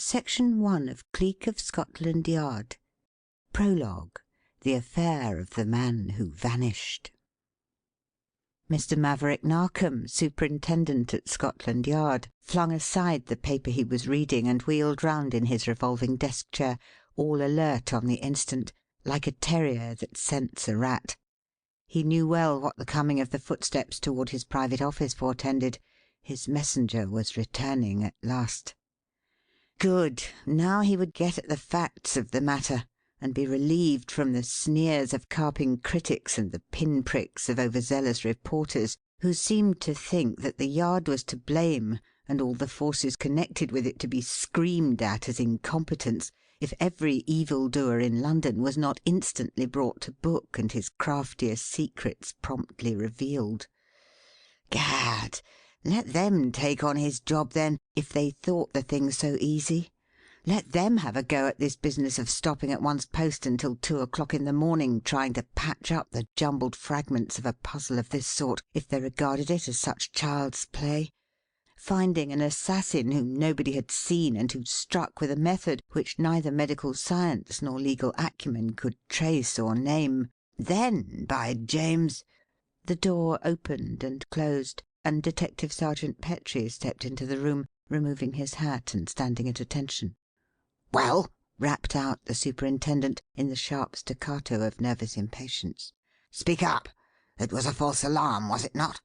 Section 1 of Cleek of Scotland Yard. Prologue. The Affair of the Man Who Vanished. Mr. Maverick Narkom, superintendent at Scotland Yard, flung aside the paper he was reading and wheeled round in his revolving desk-chair, all alert on the instant, like a terrier that scents a rat. He knew well what the coming of the footsteps toward his private office portended. His messenger was returning at last. Good. Now he would get at the facts of the matter, and be relieved from the sneers of carping critics and the pin-pricks of overzealous reporters, who seemed to think that the Yard was to blame and all the forces connected with it to be screamed at as incompetents if every evildoer in London was not instantly brought to book and his craftiest secrets promptly revealed. Gad! Let them take on his job, then, if they thought the thing so easy. Let them have a go at this business of stopping at one's post until 2 o'clock in the morning trying to patch up the jumbled fragments of a puzzle of this sort, if they regarded it as such child's play. Finding an assassin whom nobody had seen and who struck with a method which neither medical science nor legal acumen could trace or name. Then, by James— The door opened and closed, and Detective Sergeant Petrie stepped into the room, removing his hat and standing at attention. "Well?" rapped out the superintendent, in the sharp staccato of nervous impatience. "Speak up. It was a false alarm, was it not?"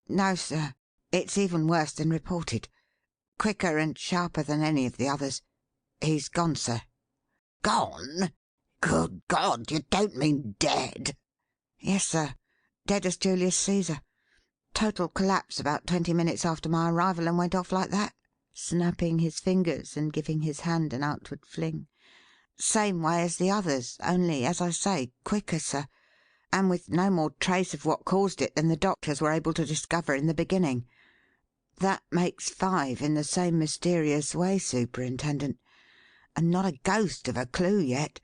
"No, sir. It's even worse than reported. Quicker and sharper than any of the others. He's gone, sir." "Gone? Good God, you don't mean dead?" "Yes, sir. Dead as Julius Caesar. Total collapse about 20 minutes after my arrival, and went off like that," snapping his fingers and giving his hand an outward fling. "Same way as the others, only, as I say, quicker, sir, and with no more trace of what caused it than the doctors were able to discover in the beginning. That makes 5 in the same mysterious way, Superintendent, and not a ghost of a clue yet.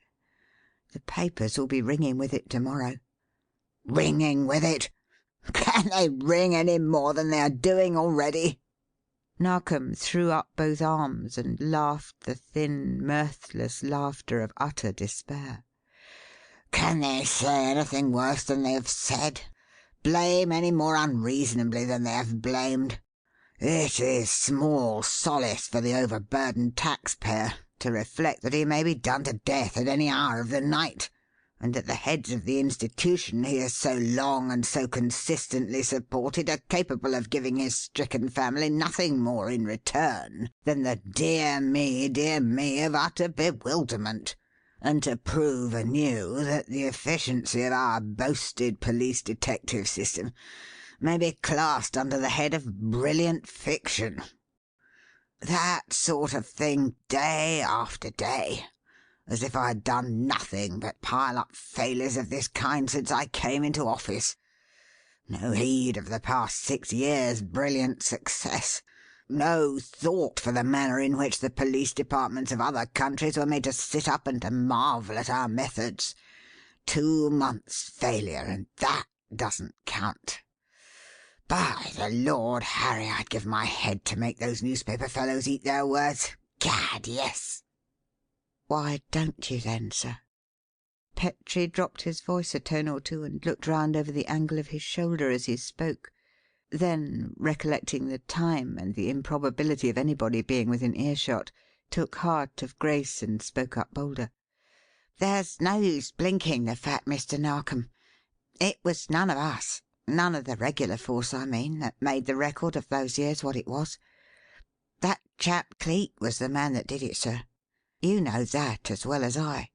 The papers will be ringing with it to-morrow." "Ringing with it? Can they ring any more than they are doing already?" Narkom threw up both arms and laughed the thin, mirthless laughter of utter despair. "Can they say anything worse than they have said? Blame any more unreasonably than they have blamed? It is small solace for the overburdened taxpayer to reflect that he may be done to death at any hour of the night, and that the heads of the institution he has so long and so consistently supported are capable of giving his stricken family nothing more in return than the dear me of utter bewilderment, and to prove anew that the efficiency of our boasted police detective system may be classed under the head of brilliant fiction. That sort of thing day after day, as if I had done nothing but pile up failures of this kind since I came into office. No heed of the past 6 years' brilliant success. No thought for the manner in which the police departments of other countries were made to sit up and to marvel at our methods. 2 months' failure, and that doesn't count. By the Lord Harry, I'd give my head to make those newspaper fellows eat their words. Gad, yes." "Why don't you, then, sir?" Petrie dropped his voice a tone or two and looked round over the angle of his shoulder as he spoke. Then, recollecting the time and the improbability of anybody being within earshot, took heart of grace and spoke up bolder. "There's no use blinking the fact, Mr. Narkom. It was none of us, none of the regular force, I mean, that made the record of those years what it was. That chap Cleek was the man that did it, sir. You know that as well as I.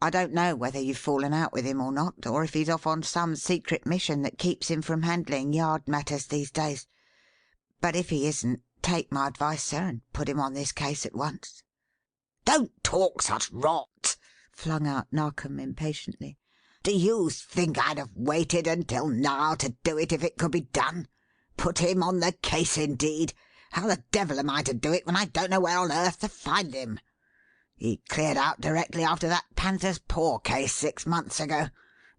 I don't know whether you've fallen out with him or not, or if he's off on some secret mission that keeps him from handling Yard matters these days. But if he isn't, take my advice, sir, and put him on this case at once." "Don't talk such rot," flung out Narkom impatiently. "Do you think I'd have waited until now to do it if it could be done? Put him on the case, indeed! How the devil am I to do it when I don't know where on earth to find him? He cleared out directly after that Panther's Paw case 6 months ago.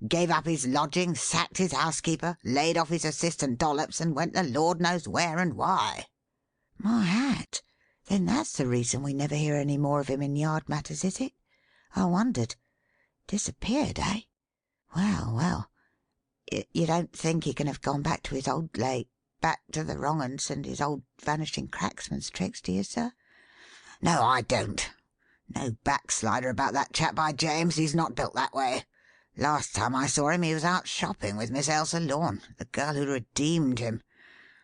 Gave up his lodging, sacked his housekeeper, laid off his assistant Dollops, and went the Lord knows where and why." "My hat! Then that's the reason we never hear any more of him in yard matters, is it? I wondered. Disappeared, eh? Well, well. You don't think he can have gone back to his old lay, back to the wrong 'uns and his old vanishing cracksman's tricks, do you, sir? No, I don't. No backslider about that chap, by James. He's not built that way. Last time I saw him he was out shopping with Miss Elsa Lorne, the girl who redeemed him.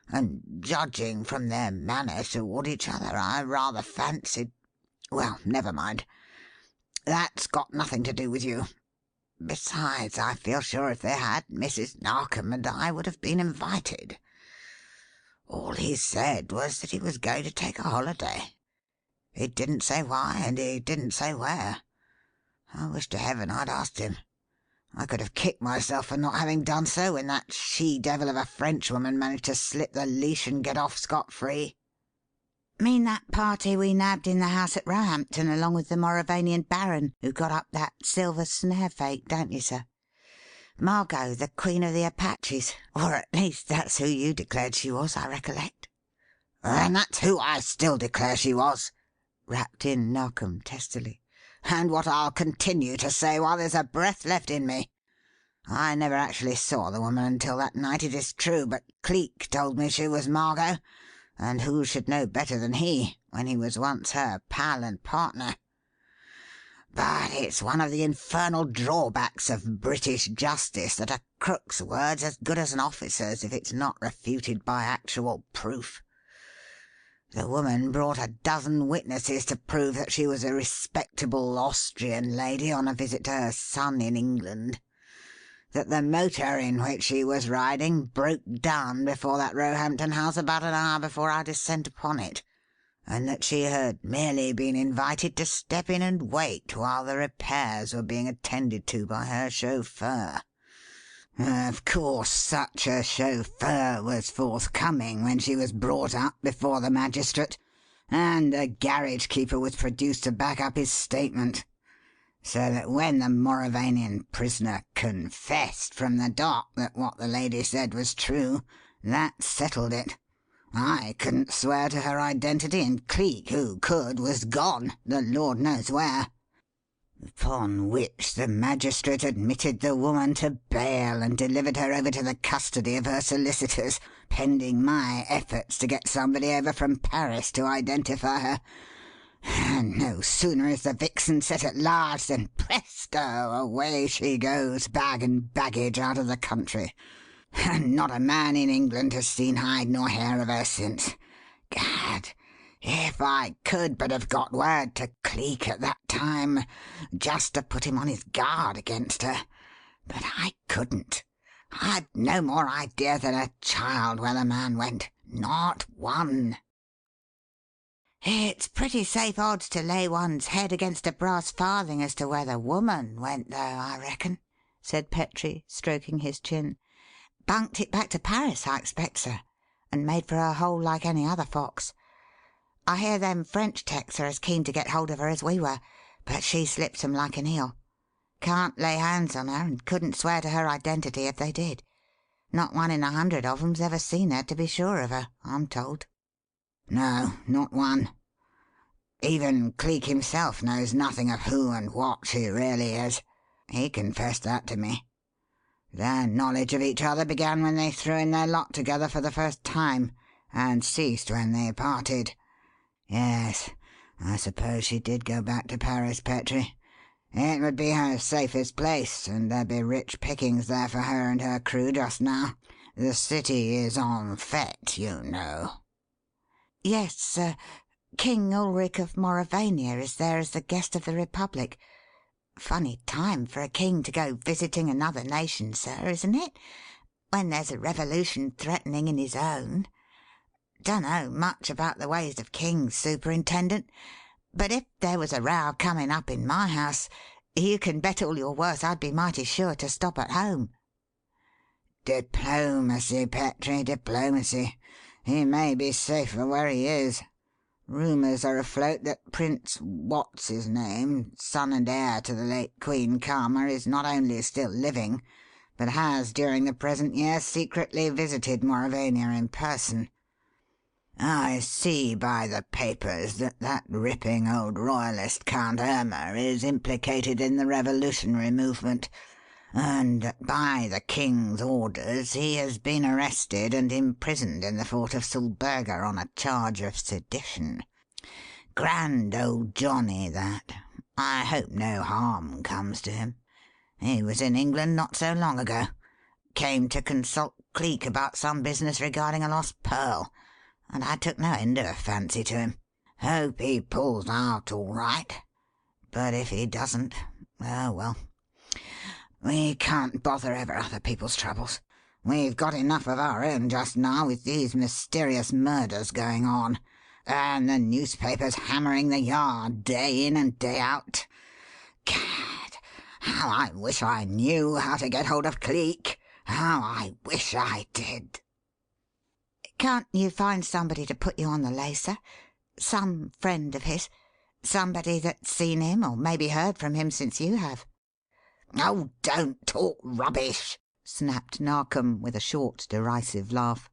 And judging from their manner toward each other, I rather fancied— well, never mind. That's got nothing to do with you. Besides, I feel sure if they had, Mrs. Narkom and I would have been invited. All he said was that he was going to take a holiday. He didn't say why, and he didn't say where. I wish to heaven I'd asked him. I could have kicked myself for not having done so when that she-devil of a Frenchwoman managed to slip the leash and get off scot-free. Mean that party we nabbed in the house at Roehampton along with the Mauravanian baron who got up that silver snare fake, don't you, sir? Margot, the Queen of the Apaches. Or at least that's who you declared she was, I recollect. And that's who I still declare she was, rapped in Narkom testily. And what I'll continue to say while there's a breath left in me. I never actually saw the woman until that night, it is true, but Cleek told me she was Margot, and who should know better than he, when he was once her pal and partner? But it's one of the infernal drawbacks of British justice that a crook's word's as good as an officer's if it's not refuted by actual proof. The woman brought a dozen witnesses to prove that she was a respectable Austrian lady on a visit to her son in England, that the motor in which she was riding broke down before that Roehampton house about an hour before our descent upon it, and that she had merely been invited to step in and wait while the repairs were being attended to by her chauffeur. Of course, such a chauffeur was forthcoming when she was brought up before the magistrate, and a garage keeper was produced to back up his statement. So that when the Mauravanian prisoner confessed from the dock that what the lady said was true, that settled it. I couldn't swear to her identity, and Cleek, who could, was gone, the Lord knows where. Upon which the magistrate admitted the woman to bail and delivered her over to the custody of her solicitors, pending my efforts to get somebody over from Paris to identify her. And no sooner is the vixen set at large than presto, away she goes, bag and baggage, out of the country. And not a man in England has seen hide nor hair of her since. Gad, if I could but have got word to Cleek at that time, just to put him on his guard against her. But I couldn't. I'd no more idea than a child where the man went. Not one. It's pretty safe odds to lay one's head against a brass farthing as to where the woman went, though, I reckon, said Petrie, stroking his chin. Bunked it back to Paris, I expect, sir, and made for her hole like any other fox. I hear them French techs are as keen to get hold of her as we were, but she slips 'em like an eel. Can't lay hands on her, and couldn't swear to her identity if they did. Not one in 100 of 'em's ever seen her to be sure of her, I'm told. No, not one. Even Cleek himself knows nothing of who and what she really is. He confessed that to me. Their knowledge of each other began when they threw in their lot together for the first time, and ceased when they parted. Yes, I suppose she did go back to Paris, Petrie. It would be her safest place, and there'd be rich pickings there for her and her crew just now. The city is en fête, you know. Yes, sir. King Ulric of Mauravania is there as the guest of the Republic. Funny time for a king to go visiting another nation, sir, isn't it? When there's a revolution threatening in his own. Dunno much about the ways of kings, Superintendent, but if there was a row coming up in my house, you can bet all you're worth I'd be mighty sure to stop at home. Diplomacy, Petrie, diplomacy. He may be safer where he is. Rumours are afloat that Prince What's-his-name, son and heir to the late Queen Karma, is not only still living, but has, during the present year, secretly visited Mauravania in person. I see by the papers that ripping old royalist Count Irma is implicated in the revolutionary movement, and that by the King's orders he has been arrested and imprisoned in the fort of Sulberga on a charge of sedition. Grand old Johnny, that. I hope no harm comes to him. He was in England not so long ago. Came to consult Cleek about some business regarding a lost pearl, and I took no end of a fancy to him. Hope he pulls out all right. But if he doesn't, oh well. We can't bother over other people's troubles. We've got enough of our own just now with these mysterious murders going on, and the newspapers hammering the Yard day in and day out. Gad, how I wish I knew how to get hold of Cleek. How I wish I did. Can't you find somebody to put you on the lay, sir? Some friend of his? Somebody that's seen him or maybe heard from him since you have?" "Oh, don't talk rubbish!" snapped Narkom with a short, derisive laugh.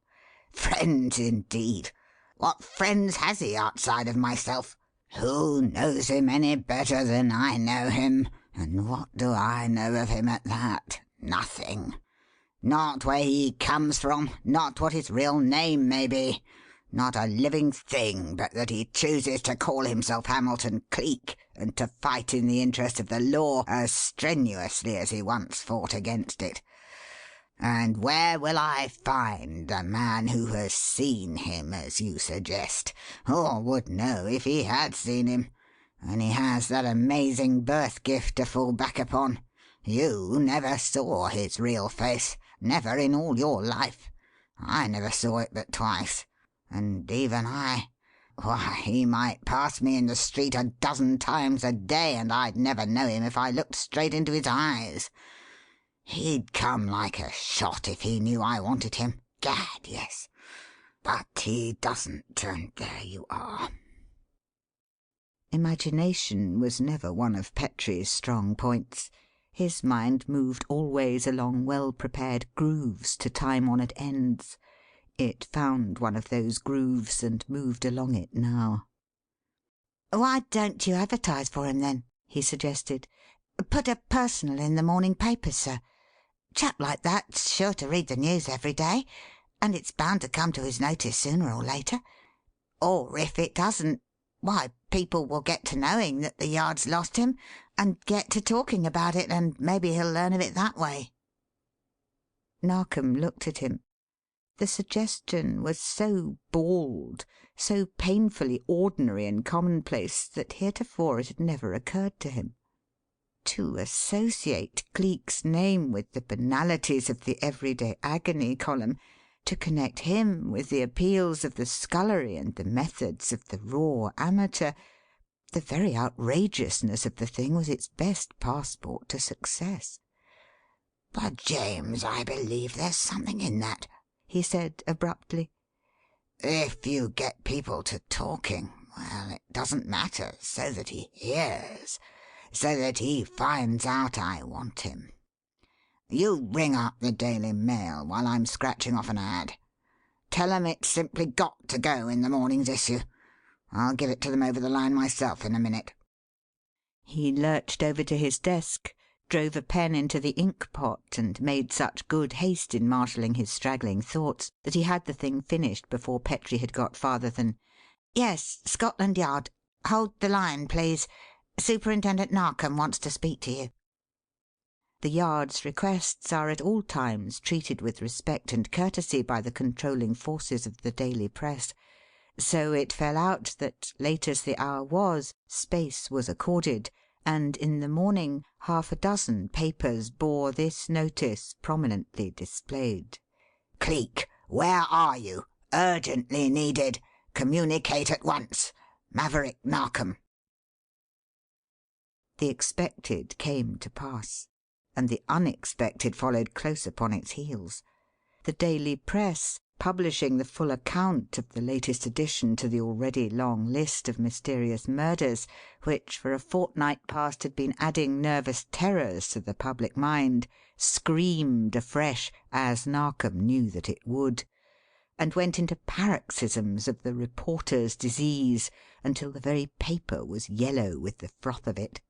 "Friends, indeed! What friends has he outside of myself? Who knows him any better than I know him? And what do I know of him at that? Nothing. Not where he comes from, not what his real name may be, not a living thing but that he chooses to call himself Hamilton Cleek and to fight in the interest of the law as strenuously as he once fought against it. And where will I find the man who has seen him, as you suggest, or would know if he had seen him, when he has that amazing birth gift to fall back upon? You never saw his real face. Never in all your life. I never saw it but twice. And even why, he might pass me in the street a dozen times a day and I'd never know him if I looked straight into his eyes. He'd come like a shot if he knew I wanted him. Gad, yes. But he doesn't, and there you are." Imagination was never one of Petrie's strong points. His mind moved always along well-prepared grooves to time-honoured ends. It found one of those grooves and moved along it now. "Why don't you advertise for him, then?" he suggested. "Put a personal in the morning papers, sir. Chap like that's sure to read the news every day, and it's bound to come to his notice sooner or later. Or if it doesn't, why, people will get to knowing that the Yard's lost him and get to talking about it, and maybe he'll learn of it that way." Narkom looked at him. The suggestion was so bald, so painfully ordinary and commonplace that heretofore it had never occurred to him. To associate Cleek's name with the banalities of the Everyday Agony column, to connect him with the appeals of the scullery and the methods of the raw amateur, the very outrageousness of the thing was its best passport to success. "But, James, I believe there's something in that," he said abruptly. "If you get people to talking, well, it doesn't matter, so that he hears, so that he finds out I want him. You ring up the Daily Mail while I'm scratching off an ad. Tell 'em it's simply got to go in the morning's issue. I'll give it to them over the line myself in a minute." He lurched over to his desk, drove a pen into the ink pot, and made such good haste in marshalling his straggling thoughts that he had the thing finished before Petrie had got farther than, "Yes, Scotland Yard. Hold the line, please. Superintendent Narkom wants to speak to you." The Yard's requests are at all times treated with respect and courtesy by the controlling forces of the daily press. So it fell out that, late as the hour was, space was accorded, and in the morning half a dozen papers bore this notice prominently displayed: "Cleek, where are you? Urgently needed. Communicate at once. Maverick Narkom." The expected came to pass, and the unexpected followed close upon its heels. The daily press, publishing the full account of the latest addition to the already long list of mysterious murders, which for a fortnight past had been adding nervous terrors to the public mind, screamed afresh, as Narkom knew that it would. and went into paroxysms of the reporter's disease until the very paper was yellow with the froth of it.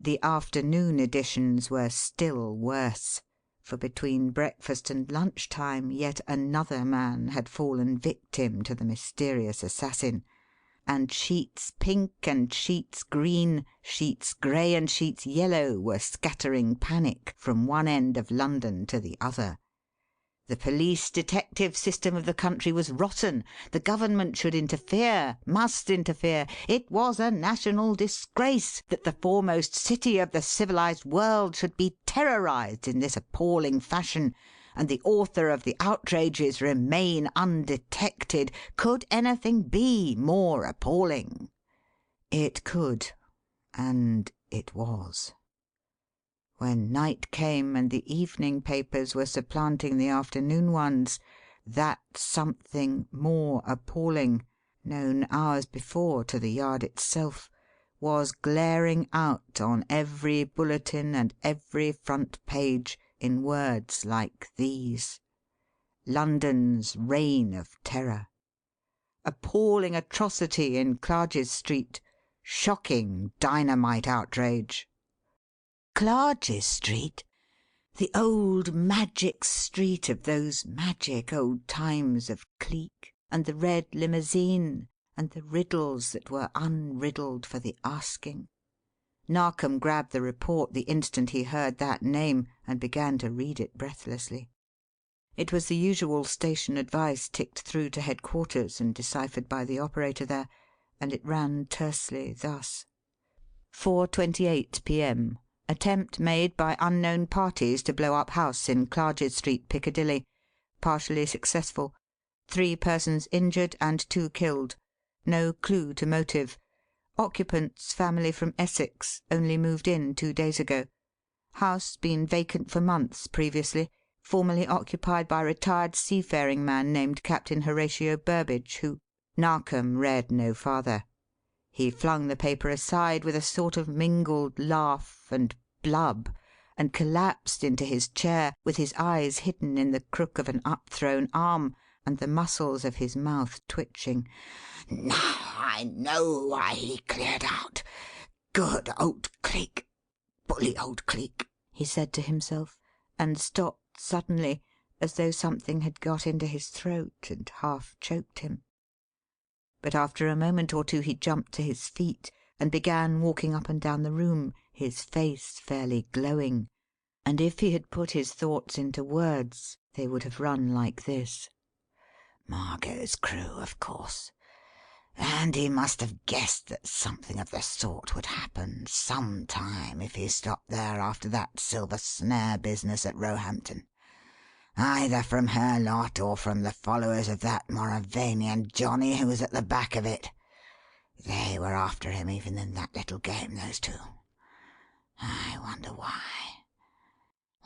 The afternoon editions were still worse, for between breakfast and lunch-time yet another man had fallen victim to the mysterious assassin, and sheets pink and sheets green, sheets grey and sheets yellow were scattering panic from one end of London to the other. The police detective system of the country was rotten. The government should interfere, must interfere. It was a national disgrace that the foremost city of the civilized world should be terrorized in this appalling fashion, and the author of the outrages remain undetected. Could anything be more appalling? It could, and it was. When night came and the evening papers were supplanting the afternoon ones, that something more appalling, known hours before to the Yard itself, was glaring out on every bulletin and every front page in words like these: London's reign of terror. Appalling atrocity in Clarges Street. Shocking dynamite outrage. Clarges Street! The old magic street of those magic old times of Cleek, and the red limousine, and the riddles that were unriddled for the asking. Narkom grabbed the report the instant he heard that name, and began to read it breathlessly. It was the usual station advice ticked through to headquarters and deciphered by the operator there, and it ran tersely thus: 4:28 p.m. Attempt made by unknown parties to blow up house in Clarges Street, Piccadilly. Partially successful. 3 persons injured and 2 killed. No clue to motive. Occupants family from Essex, only moved in 2 days ago. House been vacant for months previously, formerly occupied by a retired seafaring man named Captain Horatio Burbage, who— Narkom read no farther. He flung the paper aside with a sort of mingled laugh and blub, and collapsed into his chair with his eyes hidden in the crook of an up-thrown arm and the muscles of his mouth twitching. "Now I know why he cleared out. Good old Cleek. Bully old Cleek," he said to himself, and stopped suddenly, as though something had got into his throat and half choked him. But after a moment or two he jumped to his feet and began walking up and down the room, his face fairly glowing, and if he had put his thoughts into words they would have run like this: "Margot's crew, of course. And he must have guessed that something of the sort would happen some time if he stopped there after that silver snare business at Roehampton. Either from her lot or from the followers of that Mauravanian Johnny who was at the back of it. They were after him even in that little game, those two. I wonder why.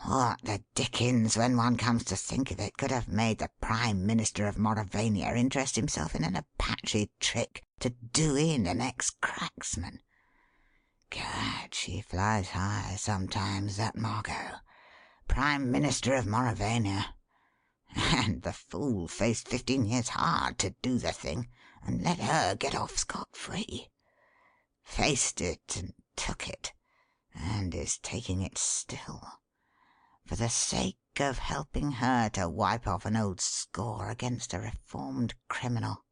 What the dickens, when one comes to think of it, could have made the Prime Minister of Mauravania interest himself in an Apache trick to do in an ex-cracksman? Gad, she flies high sometimes, that Margot. Prime Minister of Mauravania. And the fool faced 15 years hard to do the thing and let her get off scot-free. Faced it and took it, and is taking it still, for the sake of helping her to wipe off an old score against a reformed criminal.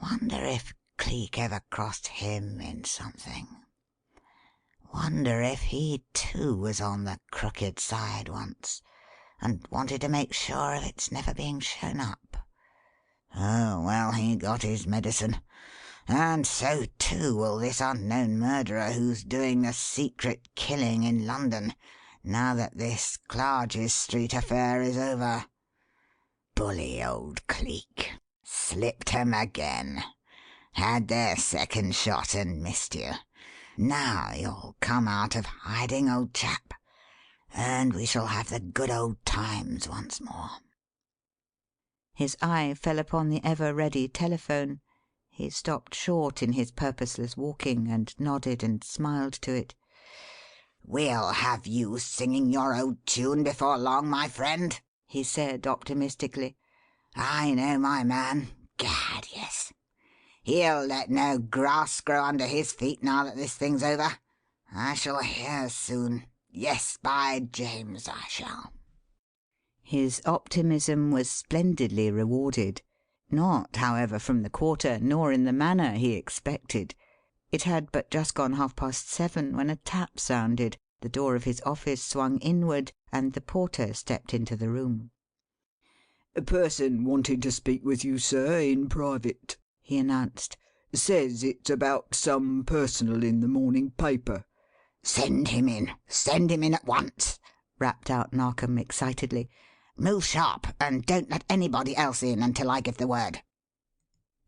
Wonder if Cleek ever crossed him in something. Wonder if he, too, was on the crooked side once and wanted to make sure of its never being shown up. Oh, well, he got his medicine. And so, too, will this unknown murderer who's doing the secret killing in London, now that this Clarges Street affair is over. Bully old Cleek. Slipped 'em again. Had their second shot and missed you. Now you'll come out of hiding, old chap, and we shall have the good old times once more." His eye fell upon the ever-ready telephone. He stopped short in his purposeless walking and nodded and smiled to it. "We'll have you singing your old tune before long, my friend," he said optimistically. I know my man. Gad, yes. He'll let no grass grow under his feet now that this thing's over. I shall hear soon. Yes, by James, I shall." His optimism was splendidly rewarded. Not, however, from the quarter, nor in the manner he expected. It had but just gone 7:30 when a tap sounded, the door of his office swung inward, and the porter stepped into the room. "A person wanting to speak with you, sir, in private," he announced. "Says it's about some personal in the morning paper." "Send him in. Send him in at once," rapped out Narkom excitedly. "Move sharp, and don't let anybody else in until I give the word."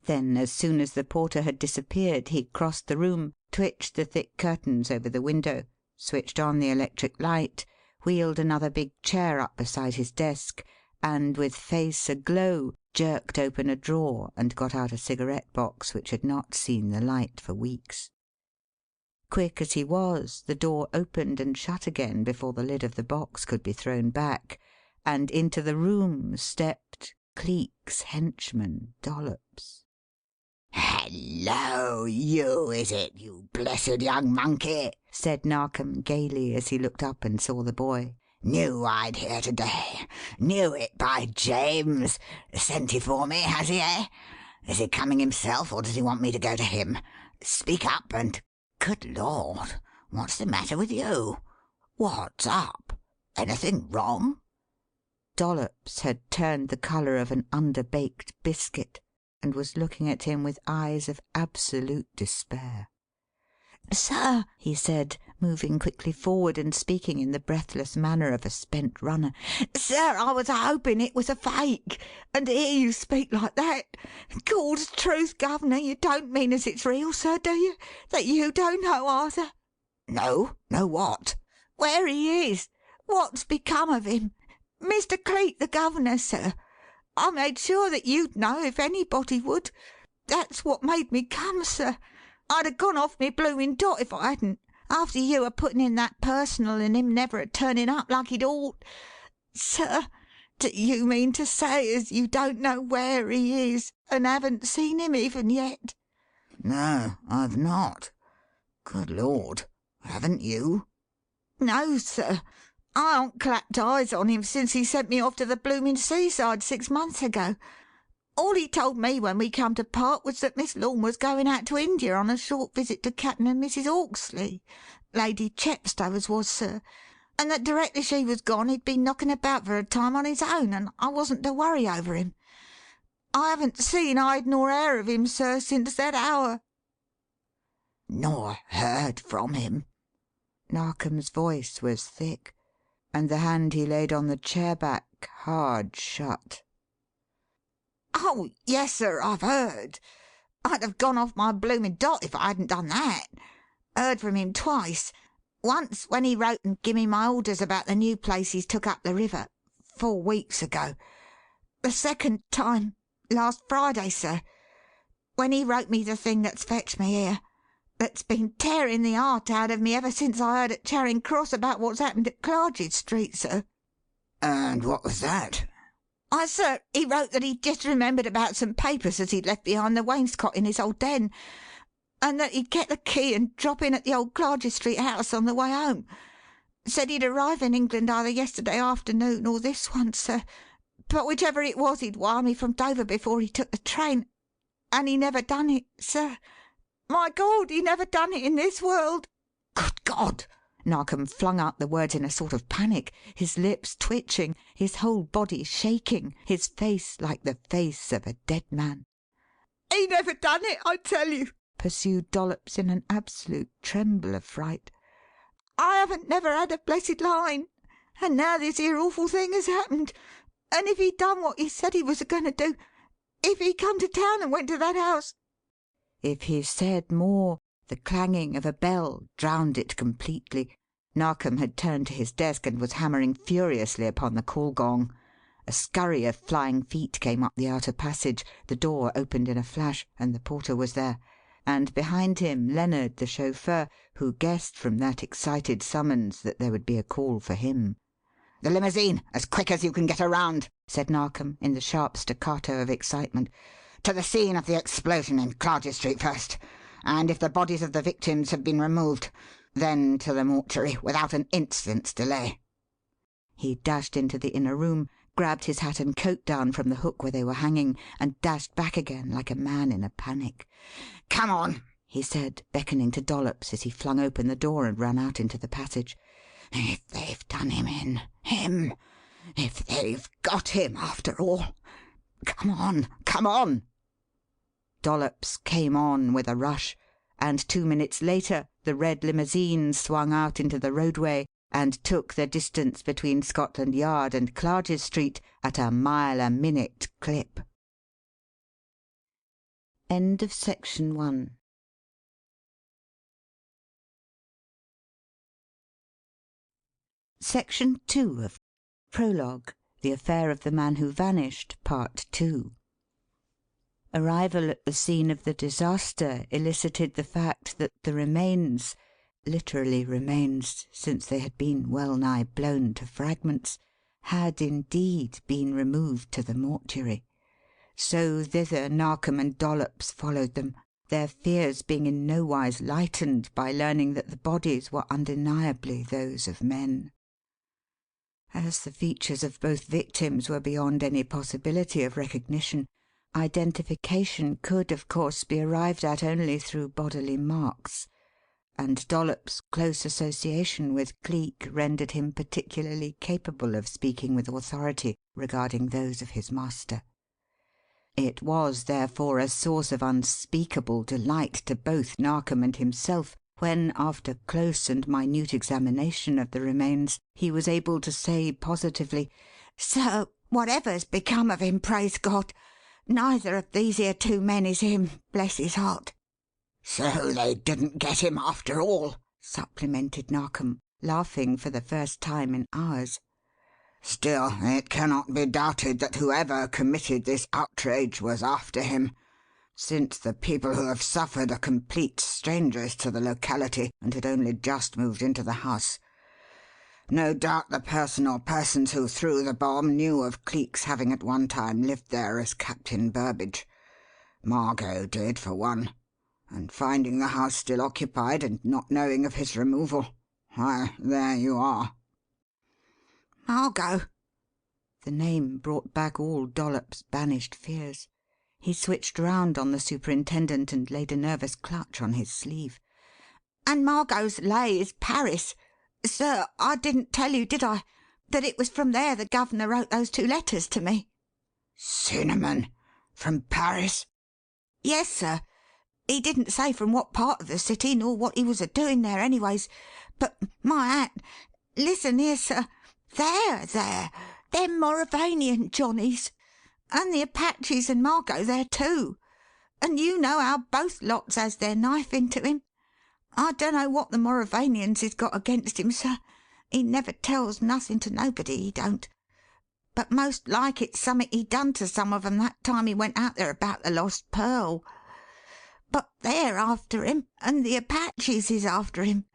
Then, as soon as the porter had disappeared, he crossed the room, twitched the thick curtains over the window, switched on the electric light, wheeled another big chair up beside his desk, and, with face aglow, jerked open a drawer and got out a cigarette box which had not seen the light for weeks. Quick as he was, the door opened and shut again before the lid of the box could be thrown back, and into the room stepped Cleek's henchman, Dollops. "Hello, you, is it, you blessed young monkey?" said Narkom gaily as he looked up and saw the boy. "Knew I'd hear today. Knew it, by James. Sent he for me, has he, eh? Is he coming himself, or does he want me to go to him? Speak up and Good Lord, what's the matter with you? What's up? Anything wrong?" Dollops had turned the colour of an underbaked biscuit and was looking at him with eyes of absolute despair. "Sir," he said, moving quickly forward and speaking in the breathless manner of a spent runner, "sir, I was hoping it was a fake, and to hear you speak like that. Gawd's truth, Governor, you don't mean as it's real, sir, do you? That you don't know Arthur?" "No? No what?" "Where he is. What's become of him. Mr. Cleek, the Governor, sir. I made sure that you'd know if anybody would. That's what made me come, sir. I'd have gone off me bloomin' dot if I hadn't, after you a puttin' in that personal and him never a turnin' up like he'd ought. Sir, do you mean to say as you don't know where he is, and haven't seen him even yet?" "No, I've not. Good Lord, haven't you?" "No, sir. I ain't clapped eyes on him since he sent me off to the bloomin' seaside 6 months ago. All he told me when we come to part was that Miss Lorne was going out to India on a short visit to Captain and Mrs. Hawksley, Lady Chepstow as was, sir, and that directly she was gone he'd been knocking about for a time on his own, and I wasn't to worry over him. I haven't seen hide nor hair of him, sir, since that hour." "Nor heard from him?" Narkom's voice was thick, and the hand he laid on the chair back hard shut. "Oh, yes, sir, I've heard. I'd have gone off my bloomin' dot if I hadn't done that. Heard from him twice. Once when he wrote and gimme my orders about the new place he's took up the river 4 weeks ago. The second time last Friday, sir, when he wrote me the thing that's fetched me here, that's been tearing the heart out of me ever since I heard at Charing Cross about what's happened at Clarges Street, sir." "And what was that?" "Why, sir, he wrote that he'd just remembered about some papers as he'd left behind the wainscot in his old den, and that he'd get the key and drop in at the old Clarges Street house on the way home. Said he'd arrive in England either yesterday afternoon or this one, sir, but whichever it was he'd wire me from Dover before he took the train. And he never done it, sir. My Gawd, he never done it in this world." "Good God!" Narkom flung out the words in a sort of panic, his lips twitching, his whole body shaking, his face like the face of a dead man. "He never done it, I tell you," pursued Dollops in an absolute tremble of fright. "I haven't never had a blessed line, and now this here awful thing has happened, and if he done what he said he was a goin' to do, if he come to town and went to that house—" If he said more, the clanging of a bell drowned it completely. Narkom had turned to his desk and was hammering furiously upon the call gong. A scurry of flying feet came up the outer passage, the door opened in a flash, and the porter was there, and behind him Lennard, the chauffeur, who guessed from that excited summons that there would be a call for him. The limousine, as quick as you can get around," said Narkom, in the sharp staccato of excitement. "To the scene of the explosion in Clarges Street first, and if the bodies of the victims have been removed, then to the mortuary without an instant's delay." He dashed into the inner room, grabbed his hat and coat down from the hook where they were hanging, and dashed back again like a man in a panic. "Come on," he said, beckoning to Dollops as he flung open the door and ran out into the passage. "If they've done him in, him! If they've got him after all! Come on, come on!" Dollops came on with a rush, and 2 minutes later the red limousine swung out into the roadway and took the distance between Scotland Yard and Clarges Street at a mile-a-minute clip. End of section 1. Section 2 of Prologue, The Affair of the Man Who Vanished, Part 2. Arrival at the scene of the disaster elicited the fact that the remains, literally remains, since they had been well-nigh blown to fragments, had indeed been removed to the mortuary. So thither Narkom and Dollops followed them, their fears being in nowise lightened by learning that the bodies were undeniably those of men. As the features of both victims were beyond any possibility of recognition, identification could, of course, be arrived at only through bodily marks, and Dollops' close association with Cleek rendered him particularly capable of speaking with authority regarding those of his master. It was, therefore, a source of unspeakable delight to both Narkom and himself when, after close and minute examination of the remains, he was able to say positively, "Sir, whatever's become of him, praise God, neither of these here 2 men is him, bless his heart." "So they didn't get him after all," supplemented Narkom, laughing for the first time in hours. "Still, it cannot be doubted that whoever committed this outrage was after him, since the people who have suffered are complete strangers to the locality and had only just moved into the house. No doubt the person or persons who threw the bomb knew of Cleek's having at one time lived there as Captain Burbage. Margot did, for one, and finding the house still occupied and not knowing of his removal, why, there you are." "Margot!" The name brought back all Dollops' banished fears. He switched round on the superintendent and laid a nervous clutch on his sleeve. "And Margot's lay is Paris. Sir, I didn't tell you, did I, that it was from there the governor wrote those 2 letters to me?" "Cinnamon! From Paris?" "Yes, sir. He didn't say from what part of the city, nor what he was a-doing there, anyways. But, my hat, listen here, sir. There, them Mauravanian Johnnies. And the Apaches and Margot there, too. And you know how both lots has their knife into him. I dunno what the Mauravanians has got against him, sir. He never tells nothing to nobody, he don't. But most like it's summink he done to some of 'em that time he went out there about the lost pearl. But they're after him, and the Apaches is after him,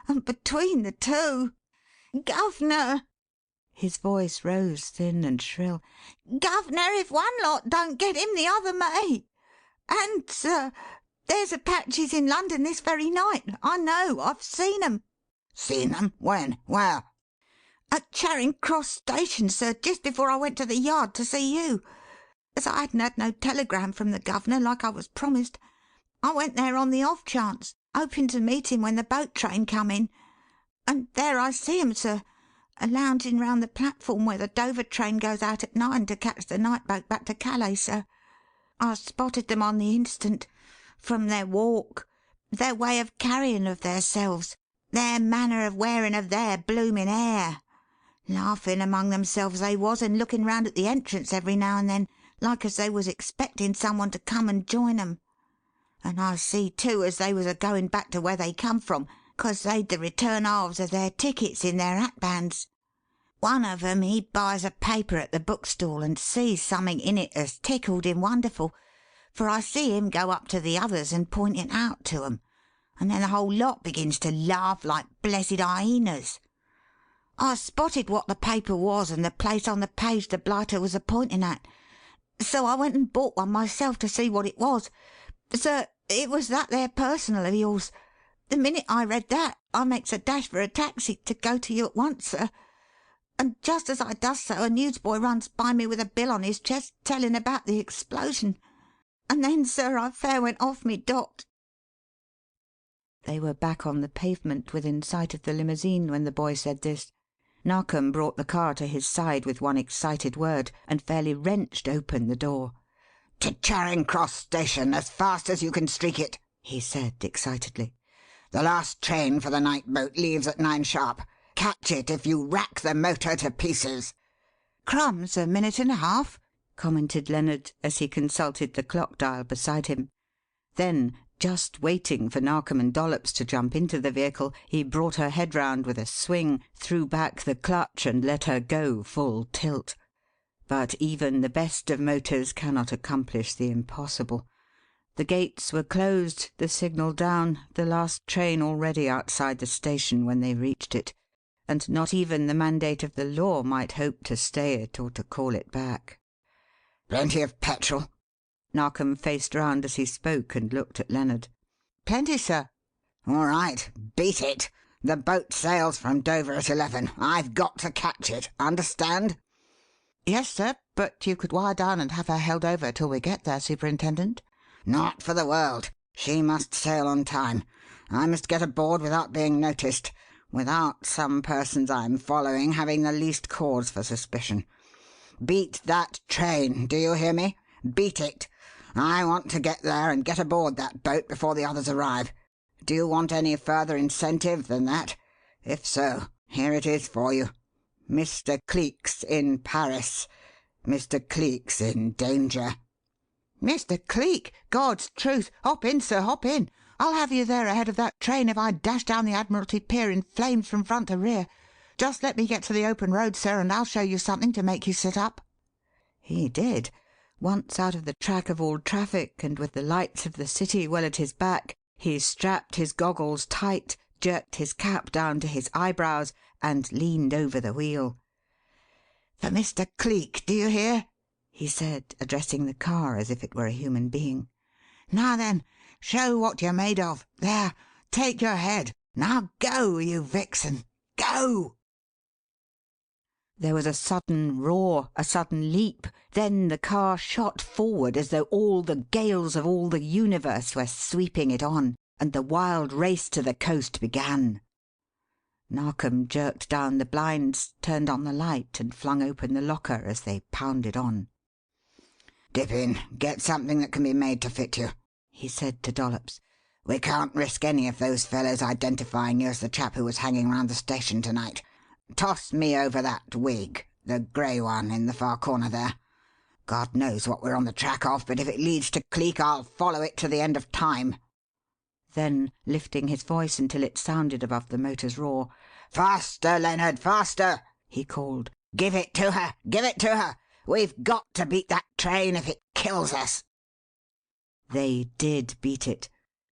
and between the 2 Governor!" His voice rose thin and shrill. "Governor, if one lot don't get him, the other may. And, sir, there's Apaches in London this very night. I know. I've seen 'em." "Seen 'em? When? Where?" "At Charing Cross Station, sir, just before I went to the Yard to see you. As I hadn't had no telegram from the governor like I was promised, I went there on the off chance, hoping to meet him when the boat train come in. And there I see 'em, sir, a-lounging round the platform where the Dover train goes out at 9 to catch the night boat back to Calais, sir. I spotted them on the instant, from their walk, their way of carrying of theirselves, their manner of wearing of their bloomin' hair. Laughing among themselves they was, and looking round at the entrance every now and then, like as they was expecting some one to come and join 'em. And I see, too, as they was a-going back to where they come from, 'cause they'd the return halves of their tickets in their hatbands. One of 'em, he buys a paper at the bookstall and sees summink in it as tickled him wonderful, for I see him go up to the others and point it out to 'em, and then the whole lot begins to laugh like blessed hyenas. I spotted what the paper was and the place on the page the blighter was a-pointing at. So I went and bought one myself to see what it was. Sir, it was that there personal of yours. The minute I read that, I makes a dash for a taxi to go to you at once, sir. And just as I does so, a newsboy runs by me with a bill on his chest telling about the explosion. And then, sir, I fair went off me dot." They were back on the pavement within sight of the limousine when the boy said this. Narkom brought the car to his side with one excited word and fairly wrenched open the door. "To Charing Cross Station, as fast as you can streak it," he said excitedly. "The last train for the night boat leaves at 9 sharp. Catch it if you rack the motor to pieces." "Crumbs, a minute and a half," commented Lennard as he consulted the clock dial beside him. Then, just waiting for Narkom and Dollops to jump into the vehicle, he brought her head round with a swing, threw back the clutch and let her go full tilt. But even the best of motors cannot accomplish the impossible. The gates were closed, the signal down, the last train already outside the station when they reached it, and not even the mandate of the law might hope to stay it or to call it back. "Plenty of petrol?" Narkom faced round as he spoke and looked at Lennard. "Plenty, sir." "All right. Beat it. The boat sails from Dover at 11. I've got to catch it. Understand?" "Yes, sir, but you could wire down and have her held over till we get there, Superintendent." "Not for the world. She must sail on time. I must get aboard without being noticed, without some persons I'm following having the least cause for suspicion. Beat that train, do you hear me? Beat it. I want to get there and get aboard that boat before the others arrive. Do you want any further incentive than that? If so, here it is for you. Mr. Cleek's in Paris. Mr. Cleek's in danger." "Mr. Cleek! God's truth! Hop in, sir, hop in. I'll have you there ahead of that train if I dash down the Admiralty Pier in flames from front to rear. Just let me get to the open road, sir, and I'll show you something to make you sit up." He did. Once out of the track of all traffic and with the lights of the city well at his back, he strapped his goggles tight, jerked his cap down to his eyebrows, and leaned over the wheel. "For Mr. Cleek, do you hear?" he said, addressing the car as if it were a human being. "Now then, show what you're made of. There, take your head. Now go, you vixen, go!" There was a sudden roar, a sudden leap. Then the car shot forward as though all the gales of all the universe were sweeping it on, and the wild race to the coast began. Narkom jerked down the blinds, turned on the light, and flung open the locker as they pounded on. "Dip in. Get something that can be made to fit you," he said to Dollops. "We can't risk any of those fellows identifying you as the chap who was hanging round the station to night. Toss me over that wig, the grey one in the far corner there. God knows what we're on the track of, but if it leads to Cleek, I'll follow it to the end of time." Then, lifting his voice until it sounded above the motor's roar, "Faster, Lennard, faster!" he called. "Give it to her! Give it to her! We've got to beat that train if it kills us." They did beat it.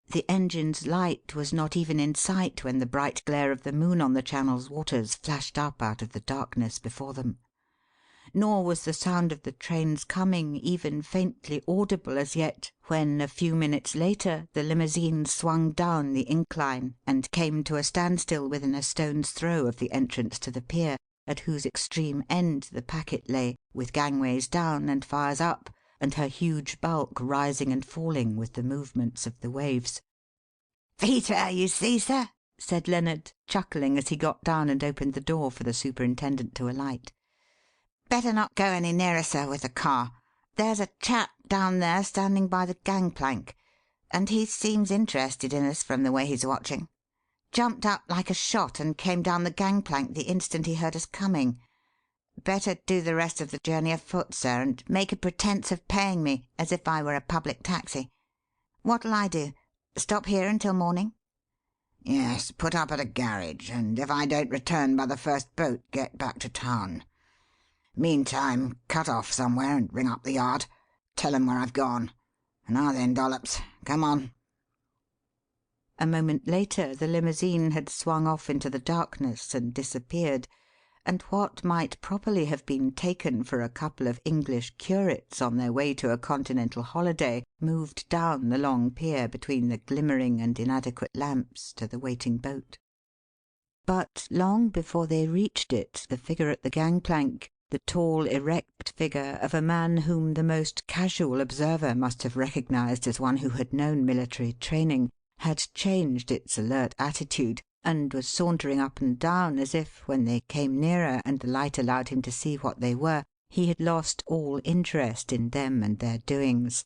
The engine's light was not even in sight when the bright glare of the moon on the Channel's waters flashed up out of the darkness before them. Nor was the sound of the train's coming even faintly audible as yet when, a few minutes later, the limousine swung down the incline and came to a standstill within a stone's throw of the entrance to the pier, at whose extreme end the packet lay, with gangways down and fires up, and her huge bulk rising and falling with the movements of the waves. "Beat her, you see, sir," said Lennard, chuckling as he got down and opened the door for the superintendent to alight. "Better not go any nearer, sir, with the car. There's a chap down there standing by the gangplank, and he seems interested in us from the way he's watching. Jumped up like a shot and came down the gangplank the instant he heard us coming. Better do the rest of the journey afoot, sir, and make a pretence of paying me as if I were a public taxi. What'll I do? Stop here until morning?" "Yes, put up at a garage, and if I don't return by the first boat, get back to town. Meantime, cut off somewhere and ring up the yard. Tell 'em where I've gone. Now then, Dollops, come on." A moment later the limousine had swung off into the darkness and disappeared, and what might properly have been taken for a couple of English curates on their way to a continental holiday moved down the long pier between the glimmering and inadequate lamps to the waiting boat. But long before they reached it, the figure at the gangplank, the tall, erect figure of a man whom the most casual observer must have recognized as one who had known military training, had changed its alert attitude, and was sauntering up and down as if, when they came nearer and the light allowed him to see what they were, he had lost all interest in them and their doings.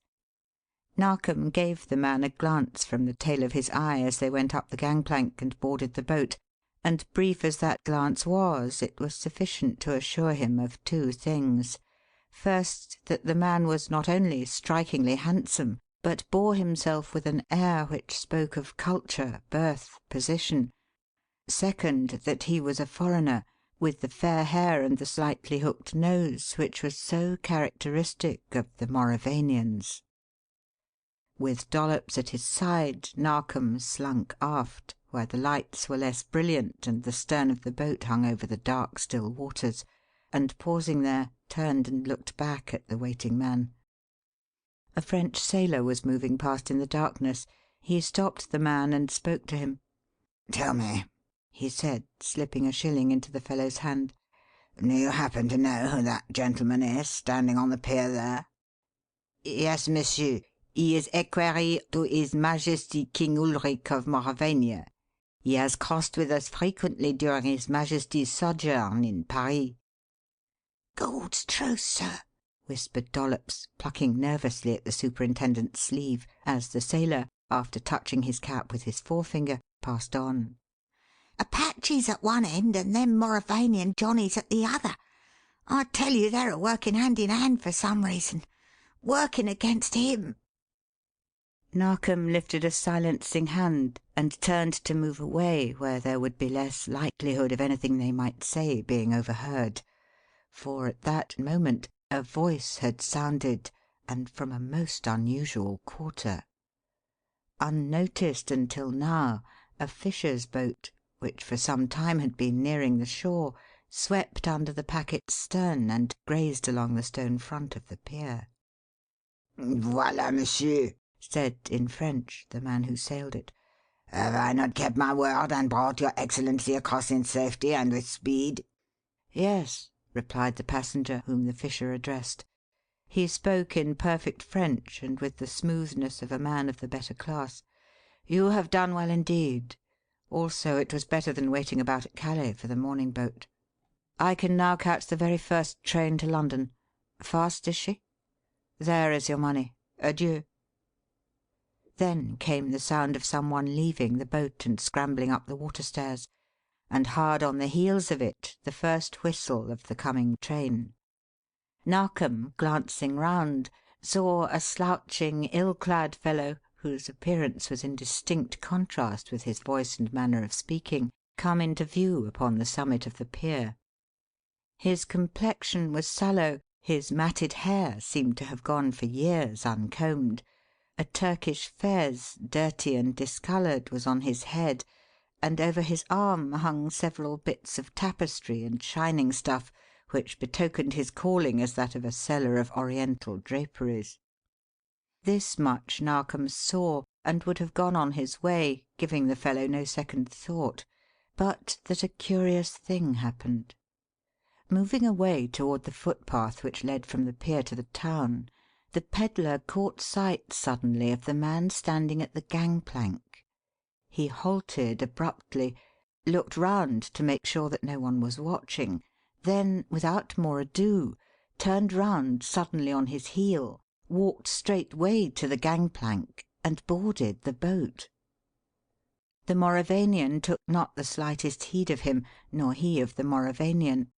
Narkom gave the man a glance from the tail of his eye as they went up the gangplank and boarded the boat, and brief as that glance was, it was sufficient to assure him of two things. First, that the man was not only strikingly handsome, but bore himself with an air which spoke of culture, birth, position. Second, that he was a foreigner, with the fair hair and the slightly hooked nose which was so characteristic of the Mauravanians. With Dollops at his side, Narkom slunk aft, where the lights were less brilliant and the stern of the boat hung over the dark, still waters, and pausing there, turned and looked back at the waiting man. A French sailor was moving past in the darkness. He stopped the man and spoke to him. "Tell me," he said, slipping a shilling into the fellow's hand, "do you happen to know who that gentleman is standing on the pier there?" "Yes, monsieur. He is equerry to His Majesty King Ulric of Mauravania. He has crossed with us frequently during His Majesty's sojourn in Paris." "Gawd's truth, sir," whispered Dollops, plucking nervously at the superintendent's sleeve, as the sailor, after touching his cap with his forefinger, passed on. "Apaches at one end and them Mauravanian Johnnies at the other. I tell you they're a working hand in hand for some reason. Working against him." Narkom lifted a silencing hand and turned to move away where there would be less likelihood of anything they might say being overheard. For at that moment a voice had sounded, and from a most unusual quarter. Unnoticed until now, a fisher's boat, which for some time had been nearing the shore, swept under the packet's stern and grazed along the stone front of the pier. "Voilà, monsieur," said, in French, the man who sailed it. "Have I not kept my word and brought your Excellency across in safety and with speed?" "Yes," replied the passenger whom the fisher addressed. He spoke in perfect French and with the smoothness of a man of the better class. "You have done well indeed. Also, it was better than waiting about at Calais for the morning boat. I can now catch the very first train to London. Fast, is she? There is your money. Adieu." Then came the sound of some one leaving the boat and scrambling up the water stairs, and hard on the heels of it the first whistle of the coming train. Narkom, glancing round, saw a slouching, ill-clad fellow, whose appearance was in distinct contrast with his voice and manner of speaking, come into view upon the summit of the pier. His complexion was sallow, his matted hair seemed to have gone for years uncombed, a Turkish fez, dirty and discoloured, was on his head, and over his arm hung several bits of tapestry and shining stuff, which betokened his calling as that of a seller of Oriental draperies. This much Narkom saw, and would have gone on his way, giving the fellow no second thought, but that a curious thing happened. Moving away toward the footpath which led from the pier to the town, the pedlar caught sight suddenly of the man standing at the gangplank. He halted abruptly, looked round to make sure that no one was watching, then, without more ado, turned round suddenly on his heel, walked straightway to the gangplank, and boarded the boat. The Mauravanian took not the slightest heed of him, nor he of the Mauravanian.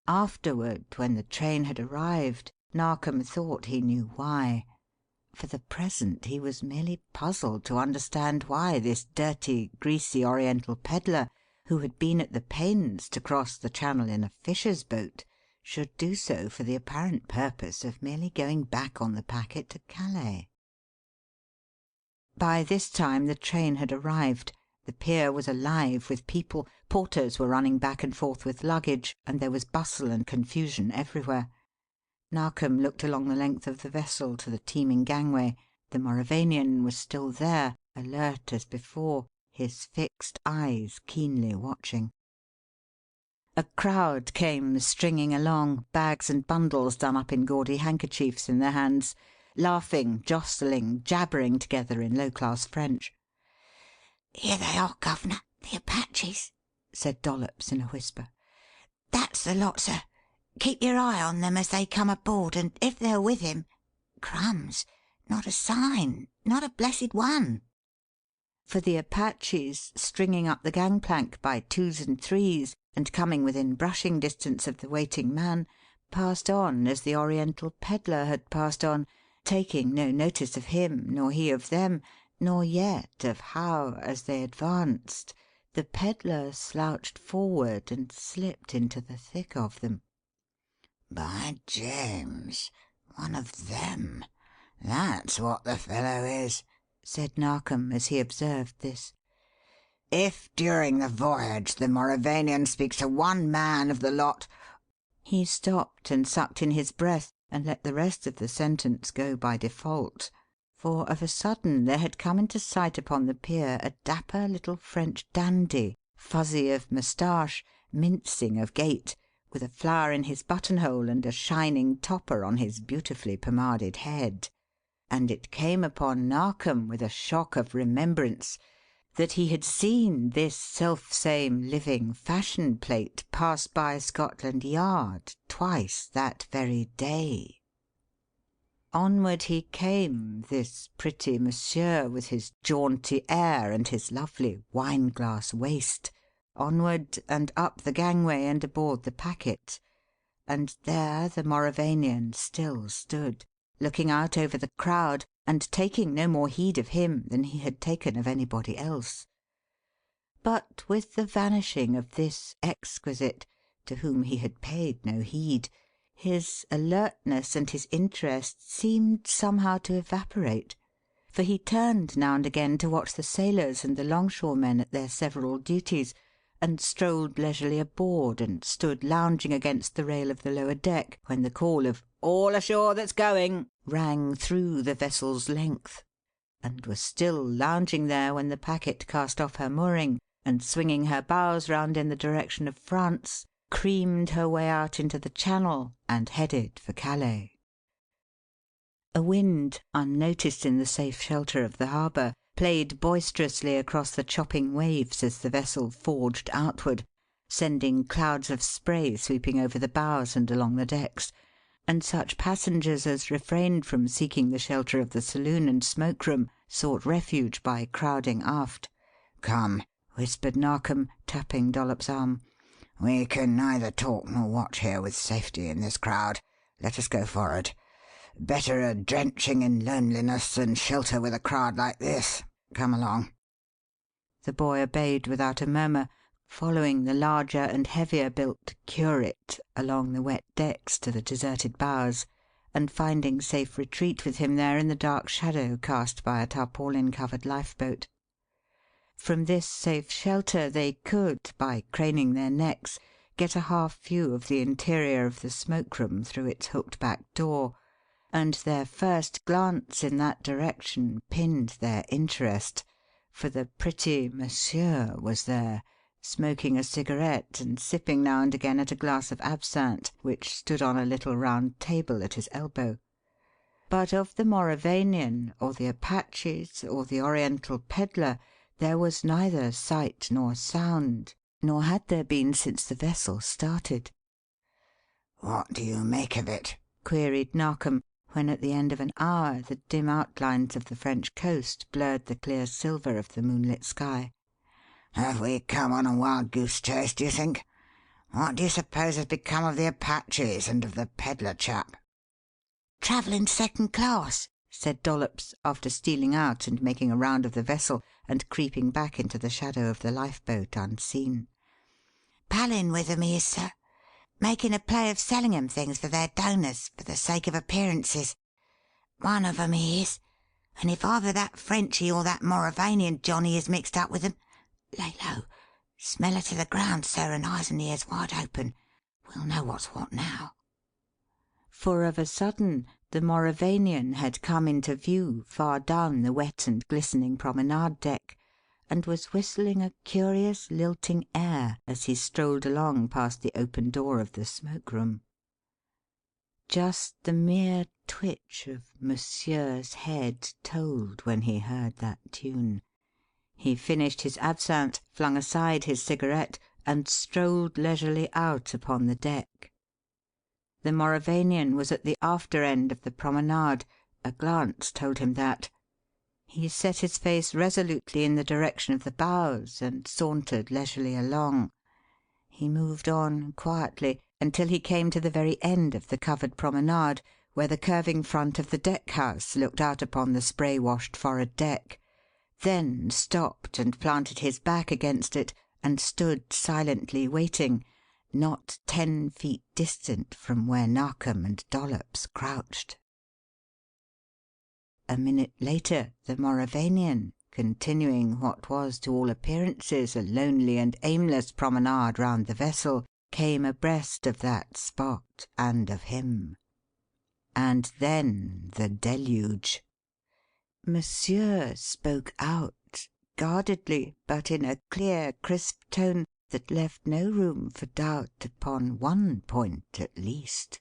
Afterward, when the train had arrived, Narkom thought he knew why. For the present he was merely puzzled to understand why this dirty, greasy Oriental pedlar, who had been at the pains to cross the Channel in a fisher's boat, should do so for the apparent purpose of merely going back on the packet to Calais. By this time the train had arrived, The pier was alive with people, porters were running back and forth with luggage, and there was bustle and confusion everywhere. Narkom looked along the length of the vessel to the teeming gangway. The Mauravanian was still there, alert as before, his fixed eyes keenly watching. A crowd came stringing along, bags and bundles done up in gaudy handkerchiefs in their hands, laughing, jostling, jabbering together in low-class French. "Here they are, Governor, the Apaches," said Dollops in a whisper. "That's the lot, sir. Keep your eye on them as they come aboard, and if they're with him crumbs! Not a sign, not a blessed one." For the Apaches, stringing up the gangplank by twos and threes, and coming within brushing distance of the waiting man, passed on as the Oriental pedlar had passed on, taking no notice of him, nor he of them, nor yet of how, as they advanced, the pedlar slouched forward and slipped into the thick of them. "By James, one of them. That's what the fellow is," said Narkom as he observed this. "If during the voyage the Mauravanian speaks to one man of the lot—" He stopped and sucked in his breath and let the rest of the sentence go by default. For of a sudden there had come into sight upon the pier a dapper little French dandy, fuzzy of moustache, mincing of gait, with a flower in his buttonhole and a shining topper on his beautifully pomaded head. And it came upon Narkom with a shock of remembrance that he had seen this selfsame living fashion plate pass by Scotland Yard twice that very day. Onward he came, this pretty monsieur, with his jaunty air and his lovely wine-glass waist, onward and up the gangway and aboard the packet. And there the Mauravanian still stood, looking out over the crowd and taking no more heed of him than he had taken of anybody else. But with the vanishing of this exquisite, to whom he had paid no heed, his alertness and his interest seemed somehow to evaporate, for he turned now and again to watch the sailors and the longshoremen at their several duties, and strolled leisurely aboard and stood lounging against the rail of the lower deck when the call of "All ashore that's going" rang through the vessel's length, and was still lounging there when the packet cast off her mooring and, swinging her bows round in the direction of France, creamed her way out into the Channel and headed for Calais. A wind, unnoticed in the safe shelter of the harbour, played boisterously across the chopping waves as the vessel forged outward, sending clouds of spray sweeping over the bows and along the decks, and such passengers as refrained from seeking the shelter of the saloon and smoke-room sought refuge by crowding aft. "Come," whispered Narkom, tapping Dollops's arm. "We can neither talk nor watch here with safety in this crowd. Let us go forward. Better a drenching in loneliness than shelter with a crowd like this. Come along." The boy obeyed without a murmur, following the larger and heavier built curate along the wet decks to the deserted bows, and finding safe retreat with him there in the dark shadow cast by a tarpaulin-covered lifeboat. From this safe shelter they could, by craning their necks, get a half view of the interior of the smoke-room through its hooked-back door, and their first glance in that direction pinned their interest, for the pretty monsieur was there, smoking a cigarette and sipping now and again at a glass of absinthe which stood on a little round table at his elbow. But of the Mauravanian, or the Apaches, or the Oriental pedlar, there was neither sight nor sound, nor had there been since the vessel started. "What do you make of it?" queried Narkom, when at the end of an hour the dim outlines of the French coast blurred the clear silver of the moonlit sky. "Have we come on a wild goose chase, do you think? What do you suppose has become of the Apaches and of the pedlar chap?" "Travelling second class," said Dollops, after stealing out and making a round of the vessel and creeping back into the shadow of the lifeboat unseen. "Pallin with 'em, he is, sir. Making a play of selling 'em things for their donors for the sake of appearances. One of 'em he is, and if either that Frenchy or that Mauravanian Johnny is mixed up with 'em, Lay low. Smell her to the ground, sir, and eyes and ears wide open. We'll know what's what now." For of a sudden the Mauravanian had come into view far down the wet and glistening promenade deck, and was whistling a curious lilting air as he strolled along past the open door of the smoke-room. Just the mere twitch of Monsieur's head told when he heard that tune. He finished his absinthe, flung aside his cigarette, and strolled leisurely out upon the deck. The Mauravanian was at the after end of the promenade. A glance told him that. He set his face resolutely in the direction of the bows and sauntered leisurely along. He moved on quietly until he came to the very end of the covered promenade, where the curving front of the deck-house looked out upon the spray-washed forward deck, then stopped and planted his back against it and stood silently waiting, not 10 feet distant from where Narkom and Dollops crouched. A minute later the Mauravanian, continuing what was to all appearances a lonely and aimless promenade round the vessel, came abreast of that spot and of him. And then the deluge. Monsieur spoke out, guardedly, but in a clear, crisp tone that left no room for doubt upon one point at least.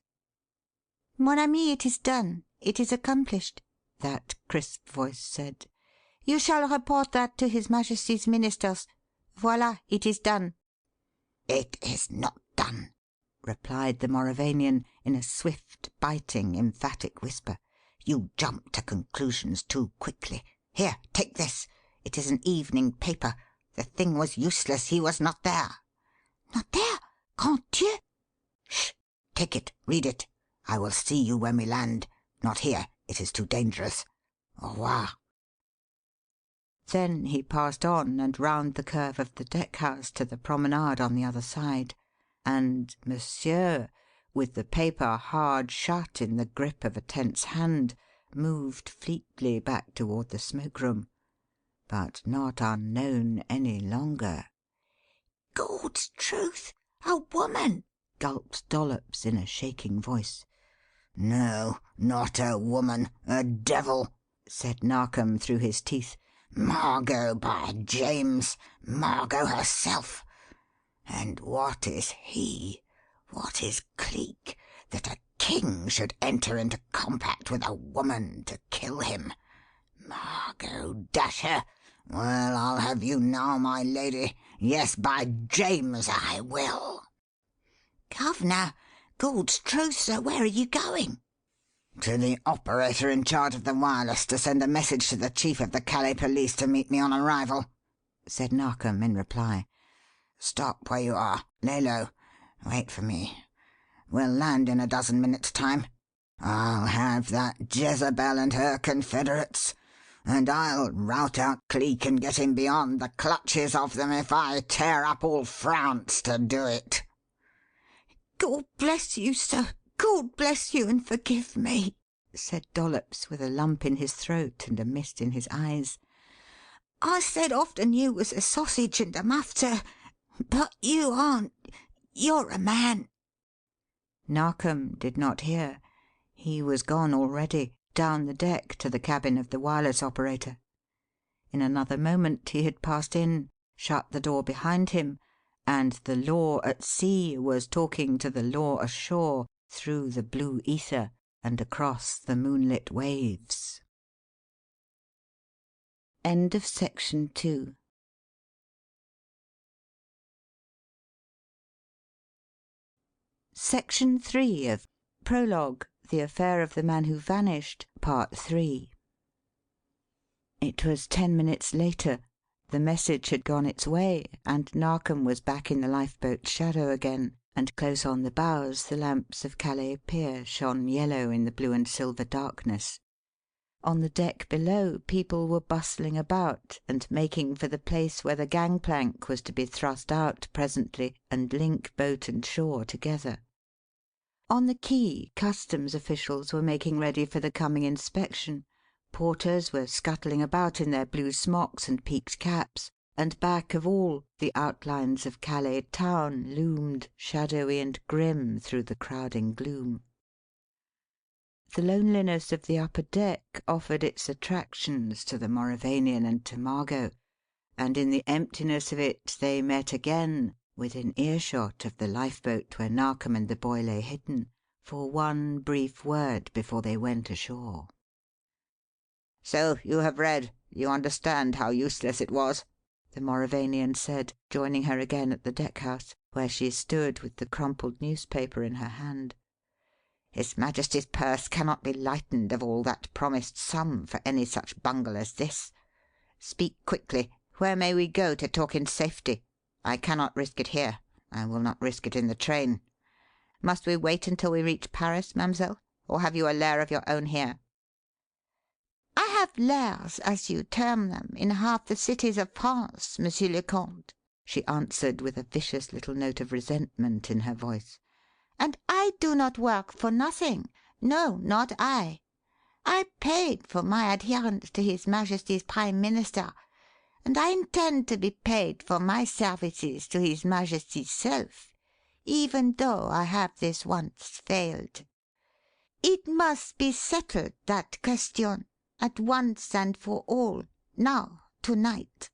"Mon ami, it is done. It is accomplished," that crisp voice said. "You shall report that to His Majesty's ministers. Voila, it is done." "It is not done," replied the Mauravanian in a swift, biting, emphatic whisper. "You jump to conclusions too quickly. Here, take this. It is an evening paper. The thing was useless. He was not there." "Not there? Grand Dieu!" "Shh! Take it. Read it. I will see you when we land. Not here. It is too dangerous. Au revoir." Then he passed on and round the curve of the deck-house to the promenade on the other side, and Monsieur, with the paper hard shut in the grip of a tense hand, moved fleetly back toward the smoke-room, but not unknown any longer. "Gawd's truth! A woman!" gulped Dollops in a shaking voice. "No, not a woman. A devil," said Narkom through his teeth. "Margot, by James! Margot herself! And what is he, what is Cleek, that a king should enter into compact with a woman to kill him? Margot, dash her! Well, I'll have you now, my lady. Yes, by James, I will." "Governor! Gawd's truth, sir, where are you going?" "To the operator in charge of the wireless to send a message to the chief of the Calais police to meet me on arrival," said Narkom in reply. "Stop where you are. Lay low. Wait for me. We'll land in a dozen minutes' time. I'll have that Jezebel and her confederates, and I'll rout out Cleek and get him beyond the clutches of them if I tear up all France to do it." "God bless you, sir. God bless you and forgive me," said Dollops, with a lump in his throat and a mist in his eyes. "I said often you was a sausage and a muff, sir, but you aren't. You're a man." Narkom did not hear. He was gone already, down the deck to the cabin of the wireless operator. In another moment he had passed in, shut the door behind him, and the law at sea was talking to the law ashore through the blue ether and across the moonlit waves. End of Section 2. Section 3 of Prologue, The Affair of the Man Who Vanished, Part 3. It was 10 minutes later. The message had gone its way, and Narkom was back in the lifeboat's shadow again, and close on the bows the lamps of Calais Pier shone yellow in the blue and silver darkness. On the deck below people were bustling about and making for the place where the gangplank was to be thrust out presently and link boat and shore together. On the quay customs officials were making ready for the coming inspection. Porters were scuttling about in their blue smocks and peaked caps, and back of all the outlines of Calais town loomed shadowy and grim through the crowding gloom. The loneliness of the upper deck offered its attractions to the Mauravanian and to Margot, and in the emptiness of it they met again, within earshot of the lifeboat where Narkom and the boy lay hidden, for one brief word before they went ashore. "So you have read. You understand how useless it was," the Mauravanian said, joining her again at the deck-house, where she stood with the crumpled newspaper in her hand. "His Majesty's purse cannot be lightened of all that promised sum for any such bungle as this. Speak quickly. Where may we go to talk in safety? I cannot risk it here. I will not risk it in the train. Must we wait until we reach Paris, mademoiselle, or have you a lair of your own here?" "I have lairs, as you term them, in half the cities of France, Monsieur le Comte," she answered with a vicious little note of resentment in her voice. "And I do not work for nothing. No, not I. I paid for my adherence to his Majesty's Prime Minister, and I intend to be paid for my services to his Majesty's self, even though I have this once failed. It must be settled, that question, at once and for all, now, to-night."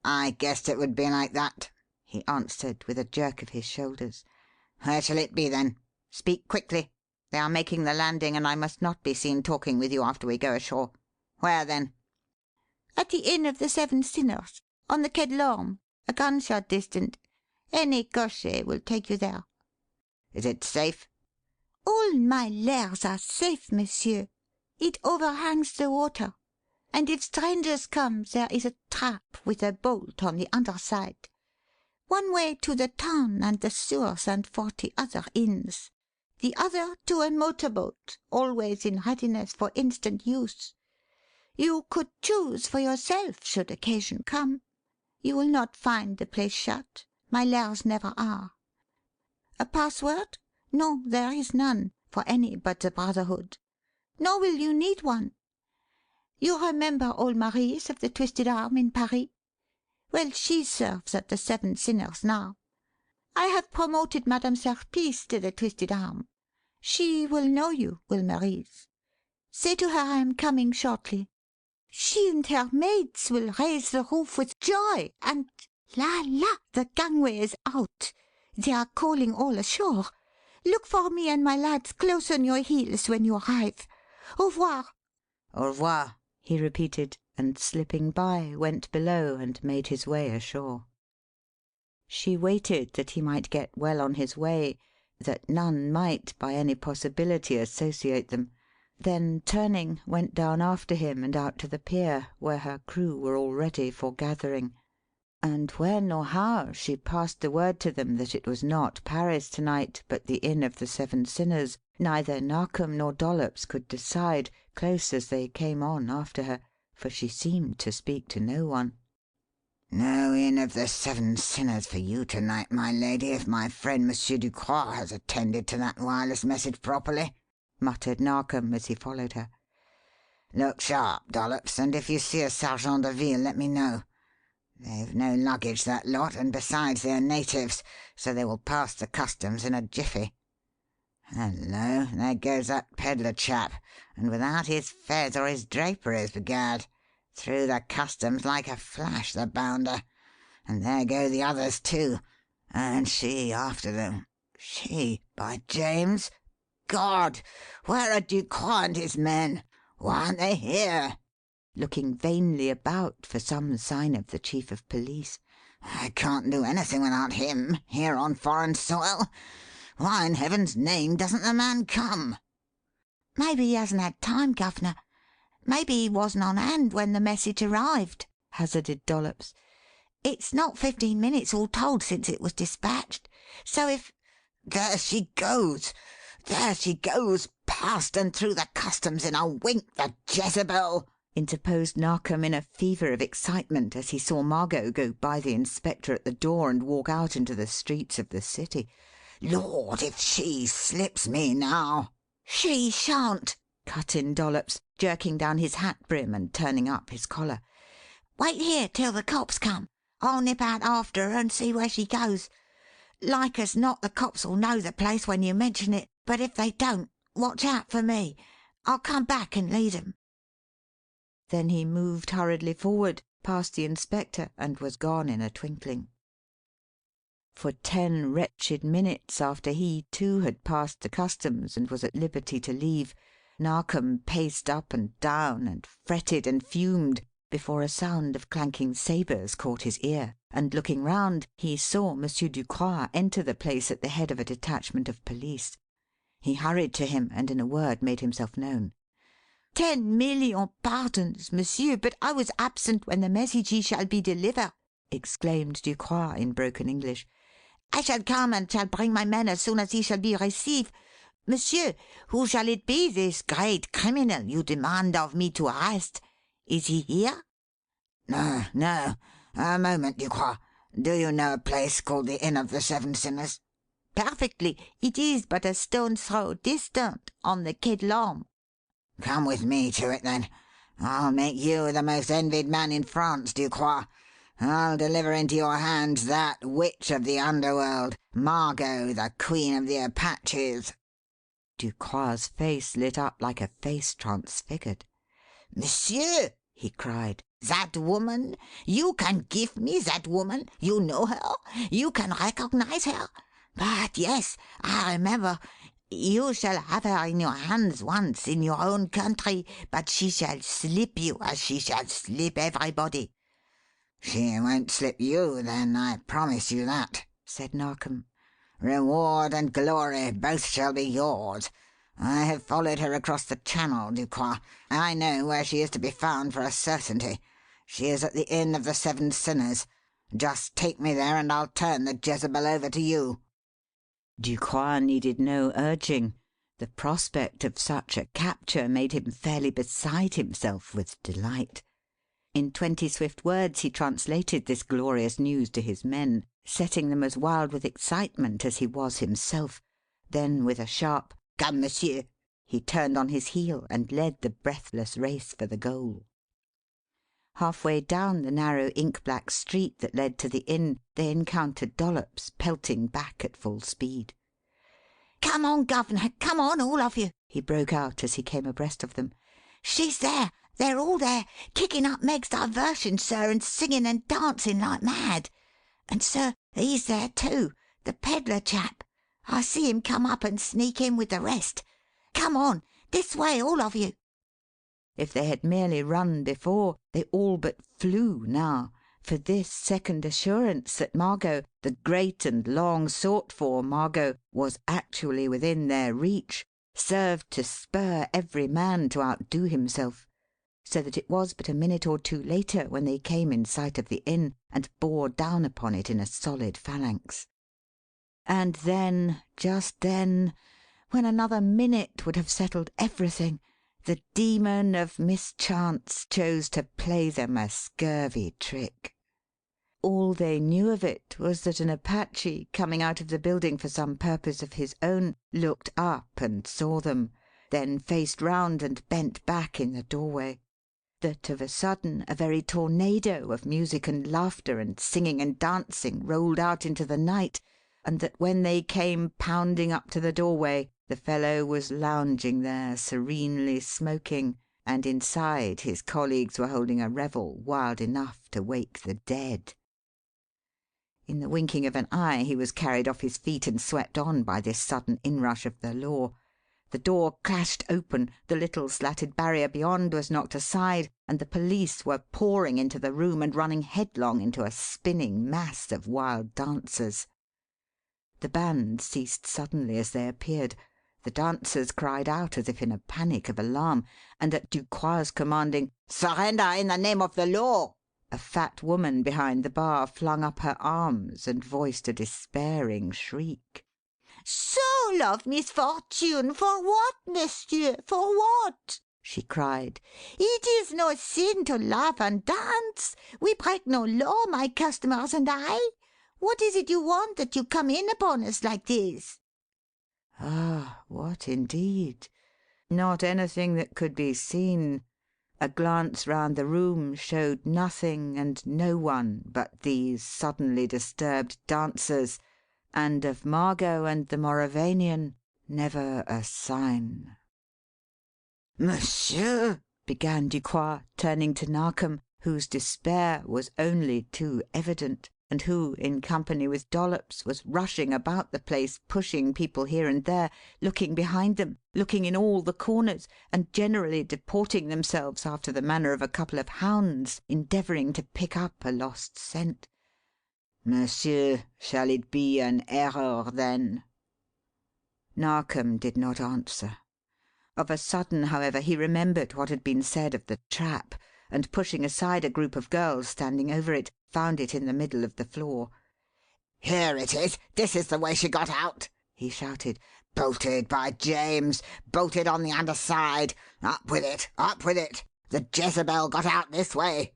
"I guessed it would be like that," he answered with a jerk of his shoulders. "Where shall it be, then? Speak quickly. They are making the landing, and I must not be seen talking with you after we go ashore. Where, then?" "At the Inn of the Seven Sinners, on the Quai de l'Orme, a gunshot distant. Any cocher will take you there." "Is it safe?" "All my lairs are safe, monsieur. It overhangs the water, and if strangers come there is a trap with a bolt on the under side. One way to the town and the sewers and 40 other inns. The other to a motor boat, always in readiness for instant use. You could choose for yourself should occasion come. You will not find the place shut. My lairs never are. A password? No, there is none, for any but the Brotherhood. Nor will you need one. You remember old Marise of the Twisted Arm in Paris? Well, she serves at the Seven Sinners now. I have promoted Madame Serpice to the Twisted Arm. She will know you, will Marise. Say to her I am coming shortly. She and her maids will raise the roof with joy, and la la, the gangway is out. They are calling all ashore. Look for me and my lads close on your heels when you arrive. Au revoir." "Au revoir," he repeated, and slipping by, went below and made his way ashore. She waited that he might get well on his way, that none might by any possibility associate them, then, turning, went down after him and out to the pier, where her crew were already foregathering. And when or how she passed the word to them that it was not Paris to-night, but the Inn of the Seven Sinners, neither Narkom nor Dollops could decide, close as they came on after her, for she seemed to speak to no one. "No Inn of the Seven Sinners for you to-night, my lady, if my friend Monsieur Ducroix has attended to that wireless message properly," muttered Narkom as he followed her. "Look sharp, Dollops, and if you see a sergeant de ville, let me know. They've no luggage, that lot, and besides they're natives, so they will pass the customs in a jiffy. Hullo, there goes that pedlar chap, and without his fez or his draperies, begad. Through the customs like a flash, the bounder. And there go the others, too. And she after them. She, by James! God! Where are Ducroix and his men? Why aren't they here?" Looking vainly about for some sign of the Chief of Police. "I can't do anything without him, here on foreign soil. Why in heaven's name doesn't the man come?" "Maybe he hasn't had time, Governor. Maybe he wasn't on hand when the message arrived," hazarded Dollops. "It's not 15 minutes all told since it was dispatched. So if—" There she goes! There she goes! Past and through the customs in a wink, the Jezebel!" interposed Narkom in a fever of excitement as he saw Margot go by the inspector at the door and walk out into the streets of the city. "Lord, if she slips me now—" "She shan't," cut in Dollops, jerking down his hat brim and turning up his collar. Wait here till the cops come. I'll nip out after her and see where she goes. Like as not the cops'll know the place when you mention it, but if they don't, watch out for me. I'll come back and lead 'em." Then he moved hurriedly forward, past the inspector, and was gone in a twinkling. For 10 wretched minutes after he, too, had passed the customs and was at liberty to leave, Narkom paced up and down and fretted and fumed before a sound of clanking sabres caught his ear, and looking round he saw Monsieur Ducroix enter the place at the head of a detachment of police. He hurried to him and in a word made himself known. "10,000,000 pardons, monsieur, but I was absent when the message shall be delivered," exclaimed Ducroix in broken English. "I shall come and shall bring my men as soon as he shall be received. Monsieur, who shall it be, this great criminal you demand of me to arrest? Is he here?" "No, no. A moment, Ducroix. Do you know a place called the Inn of the Seven Sinners?" "Perfectly. It is but a stone's throw distant, on the Quai de l'Orme." "Come with me to it, then. I'll make you the most envied man in France, Ducroix. I'll deliver into your hands that witch of the underworld, Margot, the Queen of the Apaches." Ducroix's face lit up like a face transfigured. "Monsieur," he cried, "that woman? You can give me that woman? You know her? You can recognize her? But yes, I remember. You shall have her in your hands once in your own country, but she shall slip you as she shall slip everybody." "She won't slip you, then, I promise you that," said Narkom. "Reward and glory both shall be yours. I have followed her across the Channel, Ducroix. I know where she is to be found for a certainty. She is at the Inn of the Seven Sinners. Just take me there and I'll turn the Jezebel over to you." Ducroix needed no urging. The prospect of such a capture made him fairly beside himself with delight. In 20 swift words he translated this glorious news to his men, setting them as wild with excitement as he was himself. Then, with a sharp "Come, monsieur," he turned on his heel and led the breathless race for the goal. Halfway down the narrow ink-black street that led to the inn they encountered Dollops pelting back at full speed. "Come on, governor, come on, all of you," he broke out as he came abreast of them. "She's there. They're all there, kicking up Meg's diversion, sir, and singing and dancing like mad. And, sir, he's there too, the pedlar chap. I see him come up and sneak in with the rest. Come on, this way, all of you." If they had merely run before, they all but flew now, for this second assurance that Margot, the great and long sought for Margot, was actually within their reach, served to spur every man to outdo himself, so that it was but a minute or two later when they came in sight of the inn and bore down upon it in a solid phalanx. And then, just then, when another minute would have settled everything, the demon of mischance chose to play them a scurvy trick. All they knew of it was that an Apache, coming out of the building for some purpose of his own, looked up and saw them, then faced round and bent back in the doorway. That of a sudden a very tornado of music and laughter and singing and dancing rolled out into the night, and that when they came pounding up to the doorway the fellow was lounging there serenely smoking, and inside his colleagues were holding a revel wild enough to wake the dead. In the winking of an eye he was carried off his feet and swept on by this sudden inrush of the law. The door clashed open, the little slatted barrier beyond was knocked aside, and the police were pouring into the room and running headlong into a spinning mass of wild dancers. The band ceased suddenly as they appeared. The dancers cried out as if in a panic of alarm, and at Ducroix's commanding "Surrender in the name of the law!" a fat woman behind the bar flung up her arms and voiced a despairing shriek. "Soul of misfortune! For what, monsieur? For what?" she cried. "It is no sin to laugh and dance. We break no law, my customers and I. What is it you want that you come in upon us like this?" Ah, what indeed? Not anything that could be seen. A glance round the room showed nothing and no one but these suddenly disturbed dancers, and of Margot and the Mauravanian never a sign. "Monsieur," began Ducroix, turning to Narkom, whose despair was only too evident, and who, in company with Dollops, was rushing about the place, pushing people here and there, looking behind them, looking in all the corners, and generally deporting themselves after the manner of a couple of hounds endeavouring to pick up a lost scent. "Monsieur, shall it be an error, then?" Narkom did not answer. Of a sudden, however, he remembered what had been said of the trap, and pushing aside a group of girls standing over it, found it in the middle of the floor. "Here it is! This is the way she got out!" he shouted. "Bolted, by James! Bolted on the underside! Up with it! Up with it! The Jezebel got out this way!"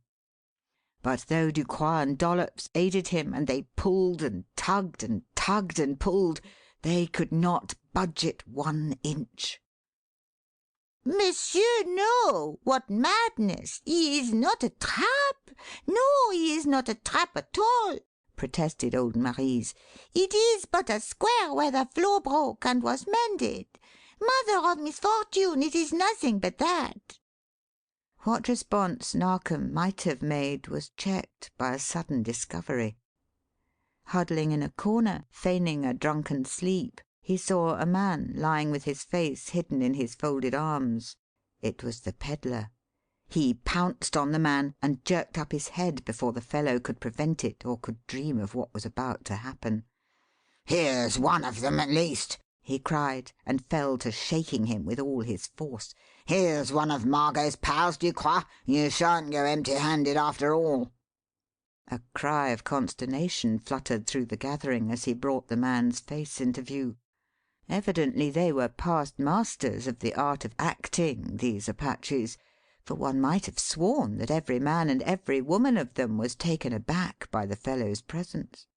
But though Ducroix and Dollops aided him, and they pulled and tugged and tugged and pulled, they could not budge it 1 inch. "Monsieur, no! What madness! He is not a trap. No, he is not a trap at all," protested old Marise. "It is but a square where the floor broke and was mended. Mother of misfortune, it is nothing but that." What response Narkom might have made was checked by a sudden discovery. Huddling in a corner, feigning a drunken sleep, he saw a man lying with his face hidden in his folded arms. It was the pedlar. He pounced on the man and jerked up his head before the fellow could prevent it or could dream of what was about to happen. "Here's one of them, at least!" he cried, and fell to shaking him with all his force. "Here's one of Margot's pals, Ducroix. You shan't go empty-handed after all." A cry of consternation fluttered through the gathering as he brought the man's face into view. Evidently they were past masters of the art of acting, these Apaches, for one might have sworn that every man and every woman of them was taken aback by the fellow's presence.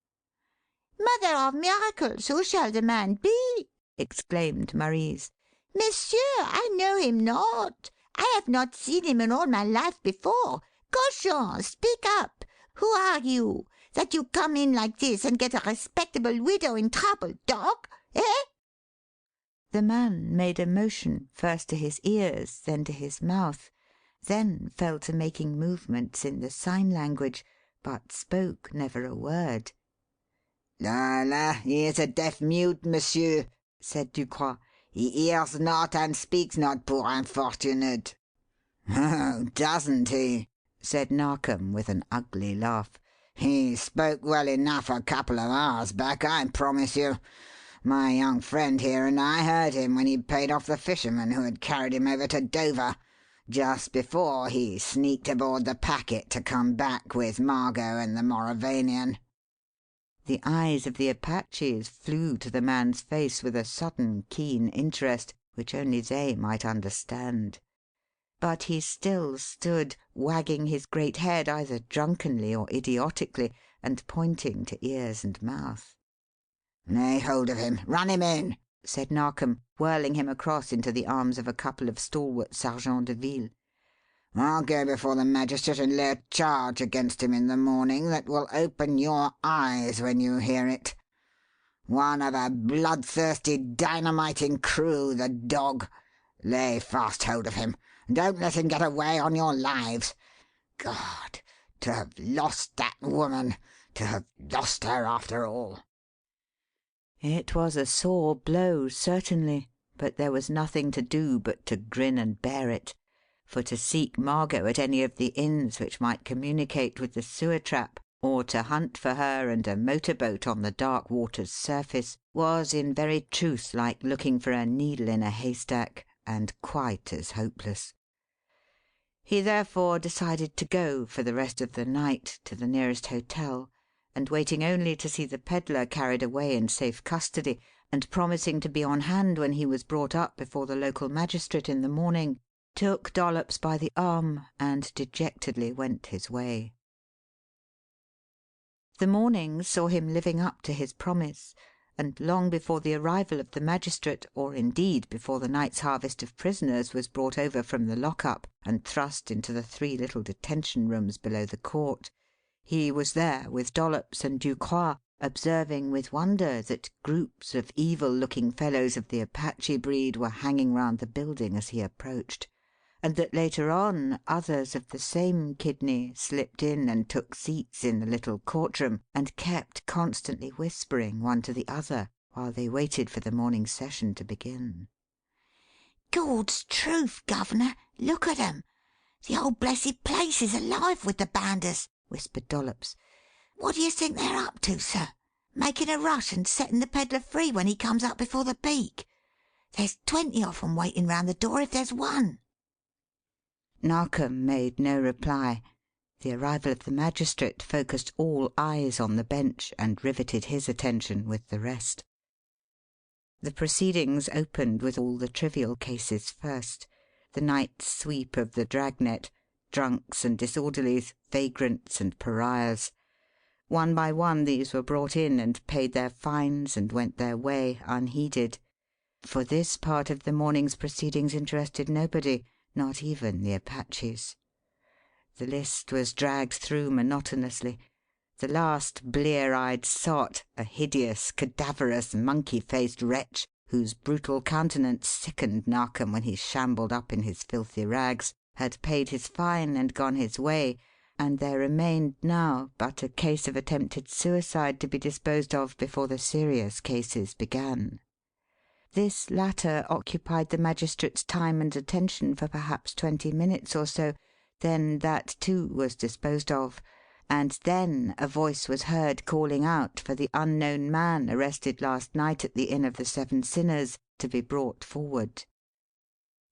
"Mother of miracles, who shall the man be?" exclaimed Marise. "Monsieur, I know him not. I have not seen him in all my life before. Cochon, speak up. Who are you, that you come in like this and get a respectable widow in trouble, dog? Eh?" The man made a motion, first to his ears, then to his mouth, then fell to making movements in the sign language, but spoke never a word. "La, la, he is a deaf mute, monsieur," said Ducroix. "He hears not and speaks not, poor unfortunate." "Oh, doesn't he?" said Narkom with an ugly laugh. "He spoke well enough a couple of hours back, I promise you. My young friend here and I heard him when he paid off the fisherman who had carried him over to Dover, just before he sneaked aboard the packet to come back with Margot and the Mauravanian." The eyes of the Apaches flew to the man's face with a sudden keen interest which only they might understand. But he still stood, wagging his great head either drunkenly or idiotically, and pointing to ears and mouth. "Lay hold of him! Run him in!" said Narkom, whirling him across into the arms of a couple of stalwart sergeants de ville. "I'll go before the magistrate and lay a charge against him in the morning that will open your eyes when you hear it. One of a bloodthirsty, dynamiting crew, the dog. Lay fast hold of him. Don't let him get away on your lives. God! To have lost that woman! To have lost her after all!" It was a sore blow, certainly, but there was nothing to do but to grin and bear it, for to seek Margot at any of the inns which might communicate with the sewer trap, or to hunt for her and a motor boat on the dark water's surface, was in very truth like looking for a needle in a haystack, and quite as hopeless. He therefore decided to go, for the rest of the night, to the nearest hotel, and waiting only to see the pedlar carried away in safe custody, and promising to be on hand when he was brought up before the local magistrate in the morning, took Dollops by the arm and dejectedly went his way. The morning saw him living up to his promise, and long before the arrival of the magistrate, or indeed before the night's harvest of prisoners was brought over from the lock-up and thrust into the 3 little detention rooms below the court, he was there with Dollops and Ducroix, observing with wonder that groups of evil-looking fellows of the Apache breed were hanging round the building as he approached, and that later on others of the same kidney slipped in and took seats in the little courtroom and kept constantly whispering one to the other while they waited for the morning session to begin. Gawd's truth, Governor, look at 'em. The whole blessed place is alive with the banders, whispered Dollops. What do you think they're up to, sir? Making a rush and setting the pedlar free when he comes up before the beak. There's 20 of 'em waiting round the door if there's one. Narkom made no reply. The arrival of the magistrate focussed all eyes on the bench and riveted his attention with the rest. The proceedings opened with all the trivial cases first: the night's sweep of the dragnet, drunks and disorderlies, vagrants and pariahs. One by one these were brought in and paid their fines and went their way unheeded. For this part of the morning's proceedings interested nobody, not even the Apaches. The list was dragged through monotonously. The last blear-eyed sot, a hideous, cadaverous, monkey-faced wretch, whose brutal countenance sickened Narkom when he shambled up in his filthy rags, had paid his fine and gone his way, and there remained now but a case of attempted suicide to be disposed of before the serious cases began. This latter occupied the magistrate's time and attention for perhaps 20 minutes or so, then that too was disposed of, and then a voice was heard calling out for the unknown man arrested last night at the Inn of the Seven Sinners to be brought forward.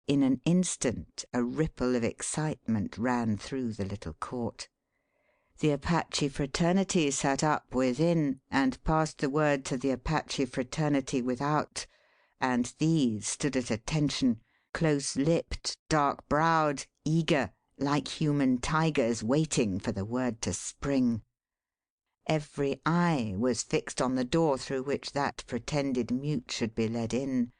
In an instant a ripple of excitement ran through the little court. The Apache fraternity sat up within and passed the word to the Apache fraternity without, and these stood at attention, close-lipped, dark-browed, eager, like human tigers waiting for the word to spring. Every eye was fixed on the door through which that pretended mute should be led in,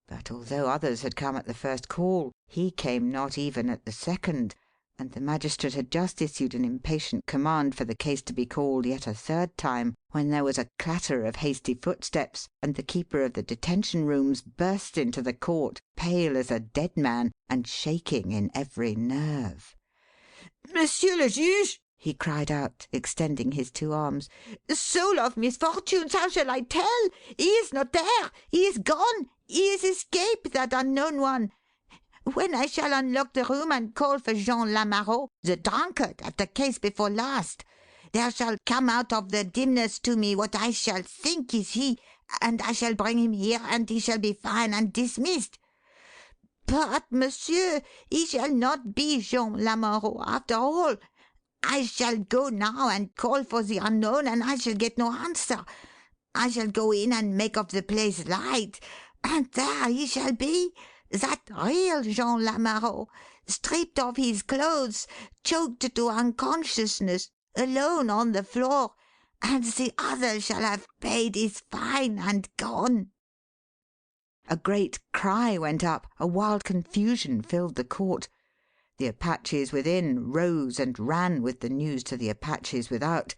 but although others had come at the first call, he came not even at the second, and the magistrate had just issued an impatient command for the case to be called yet a third time, when there was a clatter of hasty footsteps, and the keeper of the detention rooms burst into the court, pale as a dead man and shaking in every nerve. Monsieur le Juge, he cried out, extending his 2 arms. Soul of misfortunes, how shall I tell? He is not there. He is gone. He is escaped, that unknown one. When I shall unlock the room and call for Jean Lamarot, the drunkard at the case before last, there shall come out of the dimness to me what I shall think is he, and I shall bring him here, and he shall be fine and dismissed. But, monsieur, he shall not be Jean Lamarot after all. I shall go now and call for the unknown, and I shall get no answer. I shall go in and make of the place light, and there he shall be, that real Jean Lamarot, stripped of his clothes, choked to unconsciousness, alone on the floor, and the other shall have paid his fine and gone. A great cry went up, a wild confusion filled the court. The Apaches within rose and ran with the news to the Apaches without,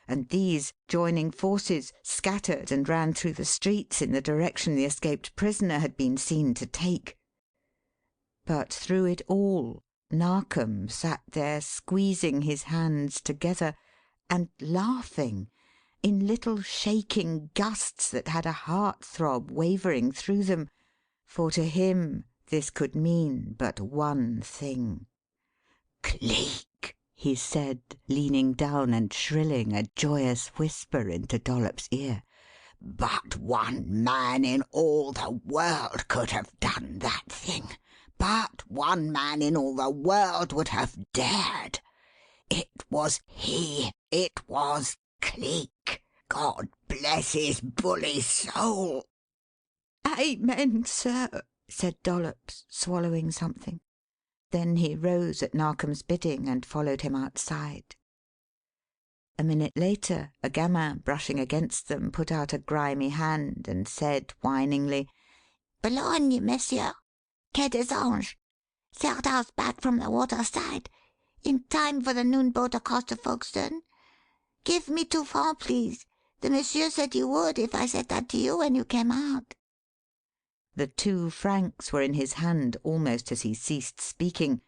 and these, joining forces, scattered and ran through the streets in the direction the escaped prisoner had been seen to take. But through it all Narkom sat there squeezing his hands together and laughing in little shaking gusts that had a heart-throb wavering through them, for to him this could mean but one thing. "Cleek!" he said, leaning down and shrilling a joyous whisper into Dollop's ear. "But one man in all the world could have done that thing. But one man in all the world would have dared. It was he. It was Cleek. God bless his bully soul!" "Amen, sir," said Dollops, swallowing something. Then he rose at Narkom's bidding and followed him outside. A minute later, a gamin brushing against them put out a grimy hand and said whiningly, Boulogne, monsieur. Quai des Anges. Third house back from the water side. In time for the noon boat across to Folkestone. Give me 2 francs, please. The monsieur said you would if I said that to you when you came out. The 2 francs were in his hand almost as he ceased speaking,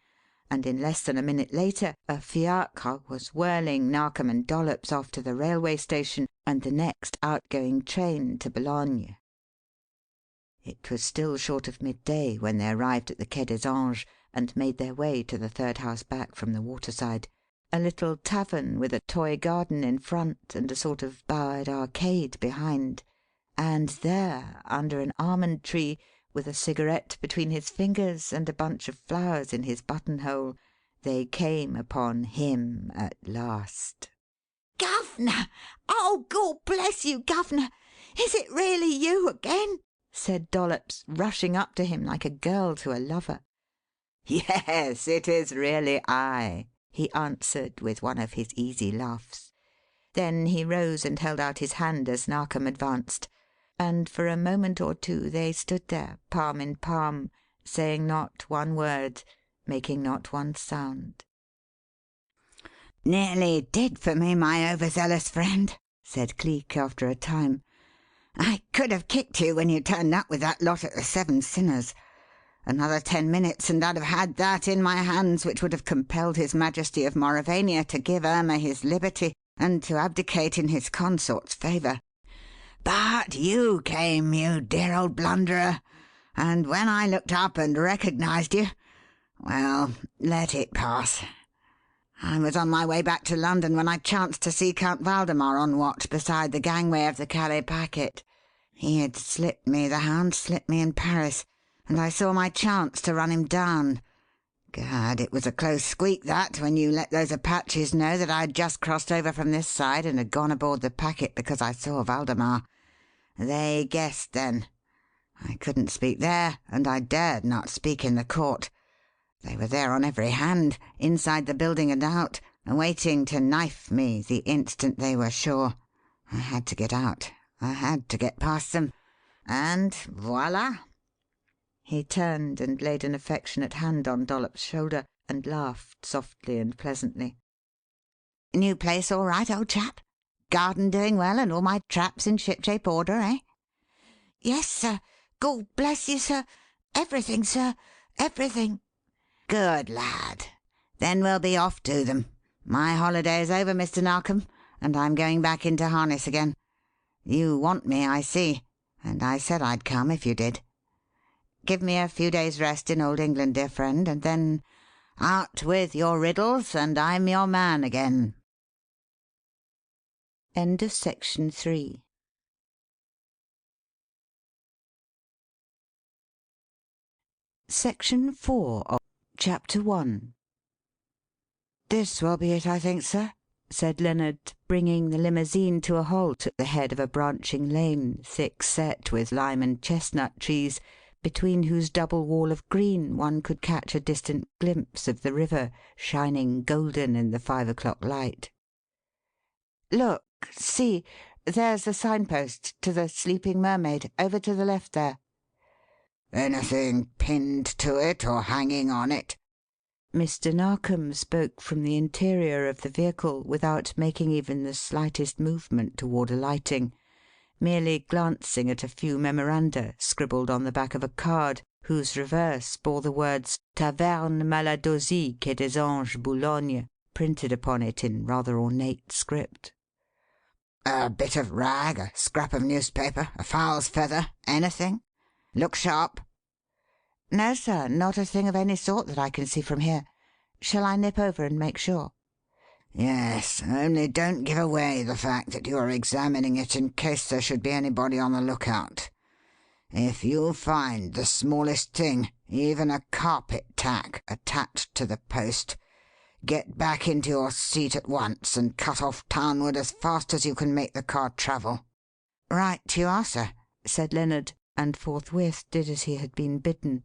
and in less than a minute later a fiacre was whirling Narkom and Dollops off to the railway station and the next outgoing train to Boulogne. It was still short of midday when they arrived at the Quai des Anges and made their way to the third house back from the waterside, a little tavern with a toy garden in front and a sort of bowered arcade behind, and there, under an almond tree, with a cigarette between his fingers and a bunch of flowers in his buttonhole, they came upon him at last. Governor! Oh, God bless you, Governor! Is it really you again? Said Dollops, rushing up to him like a girl to a lover. Yes, it is really I, he answered with one of his easy laughs. Then he rose and held out his hand as Narkom advanced, and for a moment or two they stood there, palm in palm, saying not one word, making not one sound. Nearly did for me, my overzealous friend, said Cleek after a time. I could have kicked you when you turned up with that lot at the Seven Sinners. Another 10 minutes and I'd have had that in my hands which would have compelled His Majesty of Mauravania to give Irma his liberty and to abdicate in his consort's favour. But you came, you dear old blunderer, and when I looked up and recognized you, well, let it pass. I was on my way back to London when I chanced to see Count Waldemar on watch beside the gangway of the Calais packet. He had slipped me, the hound slipped me in Paris, and I saw my chance to run him down. Gad, it was a close squeak that, when you let those Apaches know that I'd just crossed over from this side and had gone aboard the packet because I saw Waldemar. They guessed then. I couldn't speak there, and I dared not speak in the court. They were there on every hand, inside the building and out, waiting to knife me the instant they were sure. I had to get out. I had to get past them. And voila! He turned and laid an affectionate hand on Dollops's shoulder and laughed softly and pleasantly. New place all right, old chap? Garden doing well and all my traps in shipshape order, eh? Yes, sir. God bless you, sir. Everything, sir. Everything. Good lad. Then we'll be off to them. My holiday's over, Mr. Narkom, and I'm going back into harness again. You want me, I see, and I said I'd come if you did. Give me a few days' rest in old England, dear friend, and then out with your riddles, and I'm your man again. End of section 3. Section 4 of Chapter 1. This will be it, I think, sir, said Lennard, bringing the limousine to a halt at the head of a branching lane thick set with lime and chestnut trees, between whose double wall of green one could catch a distant glimpse of the river shining golden in the 5 o'clock light. "Look, see, there's the signpost to the Sleeping Mermaid, over to the left there." "Anything pinned to it or hanging on it?" Mr. Narkom spoke from the interior of the vehicle without making even the slightest movement toward alighting, merely glancing at a few memoranda scribbled on the back of a card whose reverse bore the words Taverne Maladosie, Quai des Anges, Boulogne, printed upon it in rather ornate script. "A bit of rag, a scrap of newspaper, a fowl's feather, anything? Look sharp." "No, sir, not a thing of any sort that I can see from here. Shall I nip over and make sure?" "Yes, only don't give away the fact that you are examining it in case there should be anybody on the lookout. If you find the smallest thing, even a carpet tack, attached to the post, get back into your seat at once and cut off townward as fast as you can make the car travel." "Right you are, sir," said Lennard, and forthwith did as he had been bidden.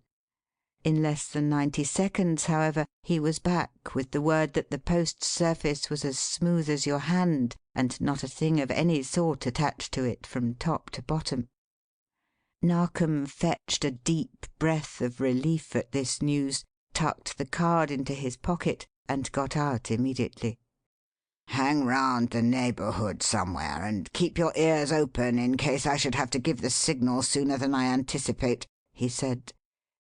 In less than 90 seconds, however, he was back with the word that the post's surface was as smooth as your hand, and not a thing of any sort attached to it from top to bottom. Narkom fetched a deep breath of relief at this news, tucked the card into his pocket, and got out immediately. "Hang round the neighbourhood somewhere, and keep your ears open in case I should have to give the signal sooner than I anticipate," he said,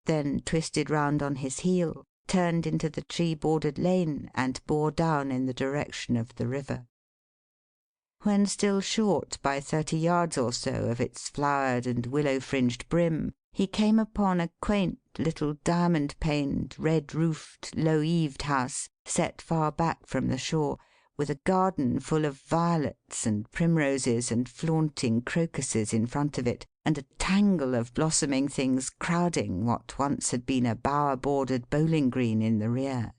then twisted round on his heel, turned into the tree-bordered lane, and bore down in the direction of the river. When still short by 30 yards or so of its flowered and willow-fringed brim, he came upon a quaint little diamond-paned, red-roofed, low-eaved house set far back from the shore, with a garden full of violets and primroses and flaunting crocuses in front of it, and a tangle of blossoming things crowding what once had been a bower-bordered bowling-green in the rear.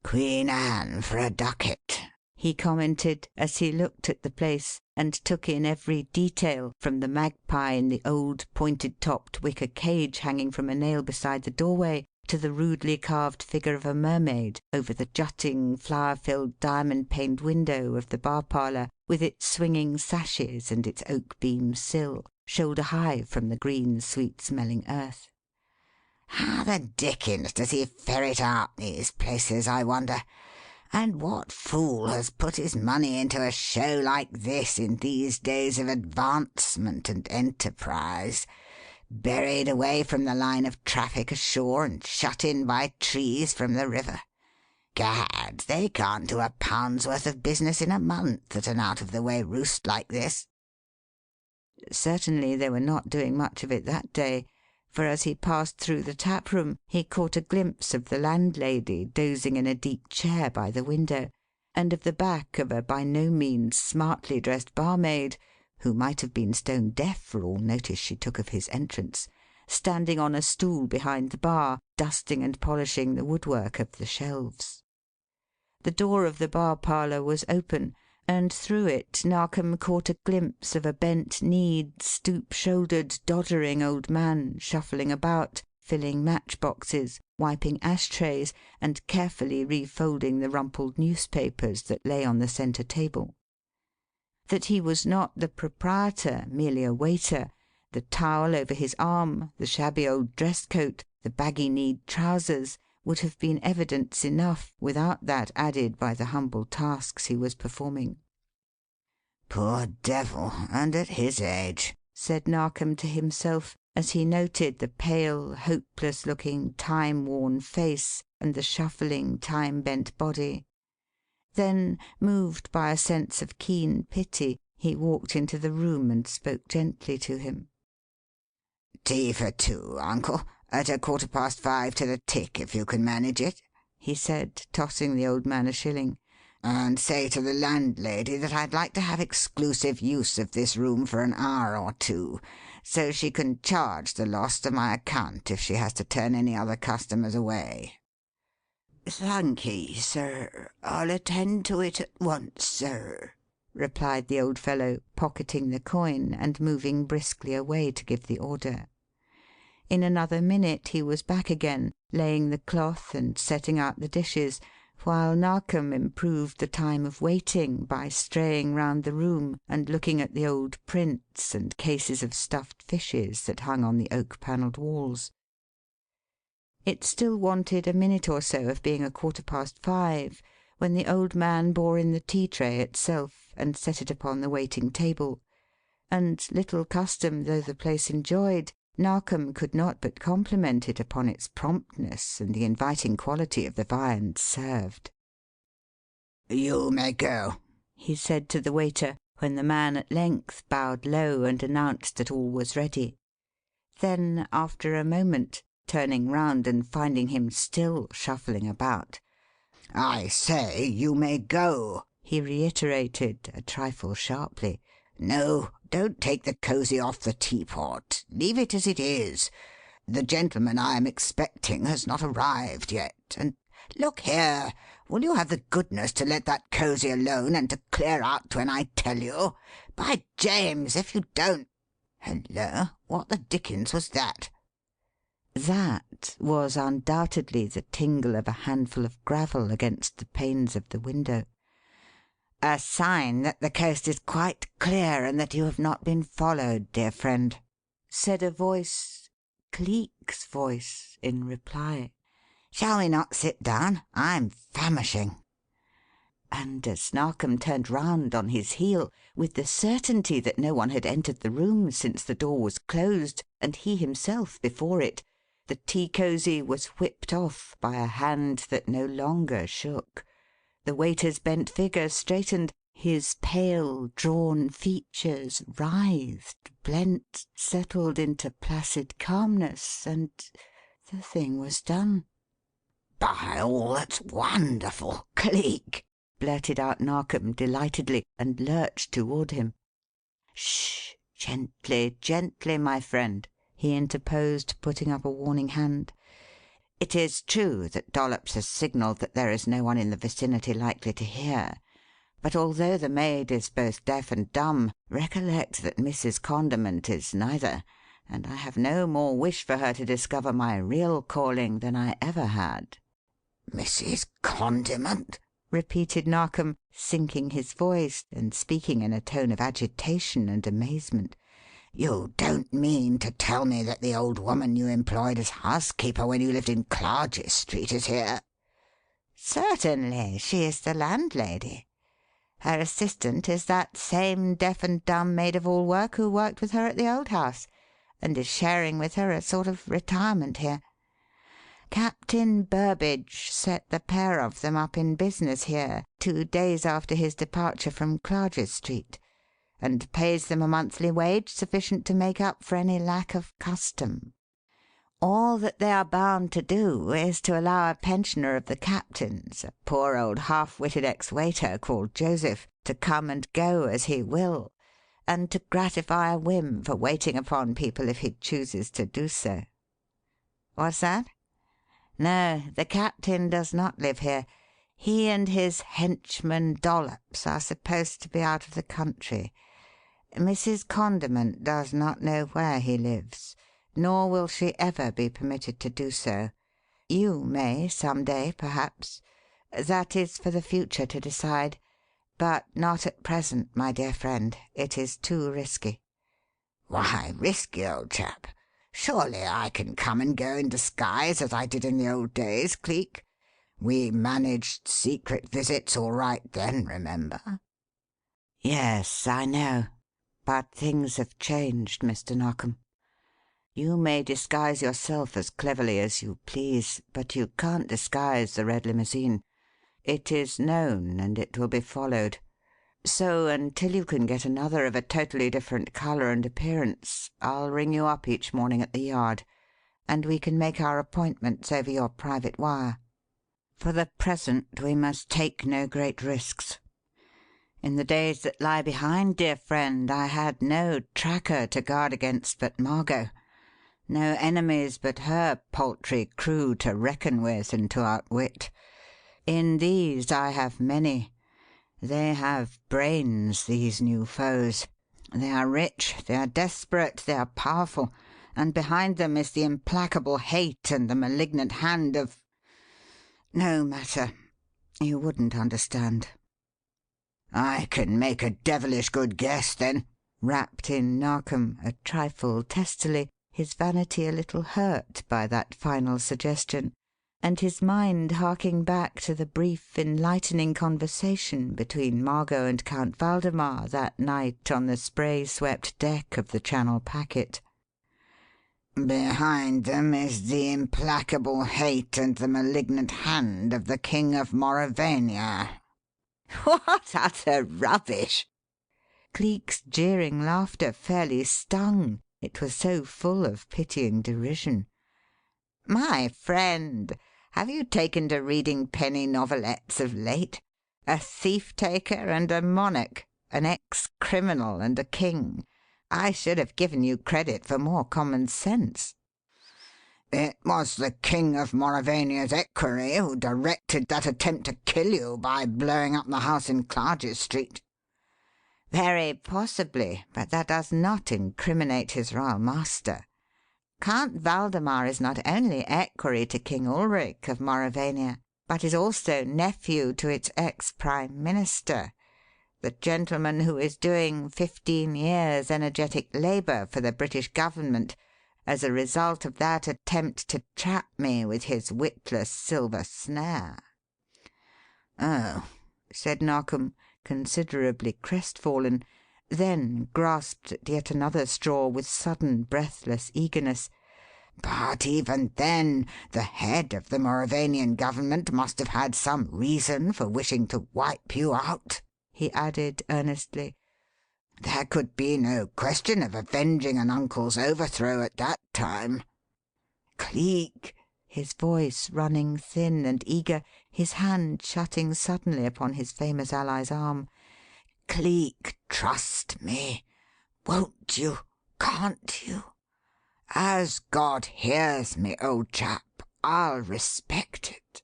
"Queen Anne for a ducat," he commented as he looked at the place and took in every detail, from the magpie in the old pointed-topped wicker cage hanging from a nail beside the doorway to the rudely carved figure of a mermaid over the jutting, flower-filled, diamond-paned window of the bar-parlour, with its swinging sashes and its oak-beam sill, shoulder-high from the green, sweet-smelling earth. "How the dickens does he ferret out these places, I wonder? And what fool has put his money into a show like this in these days of advancement and enterprise? Buried away from the line of traffic ashore and shut in by trees from the river. Gad, they can't do a pound's worth of business in a month at an out-of-the-way roost like this." Certainly they were not doing much of it that day, for as he passed through the tap-room he caught a glimpse of the landlady dozing in a deep chair by the window, and of the back of a by no means smartly dressed barmaid, who might have been stone deaf for all notice she took of his entrance, standing on a stool behind the bar, dusting and polishing the woodwork of the shelves. The door of the bar-parlour was open, and through it Narkom caught a glimpse of a bent-kneed, stoop-shouldered, doddering old man shuffling about, filling match-boxes, wiping ash-trays, and carefully refolding the rumpled newspapers that lay on the centre table. That he was not the proprietor, merely a waiter, the towel over his arm, the shabby old dress-coat, the baggy-kneed trousers, would have been evidence enough without that added by the humble tasks he was performing. "Poor devil, and at his age," said Narkom to himself, as he noted the pale, hopeless-looking, time-worn face and the shuffling, time-bent body. Then, moved by a sense of keen pity, he walked into the room and spoke gently to him. "Tea for two, uncle, at 5:15 to the tick, if you can manage it," he said, tossing the old man a shilling. "And say to the landlady that I'd like to have exclusive use of this room for an hour or two, so she can charge the loss to my account if she has to turn any other customers away." "Thankee, sir. I'll attend to it at once, sir," replied the old fellow, pocketing the coin and moving briskly away to give the order. In another minute he was back again, laying the cloth and setting out the dishes, while Narkom improved the time of waiting by straying round the room and looking at the old prints and cases of stuffed fishes that hung on the oak-panelled walls. It still wanted a minute or so of being 5:15 when the old man bore in the tea-tray itself and set it upon the waiting table, and, little custom though the place enjoyed, Narkom could not but compliment it upon its promptness and the inviting quality of the viands served. "You may go," he said to the waiter, when the man at length bowed low and announced that all was ready. Then, after a moment, turning round and finding him still shuffling about, "I say you may go," he reiterated, a trifle sharply. "No, don't take the cosy off the teapot. Leave it as it is. The gentleman I am expecting has not arrived yet. And look here, will you have the goodness to let that cosy alone and to clear out when I tell you? By James, if you don't Hello, what the dickens was that?" That was undoubtedly the tingle of a handful of gravel against the panes of the window. "A sign that the coast is quite clear and that you have not been followed, dear friend," said a voice, Cleek's voice, in reply. "Shall we not sit down? I'm famishing." And as Narkom turned round on his heel, with the certainty that no one had entered the room since the door was closed, and he himself before it, the tea-cosy was whipped off by a hand that no longer shook. The waiter's bent figure straightened, his pale, drawn features writhed, blent, settled into placid calmness, and the thing was done. "By all that's wonderful, Cleek!" blurted out Narkom delightedly, and lurched toward him. "Shh! Gently, gently, my friend," he interposed, putting up a warning hand. "It is true that Dollops has signalled that there is no one in the vicinity likely to hear. But although the maid is both deaf and dumb, recollect that Mrs. Condiment is neither, and I have no more wish for her to discover my real calling than I ever had." "Mrs. Condiment?" repeated Narkom, sinking his voice and speaking in a tone of agitation and amazement. "You don't mean to tell me that the old woman you employed as housekeeper when you lived in Clarges Street is here?" "Certainly. She is the landlady. Her assistant is that same deaf and dumb maid of all work who worked with her at the old house, and is sharing with her a sort of retirement here. Captain Burbage set the pair of them up in business here 2 days after his departure from Clarges Street, and pays them a monthly wage sufficient to make up for any lack of custom. All that they are bound to do is to allow a pensioner of the captain's, a poor old half-witted ex-waiter called Joseph, to come and go as he will, and to gratify a whim for waiting upon people if he chooses to do so. What's that? No, the captain does not live here. He and his henchman Dollops are supposed to be out of the country. Mrs. Condiment does not know where he lives, nor will she ever be permitted to do so. You may, some day, perhaps. That is for the future to decide. But not at present, my dear friend. It is too risky." "Why risky, old chap? Surely I can come and go in disguise as I did in the old days, Cleek. We managed secret visits all right then, remember?" "Yes, I know. But things have changed, Mr. Narkom. You may disguise yourself as cleverly as you please, but you can't disguise the red limousine. It is known, and it will be followed. So until you can get another of a totally different colour and appearance, I'll ring you up each morning at the Yard, and we can make our appointments over your private wire. For the present, we must take no great risks. In the days that lie behind, dear friend, I had no tracker to guard against but Margot, no enemies but her paltry crew to reckon with and to outwit. In these I have many. They have brains, these new foes. They are rich, they are desperate, they are powerful, and behind them is the implacable hate and the malignant hand of no matter. You wouldn't understand." "I can make a devilish good guess, then," rapped in Narkom, a trifle testily, his vanity a little hurt by that final suggestion, and his mind harking back to the brief, enlightening conversation between Margot and Count Waldemar that night on the spray-swept deck of the Channel packet. "Behind them is the implacable hate and the malignant hand of the King of Mauravania." What utter rubbish! Cleek's jeering laughter fairly stung, it was so full of pitying derision. My friend, have you taken to reading penny novelettes of late? A thief-taker and a monarch, an ex-criminal and a king. I should have given you credit for more common sense. "It was the King of Mauravania's equerry who directed that attempt to kill you by blowing up the house in Clarges Street." Very possibly, but that does not incriminate his royal master. Count Waldemar is not only equerry to King Ulric of Mauravania, but is also nephew to its ex-Prime Minister, the gentleman who is doing 15 years' energetic labour for the British Government as a result of that attempt to trap me with his witless silver snare." "Oh," said Narkom, considerably crestfallen, then grasped at yet another straw with sudden breathless eagerness. "But even then the head of the Mauravanian government must have had some reason for wishing to wipe you out," he added earnestly. "There could be no question of avenging an uncle's overthrow at that time. Cleek," his voice running thin and eager, his hand shutting suddenly upon his famous ally's arm, "Cleek, trust me. Won't you? Can't you? As God hears me, old chap, I'll respect it.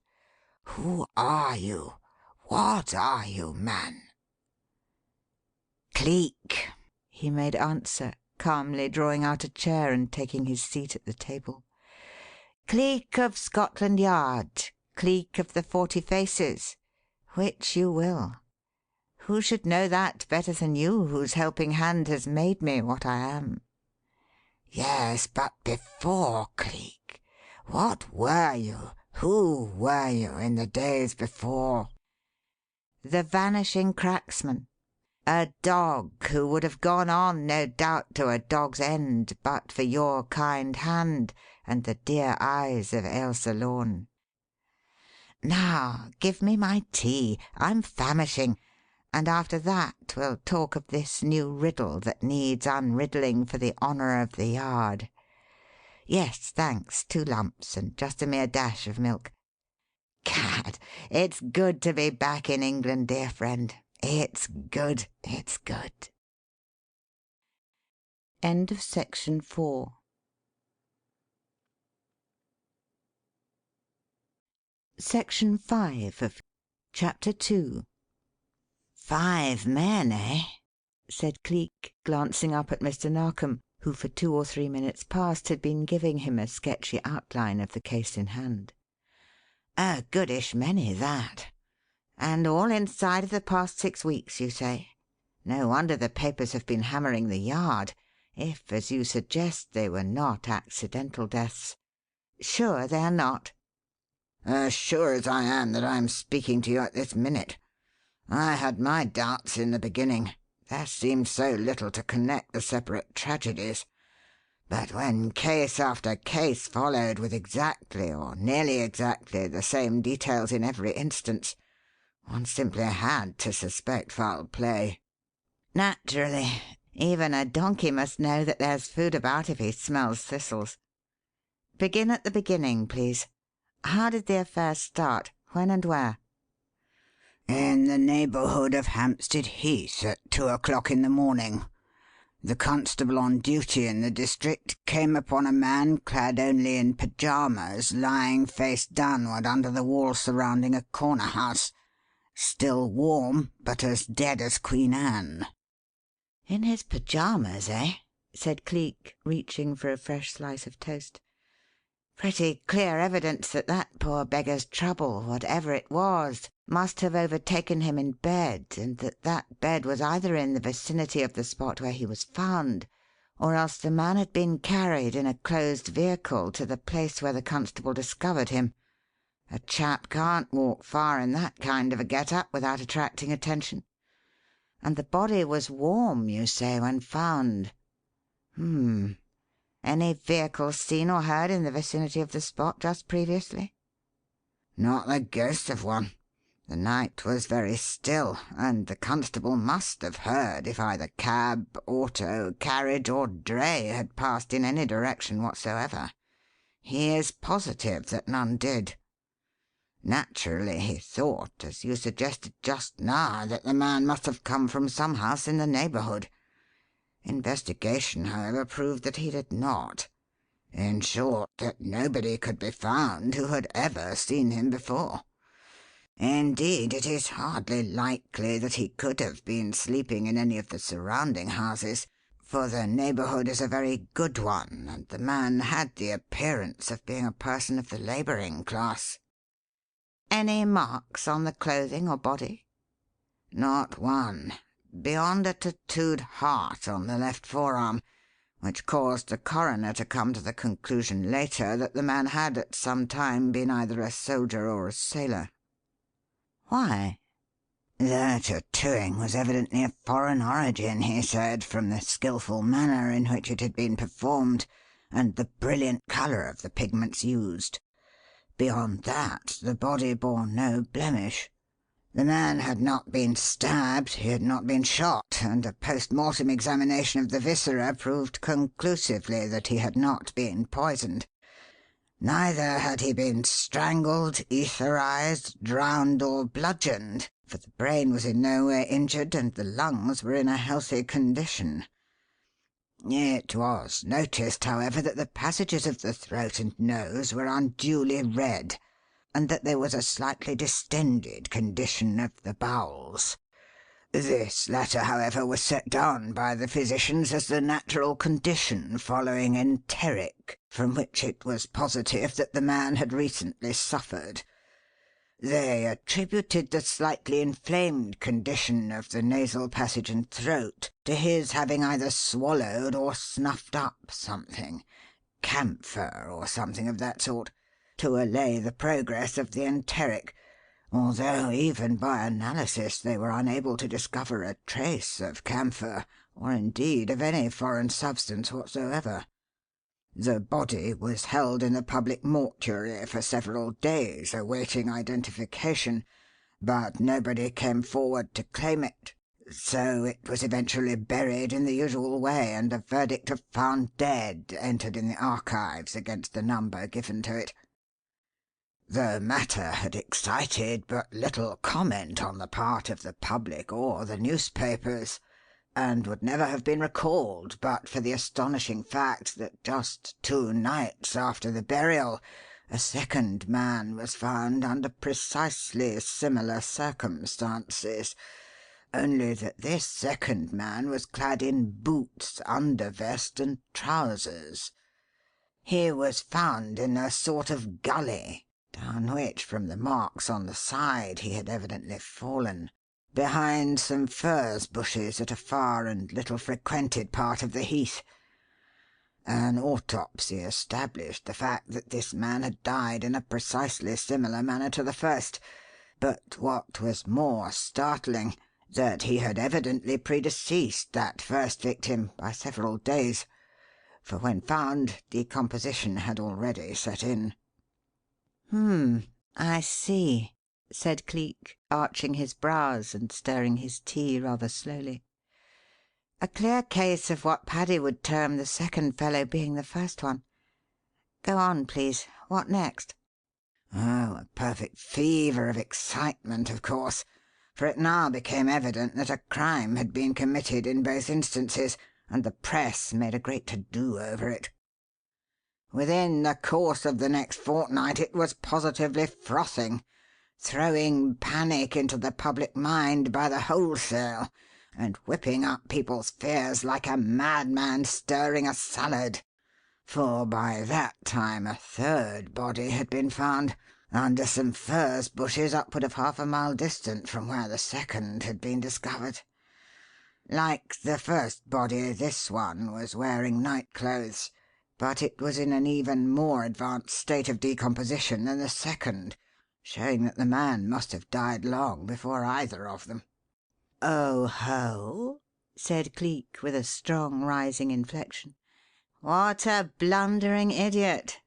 Who are you? What are you, man?" "Cleek," he made answer, calmly drawing out a chair and taking his seat at the table. "Cleek of Scotland Yard, Cleek of the 40 Faces, which you will. Who should know that better than you, whose helping hand has made me what I am?" "Yes, but before, Cleek, what were you? Who were you in the days before?" "The Vanishing Cracksman. A dog who would have gone on, no doubt, to a dog's end but for your kind hand and the dear eyes of Ailsa Lorne. Now give me my tea. I'm famishing, and after that we'll talk of this new riddle that needs unriddling for the honour of the Yard. Yes, thanks, 2 lumps and just a mere dash of milk. Gad, it's good to be back in England, dear friend. It's good, it's good." End of Section 4. Section 5 of Chapter 2. "5 men, eh?" said Cleek, glancing up at Mr. Narkom, who for 2 or 3 minutes past had been giving him a sketchy outline of the case in hand. "A goodish many, that. And all inside of the past 6 weeks, you say? No wonder the papers have been hammering the Yard, if, as you suggest, they were not accidental deaths. Sure they are not?" "As sure as I am that I'm speaking to you at this minute. I had my doubts in the beginning. There seemed so little to connect the separate tragedies. But when case after case followed with exactly or nearly exactly the same details in every instance, one simply had to suspect foul play." "Naturally. Even a donkey must know that there's food about if he smells thistles. Begin at the beginning, please. How did the affair start? When and where?" "In the neighbourhood of Hampstead Heath at 2 o'clock in the morning. The constable on duty in the district came upon a man clad only in pyjamas lying face downward under the wall surrounding a corner house. Still warm, but as dead as Queen Anne." "In his pyjamas, eh?" said Cleek, reaching for a fresh slice of toast. "Pretty clear evidence that that poor beggar's trouble, whatever it was, must have overtaken him in bed, and that that bed was either in the vicinity of the spot where he was found, or else the man had been carried in a closed vehicle to the place where the constable discovered him. A chap can't walk far in that kind of a get-up without attracting attention. And the body was warm, you say, when found. Any vehicle seen or heard in the vicinity of the spot just previously?" "Not the ghost of one. The night was very still, and the constable must have heard if either cab, auto, carriage, or dray had passed in any direction whatsoever. He is positive that none did. Naturally, he thought, as you suggested just now, that the man must have come from some house in the neighbourhood. Investigation, however, proved that he did not. In short, that nobody could be found who had ever seen him before. Indeed, it is hardly likely that he could have been sleeping in any of the surrounding houses, for the neighbourhood is a very good one, and the man had the appearance of being a person of the labouring class." "Any marks on the clothing or body?" "Not one, beyond a tattooed heart on the left forearm, which caused the coroner to come to the conclusion later that the man had at some time been either a soldier or a sailor." "Why?" "The tattooing was evidently of foreign origin," he said, "from the skilful manner in which it had been performed and the brilliant colour of the pigments used. Beyond that, the body bore no blemish. The man had not been stabbed, he had not been shot, and a post mortem examination of the viscera proved conclusively that he had not been poisoned. Neither had he been strangled, etherized, drowned, or bludgeoned, for the brain was in no way injured and the lungs were in a healthy condition. It was noticed, however, that the passages of the throat and nose were unduly red, and that there was a slightly distended condition of the bowels. This latter, however, was set down by the physicians as the natural condition following enteric, from which it was positive that the man had recently suffered. They attributed the slightly inflamed condition of the nasal passage and throat to his having either swallowed or snuffed up something, camphor or something of that sort, to allay the progress of the enteric, although even by analysis they were unable to discover a trace of camphor, or indeed of any foreign substance whatsoever. The body was held in the public mortuary for several days awaiting identification, but nobody came forward to claim it, so it was eventually buried in the usual way and a verdict of found dead entered in the archives against the number given to it. The matter had excited but little comment on the part of the public or the newspapers, and would never have been recalled but for the astonishing fact that just 2 nights after the burial a second man was found under precisely similar circumstances, only that this second man was clad in boots, undervest, and trousers. He was found in a sort of gully, down which, from the marks on the side, he had evidently fallen, behind some furze bushes at a far and little frequented part of the heath. An autopsy established the fact that this man had died in a precisely similar manner to the first, but what was more startling, that he had evidently predeceased that first victim by several days, for when found decomposition had already set in. I see," said Cleek, arching his brows and stirring his tea rather slowly. "A clear case of what Paddy would term the second fellow being the first one. Go on, please. What next?" Oh, a perfect fever of excitement, of course, for it now became evident that a crime had been committed in both instances, and the press made a great to-do over it. Within the course of the next fortnight it was positively frothing, throwing panic into the public mind by the wholesale, and whipping up people's fears like a madman stirring a salad, for by that time a third body had been found, under some furze bushes upward of half a mile distant from where the second had been discovered. Like the first body, this one was wearing night clothes, but it was in an even more advanced state of decomposition than the second, showing that the man must have died long before either of them. "Oh ho!" said Cleek, with a strong rising inflection. "What a blundering idiot!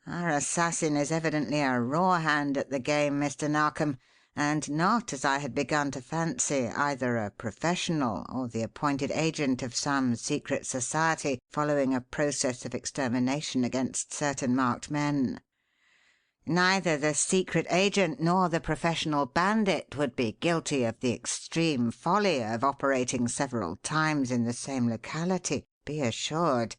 Our assassin is evidently a raw hand at the game, Mr. Narkom, and not, as I had begun to fancy, either a professional or the appointed agent of some secret society following a process of extermination against certain marked men. Neither the secret agent nor the professional bandit would be guilty of the extreme folly of operating several times in the same locality, be assured.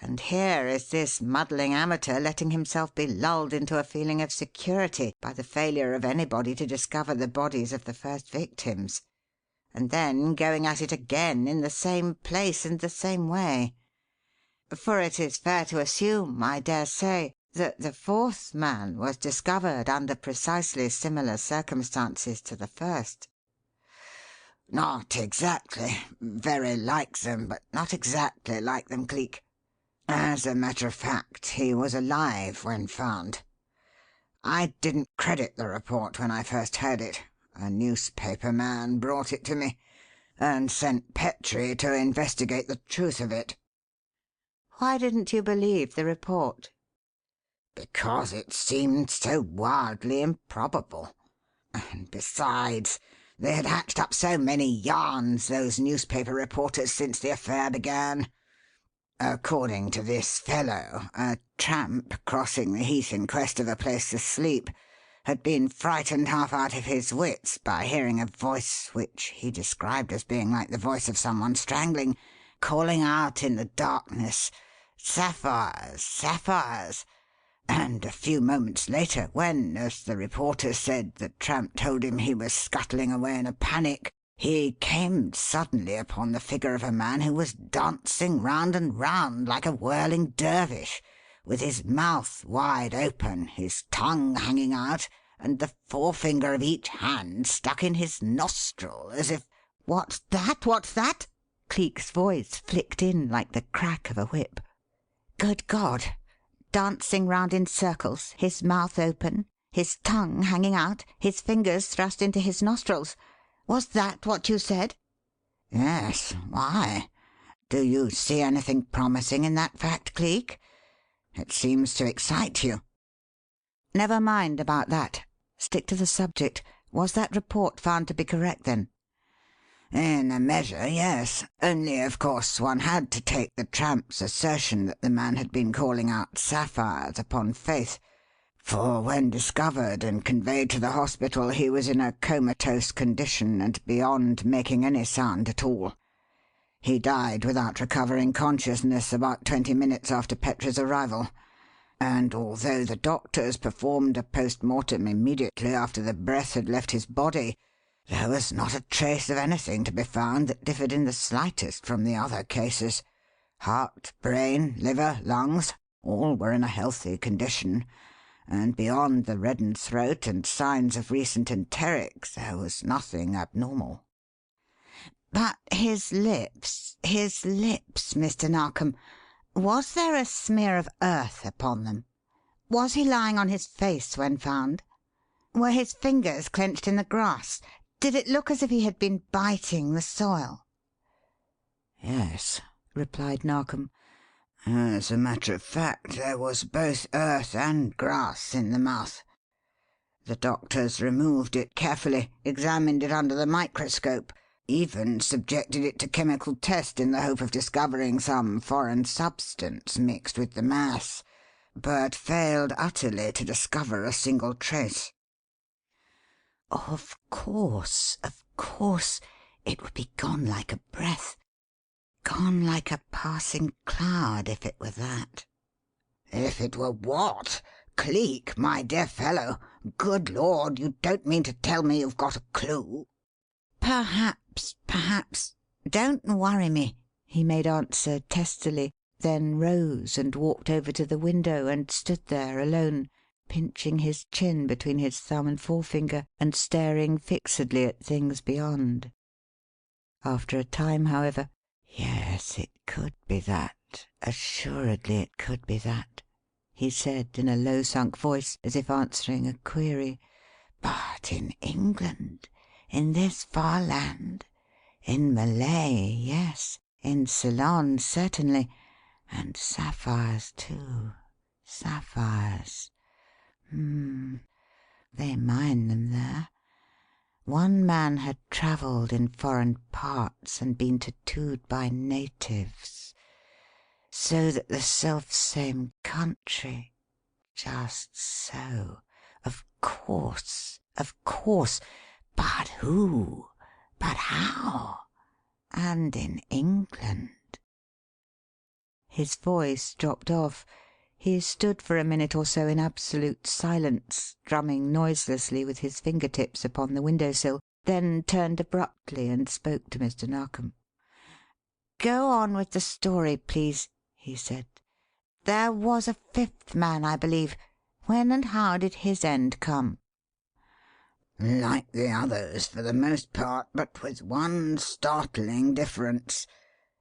And here is this muddling amateur letting himself be lulled into a feeling of security by the failure of anybody to discover the bodies of the first victims. and then going at it again in the same place and the same way. For it is fair to assume, I dare say, that the fourth man was discovered under precisely similar circumstances to the first." "Not exactly. Very like them, but not exactly like them, Cleek. As a matter of fact, he was alive when found. I didn't credit the report when I first heard it. A newspaper man brought it to me and sent Petrie to investigate the truth of it." "Why didn't you believe the report?" "Because it seemed so wildly improbable. And besides, they had hatched up so many yarns, those newspaper reporters, since the affair began. According to this fellow, a tramp crossing the heath in quest of a place to sleep had been frightened half out of his wits by hearing a voice which he described as being like the voice of someone strangling, calling out in the darkness, 'Sapphires! Sapphires!' And a few moments later, when, as the reporter said, the tramp told him he was scuttling away in a panic, he came suddenly upon the figure of a man who was dancing round and round like a whirling dervish, with his mouth wide open, his tongue hanging out, and the forefinger of each hand stuck in his nostril as if—" "What's that? What's that?" Cleek's voice flicked in like the crack of a whip. "Good God! Dancing round in circles, his mouth open, his tongue hanging out, his fingers thrust into his nostrils. Was that what you said?" "Yes. Why? Do you see anything promising in that fact, Cleek? It seems to excite you." "Never mind about that. Stick to the subject. Was that report found to be correct, then?" "In a measure, yes. Only, of course, one had to take the tramp's assertion that the man had been calling out 'sapphires' upon faith, for when discovered and conveyed to the hospital he was in a comatose condition and beyond making any sound at all. He died without recovering consciousness about 20 minutes after Petrie's arrival, and although the doctors performed a post mortem immediately after the breath had left his body, there was not a trace of anything to be found that differed in the slightest from the other cases. Heart, brain, liver, lungs, all were in a healthy condition, and beyond the reddened throat and signs of recent enteric there was nothing abnormal." "But his lips, Mr. Narkom, was there a smear of earth upon them? Was he lying on his face when found? Were his fingers clenched in the grass? Did it look as if he had been biting the soil?" "Yes," replied Narkom. "As a matter of fact, there was both earth and grass in the mouth. The doctors removed it carefully, examined it under the microscope, even subjected it to chemical test in the hope of discovering some foreign substance mixed with the mass, but failed utterly to discover a single trace." Of course. It would be gone like a breath. Gone like a passing cloud, if it were that. "If it were what? Cleek, my dear fellow, good Lord, you don't mean to tell me you've got a clue?" Perhaps. Don't worry me," he made answer testily, then rose and walked over to the window and stood there alone, pinching his chin between his thumb and forefinger and staring fixedly at things beyond. After a time, however, "Yes, it could be that. Assuredly it could be that," he said in a low-sunk voice, as if answering a query. "But in England, in this far land, in Malay, yes, in Ceylon, certainly, and sapphires, too. Sapphires. They mine them there. One man had travelled in foreign parts and been tattooed by natives, so that the self-same country. Just so. Of course. But who? But how? And in England." His voice dropped off. He stood for a minute or so in absolute silence, drumming noiselessly with his finger tips upon the window sill, then turned abruptly and spoke to Mr. Narkom. "Go on with the story, please," he said. "There was a fifth man, I believe. When and how did his end come?" "Like the others, for the most part, but with one startling difference.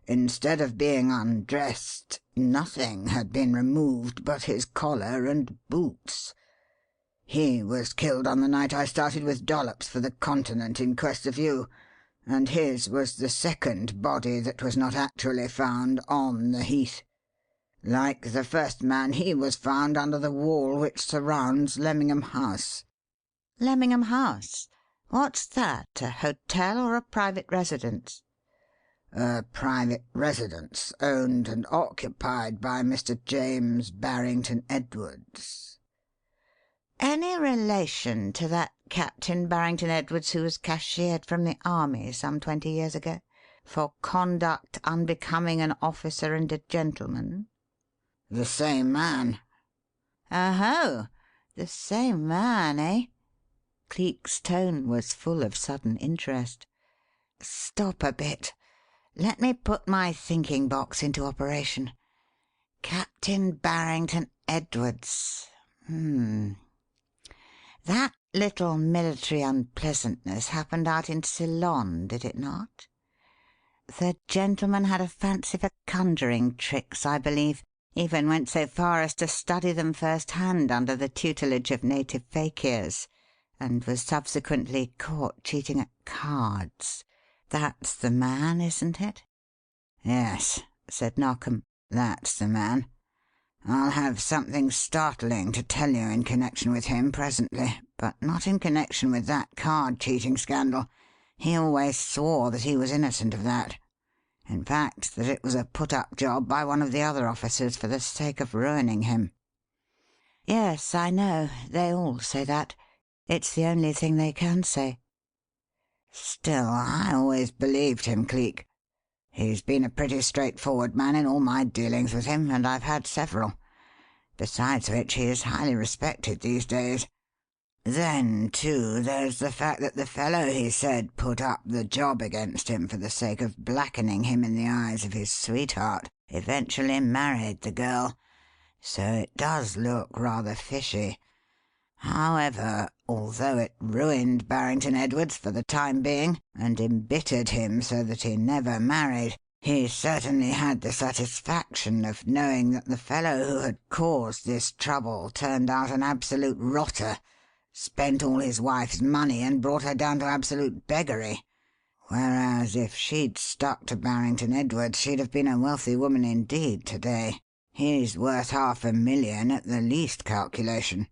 Instead of being undressed, nothing had been removed but his collar and boots. He was killed on the night I started with Dollops for the Continent in quest of you, and his was the second body that was not actually found on the Heath. Like the first man, he was found under the wall which surrounds Lemmingham House." "Lemmingham House? What's that? A hotel or a private residence?" "A private residence, owned and occupied by Mr. James Barrington Edwards." "Any relation to that Captain Barrington Edwards who was cashiered from the Army some 20 years ago for conduct unbecoming an officer and a gentleman?" "The same man." "Oho! The same man, eh?" Cleek's tone was full of sudden interest. "Stop a bit. Let me put my thinking box into operation. Captain Barrington Edwards. That little military unpleasantness happened out in Ceylon, did it not? The gentleman had a fancy for conjuring tricks, I believe, even went so far as to study them first hand under the tutelage of native fakirs, and was subsequently caught cheating at cards. That's the man, isn't it?" "Yes," said Narkom, "that's the man. I'll have something startling to tell you in connection with him presently, but not in connection with that card-cheating scandal. He always swore that he was innocent of that. In fact, that it was a put-up job by one of the other officers for the sake of ruining him." "Yes, I know. They all say that. It's the only thing they can say." "Still, I always believed him, Cleek. He's been a pretty straightforward man in all my dealings with him, and I've had several. Besides which, he is highly respected these days. Then, too, there's the fact that the fellow he said put up the job against him for the sake of blackening him in the eyes of his sweetheart eventually married the girl. So it does look rather fishy. However, although it ruined Barrington Edwards for the time being and embittered him so that he never married, he certainly had the satisfaction of knowing that the fellow who had caused this trouble turned out an absolute rotter, spent all his wife's money and brought her down to absolute beggary. Whereas if she'd stuck to Barrington Edwards, she'd have been a wealthy woman indeed to day. He's worth $500,000 at the least calculation."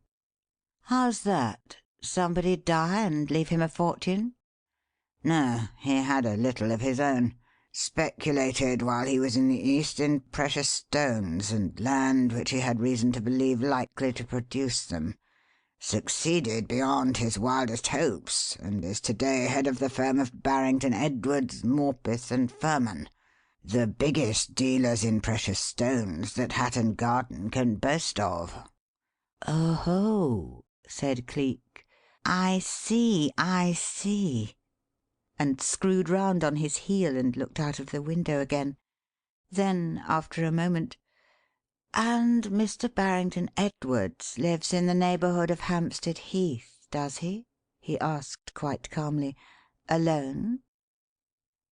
"How's that? Somebody die and leave him a fortune?" "No, he had a little of his own. Speculated while he was in the East in precious stones and land which he had reason to believe likely to produce them. Succeeded beyond his wildest hopes, and is today head of the firm of Barrington Edwards, Morpeth and Furman, the biggest dealers in precious stones that Hatton Garden can boast of." "Oh-ho!" said Cleek. "I see, I see," and screwed round on his heel and looked out of the window again. Then, after a moment, "And Mr. Barrington Edwards lives in the neighbourhood of Hampstead Heath, does he?" he asked quite calmly. "Alone?"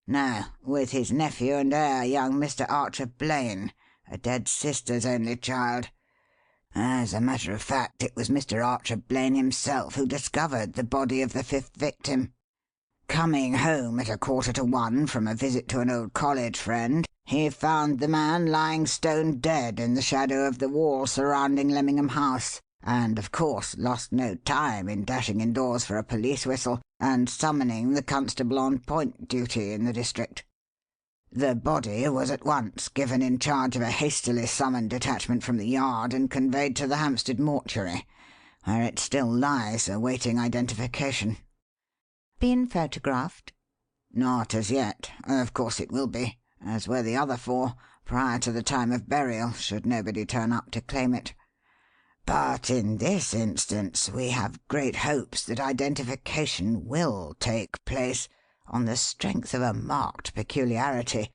"No, with his nephew and heir, young Mr. Archer Blaine, a dead sister's only child. As a matter of fact, it was Mr. Archer Blaine himself who discovered the body of the fifth victim. Coming home at 1:45 from a visit to an old college friend, he found the man lying stone dead in the shadow of the wall surrounding Lemmingham House, and, of course, lost no time in dashing indoors for a police whistle and summoning the constable on point duty in the district. The body was at once given in charge of a hastily summoned detachment from the Yard and conveyed to the Hampstead mortuary, where it still lies awaiting identification." "Been photographed?" "Not as yet. Of course it will be, as were the other four, prior to the time of burial, should nobody turn up to claim it. But in this instance we have great hopes that identification will take place on the strength of a marked peculiarity.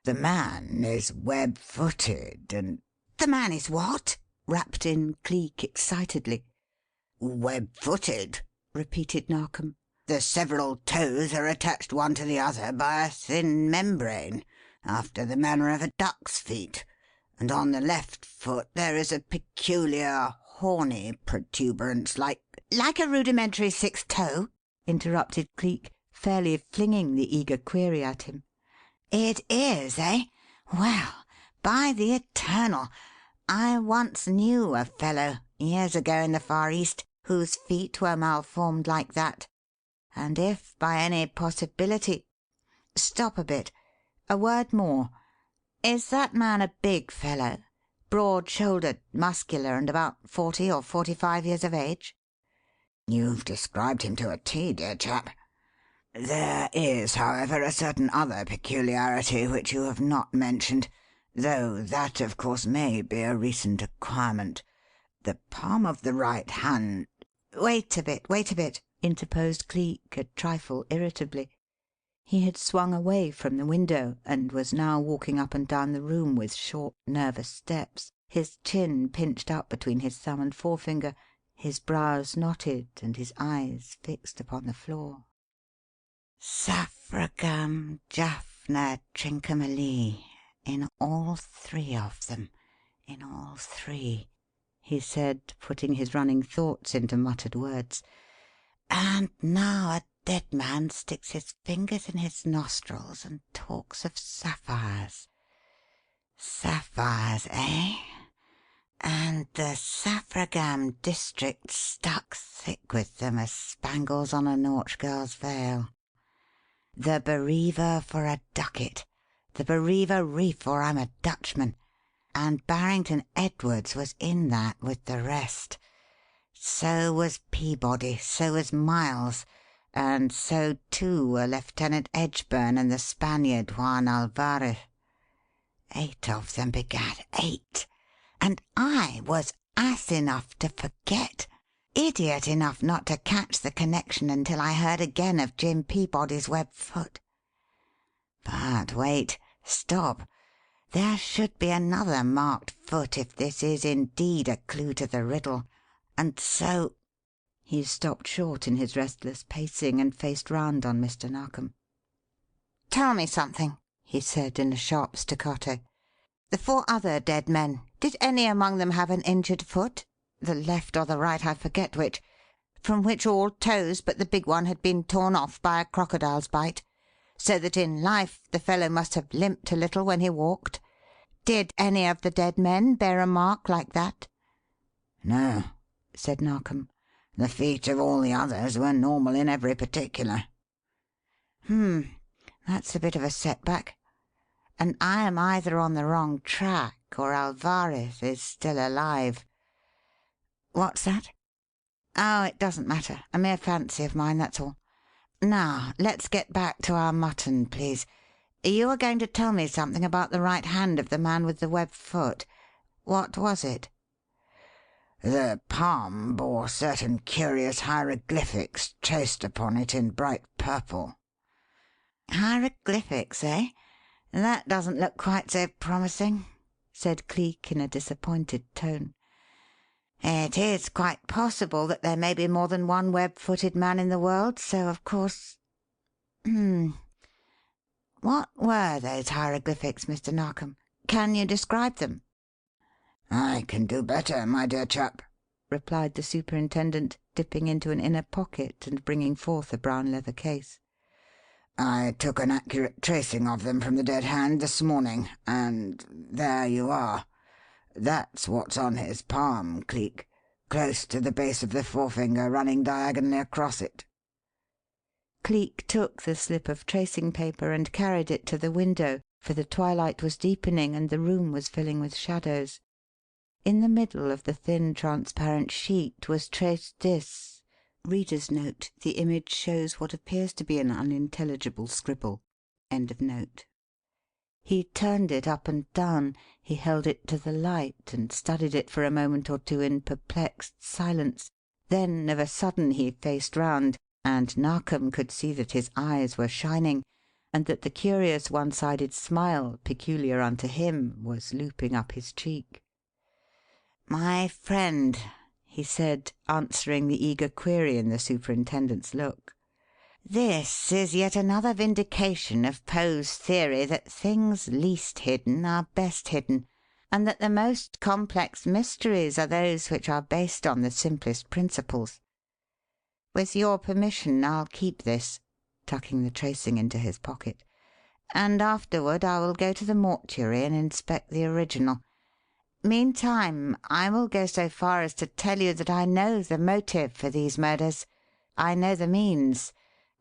The man is web-footed and—" "The man is what?" rapped in Cleek excitedly. "Web-footed," repeated Narkom. "The several toes are attached one to the other by a thin membrane, after the manner of a duck's feet, and on the left foot there is a peculiar horny protuberance like—" "Like a rudimentary sixth toe?" interrupted Cleek, fairly flinging the eager query at him. It is, eh? Well, by the Eternal, I once knew a fellow, years ago in the Far East, whose feet were malformed like that, and if by any possibility— Stop a bit. A word more. Is that man a big fellow? Broad-shouldered, muscular, and about 40 or 45 years of age?" "You've described him to a T, dear chap. There is, however, a certain other peculiarity which you have not mentioned, though that, of course, may be a recent acquirement. The palm of the right hand—" Wait a bit," interposed Cleek, a trifle irritably. He had swung away from the window and was now walking up and down the room with short, nervous steps, his chin pinched up between his thumb and forefinger, his brows knotted, and his eyes fixed upon the floor. "Saffragam, Jaffna, Trincomalee, in all three of them, in all three," he said, putting his running thoughts into muttered words. "And now a dead man sticks his fingers in his nostrils and talks of sapphires. Sapphires, eh? And the Saffragam district stuck thick with them as spangles on a Nautch girl's veil. The Bereaver for a ducat, the Bereaver Reef or I'm a Dutchman, and Barrington Edwards was in that with the rest. So was Peabody, so was Miles, and so, too, were Lieutenant Edgeburn and the Spaniard Juan Alvarez. 8 of them, begad, 8! And I was ass enough to forget, idiot enough not to catch the connection until I heard again of Jim Peabody's webbed foot. But wait, stop. There should be another marked foot if this is indeed a clue to the riddle. And so—" He stopped short in his restless pacing and faced round on Mr. Narkom. "Tell me something," he said in a sharp staccato. "The 4 other dead men, did any among them have an injured foot? The left or the right, I forget which, from which all toes but the big one had been torn off by a crocodile's bite, so that in life the fellow must have limped a little when he walked? Did any of the dead men bear a mark like that?" "No," said Narkom. "The feet of all the others were normal in every particular." That's a bit of a setback. And I am either on the wrong track or Alvarez is still alive. What's that? Oh, it doesn't matter. A mere fancy of mine, that's all. Now, let's get back to our mutton, please. You were going to tell me something about the right hand of the man with the webbed foot. What was it?" "The palm bore certain curious hieroglyphics traced upon it in bright purple." "Hieroglyphics, eh? That doesn't look quite so promising," said Cleek in a disappointed tone. "It is quite possible that there may be more than one web-footed man in the world, so of course— What were those hieroglyphics, Mr. Narkom? Can you describe them?" "I can do better, my dear chap," replied the superintendent, dipping into an inner pocket and bringing forth a brown leather case. "I took an accurate tracing of them from the dead hand this morning, and there you are. That's what's on his palm, Cleek, close to the base of the forefinger running diagonally across it." Cleek took the slip of tracing paper and carried it to the window, for the twilight was deepening and the room was filling with shadows. In the middle of the thin, transparent sheet was traced this— Reader's note. The image shows what appears to be an unintelligible scribble. End of note. He turned it up and down, he held it to the light and studied it for a moment or two in perplexed silence. Then of a sudden he faced round, and Narkom could see that his eyes were shining, and that the curious one-sided smile peculiar unto him was looping up his cheek. "My friend," he said, answering the eager query in the superintendent's look, "this is yet another vindication of Poe's theory that things least hidden are best hidden, and that the most complex mysteries are those which are based on the simplest principles. With your permission, I'll keep this," tucking the tracing into his pocket, "and afterward I will go to the mortuary and inspect the original. Meantime, I will go so far as to tell you that I know the motive for these murders. I know the means,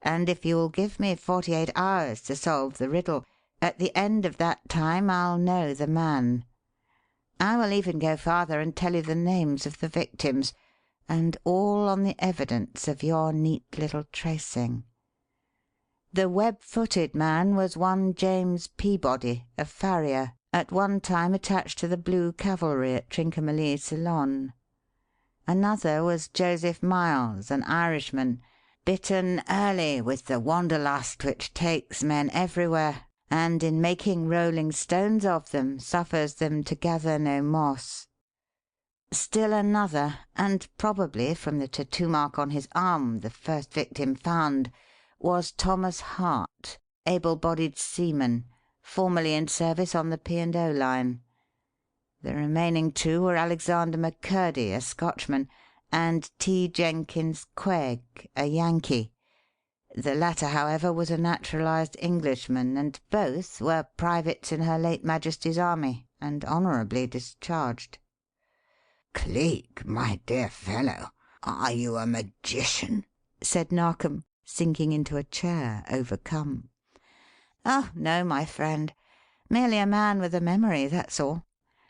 and if you will give me 48 hours to solve the riddle, at the end of that time I'll know the man. I will even go farther and tell you the names of the victims, and all on the evidence of your neat little tracing. The web-footed man was one James Peabody, a farrier, at one time attached to the Blue Cavalry at Trincomalee, Ceylon. Another was Joseph Miles, an Irishman, bitten early with the wanderlust which takes men everywhere, and in making rolling stones of them suffers them to gather no moss. Still another, and probably from the tattoo mark on his arm the first victim found, was Thomas Hart, able-bodied seaman, formerly in service on the P&O line. The remaining two were Alexander McCurdy, a Scotchman, and T. Jenkins Quegg, a Yankee. The latter, however, was a naturalized Englishman, and both were privates in Her late Majesty's Army, and honourably discharged. "Cleek, my dear fellow, are you a magician?" said Narkom, sinking into a chair, overcome. "Oh, no, my friend. Merely a man with a memory, that's all.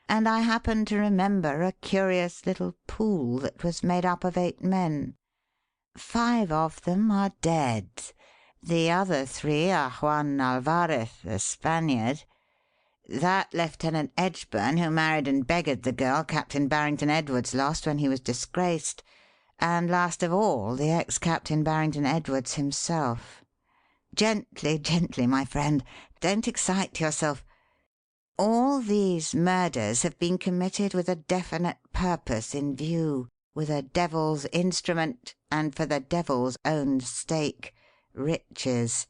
And I happen to remember a curious little pool that was made up of 8 men. 5 of them are dead. The other 3 are Juan Alvarez, the Spaniard; that Lieutenant Edgburn who married and beggared the girl Captain Barrington Edwards lost when he was disgraced; and last of all, the ex-Captain Barrington Edwards himself. Gently, gently, my friend. Don't excite yourself. All these murders have been committed with a definite purpose in view, with a devil's instrument, and for the devil's own stake riches.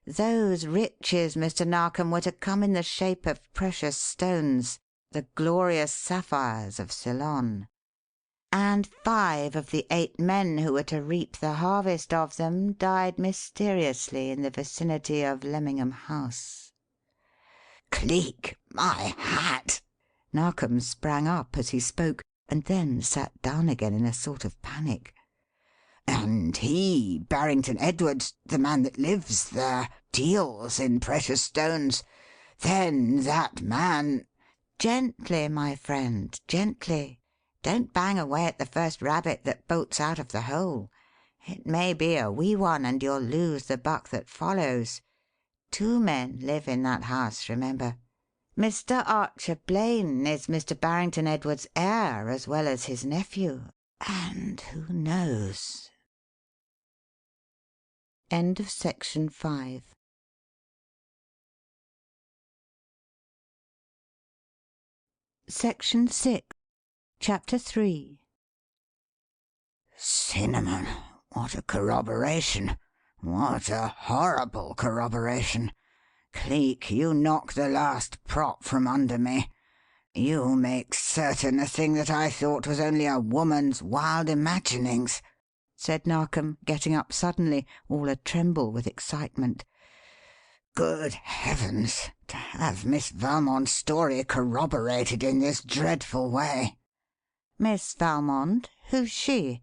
Those riches, Mr. Narkom, were to come in the shape of precious stones, the glorious sapphires of Ceylon. And 5 of the 8 men who were to reap the harvest of them died mysteriously in the vicinity of Lemmingham House." "Cleek, my hat!" Narkom sprang up as he spoke, and then sat down again in a sort of panic. "And he, Barrington Edwards, the man that lives there, deals in precious stones. Then that man—" "Gently, my friend, gently. Don't bang away at the first rabbit that bolts out of the hole. It may be a wee one, and you'll lose the buck that follows. 2 men live in that house, remember. Mr. Archer Blaine is Mr. Barrington Edwards' heir as well as his nephew, and who knows?" End of Section 5. Section 6. Chapter 3. "Cinnamon! What a corroboration! What a horrible corroboration! Cleek, you knock the last prop from under me. You make certain a thing that I thought was only a woman's wild imaginings," said Narkom, getting up suddenly, all a-tremble with excitement. "Good heavens! To have Miss Valmond's story corroborated in this dreadful way." "Miss Valmond? Who's she?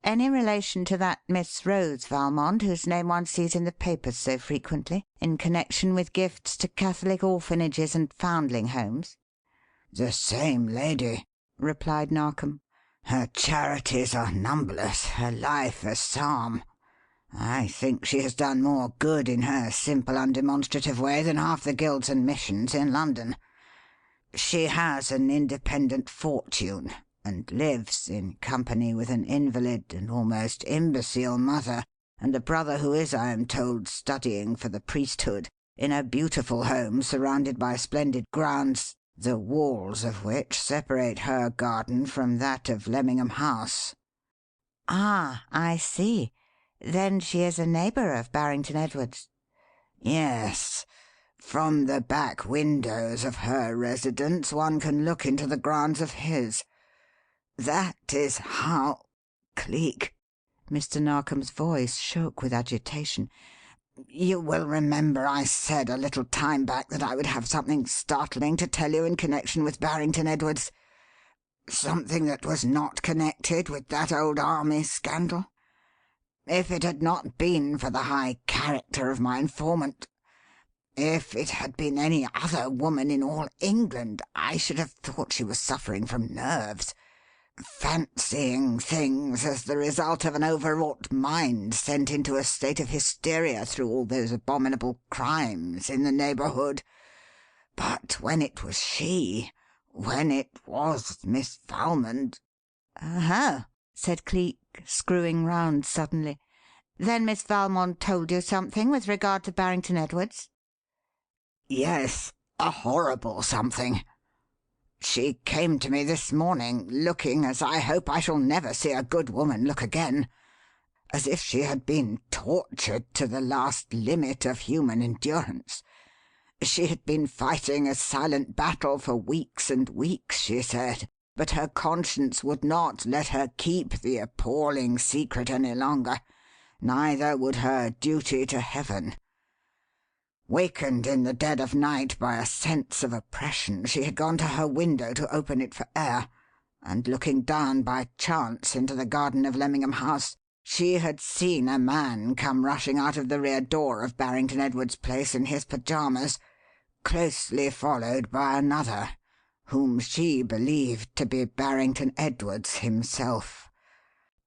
Any relation to that Miss Rose Valmond whose name one sees in the papers so frequently, in connection with gifts to Catholic orphanages and foundling homes?" "The same lady," replied Narkom. "Her charities are numberless, her life a psalm. I think she has done more good in her simple, undemonstrative way than half the guilds and missions in London. She has an independent fortune, and lives, in company with an invalid and almost imbecile mother, and a brother who is, I am told, studying for the priesthood, in a beautiful home surrounded by splendid grounds, the walls of which separate her garden from that of Lemmingham House." "Ah, I see. Then she is a neighbour of Barrington Edwards?" "Yes. From the back windows of her residence one can look into the grounds of his. That is how Cleek," Mr. Narkom's voice shook with agitation, "you will remember I said a little time back that I would have something startling to tell you in connection with Barrington Edwards. Something that was not connected with that old army scandal. If it had not been for the high character of my informant, if it had been any other woman in all England, I should have thought she was suffering from nerves, fancying things as the result of an overwrought mind sent into a state of hysteria through all those abominable crimes in the neighbourhood. But when it was she, when it was Miss Valmond—" "Oh," said Cleek, screwing round suddenly. "Then Miss Valmond told you something with regard to Barrington Edwards?" "Yes, a horrible something. She came to me this morning, looking as I hope I shall never see a good woman look again, as if she had been tortured to the last limit of human endurance. She had been fighting a silent battle for weeks and weeks, she said, but her conscience would not let her keep the appalling secret any longer, neither would her duty to Heaven. Wakened in the dead of night by a sense of oppression, she had gone to her window to open it for air, and looking down by chance into the garden of Lemmingham House, she had seen a man come rushing out of the rear door of Barrington Edwards' place in his pyjamas, closely followed by another, whom she believed to be Barrington Edwards himself.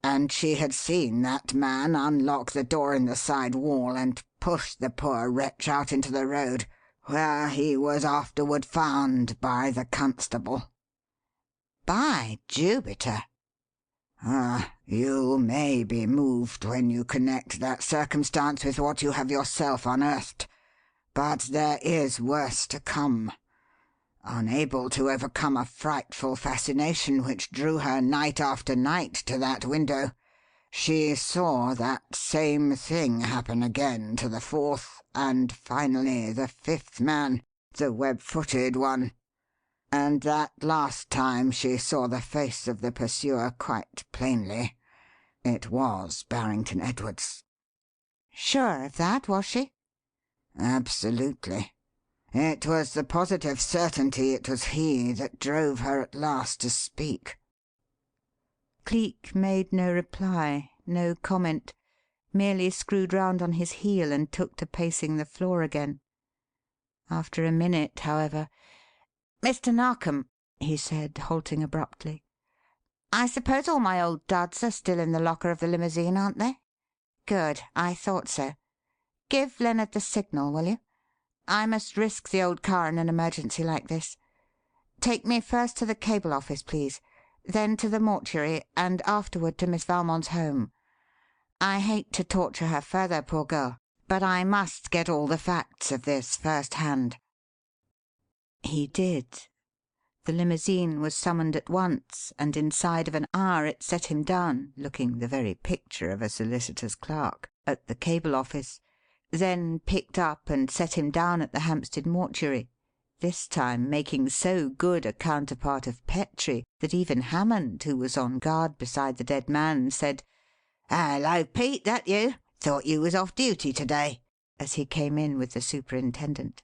And she had seen that man unlock the door in the side wall and push the poor wretch out into the road, where he was afterward found by the constable." "By Jupiter!" "Ah, you may be moved when you connect that circumstance with what you have yourself unearthed. But there is worse to come. Unable to overcome a frightful fascination which drew her night after night to that window, she saw that same thing happen again to the fourth and finally the fifth man, the web-footed one. And that last time she saw the face of the pursuer quite plainly. It was Barrington Edwards." "Sure of that, was she?" "Absolutely. It was the positive certainty it was he that drove her at last to speak." Cleek made no reply, no comment, merely screwed round on his heel and took to pacing the floor again. After a minute, however, "Mr. Narkom," he said, halting abruptly, "I suppose all my old duds are still in the locker of the limousine, aren't they? Good. I thought so. Give Lennard the signal, will you? I must risk the old car in an emergency like this. Take me first to the cable office, please, then to the mortuary, and afterward to Miss Valmond's home. I hate to torture her further, poor girl, but I must get all the facts of this first hand." He did. The limousine was summoned at once, and inside of an hour it set him down, looking the very picture of a solicitor's clerk, at the cable office, then picked up and set him down at the Hampstead mortuary, this time making so good a counterpart of Petrie that even Hammond, who was on guard beside the dead man, said, "Hello, Pete, that you? Thought you was off duty to day," as he came in with the superintendent.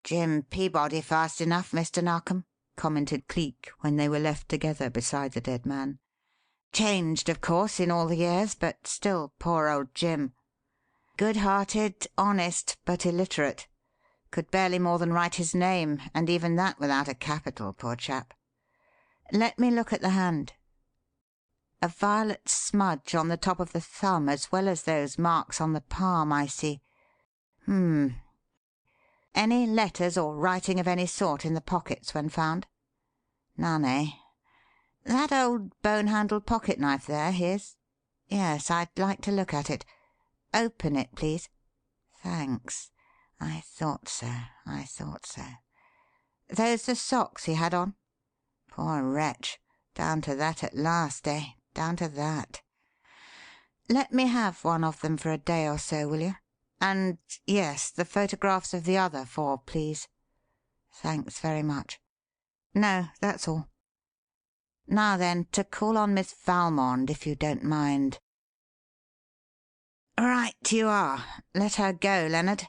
"Jim Peabody fast enough, Mr. Narkom," commented Cleek when they were left together beside the dead man. "Changed, of course, in all the years, but still poor old Jim. Good-hearted, honest, but illiterate. Could barely more than write his name, and even that without a capital, poor chap. Let me look at the hand." A violet smudge on the top of the thumb, as well as those marks on the palm, I see. Any letters or writing of any sort in the pockets when found? None, eh? That old bone-handled pocket-knife there, his? Yes, I'd like to look at it. Open it, please. Thanks. I thought so. Those the socks he had on? Poor wretch. Down to that at last, eh? Down to that. Let me have one of them for a day or so, will you? And, yes, the photographs of the other 4, please. Thanks very much. No, that's all. Now then, to call on Miss Valmond, if you don't mind. Right you are. Let her go, Leonard.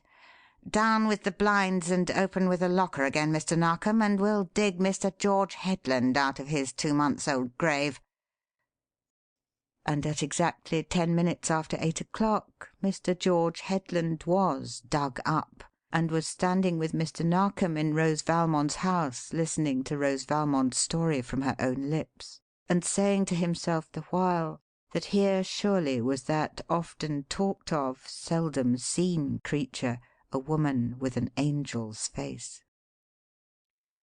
Down with the blinds and open with the locker again, Mr. Narkom, and we'll dig Mr. George Headland out of his 2-month-old grave. And at exactly 10 minutes after 8 o'clock, Mr. George Headland was dug up, and was standing with Mr. Narkom in Rose Valmond's house, listening to Rose Valmond's story from her own lips, and saying to himself the while that here surely was that often talked of, seldom seen creature, a woman with an angel's face.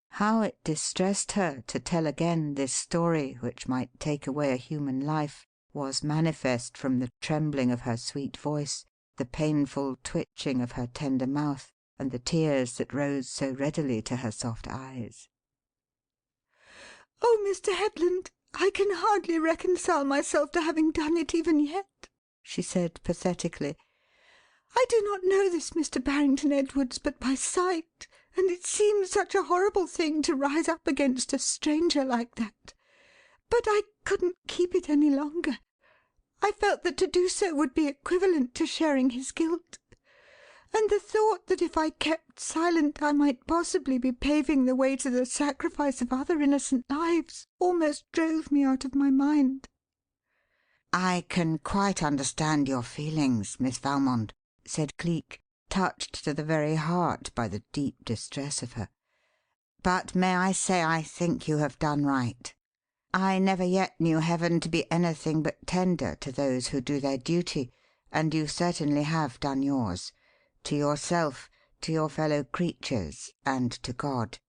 How it distressed her to tell again this story which might take away a human life was manifest from the trembling of her sweet voice, the painful twitching of her tender mouth, and the tears that rose so readily to her soft eyes. "Oh, Mr. Headland, I can hardly reconcile myself to having done it even yet," she said pathetically. "I do not know this Mr. Barrington Edwards but by sight, and it seems such a horrible thing to rise up against a stranger like that. But I couldn't keep it any longer. I felt that to do so would be equivalent to sharing his guilt. And the thought that if I kept silent I might possibly be paving the way to the sacrifice of other innocent lives almost drove me out of my mind." "I can quite understand your feelings, Miss Valmond," said Cleek, touched to the very heart by the deep distress of her. "But may I say I think you have done right. I never yet knew Heaven to be anything but tender to those who do their duty, and you certainly have done yours. To yourself, to your fellow creatures, and to God."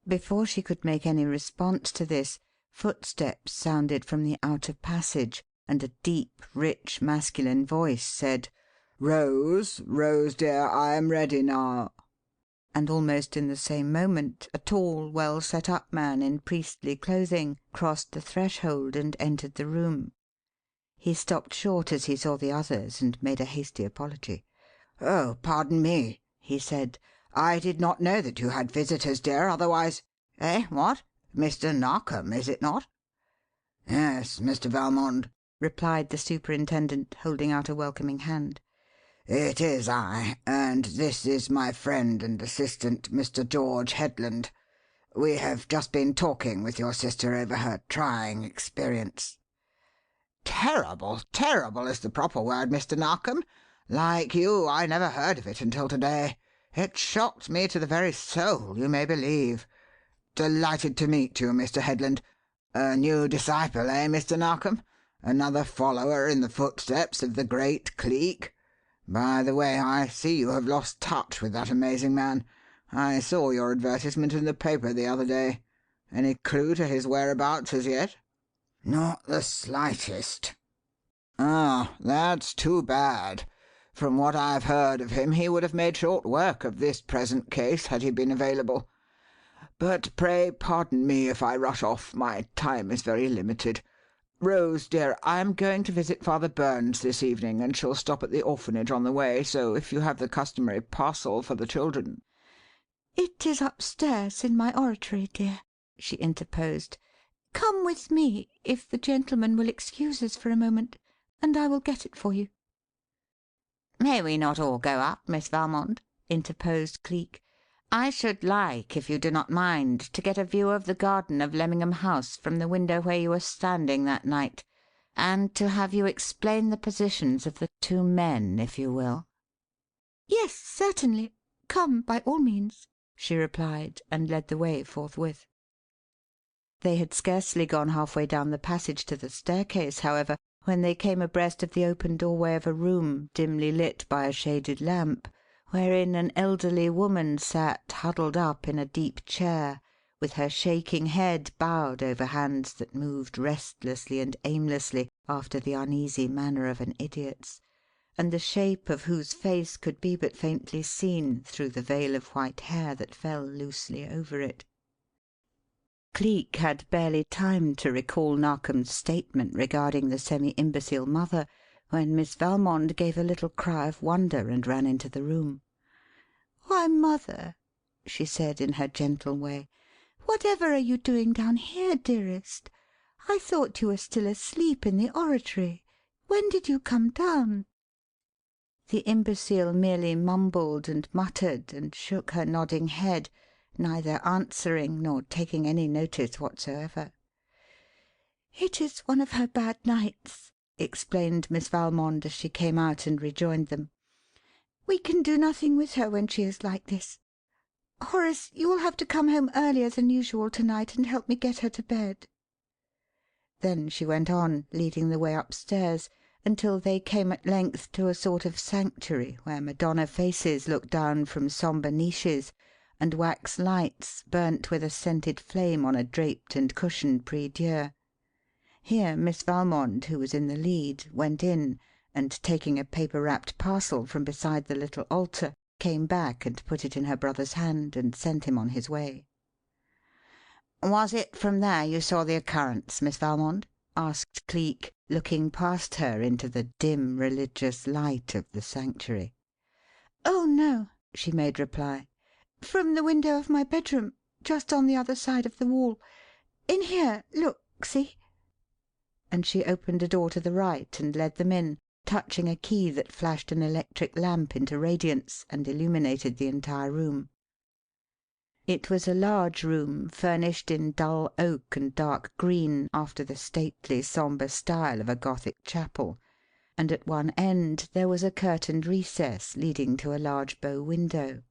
Before she could make any response to this, footsteps sounded from the outer passage, and a deep, rich, masculine voice said, "Rose, Rose, dear, I am ready now." And almost in the same moment a tall, well set up man in priestly clothing crossed the threshold and entered the room. He stopped short as he saw the others and made a hasty apology. "Oh, pardon me," he said. "I did not know that you had visitors, dear, otherwise— What? Mr. Narkom, is it not?" "Yes, Mr. Valmond," replied the superintendent, holding out a welcoming hand. "It is I, and this is my friend and assistant, Mr. George Headland. We have just been talking with your sister over her trying experience." "Terrible, terrible is the proper word, Mr. Narkom. Like you, I never heard of it until to day. It shocked me to the very soul, you may believe. Delighted to meet you, Mr. Headland. A new disciple, eh, Mr. Narkom? Another follower in the footsteps of the great Cleek? By the way, I see you have lost touch with that amazing man. I saw your advertisement in the paper the other day. Any clue to his whereabouts as yet?" "Not the slightest." "Ah, that's too bad. From what I've heard of him, he would have made short work of this present case had he been available. But pray pardon me if I rush off. My time is very limited. Rose, dear, I am going to visit Father Burns this evening, and shall stop at the orphanage on the way, so if you have the customary parcel for the children—" "It is upstairs in my oratory, dear," she interposed. "Come with me, if the gentleman will excuse us for a moment, and I will get it for you." "May we not all go up, Miss Valmond?" interposed Cleek. "I should like, if you do not mind, to get a view of the garden of Lemmingham House from the window where you were standing that night, and to have you explain the positions of the 2 men, if you will." "Yes, certainly. Come, by all means," she replied, and led the way forthwith. They had scarcely gone half-way down the passage to the staircase, however, when they came abreast of the open doorway of a room dimly lit by a shaded lamp, wherein an elderly woman sat huddled up in a deep chair, with her shaking head bowed over hands that moved restlessly and aimlessly after the uneasy manner of an idiot's, and the shape of whose face could be but faintly seen through the veil of white hair that fell loosely over it. Cleek had barely time to recall Narkom's statement regarding the semi-imbecile mother when Miss Valmond gave a little cry of wonder and ran into the room. "Why, mother," she said in her gentle way, "whatever are you doing down here, dearest? I thought you were still asleep in the oratory. When did you come down?" The imbecile merely mumbled and muttered and shook her nodding head, neither answering nor taking any notice whatsoever. "It is one of her bad nights," explained Miss Valmond as she came out and rejoined them. "We can do nothing with her when she is like this. Horace, you will have to come home earlier than usual to night and help me get her to bed." Then she went on, leading the way upstairs, until they came at length to a sort of sanctuary where Madonna faces looked down from sombre niches, and wax lights burnt with a scented flame on a draped and cushioned prie-dieu. Here Miss Valmond, who was in the lead, went in, and taking a paper-wrapped parcel from beside the little altar, came back and put it in her brother's hand and sent him on his way. "Was it from there you saw the occurrence, Miss Valmond?" asked Cleek, looking past her into the dim religious light of the sanctuary. "Oh, no," she made reply. "From the window of my bedroom, just on the other side of the wall. In here, look, see?" And she opened a door to the right and led them in, touching a key that flashed an electric lamp into radiance and illuminated the entire room. It was a large room, furnished in dull oak and dark green after the stately, sombre style of a Gothic chapel, and at one end there was a curtained recess leading to a large bow window.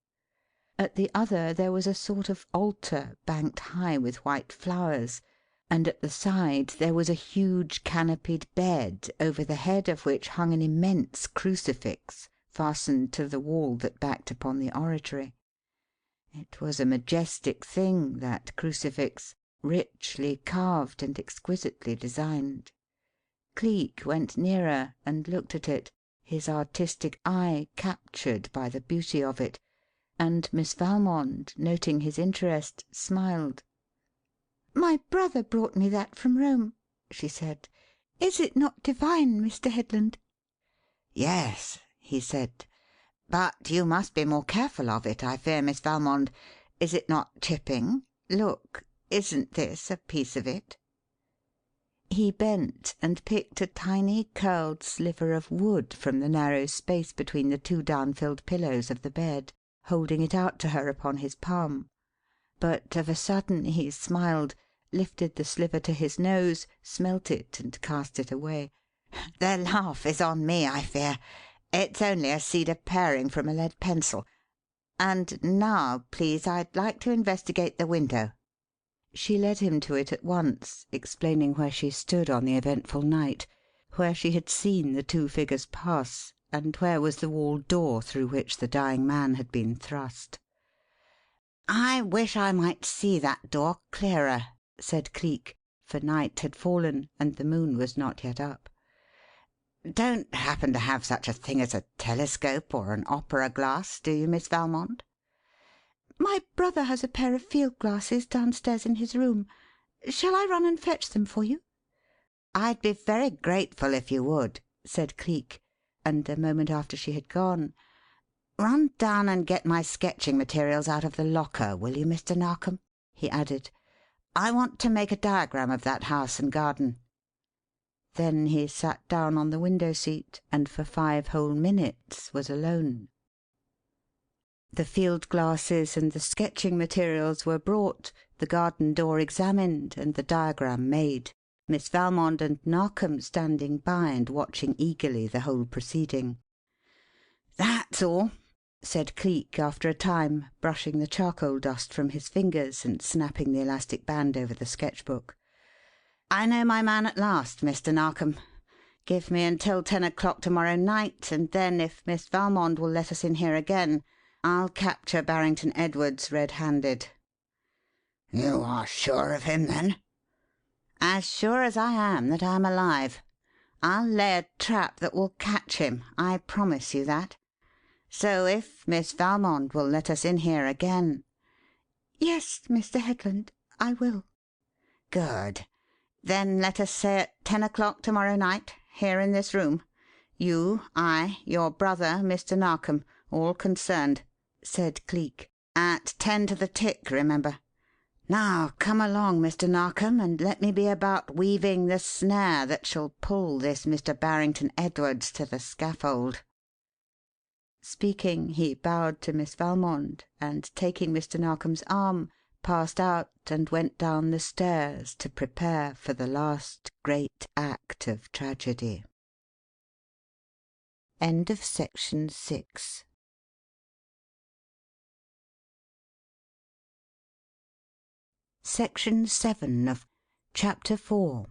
At the other there was a sort of altar banked high with white flowers, and at the side there was a huge canopied bed over the head of which hung an immense crucifix fastened to the wall that backed upon the oratory. It was a majestic thing, that crucifix, richly carved and exquisitely designed. Cleek went nearer and looked at it, his artistic eye captured by the beauty of it, and Miss Valmond, noting his interest, smiled. "My brother brought me that from Rome," she said. "Is it not divine, Mr. Headland?" "Yes," he said. "But you must be more careful of it, I fear, Miss Valmond. Is it not chipping? Look, isn't this a piece of it?" He bent and picked a tiny curled sliver of wood from the narrow space between the two down-filled pillows of the bed, holding it out to her upon his palm. But of a sudden he smiled, lifted the sliver to his nose, smelt it, and cast it away. "The laugh is on me, I fear. It's only a cedar paring from a lead pencil. And now, please, I'd like to investigate the window." She led him to it at once, explaining where she stood on the eventful night, where she had seen the two figures pass, and where was the wall door through which the dying man had been thrust. "I wish I might see that door clearer," said Cleek, for night had fallen and the moon was not yet up. "Don't happen to have such a thing as a telescope or an opera glass, do you, Miss Valmond?" "My brother has a pair of field glasses downstairs in his room. Shall I run and fetch them for you?" "I'd be very grateful if you would," said Cleek, and a moment after she had gone, "Run down and get my sketching materials out of the locker, will you, Mr. Narkom?" he added. "I want to make a diagram of that house and garden." Then he sat down on the window seat and for 5 whole minutes was alone. The field glasses and the sketching materials were brought, the garden door examined, and the diagram made, Miss Valmond and Narkom standing by and watching eagerly the whole proceeding. "That's all," said Cleek after a time, brushing the charcoal dust from his fingers and snapping the elastic band over the sketch book. "I know my man at last, Mr. Narkom. Give me until 10 o'clock to-morrow night, and then, if Miss Valmond will let us in here again, I'll capture Barrington Edwards red-handed." "You are sure of him, then?" "As sure as I am that I'm alive. I'll lay a trap that will catch him, I promise you that. So if Miss Valmond will let us in here again—" "Yes, Mr. Headland, I will." "Good. Then let us say at 10 o'clock to-morrow night, here in this room. You, I, your brother, Mr. Narkom, all concerned," said Cleek. "At 10 to the tick, remember. Now come along, Mr. Narkom, and let me be about weaving the snare that shall pull this Mr. Barrington Edwards to the scaffold." Speaking, he bowed to Miss Valmond, and, taking Mr. Narkom's arm, passed out and went down the stairs to prepare for the last great act of tragedy. End of Section 6. Section 7 of Chapter 4.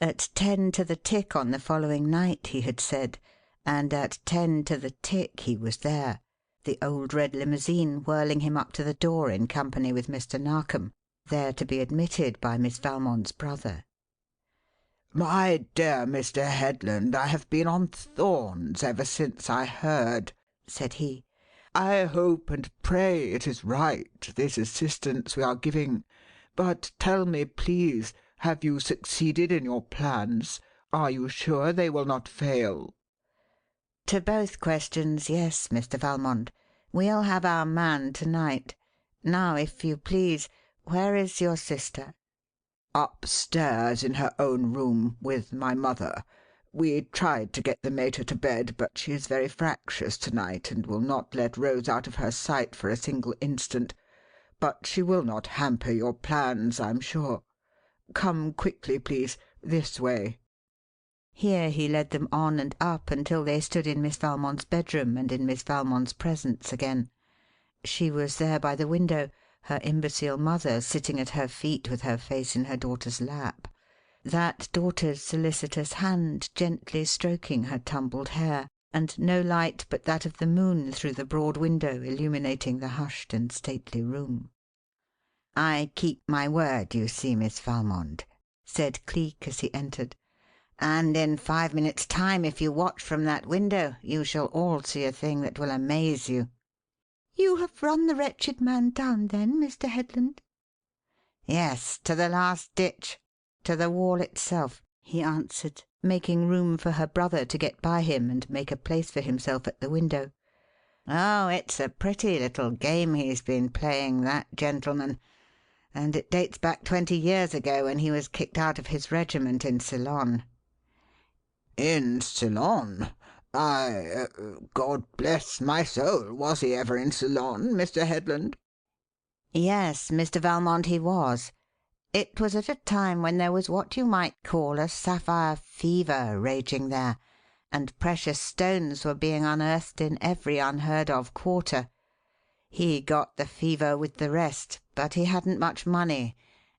At 10 to the tick on the following night, he had said, and at 10 to the tick he was there, the old red limousine whirling him up to the door in company with Mr. Narkom, there to be admitted by Miss Valmond's brother. "My dear Mr. Headland, I have been on thorns ever since I heard," said he. "I hope and pray it is right, this assistance we are giving. But tell me, please, have you succeeded in your plans? Are you sure they will not fail?" To both questions, yes, Mr. Valmond. We'll have our man to-night. Now, if you please, where is your sister?" "Upstairs in her own room with my mother. We tried to get the mater to bed, but she is very fractious to-night and will not let Rose out of her sight for a single instant. But she will not hamper your plans, I'm sure. Come quickly, please. This way." Here he led them on and up until they stood in Miss Valmond's bedroom and in Miss Valmond's presence again. She was there by the window, her imbecile mother sitting at her feet with her face in her daughter's lap, that daughter's solicitous hand gently stroking her tumbled hair, and no light but that of the moon through the broad window illuminating the hushed and stately room. "I keep my word, you see, Miss Valmond," said Cleek as he entered. "And in 5 minutes' time, if you watch from that window, you shall all see a thing that will amaze you." "You have run the wretched man down, then, Mr. Headland?" "Yes, to the last ditch. To the wall itself," he answered, making room for her brother to get by him and make a place for himself at the window. "Oh, it's a pretty little game he's been playing, that gentleman, and it dates back 20 years ago when he was kicked out of his regiment in Ceylon." "In Ceylon? God bless my soul, was he ever in Ceylon, Mr. Headland?" "Yes, Mr. Valmond, he was. It was at a time when there was what you might call a sapphire fever raging there, and precious stones were being unearthed in every unheard of quarter. He got the fever with the rest, but he hadn't much money.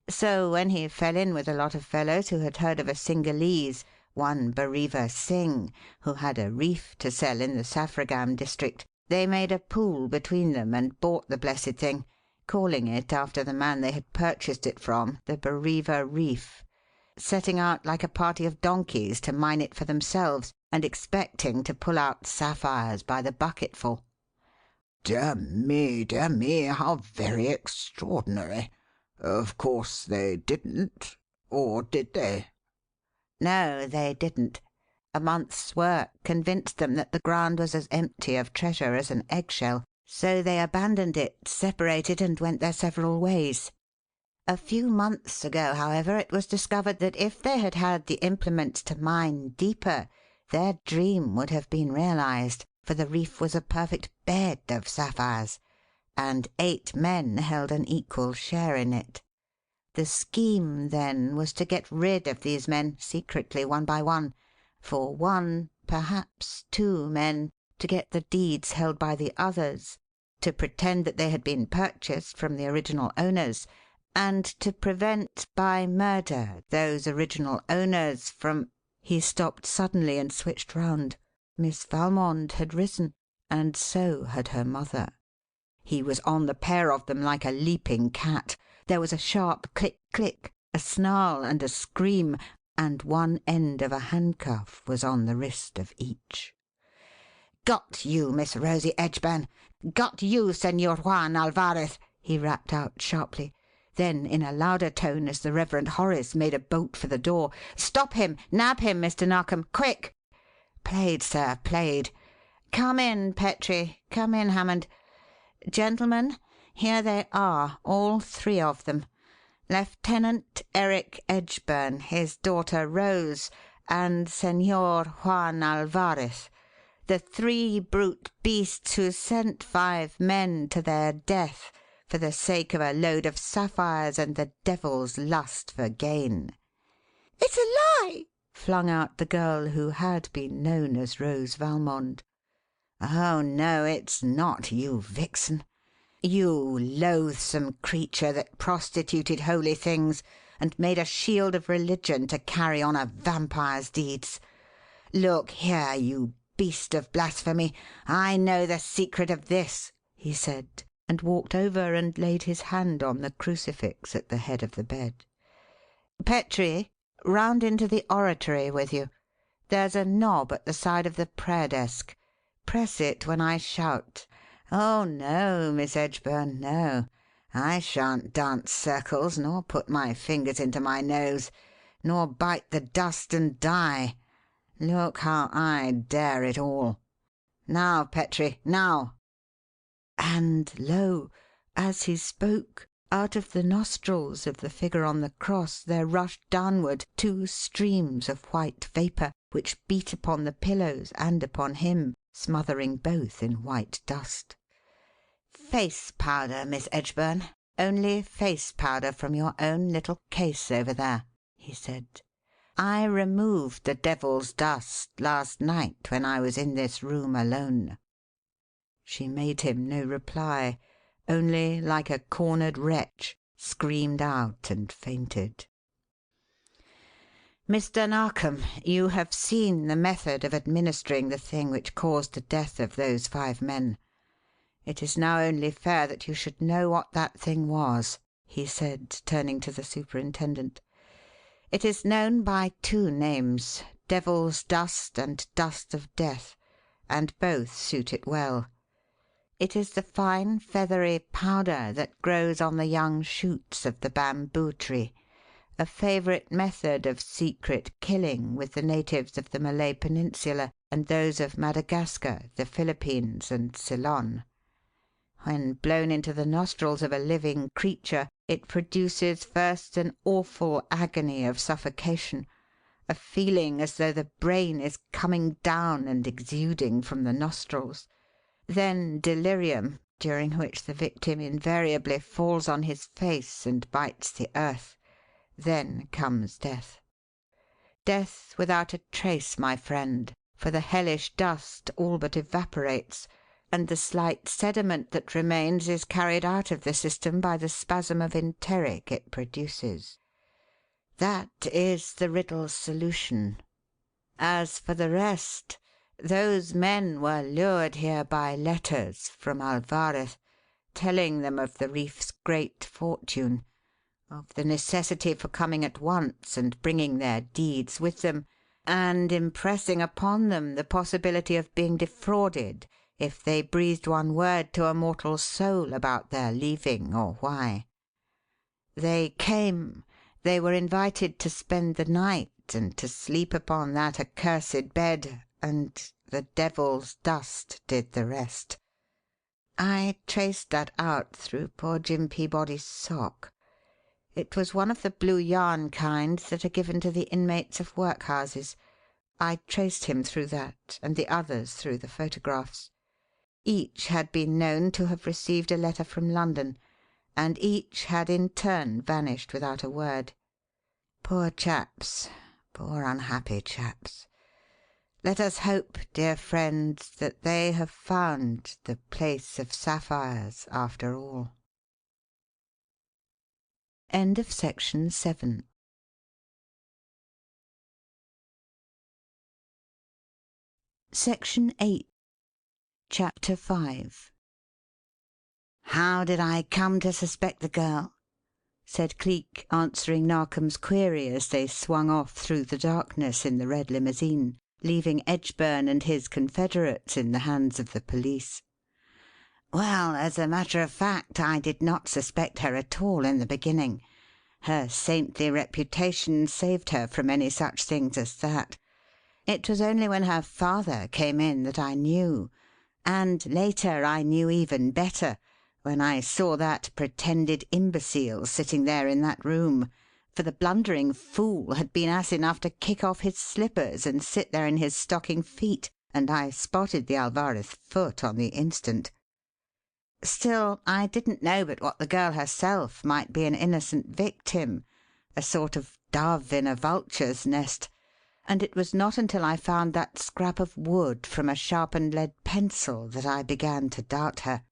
So when he fell in with a lot of fellows who had heard of a Cingalese, one Bareva Singh, who had a reef to sell in the Saffragam district, they made a pool between them and bought the blessed thing, calling it after the man they had purchased it from, the Bareva Reef, setting out like a party of donkeys to mine it for themselves and expecting to pull out sapphires by the bucketful." Dear me, how very extraordinary. Of course they didn't, or did they?" "No, they didn't. A month's work convinced them that the ground was as empty of treasure as an eggshell, so they abandoned it, separated, and went their several ways. A few months ago, however, it was discovered that if they had had the implements to mine deeper, their dream would have been realized, for the reef was a perfect bed of sapphires, and 8 men held an equal share in it. The scheme, then, was to get rid of these men secretly, one by one, for 1, perhaps 2 men to get the deeds held by the others, to pretend that they had been purchased from the original owners, and to prevent by murder those original owners from He stopped suddenly and switched round. Miss Valmond had risen, and so had her mother. He was on the pair of them like a leaping cat. There was a sharp click click, a snarl and a scream, and one end of a handcuff was on the wrist of each. "Got you, Miss Rosie Edgburn! Got you, Senor Juan Alvarez!" he rapped out sharply. Then, in a louder tone, as the Reverend Horace made a bolt for the door, "Stop him! Nab him, Mr. Narkom! Quick!" "Played, sir, played. Come in, Petrie. Come in, Hammond. Gentlemen, here they are, all three of them. Lieutenant Eric Edgburn, his daughter Rose, and Senor Juan Alvarez, the three brute beasts who sent 5 men to their death for the sake of a load of sapphires and the devil's lust for gain." "It's a lie!" flung out the girl who had been known as Rose Valmond. "Oh, no, it's not, you vixen. You loathsome creature that prostituted holy things and made a shield of religion to carry on a vampire's deeds. Look here, you beast of blasphemy, I know the secret of this," he said, and walked over and laid his hand on the crucifix at the head of the bed. "Petrie, round into the oratory with you. There's a knob at the side of the prayer desk. Press it when I shout. Oh, no, Miss Edgburn, no. I shan't dance circles, nor put my fingers into my nose, nor bite the dust and die. Look how I dare it all. Now, Petrie, now!" And lo! as he spoke, out of the nostrils of the figure on the cross there rushed downward 2 streams of white vapour, which beat upon the pillows and upon him, smothering both in white dust. "Face powder, Miss Edgburn. Only face powder from your own little case over there," he said. "I removed the devil's dust last night when I was in this room alone." She made him no reply, only, like a cornered wretch, screamed out and fainted. "Mr. Narkom, you have seen the method of administering the thing which caused the death of those 5 men. It is now only fair that you should know what that thing was," he said, turning to the superintendent. "It is known by 2 names, Devil's Dust and Dust of Death, and both suit it well. It is the fine, feathery powder that grows on the young shoots of the bamboo tree, a favourite method of secret killing with the natives of the Malay Peninsula and those of Madagascar, the Philippines, and Ceylon. When blown into the nostrils of a living creature, it produces first an awful agony of suffocation, a feeling as though the brain is coming down and exuding from the nostrils, then delirium, during which the victim invariably falls on his face and bites the earth, then comes death. Death without a trace, my friend, for the hellish dust all but evaporates, and the slight sediment that remains is carried out of the system by the spasm of enteric it produces. That is the riddle's solution. As for the rest, those men were lured here by letters from Alvarez, telling them of the reef's great fortune, of the necessity for coming at once and bringing their deeds with them, and impressing upon them the possibility of being defrauded if they breathed one word to a mortal soul about their leaving or why. They came. They were invited to spend the night and to sleep upon that accursed bed, and the devil's dust did the rest. I traced that out through poor Jim Peabody's sock. It was one of the blue yarn kind that are given to the inmates of workhouses. I traced him through that, and the others through the photographs. Each had been known to have received a letter from London, and each had in turn vanished without a word. Poor chaps, poor unhappy chaps. Let us hope, dear friends, that they have found the place of sapphires after all. End of section 7. Section 8. Chapter 5. "How did I come to suspect the girl?" said Cleek, answering Narkom's query as they swung off through the darkness in the red limousine, leaving Edgburn and his confederates in the hands of the police. "Well, as a matter of fact, I did not suspect her at all in the beginning. Her saintly reputation saved her from any such things as that. It was only when her father came in that I knew, and later I knew even better, when I saw that pretended imbecile sitting there in that room, for the blundering fool had been ass enough to kick off his slippers and sit there in his stocking feet, and I spotted the Alvarez foot on the instant. Still, I didn't know but what the girl herself might be an innocent victim, a sort of dove in a vulture's nest, and it was not until I found that scrap of wood from a sharpened lead pencil that I began to doubt her.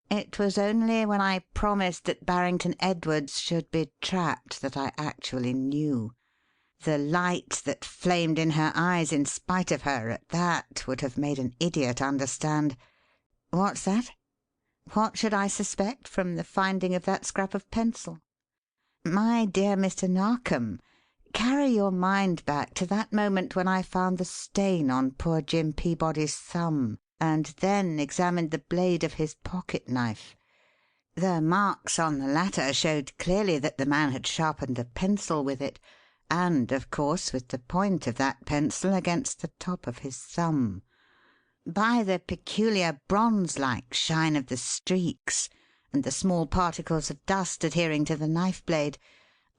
It was only when I promised that Barrington Edwards should be trapped that I actually knew. The light that flamed in her eyes in spite of her at that would have made an idiot understand. What's that? What should I suspect from the finding of that scrap of pencil? My dear Mr. Narkom, carry your mind back to that moment when I found the stain on poor Jim Peabody's thumb, and then examined the blade of his pocket knife. The marks on the latter showed clearly that the man had sharpened a pencil with it, and, of course, with the point of that pencil against the top of his thumb. By the peculiar bronze-like shine of the streaks and the small particles of dust adhering to the knife blade,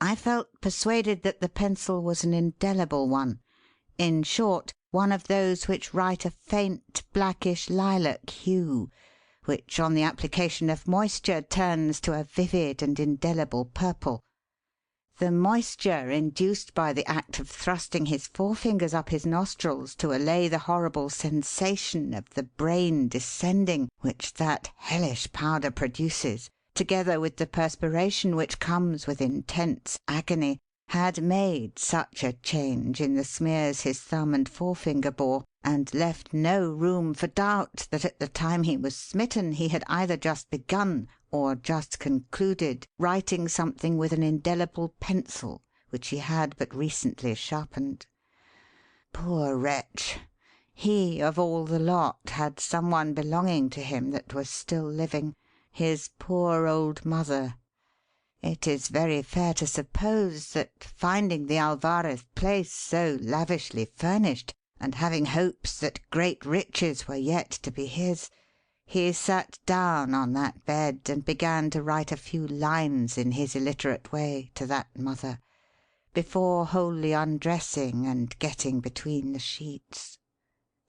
I felt persuaded that the pencil was an indelible one. In short, one of those which write a faint, blackish lilac hue, which on the application of moisture turns to a vivid and indelible purple. The moisture induced by the act of thrusting his forefingers up his nostrils to allay the horrible sensation of the brain descending which that hellish powder produces, together with the perspiration which comes with intense agony, had made such a change in the smears his thumb and forefinger bore, and left no room for doubt that at the time he was smitten he had either just begun or just concluded writing something with an indelible pencil which he had but recently sharpened. Poor wretch! He, of all the lot, had some one belonging to him that was still living, his poor old mother. It is very fair to suppose that, finding the Alvarez place so lavishly furnished, and having hopes that great riches were yet to be his, he sat down on that bed and began to write a few lines in his illiterate way to that mother, before wholly undressing and getting between the sheets.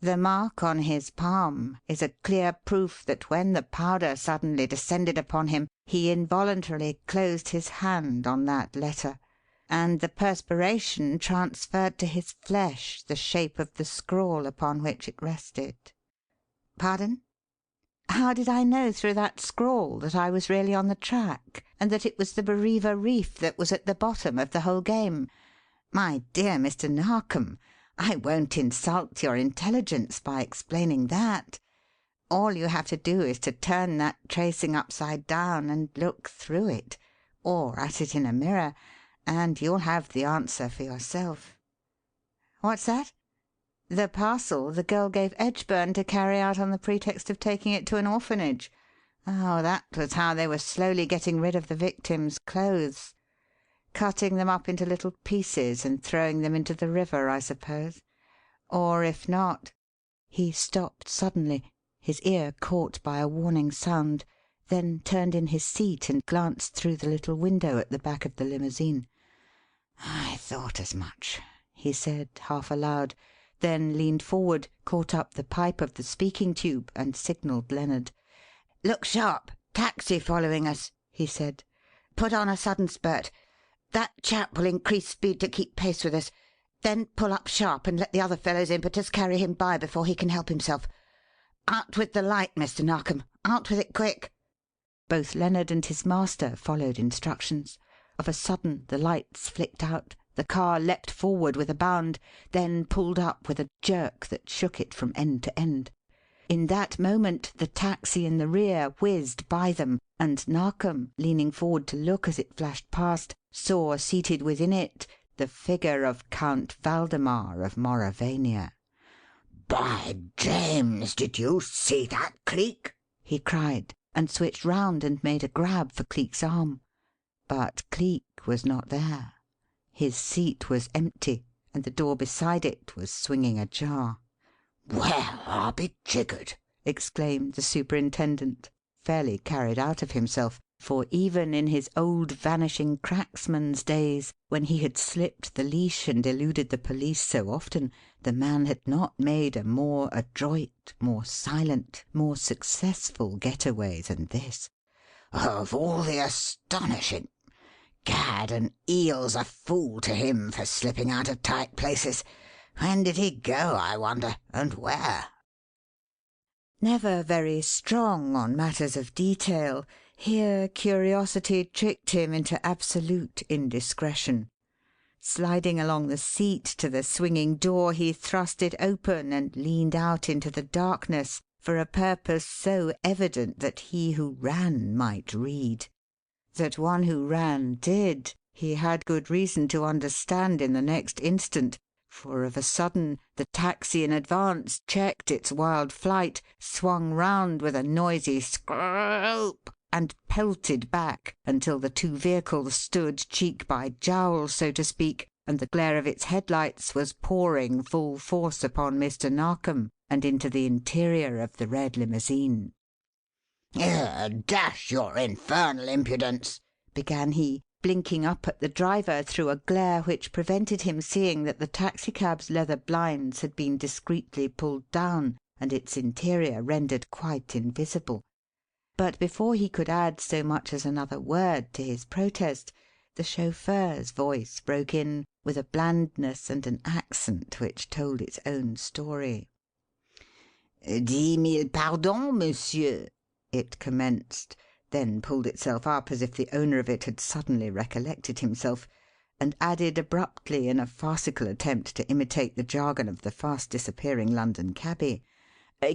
The mark on his palm is a clear proof that when the powder suddenly descended upon him he involuntarily closed his hand on that letter, and the perspiration transferred to his flesh the shape of the scrawl upon which it rested. Pardon? How did I know through that scrawl that I was really on the track, and that it was the Bareva Reef that was at the bottom of the whole game? My dear Mr. Narkom, I won't insult your intelligence by explaining that. All you have to do is to turn that tracing upside down and look through it, or at it in a mirror, and you'll have the answer for yourself. What's that? The parcel the girl gave Edgburn to carry out on the pretext of taking it to an orphanage. Oh, that was how they were slowly getting rid of the victims' clothes. Cutting them up into little pieces and throwing them into the river, I suppose. Or if not— He stopped suddenly, his ear caught by a warning sound, then turned in his seat and glanced through the little window at the back of the limousine. "I thought as much," he said, half aloud, then leaned forward, caught up the pipe of the speaking tube, and signalled Lennard. "Look sharp! Taxi following us," he said. "Put on a sudden spurt. That chap will increase speed to keep pace with us. Then pull up sharp and let the other fellow's impetus carry him by before he can help himself. Out with the light, Mr. Narkom. Out with it quick." Both Lennard and his master followed instructions. Of a sudden the lights flicked out, the car leapt forward with a bound, then pulled up with a jerk that shook it from end to end. In that moment the taxi in the rear whizzed by them, and Narkom, leaning forward to look as it flashed past, saw seated within it the figure of Count Waldemar of Mauravania. "By James, did you see that, Cleek?" he cried, and switched round and made a grab for Cleek's arm. But Cleek was not there. His seat was empty, and the door beside it was swinging ajar. "Well, I'll be jiggered!" exclaimed the superintendent, fairly carried out of himself, for even in his old vanishing cracksman's days, when he had slipped the leash and eluded the police so often, the man had not made a more adroit, more silent, more successful getaway than this. "Of all the astonishing... Gad, an eel's a fool to him for slipping out of tight places. When did he go, I wonder, and where?" Never very strong on matters of detail, here curiosity tricked him into absolute indiscretion. Sliding along the seat to the swinging door, he thrust it open and leaned out into the darkness for a purpose so evident that he who ran might read. That one who ran did, he had good reason to understand in the next instant, for of a sudden the taxi in advance checked its wild flight, swung round with a noisy scrope, and pelted back until the two vehicles stood cheek by jowl, so to speak, and the glare of its headlights was pouring full force upon Mr. Narkom and into the interior of the red limousine. Dash your infernal impudence," began he, blinking up at the driver through a glare which prevented him seeing that the taxicab's leather blinds had been discreetly pulled down and its interior rendered quite invisible. But before he could add so much as another word to his protest, the chauffeur's voice broke in with a blandness and an accent which told its own story. "10 000 pardons, monsieur," it commenced, then pulled itself up as if the owner of it had suddenly recollected himself, and added abruptly in a farcical attempt to imitate the jargon of the fast disappearing London cabby,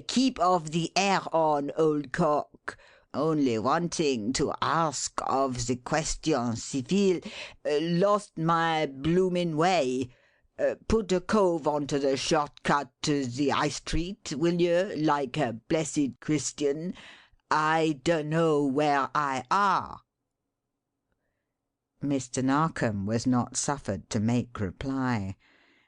"Keep of the air on, old cock. Only wanting to ask of the question civil. Lost my bloomin' way. Put a cove onto the short cut to the High Street, will you, like a blessed Christian? I dunno where I are." Mr. Narkom was not suffered to make reply.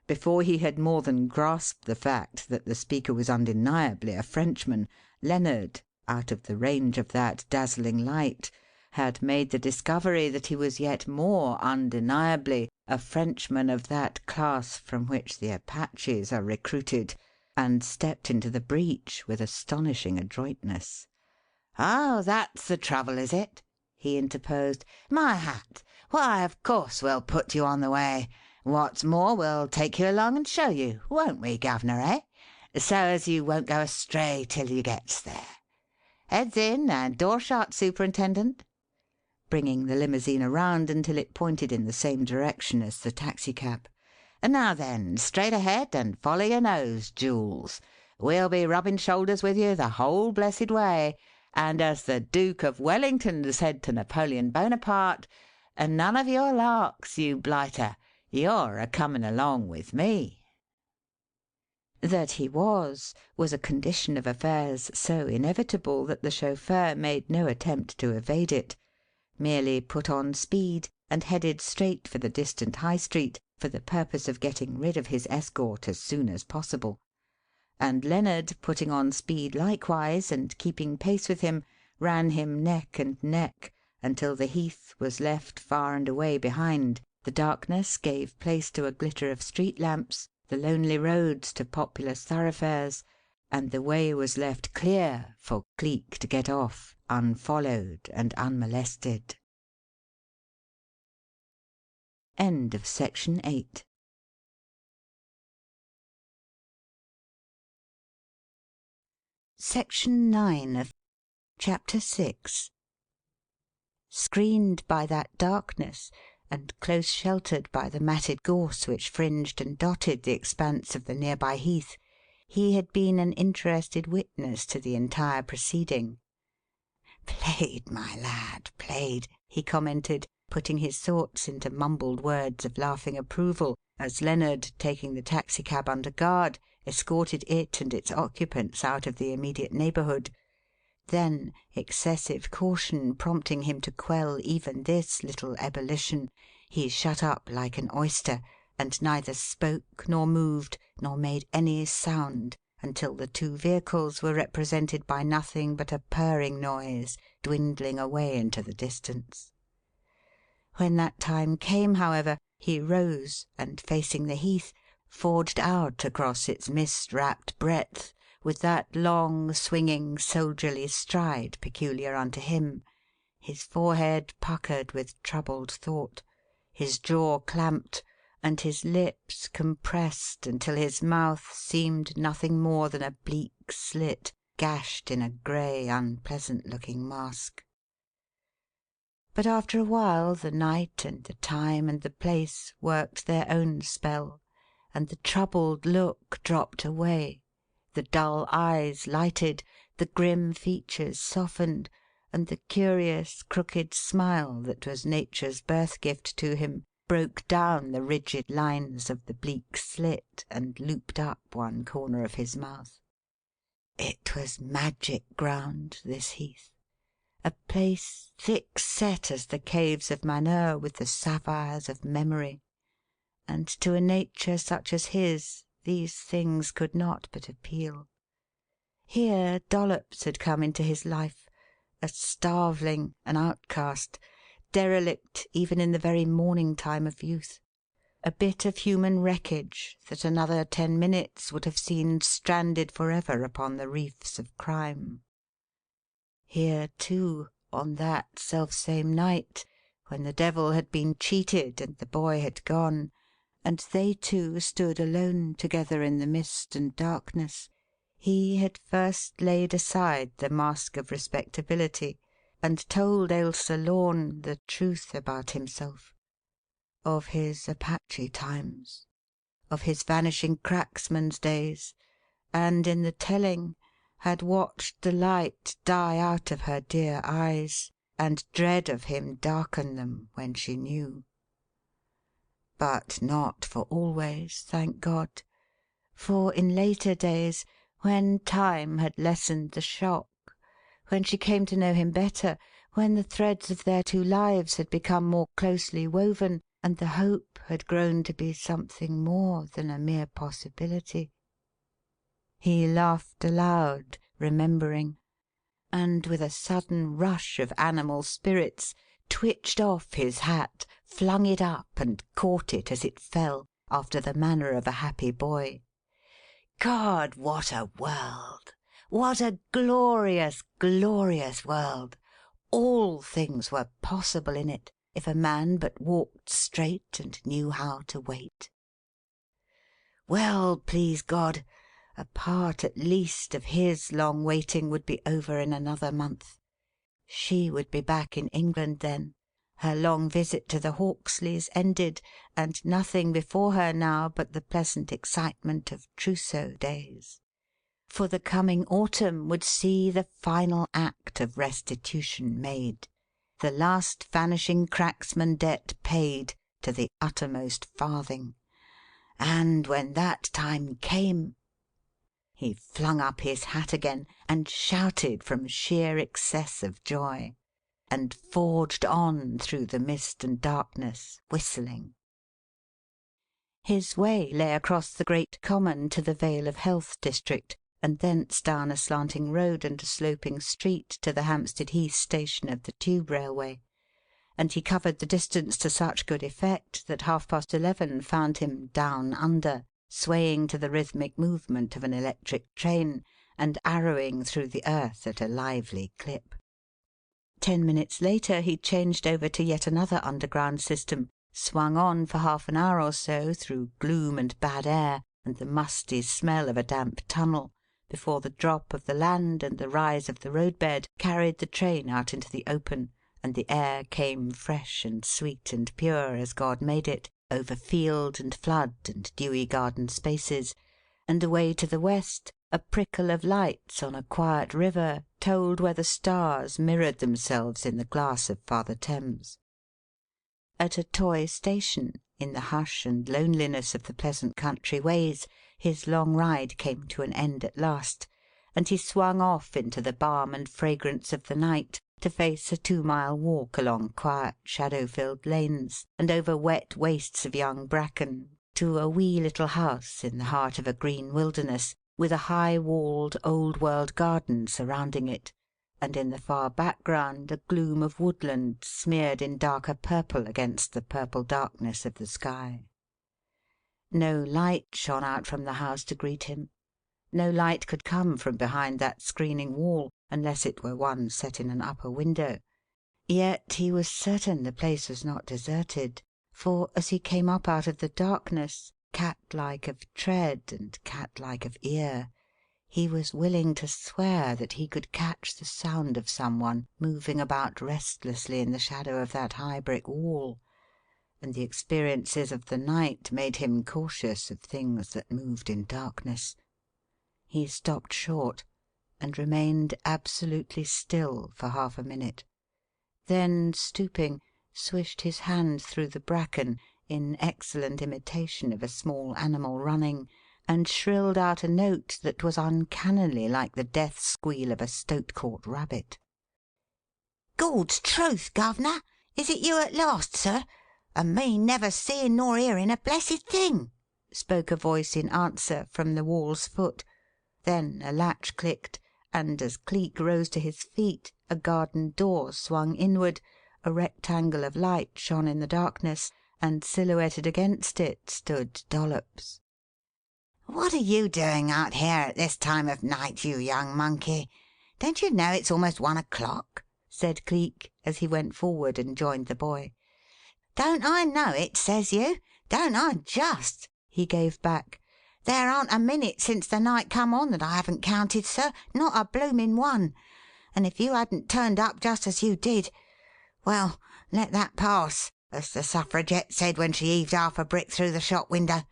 Before he had more than grasped the fact that the speaker was undeniably a Frenchman, Lennard, out of the range of that dazzling light, had made the discovery that he was yet more undeniably a Frenchman of that class from which the Apaches are recruited, and stepped into the breach with astonishing adroitness. "Oh, that's the trouble, is it?" he interposed. "My hat! Why, of course we'll put you on the way. What's more, we'll take you along and show you, won't we, Governor, eh? So as you won't go astray till you gets there. Heads in and door shut, Superintendent," bringing the limousine around until it pointed in the same direction as the taxicab. "Now then, straight ahead and follow your nose, Jules. We'll be rubbing shoulders with you the whole blessed way. And as the Duke of Wellington said to Napoleon Bonaparte, none of your larks, you blighter. You're a comin' along with me." That he was a condition of affairs so inevitable that the chauffeur made no attempt to evade it, merely put on speed and headed straight for the distant High Street for the purpose of getting rid of his escort as soon as possible. And Lennard, putting on speed likewise and keeping pace with him, ran him neck and neck until the heath was left far and away behind, the darkness gave place to a glitter of street lamps, the lonely roads to populous thoroughfares, and the way was left clear for Cleek to get off unfollowed and unmolested. End of section 8. Section 9 of Chapter 6. Screened by that darkness, and close sheltered by the matted gorse which fringed and dotted the expanse of the near-by heath, he had been an interested witness to the entire proceeding. "Played, my lad, played," he commented, putting his thoughts into mumbled words of laughing approval, as Lennard, taking the taxicab under guard, escorted it and its occupants out of the immediate neighbourhood. Then, excessive caution prompting him to quell even this little ebullition, he shut up like an oyster, and neither spoke nor moved nor made any sound until the two vehicles were represented by nothing but a purring noise dwindling away into the distance. When that time came, however, he rose and, facing the heath, forged out across its mist-wrapped breadth with that long, swinging, soldierly stride peculiar unto him, his forehead puckered with troubled thought, his jaw clamped, and his lips compressed until his mouth seemed nothing more than a bleak slit gashed in a grey, unpleasant-looking mask. But after a while the night and the time and the place worked their own spell, and the troubled look dropped away, the dull eyes lighted, the grim features softened, and the curious crooked smile that was nature's birth-gift to him broke down the rigid lines of the bleak slit and looped up one corner of his mouth. It was magic ground, this heath, a place thick set as the caves of Manheur with the sapphires of memory, and to a nature such as his these things could not but appeal. Here Dollops had come into his life, a starveling, an outcast, derelict even in the very morning time of youth, a bit of human wreckage that another 10 minutes would have seen stranded forever upon the reefs of crime. Here, too, on that selfsame night, when the devil had been cheated and the boy had gone, and they two stood alone together in the mist and darkness, he had first laid aside the mask of respectability and told Ailsa Lorne the truth about himself, of his Apache times, of his vanishing cracksman's days, and in the telling had watched the light die out of her dear eyes and dread of him darken them when she knew. But not for always, thank God, for in later days, when time had lessened the shock, when she came to know him better, when the threads of their two lives had become more closely woven, and the hope had grown to be something more than a mere possibility. He laughed aloud, remembering, and with a sudden rush of animal spirits twitched off his hat, flung it up, and caught it as it fell, after the manner of a happy boy. God, what a world! What a glorious, glorious world! All things were possible in it, if a man but walked straight and knew how to wait. Well, please God, a part at least of his long waiting would be over in another month. She would be back in England then, her long visit to the Hawksleys ended, and nothing before her now but the pleasant excitement of trousseau days. For the coming autumn would see the final act of restitution made, the last vanishing cracksman debt paid to the uttermost farthing. And when that time came, he flung up his hat again and shouted from sheer excess of joy, and forged on through the mist and darkness, whistling. His way lay across the great common to the Vale of Health district, and thence down a slanting road and a sloping street to the Hampstead Heath station of the Tube Railway, and he covered the distance to such good effect that 11:30 found him down under, swaying to the rhythmic movement of an electric train, and arrowing through the earth at a lively clip. 10 minutes later he changed over to yet another underground system, swung on for half an hour or so through gloom and bad air and the musty smell of a damp tunnel, before the drop of the land and the rise of the roadbed carried the train out into the open, and the air came fresh and sweet and pure as God made it, over field and flood and dewy garden spaces, and away to the west a prickle of lights on a quiet river told where the stars mirrored themselves in the glass of Father Thames. At a toy station, in the hush and loneliness of the pleasant country ways, his long ride came to an end at last, and he swung off into the balm and fragrance of the night to face a 2-mile walk along quiet, shadow-filled lanes and over wet wastes of young bracken to a wee little house in the heart of a green wilderness, with a high-walled, old-world garden surrounding it, and in the far background a gloom of woodland smeared in darker purple against the purple darkness of the sky. No light shone out from the house to greet him. No light could come from behind that screening wall, unless it were one set in an upper window. Yet he was certain the place was not deserted, for as he came up out of the darkness, cat-like of tread and cat-like of ear, he was willing to swear that he could catch the sound of someone moving about restlessly in the shadow of that high brick wall, and the experiences of the night made him cautious of things that moved in darkness. He stopped short and remained absolutely still for half a minute, then, stooping, swished his hand through the bracken in excellent imitation of a small animal running, and shrilled out a note that was uncannily like the death squeal of a stoat-caught rabbit. "Gawd's truth, Governor, is it you at last, sir? And me never seeing nor hearing a blessed thing," spoke a voice in answer from the wall's foot. Then a latch clicked, and as Cleek rose to his feet a garden door swung inward, a rectangle of light shone in the darkness, and silhouetted against it stood Dollops. "What are you doing out here at this time of night, you young monkey? Don't you know it's almost 1 o'clock?" said Cleek, as he went forward and joined the boy. "Don't I know it, says you? Don't I just?" he gave back. "There aren't a minute since the night come on that I haven't counted, sir, not a bloomin' one. And if you hadn't turned up just as you did well, let that pass, as the Suffragette said when she heaved half a brick through the shop window.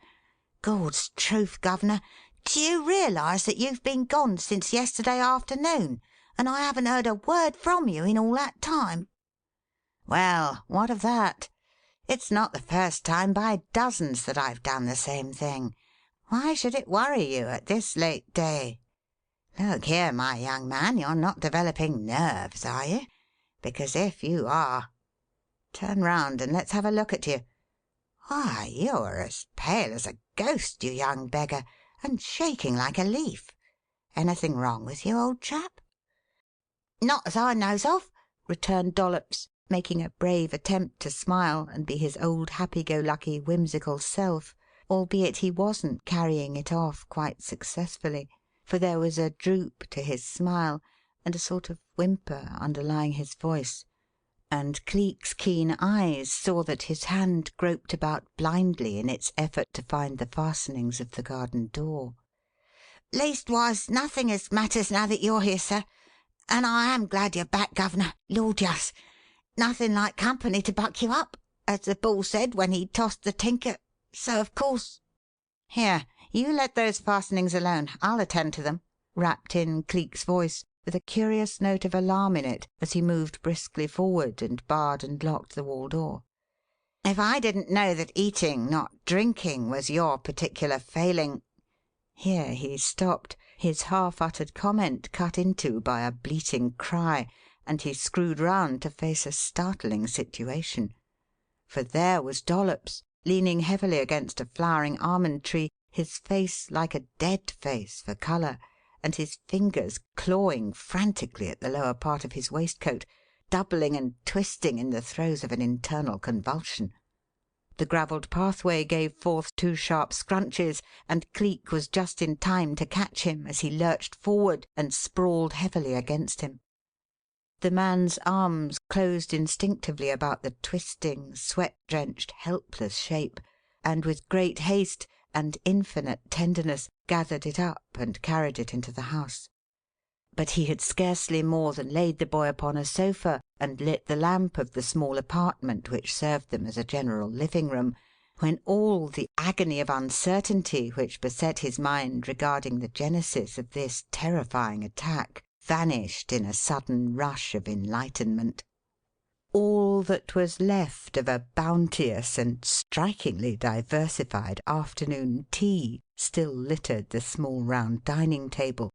Gawd's truth, Governor, do you realise that you've been gone since yesterday afternoon, and I haven't heard a word from you in all that time?" "Well, what of that? "It's not the first time by dozens that I've done the same thing. Why should it worry you at this late day? Look here, my young man, you're not developing nerves, are you? Because if you are turn round and let's have a look at you. Why, you're as pale as a ghost, you young beggar, and shaking like a leaf. Anything wrong with you, old chap?" "Not as I knows of," returned Dollops, making a brave attempt to smile and be his old happy-go-lucky, whimsical self, albeit he wasn't carrying it off quite successfully, for there was a droop to his smile and a sort of whimper underlying his voice, and Cleek's keen eyes saw that his hand groped about blindly in its effort to find the fastenings of the garden door. "Leastwise, nothing as matters now that you're here, sir. And I am glad you're back, Governor. Lord, yuss! Nothing like company to buck you up, as the bull said when he tossed the tinker, so of course—" "Here, you let those fastenings alone. I'll attend to them," rapped in Cleek's voice, with a curious note of alarm in it as he moved briskly forward and barred and locked the wall door. "If I didn't know that eating, not drinking, was your particular failing—" Here he stopped, his half-uttered comment cut into by a bleating cry, and he screwed round to face a startling situation. For there was Dollops, leaning heavily against a flowering almond tree, his face like a dead face for colour, and his fingers clawing frantically at the lower part of his waistcoat, doubling and twisting in the throes of an internal convulsion. The gravelled pathway gave forth 2 sharp scrunches, and Cleek was just in time to catch him as he lurched forward and sprawled heavily against him. The man's arms closed instinctively about the twisting, sweat-drenched, helpless shape, and with great haste and infinite tenderness, gathered it up and carried it into the house. But he had scarcely more than laid the boy upon a sofa and lit the lamp of the small apartment which served them as a general living-room, when all the agony of uncertainty which beset his mind regarding the genesis of this terrifying attack vanished in a sudden rush of enlightenment. All that was left of a bounteous and strikingly diversified afternoon tea still littered the small round dining-table,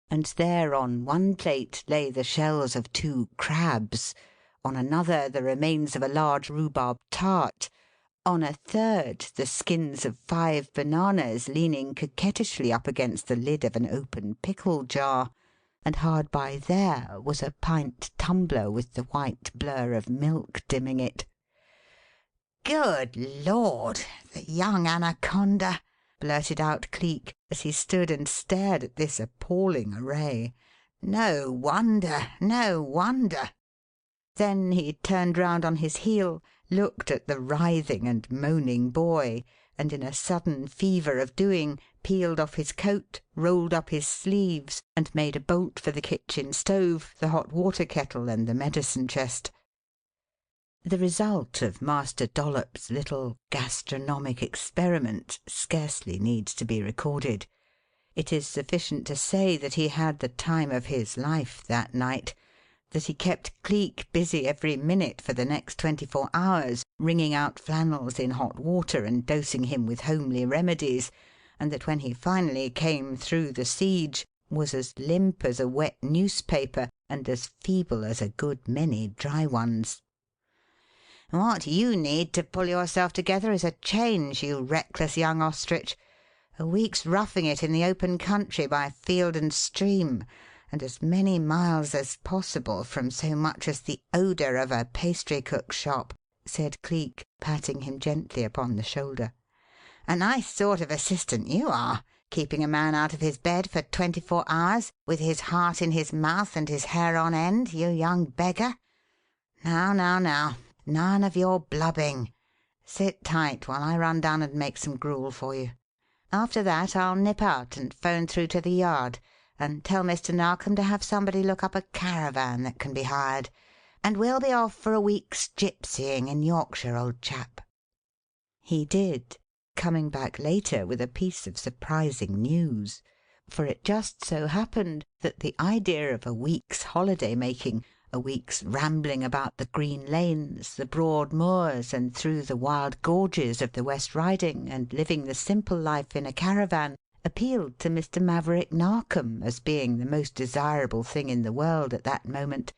and there on one plate lay the shells of 2 crabs, on another the remains of a large rhubarb tart, on a third the skins of 5 bananas leaning coquettishly up against the lid of an open pickle jar, and hard by there was a pint tumbler with the white blur of milk dimming it. "Good Lord! The young anaconda!" blurted out Cleek, as he stood and stared at this appalling array. "No wonder! No wonder!" Then he turned round on his heel, looked at the writhing and moaning boy, and in a sudden fever of doing, peeled off his coat, rolled up his sleeves, and made a bolt for the kitchen stove, the hot water kettle, and the medicine chest. The result of Master Dollop's little gastronomic experiment scarcely needs to be recorded. It is sufficient to say that he had the time of his life that night, that he kept Cleek busy every minute for the next 24 hours, wringing out flannels in hot water and dosing him with homely remedies, and that when he finally came through the siege was as limp as a wet newspaper and as feeble as a good many dry ones. "What you need to pull yourself together is a change, you reckless young ostrich. A week's roughing it in the open country by field and stream, and as many miles as possible from so much as the odour of a pastry-cook's shop," said Cleek, patting him gently upon the shoulder. "A nice sort of assistant you are, keeping a man out of his bed for 24 hours, with his heart in his mouth and his hair on end, you young beggar. Now, now, now, none of your blubbing. Sit tight while I run down and make some gruel for you. After that I'll nip out and 'phone through to the Yard and tell Mr. Narkom to have somebody look up a caravan that can be hired, and we'll be off for a week's gypsying in Yorkshire, old chap." He did, coming back later with a piece of surprising news, for it just so happened that the idea of a week's holiday-making, a week's rambling about the green lanes, the broad moors, and through the wild gorges of the West Riding, and living the simple life in a caravan, appealed to Mr. Maverick Narkom as being the most desirable thing in the world at that moment,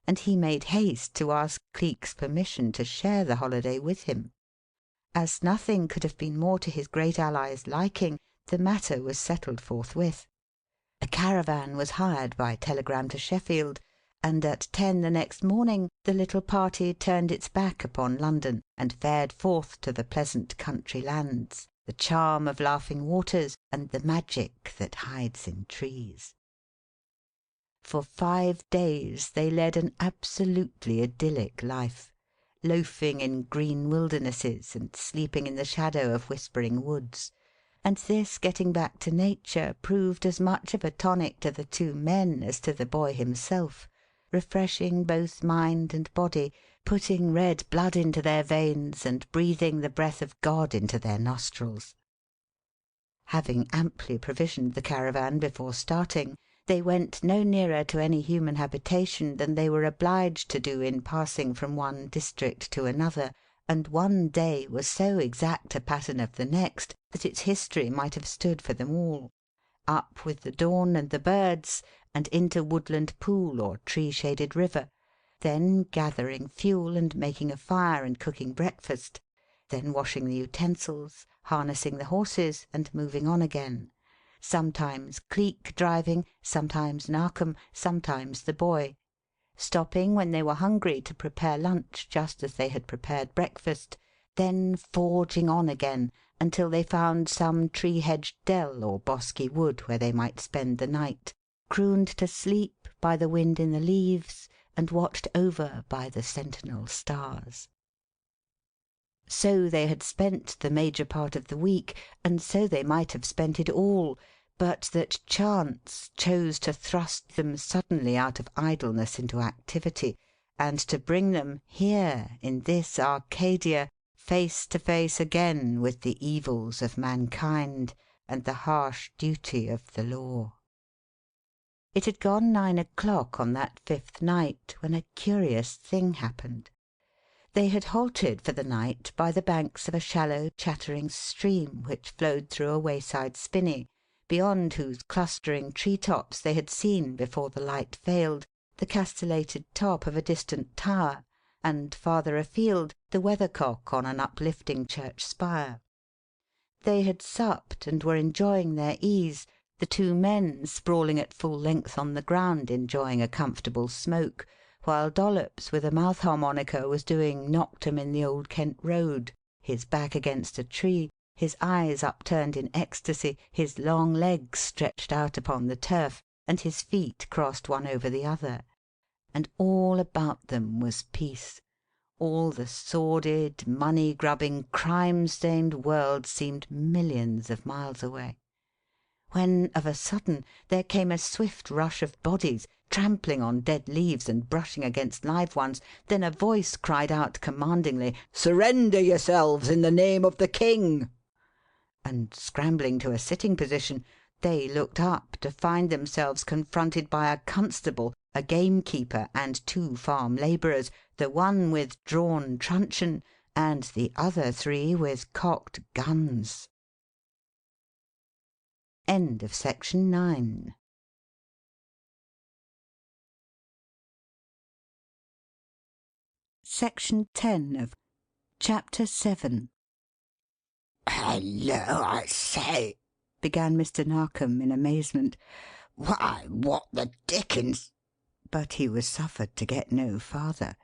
and he made haste to ask Cleek's permission to share the holiday with him. As nothing could have been more to his great ally's liking, the matter was settled forthwith. A caravan was hired by telegram to Sheffield, and at 10 the next morning the little party turned its back upon London and fared forth to the pleasant country lands, the charm of laughing waters, and the magic that hides in trees. For 5 days they led an absolutely idyllic life, loafing in green wildernesses and sleeping in the shadow of whispering woods, and this getting back to nature proved as much of a tonic to the 2 men as to the boy himself, refreshing both mind and body, putting red blood into their veins, and breathing the breath of God into their nostrils. Having amply provisioned the caravan before starting, they went no nearer to any human habitation than they were obliged to do in passing from one district to another, and one day was so exact a pattern of the next that its history might have stood for them all. Up with the dawn and the birds, and into woodland pool or tree-shaded river, then gathering fuel and making a fire and cooking breakfast, then washing the utensils, harnessing the horses, and moving on again, sometimes Cleek driving, sometimes Narkom, sometimes the boy, stopping when they were hungry to prepare lunch just as they had prepared breakfast, then forging on again until they found some tree-hedged dell or bosky wood where they might spend the night, crooned to sleep by the wind in the leaves and watched over by the sentinel stars. So they had spent the major part of the week, and so they might have spent it all, but that chance chose to thrust them suddenly out of idleness into activity, and to bring them here, in this Arcadia, face to face again with the evils of mankind and the harsh duty of the law. It had gone 9 o'clock on that 5th night when a curious thing happened. They had halted for the night by the banks of a shallow, chattering stream which flowed through a wayside spinney, beyond whose clustering tree-tops they had seen, before the light failed, the castellated top of a distant tower, and, farther afield, the weathercock on an uplifting church spire. They had supped and were enjoying their ease, the two men sprawling at full length on the ground enjoying a comfortable smoke, while Dollops with a mouth harmonica was doing Knocked 'em in the Old Kent Road, his back against a tree, his eyes upturned in ecstasy, his long legs stretched out upon the turf, and his feet crossed one over the other. And all about them was peace. All the sordid, money-grubbing, crime-stained world seemed millions of miles away. When, of a sudden, there came a swift rush of bodies, trampling on dead leaves and brushing against live ones, then a voice cried out commandingly, "Surrender yourselves in the name of the King!" And, scrambling to a sitting position, they looked up to find themselves confronted by a constable, a gamekeeper, and 2 farm labourers, the one with drawn truncheon, and the other 3 with cocked guns. End of section 9. Section 10 of Chapter 7. "Hello, I say," began Mr. Narkom in amazement. "Why, what the dickens—" But he was suffered to get no farther.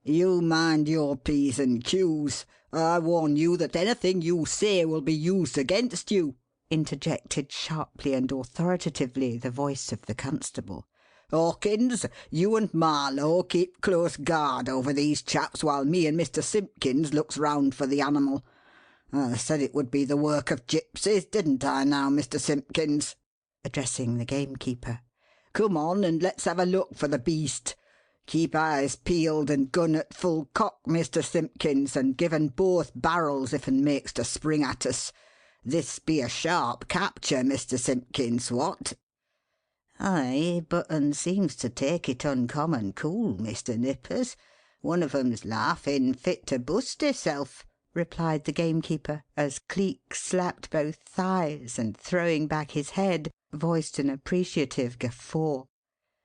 "You mind your P's and Q's. I warn you that anything you say will be used against you," interjected sharply and authoritatively the voice of the constable. "Hawkins, you and Marlow keep close guard over these chaps while me and Mr. Simpkins looks round for the animal. I said it would be the work of gypsies, didn't I now, Mr. Simpkins?" addressing the gamekeeper. "Come on and let's have a look for the beast. Keep eyes peeled and gun at full cock, Mr. Simpkins, and give 'un both barrels if 'un makes to spring at us. This be a sharp capture, Mr. Simpkins, what?" "Aye, but 'un seems to take it uncommon cool, Mr. Nippers. One of 'em's laughin' fit to bust herself," replied the gamekeeper, as Cleek slapped both thighs and, throwing back his head, voiced an appreciative guffaw.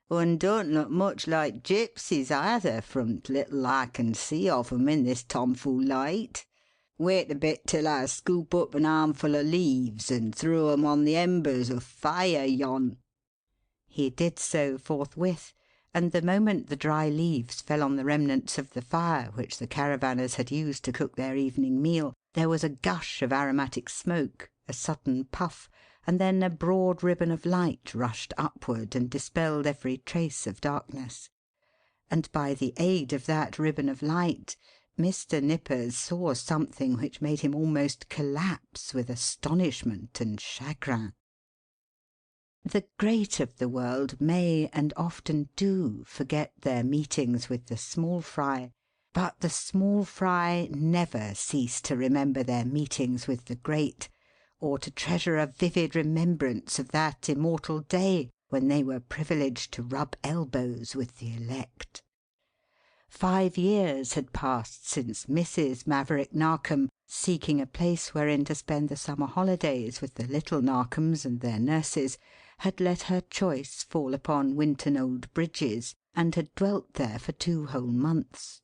"Un don't look much like gypsies either, from t'little I can see of 'em in this tomfool light. Wait a bit till I scoop up an armful o' leaves and throw 'em on the embers o' fire yon." He did so forthwith, and the moment the dry leaves fell on the remnants of the fire which the caravanners had used to cook their evening meal, there was a gush of aromatic smoke, a sudden puff, and then a broad ribbon of light rushed upward and dispelled every trace of darkness. And by the aid of that ribbon of light, Mr. Nippers saw something which made him almost collapse with astonishment and chagrin. The great of the world may, and often do, forget their meetings with the small fry, but the small fry never cease to remember their meetings with the great, or to treasure a vivid remembrance of that immortal day when they were privileged to rub elbows with the elect. 5 years had passed since Mrs. Maverick Narkom, seeking a place wherein to spend the summer holidays with the little Narkoms and their nurses, had let her choice fall upon Winton Old Bridges, and had dwelt there for 2 whole months.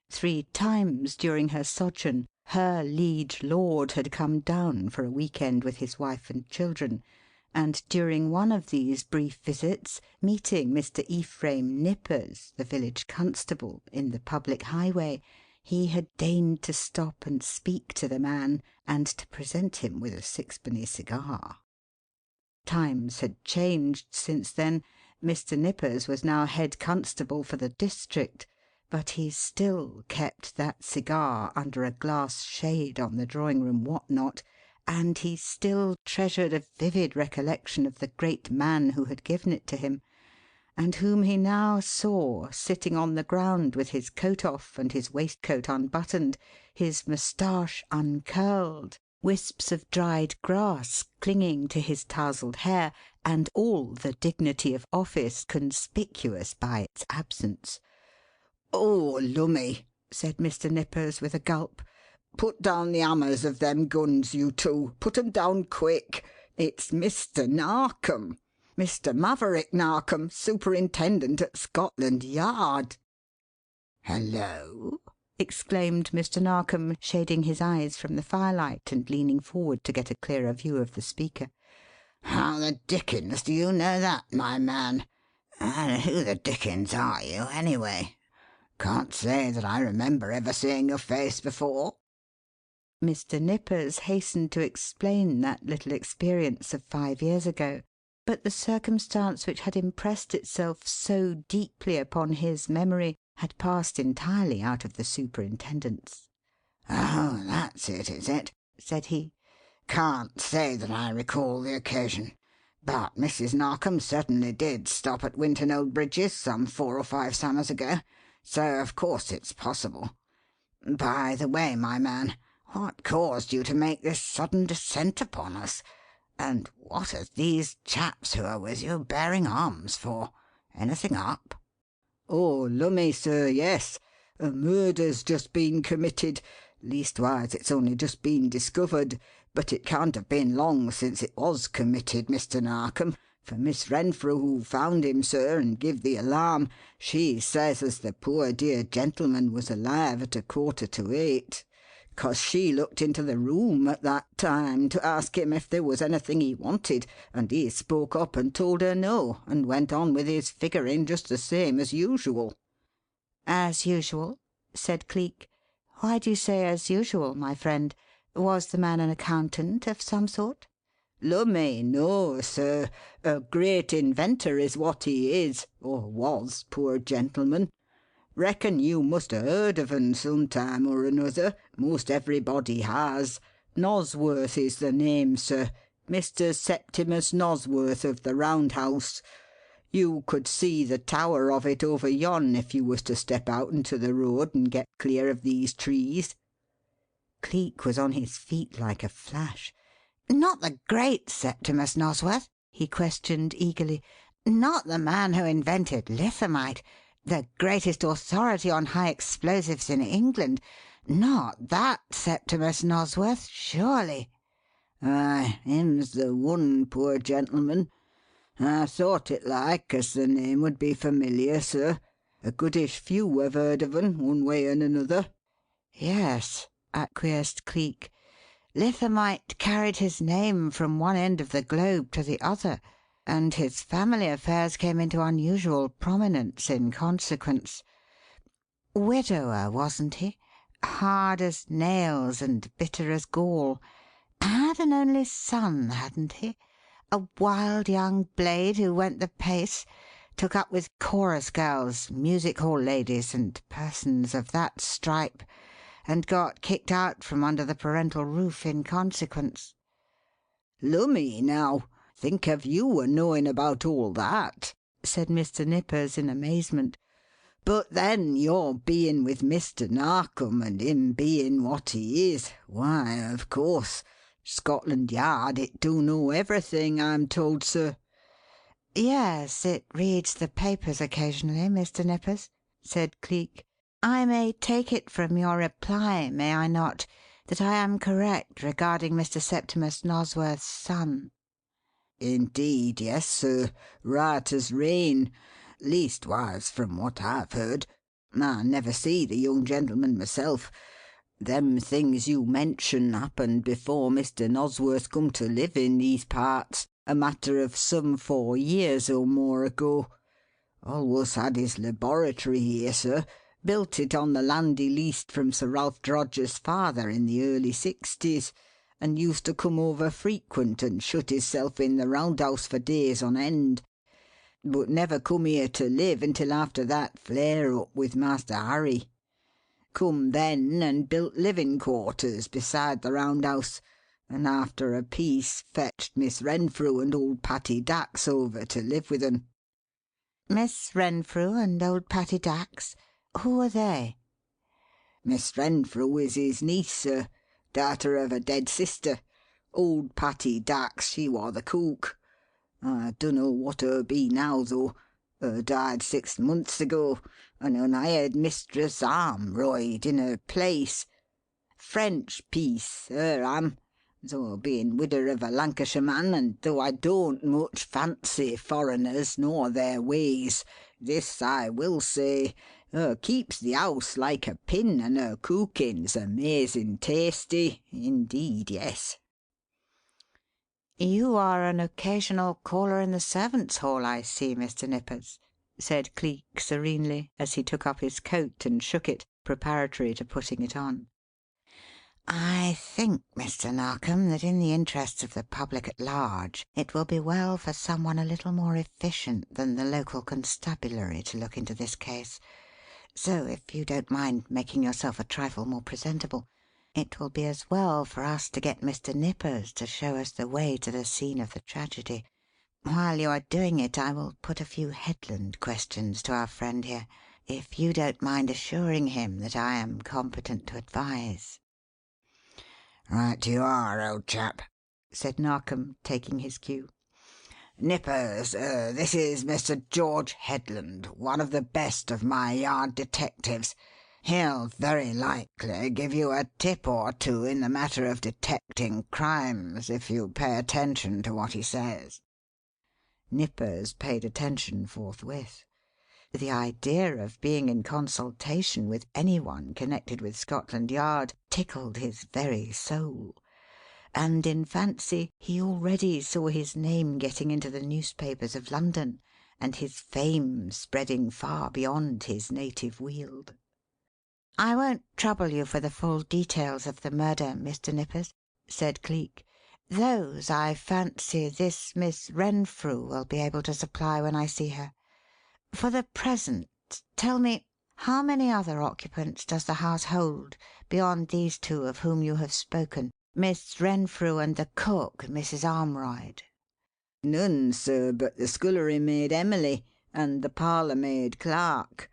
3 times during her sojourn her liege lord had come down for a week-end with his wife and children, and during one of these brief visits, meeting Mr. Ephraim Nippers, the village constable, in the public highway, he had deigned to stop and speak to the man, and to present him with a 6-penny cigar. Times had changed since then. Mr. Nippers was now head constable for the district, but he still kept that cigar under a glass shade on the drawing-room what-not, and he still treasured a vivid recollection of the great man who had given it to him, and whom he now saw sitting on the ground with his coat off and his waistcoat unbuttoned, his moustache uncurled, wisps of dried grass clinging to his tousled hair, and all the dignity of office conspicuous by its absence. "Oh, lummy," said Mr. Nippers with a gulp. "Put down the hammers of them guns, you two. Put 'em down quick. It's Mr. Narkom. Mr. Maverick Narkom, Superintendent at Scotland Yard." "Hello!" exclaimed Mr. Narkom, shading his eyes from the firelight and leaning forward to get a clearer view of the speaker. "How the dickens do you know that, my man? And who the dickens are you, anyway? Can't say that I remember ever seeing your face before." Mr. Nippers hastened to explain that little experience of 5 years ago, but the circumstance which had impressed itself so deeply upon his memory had passed entirely out of the superintendent's. "Oh, that's it, is it?" said he. "Can't say that I recall the occasion, but Mrs. Narkom certainly did stop at Winton Old Bridges some 4 or 5 summers ago, so of course it's possible. By the way, my man, what caused you to make this sudden descent upon us? And what are these chaps who are with you bearing arms for? Anything up?" "Oh, lummy, sir, yes. A murder's just been committed. Leastwise, it's only just been discovered, but it can't have been long since it was committed, Mr. Narkom, for Miss Renfrew, who found him, sir, and give the alarm, she says as the poor dear gentleman was alive at 7:45, 'cause she looked into the room at that time to ask him if there was anything he wanted, and he spoke up and told her no, and went on with his figuring just the same as usual." "As usual?" said Cleek. "Why do you say 'as usual,' my friend? Was the man an accountant of some sort?" "Lummy, no, sir. A great inventor is what he is, or was, poor gentleman. Reckon you must 'a' heard of un some time or another. Most everybody has. Nosworth is the name, sir. Mr. Septimus Nosworth of the Round House. You could see the tower of it over yon if you was to step out into the road and get clear of these trees." Cleek was on his feet like a flash. Not the great Septimus Nosworth? He questioned eagerly. Not the man who invented lithamite? The greatest authority on high explosives in England? Not that Septimus Nosworth, surely? "Aye, him's the one, poor gentleman. I thought it like as the name would be familiar, sir. A goodish few have heard of un, one way and another." "Yes," acquiesced Cleek. "Lithamite carried his name from one end of the globe to the other, and his family affairs came into unusual prominence in consequence. Widower, wasn't he? Hard as nails and bitter as gall. Had an only son, hadn't he? A wild young blade who went the pace, took up with chorus girls, music hall ladies, and persons of that stripe, and got kicked out from under the parental roof in consequence." "Lummy, now, think of you a knowing about all that!" said Mr. Nippers in amazement. "But then your being with Mr. Narkom and him being what he is, why, of course, Scotland Yard, it do know everything, I'm told, sir." "Yes, it reads the papers occasionally, Mr. Nippers," said Cleek. "I may take it from your reply, may I not, that I am correct regarding Mr. Septimus Nosworth's son?" "Indeed, yes, sir. Right as rain. Leastwise, from what I've heard. I never see the young gentleman myself. Them things you mention happened before Mr. Nosworth come to live in these parts, a matter of some 4 years or more ago. Always had his laboratory here, sir. Built it on the land he leased from Sir Ralph Droger's father in the early 60s, and used to come over frequent and shut hisself in the round house for days on end. but never come here to live until after that flare-up with Master Harry. Come then and built living quarters beside the roundhouse, and after a piece fetched Miss Renfrew and old Patty Dax over to live with un." Miss Renfrew and old Patty Dax? Who are they? "Miss Renfrew is his niece, sir, darter of a dead sister. Old Patty Dax, she war the cook. I dunno what her be now, though. Her died 6 months ago, and un hired Mistress Armroyd in her place. French piece, her am, though being widder of a Lancashire man, and though I don't much fancy foreigners nor their ways, this I will say, her keeps the house like a pin, and her cooking's amazin' tasty. Indeed, yes." "You are an occasional caller in the servants' hall, I see, Mr. Nippers," said Cleek serenely, as he took up his coat and shook it, preparatory to putting it on. "I think, Mr. Narkom, that in the interests of the public at large it will be well for some one a little more efficient than the local constabulary to look into this case. So, if you don't mind making yourself a trifle more presentable, it will be as well for us to get Mr. Nippers to show us the way to the scene of the tragedy. While you are doing it, I will put a few headland questions to our friend here, if you don't mind assuring him that I am competent to advise." "Right you are, old chap," said Narkom, taking his cue. "Nippers, this is Mr. George Headland, one of the best of my yard detectives. He'll very likely give you a tip or two in the matter of detecting crimes, if you pay attention to what he says." Nippers paid attention forthwith. The idea of being in consultation with any one connected with Scotland Yard tickled his very soul, and in fancy he already saw his name getting into the newspapers of London, and his fame spreading far beyond his native weald. "I won't trouble you for the full details of the murder, Mr. Nippers," said Cleek. "Those, I fancy, this Miss Renfrew will be able to supply when I see her. For the present, tell me, how many other occupants does the house hold beyond these two of whom you have spoken, Miss Renfrew and the cook, Mrs. Armroyd?" "None, sir, but the scullery maid Emily and the parlour maid Clark.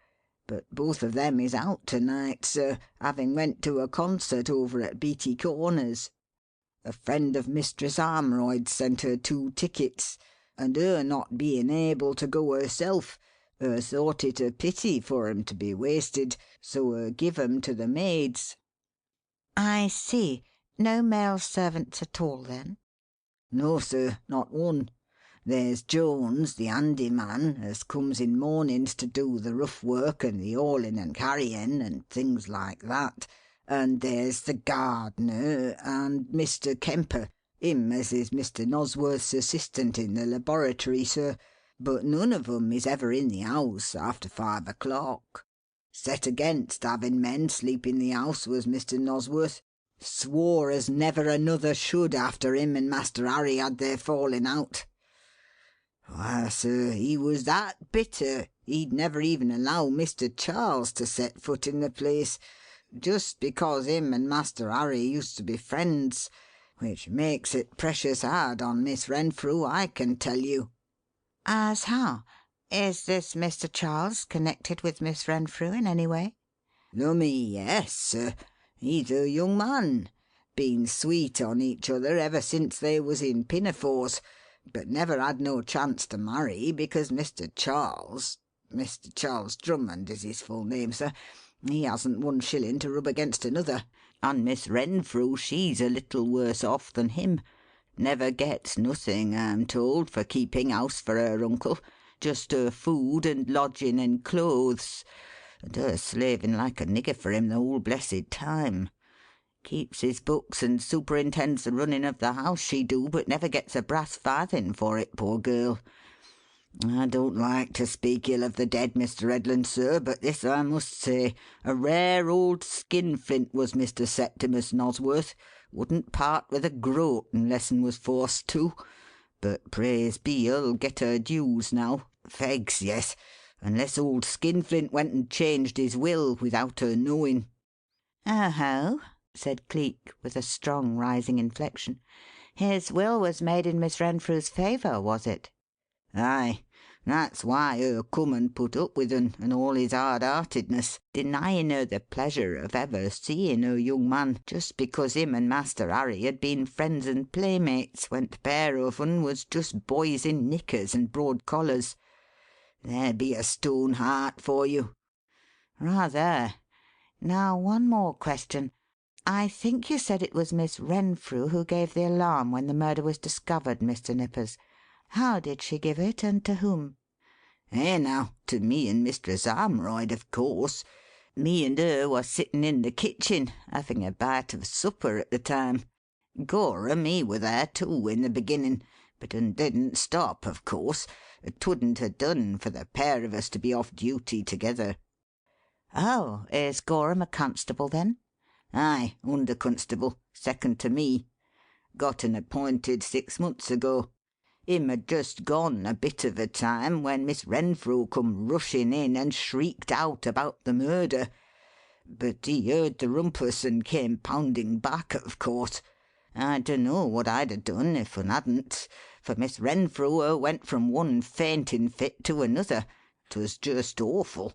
But both of them is out to-night, sir, having went to a concert over at Beatty Corners. A friend of Mistress Armroyd sent her 2 tickets, and her not being able to go herself, her thought it a pity for 'em to be wasted, so her give 'em to the maids." "I see. No male servants at all, then?" "No, sir, not one. There's Jones, the handy man, as comes in mornings to do the rough work and the hauling and carrying and things like that, and there's the gardener and Mr. Kemper, him as is Mr. Nosworth's assistant in the laboratory, sir, but none of 'em is ever in the house after 5 o'clock. Set against having men sleep in the house was Mr. Nosworth. Swore as never another should after him and Master Harry had their falling out. Why, sir, he was that bitter he'd never even allow Mr. Charles to set foot in the place, just because him and Master Harry used to be friends, which makes it precious hard on Miss Renfrew, I can tell you." "As how? Is this Mr. Charles connected with Miss Renfrew in any way?" "Lummy, yes, sir. He's her young man. Been sweet on each other ever since they was in pinafores, but never had no chance to marry because Mr. Charles Drummond is his full name, sir, he hasn't 1 shilling to rub against another, and Miss Renfrew, she's a little worse off than him. Never gets nothing, I'm told, for keeping house for her uncle, just her food and lodging and clothes, and her slaving like a nigger for him the whole blessed time. Keeps his books and superintends the running of the house, she do, but never gets a brass farthing for it, poor girl. I don't like to speak ill of the dead, Mr. Headland, sir, but this I must say, a rare old skinflint was Mr. Septimus Nosworth. Wouldn't part with a groat unless un was forced to. But praise be, her'll get her dues now, Fegs, yes, unless old Skinflint went and changed his will without her knowing." "Oho!" said Cleek, with a strong rising inflection. "His will was made in Miss Renfrew's favour, was it?" "Aye. That's why her come and put up with un, and all his hard-heartedness, denying her the pleasure of ever seeing her young man, just because him and Master Harry had been friends and playmates when t' pair of un was just boys in knickers and broad collars. There be a stone heart for you." "Rather. Now, one more question. I think you said it was Miss Renfrew who gave the alarm when the murder was discovered, Mr. Nippers. How did she give it, and to whom?" Now, to me and Mistress Armroyd, of course. Me and her was sitting in the kitchen, having a bite of supper at the time. Gorham, he were there too in the beginning, but un didn't stop, of course. 'Twouldn't ha' done for the pair of us to be off duty together." "Oh, is Gorham a constable, then?" "Aye, under constable, second to me. Got un appointed 6 months ago. Him had just gone a bit of a time when Miss Renfrew come rushing in and shrieked out about the murder. But he heard the rumpus and came pounding back, of course. I dunno what I'd ha' done if un hadn't, for Miss Renfrew her went from one fainting fit to another. 'Twas just awful.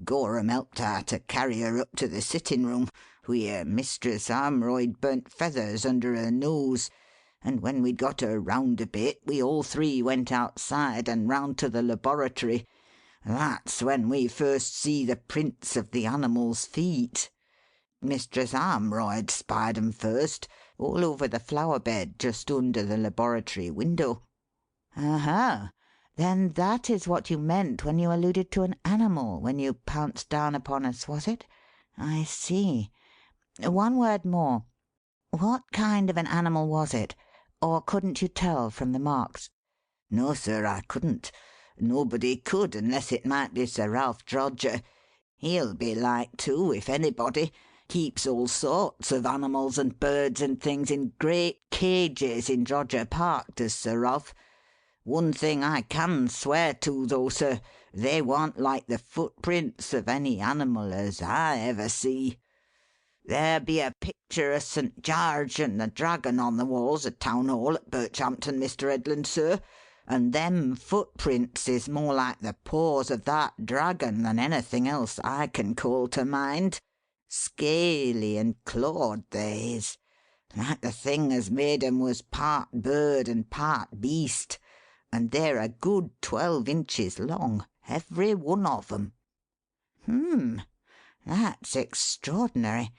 Gorham helped her to carry her up to the sitting room, wheer Mistress Armroyd burnt feathers under her nose, and when we'd got her round a bit, we all three went outside and round to the laboratory. That's when we first see the prints of the animal's feet. Mistress Armroyd spied 'em first, all over the flower bed just under the laboratory window." "Aha! Then that is what you meant when you alluded to an animal when you pounced down upon us, was it? I see. One word more. What kind of an animal was it? Or couldn't you tell from the marks?" "No, sir, I couldn't. Nobody could unless it might be Sir Ralph Droger. He'll be like to, if anybody. Keeps all sorts of animals and birds and things in great cages in Droger Park, does Sir Ralph. One thing I can swear to, though, sir, they warn't like the footprints of any animal as I ever see. There be a picture of St. George and the Dragon on the walls of Town Hall at Birchampton, Mr. Headland, sir, and them footprints is more like the paws of that dragon than anything else I can call to mind. Scaly and clawed they is, like the thing as made 'em was part bird and part beast, and they're a good 12 inches long, every one of 'em." That's extraordinary.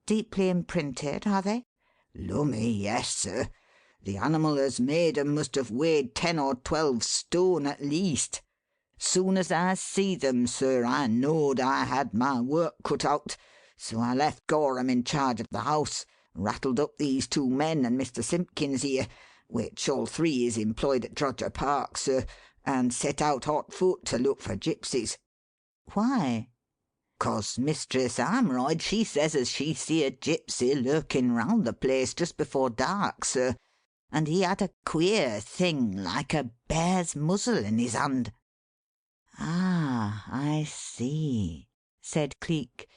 Deeply imprinted, are they?" "Lummy, yes, sir. The animal as made 'em must have weighed 10 or 12 stone at least. Soon as I see them, sir, I knowed I had my work cut out, so I left Gorham in charge of the house, rattled up these 2 men and Mr. Simpkins here, which all 3 is employed at Droger Park, sir, and set out hot foot to look for gypsies." "Why?" "'Cause Mistress Armroyd she says as she see a gypsy lurking round the place just before dark, sir, and he had a queer thing like a bear's muzzle in his hand." "Ah, I see," said Cleek,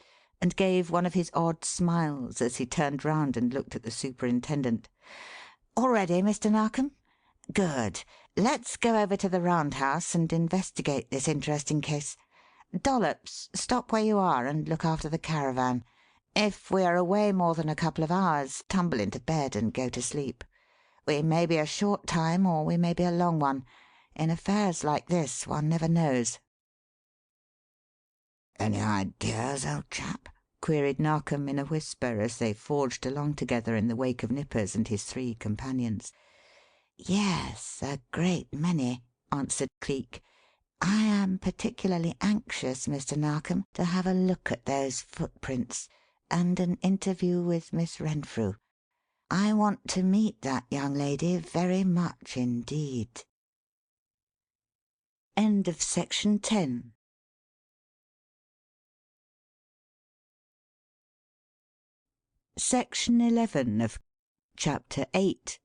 and gave one of his odd smiles as he turned round and looked at the superintendent. "All ready, Mr. Narkom? Good. Let's go over to the Round House and investigate this interesting case. Dollops, stop where you are and look after the caravan. If we are away more than a couple of hours, tumble into bed and go to sleep. We may be a short time or we may be a long one. In affairs like this one never knows." "Any ideas, old chap?" queried Narkom in a whisper as they forged along together in the wake of Nippers and his 3 companions. "Yes, a great many," answered Cleek. "I am particularly anxious, Mr. Narkom, to have a look at those footprints and an interview with Miss Renfrew. I want to meet that young lady very much indeed." End of Section 10. Section 11 of Chapter 8.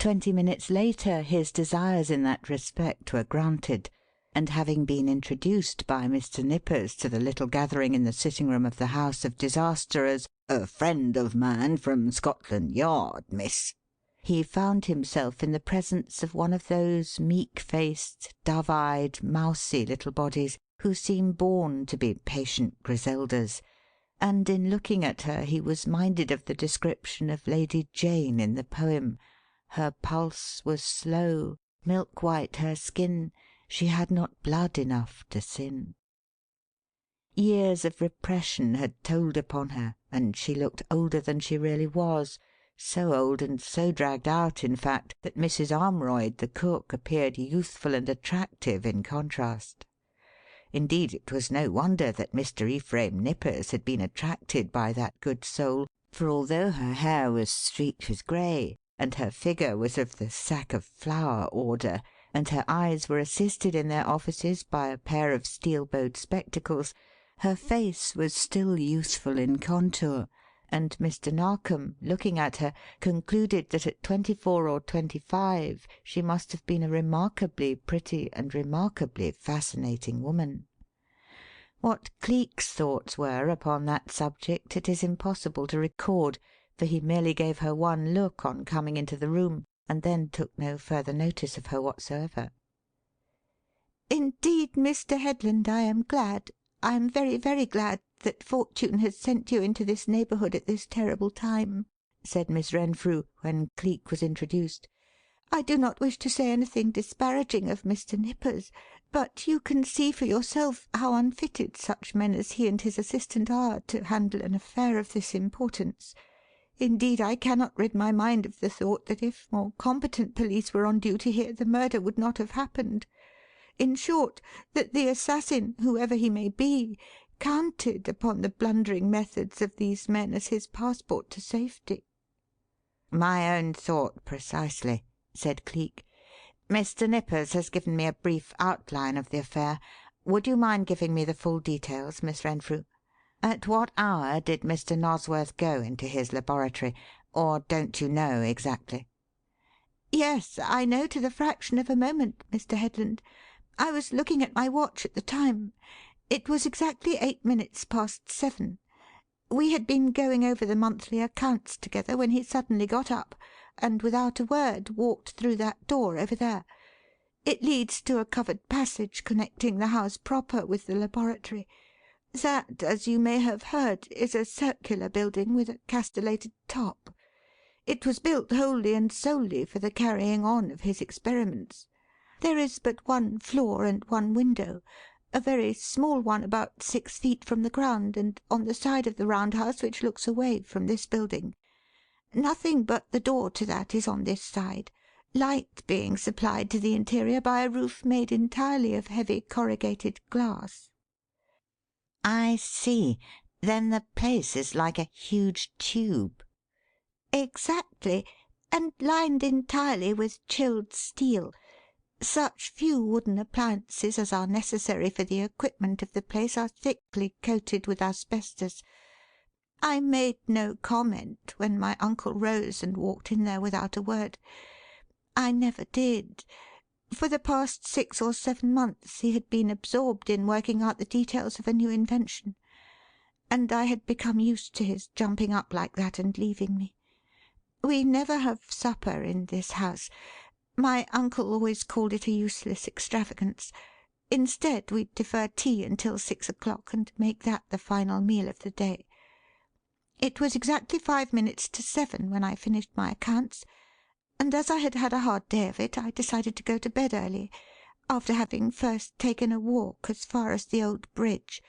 20 minutes later his desires in that respect were granted, and having been introduced by Mr. Nippers to the little gathering in the sitting-room of the house of disaster as "a friend of mine from Scotland Yard, miss," he found himself in the presence of one of those meek-faced, dove-eyed, mousy little bodies who seem born to be patient Griseldas, and in looking at her he was minded of the description of Lady Jane in the poem. Her pulse was slow, milk-white her skin, she had not blood enough to sin. Years of repression had told upon her, and she looked older than she really was, so old and so dragged out, in fact, that Mrs. Armroyd, the cook, appeared youthful and attractive in contrast. Indeed, it was no wonder that Mr. Ephraim Nippers had been attracted by that good soul, for although her hair was streaked with grey, and her figure was of the sack-of-flour order, and her eyes were assisted in their offices by a pair of steel-bowed spectacles, her face was still youthful in contour, and Mr. Narkom, looking at her, concluded that at 24 or 25 she must have been a remarkably pretty and remarkably fascinating woman. What Cleek's thoughts were upon that subject it is impossible to record, for he merely gave her one look on coming into the room, and then took no further notice of her whatsoever. "Indeed, Mr. Headland, I am glad, I am very, very glad that fortune has sent you into this neighbourhood at this terrible time," said Miss Renfrew, when Cleek was introduced. "I do not wish to say anything disparaging of Mr. Nippers, but you can see for yourself how unfitted such men as he and his assistant are to handle an affair of this importance. Indeed, I cannot rid my mind of the thought that if more competent police were on duty here the murder would not have happened. In short, that the assassin, whoever he may be, counted upon the blundering methods of these men as his passport to safety." "My own thought precisely," said Cleek. "Mr. Nippers has given me a brief outline of the affair. Would you mind giving me the full details, Miss Renfrew? At what hour did Mr. Nosworth go into his laboratory, or don't you know exactly?" "Yes, I know to the fraction of a moment, Mr. Headland. I was looking at my watch at the time. It was exactly 8 minutes past 7. We had been going over the monthly accounts together when he suddenly got up and, without a word, walked through that door over there. It leads to a covered passage connecting the house proper with the laboratory. That, as you may have heard, is a circular building with a castellated top. It was built wholly and solely for the carrying on of his experiments. There is but one floor and one window, a very small one about 6 feet from the ground and on the side of the round house which looks away from this building. Nothing but the door to that is on this side, light being supplied to the interior by a roof made entirely of heavy corrugated glass." "I see. Then the place is like a huge tube." "Exactly, and lined entirely with chilled steel. Such few wooden appliances as are necessary for the equipment of the place are thickly coated with asbestos. I made no comment when my uncle rose and walked in there without a word. I never did. For the past 6 or 7 months he had been absorbed in working out the details of a new invention, and I had become used to his jumping up like that and leaving me. We never have supper in this house. My uncle always called it a useless extravagance. Instead, we defer tea until 6 o'clock and make that the final meal of the day. It was exactly 5 minutes to 7 when I finished my accounts, and as I had had a hard day of it, I decided to go to bed early, after having first taken a walk as far as the old bridge,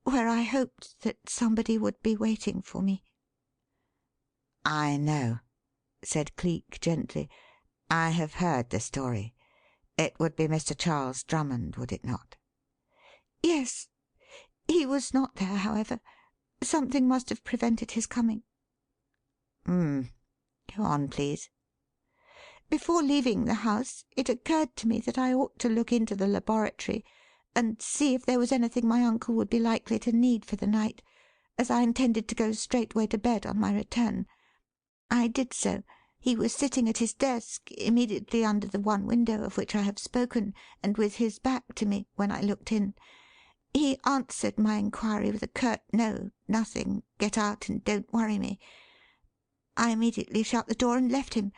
where I hoped that somebody would be waiting for me." "I know," said Cleek gently. "I have heard the story. It would be Mr. Charles Drummond, would it not?" "Yes. He was not there, however. Something must have prevented his coming." Go on, please." "Before leaving the house, it occurred to me that I ought to look into the laboratory and see if there was anything my uncle would be likely to need for the night, as I intended to go straightway to bed on my return. I did so. He was sitting at his desk, immediately under the one window of which I have spoken, and with his back to me, when I looked in. He answered my inquiry with a curt "No, nothing. Get out and don't worry me." I immediately shut the door and left him,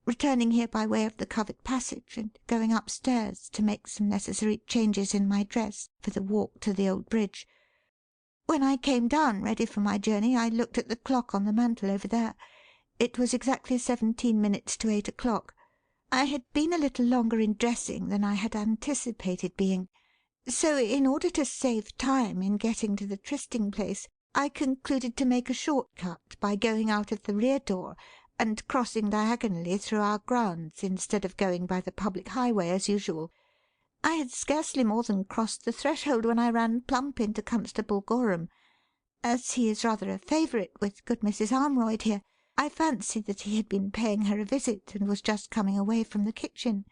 returning here by way of the covered passage, and going upstairs to make some necessary changes in my dress for the walk to the old bridge. When I came down, ready for my journey, I looked at the clock on the mantel over there. It was exactly 17 minutes to 8 o'clock. I had been a little longer in dressing than I had anticipated being. So, in order to save time in getting to the trysting place, I concluded to make a short cut by going out of the rear door and crossing diagonally through our grounds instead of going by the public highway as usual. I had scarcely more than crossed the threshold when I ran plump into Constable Gorham. As he is rather a favourite with good Mrs. Armroyd here, I fancied that he had been paying her a visit and was just coming away from the kitchen.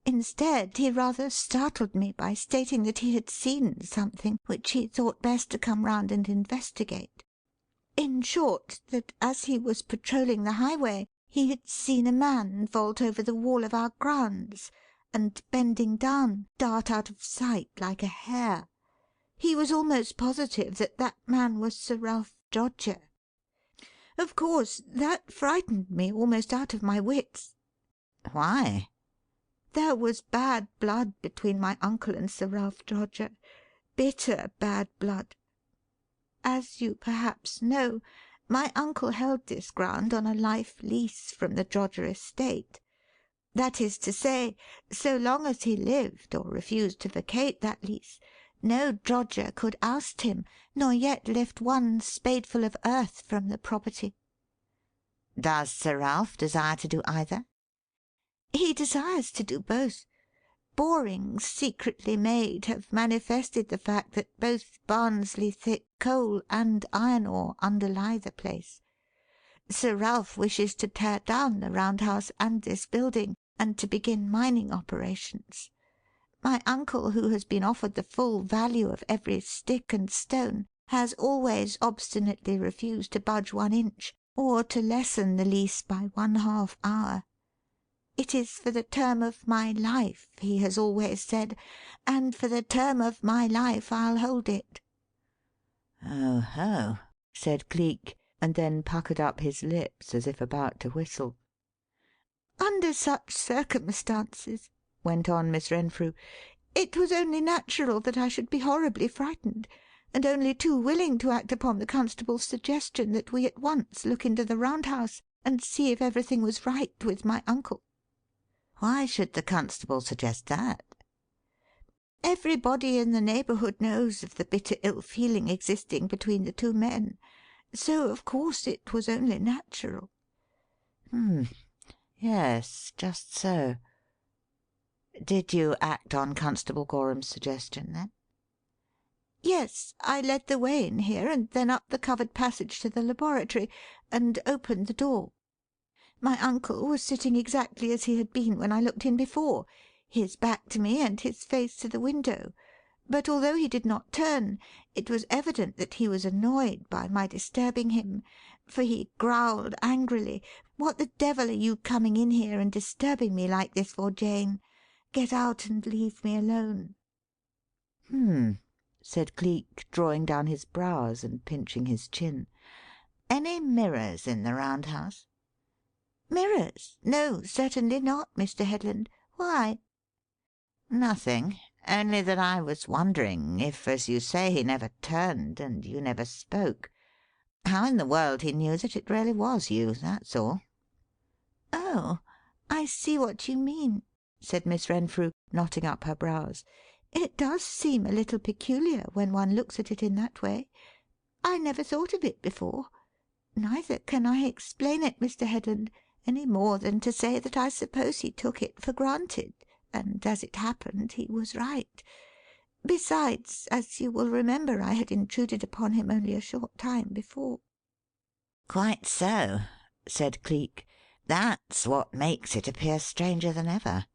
Instead, he rather startled me by stating that he had seen something which he thought best to come round and investigate. In short, that as he was patrolling the highway, he had seen a man vault over the wall of our grounds, and, bending down, dart out of sight like a hare. He was almost positive that that man was Sir Ralph Droger. Of course, that frightened me almost out of my wits. Why? There was bad blood between my uncle and Sir Ralph Droger, bitter bad blood. As you perhaps know, my uncle held this ground on a life lease from the Droger estate. That is to say, so long as he lived or refused to vacate that lease, no Droger could oust him, nor yet lift one spadeful of earth from the property. Does Sir Ralph desire to do either? He desires to do both. Borings secretly made have manifested the fact that both Barnsley thick coal and iron ore underlie the place. Sir Ralph wishes to tear down the round house and this building, and to begin mining operations. My uncle, who has been offered the full value of every stick and stone, has always obstinately refused to budge 1 inch, or to lessen the lease by 1/2 hour. It is for the term of my life, he has always said, and for the term of my life I'll hold it." "Oh, ho!" said Cleek, and then puckered up his lips as if about to whistle. "Under such circumstances," went on Miss Renfrew, "it was only natural that I should be horribly frightened, and only too willing to act upon the constable's suggestion that we at once look into the round house and see if everything was right with my uncle." "Why should the constable suggest that?" "Everybody in the neighbourhood knows of the bitter ill-feeling existing between the two men, so of course it was only natural." Yes, just so. Did you act on Constable Gorham's suggestion, then?" "Yes, I led the way in here, and then up the covered passage to the laboratory, and opened the door. My uncle was sitting exactly as he had been when I looked in before, his back to me and his face to the window, but although he did not turn, it was evident that he was annoyed by my disturbing him, for he growled angrily, 'What the devil are you coming in here and disturbing me like this for, Jane? Get out and leave me alone.'" Said Cleek, drawing down his brows and pinching his chin. "Any mirrors in the round house?" "Mirrors? No, certainly not, Mr. Headland. Why?" "Nothing. Only that I was wondering if, as you say, he never turned and you never spoke, how in the world he knew that it really was you, that's all." "Oh, I see what you mean," said Miss Renfrew, knotting up her brows. "It does seem a little peculiar when one looks at it in that way. I never thought of it before. Neither can I explain it, Mr. Headland, any more than to say that I suppose he took it for granted, and as it happened he was right. Besides, as you will remember, I had intruded upon him only a short time before." "Quite so," said Cleek. "That's what makes it appear stranger than ever.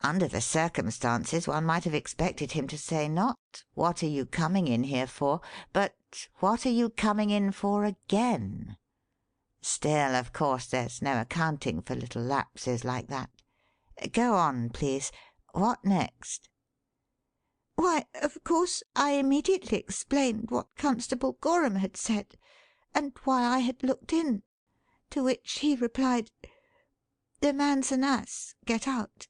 Under the circumstances one might have expected him to say not 'What are you coming in here for?' but 'What are you coming in for again?' Still, of course, there's no accounting for little lapses like that. Go on, please. What next?" Why, of course, I immediately explained what Constable Gorham had said, and why I had looked in, to which he replied, "The man's an ass. Get out."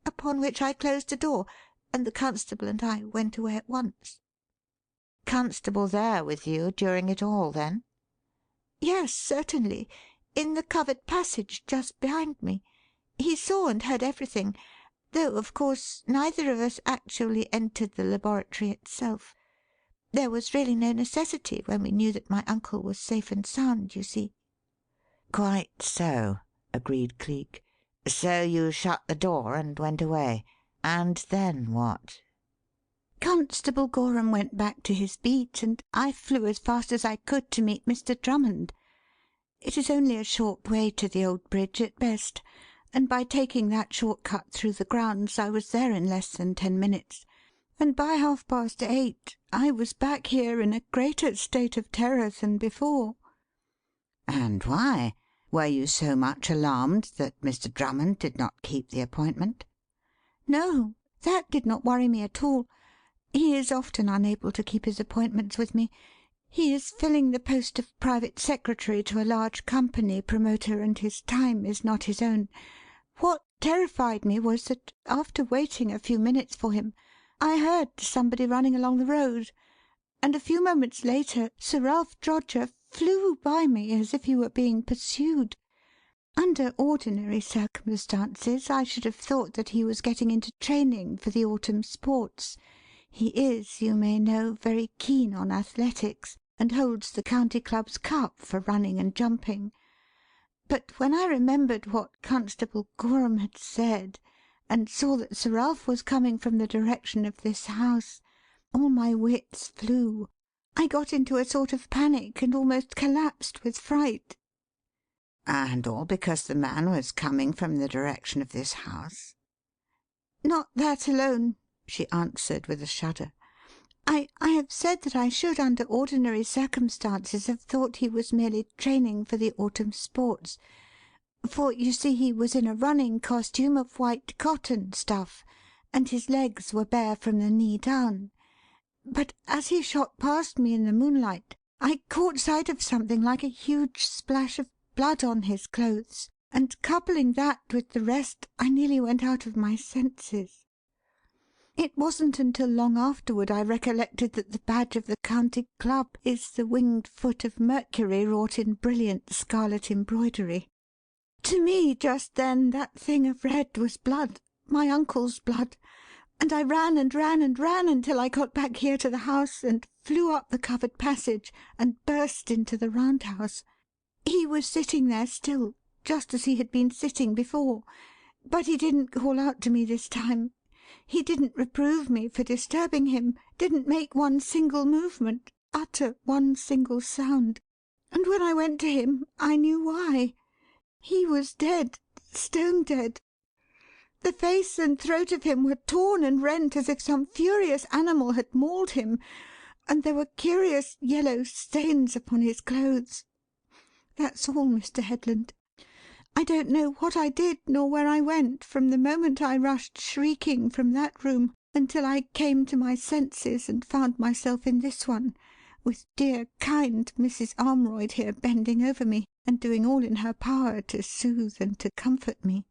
Upon which I closed the door, and the constable and I went away at once." "Constable there with you during it all, then?" "Yes, certainly. In the covered passage just behind me. He saw and heard everything, though, of course, neither of us actually entered the laboratory itself. There was really no necessity when we knew that my uncle was safe and sound, you see." "Quite so," agreed Cleek. "So you shut the door and went away. And then what?" Constable Gorham went back to his beat, and I flew as fast as I could to meet Mr. Drummond. It is only a short way to the old bridge at best, and by taking that short cut through the grounds I was there in less than 10 minutes, and by 8:30 I was back here in a greater state of terror than before." "And why? Were you so much alarmed that Mr. Drummond did not keep the appointment?" "No, that did not worry me at all. He is often unable to keep his appointments with me. He is filling the post of private secretary to a large company promoter, and his time is not his own. What terrified me was that, after waiting a few minutes for him, I heard somebody running along the road, and a few moments later Sir Ralph Droger flew by me as if he were being pursued. Under ordinary circumstances I should have thought that he was getting into training for the autumn sports. He is, you may know, very keen on athletics, and holds the County Club's cup for running and jumping. But when I remembered what Constable Gorham had said, and saw that Sir Ralph was coming from the direction of this house, all my wits flew. I got into a sort of panic and almost collapsed with fright." "And all because the man was coming from the direction of this house?" "Not that alone," she answered with a shudder. I have said that I should, under ordinary circumstances, have thought he was merely training for the autumn sports. For, you see, he was in a running costume of white cotton stuff, and his legs were bare from the knee down. But as he shot past me in the moonlight, I caught sight of something like a huge splash of blood on his clothes, and coupling that with the rest, I nearly went out of my senses. It wasn't until long afterward I recollected that the badge of the County Club is the winged foot of Mercury wrought in brilliant scarlet embroidery. To me, just then, that thing of red was blood, my uncle's blood, and I ran and ran and ran until I got back here to the house and flew up the covered passage and burst into the round house. He was sitting there still, just as he had been sitting before, but he didn't call out to me this time. He didn't reprove me for disturbing him, didn't make one single movement, utter one single sound. And when I went to him, I knew why. He was dead, stone dead. The face and throat of him were torn and rent as if some furious animal had mauled him, and there were curious yellow stains upon his clothes. That's all, Mr. Headland. I don't know what I did nor where I went from the moment I rushed shrieking from that room until I came to my senses and found myself in this one, with dear, kind Mrs. Armroyd here bending over me and doing all in her power to soothe and to comfort me."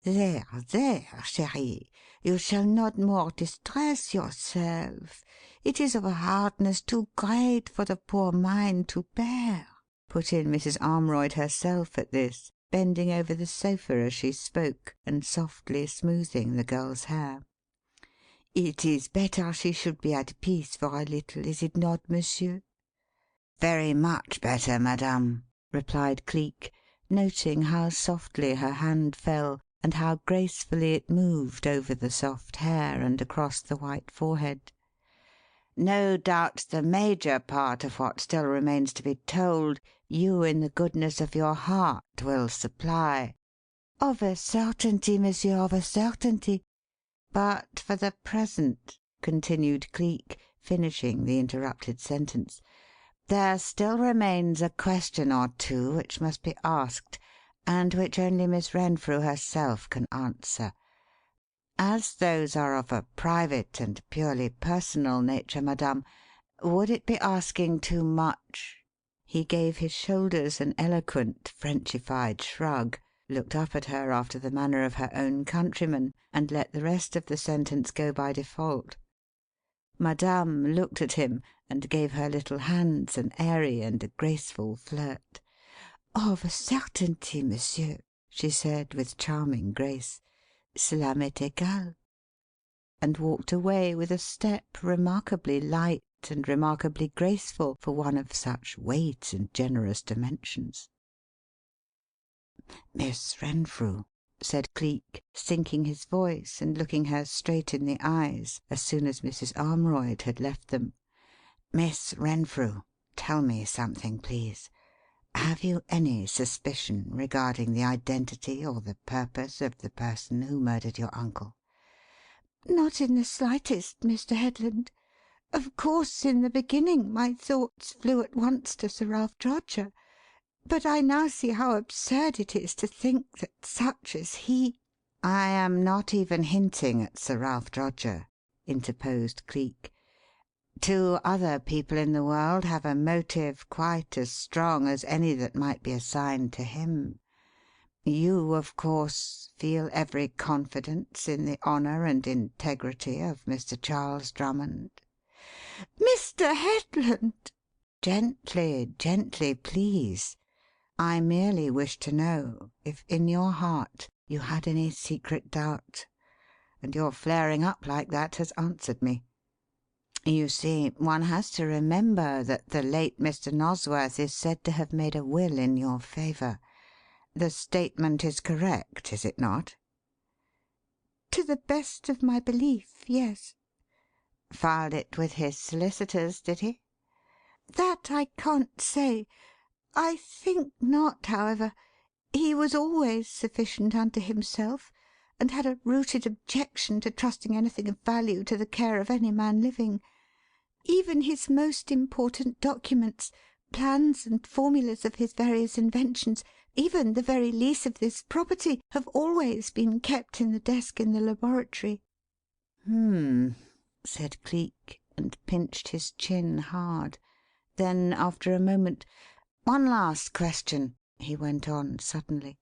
There, chérie. You shall not more distress yourself. It is of a hardness too great for the poor mind to bear," put in Mrs. Armroyd herself at this, bending over the sofa as she spoke and softly smoothing the girl's hair. "It is better she should be at peace for a little, is it not, monsieur?" "Very much better, madame," replied Cleek, noting how softly her hand fell and how gracefully it moved over the soft hair and across the white forehead. "No doubt the major part of what still remains to be told you in the goodness of your heart will supply." "Of a certainty, monsieur, of a certainty. But for the present," continued Cleek, finishing the interrupted sentence, There still remains a question or two which must be asked, and which only Miss Renfrew herself can answer. As those are of a private and purely personal nature, madame, would it be asking too much?" He gave his shoulders an eloquent Frenchified shrug, looked up at her after the manner of her own countrymen, and let the rest of the sentence go by default. Madame looked at him and gave her little hands an airy and a graceful flirt. "Of a certainty, monsieur," she said with charming grace. "Cela m'est égal," and walked away with a step remarkably light and remarkably graceful for one of such weight and generous dimensions. "Miss Renfrew," said Cleek, sinking his voice and looking her straight in the eyes as soon as Mrs. Armroyd had left them. "Miss Renfrew, tell me something, please. Have you any suspicion regarding the identity or the purpose of the person who murdered your uncle?" "Not in the slightest, Mr. Headland. Of course, in the beginning my thoughts flew at once to Sir Ralph Droger, but I now see how absurd it is to think that such as he—" "I am not even hinting at Sir Ralph Droger," interposed Cleek. "Two other people in the world have a motive quite as strong as any that might be assigned to him. You, of course, feel every confidence in the honour and integrity of Mr. Charles Drummond." "Mr. Headland!" "Gently, gently, please. I merely wish to know if in your heart you had any secret doubt, and your flaring up like that has answered me. You see, one has to remember that the late Mr. Nosworth is said to have made a will in your favour. The statement is correct, is it not?" "To the best of my belief, yes." "Filed it with his solicitors, did he?" "That I can't say. I think not, however. He was always sufficient unto himself, and had a rooted objection to trusting anything of value to the care of any man living. Even his most important documents, plans and formulas of his various inventions, even the very lease of this property, have always been kept in the desk in the laboratory." Said Cleek, and pinched his chin hard. Then, after a moment, "One last question," he went on suddenly.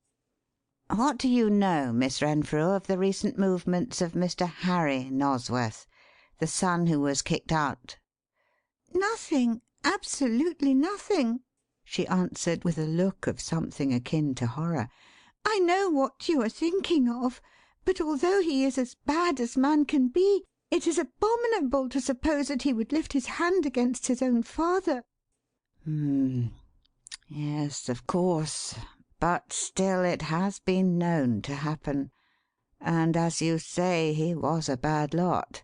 "What do you know, Miss Renfrew, of the recent movements of Mr. Harry Nosworth, the son who was kicked out?" "Nothing. Absolutely nothing," she answered with a look of something akin to horror. "I know what you are thinking of, but although he is as bad as man can be, it is abominable to suppose that he would lift his hand against his own father." Yes, of course. But still it has been known to happen. And, as you say, he was a bad lot.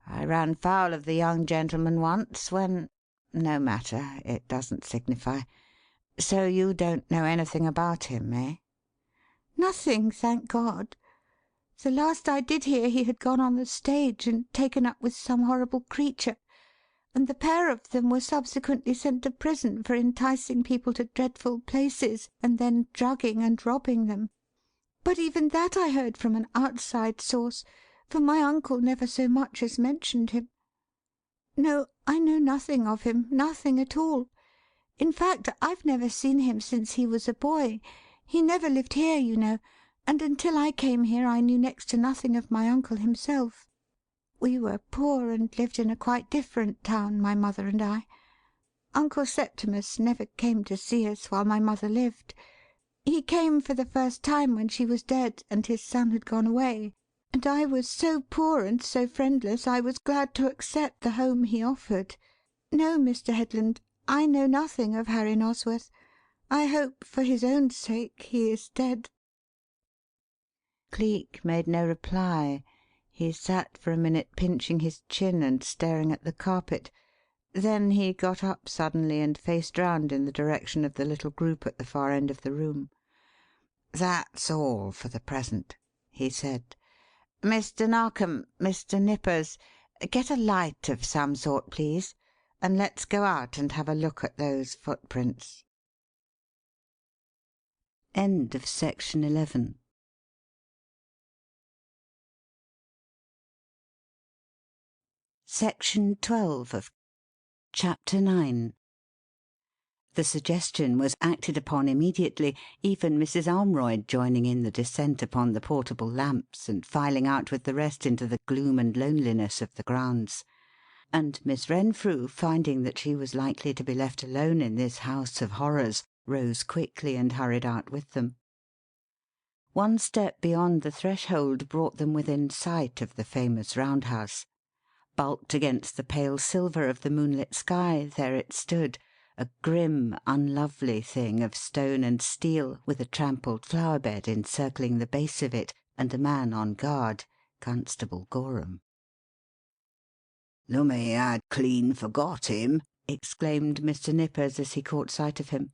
I ran foul of the young gentleman once when no matter, it doesn't signify. So you don't know anything about him, eh?" "Nothing, thank God. The last I did hear he had gone on the stage and taken up with some horrible creature, and the pair of them were subsequently sent to prison for enticing people to dreadful places and then drugging and robbing them. But even that I heard from an outside source, for my uncle never so much as mentioned him. No, I know nothing of him, nothing at all. In fact, I've never seen him since he was a boy. He never lived here, you know, and until I came here I knew next to nothing of my uncle himself. We were poor and lived in a quite different town, my mother and I. Uncle Septimus never came to see us while my mother lived. He came for the first time when she was dead and his son had gone away, and I was so poor and so friendless I was glad to accept the home he offered. No, Mr. Headland, I know nothing of Harry Nosworth. I hope, for his own sake, he is dead." Cleek made no reply. He sat for a minute pinching his chin and staring at the carpet. Then he got up suddenly and faced round in the direction of the little group at the far end of the room. "That's all for the present," he said. "Mr. Narkom, Mr. Nippers, get a light of some sort, please, and let's go out and have a look at those footprints." End of section 11. Section 12 of Chapter 9. The suggestion was acted upon immediately, even Mrs. Armroyd joining in the descent upon the portable lamps and filing out with the rest into the gloom and loneliness of the grounds. And Miss Renfrew, finding that she was likely to be left alone in this house of horrors, rose quickly and hurried out with them. One step beyond the threshold brought them within sight of the famous roundhouse. Bulked against the pale silver of the moonlit sky, there it stood, a grim, unlovely thing of stone and steel, with a trampled flower-bed encircling the base of it, and a man on guard, Constable Gorham. "Lummy, I'd clean forgot him," exclaimed Mr. Nippers as he caught sight of him.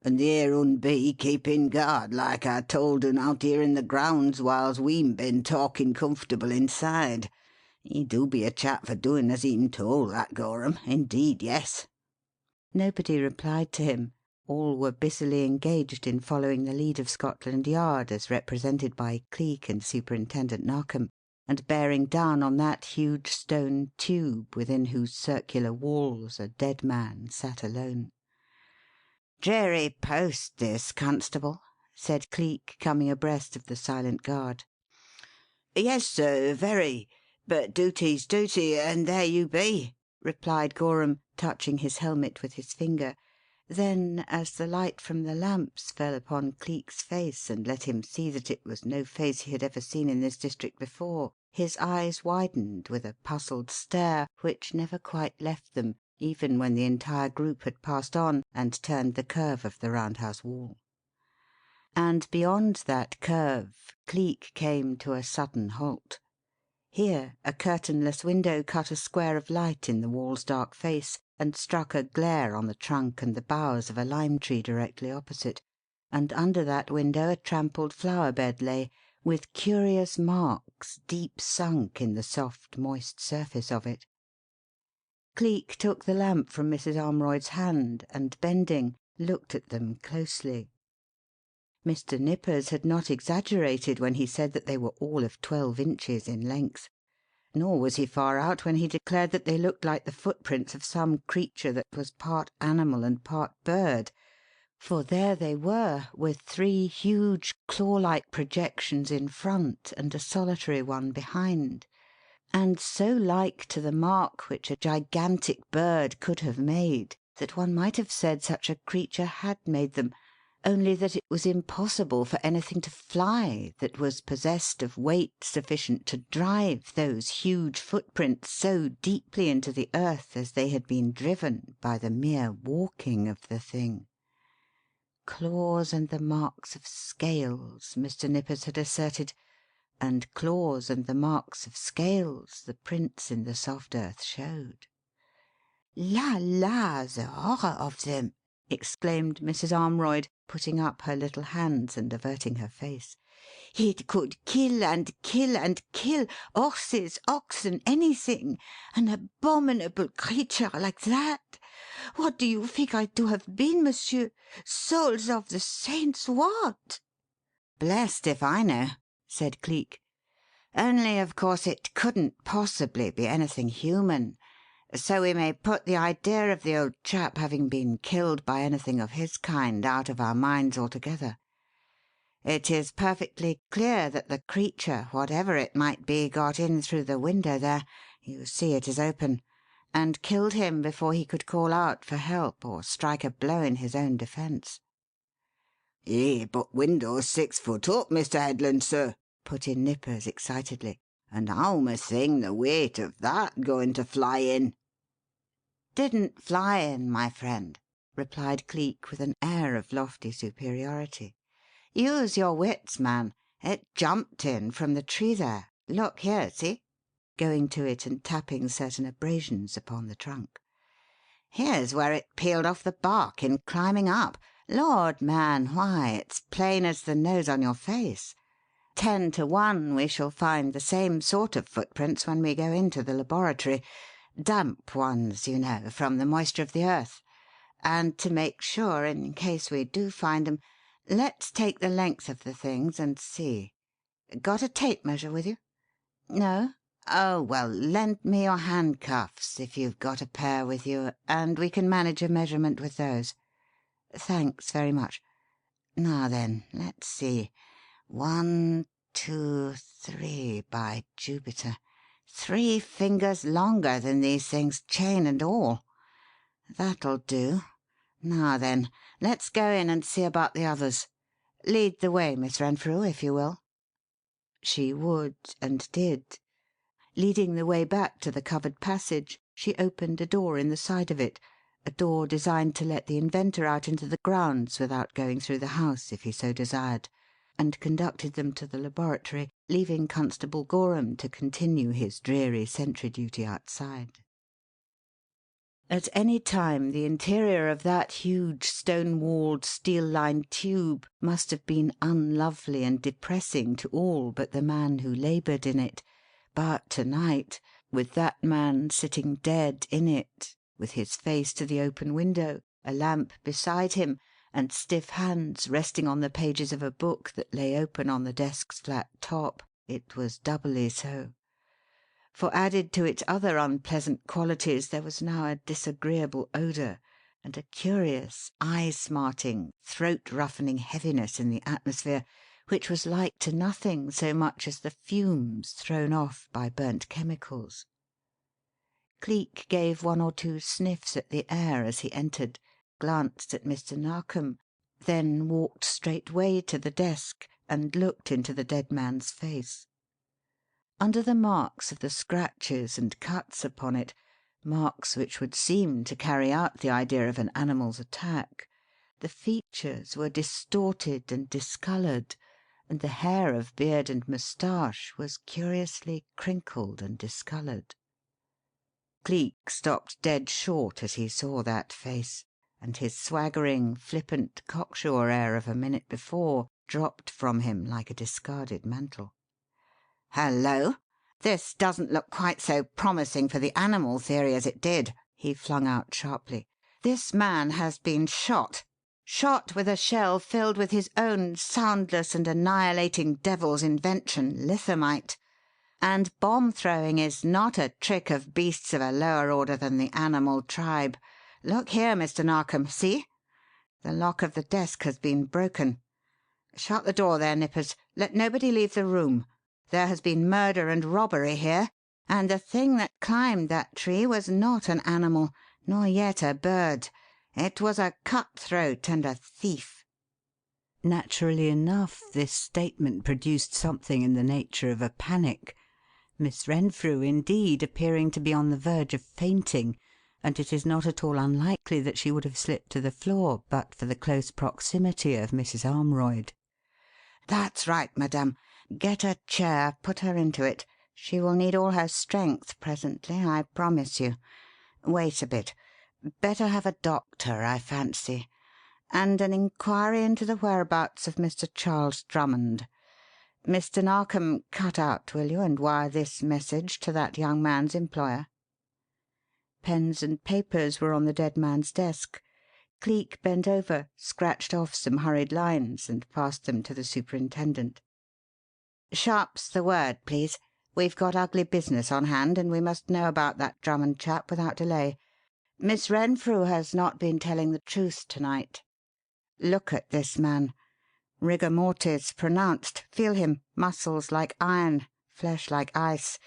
"And there un be keeping guard like I told un out here in the grounds whiles we'm been talking comfortable inside. He do be a chap for doing as he'm told, that Gorham. Indeed, yes." Nobody replied to him. All were busily engaged in following the lead of Scotland Yard as represented by Cleek and Superintendent Narkom, and bearing down on that huge stone tube within whose circular walls a dead man sat alone. "Dreary post, this, Constable," said Cleek, coming abreast of the silent guard. "Yes, sir, very. But duty's duty, and there you be," replied Gorham, touching his helmet with his finger. Then, as the light from the lamps fell upon Cleek's face and let him see that it was no face he had ever seen in this district before, his eyes widened with a puzzled stare which never quite left them, even when the entire group had passed on and turned the curve of the roundhouse wall. And beyond that curve Cleek came to a sudden halt. Here a curtainless window cut a square of light in the wall's dark face and struck a glare on the trunk and the boughs of a lime tree directly opposite, and under that window a trampled flower-bed lay, with curious marks deep sunk in the soft, moist surface of it. Cleek took the lamp from Mrs. Armroyd's hand and, bending, looked at them closely. Mr. Nippers had not exaggerated when he said that they were all of 12 inches in length, nor was he far out when he declared that they looked like the footprints of some creature that was part animal and part bird, for there they were, with 3 huge claw-like projections in front and a solitary one behind, and so like to the mark which a gigantic bird could have made that one might have said such a creature had made them, only that it was impossible for anything to fly that was possessed of weight sufficient to drive those huge footprints so deeply into the earth as they had been driven by the mere walking of the thing. Claws and the marks of scales, Mr. Nippers had asserted, and claws and the marks of scales the prints in the soft earth showed. La, la, the horror of them! exclaimed Mrs. Armroyd, putting up her little hands and averting her face. It could kill and kill and kill horses, oxen, anything. An abominable creature like that! What do you think I to have been, monsieur? Souls of the saints, what? "Blessed if I know," said Cleek. "Only, of course, it couldn't possibly be anything human, so we may put the idea of the old chap having been killed by anything of his kind out of our minds altogether. It is perfectly clear that the creature, whatever it might be, got in through the window there you see it is open and killed him before he could call out for help or strike a blow in his own defence." "Eh, but window's 6 foot up, Mr. Headland, sir," put in Nippers excitedly, "and how'm a thing the weight of that going to fly in?" "Didn't fly in, my friend," replied Cleek with an air of lofty superiority. "Use your wits, man. It jumped in from the tree there. Look here, see?" going to it and tapping certain abrasions upon the trunk. "Here's where it peeled off the bark in climbing up. Lord, man, why, it's plain as the nose on your face. 10 to 1 we shall find the same sort of footprints when we go into the laboratory. damp ones, you know, from the moisture of the earth. And to make sure, in case we do find 'em, let's take the length of the things and see. Got a tape measure with you? No? Oh, well, lend me your handcuffs, if you've got a pair with you, and we can manage a measurement with those. Thanks very much. Now then, let's see. 1, 2, 3, by Jupiter. 3 fingers longer than these things, chain and all. That'll do. Now then, let's go in and see about the others. Lead the way, Miss Renfrew, if you will." She would, and did. Leading the way back to the covered passage, she opened a door in the side of it, a door designed to let the inventor out into the grounds without going through the house if he so desired, and conducted them to the laboratory, leaving Constable Gorham to continue his dreary sentry duty outside. At any time the interior of that huge stone-walled, steel-lined tube must have been unlovely and depressing to all but the man who laboured in it, but to-night, with that man sitting dead in it, with his face to the open window, a lamp beside him, and stiff hands resting on the pages of a book that lay open on the desk's flat top, it was doubly so. For added to its other unpleasant qualities there was now a disagreeable odour, and a curious, eye-smarting, throat-roughening heaviness in the atmosphere, which was like to nothing so much as the fumes thrown off by burnt chemicals. Cleek gave 1 or 2 sniffs at the air as he entered, glanced at Mr. Narkom, then walked straightway to the desk and looked into the dead man's face. Under the marks of the scratches and cuts upon it, marks which would seem to carry out the idea of an animal's attack, the features were distorted and discoloured, and the hair of beard and moustache was curiously crinkled and discoloured. Cleek stopped dead short as he saw that face, and his swaggering, flippant, cocksure air of a minute before dropped from him like a discarded mantle. "Hullo! This doesn't look quite so promising for the animal theory as it did," he flung out sharply. "This man has been shot. Shot with a shell filled with his own soundless and annihilating devil's invention, lithamite. And bomb-throwing is not a trick of beasts of a lower order than the animal tribe. Look here, Mr. Narkom, see? The lock of the desk has been broken. Shut the door there, Nippers. Let nobody leave the room. There has been murder and robbery here, and the thing that climbed that tree was not an animal, nor yet a bird. It was a cut-throat and a thief." Naturally enough, this statement produced something in the nature of a panic. Miss Renfrew, indeed, appearing to be on the verge of fainting, and it is not at all unlikely that she would have slipped to the floor but for the close proximity of Mrs. Armroyd. "That's right, madame. Get a chair, put her into it. She will need all her strength presently, I promise you. Wait a bit. Better have a doctor, I fancy. And an inquiry into the whereabouts of Mr. Charles Drummond. Mr. Narkom, cut out, will you, and wire this message to that young man's employer?" Pens and papers were on the dead man's desk. Cleek bent over, scratched off some hurried lines, and passed them to the superintendent. "Sharp's the word, please. We've got ugly business on hand, and we must know about that Drummond chap without delay. Miss Renfrew has not been telling the truth to-night. Look at this man. Rigor mortis pronounced. Feel him. Muscles like iron, flesh like ice.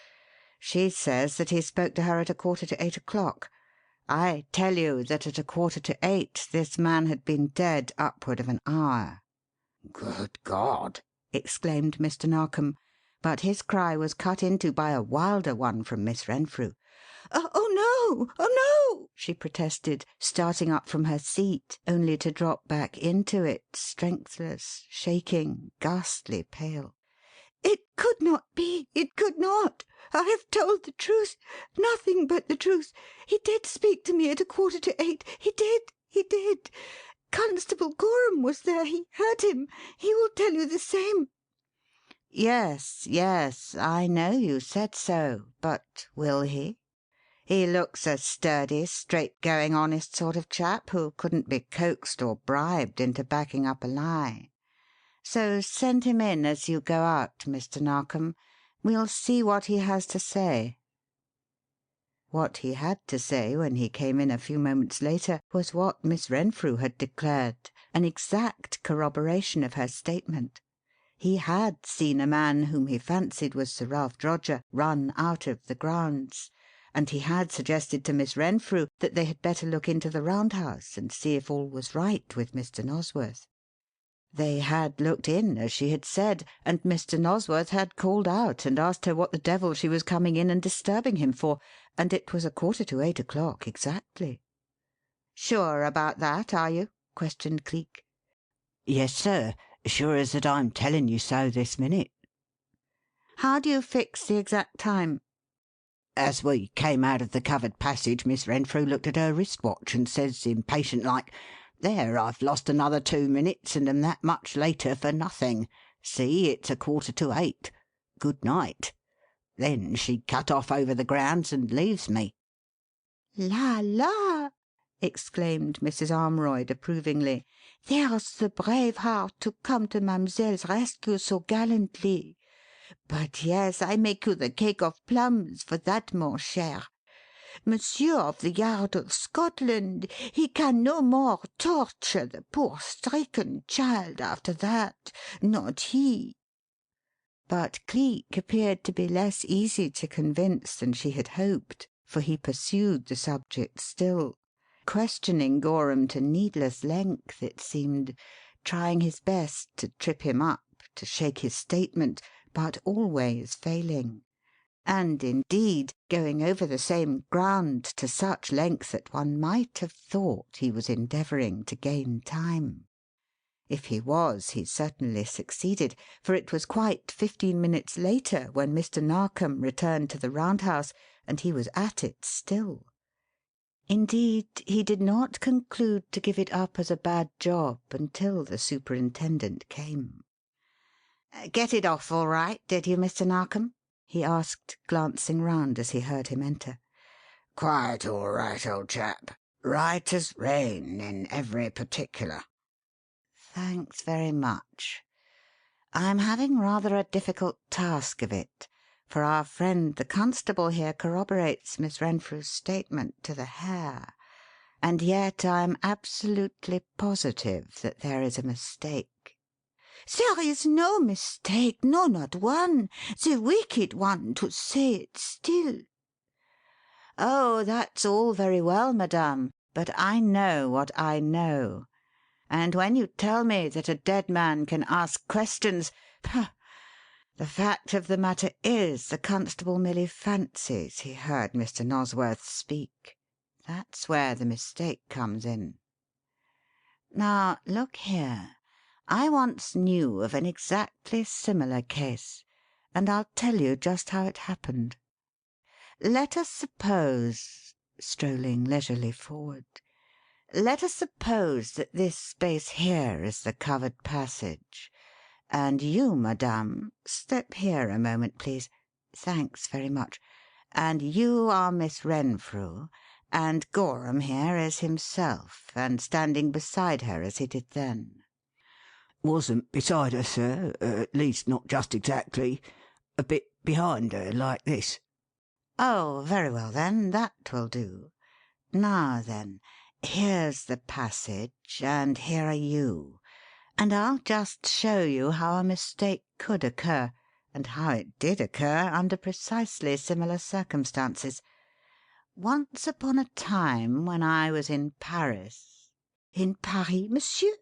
She says that he spoke to her at 7:45 o'clock. I tell you that at 7:45 this man had been dead upward of an hour." Good God! exclaimed Mr. Narkom, but his cry was cut into by a wilder one from Miss Renfrew. "Oh, no! Oh, no!" she protested, starting up from her seat, only to drop back into it, strengthless, shaking, ghastly pale. "It could not be! It could not! I have told the truth, nothing but the truth. He did speak to me at 7:45. He did! He did! Constable Gorham was there. He heard him. He will tell you the same." "Yes, yes, I know you said so, but will he? He looks a sturdy, straight-going, honest sort of chap who couldn't be coaxed or bribed into backing up a lie. So send him in as you go out, Mr. Narkom. We'll see what he has to say." What he had to say when he came in a few moments later was what Miss Renfrew had declared, an exact corroboration of her statement. He had seen a man whom he fancied was Sir Ralph Droger run out of the grounds, and he had suggested to Miss Renfrew that they had better look into the Round House and see if all was right with Mr. Nosworth. They had looked in, as she had said, and Mr. Nosworth had called out and asked her what the devil she was coming in and disturbing him for, and it was 8:15 exactly. "Sure about that, are you?" questioned Cleek. Yes, sir. Sure as that I'm telling you so this minute. "How do you fix the exact time?" As we came out of the covered passage, Miss Renfrew looked at her wrist-watch and says, impatient like, 'There, I've lost another 2 minutes and am that much later for nothing. See, it's 8:15. Good night.' Then she cut off over the grounds and leaves me." La la! exclaimed Mrs. Armroyd approvingly. There's the brave heart to come to mademoiselle's rescue so gallantly. But yes, I make you the cake of plums for that, mon cher. Monsieur of the Yard of Scotland, he can no more torture the poor stricken child after that, not he." But Cleek appeared to be less easy to convince than she had hoped, for he pursued the subject still, questioning Gorham to needless length, it seemed, trying his best to trip him up, to shake his statement, but always failing, and, indeed, going over the same ground to such length that one might have thought he was endeavouring to gain time. If he was, he certainly succeeded, for it was quite 15 minutes later when Mr. Narkom returned to the Round House, and he was at it still. Indeed, he did not conclude to give it up as a bad job until the superintendent came. "Get it off all right, did you, Mr. Narkom?" he asked, glancing round as he heard him enter. "Quite all right, old chap. Right as rain in every particular." "Thanks very much. I'm having rather a difficult task of it, for our friend the constable here corroborates Miss Renfrew's statement to the hair, and yet I'm absolutely positive that there is a mistake." There is no mistake, no, not one. The wicked one, to say it still. "Oh, that's all very well, madame, but I know what I know. And when you tell me that a dead man can ask questions, pah! The fact of the matter is the constable merely fancies he heard Mr. Nosworth speak. That's where the mistake comes in. Now, look here. I once knew of an exactly similar case, and I'll tell you just how it happened. Let us suppose," strolling leisurely forward, "let us suppose that this space here is the covered passage, and you, madame, step here a moment, please. Thanks very much. And you are Miss Renfrew, and Gorham here is himself, and standing beside her as he did then." "Wasn't beside her, sir. At least, not just exactly. A bit behind her, like this." "Oh, very well, then. That will do. Now, then, here's the passage, and here are you, and I'll just show you how a mistake could occur, and how it did occur under precisely similar circumstances. Once upon a time, when I was in Paris—" In Paris, monsieur?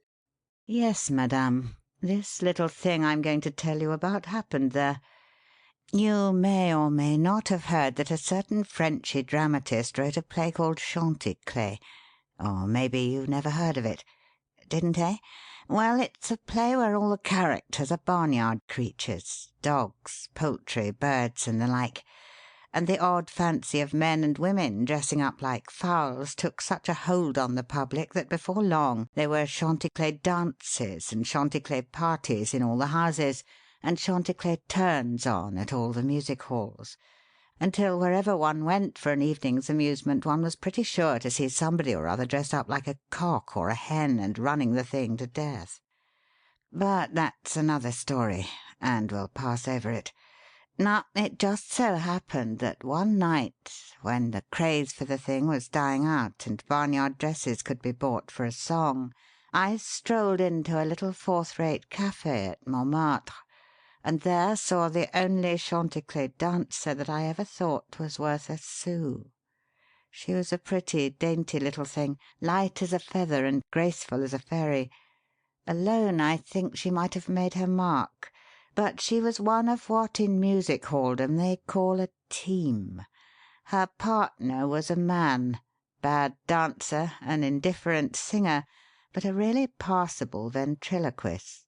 "Yes, madame. This little thing I'm going to tell you about happened there. You may or may not have heard that a certain Frenchy dramatist wrote a play called Chanticler. Or maybe you've never heard of it. Didn't, eh? Well, it's a play where all the characters are barnyard creatures, dogs, poultry, birds, and the like, and the odd fancy of men and women dressing up like fowls took such a hold on the public that before long there were Chanticler dances and Chanticler parties in all the houses, and Chanticler turns on at all the music halls, until wherever one went for an evening's amusement one was pretty sure to see somebody or other dressed up like a cock or a hen and running the thing to death. But that's another story, and we'll pass over it. Now, it just so happened that one night, when the craze for the thing was dying out and barnyard dresses could be bought for a song, I strolled into a little fourth-rate café at Montmartre, and there saw the only Chanticleer dancer that I ever thought was worth a sou. She was a pretty, dainty little thing, light as a feather and graceful as a fairy. Alone, I think she might have made her mark, but she was one of what in music-halldom they call a team. Her partner was a man, bad dancer, an indifferent singer, but a really passable ventriloquist.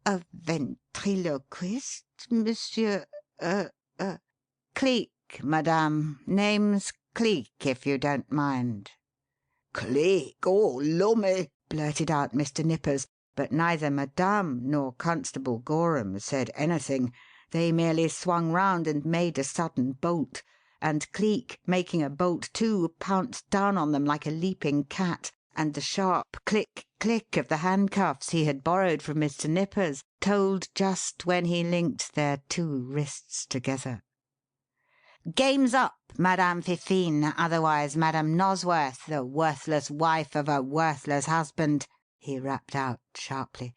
A ventriloquist, Monsieur Cleek, madame. Name's Cleek, if you don't mind." Cleek? Oh, lummy!" blurted out Mr. Nippers, but neither madame nor Constable Gorham said anything. They merely swung round and made a sudden bolt, and Cleek, making a bolt too, pounced down on them like a leaping cat, and the sharp click, click of the handcuffs he had borrowed from Mr. Nippers told just when he linked their two wrists together. "Game's up, Madame Fifine, otherwise Madame Nosworth, the worthless wife of a worthless husband," he rapped out sharply.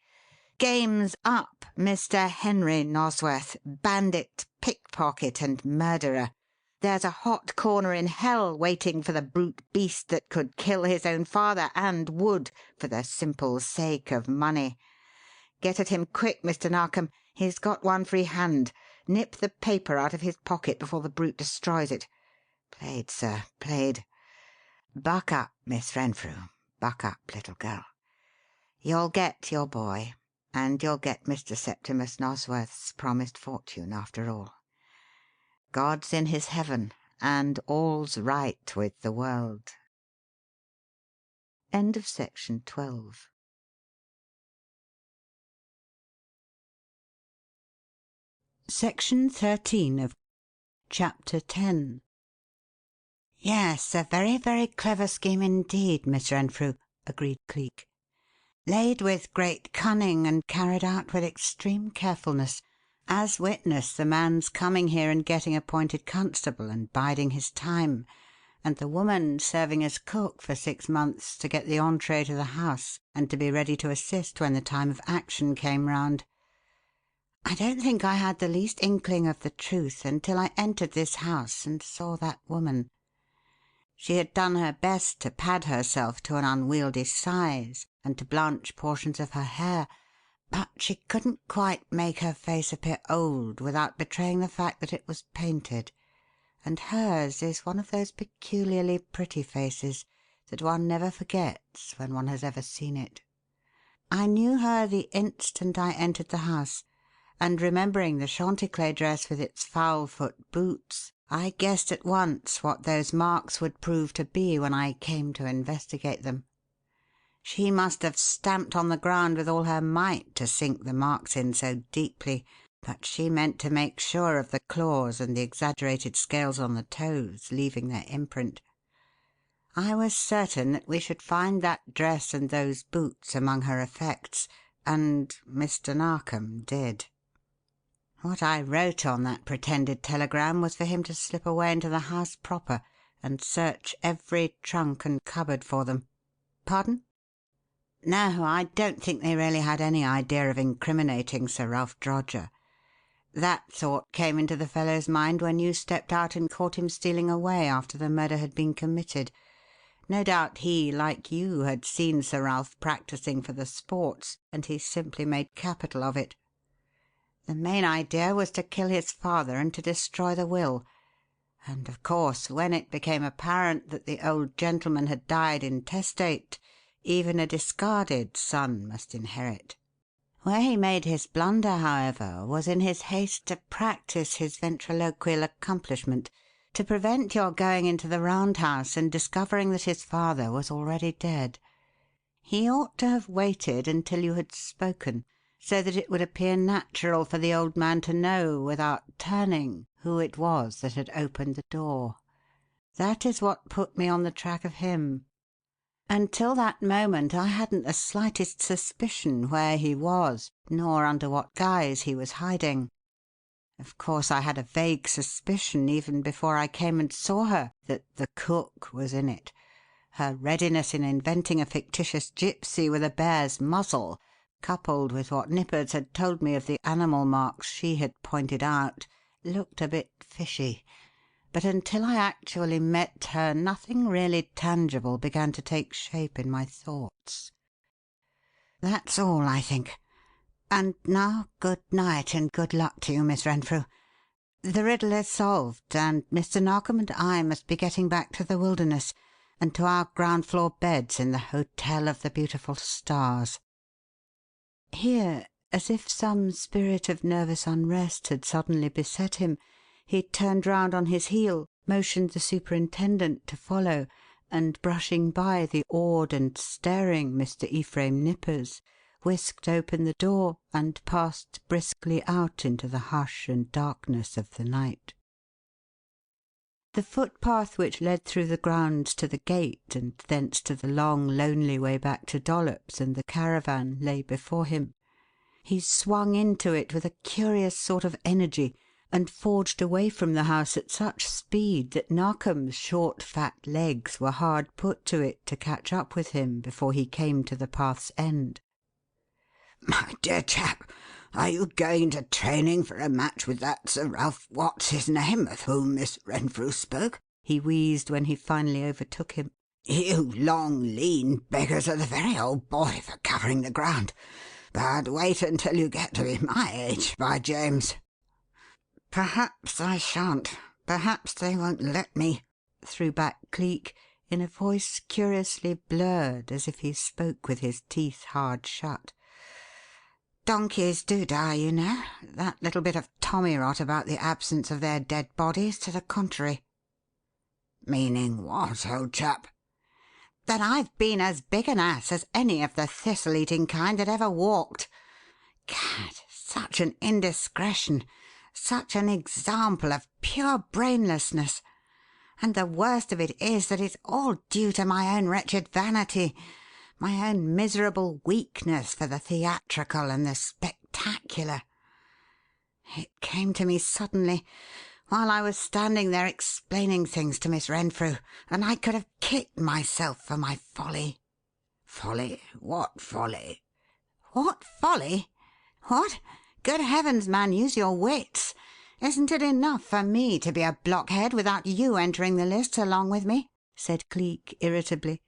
"Game's up, Mr. Henry Nosworth, bandit, pickpocket, and murderer. There's a hot corner in hell waiting for the brute beast that could kill his own father, and would, for the simple sake of money. Get at him quick, Mr. Narkom. He's got one free hand. Nip the paper out of his pocket before the brute destroys it. Played, sir, played. Buck up, Miss Renfrew. Buck up, little girl. You'll get your boy, and you'll get Mr. Septimus Nosworth's promised fortune, after all. God's in his heaven, and all's right with the world." End of section 12. Section 13 of Chapter 10. "Yes, a very, very clever scheme indeed, Miss Renfrew," agreed Cleek. "Laid with great cunning and carried out with extreme carefulness, as witness the man's coming here and getting appointed constable and biding his time, and the woman serving as cook for 6 months to get the entrée to the house and to be ready to assist when the time of action came round. I don't think I had the least inkling of the truth until I entered this house and saw that woman. She had done her best to pad herself to an unwieldy size and to blanch portions of her hair, but she couldn't quite make her face appear old without betraying the fact that it was painted, and hers is one of those peculiarly pretty faces that one never forgets when one has ever seen it. I knew her the instant I entered the house, and remembering the Chanticleer dress with its foul-foot boots, I guessed at once what those marks would prove to be when I came to investigate them. She must have stamped on the ground with all her might to sink the marks in so deeply, but she meant to make sure of the claws and the exaggerated scales on the toes, leaving their imprint. I was certain that we should find that dress and those boots among her effects, and Mr. Narkom did. What I wrote on that pretended telegram was for him to slip away into the house proper and search every trunk and cupboard for them. Pardon? No, I don't think they really had any idea of incriminating Sir Ralph Droger. That thought came into the fellow's mind when you stepped out and caught him stealing away after the murder had been committed. No doubt he, like you, had seen Sir Ralph practising for the sports, and he simply made capital of it. The main idea was to kill his father and to destroy the will. And, of course, when it became apparent that the old gentleman had died intestate, even a discarded son must inherit. Where he made his blunder, however, was in his haste to practise his ventriloquial accomplishment, to prevent your going into the round house and discovering that his father was already dead. He ought to have waited until you had spoken, so that it would appear natural for the old man to know, without turning, who it was that had opened the door. That is what put me on the track of him. Until that moment I hadn't the slightest suspicion where he was, nor under what guise he was hiding. Of course, I had a vague suspicion, even before I came and saw her, that the cook was in it. Her readiness in inventing a fictitious gipsy with a bear's muzzle, coupled with what Nippers had told me of the animal marks she had pointed out, looked a bit fishy. But until I actually met her, nothing really tangible began to take shape in my thoughts. That's all, I think. And now, good night and good luck to you, Miss Renfrew. The riddle is solved, and Mr. Narkom and I must be getting back to the wilderness and to our ground-floor beds in the Hotel of the Beautiful Stars." Here, as if some spirit of nervous unrest had suddenly beset him, he turned round on his heel, motioned the superintendent to follow, and, brushing by the awed and staring Mr. Ephraim Nippers, whisked open the door and passed briskly out into the hush and darkness of the night. The footpath which led through the grounds to the gate and thence to the long, lonely way back to Dollops and the caravan lay before him. He swung into it with a curious sort of energy and forged away from the house at such speed that Narkom's short, fat legs were hard put to it to catch up with him before he came to the path's end. "My dear chap, are you going to training for a match with that Sir Ralph What's-his-name of whom Miss Renfrew spoke?" he wheezed when he finally overtook him. "You long, lean beggars are the very old boy for covering the ground. But wait until you get to be my age, by James." "Perhaps I shan't. Perhaps they won't let me," threw back Cleek, in a voice curiously blurred, as if he spoke with his teeth hard shut. "Donkeys do die, you know. That little bit of tommy-rot about the absence of their dead bodies to the contrary." "Meaning what, old chap?" "That I've been as big an ass as any of the thistle-eating kind that ever walked. Gad, such an indiscretion! Such an example of pure brainlessness! And the worst of it is that it's all due to my own wretched vanity, my own miserable weakness for the theatrical and the spectacular. It came to me suddenly while I was standing there explaining things to Miss Renfrew, and I could have kicked myself for my folly." "Folly? What folly?" "What folly? What? Good heavens, man, use your wits! Isn't it enough for me to be a blockhead without you entering the lists along with me?" said Cleek irritably.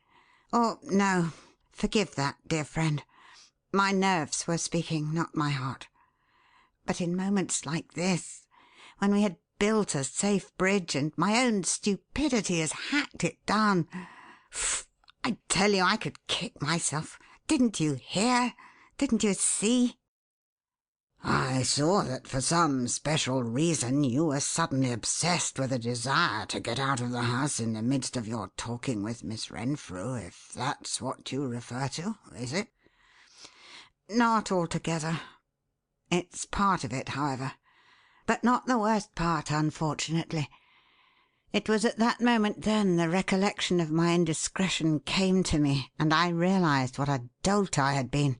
"Oh, no. Forgive that, dear friend. My nerves were speaking, not my heart. But in moments like this, when we had built a safe bridge and my own stupidity has hacked it down, I tell you I could kick myself. Didn't you hear? Didn't you see?" "I saw that for some special reason you were suddenly obsessed with a desire to get out of the house in the midst of your talking with Miss Renfrew, if that's what you refer to, is it?" "Not altogether. It's part of it, however, but not the worst part, unfortunately. It was at that moment, then, the recollection of my indiscretion came to me, and I realized what a dolt I had been.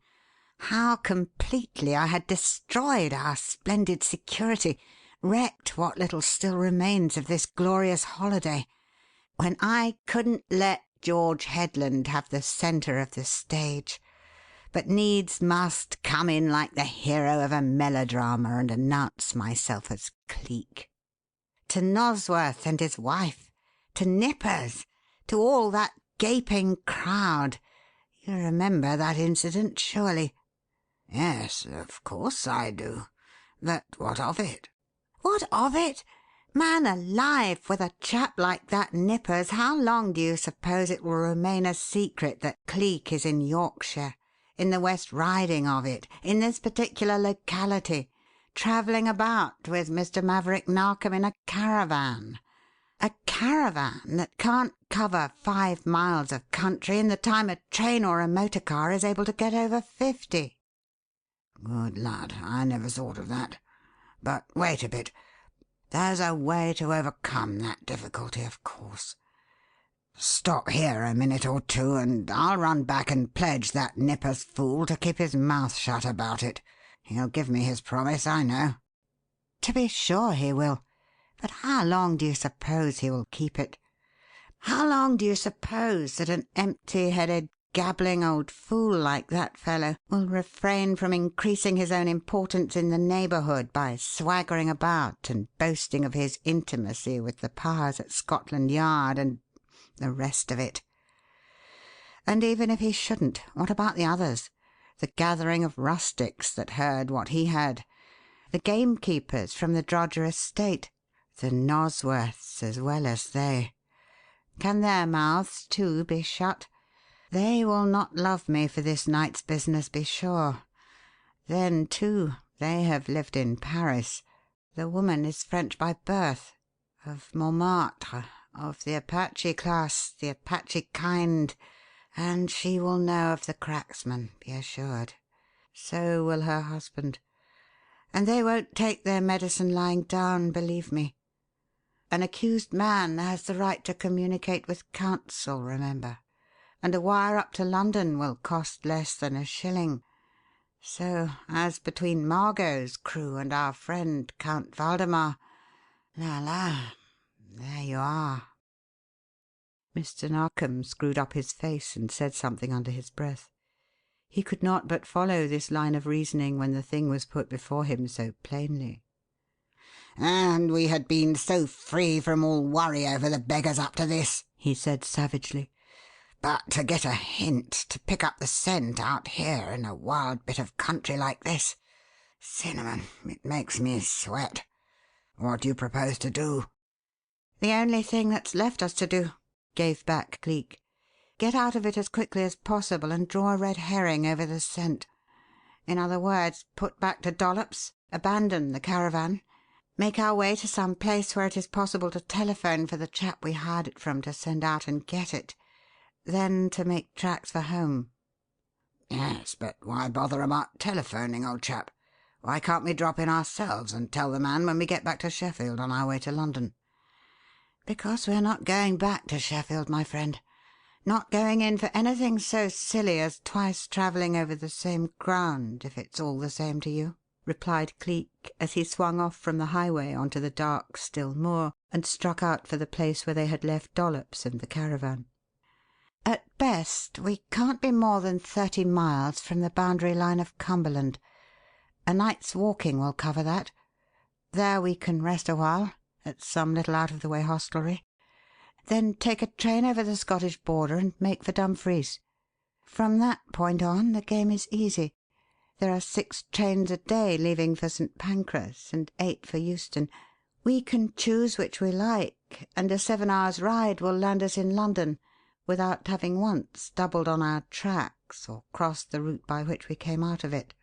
How completely I had destroyed our splendid security, wrecked what little still remains of this glorious holiday, when I couldn't let George Headland have the centre of the stage, but needs must come in like the hero of a melodrama and announce myself as Cleek. To Nosworth and his wife, to Nippers, to all that gaping crowd. You remember that incident, surely?" "Yes, of course I do. But what of it?" "What of it? Man alive, with a chap like that Nippers, how long do you suppose it will remain a secret that Cleek is in Yorkshire, in the West Riding of it, in this particular locality, travelling about with Mr. Maverick Narkom in a caravan? A caravan that can't cover 5 miles of country in the time a train or a motor car is able to get over 50. "Good lad, I never thought of that. But wait a bit. There's a way to overcome that difficulty, of course. Stop here a minute or two, and I'll run back and pledge that Nippers fool to keep his mouth shut about it. He'll give me his promise, I know." "To be sure he will. But how long do you suppose he will keep it? How long do you suppose that an empty-headed, gabbling old fool like that fellow will refrain from increasing his own importance in the neighbourhood by swaggering about and boasting of his intimacy with the powers at Scotland Yard and the rest of it? And even if he shouldn't, what about the others? The gathering of rustics that heard what he heard, the gamekeepers from the Droger estate, the Nosworths as well as they. Can their mouths, too, be shut? They will not love me for this night's business, be sure. Then, too, they have lived in Paris. The woman is French by birth, of Montmartre, of the Apache class, the Apache kind, and she will know of the cracksman, be assured. So will her husband. And they won't take their medicine lying down, believe me. An accused man has the right to communicate with counsel, remember, and a wire up to London will cost less than a shilling. So, as between Margot's crew and our friend Count Waldemar, la, there you are." Mr. Narkom screwed up his face and said something under his breath. He could not but follow this line of reasoning when the thing was put before him so plainly. "And we had been so free from all worry over the beggars up to this," he said savagely. "But to get a hint, to pick up the scent out here in a wild bit of country like this, cinnamon, it makes me sweat. What do you propose to do?" "The only thing that's left us to do," gave back Cleek. "Get out of it as quickly as possible and draw a red herring over the scent. In other words, put back to Dollops, abandon the caravan, make our way to some place where it is possible to telephone for the chap we hired it from to send out and get it, then to make tracks for home." "Yes, but why bother about telephoning, old chap? Why can't we drop in ourselves and tell the man when we get back to Sheffield on our way to London?" "Because we're not going back to Sheffield, my friend. Not going in for anything so silly as twice travelling over the same ground, if it's all the same to you," replied Cleek, as he swung off from the highway onto the dark, still moor and struck out for the place where they had left Dollops and the caravan. "At best, we can't be more than 30 miles from the boundary line of Cumberland. A night's walking will cover that. There we can rest a while, at some little out-of-the-way hostelry. Then take a train over the Scottish border and make for Dumfries. From that point on, the game is easy. There are 6 trains a day leaving for St. Pancras and 8 for Euston. We can choose which we like, and a 7 hours' ride will land us in London without having once doubled on our tracks or crossed the route by which we came out of it."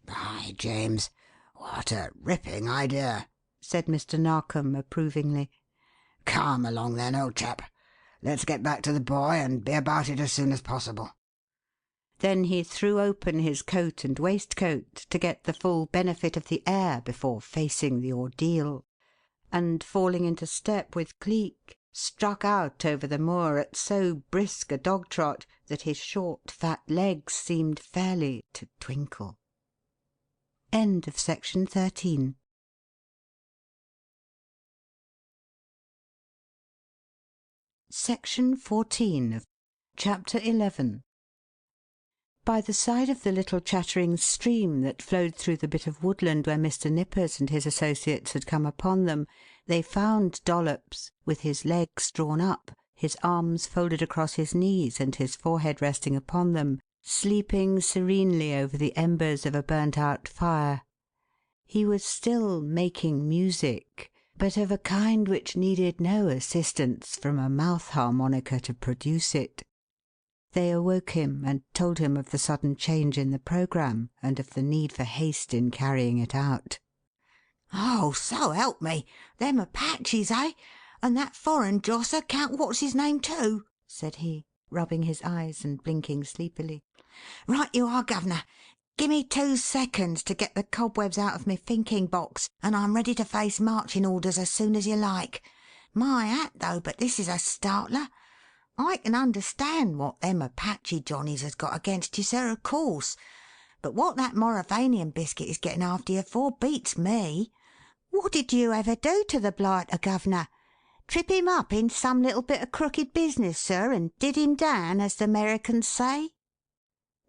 "By James, what a ripping idea!" said Mr. Narkom approvingly. "Come along then, old chap. Let's get back to the boy and be about it as soon as possible." Then he threw open his coat and waistcoat to get the full benefit of the air before facing the ordeal, and, falling into step with Cleek, struck out over the moor at so brisk a dog-trot that his short, fat legs seemed fairly to twinkle. End of Section 13. Section 14 of Chapter 11. By the side of the little chattering stream that flowed through the bit of woodland where Mr. Nippers and his associates had come upon them, they found Dollops, with his legs drawn up, his arms folded across his knees and his forehead resting upon them, sleeping serenely over the embers of a burnt-out fire. He was still making music, but of a kind which needed no assistance from a mouth harmonica to produce it. They awoke him and told him of the sudden change in the programme and of the need for haste in carrying it out. "Oh, so help me! Them Apaches, eh? And that foreign josser Count What's-his-name, too?" said he, rubbing his eyes and blinking sleepily. "Right you are, Governor. Gimme 2 seconds to get the cobwebs out of me thinking box, and I'm ready to face marching orders as soon as you like. My hat, though, but this is a startler. I can understand what them Apache Johnnies has got against you, sir, of course. But what that Mauravanian biscuit is getting after you for beats me. What did you ever do to the blighter, Governor? Trip him up in some little bit of crooked business, sir, and did him down, as the Americans say?"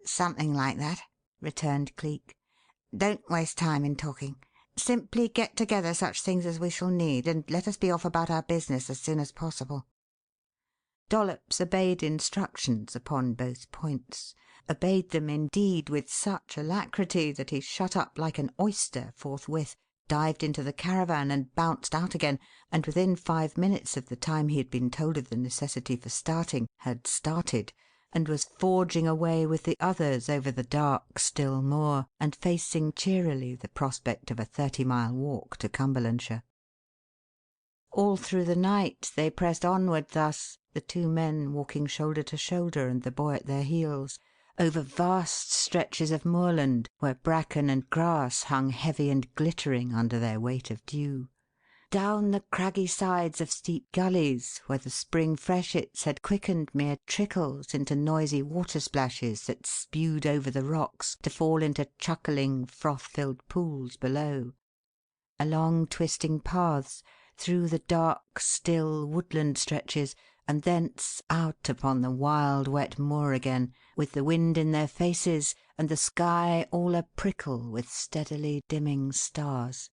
"Something like that," returned Cleek. "Don't waste time in talking. Simply get together such things as we shall need, and let us be off about our business as soon as possible." Dollops obeyed instructions upon both points, obeyed them indeed with such alacrity that he shut up like an oyster forthwith, dived into the caravan and bounced out again, and within 5 minutes of the time he had been told of the necessity for starting, had started, and was forging away with the others over the dark, still moor, and facing cheerily the prospect of a 30-mile walk to Cumberlandshire. All through the night they pressed onward thus, the 2 men walking shoulder to shoulder and the boy at their heels, over vast stretches of moorland where bracken and grass hung heavy and glittering under their weight of dew, down the craggy sides of steep gullies where the spring freshets had quickened mere trickles into noisy water splashes that spewed over the rocks to fall into chuckling, froth-filled pools below, along twisting paths, through the dark, still woodland stretches, and thence out upon the wild, wet moor again, with the wind in their faces and the sky all a-prickle with steadily dimming stars.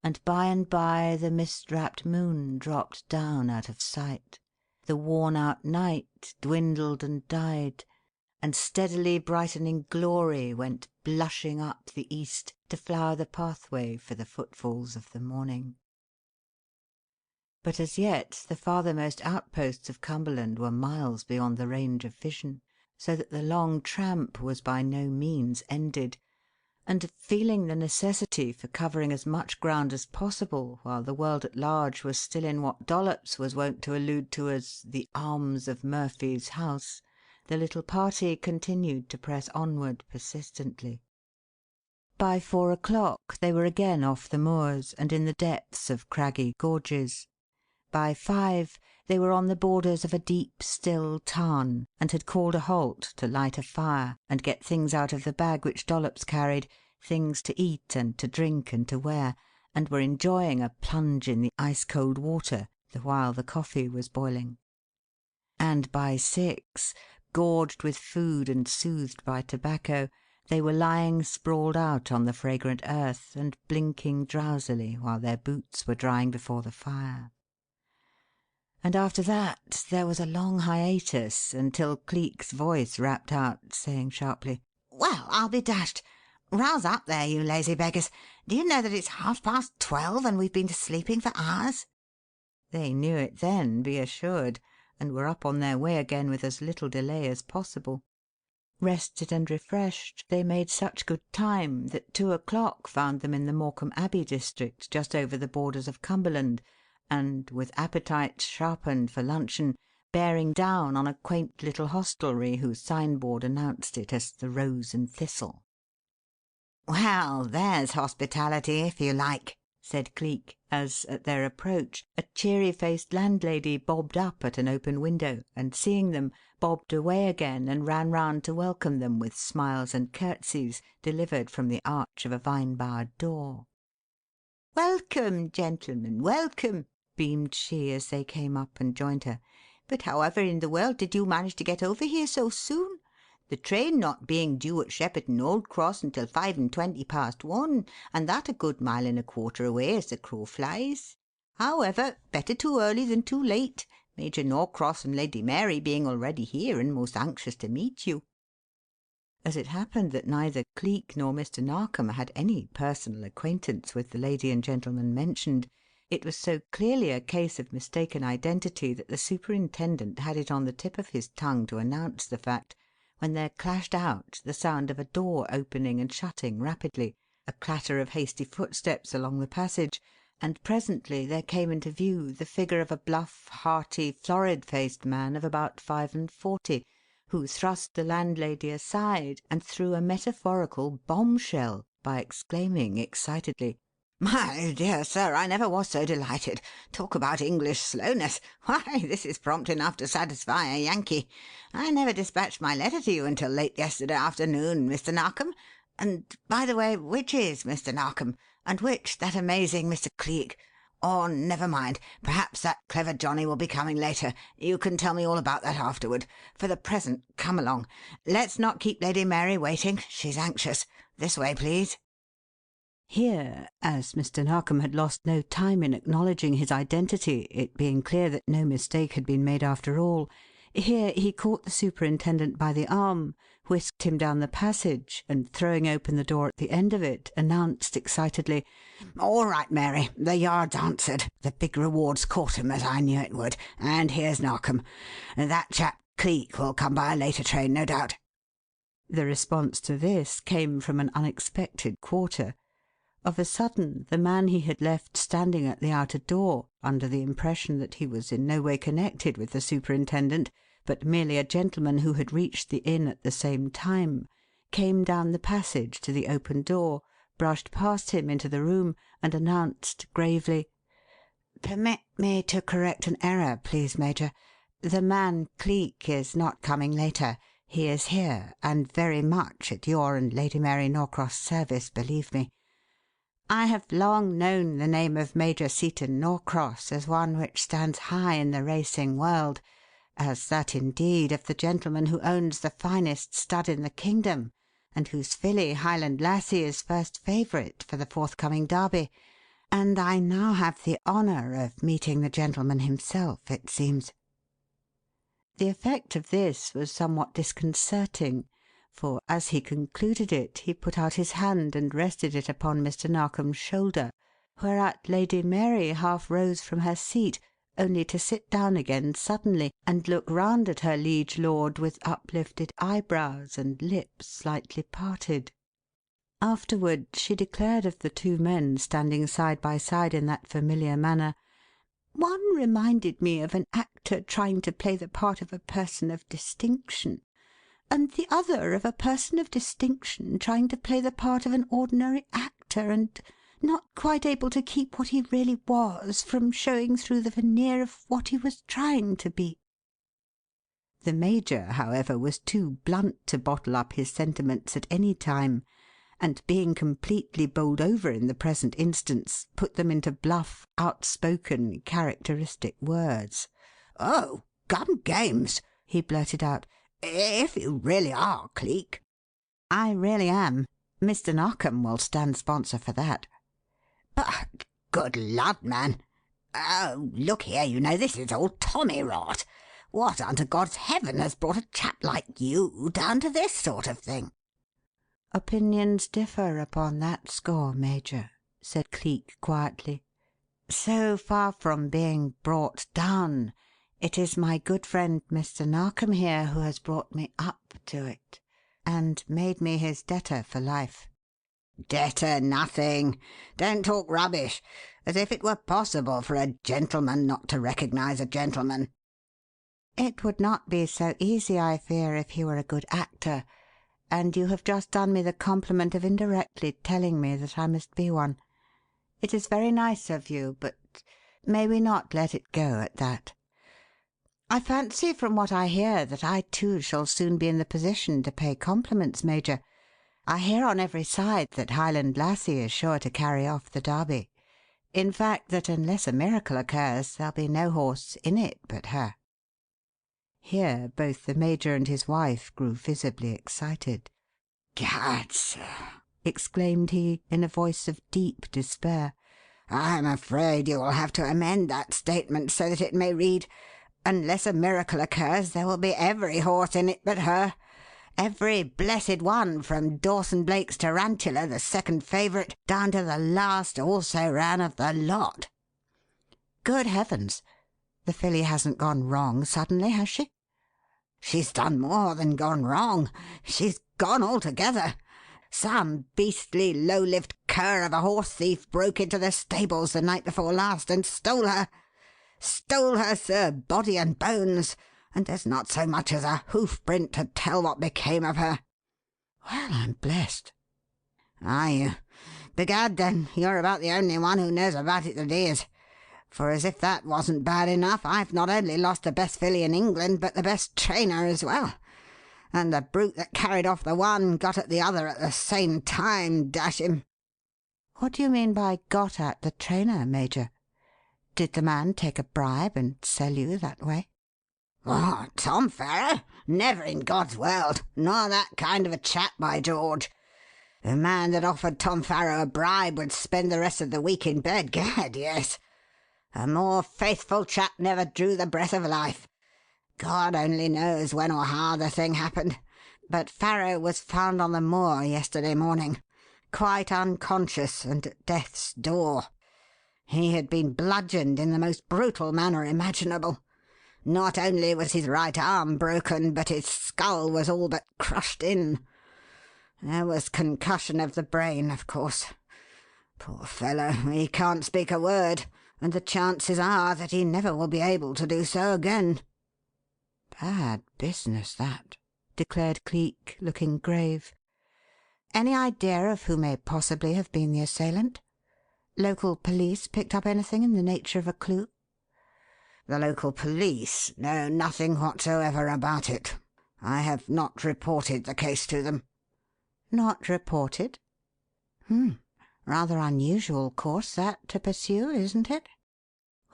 And by the mist-wrapped moon dropped down out of sight. The worn-out night dwindled and died, and steadily brightening glory went blushing up the east to flower the pathway for the footfalls of the morning. But as yet the farthermost outposts of Cumberland were miles beyond the range of vision, so that the long tramp was by no means ended, and feeling the necessity for covering as much ground as possible while the world at large was still in what Dollops was wont to allude to as the arms of Murphy's house, the little party continued to press onward persistently. By 4 o'clock they were again off the moors and in the depths of craggy gorges. By 5 they were on the borders of a deep, still tarn, and had called a halt to light a fire and get things out of the bag which Dollops carried, things to eat and to drink and to wear, and were enjoying a plunge in the ice-cold water the while the coffee was boiling. And by 6, gorged with food and soothed by tobacco, they were lying sprawled out on the fragrant earth and blinking drowsily while their boots were drying before the fire. And after that there was a long hiatus until Cleek's voice rapped out, saying sharply, "Well, I'll be dashed! Rouse up there, you lazy beggars! Do you know that it's 12:30 and we've been sleeping for hours?" They knew it then, be assured, and were up on their way again with as little delay as possible. Rested and refreshed, they made such good time that 2 o'clock found them in the Morecambe Abbey district just over the borders of Cumberland, and, with appetites sharpened for luncheon, bearing down on a quaint little hostelry whose signboard announced it as the Rose and Thistle. "Well, there's hospitality, if you like," said Cleek, as, at their approach, A cheery-faced landlady bobbed up at an open window, and, seeing them, bobbed away again and ran round to welcome them with smiles and curtsies delivered from the arch of a vine-bowered door. "Welcome, gentlemen, welcome," beamed she as they came up and joined her. "But however in the world did you manage to get over here so soon? The train not being due at Shepperton Old Cross until 1:25, and that a good 1.25 miles away as the crow flies. However, better too early than too late, Major Norcross and Lady Mary being already here and most anxious to meet you." As it happened that neither Cleek nor Mr. Narkom had any personal acquaintance with the lady and gentleman mentioned, it was so clearly a case of mistaken identity that the superintendent had it on the tip of his tongue to announce the fact, when there clashed out the sound of a door opening and shutting rapidly, a clatter of hasty footsteps along the passage, and presently there came into view the figure of a bluff, hearty, florid-faced man of about 45, who thrust the landlady aside and threw a metaphorical bombshell by exclaiming excitedly, "My dear sir, I never was so delighted. Talk about English slowness. Why, this is prompt enough to satisfy a Yankee. I never dispatched my letter to you until late yesterday afternoon, Mr. Narkom. And, by the way, which is Mr. Narkom, and which that amazing Mr. Cleek? Or never mind. Perhaps that clever Johnny will be coming later. You can tell me all about that afterward. For the present, come along. Let's not keep Lady Mary waiting. She's anxious. This way, please." Here, as Mr. Narkom had lost no time in acknowledging his identity, it being clear that no mistake had been made after all, here he caught the superintendent by the arm, whisked him down the passage, and throwing open the door at the end of it, announced excitedly, "All right, Mary. The yard's answered. The big reward's caught 'em, as I knew it would. And here's Narkom. That chap Cleek will come by a later train, no doubt." The response to this came from an unexpected quarter. Of a sudden, the man he had left standing at the outer door, under the impression that he was in no way connected with the superintendent, but merely a gentleman who had reached the inn at the same time, came down the passage to the open door, brushed past him into the room, and announced gravely, "Permit me to correct an error, please, Major. The man Cleek is not coming later. He is here, and very much at your and Lady Mary Norcross' service, believe me. I have long known the name of Major Seton Norcross as one which stands high in the racing world, as that indeed of the gentleman who owns the finest stud in the kingdom, and whose filly Highland Lassie is first favourite for the forthcoming Derby, and I now have the honour of meeting the gentleman himself, it seems." The effect of this was somewhat disconcerting, for, as he concluded it, he put out his hand and rested it upon Mr. Narkom's shoulder, whereat Lady Mary half rose from her seat, only to sit down again suddenly and look round at her liege lord with uplifted eyebrows and lips slightly parted. Afterward she declared of the two men standing side by side in that familiar manner, "One reminded me of an actor trying to play the part of a person of distinction, and the other of a person of distinction trying to play the part of an ordinary actor, and not quite able to keep what he really was from showing through the veneer of what he was trying to be." The Major, however, was too blunt to bottle up his sentiments at any time, and being completely bowled over in the present instance, put them into bluff, outspoken, characteristic words. "Oh, gum games!" he blurted out. "If you really are Cleek." "I really am. Mr. Narkom will stand sponsor for that." "But, good lud, man! Oh, look here, you know, this is all tommy rot. What under God's heaven has brought a chap like you down to this sort of thing?" "Opinions differ upon that score, Major," said Cleek quietly. "So far from being brought down, it is my good friend Mr. Narkom here who has brought me up to it, and made me his debtor for life." "Debtor nothing! Don't talk rubbish. As if it were possible for a gentleman not to recognize a gentleman." "It would not be so easy, I fear, if he were a good actor, and you have just done me the compliment of indirectly telling me that I must be one. It is very nice of you, but may we not let it go at that? I fancy from what I hear that I, too, shall soon be in the position to pay compliments, Major. I hear on every side that Highland Lassie is sure to carry off the Derby. In fact, that unless a miracle occurs, there'll be no horse in it but her." Here both the Major and his wife grew visibly excited. "Gad, sir!" exclaimed he, in a voice of deep despair. "I'm afraid you will have to amend that statement so that it may read, 'Unless a miracle occurs, there will be every horse in it but her. Every blessed one, from Dawson Blake's Tarantula, the second favourite, down to the last also ran of the lot.'" "Good heavens! The filly hasn't gone wrong suddenly, has she?" "She's done more than gone wrong. She's gone altogether. Some beastly, low-lived cur of a horse thief broke into the stables the night before last and stole her. Stole her, sir, body and bones. and there's not so much as a hoof-print to tell what became of her." "Well, I'm blessed." "Aye. Begad, then, you're about the only one who knows about it that is. For as if that wasn't bad enough, I've not only lost the best filly in England, but the best trainer as well. And the brute that carried off the one got at the other at the same time, dash him." "What do you mean by 'got at' the trainer, Major? Did the man take a bribe and sell you that way?" "What, Tom Farrow? Never in God's world. Nor that kind of a chap, by George. The man that offered Tom Farrow a bribe would spend the rest of the week in bed. Gad, yes. A more faithful chap never drew the breath of life. God only knows when or how the thing happened, but Farrow was found on the moor yesterday morning, quite unconscious and at death's door. He had been bludgeoned in the most brutal manner imaginable. Not only was his right arm broken, but his skull was all but crushed in. There was concussion of the brain, of course. Poor fellow, he can't speak a word, and the chances are that he never will be able to do so again." "Bad business, that," declared Cleek, looking grave. "Any idea of who may possibly have been the assailant? Local police picked up anything in the nature of a clue?" "The local police know nothing whatsoever about it. I have not reported the case to them." "Not reported? Rather unusual course, that, to pursue, isn't it?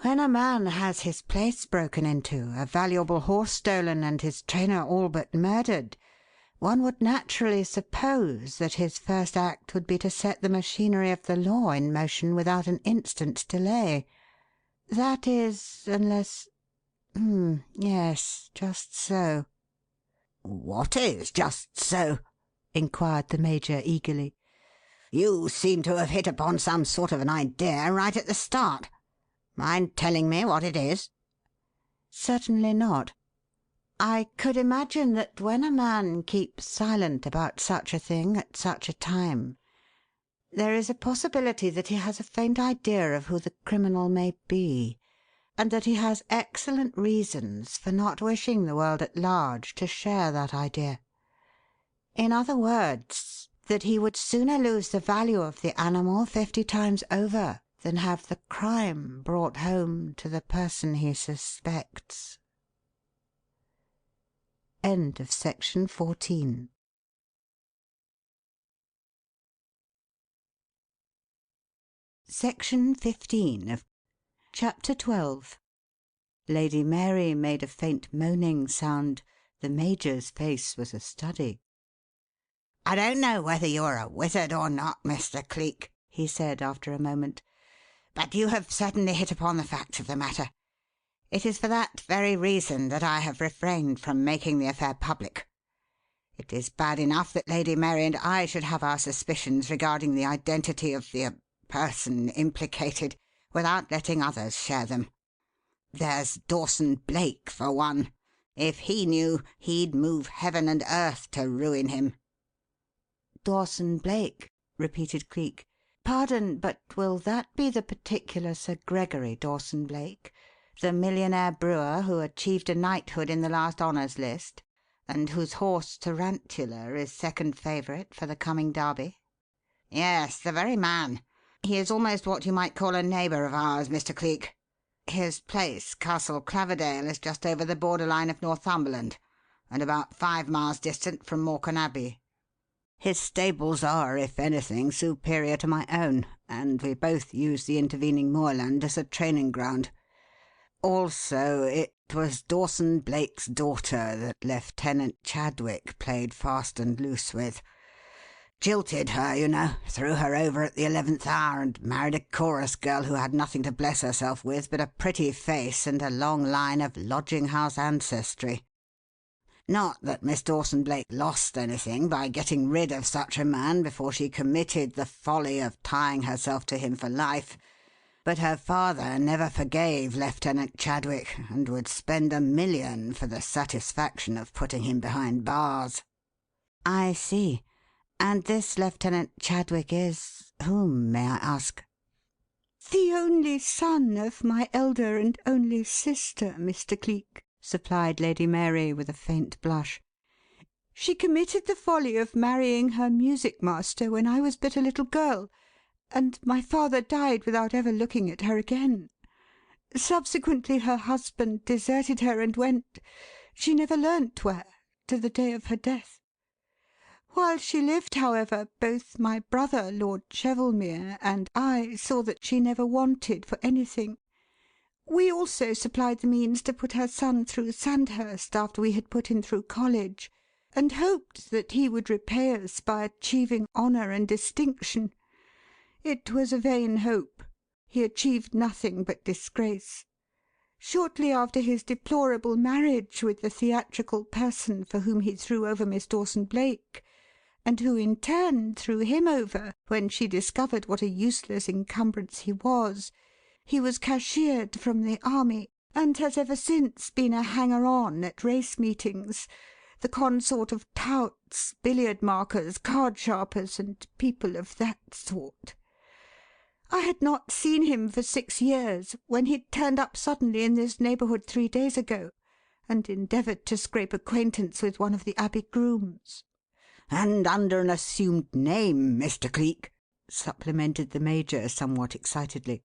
When a man has his place broken into, a valuable horse stolen, and his trainer all but murdered, one would naturally suppose that his first act would be to set the machinery of the law in motion without an instant's delay. That is, unless yes, just so." "What is just so?" inquired the Major eagerly. "You seem to have hit upon some sort of an idea right at the start. Mind telling me what it is?" "Certainly not. I could imagine that when a man keeps silent about such a thing at such a time, there is a possibility that he has a faint idea of who the criminal may be, and that he has excellent reasons for not wishing the world at large to share that idea. In other words, that he would sooner lose the value of the animal 50 times over than have the crime brought home to the person he suspects." End of section 14. Section 15 of Chapter 12. Lady Mary made a faint moaning sound. The Major's face was a study. "I don't know whether you're a wizard or not, Mr. Cleek," he said after a moment, "but you have certainly hit upon the facts of the matter. It is for that very reason that I have refrained from making the affair public. It is bad enough that Lady Mary and I should have our suspicions regarding the identity of the person implicated without letting others share them. There's Dawson Blake, for one. If he knew, he'd move heaven and earth to ruin him." "Dawson Blake," repeated Cleek. "Pardon, but will that be the particular Sir Gregory Dawson Blake, the millionaire brewer who achieved a knighthood in the last honours list, and whose horse Tarantula is second favourite for the coming Derby?" "Yes, the very man. He is almost what you might call a neighbour of ours, Mr. Cleek. His place, Castle Claverdale, is just over the border line of Northumberland, and about 5 miles distant from Morcan Abbey. His stables are, if anything, superior to my own, and we both use the intervening moorland as a training ground. Also, it was Dawson Blake's daughter that Lieutenant Chadwick played fast and loose with. Jilted her, you know, threw her over at the 11th hour, and married a chorus girl who had nothing to bless herself with but a pretty face and a long line of lodging-house ancestry. Not that Miss Dawson Blake lost anything by getting rid of such a man before she committed the folly of tying herself to him for life, but her father never forgave Lieutenant Chadwick and would spend $1 million for the satisfaction of putting him behind bars." "I see. And this Lieutenant Chadwick is whom, may I ask?" "The only son of my elder and only sister, Mr. Cleek," supplied Lady Mary with a faint blush. "She committed the folly of marrying her music master when I was but a little girl, and my father died without ever looking at her again. Subsequently her husband deserted her and went, she never learnt where, to the day of her death. While she lived, however, both my brother, Lord Chevelmere, and I saw that she never wanted for anything. We also supplied the means to put her son through Sandhurst after we had put him through college, and hoped that he would repay us by achieving honour and distinction. It was a vain hope. He achieved nothing but disgrace. Shortly after his deplorable marriage with the theatrical person for whom he threw over Miss Dawson-Blake, and who in turn threw him over when she discovered what a useless encumbrance he was, he was cashiered from the army, and has ever since been a hanger-on at race meetings, the consort of touts, billiard-markers, card-sharpers, and people of that sort. I had not seen him for 6 years, when he turned up suddenly in this neighbourhood 3 days ago, and endeavoured to scrape acquaintance with one of the Abbey grooms." "And under an assumed name, Mr. Cleek," supplemented the Major somewhat excitedly.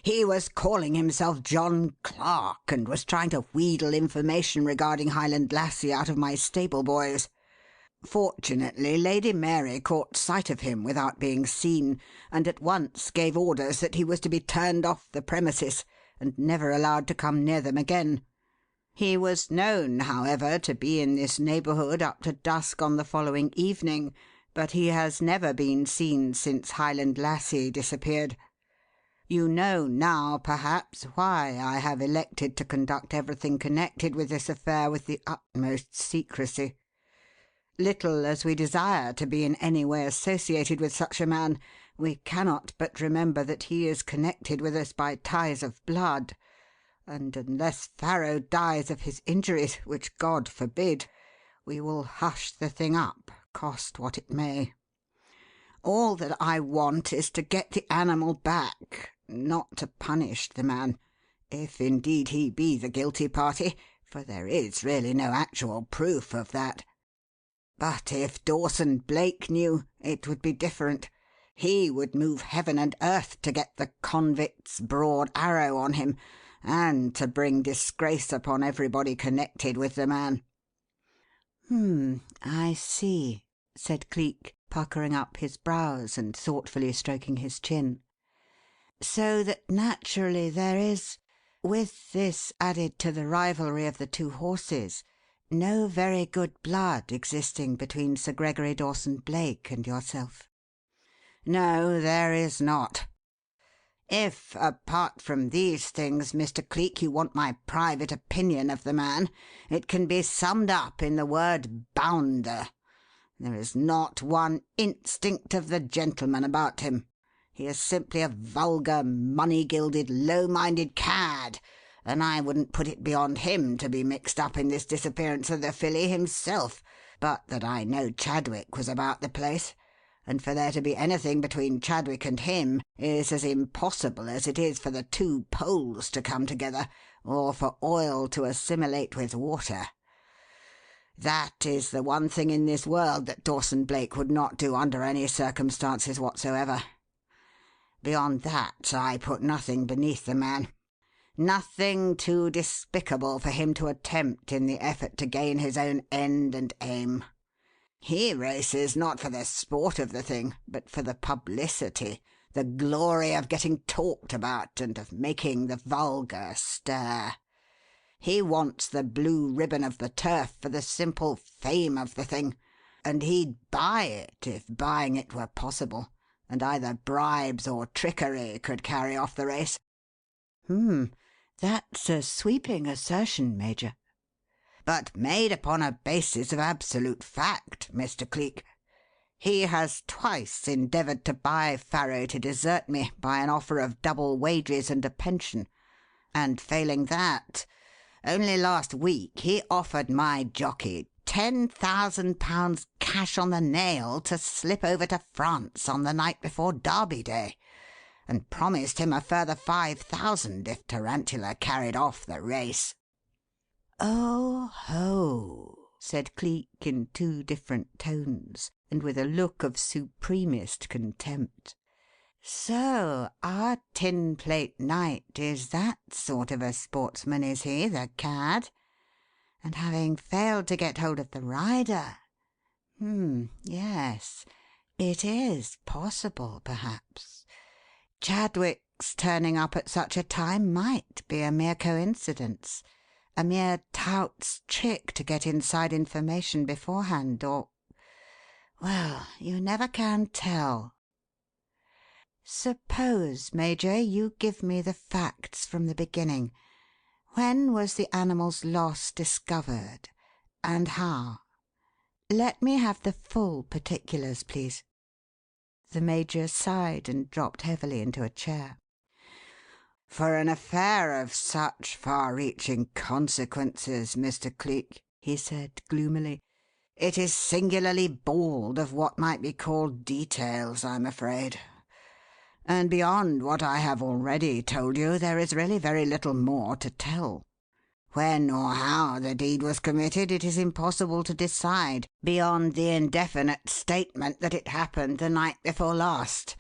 "He was calling himself John Clark, and was trying to wheedle information regarding Highland Lassie out of my stable boys. Fortunately, Lady Mary caught sight of him without being seen, and at once gave orders that he was to be turned off the premises, and never allowed to come near them again. He was known, however, to be in this neighbourhood up to dusk on the following evening, but he has never been seen since Highland Lassie disappeared. You know now, perhaps, why I have elected to conduct everything connected with this affair with the utmost secrecy. Little as we desire to be in any way associated with such a man, we cannot but remember that he is connected with us by ties of blood, and unless Farrow dies of his injuries, which God forbid, we will hush the thing up, cost what it may. All that I want is to get the animal back, not to punish the man, if indeed he be the guilty party, for there is really no actual proof of that. But if Dawson-Blake knew, it would be different. He would move heaven and earth to get the convict's broad arrow on him, and to bring disgrace upon everybody connected with the man." I see," said Cleek, puckering up his brows and thoughtfully stroking his chin. "So that naturally there is, with this added to the rivalry of the two horses, no very good blood existing between Sir Gregory Dawson-Blake and yourself." "No, there is not. If, apart from these things, Mr. Cleek, you want my private opinion of the man, it can be summed up in the word bounder. There is not one instinct of the gentleman about him. He is simply a vulgar, money-gilded, low-minded cad, and I wouldn't put it beyond him to be mixed up in this disappearance of the filly himself, but that I know Chadwick was about the place, and for there to be anything between Chadwick and him is as impossible as it is for the two poles to come together, or for oil to assimilate with water. That is the one thing in this world that Dawson-Blake would not do under any circumstances whatsoever. Beyond that, I put nothing beneath the man. Nothing too despicable for him to attempt in the effort to gain his own end and aim. He races not for the sport of the thing, but for the publicity, the glory of getting talked about and of making the vulgar stir. He wants the blue ribbon of the turf for the simple fame of the thing, and he'd buy it if buying it were possible, and either bribes or trickery could carry off the race." That's a sweeping assertion, Major." "But made upon a basis of absolute fact, Mr. Cleek. He has twice endeavoured to buy Farrow to desert me by an offer of double wages and a pension, and failing that, only last week he offered my jockey £10,000 cash on the nail to slip over to France on the night before Derby Day, and promised him a further 5,000 if Tarantula carried off the race." "Oh ho!" said Cleek in two different tones, and with a look of supremest contempt. "So our Tin Plate Knight is that sort of a sportsman, is he, the cad? And having failed to get hold of the rider yes, it is possible, perhaps. Chadwick's turning up at such a time might be a mere coincidence, a mere tout's trick to get inside information beforehand, or well, you never can tell. Suppose, Major, you give me the facts from the beginning. When was the animal's loss discovered, and how? Let me have the full particulars, please." The Major sighed and dropped heavily into a chair. "For an affair of such far-reaching consequences, Mr. Cleek," he said gloomily, "it is singularly bald of what might be called details, I'm afraid. And beyond what I have already told you, there is really very little more to tell. When or how the deed was committed, it is impossible to decide beyond the indefinite statement that it happened the night before last,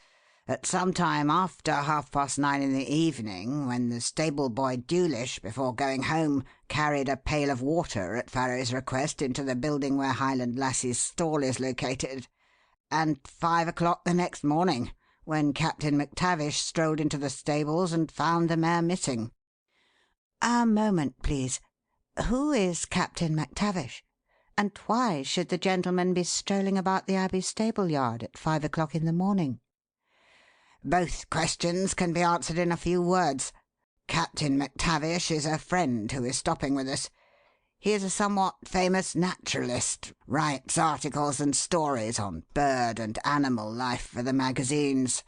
at some time after 9:30 in the evening, when the stable boy Dewlish, before going home, carried a pail of water at Farrow's request into the building where Highland Lassie's stall is located, and 5 o'clock the next morning, when Captain MacTavish strolled into the stables and found the mare missing." "A moment, please. Who is Captain MacTavish? And why should the gentleman be strolling about the Abbey stable yard at 5 o'clock in the morning?" Both questions can be answered in a few words. Captain MacTavish is a friend who is stopping with us. He is a somewhat famous naturalist, writes articles and stories on bird and animal life for the magazines.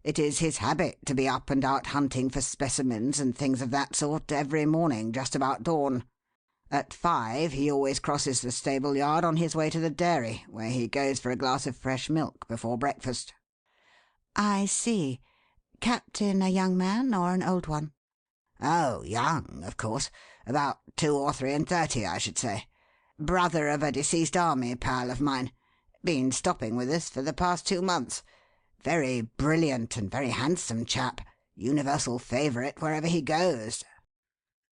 It is his habit to be up and out hunting for specimens and things of that sort every morning just about dawn. At 5 he always crosses the stable yard on his way to the dairy, where he goes for a glass of fresh milk before breakfast." "I see. Captain a young man or an old one?" "Oh, young, of course. About 2 or 3 and 30, I should say. Brother of a deceased army pal of mine. Been stopping with us for the past 2 months. Very brilliant and very handsome chap. Universal favourite wherever he goes."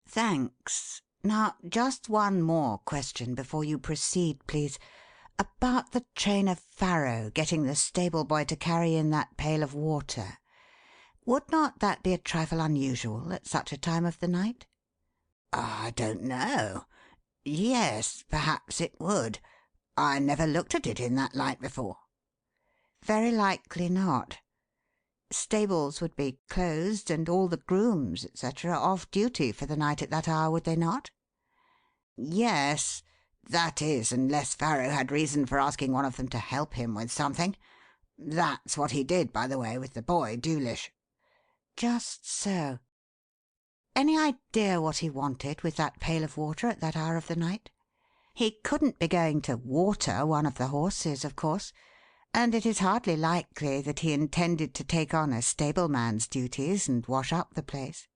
"Thanks. Now, just one more question before you proceed, please. About the trainer Farrow getting the stable boy to carry in that pail of water. Would not that be a trifle unusual at such a time of the night?" "I don't know. Yes, perhaps it would. I never looked at it in that light before." "Very likely not. Stables would be closed and all the grooms, etc., off duty for the night at that hour, would they not?" "Yes. That is, unless Farrow had reason for asking one of them to help him with something. That's what he did, by the way, with the boy, Dewlish." "Just so. Any idea what he wanted with that pail of water at that hour of the night? He couldn't be going to water one of the horses, of course, and it is hardly likely that he intended to take on a stableman's duties and wash up the place."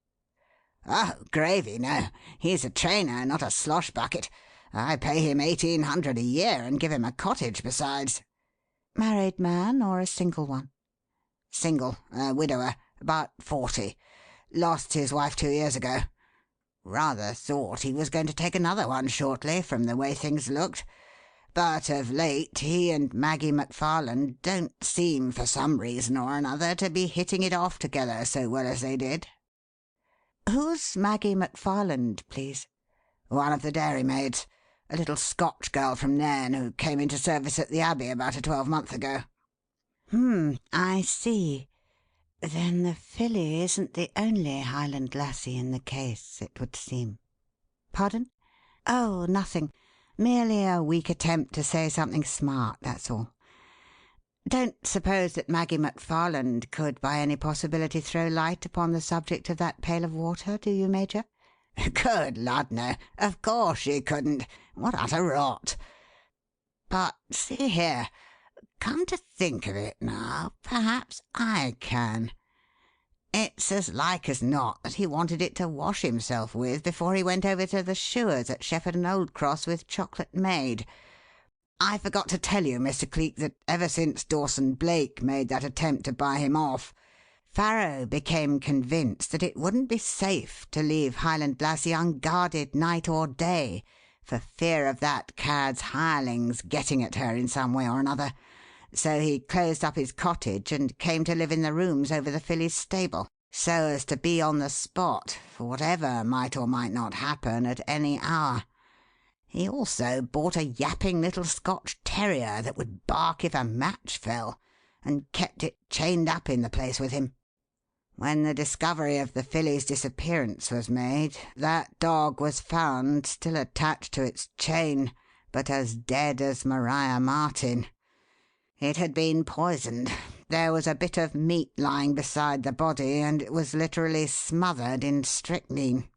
"Oh, gravy, no. He's a trainer, not a slosh bucket. I pay him 1,800 a year and give him a cottage besides." "Married man or a single one?" "Single. A widower. About 40. Lost his wife 2 years ago. Rather thought he was going to take another one shortly, from the way things looked. But of late he and Maggie McFarland don't seem, for some reason or another, to be hitting it off together so well as they did." "Who's Maggie McFarland, please?" "One of the dairymaids. A little Scotch girl from Nairn who came into service at the Abbey about a 12-month ago." I see. Then the filly isn't the only Highland lassie in the case, it would seem. Pardon? Oh, nothing. Merely a weak attempt to say something smart, that's all. Don't suppose that Maggie McFarland could by any possibility throw light upon the subject of that pail of water, do you, Major?" "Good lud, no. Of course she couldn't. What utter rot. But see here. Come to think of it now, perhaps I can. It's as like as not that he wanted it to wash himself with before he went over to the Shoers at Shepherd and Oldcross with Chocolate Maid. I forgot to tell you, Mr. Cleek, that ever since Dawson Blake made that attempt to buy him off, Farrow became convinced that it wouldn't be safe to leave Highland Lassie unguarded night or day for fear of that cad's hirelings getting at her in some way or another. So he closed up his cottage and came to live in the rooms over the filly's stable, so as to be on the spot for whatever might or might not happen at any hour. He also bought a yapping little Scotch terrier that would bark if a match fell, and kept it chained up in the place with him. When the discovery of the filly's disappearance was made, that dog was found still attached to its chain, but as dead as Maria Martin. It had been poisoned. There was a bit of meat lying beside the body, and it was literally smothered in strychnine."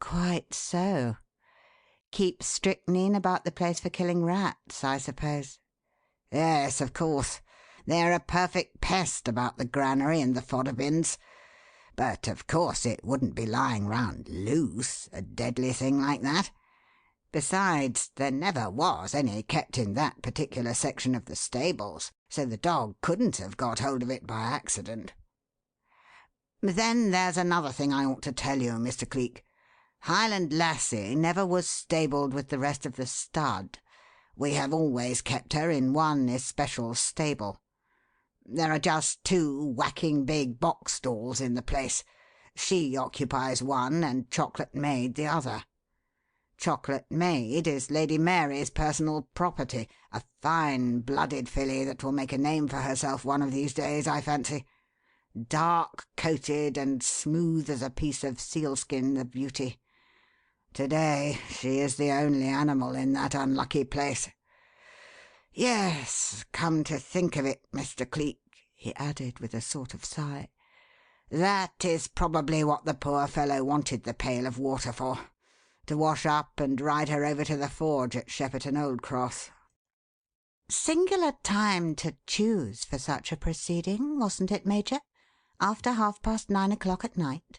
"Quite so. Keep strychnine about the place for killing rats, I suppose?" "Yes, of course. They're a perfect pest about the granary and the fodder bins. But of course it wouldn't be lying round loose, a deadly thing like that. Besides, there never was any kept in that particular section of the stables, so the dog couldn't have got hold of it by accident. Then there's another thing I ought to tell you, Mr. Cleek. Highland Lassie never was stabled with the rest of the stud. We have always kept her in one especial stable. There are just two whacking big box stalls in the place. She occupies one and Chocolate Maid the other. Chocolate Maid is Lady Mary's personal property, a fine blooded filly that will make a name for herself one of these days, I fancy. Dark-coated and smooth as a piece of sealskin, the beauty. To-day she is the only animal in that unlucky place. Yes, come to think of it, Mr. Cleek," he added with a sort of sigh, "that is probably what the poor fellow wanted the pail of water for. To wash up and ride her over to the forge at Shepperton Oldcross." "Singular time to choose for such a proceeding, wasn't it, Major? After 9:30 at night?"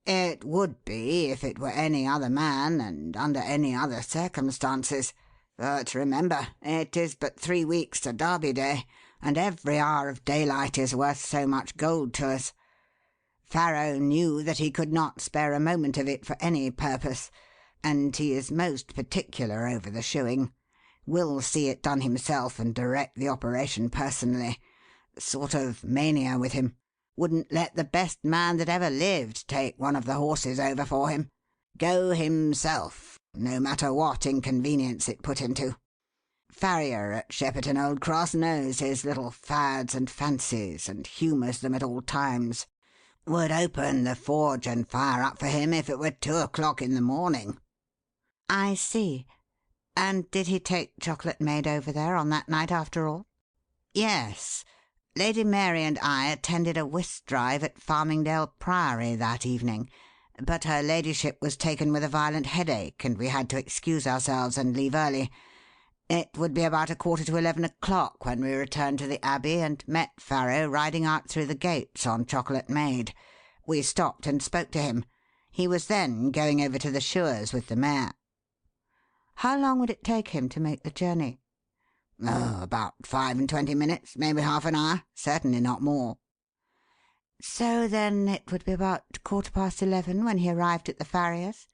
"It would be if it were any other man and under any other circumstances. But remember, it is but 3 weeks to Derby Day, and every hour of daylight is worth so much gold to us. Farrow knew that he could not spare a moment of it for any purpose, and he is most particular over the shoeing. Will see it done himself and direct the operation personally. Sort of mania with him. Wouldn't let the best man that ever lived take one of the horses over for him. Go himself, no matter what inconvenience it put him to. Farrier at Shepperton Oldcross knows his little fads and fancies and humours them at all times. Would open the forge and fire up for him if it were 2 o'clock in the morning." "I see. And did he take Chocolate Maid over there on that night after all?" "Yes. Lady Mary and I attended a whist drive at Farmingdale Priory that evening, but her ladyship was taken with a violent headache and we had to excuse ourselves and leave early. It would be about 11:15 when we returned to the Abbey and met Farrow riding out through the gates on Chocolate Maid. We stopped and spoke to him. He was then going over to the Shoers with the mare." "How long would it take him to make the journey?" "Oh, about 25 minutes, maybe half an hour. Certainly not more." "So then it would be about 11:15 when he arrived at the farrier's?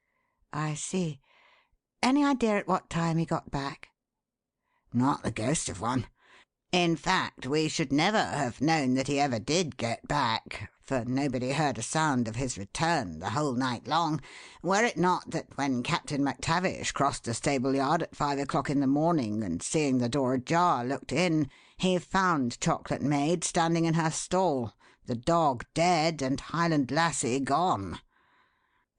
I see. Any idea at what time he got back?" "Not the ghost of one. In fact, we should never have known that he ever did get back, for nobody heard a sound of his return the whole night long, were it not that when Captain MacTavish crossed the stable yard at 5 o'clock in the morning and, seeing the door ajar, looked in, he found Chocolate Maid standing in her stall, the dog dead and Highland Lassie gone.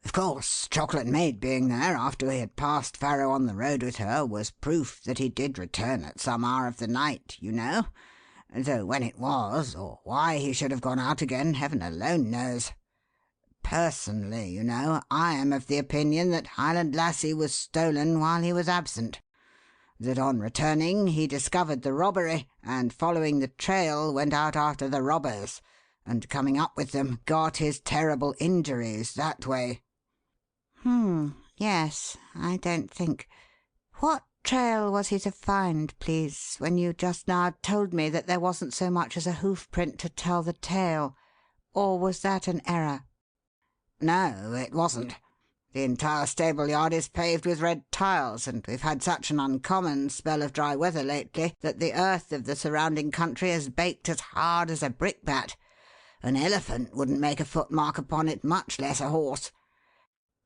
Of course, Chocolate Maid being there after he had passed Farrow on the road with her was proof that he did return at some hour of the night, you know, though when it was, or why he should have gone out again, Heaven alone knows. Personally, you know, I am of the opinion that Highland Lassie was stolen while he was absent. That on returning he discovered the robbery and, following the trail, went out after the robbers, and coming up with them, got his terrible injuries that way." Yes, I don't think. What trail was he to find, please, when you just now told me that there wasn't so much as a hoof print to tell the tale? Or was that an error?" "No, it wasn't. The entire stable yard is paved with red tiles, and we've had such an uncommon spell of dry weather lately that the earth of the surrounding country is baked as hard as a brickbat. An elephant wouldn't make a footmark upon it, much less a horse.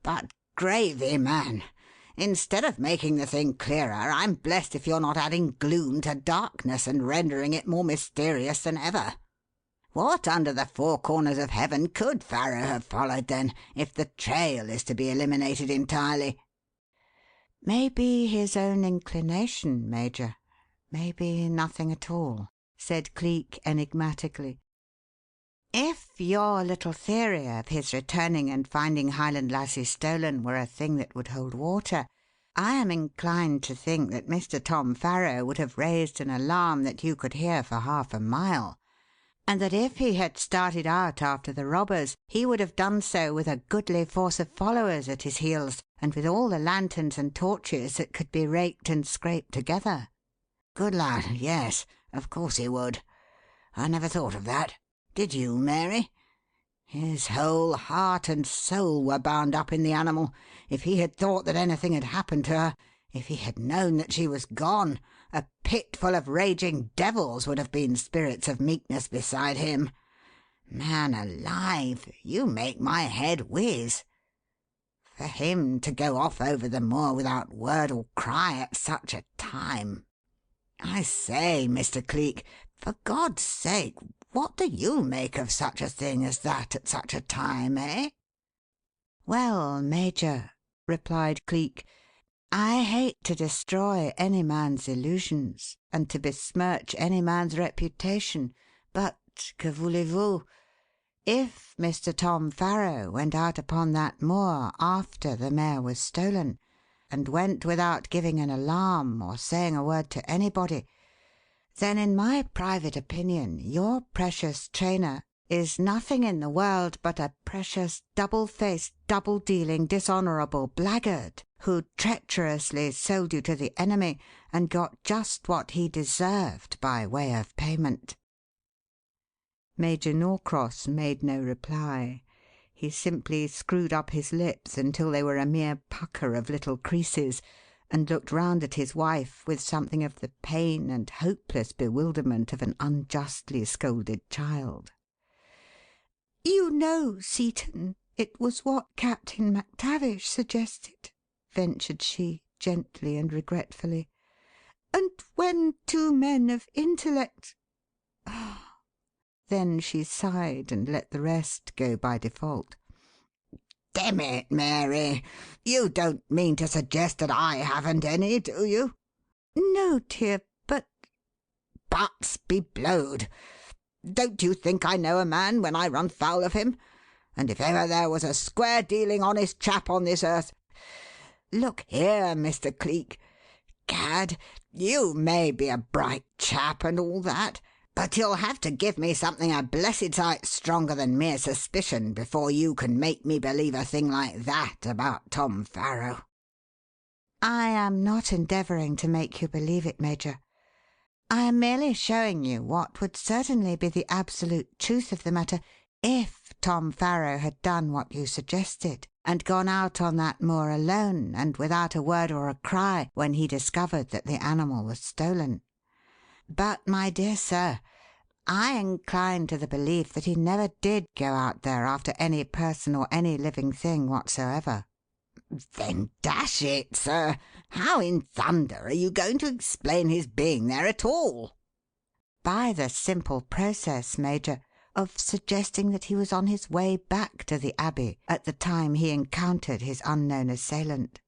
But gravy, man! Instead of making the thing clearer, I'm blessed if you're not adding gloom to darkness and rendering it more mysterious than ever. What under the four corners of heaven could Farrow have followed, then, if the trail is to be eliminated entirely?" "Maybe his own inclination, Major. Maybe nothing at all," said Cleek enigmatically. "If your little theory of his returning and finding Highland Lassie stolen were a thing that would hold water, I am inclined to think that Mr. Tom Farrow would have raised an alarm that you could hear for half a mile, and that if he had started out after the robbers he would have done so with a goodly force of followers at his heels and with all the lanterns and torches that could be raked and scraped together." "Good lad, yes, of course he would. I never thought of that. Did you, Mary? His whole heart and soul were bound up in the animal. If he had thought that anything had happened to her, if he had known that she was gone, a pit full of raging devils would have been spirits of meekness beside him. Man alive, you make my head whiz. For him to go off over the moor without word or cry at such a time. I say, Mr. Cleek, for God's sake, what do you make of such a thing as that at such a time, eh?" "Well, Major," replied Cleek, "I hate to destroy any man's illusions and to besmirch any man's reputation, but que voulez-vous? If Mr. Tom Farrow went out upon that moor after the mare was stolen, and went without giving an alarm or saying a word to anybody, then in my private opinion your precious trainer is nothing in the world but a precious double-faced, double-dealing, dishonourable blackguard who treacherously sold you to the enemy and got just what he deserved by way of payment." Major Norcross made no reply. He simply screwed up his lips until they were a mere pucker of little creases, and looked round at his wife with something of the pain and hopeless bewilderment of an unjustly scolded child. "You know, Seton, it was what Captain MacTavish suggested," ventured she, gently and regretfully. "And when two men of intellect—" Then she sighed and let the rest go by default. "Damn it, Mary, you don't mean to suggest that I haven't any, do you?" "No, dear, but—" "Buts be blowed! Don't you think I know a man when I run foul of him? And if ever there was a square-dealing, honest chap on this earth— Look here, Mr. Cleek. Gad, you may be a bright chap and all that, but you'll have to give me something a blessed sight stronger than mere suspicion before you can make me believe a thing like that about Tom Farrow." "I am not endeavouring to make you believe it, Major. I am merely showing you what would certainly be the absolute truth of the matter if Tom Farrow had done what you suggested and gone out on that moor alone and without a word or a cry when he discovered that the animal was stolen. But, my dear sir, I incline to the belief that he never did go out there after any person or any living thing whatsoever." "Then, dash it, sir, how in thunder are you going to explain his being there at all?" "By the simple process, Major, of suggesting that he was on his way back to the Abbey at the time he encountered his unknown assailant.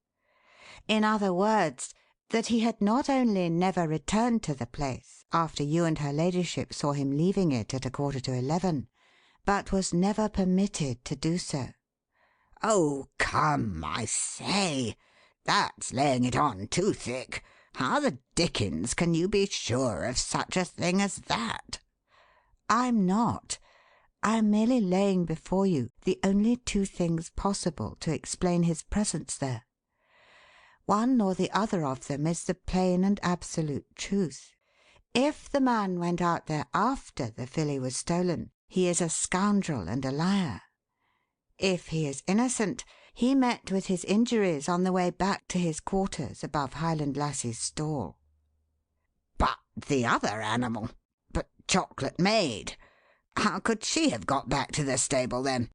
In other words, that he had not only never returned to the place after you and her ladyship saw him leaving it at 11:15, but was never permitted to do so." "Oh, come, I say! That's laying it on too thick. How the dickens can you be sure of such a thing as that?" "I'm not. I am merely laying before you the only two things possible to explain his presence there. One or the other of them is the plain and absolute truth. If the man went out there after the filly was stolen, he is a scoundrel and a liar. If he is innocent, he met with his injuries on the way back to his quarters above Highland Lassie's stall." "But the other animal? But Chocolate Maid? How could she have got back to the stable, then?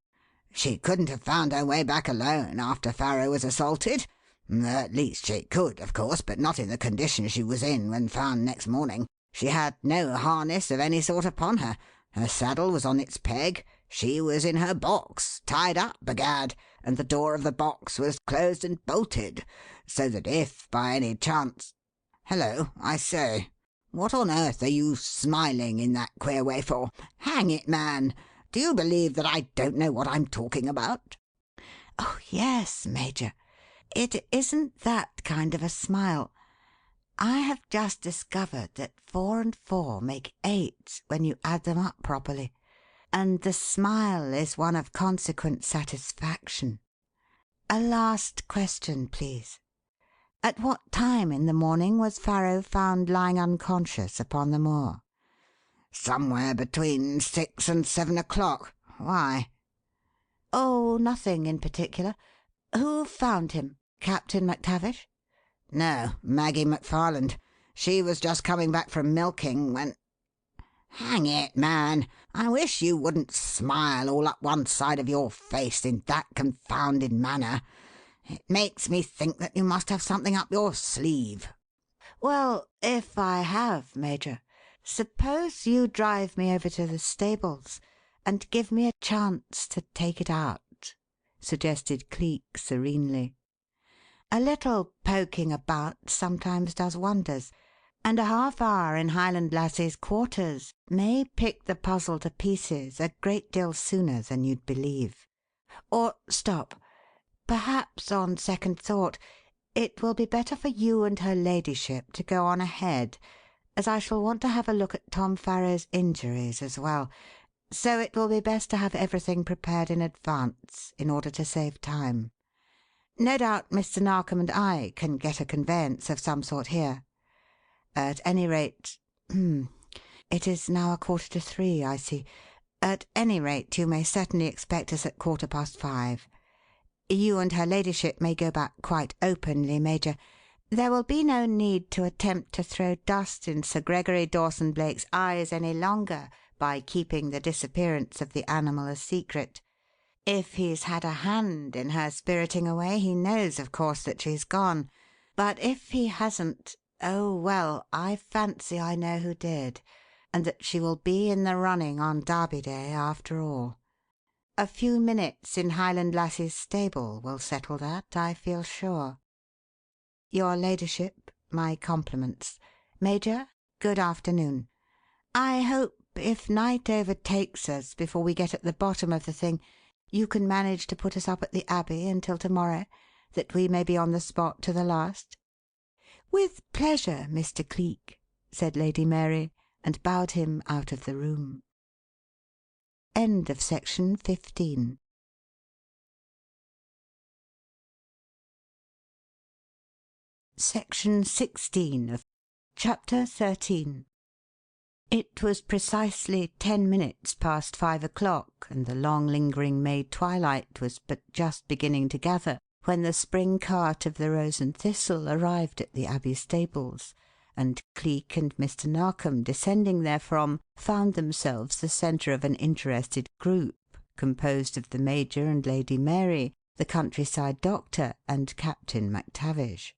She couldn't have found her way back alone after Farrow was assaulted. At least she could, of course, but not in the condition she was in when found next morning. She had no harness of any sort upon her. Her saddle was on its peg. She was in her box, tied up, b'gad, and the door of the box was closed and bolted, so that if, by any chance— Hello, I say, what on earth are you smiling in that queer way for? Hang it, man! Do you believe that I don't know what I'm talking about?" "Oh, yes, Major. It isn't that kind of a smile. I have just discovered that 4 and 4 make 8 when you add them up properly, and the smile is one of consequent satisfaction. A last question, please. At what time in the morning was Farrow found lying unconscious upon the moor?" "Somewhere between 6 and 7 o'clock. Why?" "Oh, nothing in particular. Who found him? Captain MacTavish?" "No, Maggie McFarland. She was just coming back from milking when— Hang it, man, I wish you wouldn't smile all up one side of your face in that confounded manner. It makes me think that you must have something up your sleeve." "Well, if I have, Major, suppose you drive me over to the stables and give me a chance to take it out," suggested Cleek serenely. "A little poking about sometimes does wonders, and a half-hour in Highland Lassie's quarters may pick the puzzle to pieces a great deal sooner than you'd believe. Or stop. Perhaps, on second thought, it will be better for you and her ladyship to go on ahead, as I shall want to have a look at Tom Farrow's injuries as well, so it will be best to have everything prepared in advance in order to save time. No doubt Mr. Narkom and I can get a conveyance of some sort here. At any rate— it is now 3:15, I see. At any rate, you may certainly expect us at 5:15. You and her ladyship may go back quite openly, Major. There will be no need to attempt to throw dust in Sir Gregory Dawson Blake's eyes any longer by keeping the disappearance of the animal a secret. If he's had a hand in her spiriting away, he knows, of course, that she's gone. But if he hasn't— oh, well, I fancy I know who did, and that she will be in the running on Derby Day after all. A few minutes in Highland Lassie's stable will settle that, I feel sure. Your ladyship, my compliments. Major, good afternoon. I hope, if night overtakes us before we get at the bottom of the thing, you can manage to put us up at the Abbey until to-morrow, that we may be on the spot to the last." "With pleasure, Mr. Cleek," said Lady Mary, and bowed him out of the room. End of Section 15. Section 16 of Chapter 13. It was precisely 10 minutes past 5 o'clock, and the long lingering May twilight was but just beginning to gather, when the spring cart of the Rose and Thistle arrived at the Abbey stables, and Cleek and Mr. Narkom, descending therefrom, found themselves the centre of an interested group, composed of the Major and Lady Mary, the countryside doctor, and Captain MacTavish.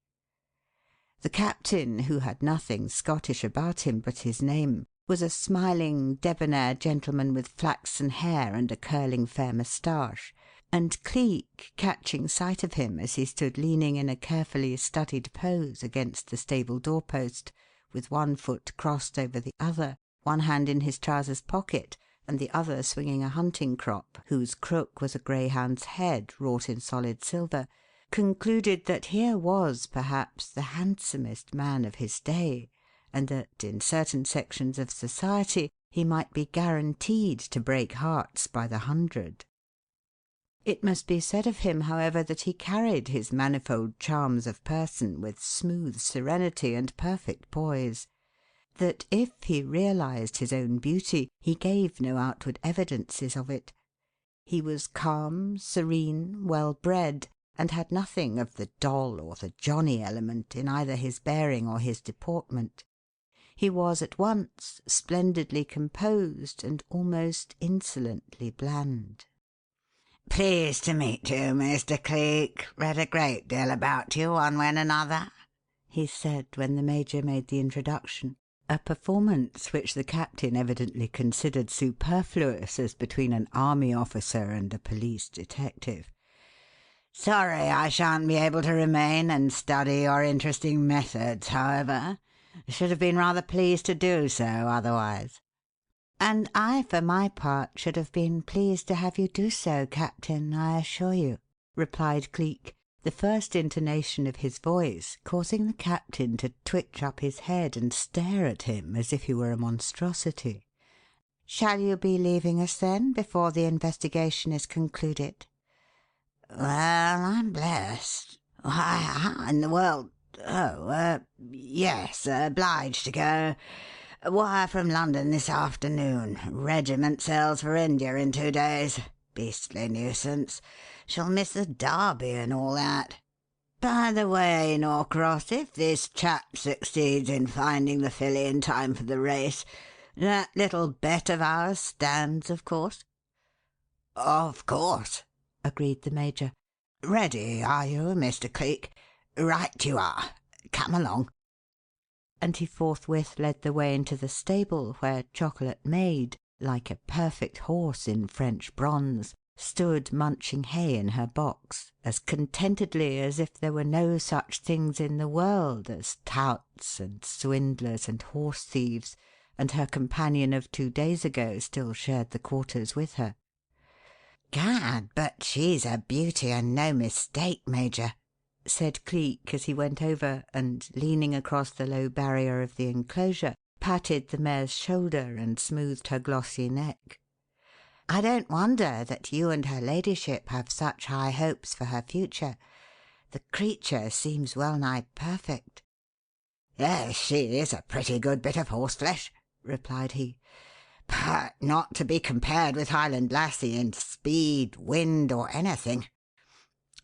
The captain, who had nothing Scottish about him but his name, was a smiling, debonair gentleman with flaxen hair and a curling fair moustache, and Cleek, catching sight of him as he stood leaning in a carefully studied pose against the stable door-post, with one foot crossed over the other, one hand in his trousers pocket, and the other swinging a hunting-crop, whose crook was a greyhound's head wrought in solid silver, concluded that here was, perhaps, the handsomest man of his day, and that, in certain sections of society, he might be guaranteed to break hearts by the 100. It must be said of him, however, that he carried his manifold charms of person with smooth serenity and perfect poise; that if he realized his own beauty, he gave no outward evidences of it. He was calm, serene, well bred, and had nothing of the doll or the Johnny element in either his bearing or his deportment. He was at once splendidly composed and almost insolently bland. "Pleased to meet you, Mr. Cleek. Read a great deal about you, one way and another," he said when the Major made the introduction, a performance which the Captain evidently considered superfluous as between an army officer and a police detective. "Sorry I shan't be able to remain and study your interesting methods, however. Should have been rather pleased to do so otherwise." "And I, for my part, should have been pleased to have you do so, Captain, I assure you," replied Cleek, the first intonation of his voice causing the Captain to twitch up his head and stare at him as if he were a monstrosity. "Shall you be leaving us, then, before the investigation is concluded?" "Well, I'm blessed. Why, how in the world yes, obliged to go. Wire from London this afternoon. Regiment sails for India in 2 days. Beastly nuisance. Shall miss the Derby and all that. By the way, Norcross, if this chap succeeds in finding the filly in time for the race, that little bet of ours stands, of course?" "Of course," agreed the Major. "Ready, are you, Mr. Cleek? Right you are. Come along." And he forthwith led the way into the stable where Chocolate Maid, like a perfect horse in French bronze, stood munching hay in her box as contentedly as if there were no such things in the world as touts and swindlers and horse thieves, and her companion of 2 days ago still shared the quarters with her. "Gad, but she's a beauty and no mistake, Major," said Cleek as he went over and, leaning across the low barrier of the enclosure, patted the mare's shoulder and smoothed her glossy neck. "I don't wonder that you and her ladyship have such high hopes for her future. The creature seems well nigh perfect." "Yes, she is a pretty good bit of horseflesh," replied he, "but not to be compared with Highland Lassie in speed, wind, or anything.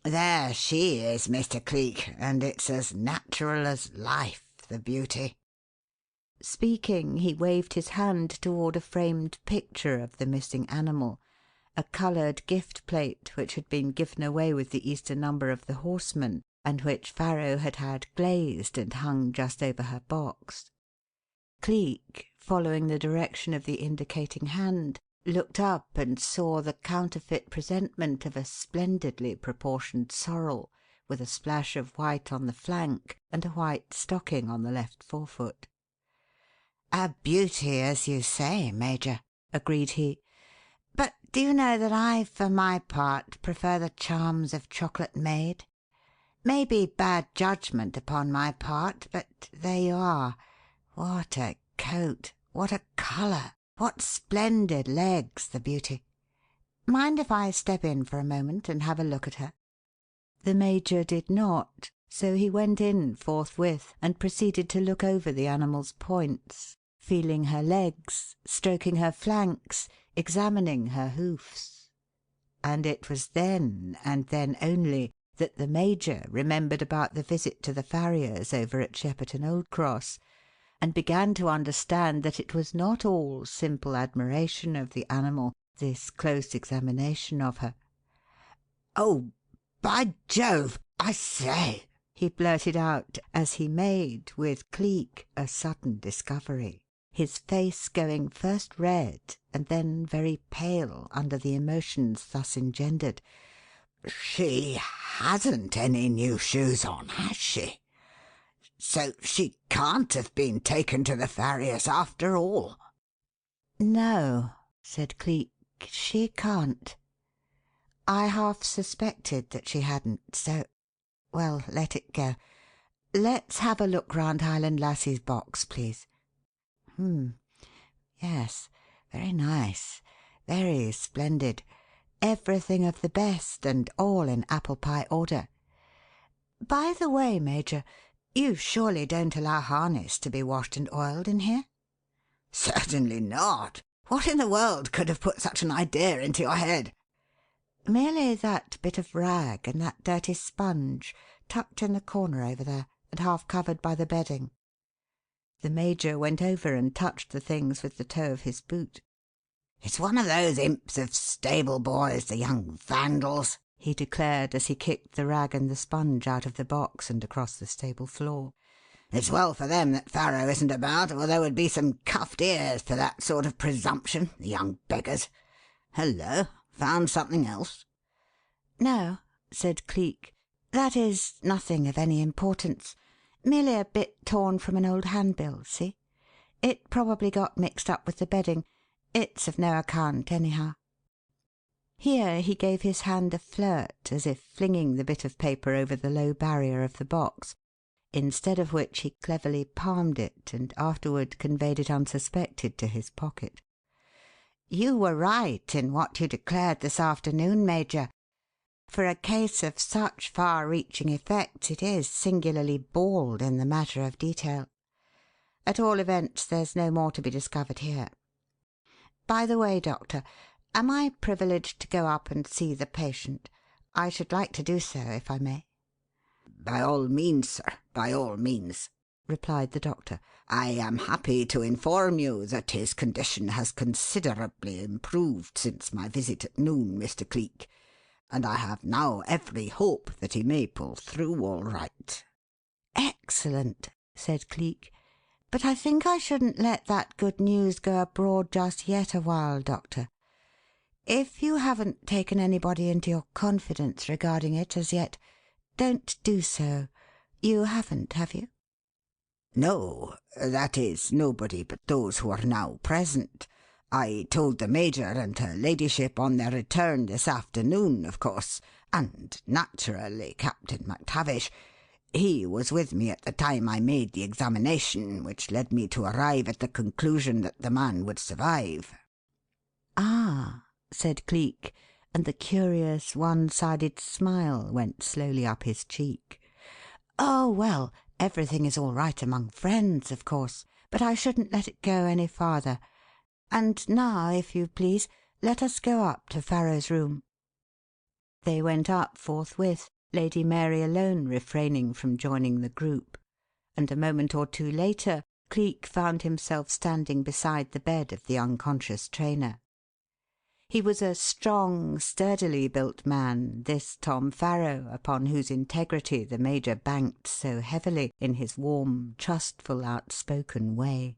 There she is, Mr. Cleek, and it's as natural as life, the beauty." Speaking, he waved his hand toward a framed picture of the missing animal, a coloured gift plate which had been given away with the Easter number of the Horseman, and which Farrow had had glazed and hung just over her box. Cleek, following the direction of the indicating hand, looked up and saw the counterfeit presentment of a splendidly proportioned sorrel, with a splash of white on the flank and a white stocking on the left forefoot. "A beauty, as you say, Major," agreed he. "But do you know that I, for my part, prefer the charms of Chocolate Maid? Maybe bad judgment upon my part, but there you are. What a coat! What a colour! What splendid legs, the beauty! Mind if I step in for a moment and have a look at her?" The Major did not, so he went in forthwith and proceeded to look over the animal's points, feeling her legs, stroking her flanks, examining her hoofs. And it was then, and then only, that the Major remembered about the visit to the farriers over at Shepperton Old Cross, and began to understand that it was not all simple admiration of the animal, this close examination of her. "Oh, by Jove! I say!" he blurted out as he made, with Cleek, a sudden discovery, his face going first red and then very pale under the emotions thus engendered. "She hasn't any new shoes on, has she? So she can't have been taken to the farriers after all." "No," said Cleek, "she can't. I half suspected that she hadn't, so well, let it go. Let's have a look round Highland Lassie's box, please. Yes. Very nice. Very splendid. Everything of the best, and all in apple pie order. By the way, Major, you surely don't allow harness to be washed and oiled in here?" "Certainly not. What in the world could have put such an idea into your head?" "Merely that bit of rag and that dirty sponge, tucked in the corner over there, and half covered by the bedding." The Major went over and touched the things with the toe of his boot. "It's one of those imps of stable boys, the young vandals," he declared as he kicked the rag and the sponge out of the box and across the stable floor. "It's well for them that Farrow isn't about, or there would be some cuffed ears for that sort of presumption, the young beggars. Hullo! Found something else?" "No," said Cleek. "That is, nothing of any importance. Merely a bit torn from an old handbill, see? It probably got mixed up with the bedding. It's of no account, anyhow." Here he gave his hand a flirt, as if flinging the bit of paper over the low barrier of the box, instead of which he cleverly palmed it and afterward conveyed it unsuspected to his pocket. "You were right in what you declared this afternoon, Major. For a case of such far-reaching effects it is singularly bald in the matter of detail. At all events, there's no more to be discovered here. By the way, Doctor, am I privileged to go up and see the patient? I should like to do so, if I may." "By all means, sir, by all means," replied the doctor. "I am happy to inform you that his condition has considerably improved since my visit at noon, Mr. Cleek, and I have now every hope that he may pull through all right." "Excellent," said Cleek. "But I think I shouldn't let that good news go abroad just yet awhile, Doctor. If you haven't taken anybody into your confidence regarding it as yet, don't do so. You haven't, have you?" "No, that is, nobody but those who are now present. I told the Major and her ladyship on their return this afternoon, of course, and naturally Captain MacTavish. He was with me at the time I made the examination, which led me to arrive at the conclusion that the man would survive." "Ah," said Cleek, and the curious one-sided smile went slowly up his cheek. "Oh, well, everything is all right among friends, of course, but I shouldn't let it go any farther. And now, if you please, let us go up to Farrow's room." They went up forthwith, Lady Mary alone refraining from joining the group, and a moment or two later Cleek found himself standing beside the bed of the unconscious trainer. He was a strong, sturdily built man, this Tom Farrow, upon whose integrity the Major banked so heavily in his warm, trustful, outspoken way.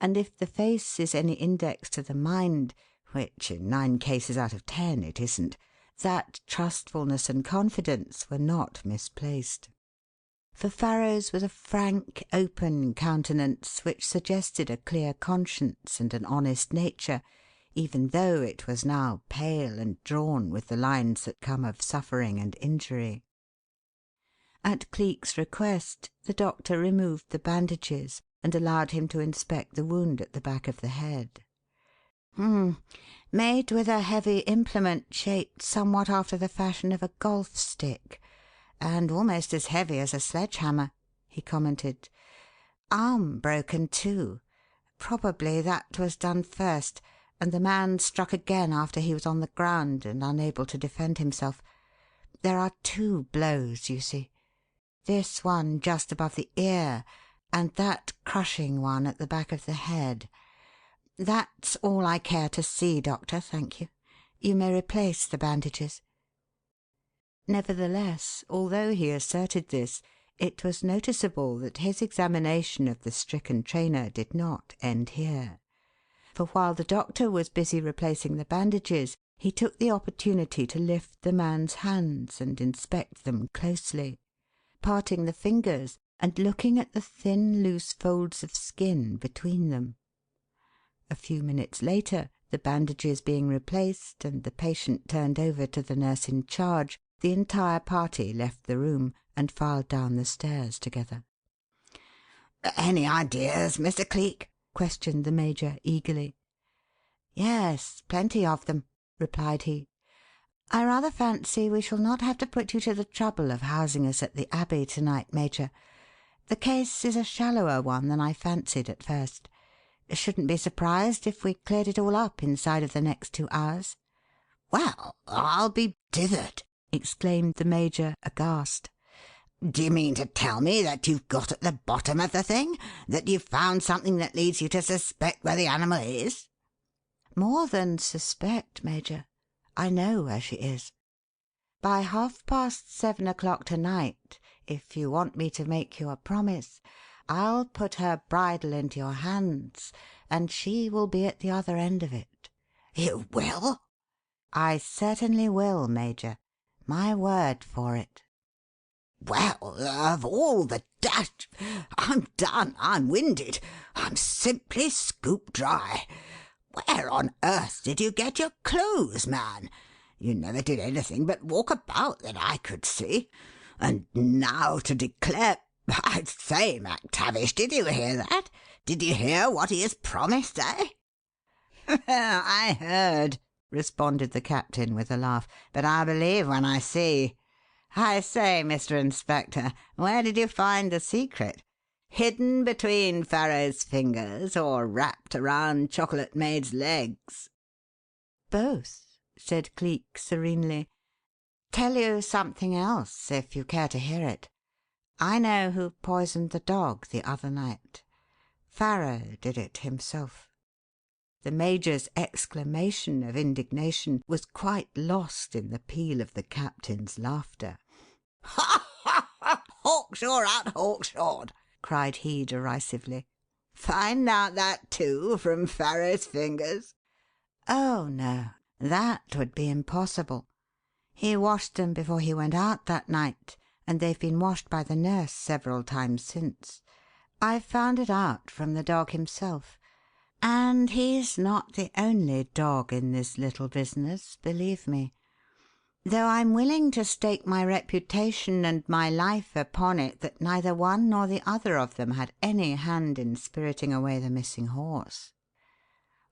And if the face is any index to the mind, which in 9 cases out of 10 it isn't, that trustfulness and confidence were not misplaced. For Farrow's was a frank, open countenance which suggested a clear conscience and an honest nature, even though it was now pale and drawn with the lines that come of suffering and injury. At Cleek's request, the doctor removed the bandages and allowed him to inspect the wound at the back of the head. Made with a heavy implement shaped somewhat after the fashion of a golf stick, and almost as heavy as a sledge-hammer," he commented. "Arm broken, too. Probably that was done first, and the man struck again after he was on the ground and unable to defend himself. There are 2 blows, you see. This one just above the ear, and that crushing one at the back of the head. That's all I care to see, Doctor, thank you. You may replace the bandages." Nevertheless, although he asserted this, it was noticeable that his examination of the stricken trainer did not end here. For while the doctor was busy replacing the bandages, he took the opportunity to lift the man's hands and inspect them closely, parting the fingers and looking at the thin, loose folds of skin between them. A few minutes later, the bandages being replaced and the patient turned over to the nurse in charge, the entire party left the room and filed down the stairs together. "Any ideas, Mr. Cleek?" questioned the Major eagerly. "Yes, plenty of them," replied he. "I rather fancy we shall not have to put you to the trouble of housing us at the Abbey to night, Major. The case is a shallower one than I fancied at first. Shouldn't be surprised if we cleared it all up inside of the next 2 hours." "Well, I'll be dithered!" exclaimed the Major, aghast. "Do you mean to tell me that you've got at the bottom of the thing? That you've found something that leads you to suspect where the animal is?" "More than suspect, Major. I know where she is. By 7:30 o'clock to night, if you want me to make you a promise, I'll put her bridle into your hands, and she will be at the other end of it." "You will?" "I certainly will, Major. My word for it." "Well, of all the I'm done. I'm winded. I'm simply scooped dry. Where on earth did you get your clothes, man? You never did anything but walk about that I could see. And now to declare I say, MacTavish, did you hear that? Did you hear what he has promised, eh?" "I heard," responded the Captain with a laugh, "but I'll believe when I see. I say, Mr. Inspector, where did you find the secret? Hidden between Pharaoh's fingers or wrapped around Chocolate Maid's legs?" "Both," said Cleek serenely. "Tell you something else, if you care to hear it. I know who poisoned the dog the other night. Pharaoh did it himself." The Major's exclamation of indignation was quite lost in the peal of the Captain's laughter. "Ha, ha, ha! Hawkshaw out Hawkshawed!" cried he derisively. "Find out that, too, from Pharaoh's fingers?" "Oh, no, that would be impossible. He washed them before he went out that night, and they've been washed by the nurse several times since. I found it out from the dog himself. And he's not the only dog in this little business, believe me. Though I'm willing to stake my reputation and my life upon it that neither one nor the other of them had any hand in spiriting away the missing horse."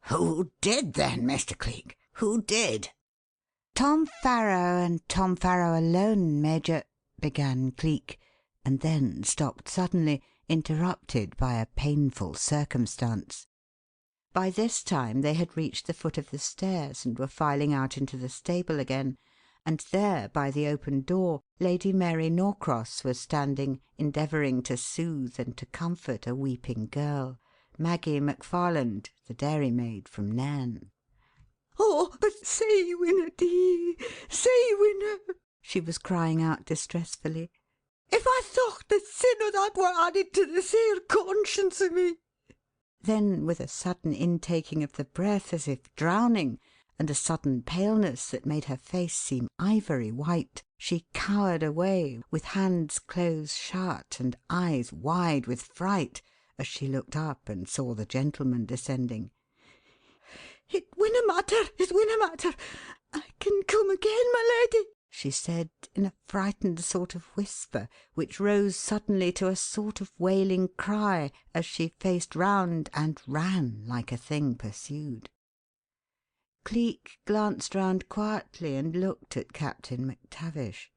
"Who did, then, Mr. Cleek? Who did?" "Tom Farrow and Tom Farrow alone, Major," began Cleek, and then stopped suddenly, interrupted by a painful circumstance. By this time they had reached the foot of the stairs and were filing out into the stable again, and there, by the open door, Lady Mary Norcross was standing endeavouring to soothe and to comfort a weeping girl, Maggie McFarland, the dairymaid from Nairn. "Oh, but say, winna, dee, say, winna," she was crying out distressfully. "If I thought the sin o' that were added to the sair conscience o' me." Then, with a sudden intaking of the breath as if drowning, and a sudden paleness that made her face seem ivory white, she cowered away, with hands close shut and eyes wide with fright, as she looked up and saw the gentleman descending. "It winna matter, it winna matter. I can come again, my lady," she said in a frightened sort of whisper, which rose suddenly to a sort of wailing cry as she faced round and ran like a thing pursued. Cleek glanced round quietly and looked at Captain MacTavish.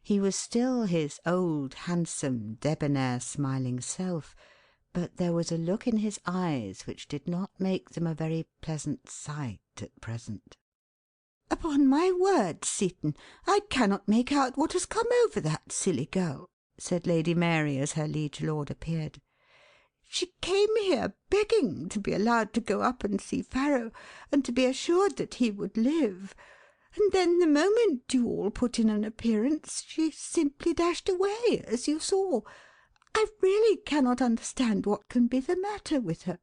He was still his old, handsome, debonair, smiling self, but there was a look in his eyes which did not make them a very pleasant sight at present. "Upon my word, Seton, I cannot make out what has come over that silly girl," said Lady Mary as her liege lord appeared. "She came here begging to be allowed to go up and see Farrow, and to be assured that he would live, and then the moment you all put in an appearance she simply dashed away, as you saw. I really cannot understand what can be the matter with her."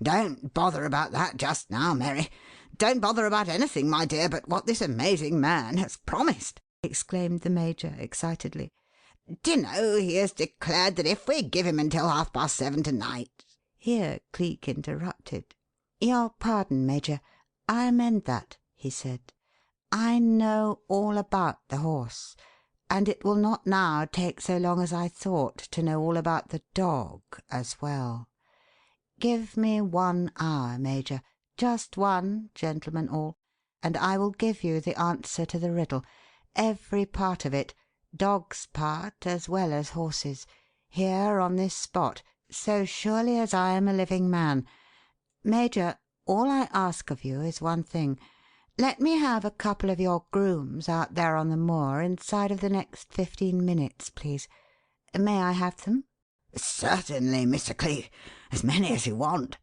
"Don't bother about that just now, Mary. Don't bother about anything, my dear, but what this amazing man has promised," exclaimed the Major excitedly. "Do you know, he has declared that if we give him until 7:30 to-night—" Here Cleek interrupted. "Your pardon, Major. I amend that," he said. "I know all about the horse, and it will not now take so long as I thought to know all about the dog as well. Give me 1 hour, Major. Just one, gentlemen all, and I will give you the answer to the riddle. Every part of it, dog's part as well as horse's, here on this spot, so surely as I am a living man. Major, all I ask of you is one thing. Let me have a couple of your grooms out there on the moor inside of the next 15 minutes, please. May I have them?" "Certainly, Mr. Cleek. As many as you want."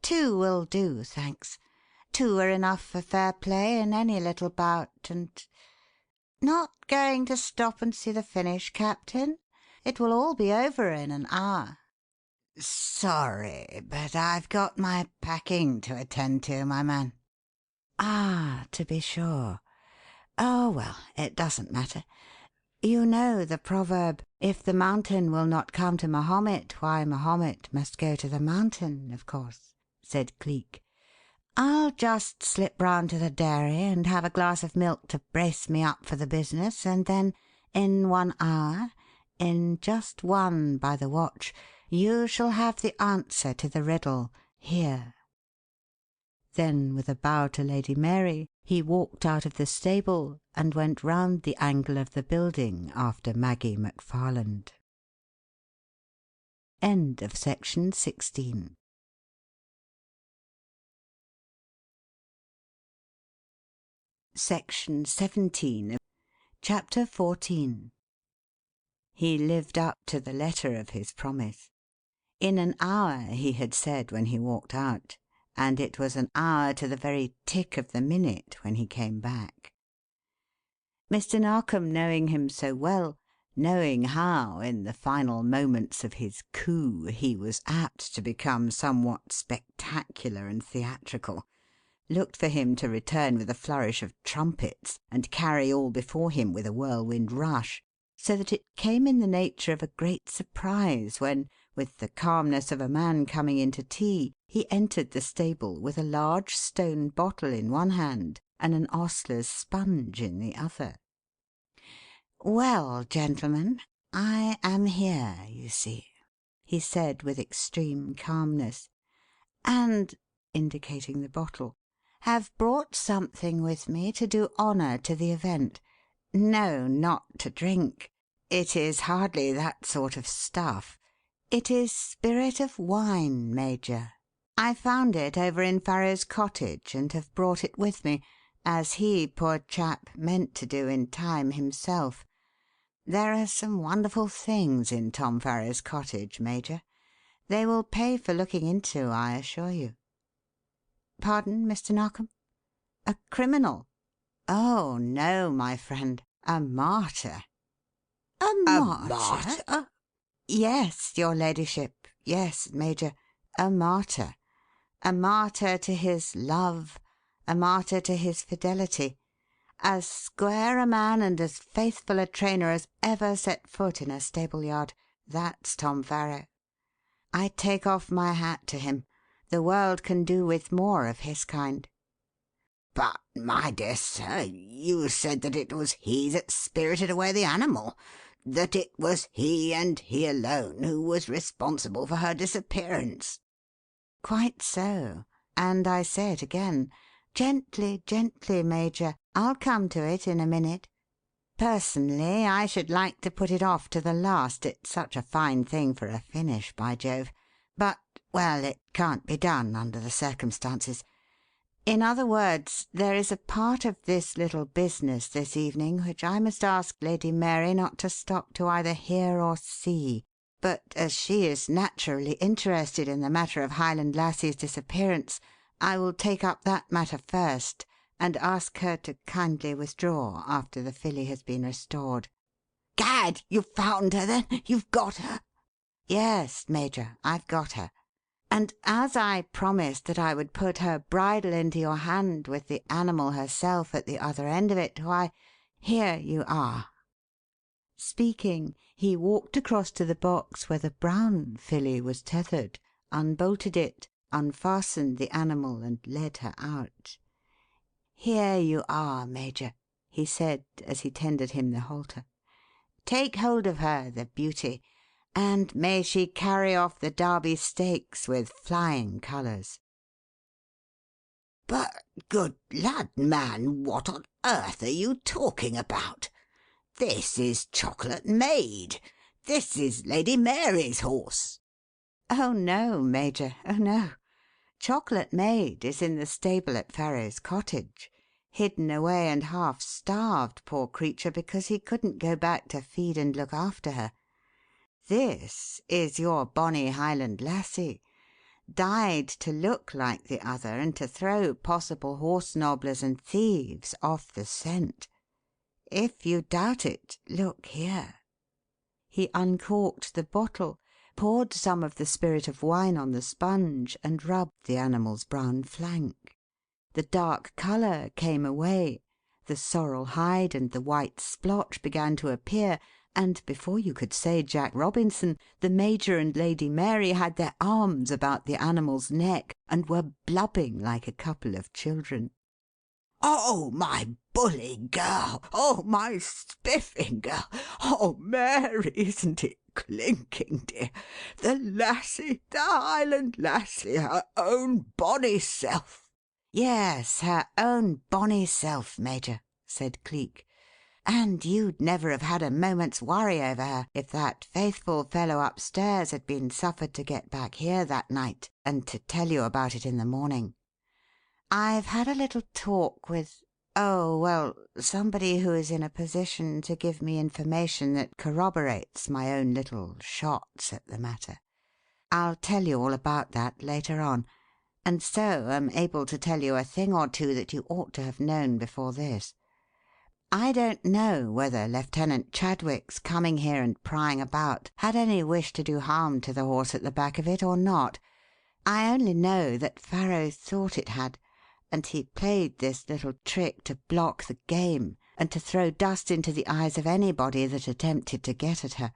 "Two will do, thanks. Two are enough for fair play in any little bout, and not going to stop and see the finish, Captain? It will all be over in an hour." "Sorry, but I've got my packing to attend to, my man." "Ah, to be sure. Oh, well, it doesn't matter. You know the proverb, 'If the mountain will not come to Mahomet, why, Mahomet must go to the mountain,' of course," said Cleek. "I'll just slip round to the dairy and have a glass of milk to brace me up for the business, and then, in 1 hour, in just one by the watch, you shall have the answer to the riddle here." Then, with a bow to Lady Mary, he walked out of the stable and went round the angle of the building after Maggie McFarland. End of section 16. Section 17. Chapter 14. He lived up to the letter of his promise. In an hour, he had said when he walked out, and it was an hour to the very tick of the minute when he came back. Mr. Narkom, knowing him so well, knowing how, in the final moments of his coup, he was apt to become somewhat spectacular and theatrical, looked for him to return with a flourish of trumpets and carry all before him with a whirlwind rush, so that it came in the nature of a great surprise when, with the calmness of a man coming in to tea, he entered the stable with a large stone bottle in one hand and an ostler's sponge in the other. "Well, gentlemen, I am here, you see," he said with extreme calmness, "and," indicating the bottle, "have brought something with me to do honour to the event. No, not to drink. It is hardly that sort of stuff. It is spirit of wine, Major. I found it over in Farrow's cottage and have brought it with me, as he, poor chap, meant to do in time himself. There are some wonderful things in Tom Farrow's cottage, Major. They will pay for looking into, I assure you." "Pardon, Mr. Narkom? A criminal? Oh, no, my friend. A martyr." "A "A martyr? martyr?" Yes, your ladyship. Yes, Major. A martyr. A martyr to his love, a martyr to his fidelity. As square a man and as faithful a trainer as ever set foot in a stable yard. That's Tom Farrow. I take off my hat to him. The world can do with more of his kind." "But, my dear sir, you said that it was he that spirited away the animal, that it was he and he alone who was responsible for her disappearance." "Quite so. And I say it again. Gently, gently, Major. I'll come to it in a minute. Personally, I should like to put it off to the last. It's such a fine thing for a finish, by Jove. But well, it can't be done under the circumstances. In other words, there is a part of this little business this evening which I must ask Lady Mary not to stop to either hear or see. But as she is naturally interested in the matter of Highland Lassie's disappearance, I will take up that matter first and ask her to kindly withdraw after the filly has been restored." "Gad! You've found her, then? You've got her?" "Yes, Major, I've got her. And as I promised that I would put her bridle into your hand with the animal herself at the other end of it, why, here you are." Speaking, he walked across to the box where the brown filly was tethered, unbolted it, unfastened the animal, and led her out. "Here you are, Major," he said as he tendered him the halter. "Take hold of her, the beauty, and may she carry off the Derby Stakes with flying colours." But, good lad, man, what on earth are you talking about? This is Chocolate Maid. This is Lady Mary's horse." "Oh, no, Major, oh, no. Chocolate Maid is in the stable at Farrow's cottage, hidden away and half starved, poor creature, because he couldn't go back to feed and look after her. This is your bonny Highland lassie, dyed to look like the other and to throw possible horse nobblers and thieves off the scent. If you doubt it, look here." He uncorked the bottle, poured some of the spirit of wine on the sponge, and rubbed the animal's brown flank. The dark colour came away, the sorrel hide and the white splotch began to appear, and before you could say Jack Robinson, the Major and Lady Mary had their arms about the animal's neck and were blubbing like a couple of children. "Oh, my bully girl! Oh, my spiffing girl! Oh, Mary, isn't it clinking, dear? The lassie, the Highland lassie, her own bonny self." "Yes, her own bonny self, Major," said Cleek. "And you'd never have had a moment's worry over her if that faithful fellow upstairs had been suffered to get back here that night and to tell you about it in the morning. I've had a little talk with somebody who is in a position to give me information that corroborates my own little shots at the matter. I'll tell you all about that later on, and so am able to tell you a thing or two that you ought to have known before this. I don't know whether Lieutenant Chadwick's coming here and prying about had any wish to do harm to the horse at the back of it or not. I only know that Farrow thought it had, and he played this little trick to block the game and to throw dust into the eyes of anybody that attempted to get at her.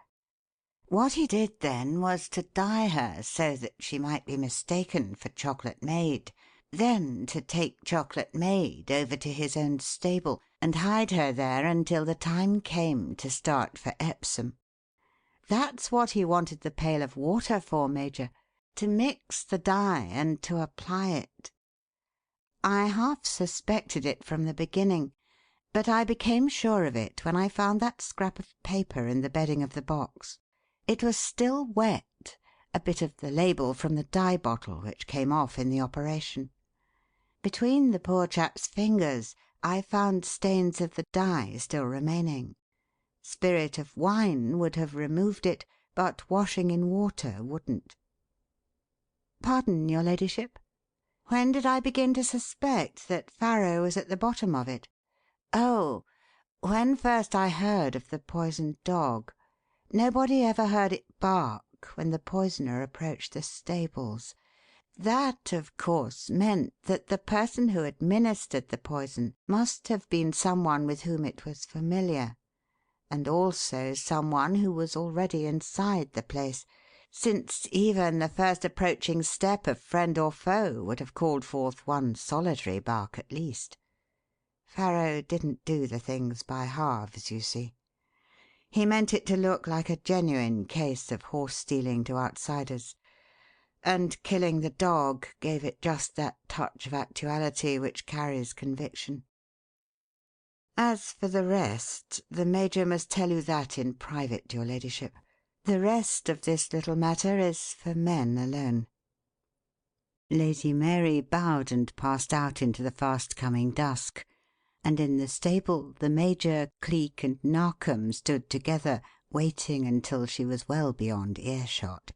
What he did then was to dye her so that she might be mistaken for Chocolate Maid, then to take Chocolate Maid over to his own stable and hide her there until the time came to start for Epsom. That's what he wanted the pail of water for, Major, to mix the dye and to apply it. I half suspected it from the beginning, but I became sure of it when I found that scrap of paper in the bedding of the box. It was still wet, a bit of the label from the dye bottle which came off in the operation. Between the poor chap's fingers I found stains of the dye still remaining. Spirit of wine would have removed it, but washing in water wouldn't. Pardon, your ladyship? When did I begin to suspect that Farrow was at the bottom of it? Oh, when first I heard of the poisoned dog. Nobody ever heard it bark when the poisoner approached the stables. That, of course, meant that the person who administered the poison must have been someone with whom it was familiar, and also someone who was already inside the place, since even the first approaching step of friend or foe would have called forth one solitary bark at least. Farrow didn't do the things by halves, you see. He meant it to look like a genuine case of horse-stealing to outsiders, and killing the dog gave it just that touch of actuality which carries conviction. As for the rest, the Major must tell you that in private, your ladyship. The rest of this little matter is for men alone." Lady Mary bowed and passed out into the fast-coming dusk, and in the stable the Major, Cleek, and Narkom stood together, waiting until she was well beyond earshot.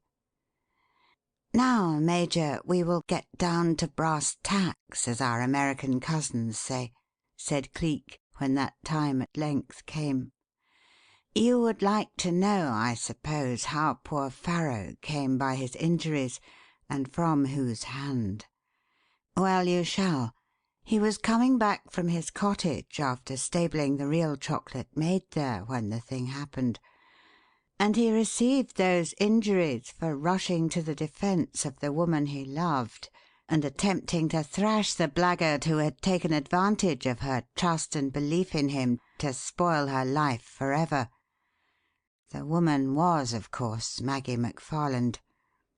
"Now, Major, we will get down to brass tacks, as our American cousins say," said Cleek, when that time at length came. "You would like to know, I suppose, how poor Farrow came by his injuries, and from whose hand. Well, you shall. He was coming back from his cottage after stabling the real Chocolate Maid there when the thing happened, and he received those injuries for rushing to the defence of the woman he loved and attempting to thrash the blackguard who had taken advantage of her trust and belief in him to spoil her life forever. The woman was, of course, Maggie McFarland.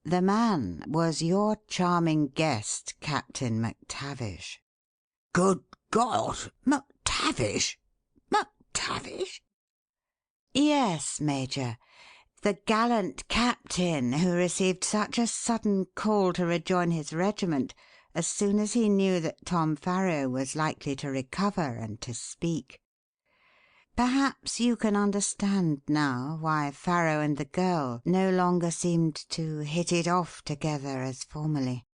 The man was your charming guest, Captain MacTavish. Good God! McTavish? McTavish?" "Yes, Major. The gallant captain who received such a sudden call to rejoin his regiment as soon as he knew that Tom Farrow was likely to recover and to speak. Perhaps you can understand now why Farrow and the girl no longer seemed to hit it off together as formerly.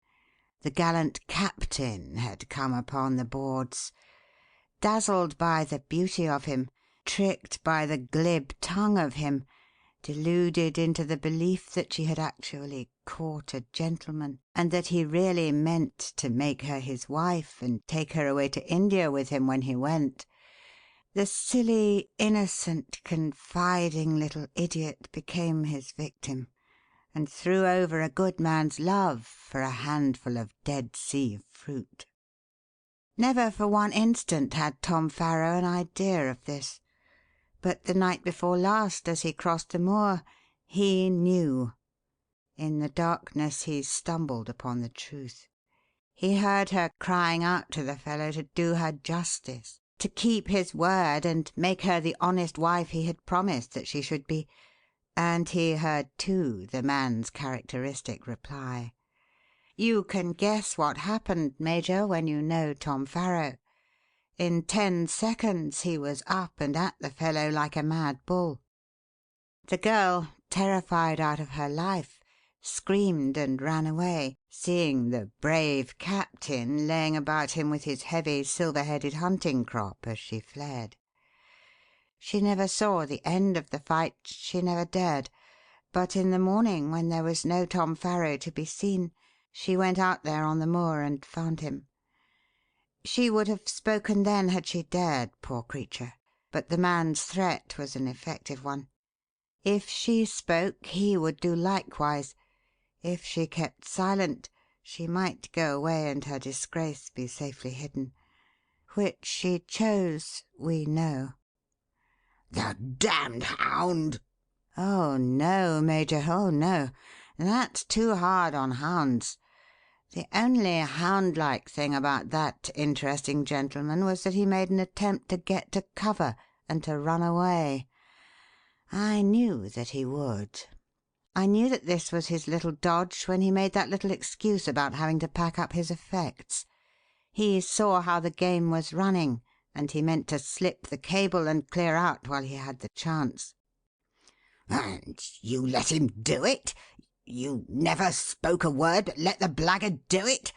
The gallant captain had come upon the boards. Dazzled by the beauty of him, tricked by the glib tongue of him, deluded into the belief that she had actually caught a gentleman, and that he really meant to make her his wife and take her away to India with him when he went, the silly, innocent, confiding little idiot became his victim and threw over a good man's love for a handful of Dead Sea fruit. Never for one instant had Tom Farrow an idea of this. But the night before last, as he crossed the moor, he knew. In the darkness he stumbled upon the truth. He heard her crying out to the fellow to do her justice, to keep his word and make her the honest wife he had promised that she should be, and he heard, too, the man's characteristic reply. You can guess what happened, Major, when you know Tom Farrow. In 10 seconds he was up and at the fellow like a mad bull. The girl, terrified out of her life, screamed and ran away, seeing the brave captain laying about him with his heavy silver-headed hunting crop as she fled. She never saw the end of the fight, she never dared, but in the morning, when there was no Tom Farrow to be seen, she went out there on the moor and found him. She would have spoken then had she dared, poor creature, but the man's threat was an effective one. If she spoke, he would do likewise. If she kept silent, she might go away and her disgrace be safely hidden. Which she chose, we know. "The damned hound!" Oh, no, Major, oh, no. That's too hard on hounds. The only hound-like thing about that interesting gentleman was that he made an attempt to get to cover and to run away. I knew that he would. I knew that this was his little dodge when he made that little excuse about having to pack up his effects. He saw how the game was running, and he meant to slip the cable and clear out while he had the chance. "And you let him do it? You never spoke a word, but let the blackguard do it?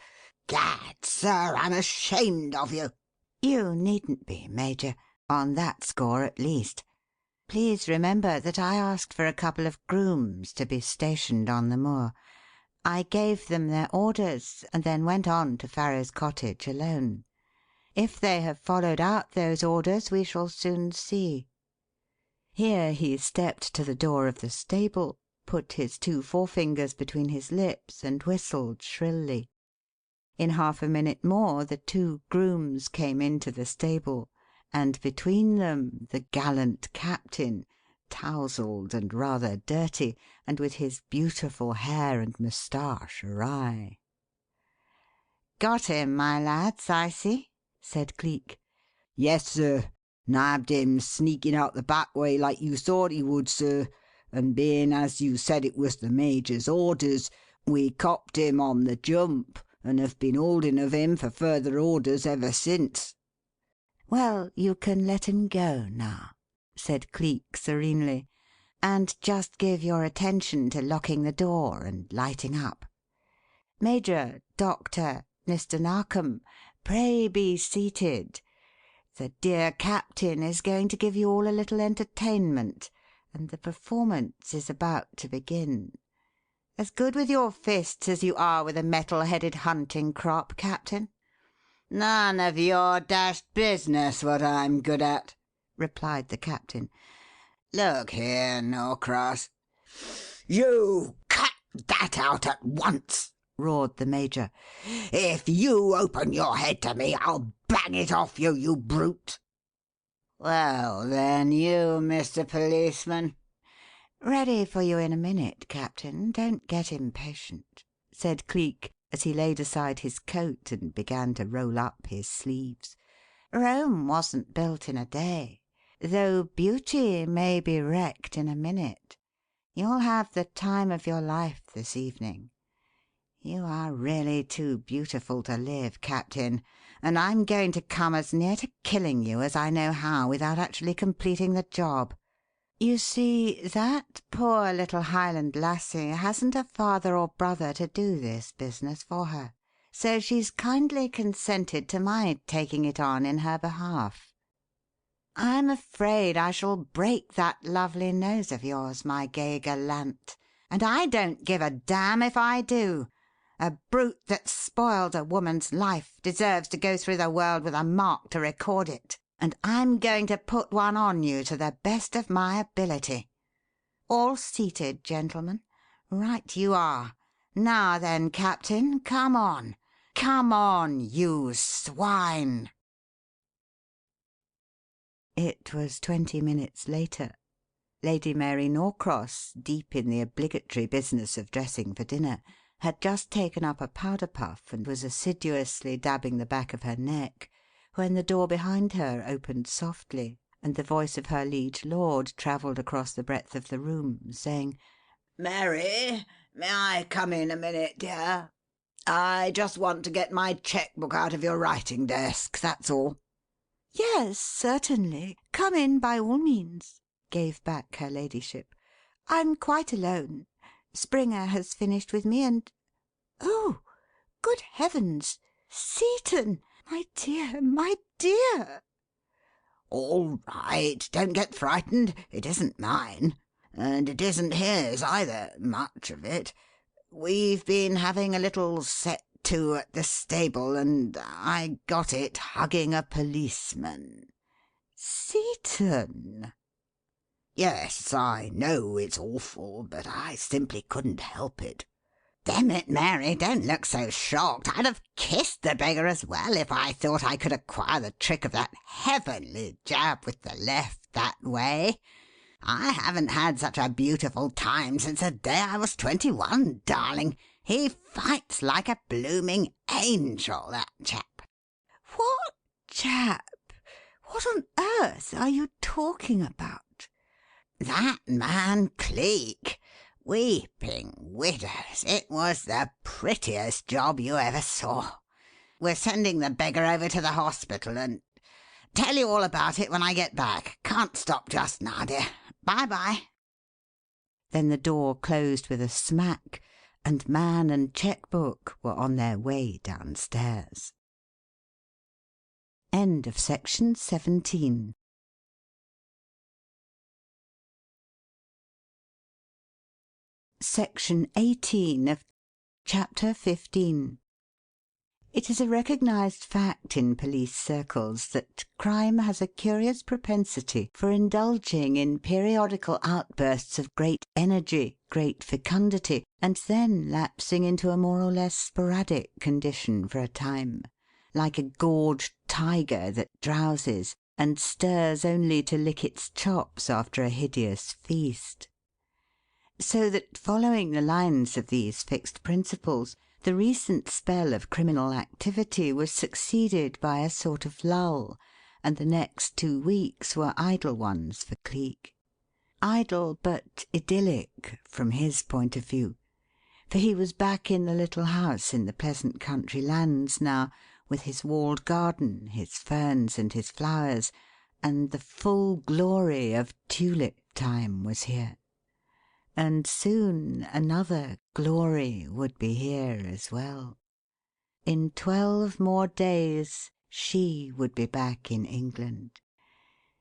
Gad, sir, I'm ashamed of you." You needn't be, Major, on that score at least. Please remember that I asked for a couple of grooms to be stationed on the moor. I gave them their orders and then went on to Farrow's cottage alone. If they have followed out those orders, we shall soon see. Here he stepped to the door of the stable, put his 2 forefingers between his lips, and whistled shrilly. In half a minute more the 2 grooms came into the stable, and between them the gallant captain, tousled and rather dirty, and with his beautiful hair and moustache awry. "Got him, my lads, I see," said Cleek. "Yes, sir. Nabbed him sneaking out the back way like you thought he would, sir, and being as you said it was the Major's orders, we copped him on the jump and have been holding of him for further orders ever since." "Well, you can let him go now," said Cleek serenely, "and just give your attention to locking the door and lighting up. Major, Doctor, Mr. Narkom, pray be seated. The dear captain is going to give you all a little entertainment, and the performance is about to begin. As good with your fists as you are with a metal-headed hunting crop, Captain?" "None of your dashed business what I'm good at," replied the captain. "Look here, Norcross." "You cut that out at once!" roared the Major. "If you open your head to me, I'll bang it off you, you brute." "Well, then, you, Mr. Policeman?" "Ready for you in a minute, Captain. Don't get impatient," said Cleek, as he laid aside his coat and began to roll up his sleeves. "Rome wasn't built in a day, though beauty may be wrecked in a minute. You'll have the time of your life this evening. You are really too beautiful to live, Captain, and I'm going to come as near to killing you as I know how without actually completing the job. You see, that poor little Highland lassie hasn't a father or brother to do this business for her, so she's kindly consented to my taking it on in her behalf. I'm afraid I shall break that lovely nose of yours, my gay gallant, and I don't give a damn if I do. A brute that spoiled a woman's life deserves to go through the world with a mark to record it, and I'm going to put one on you to the best of my ability. All seated, gentlemen? Right you are. Now then, Captain, come on. Come on, you swine!" It was 20 minutes later. Lady Mary Norcross, deep in the obligatory business of dressing for dinner, had just taken up a powder puff and was assiduously dabbing the back of her neck, when the door behind her opened softly and the voice of her liege lord travelled across the breadth of the room, saying, "Mary, may I come in a minute, dear? I just want to get my cheque book out of your writing desk, that's all." "Yes, certainly. Come in by all means," gave back her ladyship. "I'm quite alone. Springer has finished with me, and oh, good heavens! Seton! My dear, my dear!" "All right, don't get frightened. It isn't mine. And it isn't his either, much of it. We've been having a little set to at the stable, and I got it hugging a policeman." "Seton!" "Yes, I know it's awful, but I simply couldn't help it." "Damn it, Mary, don't look so shocked. I'd have kissed the beggar as well if I thought I could acquire the trick of that heavenly jab with the left that way. I haven't had such a beautiful time since the day I was 21, darling. He fights like a blooming angel, that chap." "What chap? What on earth are you talking about?" "That man Cleek. Weeping widows. It was the prettiest job you ever saw. We're sending the beggar over to the hospital, and tell you all about it when I get back. Can't stop just now, dear. Bye-bye." Then the door closed with a smack, and man and cheque-book were on their way downstairs. End of section 17. Section 18 of Chapter 15. It is a recognized fact in police circles that crime has a curious propensity for indulging in periodical outbursts of great energy, great fecundity, and then lapsing into a more or less sporadic condition for a time, like a gorged tiger that drowses and stirs only to lick its chops after a hideous feast. So that, following the lines of these fixed principles, the recent spell of criminal activity was succeeded by a sort of lull, and the next 2 weeks were idle ones for Cleek. Idle, but idyllic from his point of view, for he was back in the little house in the pleasant country lands now, with his walled garden, his ferns and his flowers, and the full glory of tulip time was here. And soon another glory would be here as well. In 12 more days she would be back in England.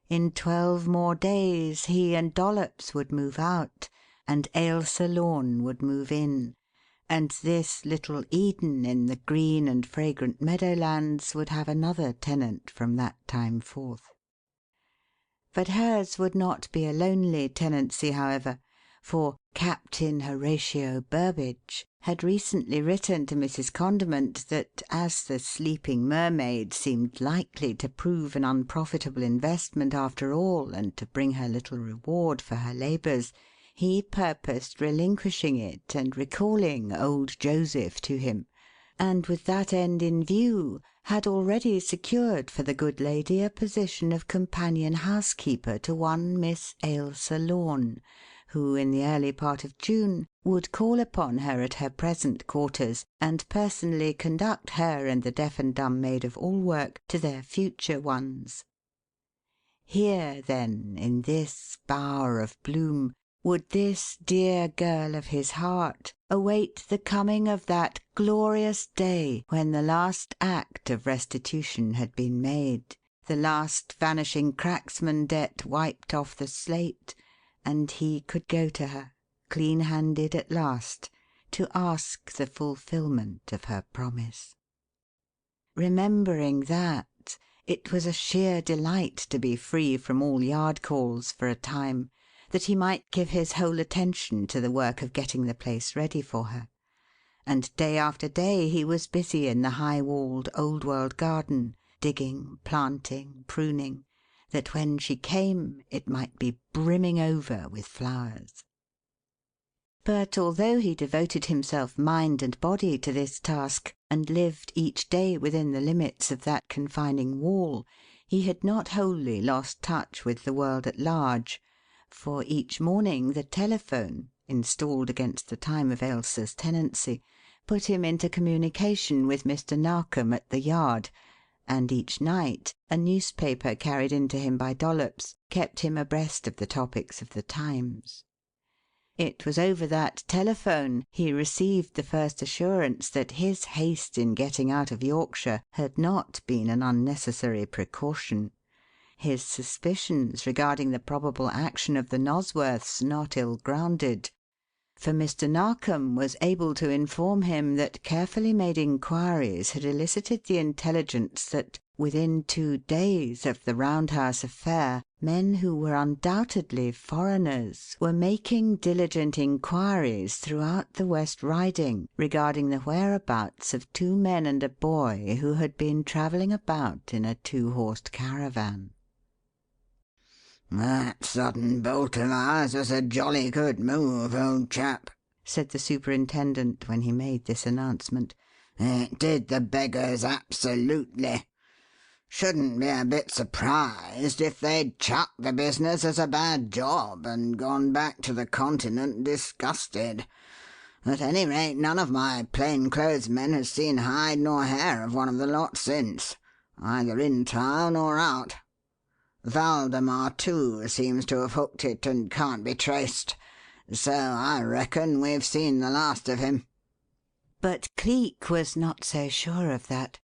In 12 more days he and Dollops would move out, and Ailsa Lorne would move in, and this little Eden in the green and fragrant meadowlands would have another tenant from that time forth. But hers would not be a lonely tenancy, however, for Captain Horatio Burbage had recently written to Mrs. Condiment that, as the Sleeping Mermaid seemed likely to prove an unprofitable investment after all and to bring her little reward for her labours, he purposed relinquishing it and recalling old Joseph to him, and with that end in view had already secured for the good lady a position of companion housekeeper to one Miss Ailsa Lorne, who in the early part of June would call upon her at her present quarters and personally conduct her and the deaf and dumb maid of all work to their future ones. Here, then, in this bower of bloom, would this dear girl of his heart await the coming of that glorious day when the last act of restitution had been made, the last Vanishing Cracksman debt wiped off the slate, and he could go to her, clean-handed at last, to ask the fulfilment of her promise. Remembering that, it was a sheer delight to be free from all yard calls for a time, that he might give his whole attention to the work of getting the place ready for her. And day after day he was busy in the high-walled, old-world garden, digging, planting, pruning, that when she came it might be brimming over with flowers. But although he devoted himself mind and body to this task, and lived each day within the limits of that confining wall, he had not wholly lost touch with the world at large, for each morning the telephone, installed against the time of Ailsa's tenancy, put him into communication with Mr. Narkom at the Yard, and each night a newspaper carried in to him by Dollops kept him abreast of the topics of the times. It was over that telephone he received the first assurance that his haste in getting out of Yorkshire had not been an unnecessary precaution, his suspicions regarding the probable action of the Nosworths not ill-grounded, for Mr. Narkom was able to inform him that carefully made inquiries had elicited the intelligence that, within 2 days of the Round House affair, men who were undoubtedly foreigners were making diligent inquiries throughout the West Riding regarding the whereabouts of 2 men and a boy who had been travelling about in a 2-horsed caravan. "That sudden bolt of ours was a jolly good move, old chap," said the superintendent when he made this announcement. "It did the beggars absolutely. Shouldn't be a bit surprised if they'd chucked the business as a bad job and gone back to the Continent disgusted. At any rate, none of my plain-clothes men has seen hide nor hair of one of the lot since, either in town or out. Valdemar, too, seems to have hooked it and can't be traced, so I reckon we've seen the last of him." But Cleek was not so sure of that.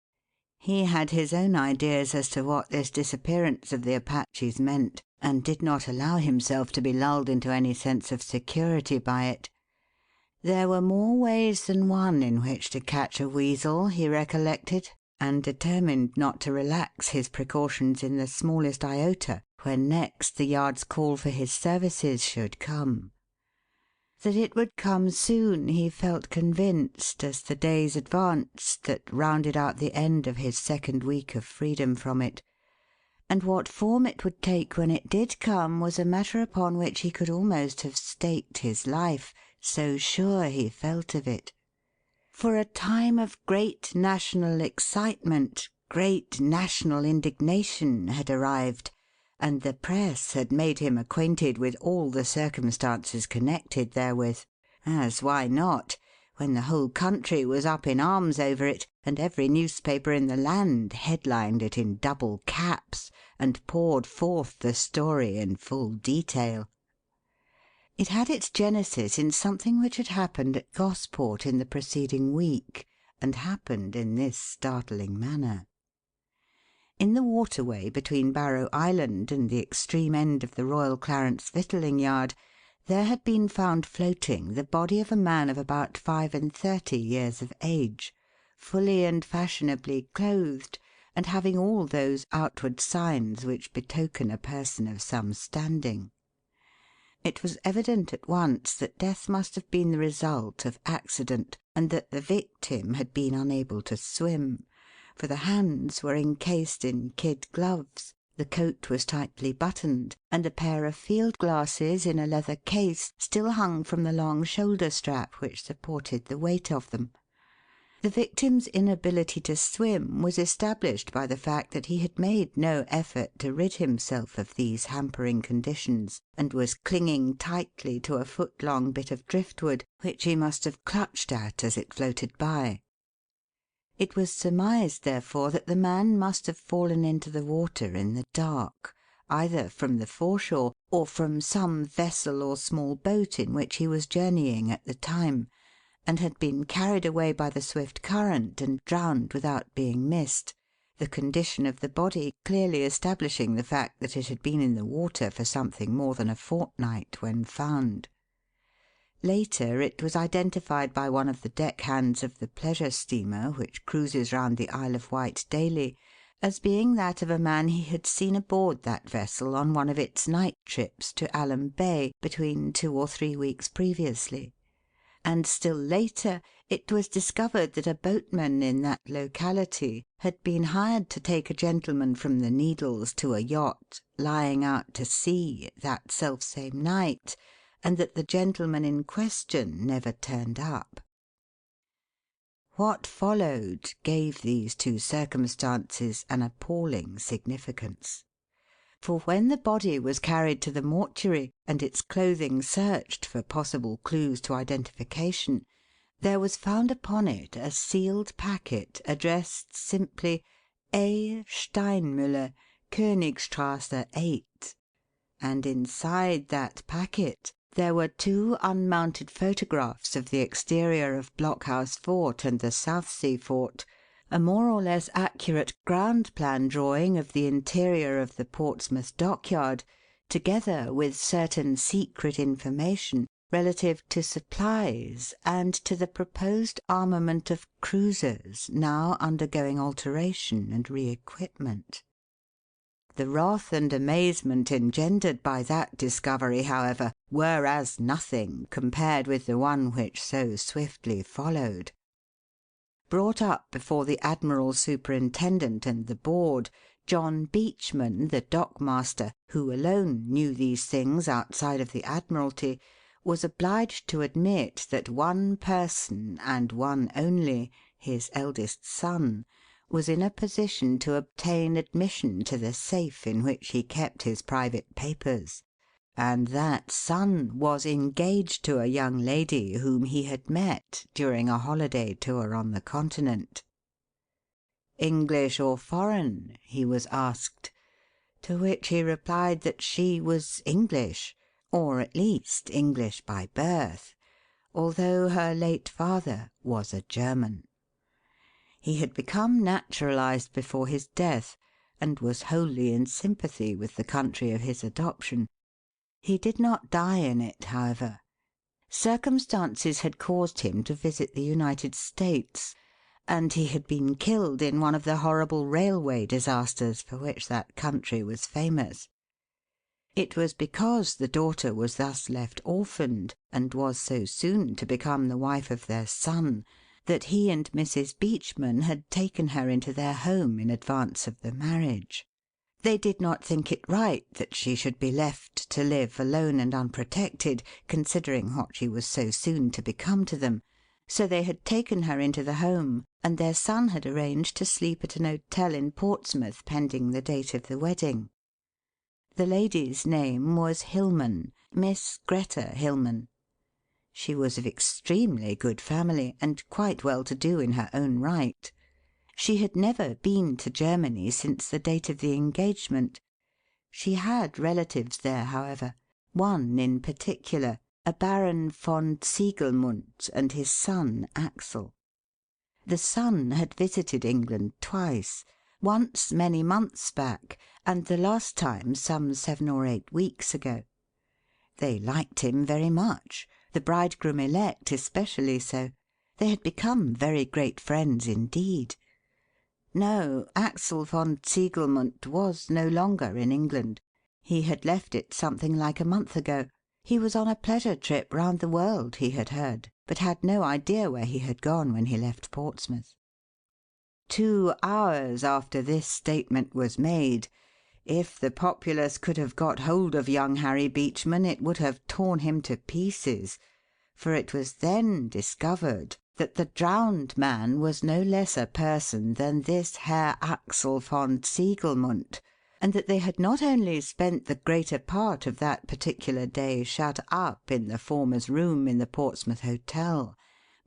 He had his own ideas as to what this disappearance of the Apaches meant, and did not allow himself to be lulled into any sense of security by it. There were more ways than one in which to catch a weasel, he recollected, and determined not to relax his precautions in the smallest iota when next the Yard's call for his services should come. That it would come soon he felt convinced as the days advanced that rounded out the end of his second week of freedom from it, and what form it would take when it did come was a matter upon which he could almost have staked his life, so sure he felt of it. For a time of great national excitement, great national indignation had arrived, and the press had made him acquainted with all the circumstances connected therewith, as why not, when the whole country was up in arms over it, and every newspaper in the land headlined it in double caps and poured forth the story in full detail. It had its genesis in something which had happened at Gosport in the preceding week, and happened in this startling manner. In the waterway between Barrow Island and the extreme end of the Royal Clarence Victualling Yard there had been found floating the body of a man of about 35 years of age, fully and fashionably clothed, and having all those outward signs which betoken a person of some standing. It was evident at once that death must have been the result of accident, and that the victim had been unable to swim, for the hands were encased in kid gloves, the coat was tightly buttoned, and a pair of field glasses in a leather case still hung from the long shoulder strap which supported the weight of them. The victim's inability to swim was established by the fact that he had made no effort to rid himself of these hampering conditions, and was clinging tightly to a foot-long bit of driftwood, which he must have clutched at as it floated by. It was surmised, therefore, that the man must have fallen into the water in the dark, either from the foreshore or from some vessel or small boat in which he was journeying at the time, and had been carried away by the swift current and drowned without being missed, the condition of the body clearly establishing the fact that it had been in the water for something more than a fortnight when found. Later it was identified by one of the deckhands of the pleasure steamer which cruises round the Isle of Wight daily as being that of a man he had seen aboard that vessel on one of its night trips to Alum Bay between 2 or 3 weeks previously. And still later it was discovered that a boatman in that locality had been hired to take a gentleman from the Needles to a yacht lying out to sea that selfsame night, and that the gentleman in question never turned up. What followed gave these two circumstances an appalling significance. For when the body was carried to the mortuary and its clothing searched for possible clues to identification, there was found upon it a sealed packet addressed simply A. Steinmüller, Königstrasse 8, and inside that packet there were 2 unmounted photographs of the exterior of Blockhouse Fort and the Southsea Fort, a more or less accurate ground plan drawing of the interior of the Portsmouth Dockyard, together with certain secret information relative to supplies and to the proposed armament of cruisers now undergoing alteration and re-equipment. The wrath and amazement engendered by that discovery, however, were as nothing compared with the one which so swiftly followed. Brought up before the Admiral Superintendent and the Board, John Beachman, the dockmaster, who alone knew these things outside of the Admiralty, was obliged to admit that one person, and one only, his eldest son, was in a position to obtain admission to the safe in which he kept his private papers, and that son was engaged to a young lady whom he had met during a holiday tour on the Continent. English or foreign, he was asked, to which he replied that she was English, or at least English by birth, although her late father was a German. He had become naturalized before his death, and was wholly in sympathy with the country of his adoption. He did not die in it, however. Circumstances had caused him to visit the United States, and he had been killed in one of the horrible railway disasters for which that country was famous. It was because the daughter was thus left orphaned, and was so soon to become the wife of their son, that he and Mrs. Beachman had taken her into their home in advance of the marriage. They did not think it right that she should be left to live alone and unprotected, considering what she was so soon to become to them, so they had taken her into the home, and their son had arranged to sleep at an hotel in Portsmouth pending the date of the wedding. The lady's name was Hillman, Miss Greta Hillman. She was of extremely good family, and quite well-to-do in her own right. She had never been to Germany since the date of the engagement. She had relatives there, however, one in particular, a Baron von Ziegelmundt, and his son Axel. The son had visited England twice, once many months back, and the last time some 7 or 8 weeks ago. They liked him very much, the bridegroom-elect especially so. They had become very great friends indeed. No, Axel von Ziegelmundt was no longer in England. He had left it something like a month ago. He was on a pleasure trip round the world, he had heard, but had no idea where he had gone when he left Portsmouth. 2 hours after this statement was made, if the populace could have got hold of young Harry Beachman, it would have torn him to pieces, for it was then discovered that the drowned man was no less a person than this Herr Axel von Ziegelmundt, and that they had not only spent the greater part of that particular day shut up in the former's room in the Portsmouth Hotel,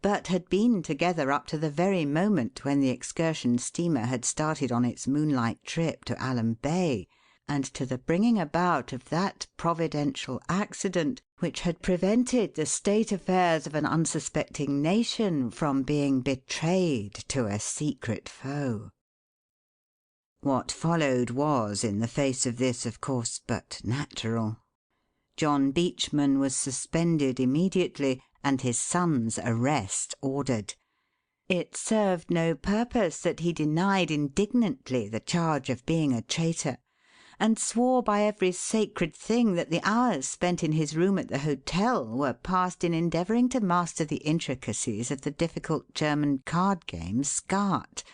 but had been together up to the very moment when the excursion steamer had started on its moonlight trip to Alum Bay, and to the bringing about of that providential accident which had prevented the state affairs of an unsuspecting nation from being betrayed to a secret foe. What followed was, in the face of this, of course, but natural. John Beachman was suspended immediately, and his son's arrest ordered. It served no purpose that he denied indignantly the charge of being a traitor, and swore by every sacred thing that the hours spent in his room at the hotel were passed in endeavouring to master the intricacies of the difficult German card game Skat,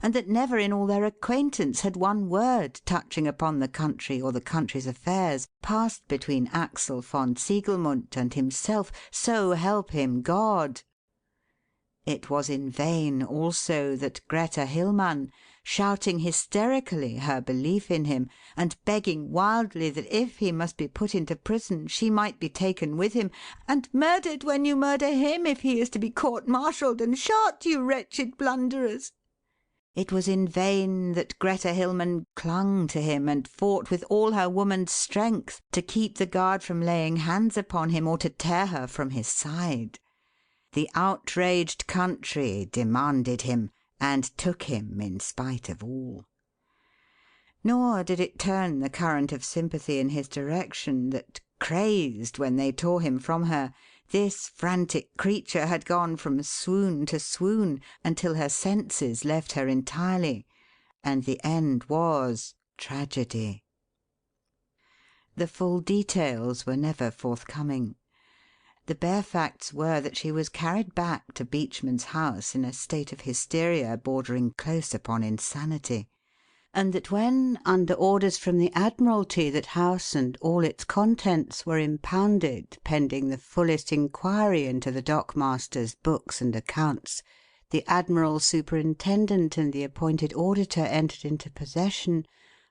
and that never in all their acquaintance had one word touching upon the country or the country's affairs passed between Axel von Ziegelmundt and himself, so help him God! It was in vain also that Greta Hilmann, shouting hysterically her belief in him, and begging wildly that if he must be put into prison she might be taken with him, and murdered when you murder him if he is to be court-martialed and shot, you wretched blunderers. It was in vain that Greta Hilmann clung to him and fought with all her woman's strength to keep the guard from laying hands upon him or to tear her from his side. The outraged country demanded him, and took him in spite of all. Nor did it turn the current of sympathy in his direction that, crazed when they tore him from her, this frantic creature had gone from swoon to swoon until her senses left her entirely, and the end was tragedy. The full details were never forthcoming. The bare facts were that she was carried back to Beachman's house in a state of hysteria bordering close upon insanity, and that when, under orders from the Admiralty, that house and all its contents were impounded pending the fullest inquiry into the dockmaster's books and accounts, the Admiral Superintendent and the appointed auditor entered into possession,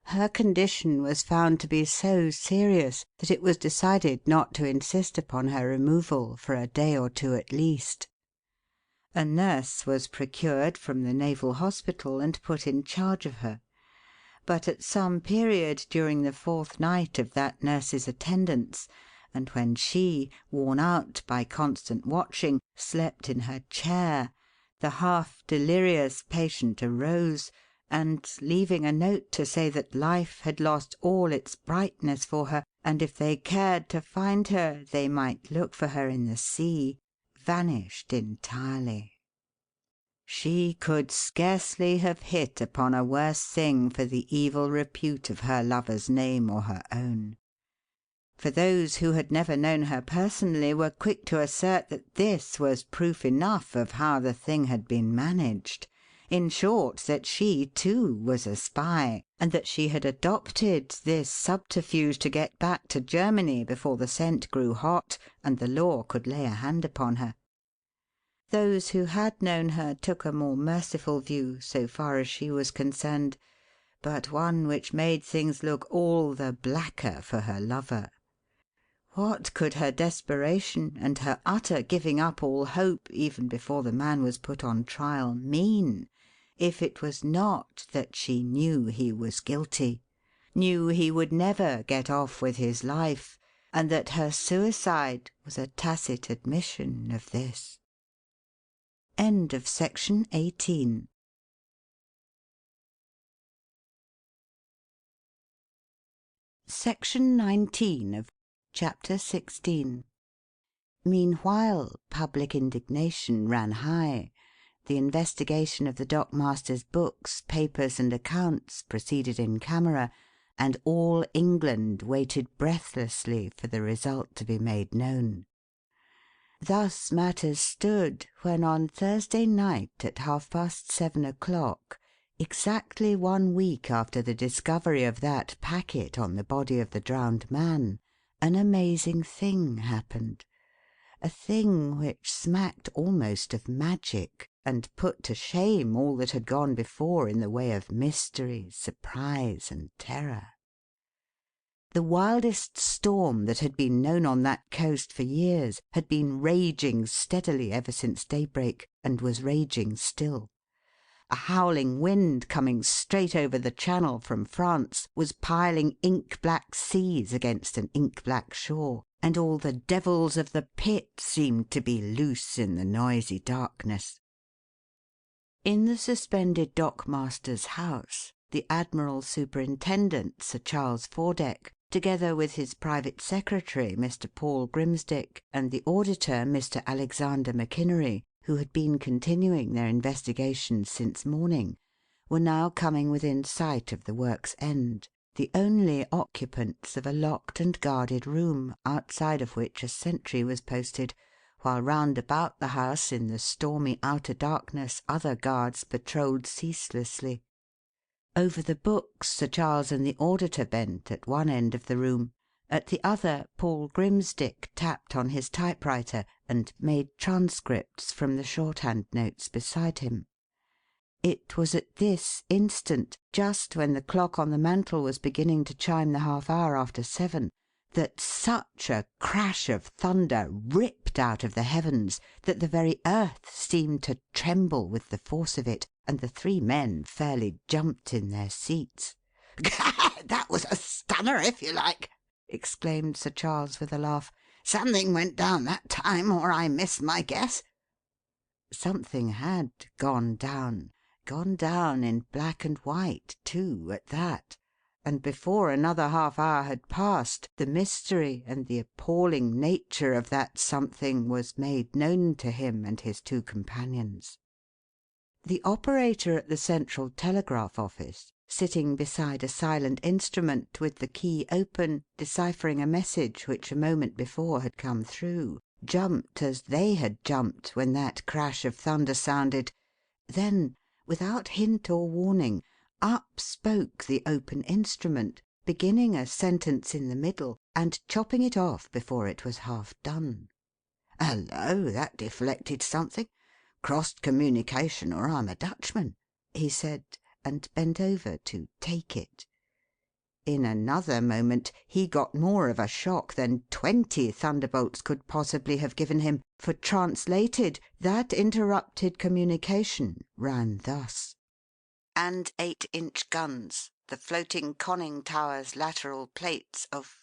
her condition was found to be so serious that it was decided not to insist upon her removal for a day or two at least. A nurse was procured from the Naval Hospital and put in charge of her. But at some period during the fourth night of that nurse's attendance, and when she, worn out by constant watching, slept in her chair, the half-delirious patient arose, and, leaving a note to say that life had lost all its brightness for her, and if they cared to find her they might look for her in the sea, vanished entirely. She could scarcely have hit upon a worse thing for the evil repute of her lover's name or her own. For those who had never known her personally were quick to assert that this was proof enough of how the thing had been managed. In short, that she, too, was a spy, and that she had adopted this subterfuge to get back to Germany before the scent grew hot and the law could lay a hand upon her. Those who had known her took a more merciful view, so far as she was concerned, but one which made things look all the blacker for her lover. What could her desperation and her utter giving up all hope, even before the man was put on trial, mean, if it was not that she knew he was guilty, knew he would never get off with his life, and that her suicide was a tacit admission of this? End of section 18. Section 19 of Chapter 16. Meanwhile, public indignation ran high. The investigation of the dockmaster's books, papers, and accounts proceeded in camera, and all England waited breathlessly for the result to be made known. Thus matters stood when on Thursday night at 7:30, exactly 1 week after the discovery of that packet on the body of the drowned man, an amazing thing happened. a thing which smacked almost of magic, and put to shame all that had gone before in the way of mystery, surprise, and terror. The wildest storm that had been known on that coast for years had been raging steadily ever since daybreak, and was raging still. A howling wind coming straight over the Channel from France was piling ink-black seas against an ink-black shore, and all the devils of the pit seemed to be loose in the noisy darkness. In the suspended dockmaster's house, the Admiral Superintendent, Sir Charles Fordeck, together with his private secretary, Mr. Paul Grimsdick, and the auditor, Mr. Alexander McInnery, who had been continuing their investigations since morning, were now coming within sight of the work's end, the only occupants of a locked and guarded room, outside of which a sentry was posted, while round about the house in the stormy outer darkness other guards patrolled ceaselessly. Over the books Sir Charles and the auditor bent at one end of the room. At the other, Paul Grimsdick tapped on his typewriter and made transcripts from the shorthand notes beside him. It was at this instant, just when the clock on the mantel was beginning to chime the half-hour after 7, that such a crash of thunder ripped out of the heavens that the very earth seemed to tremble with the force of it, and the three men fairly jumped in their seats. "That was a stunner, if you like!" exclaimed Sir Charles with a laugh. "Something went down that time, or I missed my guess." Something had gone down in black and white, too, at that, and before another half-hour had passed, the mystery and the appalling nature of that something was made known to him and his two companions. The operator at the Central Telegraph Office, sitting beside a silent instrument with the key open, deciphering a message which a moment before had come through, jumped as they had jumped when that crash of thunder sounded. Then, without hint or warning, up spoke the open instrument, beginning a sentence in the middle and chopping it off before it was half done. "Hullo, that deflected something. Crossed communication, or I'm a Dutchman," he said, and bent over to take it. In another moment he got more of a shock than 20 thunderbolts could possibly have given him, for translated, that interrupted communication ran thus: "And 8-inch guns, the floating conning tower's lateral plates of—"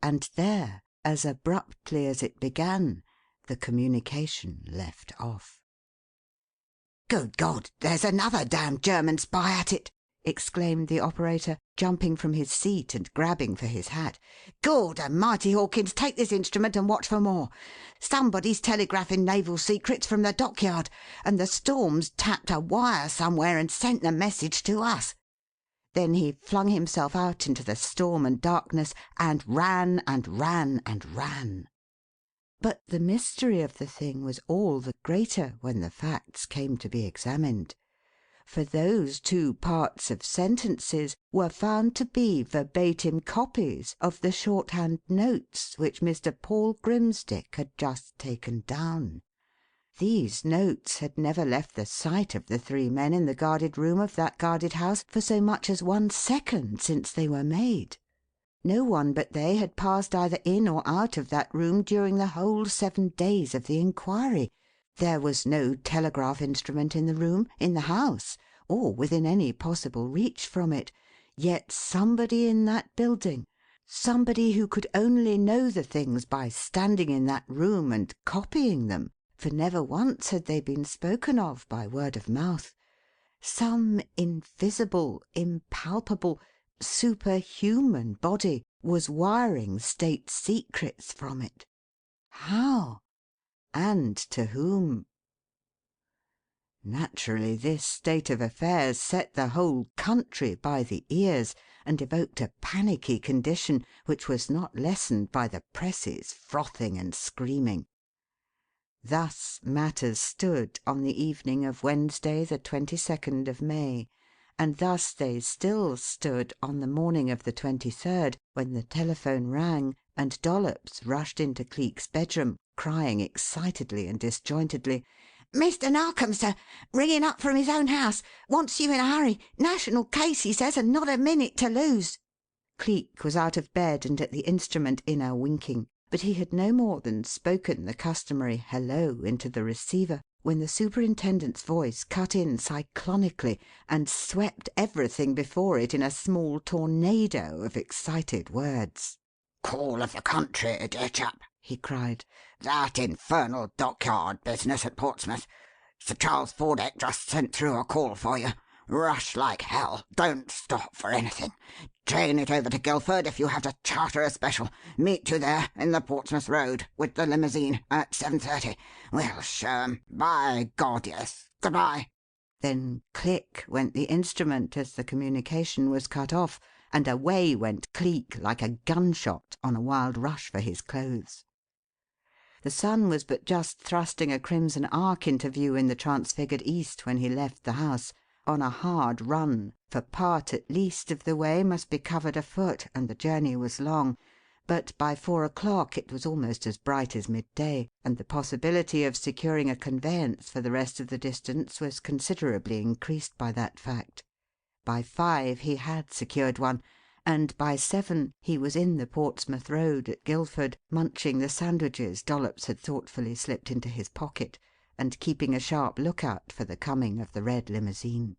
And there, as abruptly as it began, the communication left off. "Good God, there's another damned German spy at it!" exclaimed the operator, jumping from his seat and grabbing for his hat. "Gord Almighty, Hawkins, take this instrument and watch for more. Somebody's telegraphing naval secrets from the dockyard, and the storm's tapped a wire somewhere and sent the message to us." Then he flung himself out into the storm and darkness, and ran and ran and ran. But the mystery of the thing was all the greater when the facts came to be examined. For those two parts of sentences were found to be verbatim copies of the shorthand notes which Mr. Paul Grimsdick had just taken down. These notes had never left the sight of the three men in the guarded room of that guarded house for so much as 1 second since they were made. No one but they had passed either in or out of that room during the whole 7 days of the inquiry. There was no telegraph instrument in the room, in the house, or within any possible reach from it. Yet somebody in that building, somebody who could only know the things by standing in that room and copying them, for never once had they been spoken of by word of mouth, some invisible, impalpable, superhuman body was wiring state secrets from it. How? And to whom? Naturally, this state of affairs set the whole country by the ears, and evoked a panicky condition which was not lessened by the presses frothing and screaming. Thus matters stood on the evening of Wednesday, the 22nd of May, and thus they still stood on the morning of the 23rd, when the telephone rang and Dollops rushed into Cleek's bedroom, crying excitedly and disjointedly, "Mr. Narkom, sir. Ringing up from his own house. Wants you in a hurry. National case, he says, and not a minute to lose." Cleek was out of bed and at the instrument inner winking, but he had no more than spoken the customary "hello" into the receiver when the superintendent's voice cut in cyclonically and swept everything before it in a small tornado of excited words. "Call of the country, dear chap," he cried. "That infernal dockyard business at Portsmouth. Sir Charles Fordeck just sent through a call for you. Rush like hell. Don't stop for anything. Train it over to Guildford if you have to charter a special. Meet you there in the Portsmouth Road with the limousine at 7:30. We'll show 'em. By God, yes. Goodbye." Then click went the instrument as the communication was cut off, and away went Cleek like a gunshot on a wild rush for his clothes. The sun was but just thrusting a crimson arc into view in the transfigured east when he left the house, on a hard run, for part at least of the way must be covered afoot, and the journey was long, but by 4 o'clock it was almost as bright as midday, and the possibility of securing a conveyance for the rest of the distance was considerably increased by that fact. By 5 he had secured one, and by 7 he was in the Portsmouth Road at Guildford, munching the sandwiches Dollops had thoughtfully slipped into his pocket, and keeping a sharp look-out for the coming of the red limousine.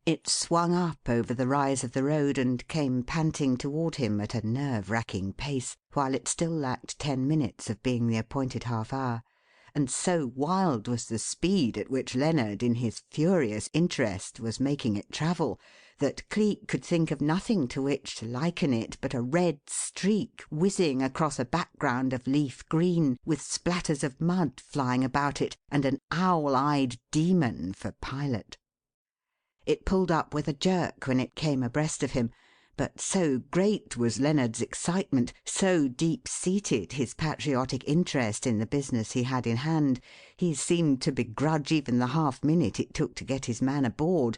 It swung up over the rise of the road and came panting toward him at a nerve-racking pace, while it still lacked 10 minutes of being the appointed half-hour, and so wild was the speed at which Lennard, in his furious interest, was making it travel, that Cleek could think of nothing to which to liken it but a red streak whizzing across a background of leaf green, with splatters of mud flying about it, and an owl-eyed demon for pilot. It pulled up with a jerk when it came abreast of him, but so great was Lennard's excitement, so deep-seated his patriotic interest in the business he had in hand, he seemed to begrudge even the half-minute it took to get his man aboard,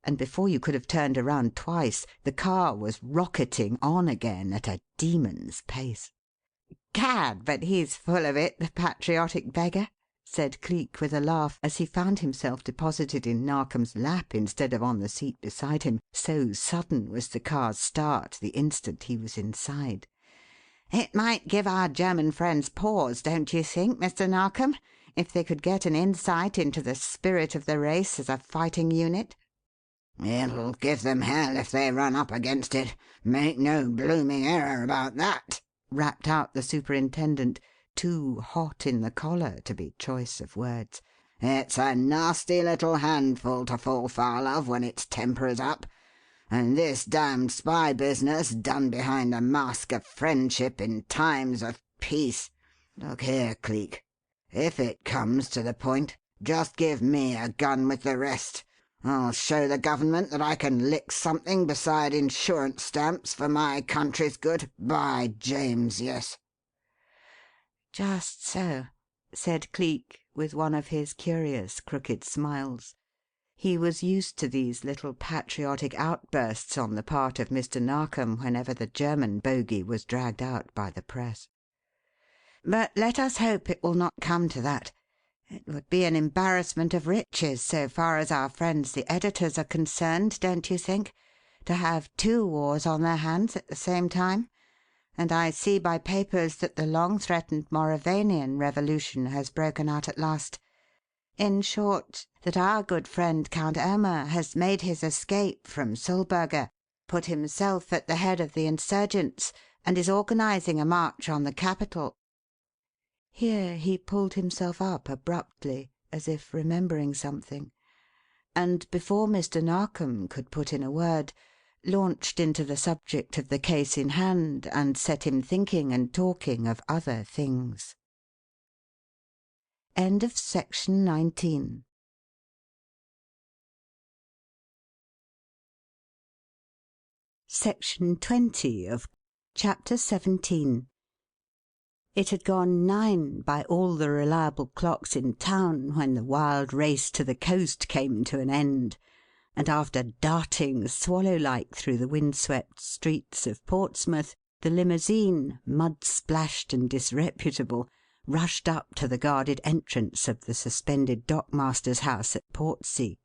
and before you could have turned around twice, the car was rocketing on again at a demon's pace. "Gad, but he's full of it, the patriotic beggar," said Cleek with a laugh, as he found himself deposited in Narkom's lap instead of on the seat beside him, so sudden was the car's start the instant he was inside. "It might give our German friends pause, don't you think, Mr. Narkom, if they could get an insight into the spirit of the race as a fighting unit?" "It'll give them hell if they run up against it. Make no blooming error about that," rapped out the superintendent, too hot in the collar to be choice of words. "It's a nasty little handful to fall foul of when its temper is up. And this damned spy business done behind a mask of friendship in times of peace. Look here, Cleek, if it comes to the point, just give me a gun with the rest. I'll show the government that I can lick something beside insurance stamps for my country's good. By James, yes." "Just so," said Cleek, with one of his curious crooked smiles. He was used to these little patriotic outbursts on the part of Mr. Narkom whenever the German bogey was dragged out by the press. "But let us hope it will not come to that. It would be an embarrassment of riches so far as our friends the editors are concerned, don't you think, to have 2 wars on their hands at the same time? And I see by papers that the long-threatened Mauravanian revolution has broken out at last. In short, that our good friend Count Irma has made his escape from Sulberger, put himself at the head of the insurgents, and is organizing a march on the capital." Here he pulled himself up abruptly, as if remembering something, and before Mr. Narkom could put in a word, launched into the subject of the case in hand and set him thinking and talking of other things. End of section 19. Section 20 of Chapter 17. It had gone 9 by all the reliable clocks in town when the wild race to the coast came to an end, and after darting swallow-like through the wind-swept streets of Portsmouth, The limousine, mud-splashed and disreputable, rushed up to the guarded entrance of the suspended dockmaster's house at Portsea,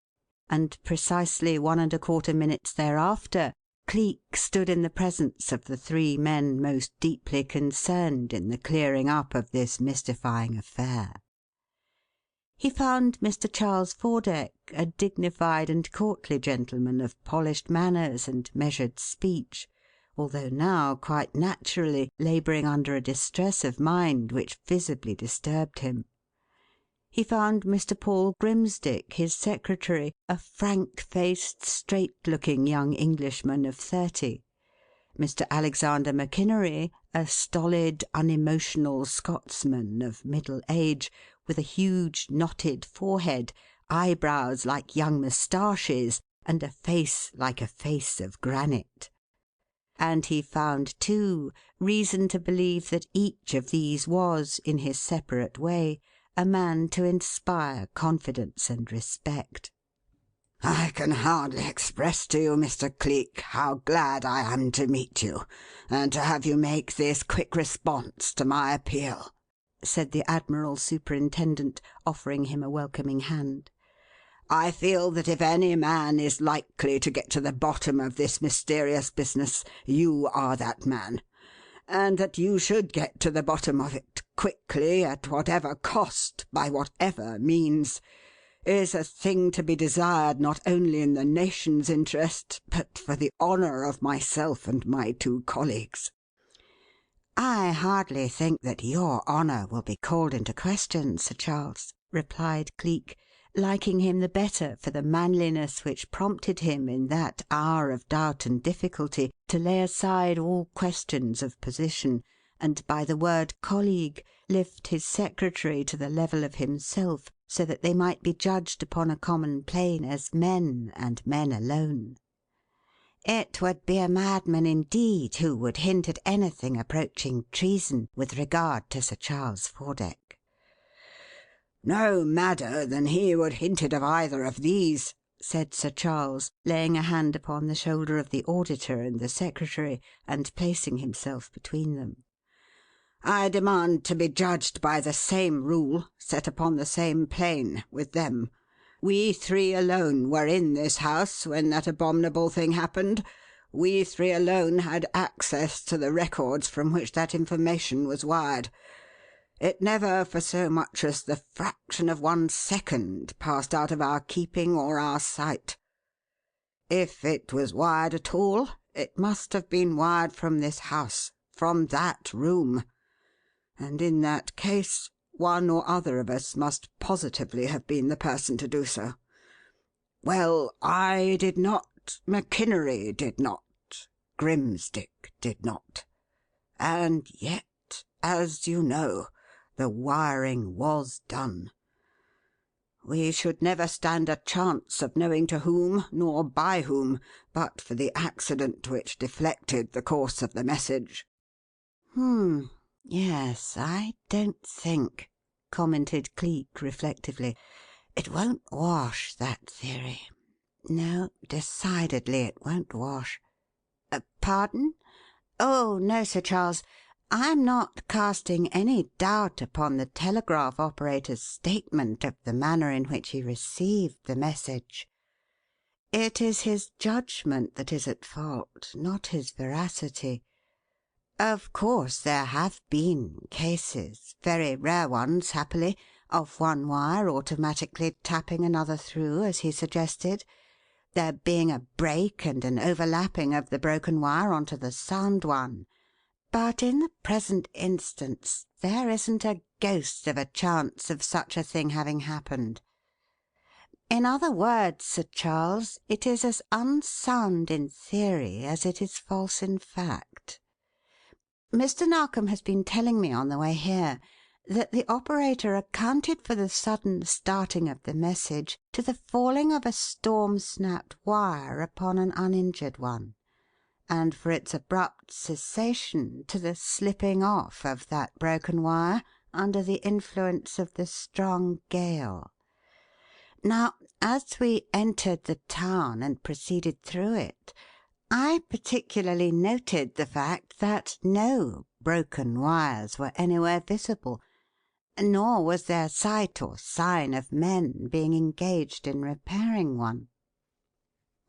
and precisely 1¼ minutes thereafter Cleek stood in the presence of the three men most deeply concerned in the clearing up of this mystifying affair. He found Mr. Charles Fordeck, a dignified and courtly gentleman of polished manners and measured speech, although now, quite naturally, labouring under a distress of mind which visibly disturbed him. He found Mr. Paul Grimsdick, his secretary, a frank-faced, straight-looking young Englishman of 30. Mr. Alexander McInnery, a stolid, unemotional Scotsman of middle age, with a huge knotted forehead, eyebrows like young moustaches, and a face like a face of granite. And he found, too, reason to believe that each of these was, in his separate way, a man to inspire confidence and respect. I can hardly express to you, Mr. Cleek, how glad I am to meet you, and to have you make this quick response to my appeal," said the Admiral Superintendent, offering him a welcoming hand. "I feel that if any man is likely to get to the bottom of this mysterious business, you are that man, and that you should get to the bottom of it quickly, at whatever cost, by whatever means, is a thing to be desired not only in the nation's interest, but for the honour of myself and my two colleagues." "I hardly think that your honour will be called into question, Sir Charles," replied Cleek, liking him the better for the manliness which prompted him in that hour of doubt and difficulty to lay aside all questions of position, and by the word colleague lift his secretary to the level of himself, so that they might be judged upon a common plane as men, and men alone. "It would be a madman indeed who would hint at anything approaching treason with regard to Sir Charles Fordeck." "No madder than he would hint it of either of these," said Sir Charles, laying a hand upon the shoulder of the auditor and the secretary, and placing himself between them. "I demand to be judged by the same rule, set upon the same plane, with them. We three alone were in this house when that abominable thing happened. We three alone had access to the records from which that information was wired. It never for so much as the fraction of 1 second passed out of our keeping or our sight. If it was wired at all, it must have been wired from this house, from that room. And in that case, one or other of us must positively have been the person to do so. Well, I did not, McInnery did not, Grimsdick did not. And yet, as you know, the wiring was done. We should never stand a chance of knowing to whom, nor by whom, but for the accident which deflected the course of the message." Yes, I don't think," commented Cleek reflectively. "It won't wash, that theory. No, decidedly it won't wash. Pardon? Oh, no, Sir Charles. I'm not casting any doubt upon the telegraph operator's statement of the manner in which he received the message. It is his judgment that is at fault, not his veracity. Of course, there have been cases, very rare ones, happily, of one wire automatically tapping another through, as he suggested, there being a break and an overlapping of the broken wire on to the sound one. But in the present instance, there isn't a ghost of a chance of such a thing having happened. In other words, Sir Charles, it is as unsound in theory as it is false in fact. Mr. Narkom has been telling me on the way here that the operator accounted for the sudden starting of the message to the falling of a storm-snapped wire upon an uninjured one, and for its abrupt cessation to the slipping off of that broken wire under the influence of the strong gale. Now, as we entered the town and proceeded through it, I particularly noted the fact that no broken wires were anywhere visible, nor was there sight or sign of men being engaged in repairing one."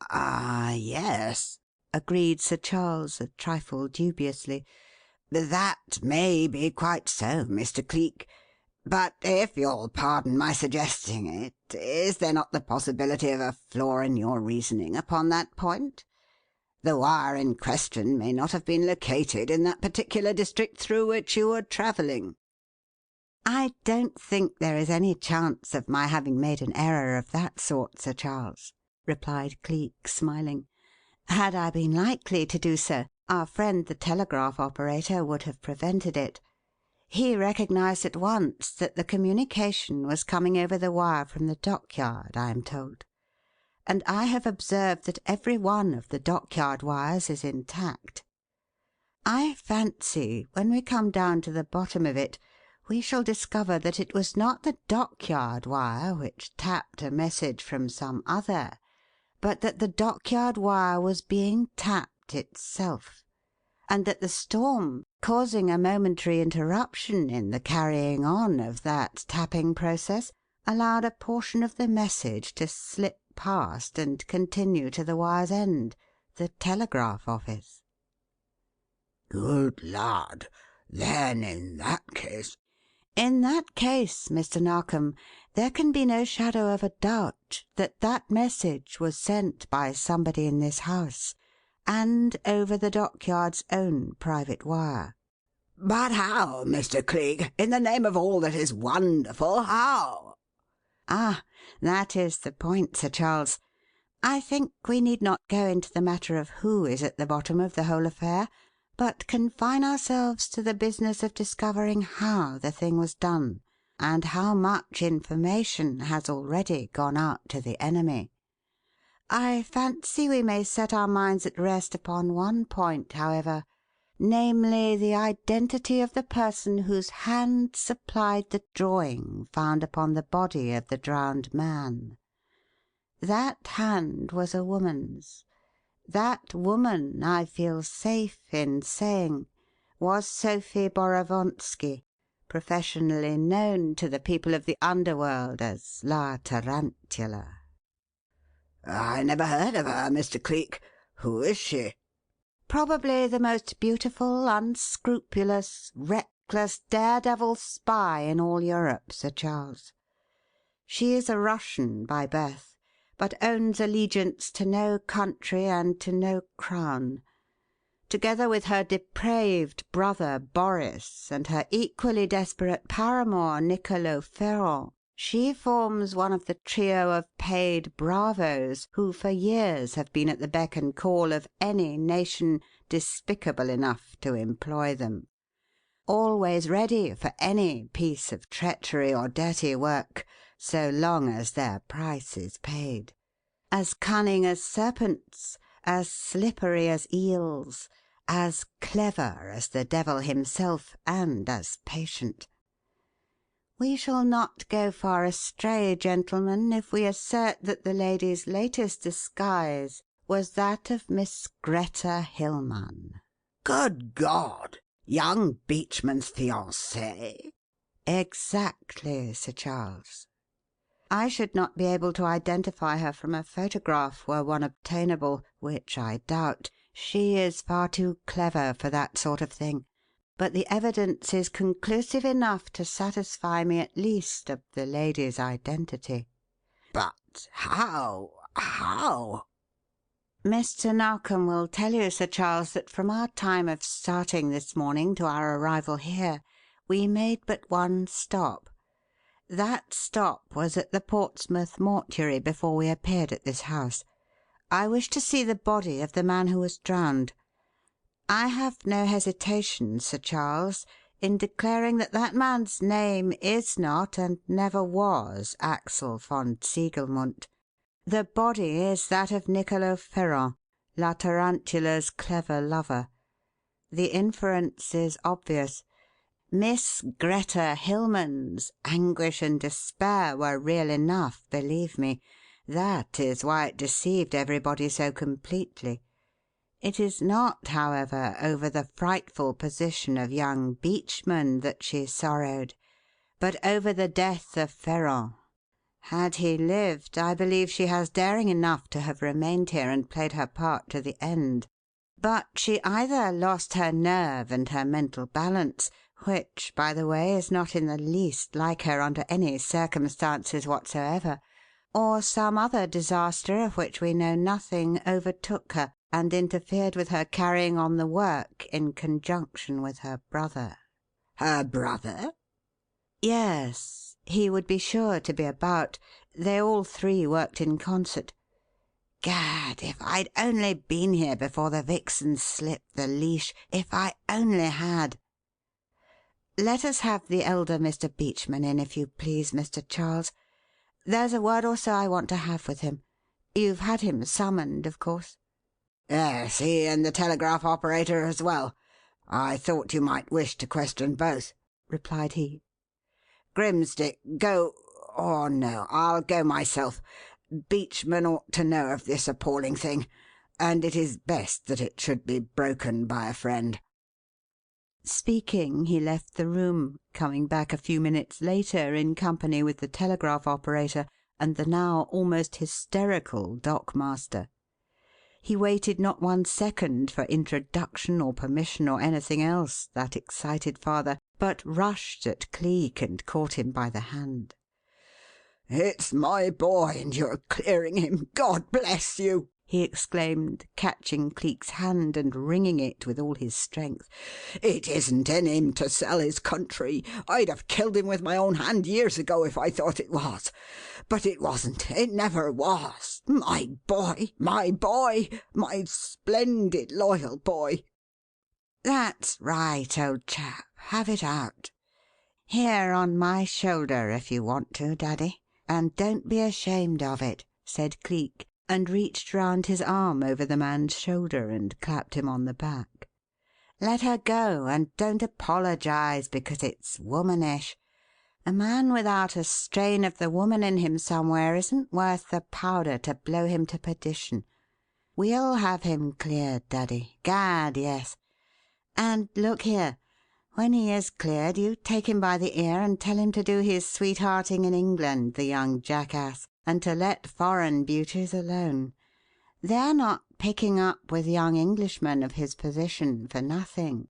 "Ah, yes," agreed Sir Charles, a trifle dubiously. "That may be quite so, Mr. Cleek. But if you'll pardon my suggesting it, is there not the possibility of a flaw in your reasoning upon that point? The wire in question may not have been located in that particular district through which you were travelling." "I don't think there is any chance of my having made an error of that sort, Sir Charles," replied Cleek, smiling. "Had I been likely to do so, our friend the telegraph operator would have prevented it. He recognized at once that the communication was coming over the wire from the dockyard, I am told, and I have observed that every one of the dockyard wires is intact. I fancy, when we come down to the bottom of it, we shall discover that it was not the dockyard wire which tapped a message from some other, but that the dockyard wire was being tapped itself, and that the storm, causing a momentary interruption in the carrying on of that tapping process, allowed a portion of the message to slip past and continue to the wire's end, the telegraph office." "Good lard! Then in that case—" "In that case, Mr. Narkom, there can be no shadow of a doubt that that message was sent by somebody in this house, and over the dockyard's own private wire." "But how, Mr. Cleek? In the name of all that is wonderful, how?" "Ah, that is the point, Sir Charles. I think we need not go into the matter of who is at the bottom of the whole affair, but confine ourselves to the business of discovering how the thing was done, and how much information has already gone out to the enemy. I fancy we may set our minds at rest upon one point, however, namely, the identity of the person whose hand supplied the drawing found upon the body of the drowned man. That hand was a woman's. That woman, I feel safe in saying, was Sophie Borovonsky, professionally known to the people of the underworld as La Tarantula." "I never heard of her, Mr. Cleek. Who is she?" "Probably the most beautiful, unscrupulous, reckless, daredevil spy in all Europe, Sir Charles. She is a Russian by birth, but owns allegiance to no country and to no crown. Together with her depraved brother Boris and her equally desperate paramour Nicolo Ferrand, she forms one of the trio of paid bravos who for years have been at the beck and call of any nation despicable enough to employ them. Always ready for any piece of treachery or dirty work, so long as their price is paid. As cunning as serpents, as slippery as eels, as clever as the devil himself, and as patient. We shall not go far astray, gentlemen, if we assert that the lady's latest disguise was that of Miss Greta Hilmann." "Good God! Young Beachman's fiancée?" "Exactly, Sir Charles. I should not be able to identify her from a photograph were one obtainable, which I doubt. She is far too clever for that sort of thing. But the evidence is conclusive enough to satisfy me at least of the lady's identity." "But how?" "Mr. Narkom will tell you, Sir Charles, that from our time of starting this morning to our arrival here, we made but one stop. That stop was at the Portsmouth mortuary before we appeared at this house. I wish to see the body of the man who was drowned. I have no hesitation, Sir Charles, in declaring that that man's name is not and never was Axel von Ziegelmundt. The body is that of Nicolo Ferrand, La Tarantula's clever lover. The inference is obvious. Miss Greta Hilmann's anguish and despair were real enough, believe me. That is why it deceived everybody so completely. It is not, however, over the frightful position of young Beachman that she sorrowed, but over the death of Ferrand. Had he lived, I believe she has daring enough to have remained here and played her part to the end. But she either lost her nerve and her mental balance, which, by the way, is not in the least like her under any circumstances whatsoever, or some other disaster of which we know nothing overtook her and interfered with her carrying on the work in conjunction with her brother." "Her brother?" "Yes. He would be sure to be about. They all three worked in concert. Gad, if I'd only been here before the vixen slipped the leash! If I only had! Let us have the elder Mr. Beachman in, if you please, Mr. Charles. There's a word or so I want to have with him. You've had him summoned, of course?" "Yes, he and the telegraph operator as well. I thought you might wish to question both," replied he. "Grimsdick, go or no, I'll go myself. Beachman ought to know of this appalling thing, and it is best that it should be broken by a friend." Speaking, he left the room, coming back a few minutes later in company with the telegraph operator and the now almost hysterical dockmaster. He waited not 1 second for introduction or permission or anything else, that excited father, but rushed at Cleek and caught him by the hand. "It's my boy, and you're clearing him. God bless you!" he exclaimed, catching Cleek's hand and wringing it with all his strength. "It isn't in him to sell his country. I'd have killed him with my own hand years ago if I thought it was. But it wasn't. It never was. My boy! My boy! My splendid, loyal boy!" "That's right, old chap. Have it out. Here on my shoulder, if you want to, Daddy. And don't be ashamed of it," said Cleek, and reached round his arm over the man's shoulder and clapped him on the back. "Let her go, and don't apologize because it's womanish. A man without a strain of the woman in him somewhere isn't worth the powder to blow him to perdition. We'll have him cleared, Daddy. Gad, yes. And look here. When he is cleared, you take him by the ear and tell him to do his sweethearting in England, the young jackass, and to let foreign beauties alone. They're not picking up with young Englishmen of his position for nothing,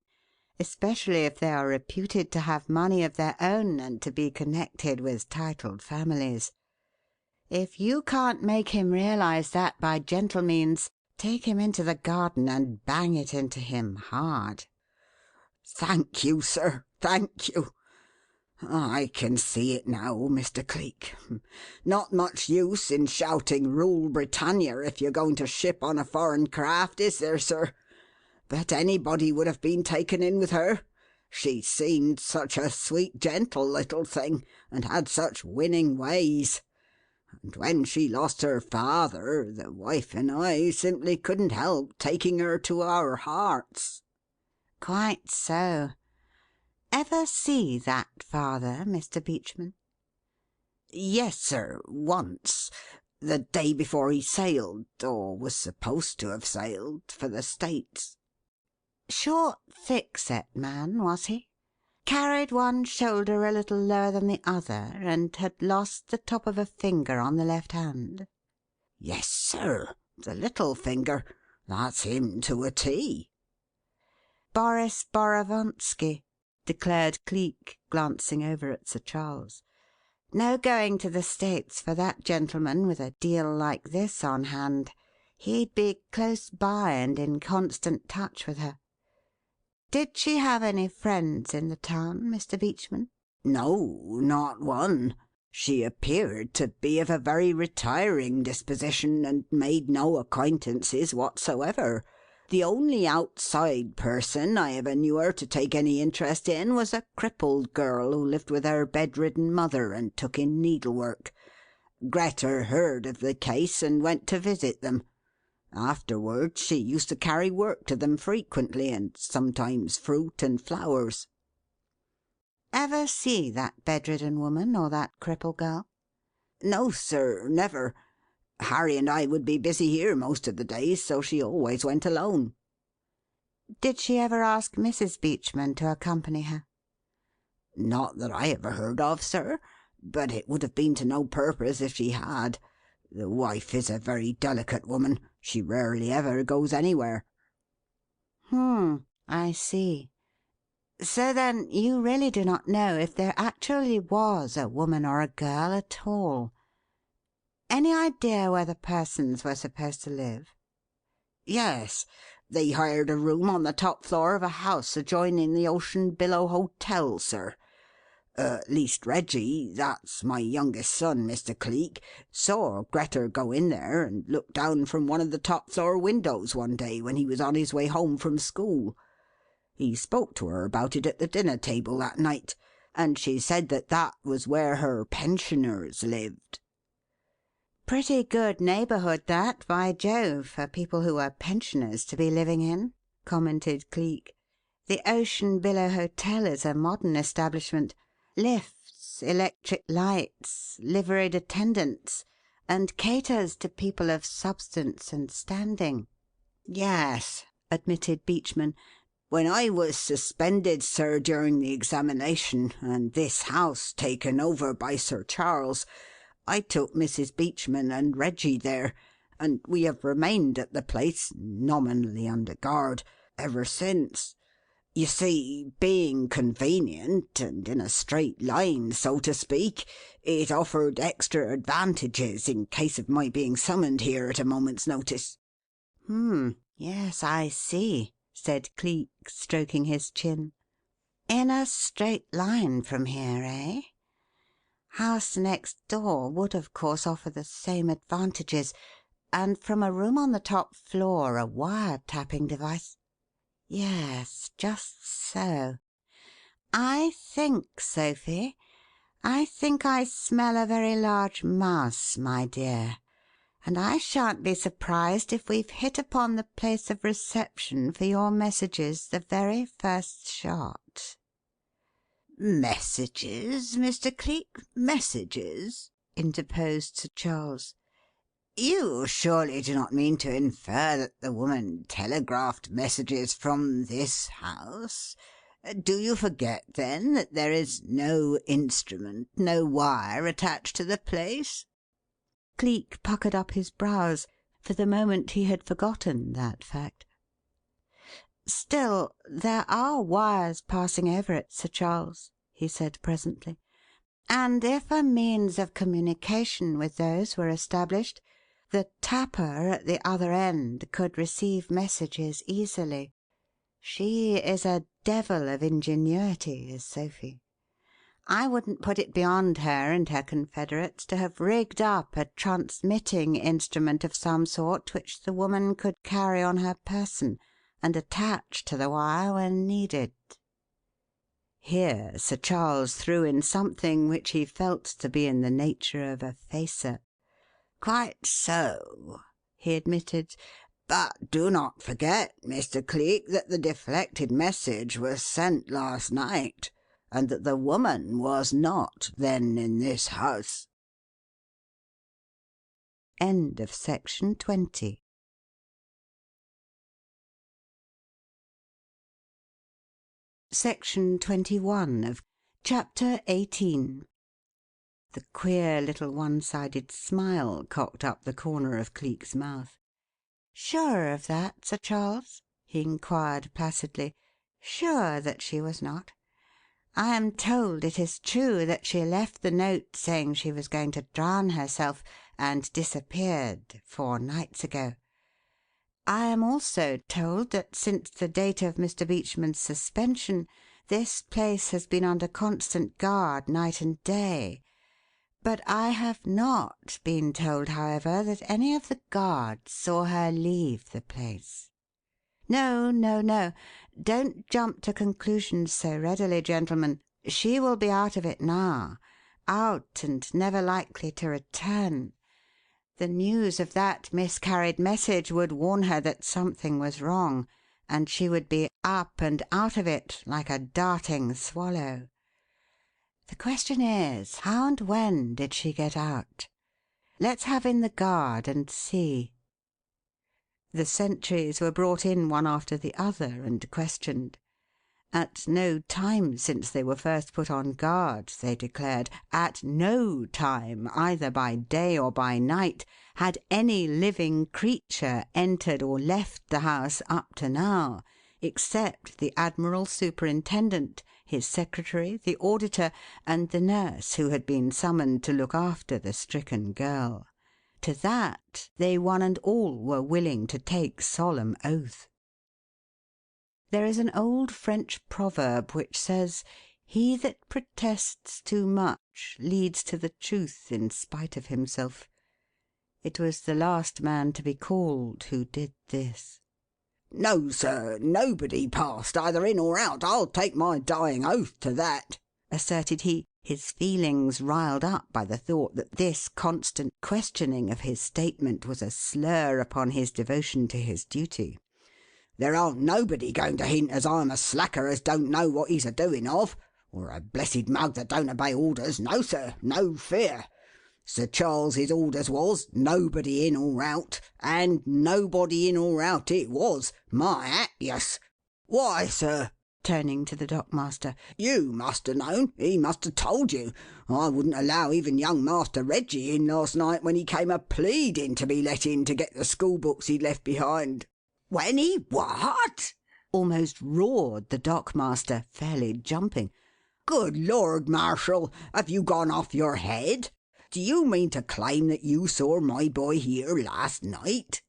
especially if they are reputed to have money of their own and to be connected with titled families. If you can't make him realize that by gentle means, take him into the garden and bang it into him hard." "Thank you, sir. Thank you. I can see it now, Mr. Cleek. Not much use in shouting 'Rule Britannia' if you're going to ship on a foreign craft, is there, sir? But anybody would have been taken in with her. She seemed such a sweet, gentle little thing, and had such winning ways. And when she lost her father, the wife and I simply couldn't help taking her to our hearts." "Quite so. Ever see that father, Mr. Beachman?" "Yes, sir, once. The day before he sailed, or was supposed to have sailed, for the States." "Short, thick-set man, was he? Carried one shoulder a little lower than the other, and had lost the top of a finger on the left hand?" "Yes, sir. The little finger. That's him to a T." "Boris Borovonsky," declared Cleek, glancing over at Sir Charles. "No going to the States for that gentleman with a deal like this on hand. He'd be close by and in constant touch with her. Did she have any friends in the town, Mr. Beachman?" "No, not one. She appeared to be of a very retiring disposition, and made no acquaintances whatsoever. The only outside person I ever knew her to take any interest in was a crippled girl who lived with her bedridden mother and took in needlework. Greta heard of the case and went to visit them. Afterwards she used to carry work to them frequently, and sometimes fruit and flowers." "Ever see that bedridden woman or that cripple girl?" "No, sir, never. Harry and I would be busy here most of the days, so she always went alone." Did she ever ask Mrs. Beachman to accompany her?" "Not that I ever heard of, sir, but it would have been to no purpose if she had. The wife is a very delicate woman. She rarely ever goes anywhere." I see. So then you really do not know if there actually was a woman or a girl at all. Any idea where the persons were supposed to live?" "Yes. They hired a room on the top floor of a house adjoining the Ocean Billow Hotel, sir. Least Reggie, that's my youngest son, Mr. Cleek, saw Greta go in there and look down from one of the top floor windows one day when he was on his way home from school. He spoke to her about it at the dinner table that night, and she said that that was where her pensioners lived." "Pretty good neighbourhood that, by Jove, for people who were pensioners to be living in," commented Cleek. "The Ocean Billow Hotel is a modern establishment. Lifts, electric lights, liveried attendants, and caters to people of substance and standing." "Yes," admitted Beachman. "When I was suspended, sir, during the examination, and this house taken over by Sir Charles, I took Mrs. Beachman and Reggie there, and we have remained at the place, nominally under guard, ever since. You see, being convenient, and in a straight line, so to speak, it offered extra advantages in case of my being summoned here at a moment's notice." Yes, I see," said Cleek, stroking his chin. "In a straight line from here, eh? House next door would, of course, offer the same advantages, and from a room on the top floor a wire tapping device. Yes, just so. I think, Sophie, I think I smell a very large mouse, my dear, and I shan't be surprised if we've hit upon the place of reception for your messages the very first shot." "Messages, Mr. Cleek, messages?" interposed Sir Charles. "You surely do not mean to infer that the woman telegraphed messages from this house? Do you forget, then, that there is no instrument, no wire attached to the place?" Cleek puckered up his brows. For the moment he had forgotten that fact. "Still, there are wires passing over it, Sir Charles," he said presently, "and if a means of communication with those were established, the tapper at the other end could receive messages easily. She is a devil of ingenuity, is Sophie. I wouldn't put it beyond her and her confederates to have rigged up a transmitting instrument of some sort which the woman could carry on her person and attach to the wire when needed." Here Sir Charles threw in something which he felt to be in the nature of a facer. "Quite so," he admitted. "But do not forget, Mr. Cleek, that the deflected message was sent last night, and that the woman was not then in this house." Section 21 of Chapter 18. The queer little one-sided smile cocked up the corner of Cleek's mouth. "Sure of that, Sir Charles?" he inquired placidly. "Sure that she was not? I am told it is true that she left the note saying she was going to drown herself and disappeared 4 nights ago. I am also told that since the date of Mr. Beachman's suspension this place has been under constant guard night and day. But I have not been told, however, that any of the guards saw her leave the place. No, no, no! Don't jump to conclusions so readily, gentlemen. She will be out of it now, out and never likely to return. The news of that miscarried message would warn her that something was wrong, and she would be up and out of it like a darting swallow. The question is, how and when did she get out? Let's have in the guard and see." The sentries were brought in one after the other and questioned. At no time since they were first put on guard, they declared, at no time, either by day or by night, had any living creature entered or left the house up to now, except the Admiral Superintendent, his secretary, the auditor, and the nurse who had been summoned to look after the stricken girl. To that they one and all were willing to take solemn oath. There is an old French proverb which says, "He that protests too much leads to the truth in spite of himself." It was the last man to be called who did this. "No, sir, nobody passed either in or out. I'll take my dying oath to that," asserted he, his feelings riled up by the thought that this constant questioning of his statement was a slur upon his devotion to his duty. "There aren't nobody going to hint as I'm a slacker as don't know what he's a doing of, or a blessed mug that don't obey orders. No, sir, no fear. Sir Charles's orders was, nobody in or out, and nobody in or out it was. My hat, yes. Why, sir," turning to the dockmaster, "you must have known. He must have told you. I wouldn't allow even young Master Reggie in last night when he came a-pleading to be let in to get the school books he'd left behind." "When he what?" almost roared the dockmaster, fairly jumping. "Good Lord, Marshal, have you gone off your head? Do you mean to claim that you saw my boy here last night?"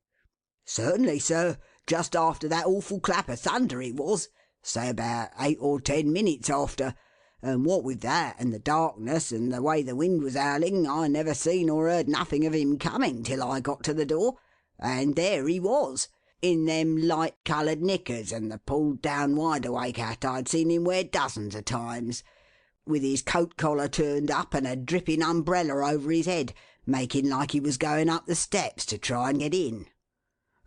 "Certainly, sir. Just after that awful clap of thunder it was. Say about 8 or 10 minutes after. And what with that, and the darkness, and the way the wind was howling, I never seen or heard nothing of him coming till I got to the door. And there he was, in them light-coloured knickers and the pulled-down wide-awake hat I'd seen him wear dozens of times, with his coat-collar turned up and a dripping umbrella over his head, making like he was going up the steps to try and get in.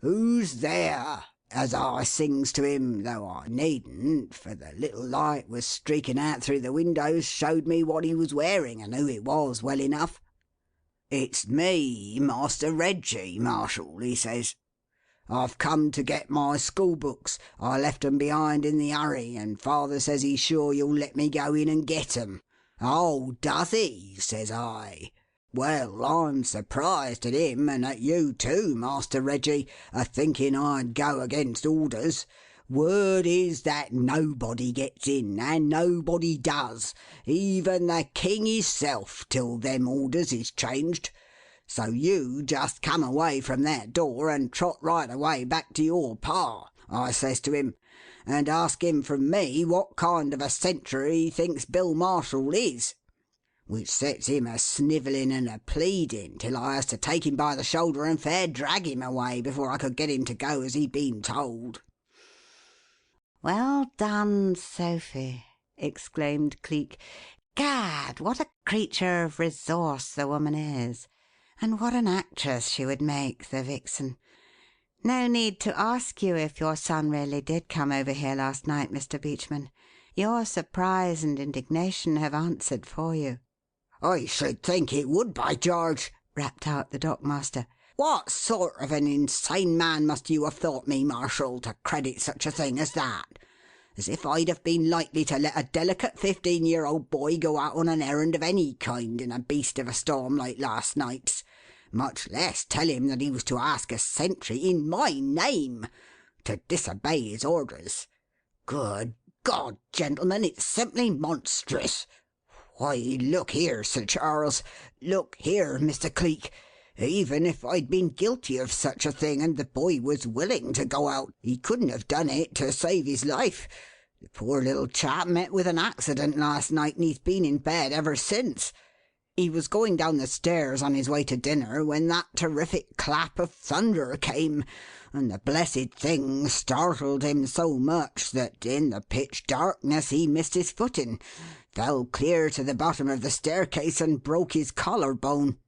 'Who's there?' as I sings to him, though I needn't, for the little light was streaking out through the windows showed me what he was wearing and who it was well enough. 'It's me, Master Reggie, Marshal,' he says. 'I've come to get my school books. I left 'em behind in the hurry, and father says he's sure you'll let me go in and get 'em.' 'Oh, does he?' says I. 'Well, I'm surprised at him, and at you too, Master Reggie, a-thinking I'd go against orders. Word is that nobody gets in, and nobody does, even the king hisself, till them orders is changed. So you just come away from that door and trot right away back to your pa,' I says to him, 'and ask him from me what kind of a sentry he thinks Bill Marshall is,' which sets him a-snivelling and a-pleading till I has to take him by the shoulder and fair drag him away before I could get him to go as he'd been told." "Well done, Sophie!" exclaimed Cleek. "Gad, what a creature of resource the woman is! And what an actress she would make, the vixen! No need to ask you if your son really did come over here last night, Mr. Beachman. Your surprise and indignation have answered for you." "I should think it would, by George!" rapped out the dockmaster. "What sort of an insane man must you have thought me, Marshal, to credit such a thing as that? As if I'd have been likely to let a delicate 15-year-old boy go out on an errand of any kind in a beast of a storm like last night's, much less tell him that he was to ask a sentry in my name to disobey his orders. Good God, gentlemen, it's simply monstrous. Why, look here, Sir Charles, look here, Mr. Cleek. Even if I'd been guilty of such a thing and the boy was willing to go out, he couldn't have done it to save his life. The poor little chap met with an accident last night and he's been in bed ever since. He was going down the stairs on his way to dinner when that terrific clap of thunder came, and the blessed thing startled him so much that in the pitch darkness he missed his footing, fell clear to the bottom of the staircase and broke his collar bone."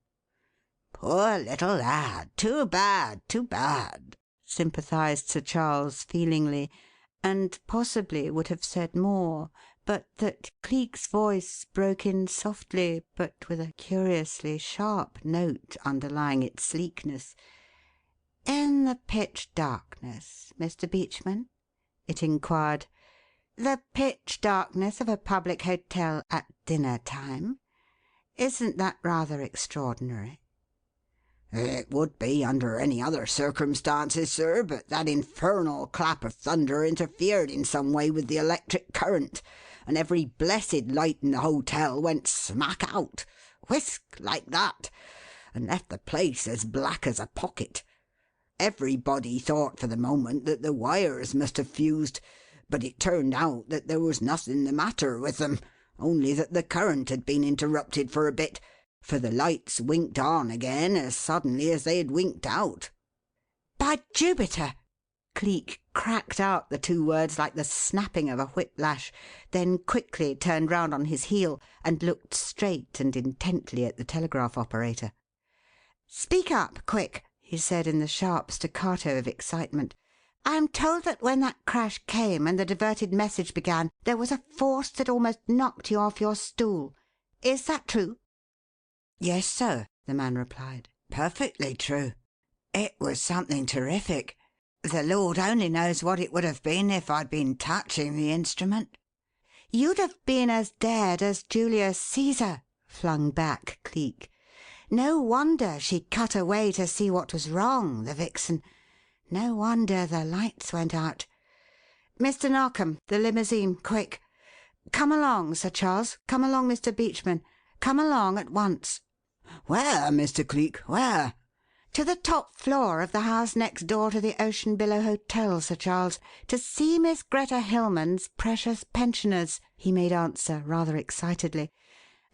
"Poor little lad! Too bad, too bad!" sympathized Sir Charles feelingly, and possibly would have said more, but that Cleek's voice broke in softly, but with a curiously sharp note underlying its sleekness. "In the pitch darkness, Mr. Beachman?" it inquired. "The pitch darkness of a public hotel at dinner time? Isn't that rather extraordinary?" "It would be under any other circumstances, sir, but that infernal clap of thunder interfered in some way with the electric current, and every blessed light in the hotel went smack out whisk like that, and left the place as black as a pocket. Everybody thought for the moment that the wires must have fused, but it turned out that there was nothing the matter with them, only that the current had been interrupted for a bit, for the lights winked on again as suddenly as they had winked out." "By Jupiter!" Cleek cracked out the two words like the snapping of a whip-lash, then quickly turned round on his heel and looked straight and intently at the telegraph operator. "Speak up, quick!" he said in the sharp staccato of excitement. "I'm told that when that crash came and the diverted message began, there was a force that almost knocked you off your stool. Is that true?" "Yes, sir," the man replied. "Perfectly true. It was something terrific. The Lord only knows what it would have been if I'd been touching the instrument." "You'd have been as dead as Julius Caesar," flung back Cleek. "No wonder she cut away to see what was wrong, the vixen. No wonder the lights went out. Mr. Narkom, the limousine, quick! Come along, Sir Charles. Come along, Mr. Beachman. Come along at once." "Where, Mr. Cleek? Where?" "To the top floor of the house next door to the Ocean Billow Hotel, Sir Charles, to see Miss Greta Hilmann's precious pensioners," he made answer, rather excitedly.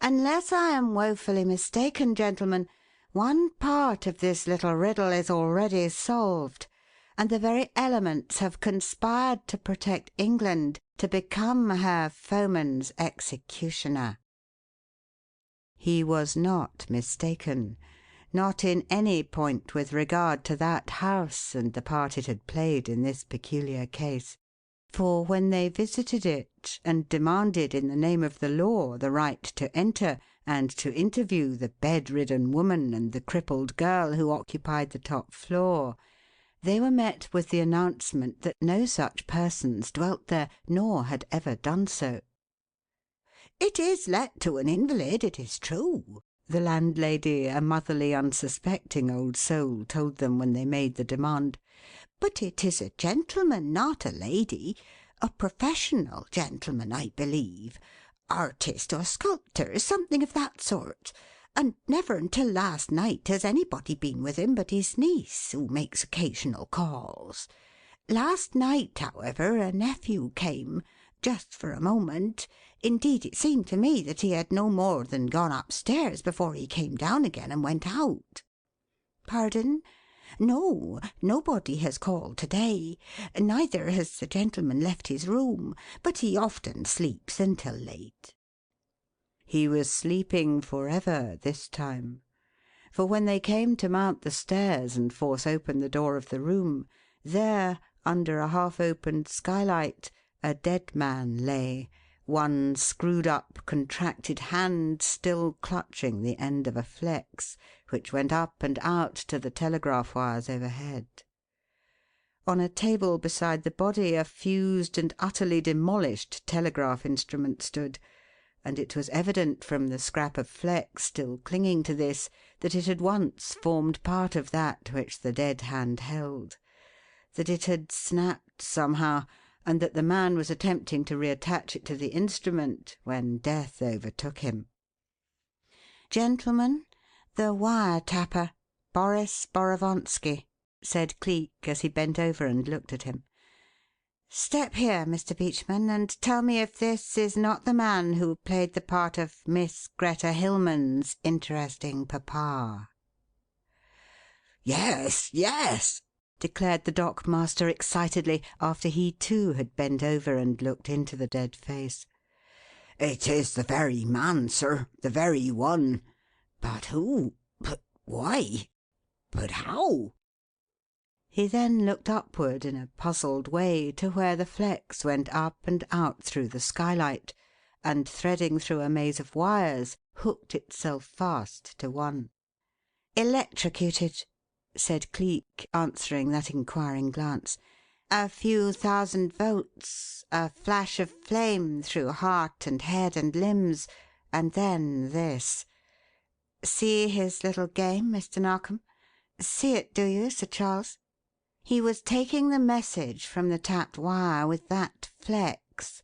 "Unless I am woefully mistaken, gentlemen, one part of this little riddle is already solved, and the very elements have conspired to protect England to become her foeman's executioner." He was not mistaken. Not in any point with regard to that house and the part it had played in this peculiar case. For when they visited it and demanded in the name of the law the right to enter and to interview the bedridden woman and the crippled girl who occupied the top floor, they were met with the announcement that no such persons dwelt there, nor had ever done so. "It is let to an invalid, it is true," the landlady, a motherly, unsuspecting old soul, told them when they made the demand. "But it is a gentleman, not a lady. A professional gentleman, I believe. Artist or sculptor, something of that sort. And never until last night has anybody been with him but his niece, who makes occasional calls. Last night, however, a nephew came, just for a moment. Indeed, it seemed to me that he had no more than gone upstairs before he came down again and went out." "Pardon? No, nobody has called to-day. Neither has the gentleman left his room, but he often sleeps until late." He was sleeping for ever this time. For when they came to mount the stairs and force open the door of the room, there, under a half-opened skylight, a dead man lay, one screwed-up, contracted hand still clutching the end of a flex, which went up and out to the telegraph wires overhead. On a table beside the body a fused and utterly demolished telegraph instrument stood, and it was evident from the scrap of flex still clinging to this that it had once formed part of that which the dead hand held, that it had snapped somehow, and that the man was attempting to reattach it to the instrument when death overtook him. "Gentlemen, the wire tapper, Boris Borovonsky," said Cleek as he bent over and looked at him. "Step here, Mr. Beachman, and tell me if this is not the man who played the part of Miss Greta Hilmann's interesting papa." "Yes, yes," declared the dock master excitedly, after he too had bent over and looked into the dead face. "It is the very man, sir, the very one. But who? But why? But how?" He then looked upward in a puzzled way to where the flex went up and out through the skylight, and, threading through a maze of wires, hooked itself fast to one. "Electrocuted," said Cleek, answering that inquiring glance. "A few thousand volts, a flash of flame through heart and head and limbs, and then this. See his little game, Mr. Narkom? See it, do you, Sir Charles? He was taking the message from the tapped wire with that flex,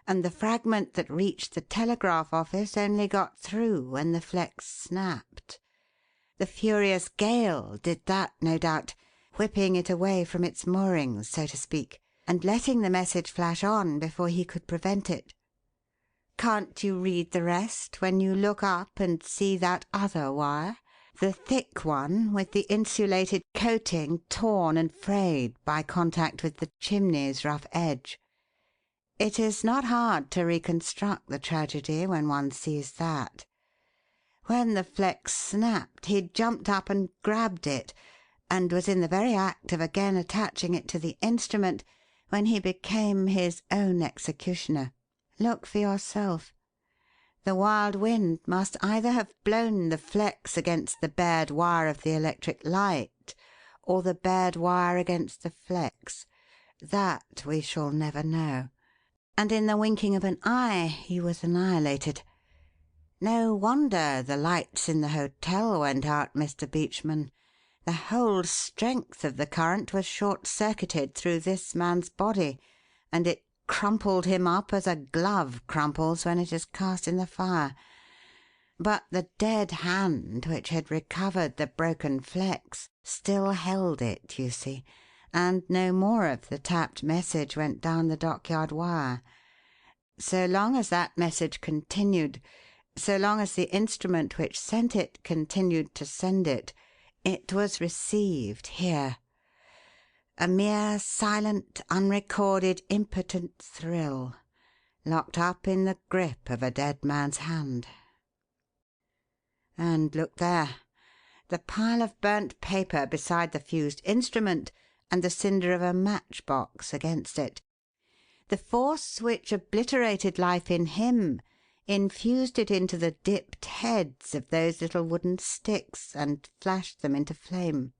and the fragment that reached the telegraph office only got through when the flex snapped. The furious gale did that, no doubt, whipping it away from its moorings, so to speak, and letting the message flash on before he could prevent it. Can't you read the rest when you look up and see that other wire, the thick one with the insulated coating torn and frayed by contact with the chimney's rough edge? It is not hard to reconstruct the tragedy when one sees that. When the flex snapped, he jumped up and grabbed it, and was in the very act of again attaching it to the instrument when he became his own executioner. Look for yourself. The wild wind must either have blown the flex against the bared wire of the electric light, or the bared wire against the flex. That we shall never know. And in the winking of an eye he was annihilated. No wonder the lights in the hotel went out, Mr. Beachman. The whole strength of the current was short-circuited through this man's body, and it crumpled him up as a glove crumples when it is cast in the fire. But the dead hand which had recovered the broken flex still held it, you see, and no more of the tapped message went down the dockyard wire. So long as that message continued, so long as the instrument which sent it continued to send it, it was received here. A mere silent, unrecorded, impotent thrill, locked up in the grip of a dead man's hand. And look there, the pile of burnt paper beside the fused instrument and the cinder of a matchbox against it. The force which obliterated life in him infused it into the dipped heads of those little wooden sticks and flashed them into flame.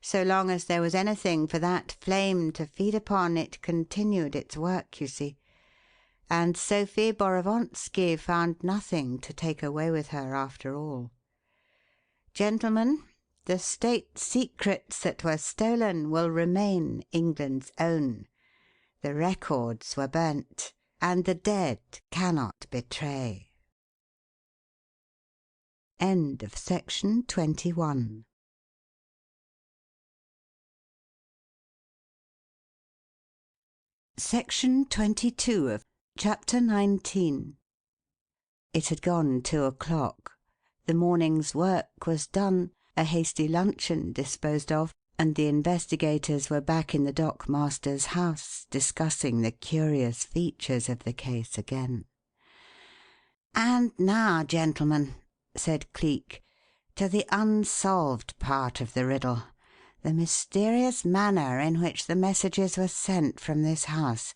So long as there was anything for that flame to feed upon, it continued its work, you see, and Sophie Borovonsky found nothing to take away with her after all. Gentlemen, the state secrets that were stolen will remain England's own. The records were burnt, and the dead cannot betray. End of section 21. Section 22 of Chapter 19. It had gone 2 o'clock. The morning's work was done, a hasty luncheon disposed of, and the investigators were back in the dock master's house discussing the curious features of the case again. "And now, gentlemen," said Cleek, "to the unsolved part of the riddle, the mysterious manner in which the messages were sent from this house.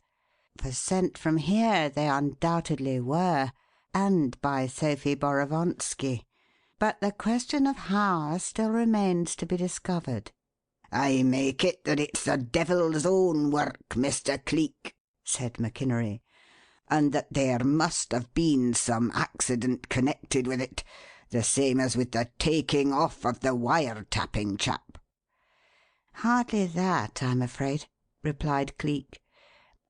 For sent from here they undoubtedly were, and by Sophie Borovonsky. But the question of how still remains to be discovered." "I make it that it's the devil's own work, Mr. Cleek," said McInnery, "and that there must have been some accident connected with it, the same as with the taking off of the wire-tapping chap." "Hardly that, I'm afraid," replied Cleek.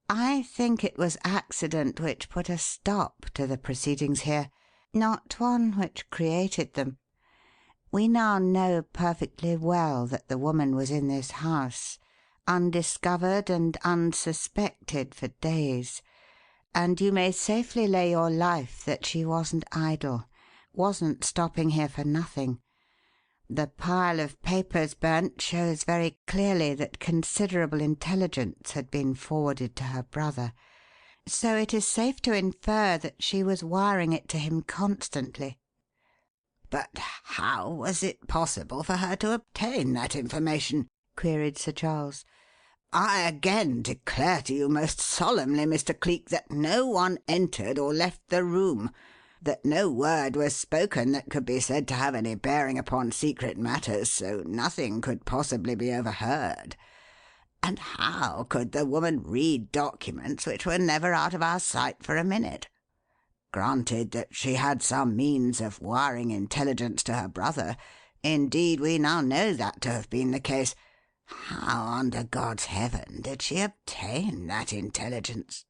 "I think it was accident which put a stop to the proceedings here, not one which created them. We now know perfectly well that the woman was in this house, undiscovered and unsuspected for days, and you may safely lay your life that she wasn't idle, wasn't stopping here for nothing. The pile of papers burnt shows very clearly that considerable intelligence had been forwarded to her brother, so it is safe to infer that she was wiring it to him constantly." "But how was it possible for her to obtain that information?" queried Sir Charles. "I again declare to you most solemnly, Mr. Cleek, that no one entered or left the room. that no word was spoken that could be said to have any bearing upon secret matters, so nothing could possibly be overheard. And how could the woman read documents which were never out of our sight for a minute? Granted that she had some means of wiring intelligence to her brother, indeed we now know that to have been the case, how under God's heaven did she obtain that intelligence?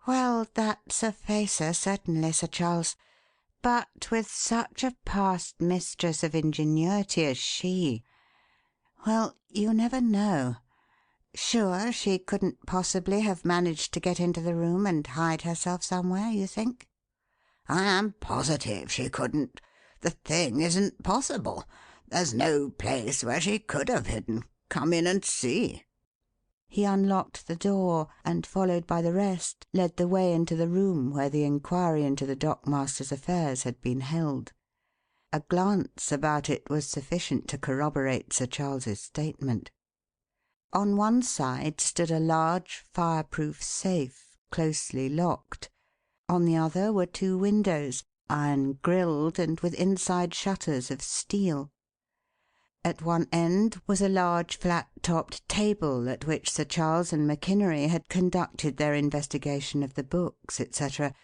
Well, that's a facer, certainly, Sir Charles. But with such a past mistress of ingenuity as she, well, you never know. Sure, she couldn't possibly have managed to get into the room and hide herself somewhere, you think? I am positive she couldn't. The thing isn't possible. There's no place where she could have hidden. Come in and see." He unlocked the door, and, followed by the rest, led the way into the room where the inquiry into the dockmaster's affairs had been held. A glance about it was sufficient to corroborate Sir Charles's statement. On one side stood a large fireproof safe, closely locked. On the other were two windows, iron grilled and with inside shutters of steel. At one end was a large flat-topped table at which Sir Charles and McInnery had conducted their investigation of the books, etc.,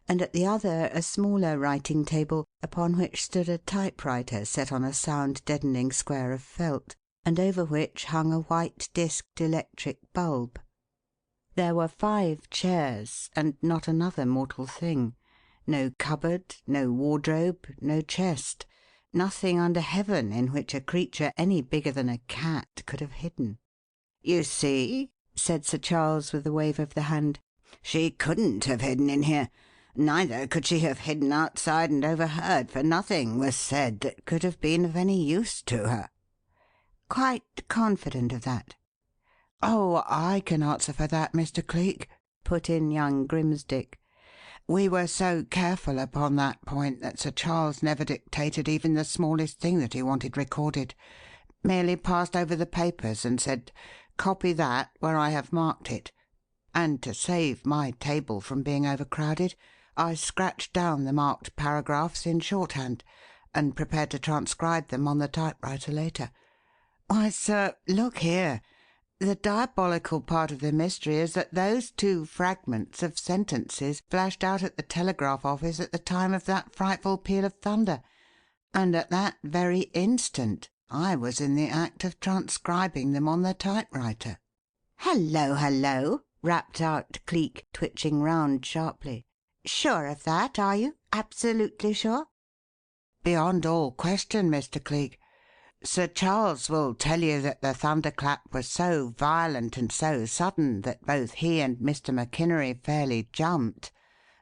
and at the other a smaller writing table upon which stood a typewriter set on a sound-deadening square of felt, and over which hung a white disked electric bulb. There were 5 chairs, and not another mortal thing. No cupboard, no wardrobe, no chest. Nothing under heaven in which a creature any bigger than a cat could have hidden. "You see," said Sir Charles with a wave of the hand, "she couldn't have hidden in here. Neither could she have hidden outside and overheard, for nothing was said that could have been of any use to her." "Quite confident of that?" "Oh, I can answer for that, Mr. Cleek," put in young Grimsdick. "We were so careful upon that point that Sir Charles never dictated even the smallest thing that he wanted recorded. Merely passed over the papers and said, 'Copy that where I have marked it.' And to save my table from being overcrowded, I scratched down the marked paragraphs in shorthand and prepared to transcribe them on the typewriter later. Why, sir, look here. The diabolical part of the mystery is that those 2 fragments of sentences flashed out at the telegraph office at the time of that frightful peal of thunder, and at that very instant I was in the act of transcribing them on the typewriter." "Hello, hello!" rapped out Cleek, twitching round sharply. "Sure of that, are you? Absolutely sure?" "Beyond all question, Mr. Cleek. Sir Charles will tell you that the thunderclap was so violent and so sudden that both he and Mr. McInnery fairly jumped.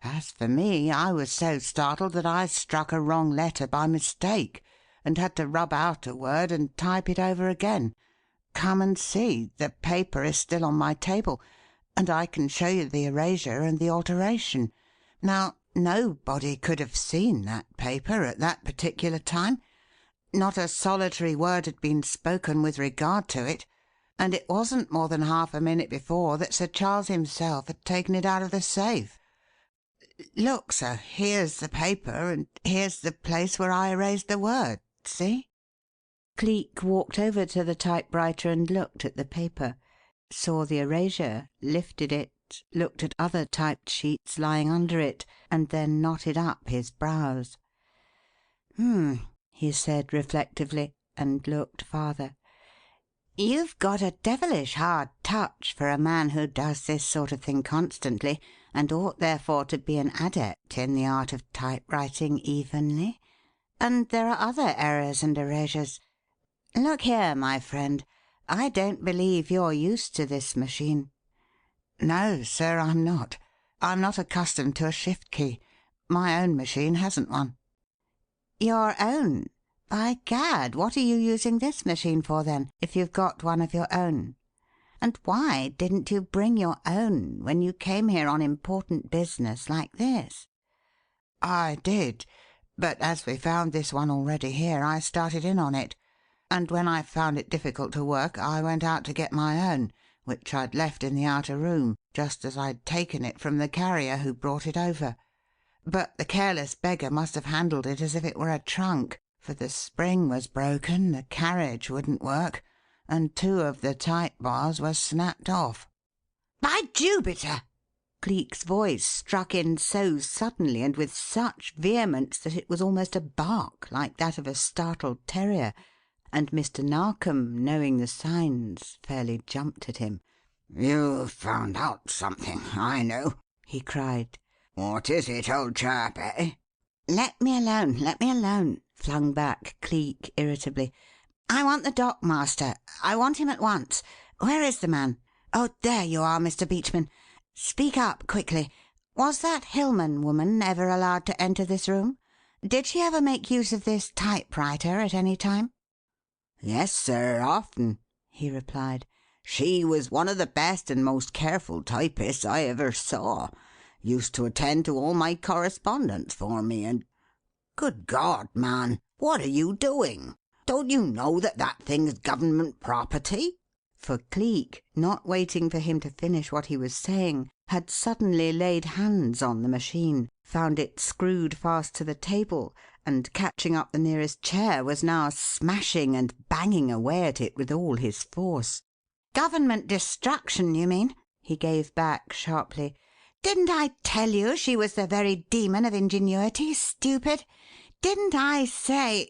As for me, I was so startled that I struck a wrong letter by mistake and had to rub out a word and type it over again. Come and see. The paper is still on my table, and I can show you the erasure and the alteration. Now, nobody could have seen that paper at that particular time. Not a solitary word had been spoken with regard to it, and it wasn't more than half a minute before that Sir Charles himself had taken it out of the safe. Look, sir, here's the paper, and here's the place where I erased the word. See?" Cleek walked over to the typewriter and looked at the paper, saw the erasure, lifted it, looked at other typed sheets lying under it, and then knotted up his brows. He said reflectively, and looked farther. "You've got a devilish hard touch for a man who does this sort of thing constantly, and ought therefore to be an adept in the art of typewriting evenly. And there are other errors and erasures. Look here, my friend, I don't believe you're used to this machine." "No, sir, I'm not. I'm not accustomed to a shift key. My own machine hasn't one." "Your own? By gad, what are you using this machine for, then, if you've got one of your own? And why didn't you bring your own when you came here on important business like this?" "I did, but as we found this one already here, I started in on it, and when I found it difficult to work I went out to get my own, which I'd left in the outer room, just as I'd taken it from the carrier who brought it over. but the careless beggar must have handled it as if it were a trunk, for the spring was broken, the carriage wouldn't work, and 2 of the tight bars were snapped off." "By Jupiter!" Cleek's voice struck in so suddenly and with such vehemence that it was almost a bark like that of a startled terrier, and Mr. Narkom, knowing the signs, fairly jumped at him. "You've found out something, I know," he cried. "What is it, old chap, eh?" Let me alone," flung back Cleek irritably. "I want the dock master. I want him at once. Where is the man? Oh, there you are, Mr. Beachman. Speak up, quickly. Was that Hillman woman ever allowed to enter this room? Did she ever make use of this typewriter at any time?" "Yes, sir, often," he replied. "She was one of the best and most careful typists I ever saw. Used to attend to all my correspondence for me, and Good God, man, what are you doing? Don't you know that that thing's government property?" For Cleek, not waiting for him to finish what he was saying, had suddenly laid hands on the machine, found it screwed fast to the table, and, catching up the nearest chair, was now smashing and banging away at it with all his force. "Government destruction, you mean?" he gave back sharply. "Didn't I tell you she was the very demon of ingenuity, stupid? Didn't I say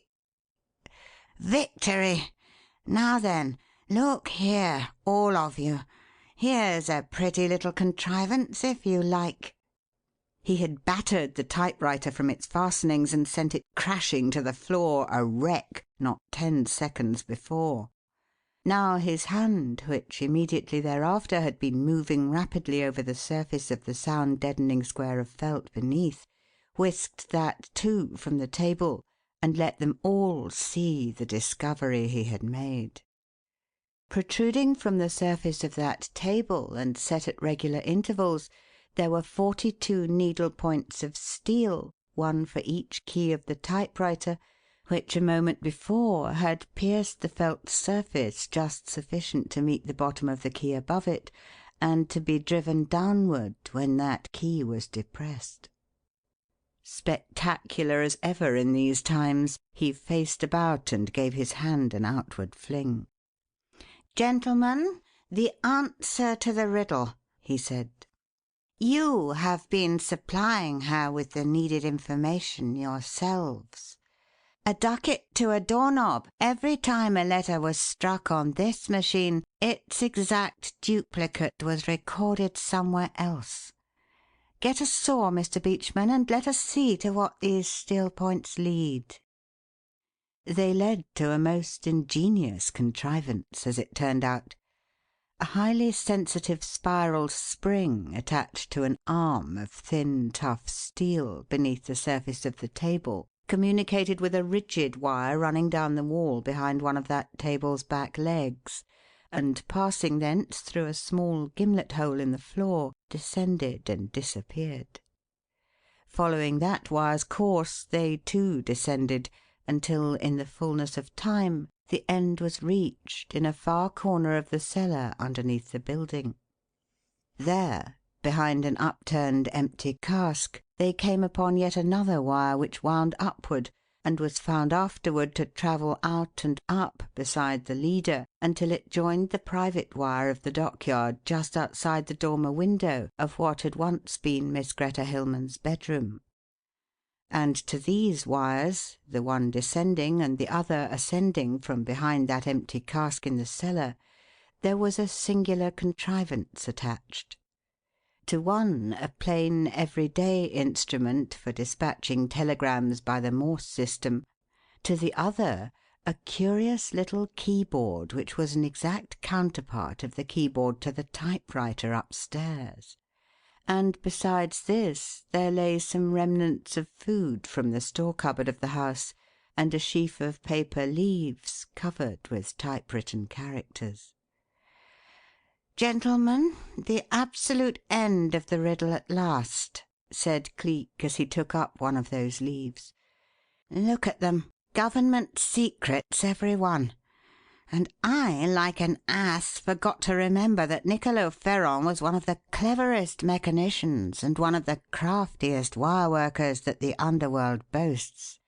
Victory! Now then, look here, all of you. Here's a pretty little contrivance, if you like." He had battered the typewriter from its fastenings and sent it crashing to the floor, a wreck, not 10 seconds before. Now his hand, which immediately thereafter had been moving rapidly over the surface of the sound-deadening square of felt beneath, whisked that, too, from the table and let them all see the discovery he had made. Protruding from the surface of that table and set at regular intervals, there were 42 needle points of steel, one for each key of the typewriter, which a moment before had pierced the felt surface just sufficient to meet the bottom of the key above it and to be driven downward when that key was depressed. Spectacular as ever in these times, he faced about and gave his hand an outward fling. "Gentlemen, the answer to the riddle," he said. "You have been supplying her with the needed information yourselves. A ducat to a doorknob, every time a letter was struck on this machine, its exact duplicate was recorded somewhere else. Get a saw, Mr. Beachman, and let us see to what these steel points lead." They led to a most ingenious contrivance, as it turned out. A highly sensitive spiral spring attached to an arm of thin, tough steel beneath the surface of the table communicated with a rigid wire running down the wall behind one of that table's back legs, and passing thence through a small gimlet hole in the floor, descended and disappeared. Following that wire's course, they too descended, until, in the fullness of time, the end was reached in a far corner of the cellar underneath the building. There, behind an upturned empty cask, they came upon yet another wire which wound upward and was found afterward to travel out and up beside the leader until it joined the private wire of the dockyard just outside the dormer window of what had once been Miss Greta Hillman's bedroom. And to these wires, the one descending and the other ascending from behind that empty cask in the cellar, there was a singular contrivance attached. To one, a plain, everyday instrument for dispatching telegrams by the Morse system; to the other, a curious little keyboard which was an exact counterpart of the keyboard to the typewriter upstairs. And besides this, there lay some remnants of food from the store cupboard of the house, and a sheaf of paper leaves covered with typewritten characters. "Gentlemen, the absolute end of the riddle at last," said Cleek as he took up one of those leaves. "Look at them. Government secrets, every one. And I, like an ass, forgot to remember that Nicolo Ferron was one of the cleverest mechanicians and one of the craftiest wire workers that the underworld boasts.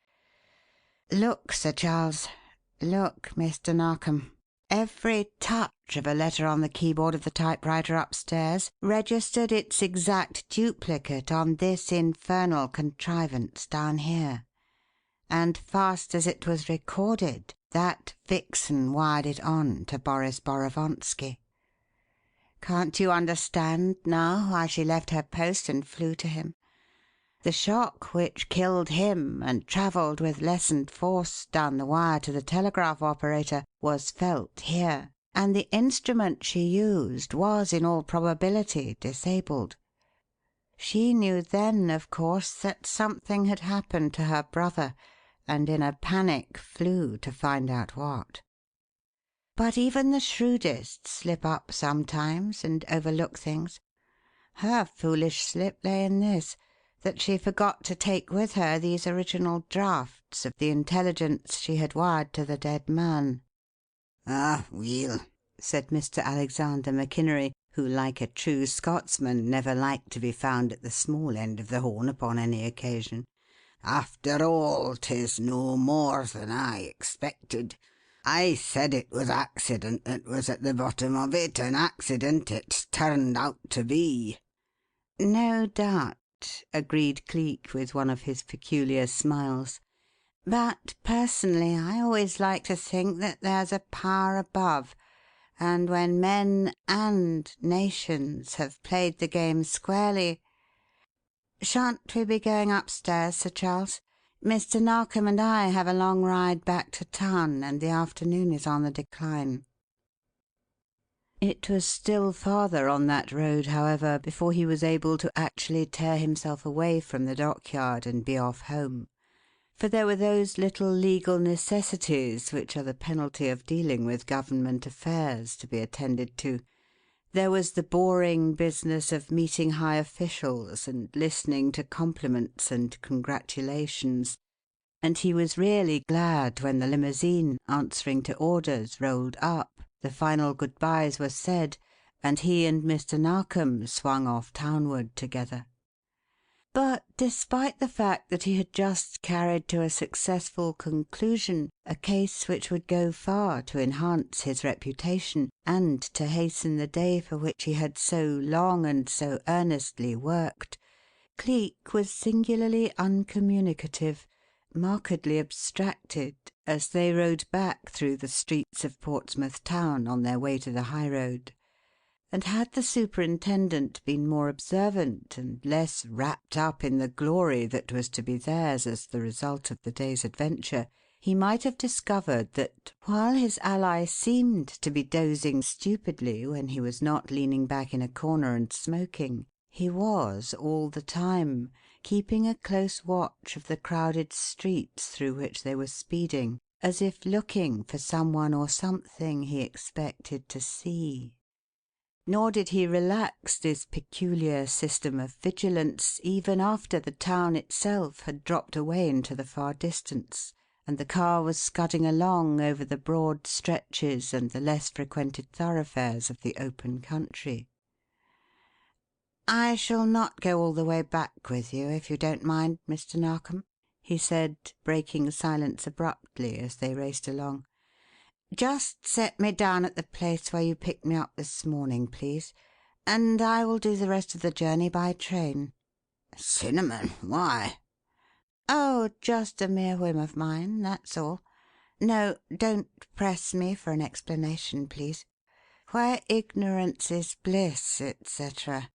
Look, Sir Charles. Look, Mr. Narkom. Every touch of a letter on the keyboard of the typewriter upstairs registered its exact duplicate on this infernal contrivance down here. And fast as it was recorded, that vixen wired it on to Boris Borovonsky. Can't you understand now why she left her post and flew to him? The shock which killed him and travelled with lessened force down the wire to the telegraph operator was felt here, and the instrument she used was in all probability disabled. She knew then, of course, that something had happened to her brother, and in a panic flew to find out what. But even the shrewdest slip up sometimes and overlook things. Her foolish slip lay in this, that she forgot to take with her these original drafts of the intelligence she had wired to the dead man. "Ah, weel," said Mr. Alexander McInnery, who, like a true Scotsman, never liked to be found at the small end of the horn upon any occasion. "After all, 'tis no more than I expected. I said it was accident that was at the bottom of it, and accident it's turned out to be." "No doubt," agreed Cleek, with one of his peculiar smiles. "But personally I always like to think that there's a power above, and when men and nations have played the game squarely Shan't we be going upstairs, Sir Charles? Mr. Narkom and I have a long ride back to town, and the afternoon is on the decline." It was still farther on that road, however, before he was able to actually tear himself away from the dockyard and be off home. For there were those little legal necessities which are the penalty of dealing with government affairs to be attended to. There was the boring business of meeting high officials and listening to compliments and congratulations, and he was really glad when the limousine, answering to orders, rolled up, the final good-byes were said, and he and Mr. Narkom swung off townward together. But despite the fact that he had just carried to a successful conclusion a case which would go far to enhance his reputation and to hasten the day for which he had so long and so earnestly worked, Cleek was singularly uncommunicative, markedly abstracted, as they rode back through the streets of Portsmouth town on their way to the high road. And had the superintendent been more observant and less wrapped up in the glory that was to be theirs as the result of the day's adventure, he might have discovered that, while his ally seemed to be dozing stupidly when he was not leaning back in a corner and smoking, he was, all the time, keeping a close watch of the crowded streets through which they were speeding, as if looking for someone or something he expected to see. Nor did he relax this peculiar system of vigilance even after the town itself had dropped away into the far distance, and the car was scudding along over the broad stretches and the less frequented thoroughfares of the open country. "I shall not go all the way back with you, if you don't mind, Mr. Narkom," he said, breaking silence abruptly as they raced along. "Just set me down at the place where you picked me up this morning, please, and I will do the rest of the journey by train." "Cinnamon? Why?" "Oh, just a mere whim of mine, that's all. No, don't press me for an explanation, please. Where ignorance is bliss, etc.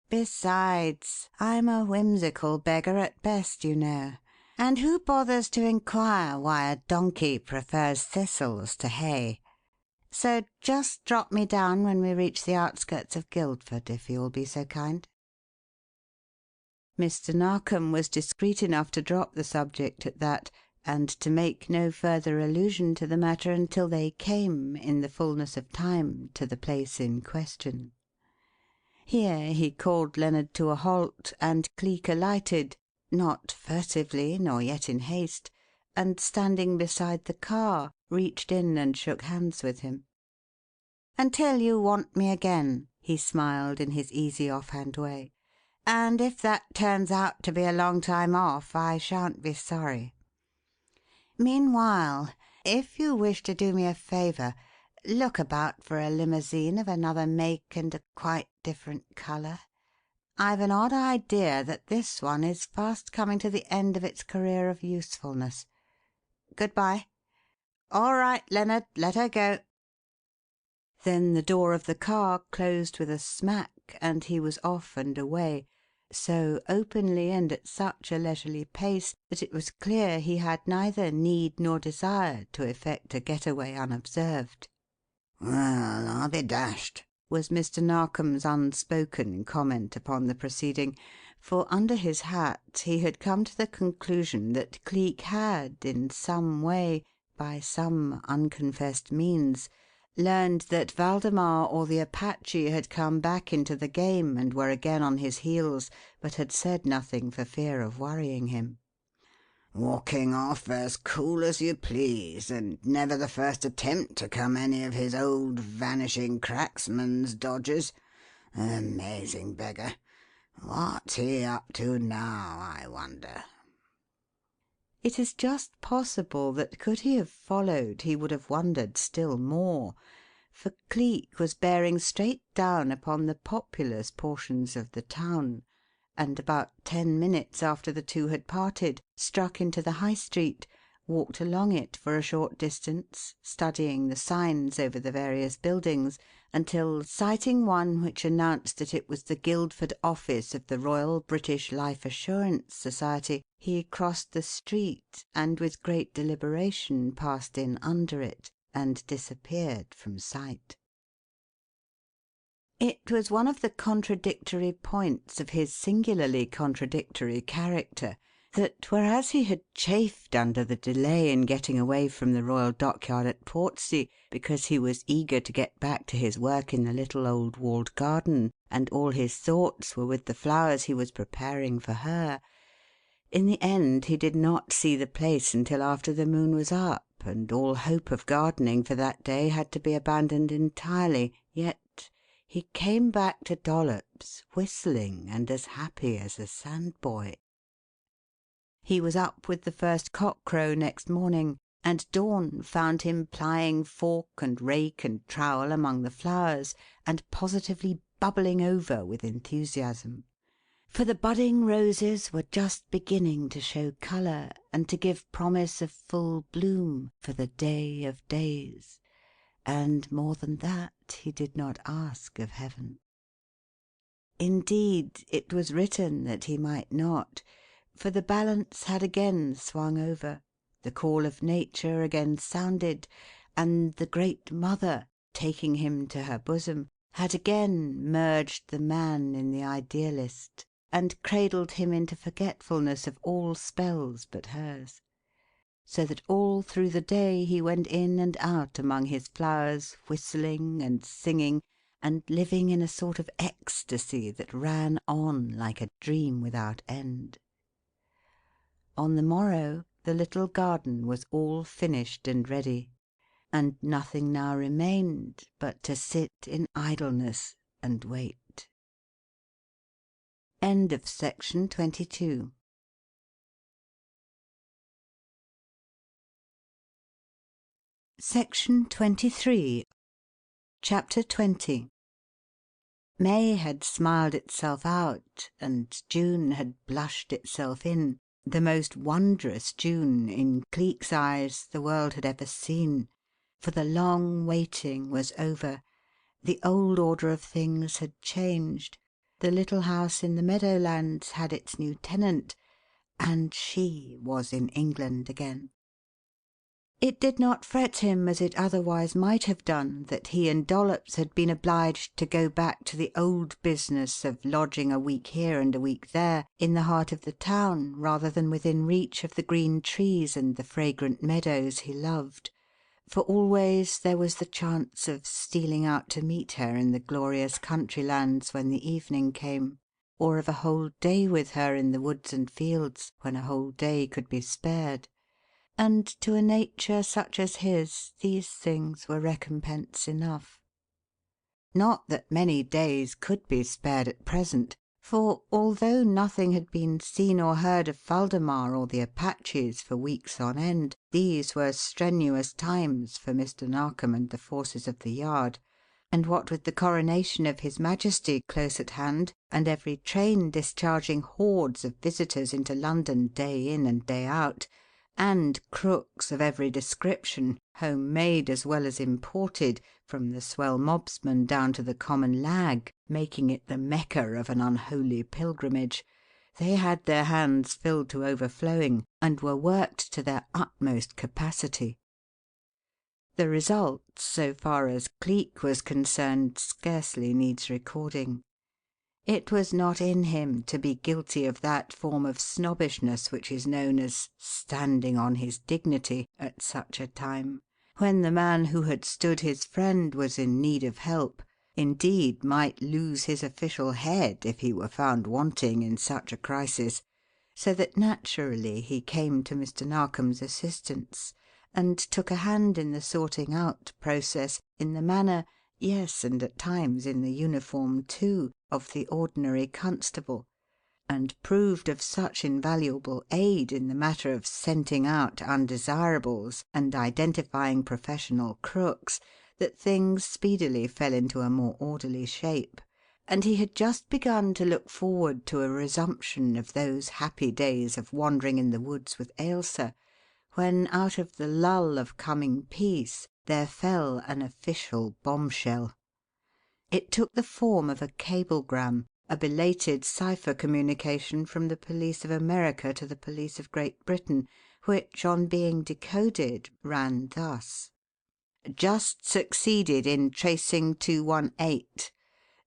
Besides, I'm a whimsical beggar at best, you know. And who bothers to inquire why a donkey prefers thistles to hay? So just drop me down when we reach the outskirts of Guildford, if you will be so kind." Mr. Narkom was discreet enough to drop the subject at that, and to make no further allusion to the matter until they came, in the fullness of time, to the place in question. Here he called Lennard to a halt, and Cleek alighted, not furtively nor yet in haste, and, standing beside the car, reached in and shook hands with him. "Until you want me again," he smiled in his easy off-hand way. "And if that turns out to be a long time off, I shan't be sorry. Meanwhile, if you wish to do me a favour, look about for a limousine of another make and a quite different colour. I've an odd idea that this one is fast coming to the end of its career of usefulness. Good bye. All right, Lennard, let her go." Then the door of the car closed with a smack, and he was off and away, so openly and at such a leisurely pace that it was clear he had neither need nor desire to effect a getaway unobserved. "Well, I'll be dashed," was Mr. Narkom's unspoken comment upon the proceeding, for under his hat he had come to the conclusion that Cleek had, in some way, by some unconfessed means, learned that Waldemar or the Apache had come back into the game and were again on his heels, but had said nothing for fear of worrying him. "Walking off as cool as you please, and never the first attempt to come any of his old vanishing cracksman's dodges. Amazing beggar. What's he up to now, I wonder?" It is just possible that could he have followed he would have wondered still more, for Cleek was bearing straight down upon the populous portions of the town, and about 10 minutes after the two had parted, struck into the High Street, walked along it for a short distance, studying the signs over the various buildings, until, sighting one which announced that it was the Guildford office of the Royal British Life Assurance Society, he crossed the street and with great deliberation passed in under it and disappeared from sight. It was one of the contradictory points of his singularly contradictory character that, whereas he had chafed under the delay in getting away from the Royal Dockyard at Portsea because he was eager to get back to his work in the little old walled garden, and all his thoughts were with the flowers he was preparing for her, in the end he did not see the place until after the moon was up, and all hope of gardening for that day had to be abandoned entirely. Yet he came back to Dollops whistling and as happy as a sandboy. He was up with the first cockcrow next morning, and dawn found him plying fork and rake and trowel among the flowers, and positively bubbling over with enthusiasm. For the budding roses were just beginning to show colour and to give promise of full bloom for the day of days, and more than that he did not ask of heaven. Indeed, it was written that he might not, for the balance had again swung over, the call of nature again sounded, and the Great Mother, taking him to her bosom, had again merged the man in the idealist, and cradled him into forgetfulness of all spells but hers, so that all through the day he went in and out among his flowers, whistling and singing, and living in a sort of ecstasy that ran on like a dream without end. On the morrow the little garden was all finished and ready, and nothing now remained but to sit in idleness and wait. End of section 22. Section 23. Chapter 20. May had smiled itself out, and June had blushed itself in, the most wondrous June, in Cleek's eyes, the world had ever seen, for the long waiting was over, the old order of things had changed, the little house in the Meadowlands had its new tenant, and she was in England again. It did not fret him as it otherwise might have done that he and Dollops had been obliged to go back to the old business of lodging a week here and a week there in the heart of the town rather than within reach of the green trees and the fragrant meadows he loved, for always there was the chance of stealing out to meet her in the glorious country lands when the evening came, or of a whole day with her in the woods and fields when a whole day could be spared. and to a nature such as his these things were recompense enough. Not that many days could be spared at present, for, although nothing had been seen or heard of Waldemar or the Apaches for weeks on end, these were strenuous times for Mr. Narkom and the forces of the Yard, and what with the coronation of His Majesty close at hand, and every train discharging hordes of visitors into London day in and day out, and crooks of every description, home-made as well as imported, from the swell mobsman down to the common lag, making it the Mecca of an unholy pilgrimage, they had their hands filled to overflowing, and were worked to their utmost capacity. The result, so far as Cleek was concerned, scarcely needs recording. It was not in him to be guilty of that form of snobbishness which is known as "standing on his dignity" at such a time, when the man who had stood his friend was in need of help, indeed might lose his official head if he were found wanting in such a crisis, so that naturally he came to Mr. Narkom's assistance, and took a hand in the sorting out process in the manner, yes, and at times in the uniform too, of the ordinary constable, and proved of such invaluable aid in the matter of scenting out undesirables and identifying professional crooks that things speedily fell into a more orderly shape, and he had just begun to look forward to a resumption of those happy days of wandering in the woods with Ailsa, when out of the lull of coming peace there fell an official bombshell. It took the form of a cablegram, a belated cipher communication from the police of America to the police of Great Britain, which, on being decoded, ran thus: "Just succeeded in tracing 218.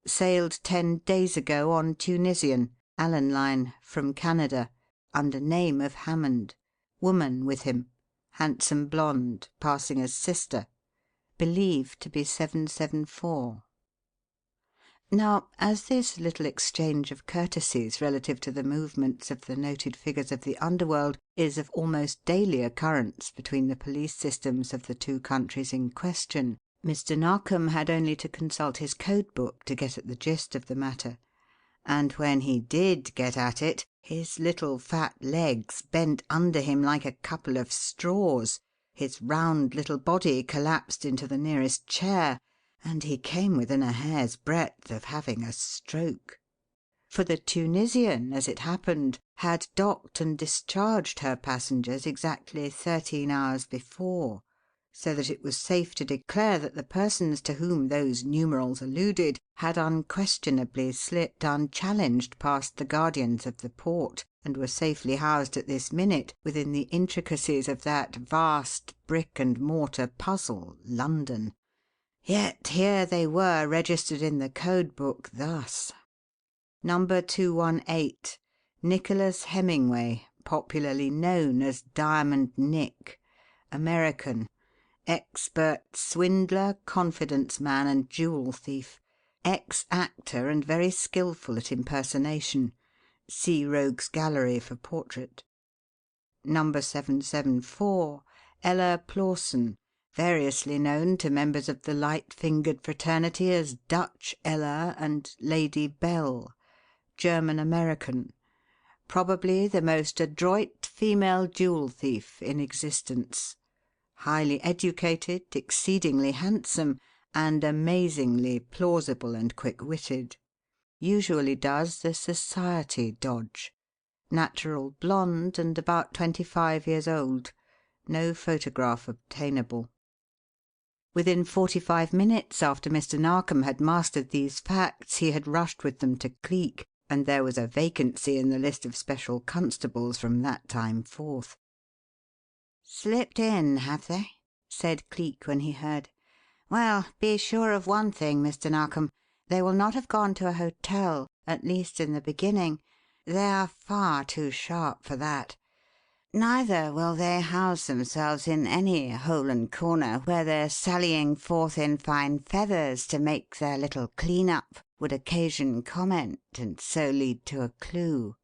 Sailed 10 days ago on Tunisian, Allen Line, from Canada, under name of Hammond. Woman with him. Handsome blonde, passing as sister. Believed to be 774." Now, as this little exchange of courtesies relative to the movements of the noted figures of the underworld is of almost daily occurrence between the police systems of the two countries in question, Mr. Narkom had only to consult his code book to get at the gist of the matter. And when he did get at it, his little fat legs bent under him like a couple of straws, his round little body collapsed into the nearest chair, and he came within a hair's breadth of having a stroke. For the Tunisian, as it happened, had docked and discharged her passengers exactly 13 hours before, so that it was safe to declare that the persons to whom those numerals alluded had unquestionably slipped unchallenged past the guardians of the port, and were safely housed at this minute within the intricacies of that vast brick-and-mortar puzzle, London. Yet here they were registered in the code book thus: Number 218, Nicholas Hemingway, popularly known as Diamond Nick, American, expert swindler, confidence man, and jewel thief, ex-actor and very skillful at impersonation. See Rogues' Gallery for portrait. Number 774, Ella Plawson, variously known to members of the light-fingered fraternity as Dutch Ella and Lady Bell, German-American, probably the most adroit female jewel thief in existence, highly educated, exceedingly handsome, and amazingly plausible and quick-witted. Usually does the society dodge. Natural blonde and about 25 years old. No photograph obtainable. Within 45 minutes after Mr. Narkom had mastered these facts he had rushed with them to Cleek, and there was a vacancy in the list of special constables from that time forth. "Slipped in, have they?" said Cleek when he heard. "Well, be sure of one thing, Mr. Narkom. They will not have gone to a hotel, at least in the beginning. They are far too sharp for that. Neither will they house themselves in any hole and corner where their sallying forth in fine feathers to make their little clean-up would occasion comment and so lead to a clue.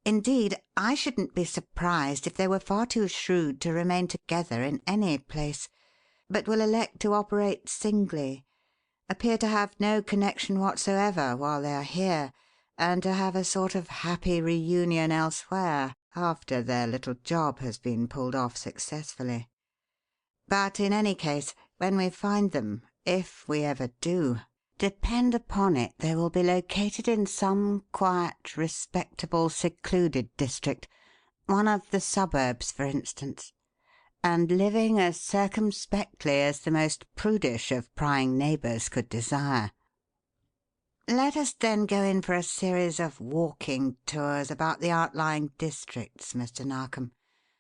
Indeed, I shouldn't be surprised if they were far too shrewd to remain together in any place, but will elect to operate singly, appear to have no connection whatsoever while they are here, and to have a sort of happy reunion elsewhere after their little job has been pulled off successfully. But in any case, when we find them, if we ever do, depend upon it they will be located in some quiet, respectable, secluded district, one of the suburbs, for instance, and living as circumspectly as the most prudish of prying neighbours could desire. Let us then go in for a series of walking tours about the outlying districts, Mr. Narkom,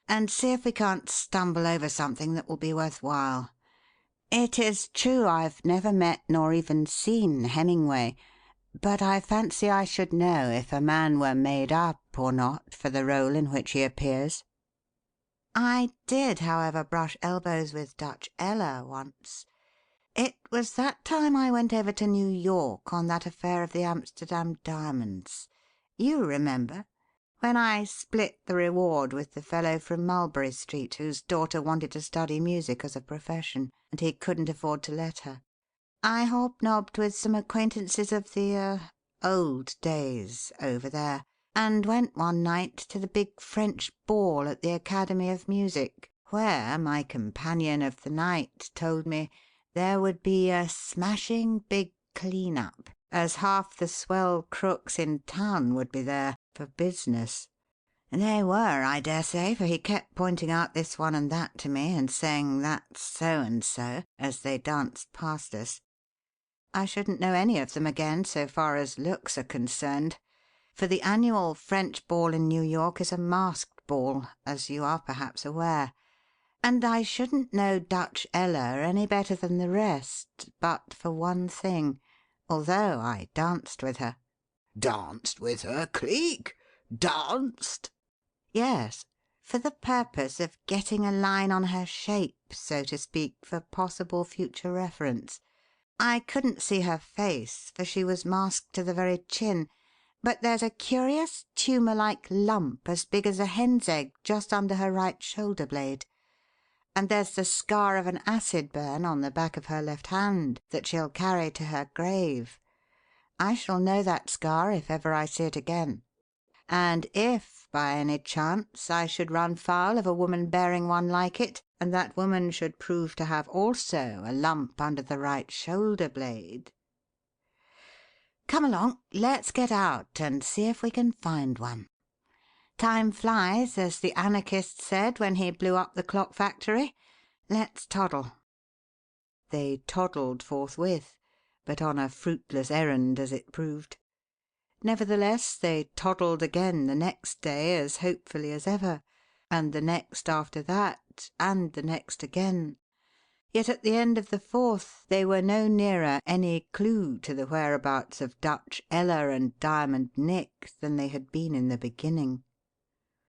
and see if we can't stumble over something that will be worth while. It is true I've never met nor even seen Hemingway, but I fancy I should know if a man were made up or not for the role in which he appears. I did, however, brush elbows with Dutch Ella once. It was that time I went over to New York on that affair of the Amsterdam diamonds. You remember? When I split the reward with the fellow from Mulberry Street whose daughter wanted to study music as a profession, and he couldn't afford to let her. I hobnobbed with some acquaintances of the old days over there, and went one night to the big French ball at the Academy of Music, where my companion of the night told me there would be a smashing big clean-up, as half the swell crooks in town would be there for business. And they were, I dare say, for he kept pointing out this one and that to me and saying that's so-and-so as they danced past us. I shouldn't know any of them again so far as looks are concerned, for the annual French ball in New York is a masked ball, as you are perhaps aware, and I shouldn't know Dutch Ella any better than the rest, but for one thing, although I danced with her. Danced with her, Cleek? Danced? Yes, for the purpose of getting a line on her shape, so to speak, for possible future reference. I couldn't see her face, for she was masked to the very chin, but there's a curious tumour-like lump as big as a hen's egg just under her right shoulder blade. And there's the scar of an acid burn on the back of her left hand that she'll carry to her grave. I shall know that scar if ever I see it again. And if, by any chance, I should run foul of a woman bearing one like it, and that woman should prove to have also a lump under the right shoulder blade. Come along, let's get out and see if we can find one. Time flies, as the anarchist said when he blew up the clock factory. Let's toddle. They toddled forthwith, but on a fruitless errand, as it proved. Nevertheless, they toddled again the next day as hopefully as ever, and the next after that, and the next again. Yet at the end of the fourth they were no nearer any clue to the whereabouts of Dutch Ella and Diamond Nick than they had been in the beginning.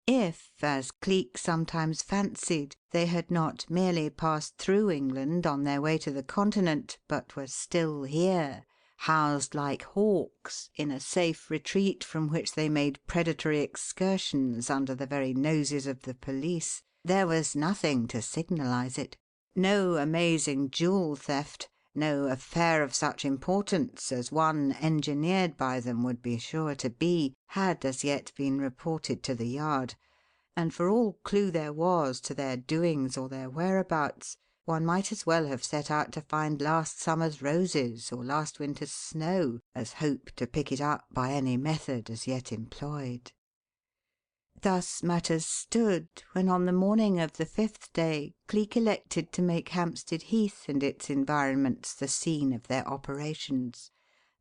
If, as Cleek sometimes fancied, they had not merely passed through England on their way to the Continent, but were still here, housed like hawks in a safe retreat from which they made predatory excursions under the very noses of the police, there was nothing to signalize it. No amazing jewel theft, no affair of such importance as one engineered by them would be sure to be, had as yet been reported to the Yard, and for all clue there was to their doings or their whereabouts, one might as well have set out to find last summer's roses or last winter's snow as hope to pick it up by any method as yet employed. Thus matters stood when on the morning of the fifth day Cleek elected to make Hampstead Heath and its environments the scene of their operations,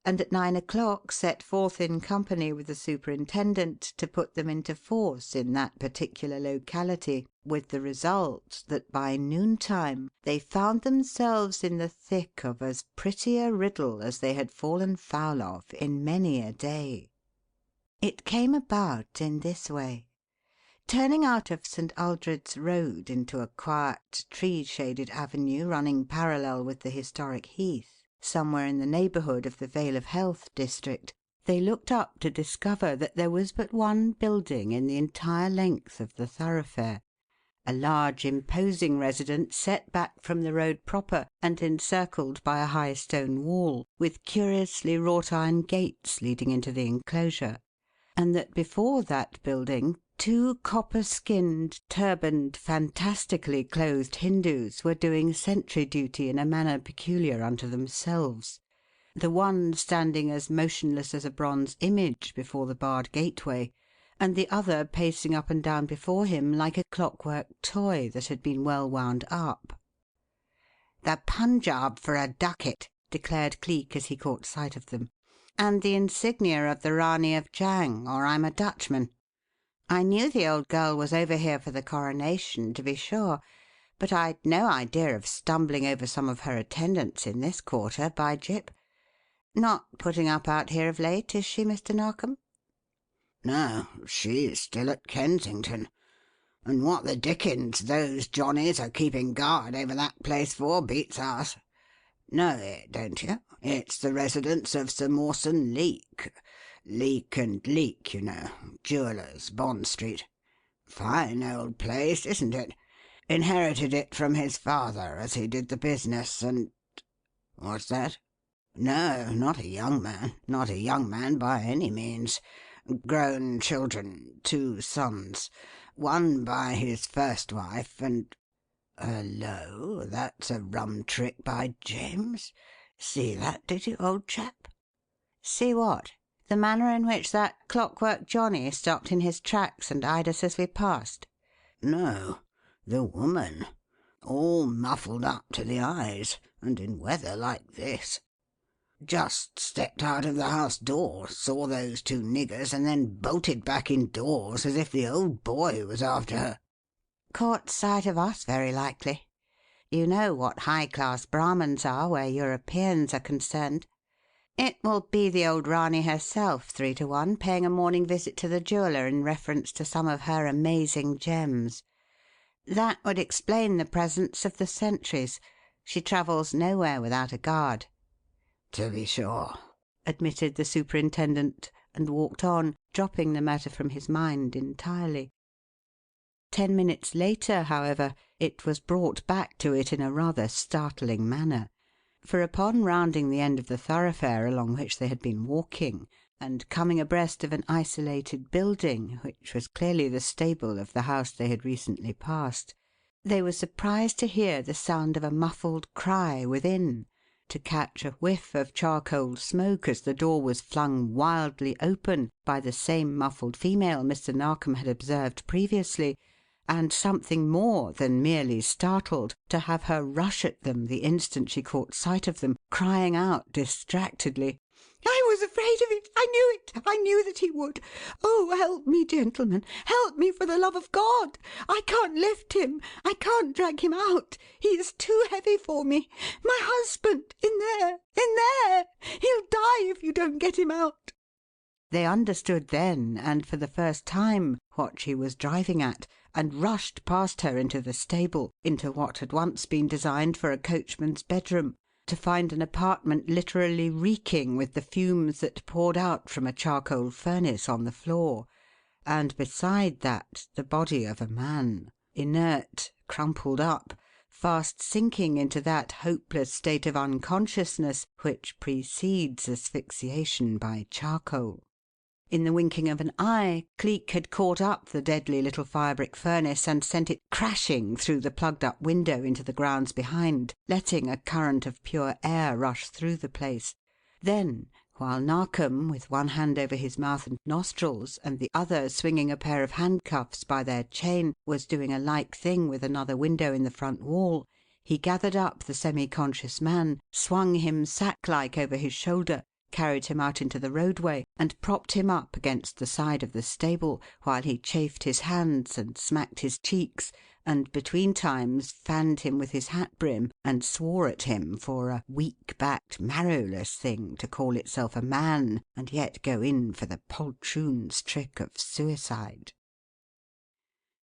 and at 9 o'clock set forth in company with the superintendent to put them into force in that particular locality, with the result that by noontime they found themselves in the thick of as pretty a riddle as they had fallen foul of in many a day. It came about in this way. Turning out of St. Aldred's Road into a quiet, tree-shaded avenue running parallel with the historic Heath, somewhere in the neighbourhood of the Vale of Health district, They looked up to discover that there was but one building in the entire length of the thoroughfare, a large imposing residence set back from the road proper and encircled by a high stone wall, with curiously wrought iron gates leading into the enclosure, and that before that building two copper-skinned, turbaned, fantastically clothed Hindus were doing sentry duty in a manner peculiar unto themselves, the one standing as motionless as a bronze image before the barred gateway, and the other pacing up and down before him like a clockwork toy that had been well wound up. "The Punjab for a ducat," declared Cleek as he caught sight of them, "and the insignia of the Ranee of Jang, or I'm a Dutchman. I knew the old girl was over here for the coronation, to be sure, but I'd no idea of stumbling over some of her attendants in this quarter, by Jip. Not putting up out here of late, is she, Mr. Narkom?" No, she's still at Kensington. And what the dickens those Johnnies are keeping guard over that place for beats us. Know it, don't you? It's the residence of Sir Mawson Leake. Leake and Leake, you know. Jewellers, Bond Street. Fine old place, isn't it? Inherited it from his father as he did the business, and... What's that? No, not a young man. Not a young man by any means. Grown children, 2 sons. One by his first wife, and... Hullo, that's a rum trick by James. See that, did you, old chap? "See what? The manner in which that clockwork Johnny stopped in his tracks and eyed us as we passed?" No, the woman. All muffled up to the eyes, and in weather like this. Just stepped out of the house door, saw those 2 niggers, and then bolted back indoors as if the old boy was after her." "Caught sight of us, very likely. You know what high-class Brahmins are where Europeans are concerned. It will be the old Ranee herself, 3 to 1, paying a morning visit to the jeweller in reference to some of her amazing gems. That would explain the presence of the sentries. She travels nowhere without a guard." "To be sure," admitted the superintendent, and walked on, dropping the matter from his mind entirely. 10 minutes later, however, it was brought back to it in a rather startling manner, for upon rounding the end of the thoroughfare along which they had been walking, and coming abreast of an isolated building which was clearly the stable of the house they had recently passed, they were surprised to hear the sound of a muffled cry within, to catch a whiff of charcoal smoke as the door was flung wildly open by the same muffled female Mr. Narkom had observed previously, and something more than merely startled to have her rush at them the instant she caught sight of them, crying out distractedly, "I was afraid of it! I knew it! I knew that he would! Oh, help me, gentlemen! Help me, for the love of God! I can't lift him! I can't drag him out! He is too heavy for me! My husband! In there! In there! He'll die if you don't get him out!" They understood then, and for the first time, what she was driving at, and rushed past her into the stable, into what had once been designed for a coachman's bedroom, to find an apartment literally reeking with the fumes that poured out from a charcoal furnace on the floor, and beside that the body of a man, inert, crumpled up, fast sinking into that hopeless state of unconsciousness which precedes asphyxiation by charcoal. In the winking of an eye, Cleek had caught up the deadly little firebrick furnace and sent it crashing through the plugged-up window into the grounds behind, letting a current of pure air rush through the place. Then, while Narkom, with one hand over his mouth and nostrils and the other swinging a pair of handcuffs by their chain, was doing a like thing with another window in the front wall, he gathered up the semi-conscious man, swung him sack-like over his shoulder, carried him out into the roadway, and propped him up against the side of the stable while he chafed his hands and smacked his cheeks, and between times fanned him with his hat brim and swore at him for a weak-backed, marrowless thing to call itself a man and yet go in for the poltroon's trick of suicide.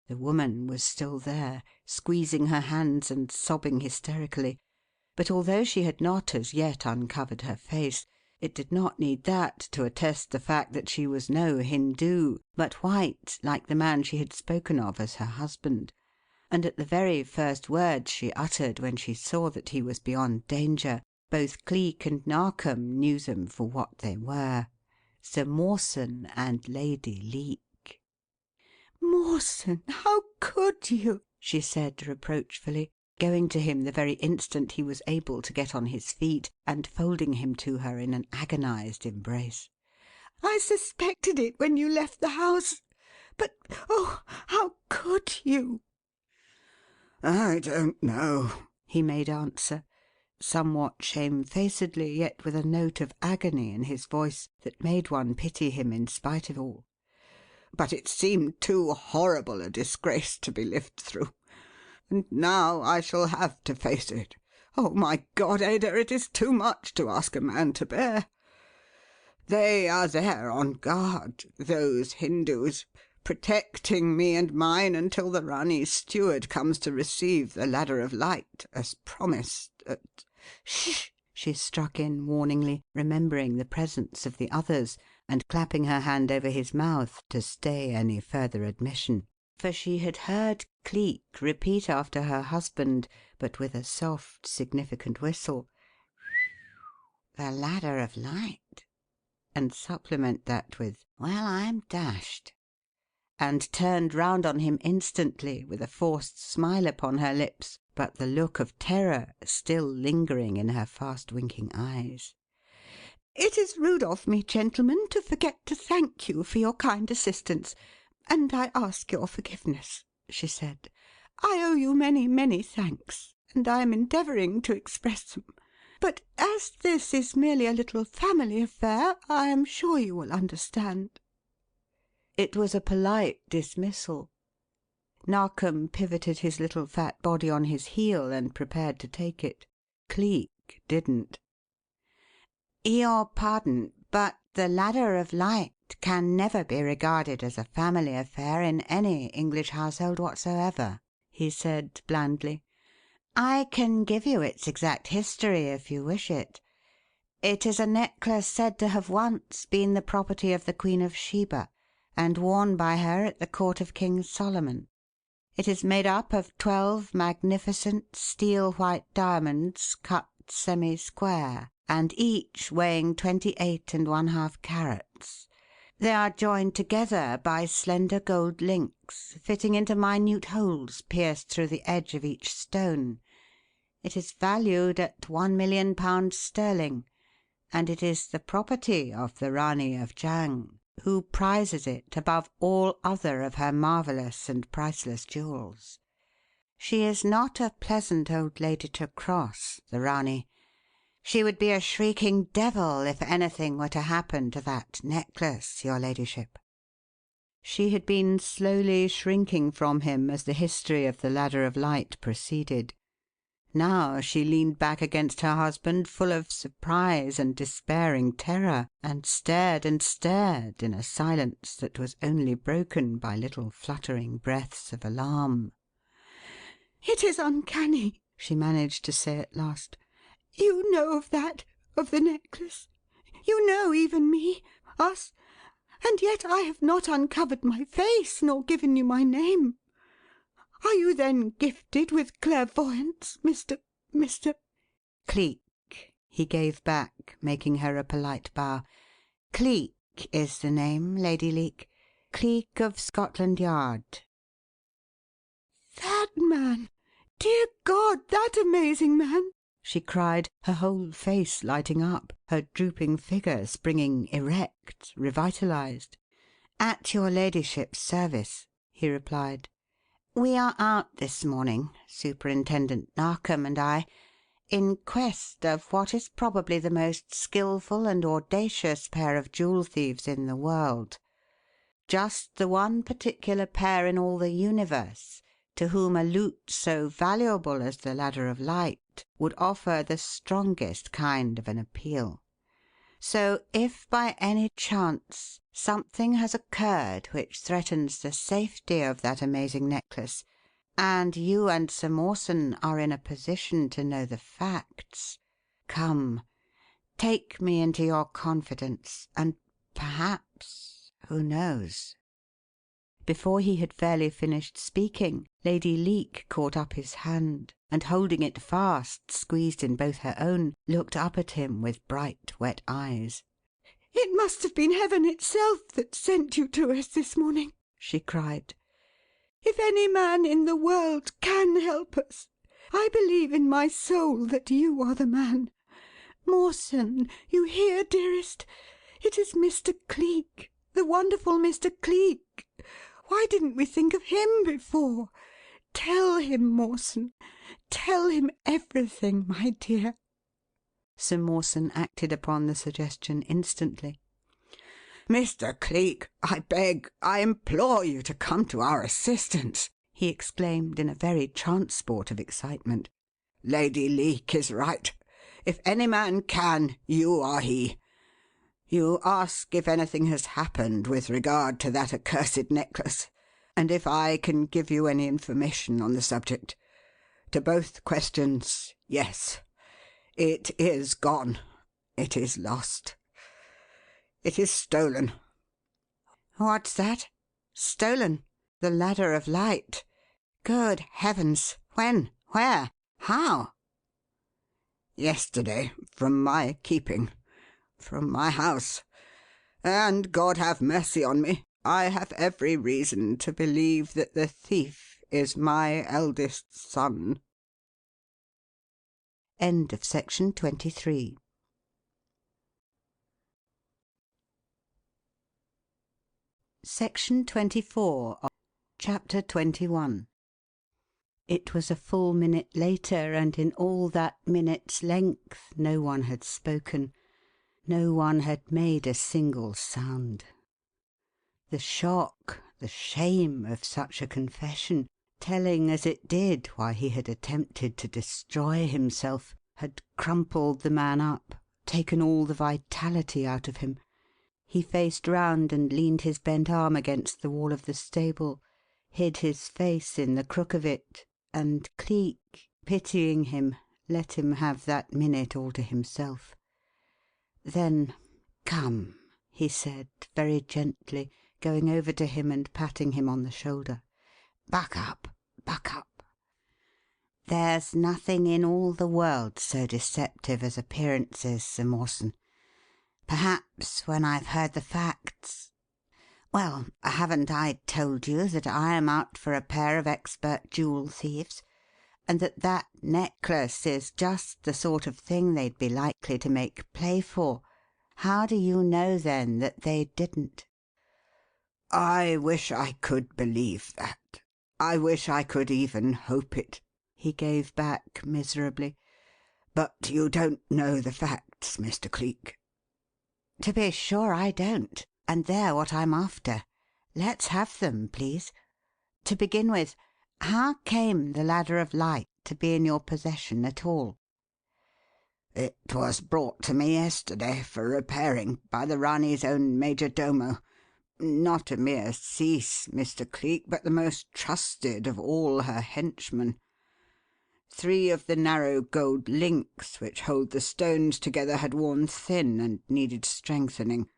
The woman was still there, squeezing her hands and sobbing hysterically, but although she had not as yet uncovered her face, It did not need that to attest the fact that she was no Hindoo, but white like the man she had spoken of as her husband, and at the very first words she uttered when she saw that he was beyond danger, both Cleek and Narkom knew them for what they were: Sir Mawson and Lady Leake. Mawson, how could you? She said reproachfully, going to him the very instant he was able to get on his feet, and folding him to her in an agonized embrace. I suspected it when you left the house. But, oh, how could you? I don't know, he made answer, somewhat shamefacedly, yet with a note of agony in his voice that made one pity him in spite of all. But it seemed too horrible a disgrace to be lived through. And now I shall have to face it. Oh, my God, Ada, it is too much to ask a man to bear. They are there on guard, those Hindoos, protecting me and mine until the Rani's steward comes to receive the Ladder of Light, as promised at— Shh! She struck in warningly, remembering the presence of the others, and clapping her hand over his mouth to stay any further admission. For she had heard Cleek repeat after her husband, but with a soft, significant whistle, "The Ladder of Light," and supplement that with, "Well, I'm dashed," and turned round on him instantly with a forced smile upon her lips, but the look of terror still lingering in her fast-winking eyes. "It is rude of me, gentlemen, to forget to thank you for your kind assistance, and I ask your forgiveness," she said. "I owe you many, many thanks, and I am endeavouring to express them. But as this is merely a little family affair, I am sure you will understand." It was a polite dismissal. Narkom pivoted his little fat body on his heel and prepared to take it. Cleek didn't. "Your pardon, but the Ladder of Light can never be regarded as a family affair in any English household whatsoever," he said blandly. "I can give you its exact history if you wish it. It is a necklace said to have once been the property of the Queen of Sheba, and worn by her at the court of King Solomon. It is made up of 12 magnificent steel white diamonds cut semi-square, and each weighing 28 1/2 carats. They are joined together by slender gold links fitting into minute holes pierced through the edge of each stone. It is valued at £1,000,000 sterling, and it is the property of the Rani of Jang, who prizes it above all other of her marvellous and priceless jewels. She is not a pleasant old lady to cross, the Rani. She would be a shrieking devil if anything were to happen to that necklace, your ladyship." She had been slowly shrinking from him as the history of the Ladder of Light proceeded. Now she leaned back against her husband full of surprise and despairing terror, and stared in a silence that was only broken by little fluttering breaths of alarm. "It is uncanny," she managed to say at last. "You know of that, of the necklace. You know even me, us, and yet I have not uncovered my face nor given you my name. Are you then gifted with clairvoyance, Mr. Cleek," he gave back, making her a polite bow. "Cleek is the name, Lady Leake. Cleek of Scotland Yard." "That man! Dear God, that amazing man!" she cried, her whole face lighting up, her drooping figure springing erect, revitalized. "At your ladyship's service," he replied. "We are out this morning, Superintendent Narkom and I, in quest of what is probably the most skilful and audacious pair of jewel thieves in the world. Just the one particular pair in all the universe to whom a loot so valuable as the Ladder of Light would offer the strongest kind of an appeal. So if by any chance something has occurred which threatens the safety of that amazing necklace, and you and Sir Mawson are in a position to know the facts, come, Take me into your confidence, and perhaps, who knows?" Before he had fairly finished speaking, Lady Leake caught up his hand, and holding it fast, squeezed in both her own, looked up at him with bright, wet eyes. "It must have been Heaven itself that sent you to us this morning," she cried. "If any man in the world can help us, I believe in my soul that you are the man. Mawson, you hear, dearest? It is Mr. Cleek, the wonderful Mr. Cleek. Why didn't we think of him before? Tell him, Mawson. Tell him everything, my dear." Sir Mawson acted upon the suggestion instantly. "Mr. Cleek, I beg, I implore you to come to our assistance," he exclaimed in a very transport of excitement. "Lady Leake is right. If any man can, you are he. You ask if anything has happened with regard to that accursed necklace, and if I can give you any information on the subject. To both questions, yes. It is gone. It is lost. It is stolen." "What's that? Stolen? The Ladder of Light? Good heavens! When? Where? How?" "Yesterday, from my keeping. From my house. And, God have mercy on me, I have every reason to believe that the thief is my eldest son." End of section 23. Section 24 of Chapter 21. It was a full minute later, and in all that minute's length no one had spoken. No one had made a single sound. The shock, the shame of such a confession, telling as it did why he had attempted to destroy himself, had crumpled the man up, taken all the vitality out of him. He faced round and leaned his bent arm against the wall of the stable, hid his face in the crook of it, and Cleek, pitying him, let him have that minute all to himself. Then, "Come," he said, very gently, going over to him and patting him on the shoulder. "Buck up, buck up. There's nothing in all the world so deceptive as appearances, Sir Mawson. Perhaps when I've heard the facts. Well, haven't I told you that I am out for a pair of expert jewel thieves, and that necklace is just the sort of thing they'd be likely to make play for? How do you know, then, that they didn't?" "I wish I could believe that. I wish I could even hope it," he gave back miserably. "But you don't know the facts, Mr. Cleek." "To be sure I don't, and they're what I'm after. Let's have them, please. To begin with, how came the Ladder of Light to be in your possession at all?" "It was brought to me yesterday for repairing by the Ranee's own major domo. Not a mere cease, Mr. Cleek, but the most trusted of all her henchmen. 3 of the narrow gold links which hold the stones together had worn thin and needed strengthening.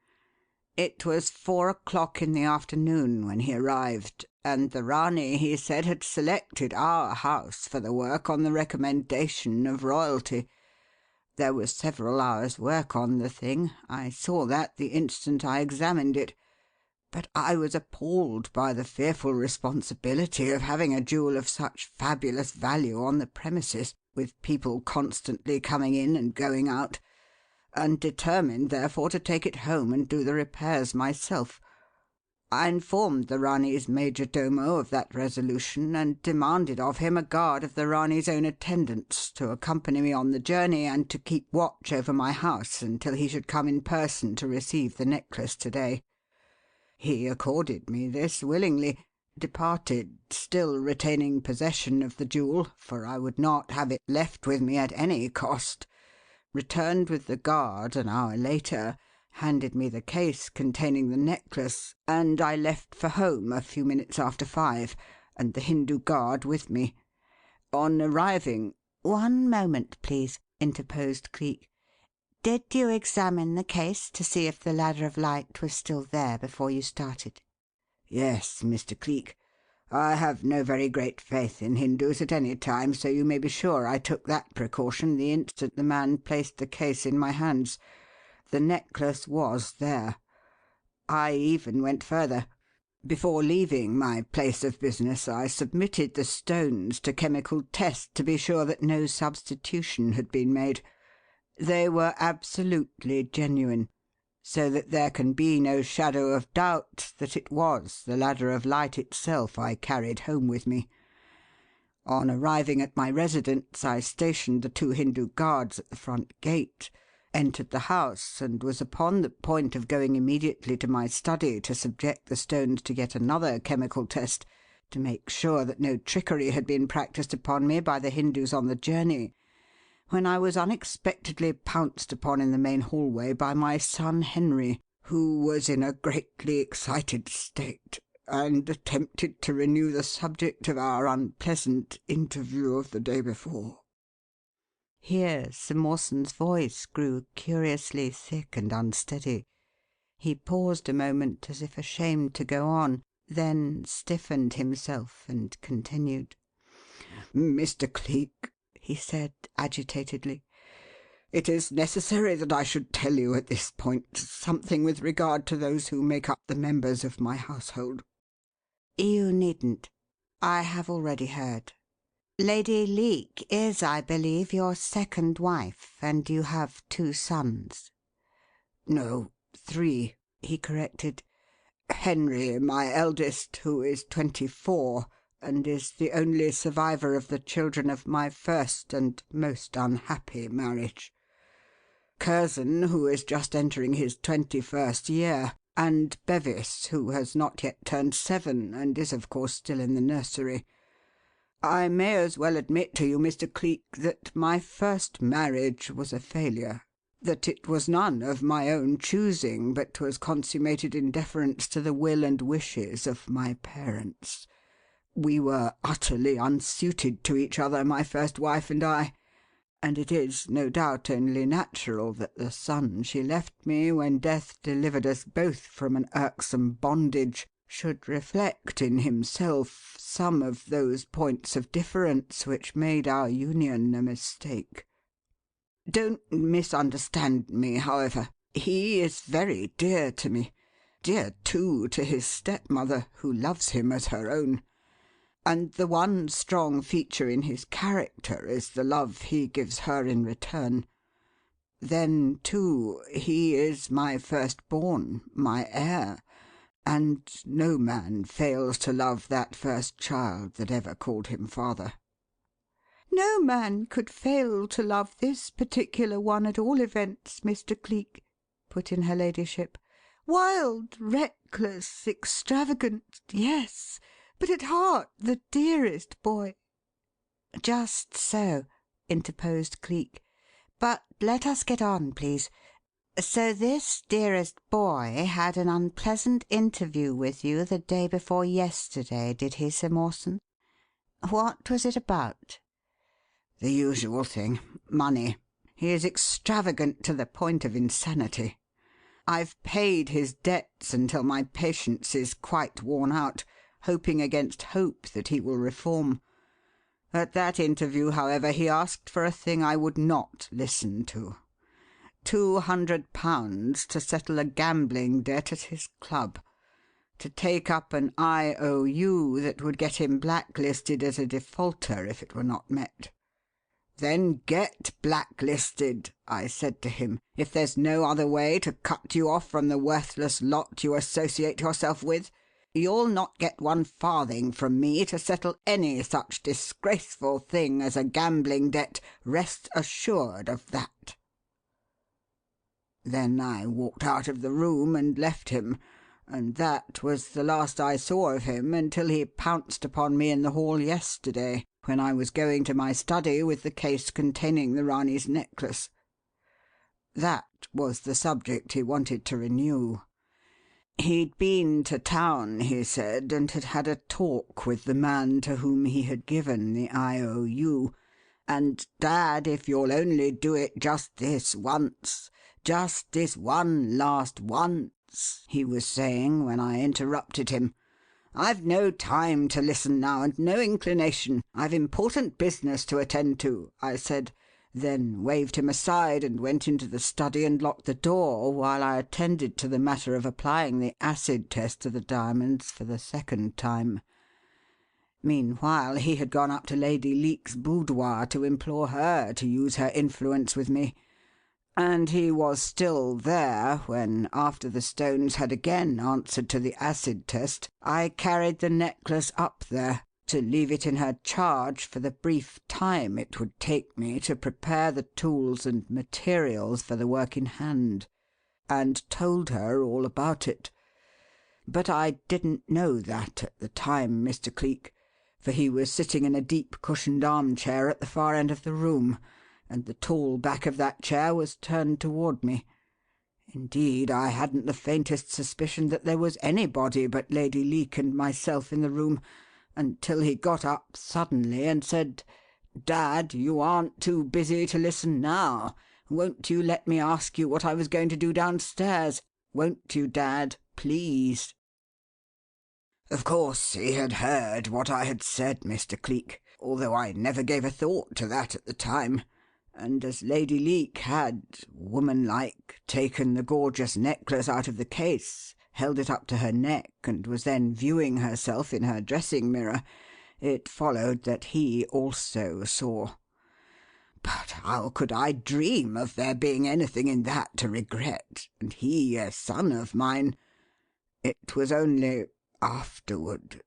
It was 4 o'clock in the afternoon when he arrived, and the Ranee, he said, had selected our house for the work on the recommendation of royalty. There was several hours' work on the thing. I saw that the instant I examined it. But I was appalled by the fearful responsibility of having a jewel of such fabulous value on the premises, with people constantly coming in and going out, and determined, therefore, to take it home and do the repairs myself. I informed the Ranee's major domo of that resolution, and demanded of him a guard of the Ranee's own attendants to accompany me on the journey and to keep watch over my house until he should come in person to receive the necklace to day. He accorded me this willingly, departed, still retaining possession of the jewel, for I would not have it left with me at any cost, returned with the guard an hour later, handed me the case containing the necklace, and I left for home a few minutes after 5, and the Hindu guard with me. On arriving—" "One moment, please," interposed Cleek. Did you examine the case to see if the Ladder of Light was still there before you started?" "Yes, Mr. Cleek. I have no very great faith in Hindus at any time, so you may be sure I took that precaution the instant the man placed the case in my hands. The necklace was there. I even went further. Before leaving my place of business, I submitted the stones to chemical test to be sure that no substitution had been made. They were absolutely genuine, so that there can be no shadow of doubt that it was the Ladder of Light itself I carried home with me. On arriving at my residence, I stationed the 2 Hindu guards at the front gate, entered the house, and was upon the point of going immediately to my study to subject the stones to yet another chemical test to make sure that no trickery had been practised upon me by the Hindus on the journey, when I was unexpectedly pounced upon in the main hallway by my son Henry, who was in a greatly excited state, and attempted to renew the subject of our unpleasant interview of the day before." Here Sir Mawson's voice grew curiously thick and unsteady. He paused a moment as if ashamed to go on, then stiffened himself and continued. "Mr. Cleek," he said agitatedly, "it is necessary that I should tell you at this point something with regard to those who make up the members of my household." "You needn't. I have already heard. Lady Leake is, I believe, your second wife, and you have 2 sons." "No, 3," he corrected. "Henry, my eldest, who is 24, and is the only survivor of the children of my first and most unhappy marriage. Curzon, who is just entering his 21st year, and Bevis, who has not yet turned 7 and is, of course, still in the nursery. I may as well admit to you, Mr. Cleek, that my first marriage was a failure, that it was none of my own choosing, but was consummated in deference to the will and wishes of my parents. We were utterly unsuited to each other, my first wife and I, and it is, no doubt, only natural that the son she left me when death delivered us both from an irksome bondage should reflect in himself some of those points of difference which made our union a mistake. Don't misunderstand me, however. He is very dear to me, dear, too, to his stepmother, who loves him as her own. And the one strong feature in his character is the love he gives her in return. Then, too, he is my firstborn, my heir, and no man fails to love that first child that ever called him father." "No man could fail to love this particular one at all events, Mr. Cleek," put in her ladyship. "Wild, reckless, extravagant, yes, but at heart the dearest boy." "Just so," interposed Cleek. "But let us get on, please. So this dearest boy had an unpleasant interview with you the day before yesterday, did he, Sir Mawson? What was it about?" "The usual thing. Money. He is extravagant to the point of insanity. I've paid his debts until my patience is quite worn out, hoping against hope that he will reform. At that interview, however, he asked for a thing I would not listen to. £200 to settle a gambling debt at his club, to take up an IOU that would get him blacklisted as a defaulter if it were not met. 'Then get blacklisted,' I said to him, 'if there's no other way to cut you off from the worthless lot you associate yourself with. You'll not get 1 farthing from me to settle any such disgraceful thing as a gambling debt. Rest assured of that.' Then I walked out of the room and left him, and that was the last I saw of him until he pounced upon me in the hall yesterday, when I was going to my study with the case containing the Ranee's necklace. That was the subject he wanted to renew. He'd been to town, he said, and had had a talk with the man to whom he had given the IOU, And, Dad, if you'll only do it just this once, just this one last once," he was saying when I interrupted him. "I've no time to listen now, and no inclination. I've important business to attend to," I said, then waved him aside and went into the study and locked the door while I attended to the matter of applying the acid test to the diamonds for the second time. Meanwhile, he had gone up to Lady Leake's boudoir to implore her to use her influence with me, and he was still there when, after the stones had again answered to the acid test, I carried the necklace up there to leave it in her charge for the brief time it would take me to prepare the tools and materials for the work in hand, and told her all about it. But I didn't know that at the time, Mr. Cleek, for he was sitting in a deep cushioned armchair at the far end of the room, and the tall back of that chair was turned toward me. Indeed, I hadn't the faintest suspicion that there was anybody but Lady Leake and myself in the room, until he got up suddenly and said, "Dad, you aren't too busy to listen now. Won't you let me ask you what I was going to do downstairs? Won't you, Dad, please?" Of course, he had heard what I had said, Mr. Cleek, although I never gave a thought to that at the time, and as Lady Leake had, womanlike, taken the gorgeous necklace out of the case, held it up to her neck, and was then viewing herself in her dressing mirror, it followed that he also saw. But how could I dream of there being anything in that to regret, and he a son of mine? It was only afterward,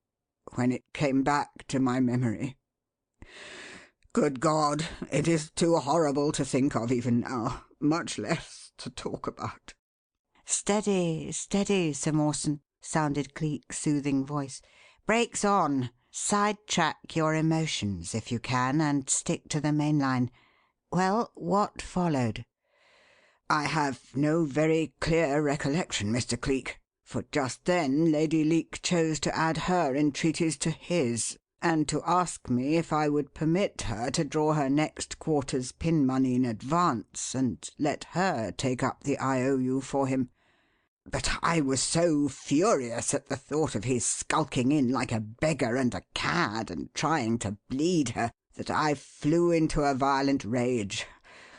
when it came back to my memory. Good God, it is too horrible to think of even now, much less to talk about. "Steady, steady, Sir Mawson," sounded Cleek's soothing voice. "Brakes on. Sidetrack your emotions, if you can, and stick to the main line. Well, what followed?" I have no very clear recollection, Mr. Cleek, for just then Lady Leake chose to add her entreaties to his, and to ask me if I would permit her to draw her next quarter's pin money in advance and let her take up the IOU for him. But I was so furious at the thought of his skulking in like a beggar and a cad and trying to bleed her that I flew into a violent rage,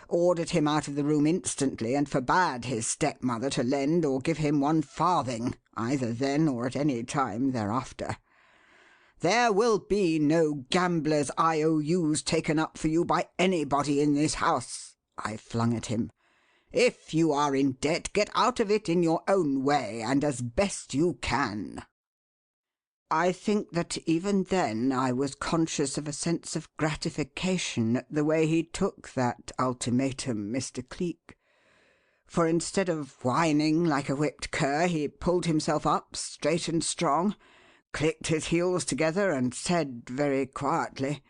ordered him out of the room instantly, and forbade his stepmother to lend or give him 1 farthing, either then or at any time thereafter. "There will be no gamblers' IOUs taken up for you by anybody in this house," I flung at him. "If you are in debt, get out of it in your own way and as best you can." I think that even then I was conscious of a sense of gratification at the way he took that ultimatum, Mr. Cleek. For instead of whining like a whipped cur, he pulled himself up straight and strong, clicked his heels together, and said very quietly,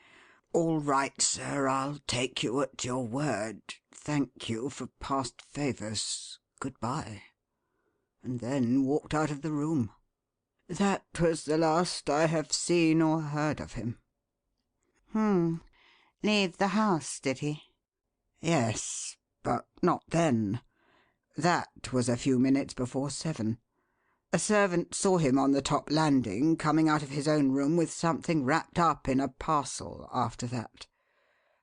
"All right, sir, I'll take you at your word. Thank you for past favours. Good-bye," and then walked out of the room. That was the last I have seen or heard of him. Leave the house, did he? Yes, but not then. That was a few minutes before 7. A servant saw him on the top landing, coming out of his own room with something wrapped up in a parcel after that.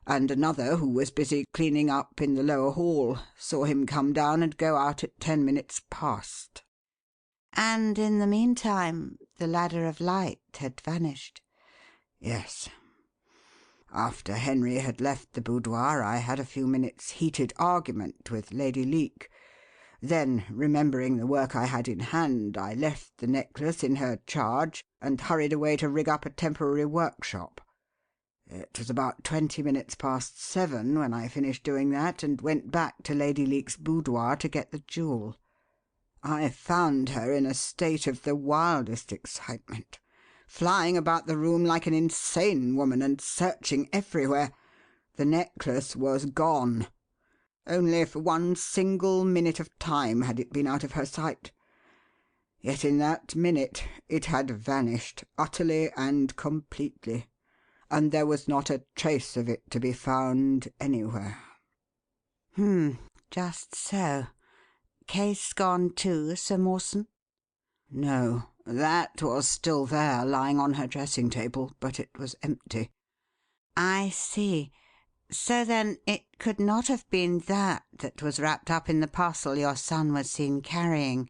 And another, who was busy cleaning up in the lower hall, saw him come down and go out at 10 minutes past. And in the meantime, the ladder of light had vanished. Yes. After Henry had left the boudoir, I had a few minutes' heated argument with Lady Leake. Then, remembering the work I had in hand, I left the necklace in her charge and hurried away to rig up a temporary workshop. It was about 20 minutes past 7 when I finished doing that and went back to Lady Leake's boudoir to get the jewel. I found her in a state of the wildest excitement, flying about the room like an insane woman and searching everywhere. The necklace was gone. Only for 1 single minute of time had it been out of her sight. Yet in that minute it had vanished, utterly and completely. and there was not a trace of it to be found anywhere." Just so. Case gone too, Sir Mawson?" "No. That was still there, lying on her dressing table, but it was empty." "I see. So then it could not have been that was wrapped up in the parcel your son was seen carrying.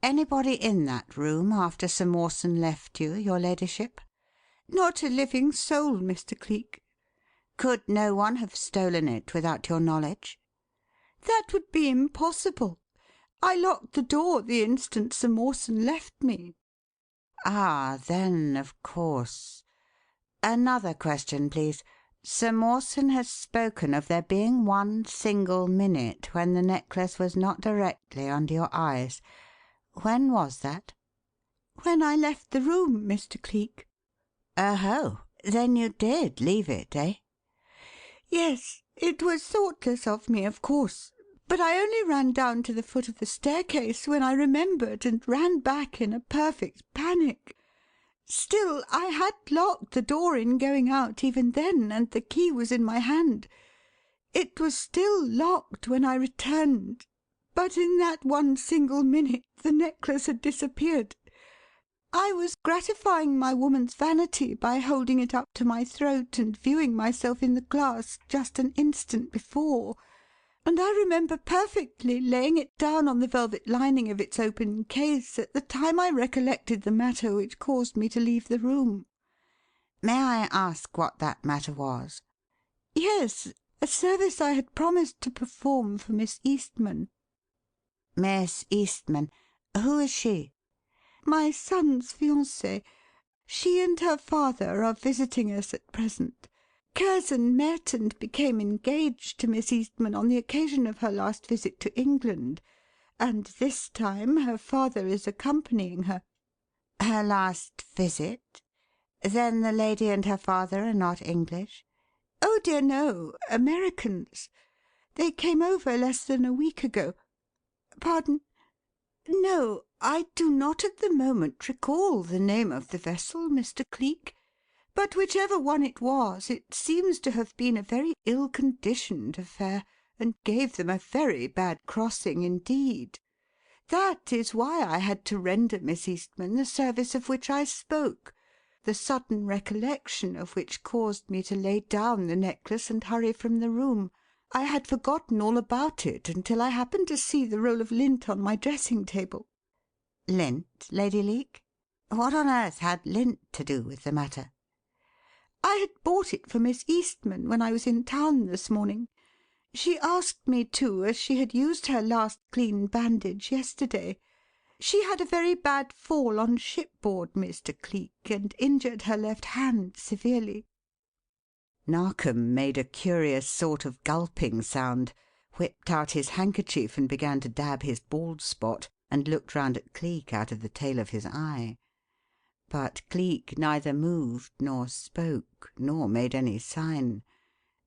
Anybody in that room after Sir Mawson left you, your ladyship?" Not a living soul, Mr. Cleek. "Could no one have stolen it without your knowledge?" That would be impossible. I locked the door the instant Sir Mawson left me." "Ah, then, of course. Another question, please. Sir Mawson has spoken of there being one single minute when the necklace was not directly under your eyes. When was that?" "When I left the room, Mr. Cleek." "Oh, then you did leave it, eh?" "Yes. It was thoughtless of me, of course. But I only ran down to the foot of the staircase when I remembered and ran back in a perfect panic. Still, I had locked the door in going out even then, and the key was in my hand. It was still locked when I returned, but in that one single minute the necklace had disappeared. I was gratifying my woman's vanity by holding it up to my throat and viewing myself in the glass just an instant before, and I remember perfectly laying it down on the velvet lining of its open case at the time I recollected the matter which caused me to leave the room." "May I ask what that matter was?" "Yes, a service I had promised to perform for Miss Eastman." "Miss Eastman. Who is she?" "My son's fiancée. She and her father are visiting us at present. Curzon met and became engaged to Miss Eastman on the occasion of her last visit to England, and this time her father is accompanying her." "Her last visit? Then the lady and her father are not English?" "Oh, dear, no. Americans. They came over less than a week ago. Pardon? No, I do not at the moment recall the name of the vessel, Mr. Cleek. But whichever one it was, it seems to have been a very ill-conditioned affair, and gave them a very bad crossing indeed. That is why I had to render Miss Eastman the service of which I spoke, the sudden recollection of which caused me to lay down the necklace and hurry from the room. I had forgotten all about it until I happened to see the roll of lint on my dressing-table." "Lint, Lady Leake? What on earth had lint to do with the matter?" "I had bought it for Miss Eastman when I was in town this morning. She asked me to, as she had used her last clean bandage yesterday. She had a very bad fall on shipboard, Mr. Cleek, and injured her left hand severely." Narkom made a curious sort of gulping sound, whipped out his handkerchief and began to dab his bald spot, and looked round at Cleek out of the tail of his eye. But Cleek neither moved nor spoke, nor made any sign,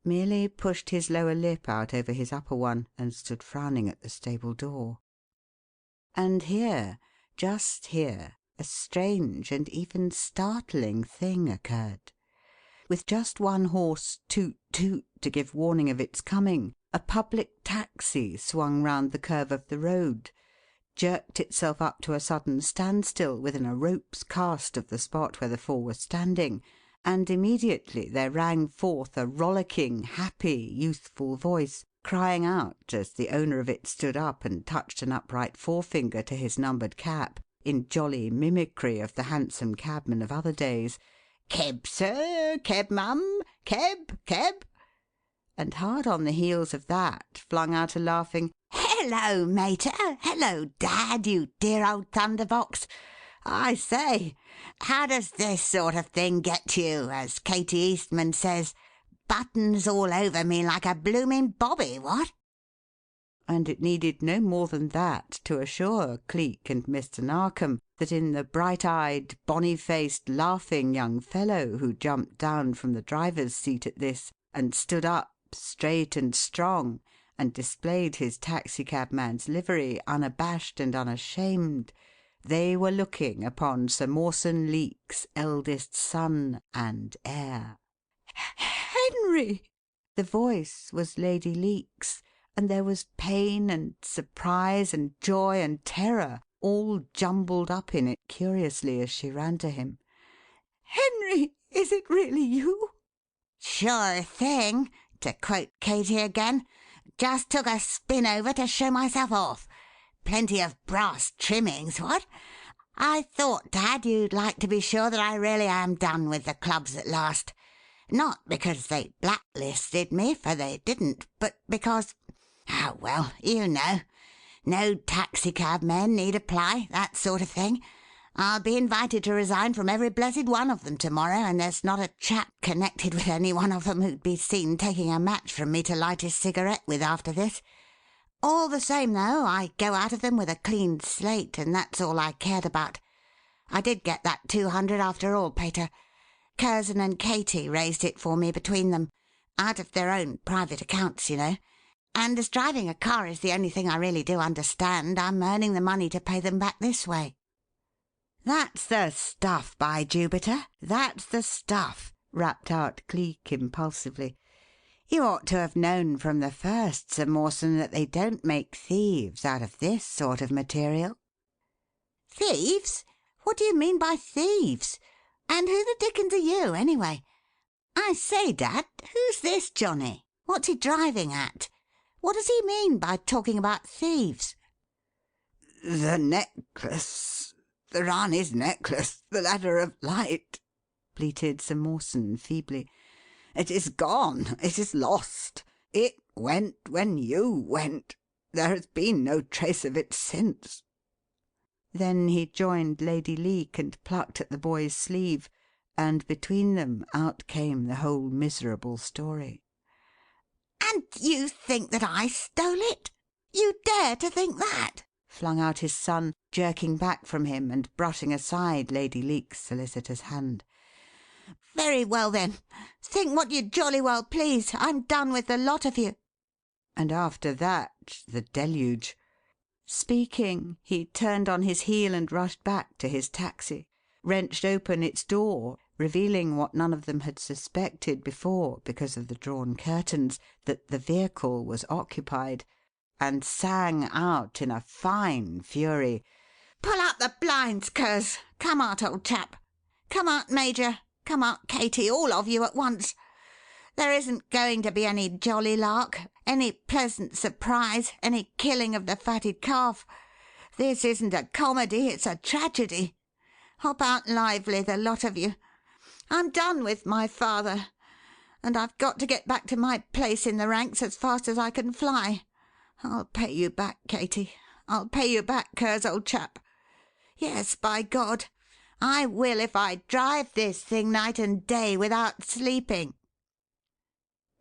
merely pushed his lower lip out over his upper one and stood frowning at the stable door. And here, just here, a strange and even startling thing occurred. With just one hoarse toot toot to give warning of its coming, a public taxi swung round the curve of the road, jerked itself up to a sudden standstill within a rope's cast of the spot where the four were standing, and immediately there rang forth a rollicking, happy, youthful voice, crying out, as the owner of it stood up and touched an upright forefinger to his numbered cap, in jolly mimicry of the hansom cabman of other days, "Keb, sir! Keb, mum! Keb! Keb!" And hard on the heels of that flung out a laughing, "Hello, mater! Hello, Dad, you dear old thunderbox! I say, how does this sort of thing get you, as Katie Eastman says? Buttons all over me like a blooming bobby, what?" And it needed no more than that to assure Cleek and Mr. Narkom that in the bright-eyed, bonny-faced, laughing young fellow who jumped down from the driver's seat at this and stood up straight and strong and displayed his taxicabman's livery unabashed and unashamed, They were looking upon Sir Mawson Leake's eldest son and heir. Henry! The voice was Lady Leake's, and there was pain and surprise and joy and terror all jumbled up in it curiously as she ran to him. Henry, is it really you? Sure thing, to quote Katie again. Just took a spin over to show myself off. Plenty of brass trimmings, what? I thought, Dad, you'd like to be sure that I really am done with the clubs at last. Not because they blacklisted me, for they didn't, but because, oh, well, you know. No taxicab men need apply, that sort of thing. I'll be invited to resign from every blessed one of them to-morrow, and there's not a chap connected with any one of them who'd be seen taking a match from me to light his cigarette with after this. All the same, though, I go out of them with a clean slate, and that's all I cared about. I did get that 200 after all, Pater. Curzon and Katie raised it for me between them, out of their own private accounts, you know. And as driving a car is the only thing I really do understand, I'm earning the money to pay them back this way. That's the stuff, by Jupiter! That's the stuff! Rapped out Cleek impulsively. You ought to have known from the first, Sir Mawson, that they don't make thieves out of this sort of material. Thieves? What do you mean by thieves? And who the dickens are you, anyway? I say, Dad, who's this Johnny? What's he driving at? What does he mean by talking about thieves? The necklace. The Rani's necklace. The Ladder of Light, bleated Sir Mawson feebly. It is gone. It is lost. It went when you went. There has been no trace of it since. Then he joined Lady Leake and plucked at the boy's sleeve, and between them out came the whole miserable story. And you think that I stole it? You dare to think that? Flung out his son, jerking back from him and brushing aside Lady Leake's solicitous hand. Very well, then. Think what you jolly well please. I'm done with the lot of you. And after that, the deluge. Speaking, he turned on his heel and rushed back to his taxi, wrenched open its door, revealing what none of them had suspected before because of the drawn curtains, that the vehicle was occupied, and sang out in a fine fury, "Pull up the blinds, Curz! Come out, old chap! Come out, Major! Come out, Katie, all of you at once! There isn't going to be any jolly lark, any pleasant surprise, any killing of the fatted calf. This isn't a comedy, it's a tragedy. Hop out lively, the lot of you. I'm done with my father, and I've got to get back to my place in the ranks as fast as I can fly. I'll pay you back, Katie. I'll pay you back, Curz, old chap. Yes, by God, I will if I drive this thing night and day without sleeping."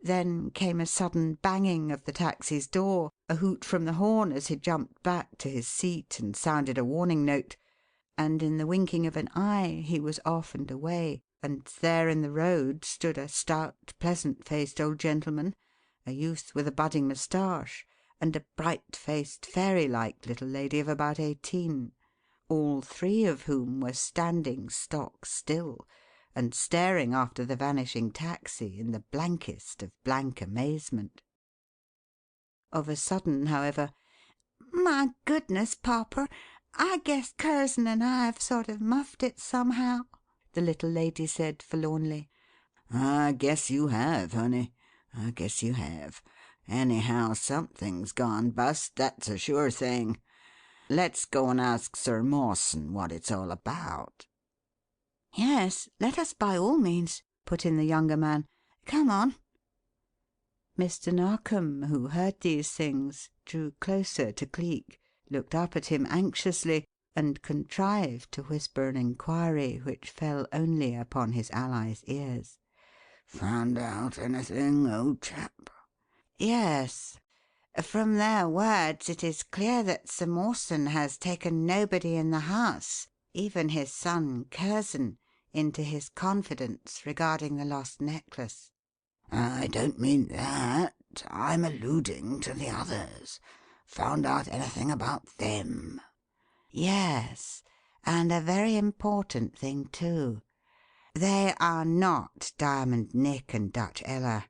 Then came a sudden banging of the taxi's door, a hoot from the horn as he jumped back to his seat and sounded a warning note, and in the winking of an eye he was off and away, and there in the road stood a stout, pleasant-faced old gentleman, a youth with a budding moustache, and a bright-faced, fairy-like little lady of about 18, all three of whom were standing stock still and staring after the vanishing taxi in the blankest of blank amazement. Of a sudden, however, "My goodness, Papa, I guess Curzon and I have sort of muffed it somehow," the little lady said forlornly. I guess you have, honey. I guess you have. Anyhow, something's gone bust, that's a sure thing. Let's go and ask Sir Mawson what it's all about." "Yes, let us by all means," put in the younger man. "Come on." Mr. Narkom, who heard these things, drew closer to Cleek, looked up at him anxiously, and contrived to whisper an inquiry which fell only upon his ally's ears. "Found out anything, old chap?" "Yes. From their words it is clear that Sir Mawson has taken nobody in the house, even his son Curzon, into his confidence regarding the lost necklace." "I don't mean that. I'm alluding to the others. Found out anything about them?" "Yes. And a very important thing, too. They are not Diamond Nick and Dutch Ella.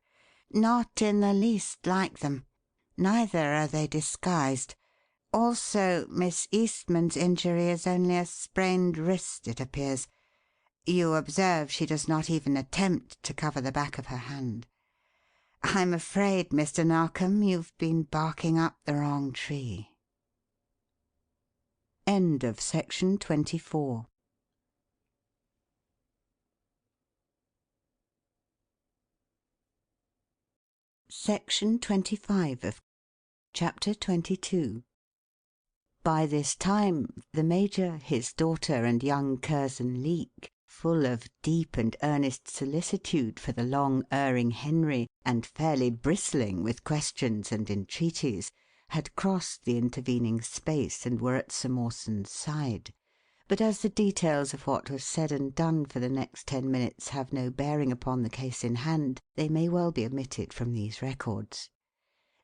Not in the least like them. Neither are they disguised. Also, Miss Eastman's injury is only a sprained wrist, it appears. You observe she does not even attempt to cover the back of her hand. I'm afraid, Mr. Narkom, you've been barking up the wrong tree." End of section 24. Section 25 of Chapter 22. By this time, the Major, his daughter, and young Curzon Leake, full of deep and earnest solicitude for the long erring Henry, and fairly bristling with questions and entreaties, had crossed the intervening space and were at Sir Mawson's side. But as the details of what was said and done for the next 10 minutes have no bearing upon the case in hand, they may well be omitted from these records.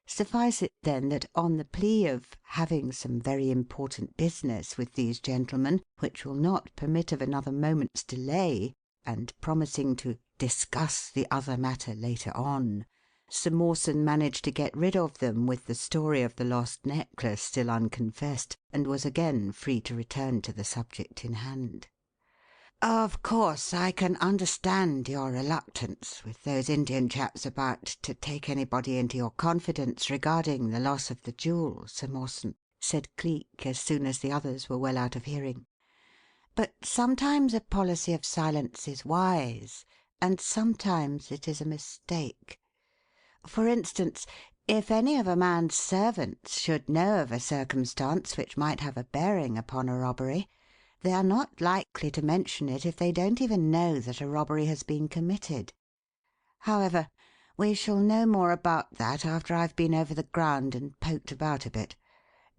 Suffice it, then, that on the plea of having some very important business with these gentlemen, which will not permit of another moment's delay, and promising to discuss the other matter later on, Sir Mawson managed to get rid of them with the story of the lost necklace still unconfessed, and was again free to return to the subject in hand. "Of course, I can understand your reluctance, with those Indian chaps about, to take anybody into your confidence regarding the loss of the jewel, Sir Mawson," said Cleek, as soon as the others were well out of hearing. "But sometimes a policy of silence is wise, and sometimes it is a mistake. For instance, if any of a man's servants should know of a circumstance which might have a bearing upon a robbery, they are not likely to mention it if they don't even know that a robbery has been committed. However, we shall know more about that after I've been over the ground and poked about a bit.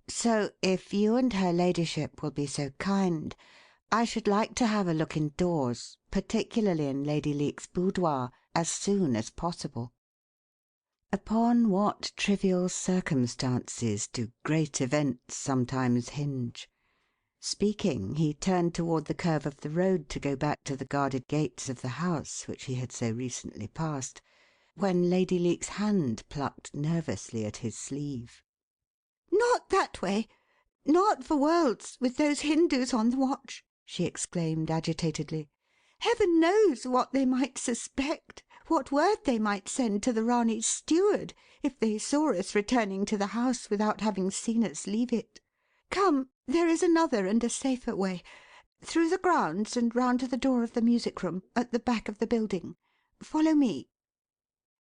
So, if you and her ladyship will be so kind, I should like to have a look indoors, particularly in Lady Leake's boudoir, as soon as possible." Upon what trivial circumstances do great events sometimes hinge! Speaking, he turned toward the curve of the road to go back to the guarded gates of the house which he had so recently passed, when Lady Leake's hand plucked nervously at his sleeve. "Not that way! Not for worlds, with those Hindus on the watch!" she exclaimed agitatedly. "Heaven knows what they might suspect, what word they might send to the Ranee's steward, if they saw us returning to the house without having seen us leave it. Come, there is another and a safer way. Through the grounds and round to the door of the music room, at the back of the building. Follow me."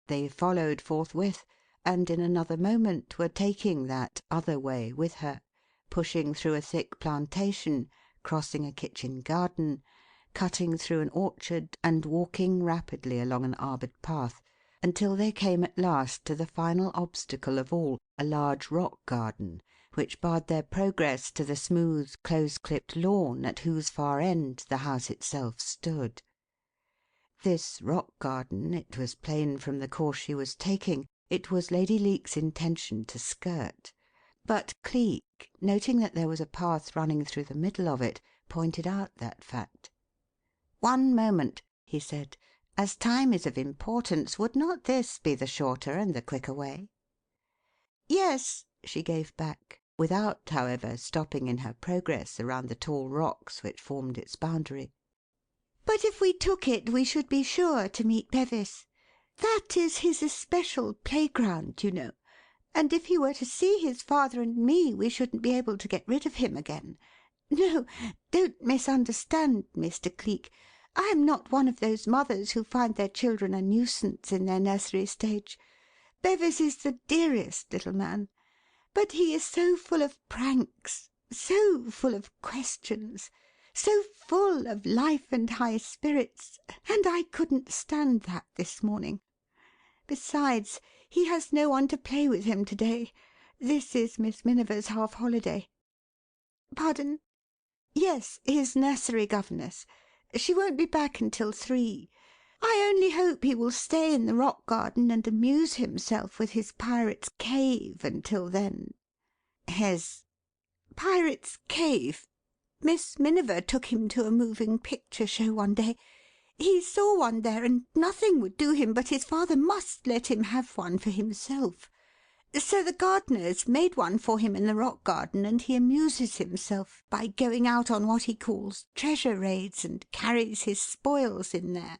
They followed forthwith, and in another moment were taking that other way with her, pushing through a thick plantation, crossing a kitchen garden, cutting through an orchard, and walking rapidly along an arboured path, until they came at last to the final obstacle of all, a large rock garden, which barred their progress to the smooth, close-clipped lawn at whose far end the house itself stood. This rock garden, it was plain from the course she was taking, it was Lady Leake's intention to skirt. But Cleek, noting that there was a path running through the middle of it, pointed out that fact. "One moment," he said. "As time is of importance, would not this be the shorter and the quicker way?" "Yes," she gave back, without, however, stopping in her progress around the tall rocks which formed its boundary. "But if we took it we should be sure to meet Bevis. That is his especial playground, you know, and if he were to see his father and me we shouldn't be able to get rid of him again. No, don't misunderstand, Mr. Cleek. I am not one of those mothers who find their children a nuisance in their nursery stage. Bevis is the dearest little man. But he is so full of pranks, so full of questions, so full of life and high spirits, and I couldn't stand that this morning. Besides, he has no one to play with him to day. This is Miss Miniver's half holiday. Pardon? Yes, his nursery governess. She won't be back until 3. I only hope he will stay in the rock garden and amuse himself with his Pirate's Cave until then." "His Pirate's Cave. Miss Miniver took him to a moving picture show one day. He saw one there, and nothing would do him but his father must let him have one for himself. So the gardeners made one for him in the rock garden, and he amuses himself by going out on what he calls treasure raids, and carries his spoils in there."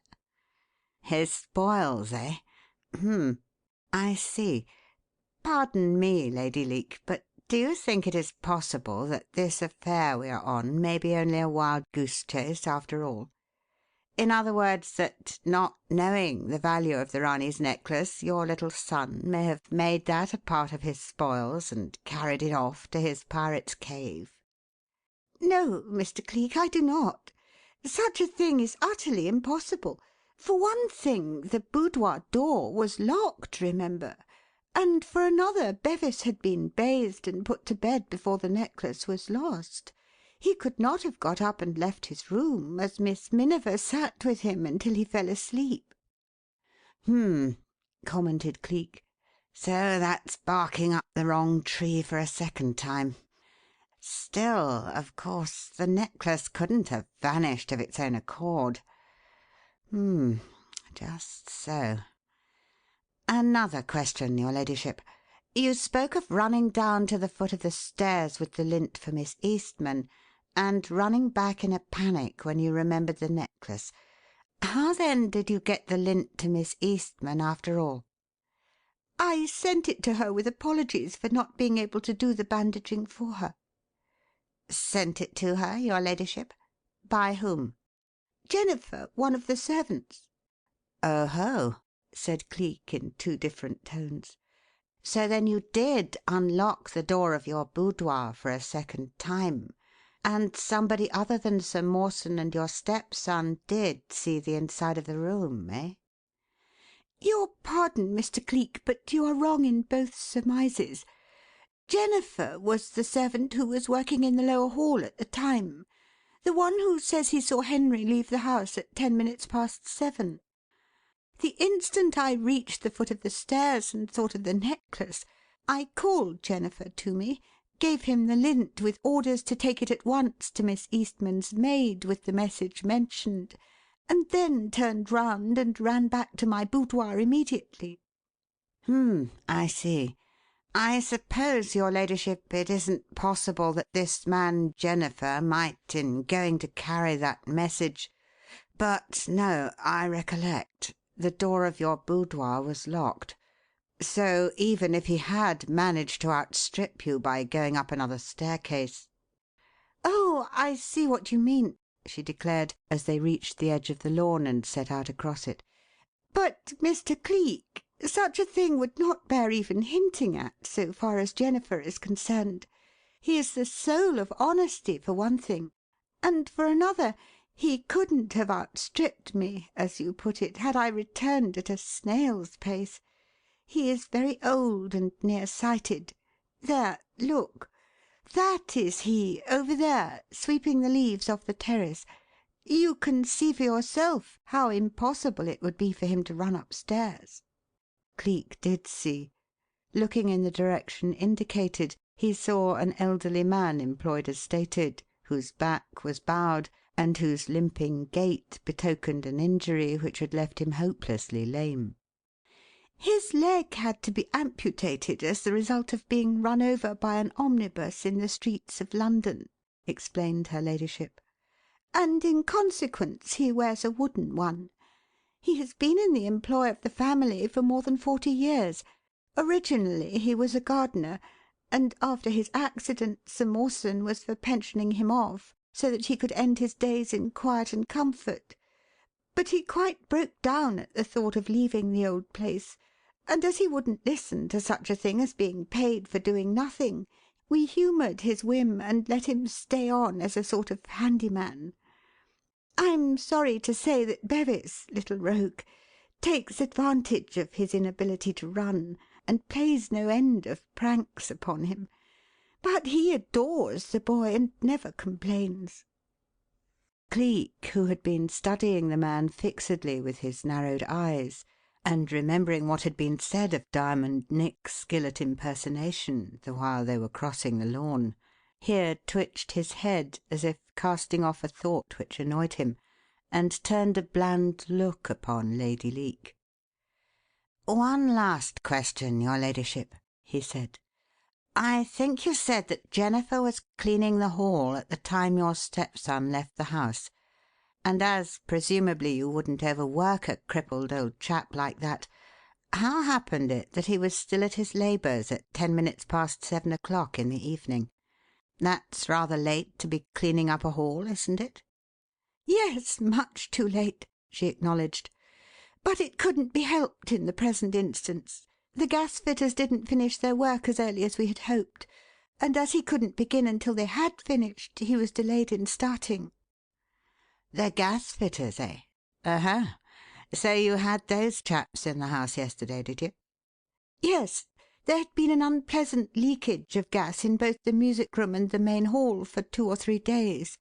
"His spoils, eh? I see. Pardon me, Lady Leake, but do you think it is possible that this affair we are on may be only a wild goose chase after all? In other words, that, not knowing the value of the Ranee's necklace, your little son may have made that a part of his spoils and carried it off to his pirate's cave?" "No, Mr. Cleek, I do not. Such a thing is utterly impossible. For one thing, the boudoir door was locked, remember, and for another, Bevis had been bathed and put to bed before the necklace was lost. He could not have got up and left his room, as Miss Miniver sat with him until he fell asleep." Commented Cleek. "So that's barking up the wrong tree for a second time. Still, of course, the necklace couldn't have vanished of its own accord. Just so. Another question, your ladyship. You spoke of running down to the foot of the stairs with the lint for Miss Eastman, and running back in a panic when you remembered the necklace. How, then, did you get the lint to Miss Eastman, after all?" "I sent it to her with apologies for not being able to do the bandaging for her." "Sent it to her, your ladyship? By whom?" "Jennifer, one of the servants." "Oh-ho!" said Cleek in two different tones. "So then you did unlock the door of your boudoir for a second time, and somebody other than Sir Mawson and your stepson did see the inside of the room, eh?" "Your pardon, Mr. Cleek, but you are wrong in both surmises. Jennifer was the servant who was working in the lower hall at the time, the one who says he saw Henry leave the house at 7:10. The instant I reached the foot of the stairs and thought of the necklace, I called Jennifer to me, gave him the lint with orders to take it at once to Miss Eastman's maid with the message mentioned, and then turned round and ran back to my boudoir immediately." I see. I suppose, your ladyship, it isn't possible that this man Jennifer might, in going to carry that message But no, I recollect. The door of your boudoir was locked. So even if he had managed to outstrip you by going up another staircase "Oh, I see what you mean," she declared, as they reached the edge of the lawn and set out across it. "But, Mr. Cleek, such a thing would not bear even hinting at, so far as Jennifer is concerned. He is the soul of honesty, for one thing, and for another, he couldn't have outstripped me, as you put it, had I returned at a snail's pace. He is very old and near-sighted. There, look! That is he, over there, sweeping the leaves off the terrace. You can see for yourself how impossible it would be for him to run upstairs." Cleek did see. Looking in the direction indicated, he saw an elderly man employed as stated, whose back was bowed and whose limping gait betokened an injury which had left him hopelessly lame. "His leg had to be amputated as the result of being run over by an omnibus in the streets of London," explained her ladyship, "and in consequence he wears a wooden one. He has been in the employ of the family for more than 40 years. Originally he was a gardener, and after his accident Sir Mawson was for pensioning him off so that he could end his days in quiet and comfort. But he quite broke down at the thought of leaving the old place, and as he wouldn't listen to such a thing as being paid for doing nothing, we humoured his whim and let him stay on as a sort of handyman. I'm sorry to say that Bevis, little rogue, takes advantage of his inability to run and plays no end of pranks upon him. But he adores the boy and never complains." Cleek, who had been studying the man fixedly with his narrowed eyes, and remembering what had been said of Diamond Nick's skill at impersonation the while they were crossing the lawn, here twitched his head as if casting off a thought which annoyed him, and turned a bland look upon Lady Leake. "One last question, your ladyship," he said. "I think you said that Jennifer was cleaning the hall at the time your stepson left the house, and as presumably you wouldn't overwork a crippled old chap like that, how happened it that he was still at his labours at 10 minutes past 7 o'clock in the evening? That's rather late to be cleaning up a hall, isn't it?" "Yes, much too late," she acknowledged. "But it couldn't be helped in the present instance. The gas fitters didn't finish their work as early as we had hoped, and as he couldn't begin until they had finished, he was delayed in starting." "The gas fitters, eh? Uh-huh. So you had those chaps in the house yesterday, did you?" "Yes. There had been an unpleasant leakage of gas in both the music room and the main hall for 2 or 3 days,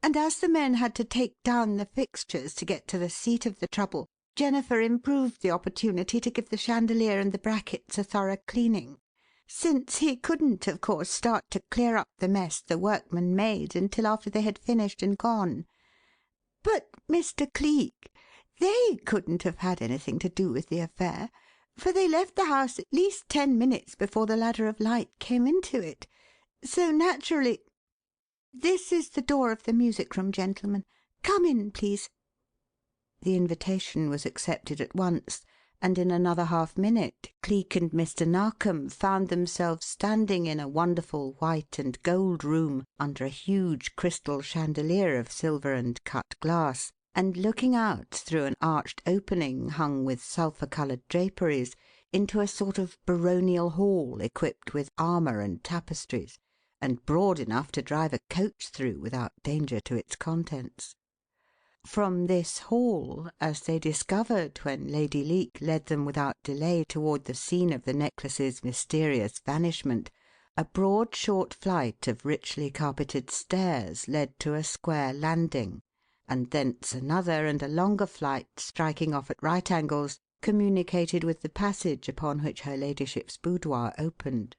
and as the men had to take down the fixtures to get to the seat of the trouble, Jennifer improved the opportunity to give the chandelier and the brackets a thorough cleaning, since he couldn't, of course, start to clear up the mess the workmen made until after they had finished and gone. But, Mr. Cleek, they couldn't have had anything to do with the affair, for they left the house at least 10 minutes before the ladder of light came into it. So naturally This is the door of the music room, gentlemen. Come in, please." The invitation was accepted at once, and in another half-minute Cleek and Mr. Narkom found themselves standing in a wonderful white and gold room under a huge crystal chandelier of silver and cut glass, and looking out through an arched opening hung with sulphur-coloured draperies into a sort of baronial hall equipped with armour and tapestries, and broad enough to drive a coach through without danger to its contents. From this hall, as they discovered when Lady Leake led them without delay toward the scene of the necklace's mysterious vanishment, a broad short flight of richly carpeted stairs led to a square landing, and thence another and a longer flight, striking off at right angles, communicated with the passage upon which her ladyship's boudoir opened.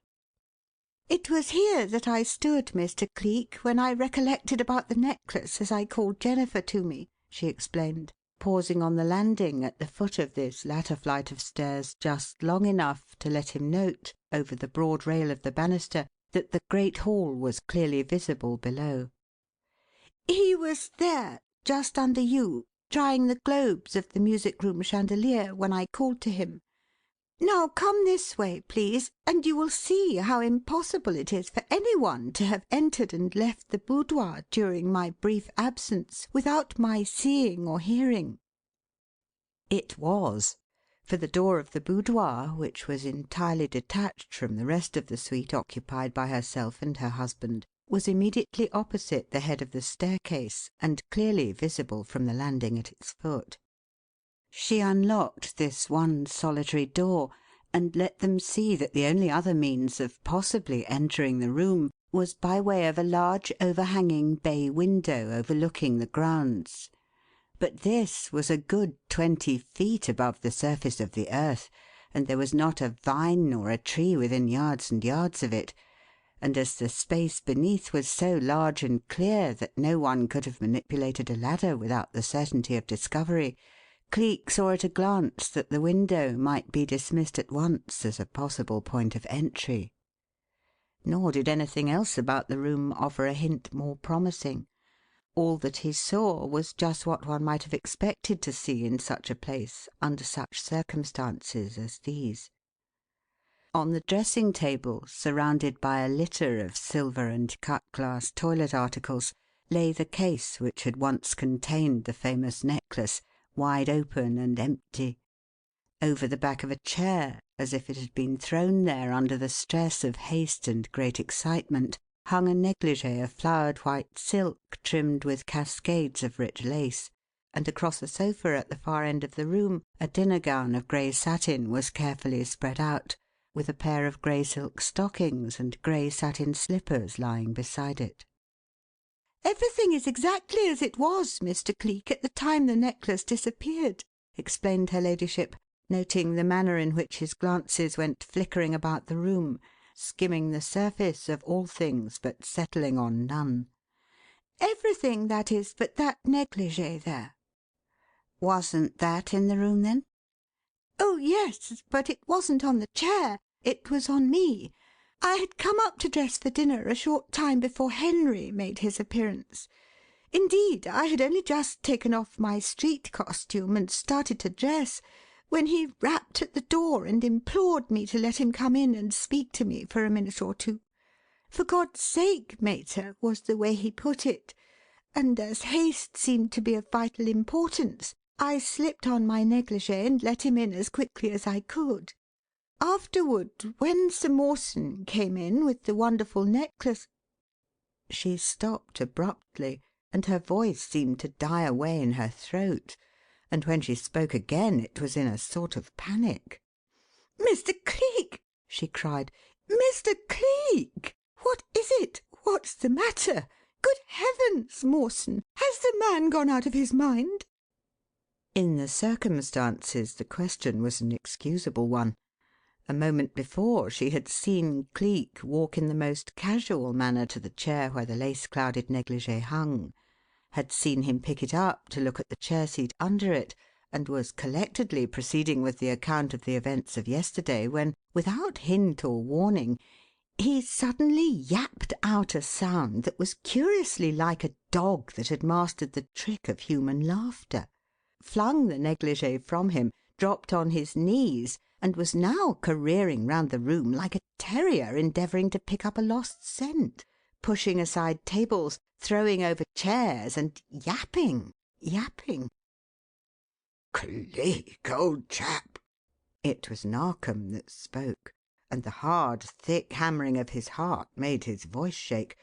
"It was here that I stood, Mr. Cleek, when I recollected about the necklace as I called Jennifer to me," she explained, pausing on the landing at the foot of this latter flight of stairs just long enough to let him note, over the broad rail of the banister, that the great hall was clearly visible below. "He was there, just under you, trying the globes of the music-room chandelier when I called to him. Now come this way, please, and you will see how impossible it is for any one to have entered and left the boudoir during my brief absence without my seeing or hearing." It was, for the door of the boudoir, which was entirely detached from the rest of the suite occupied by herself and her husband, was immediately opposite the head of the staircase and clearly visible from the landing at its foot. She unlocked this one solitary door and let them see that the only other means of possibly entering the room was by way of a large overhanging bay window overlooking the grounds. But this was a good 20 feet above the surface of the earth, and there was not a vine nor a tree within yards and yards of it, and as the space beneath was so large and clear that no one could have manipulated a ladder without the certainty of discovery, Cleek saw at a glance that the window might be dismissed at once as a possible point of entry. Nor did anything else about the room offer a hint more promising. All that he saw was just what one might have expected to see in such a place under such circumstances as these. On the dressing-table, surrounded by a litter of silver and cut-glass toilet articles, lay the case which had once contained the famous necklace, wide open and empty. Over the back of a chair, as if it had been thrown there under the stress of haste and great excitement, hung a negligee of flowered white silk trimmed with cascades of rich lace, and across a sofa at the far end of the room a dinner gown of grey satin was carefully spread out, with a pair of grey silk stockings and grey satin slippers lying beside it. "Everything is exactly as it was, Mr. Cleek, at the time the necklace disappeared," explained her ladyship, noting the manner in which his glances went flickering about the room, skimming the surface of all things but settling on none. Everything, that is, but that negligee there." "Wasn't that in the room, then?" "Oh, yes, but it wasn't on the chair. It was on me. I had come up to dress for dinner a short time before Henry made his appearance. Indeed, I had only just taken off my street costume and started to dress when he rapped at the door and implored me to let him come in and speak to me for a minute or two. 'For God's sake, mater,' was the way he put it, and as haste seemed to be of vital importance, I slipped on my negligee and let him in as quickly as I could. Afterward, when Sir Mawson came in with the wonderful necklace—" She stopped abruptly, and her voice seemed to die away in her throat, and when she spoke again it was in a sort of panic. "Mr. Cleek!" she cried. "Mr. Cleek! What is it? What's the matter? Good heavens, Mawson! Has the man gone out of his mind?" In the circumstances the question was an excusable one. A moment before she had seen Cleek walk in the most casual manner to the chair where the lace-clouded negligee hung, had seen him pick it up to look at the chair seat under it, and was collectedly proceeding with the account of the events of yesterday when, without hint or warning, he suddenly yapped out a sound that was curiously like a dog that had mastered the trick of human laughter, flung the negligee from him, dropped on his knees, and was now careering round the room like a terrier endeavouring to pick up a lost scent, pushing aside tables, throwing over chairs, and yapping. "Cleek, old chap!" It was Narkom that spoke, and the hard, thick hammering of his heart made his voice shake.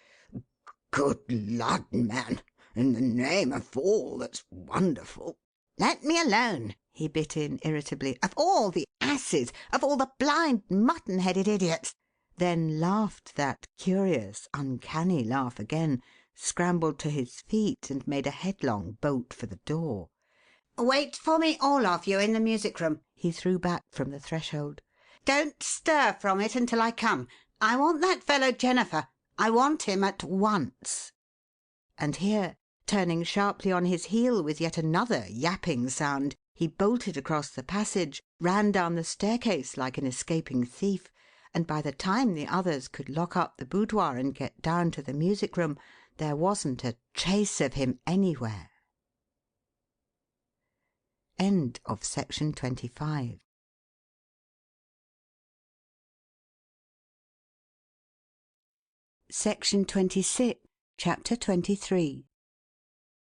"Good lud, man! In the name of all that's wonderful—" "Let me alone," he bit in irritably. "Of all the asses! Of all the blind, mutton-headed idiots!" Then laughed that curious, uncanny laugh again, scrambled to his feet, and made a headlong bolt for the door. "Wait for me, all of you, in the music room," he threw back from the threshold. "Don't stir from it until I come. I want that fellow Jennifer. I want him at once." And here, turning sharply on his heel with yet another yapping sound, he bolted across the passage, ran down the staircase like an escaping thief, and by the time the others could lock up the boudoir and get down to the music room, there wasn't a trace of him anywhere. End of section 25. Section 26, Chapter 23.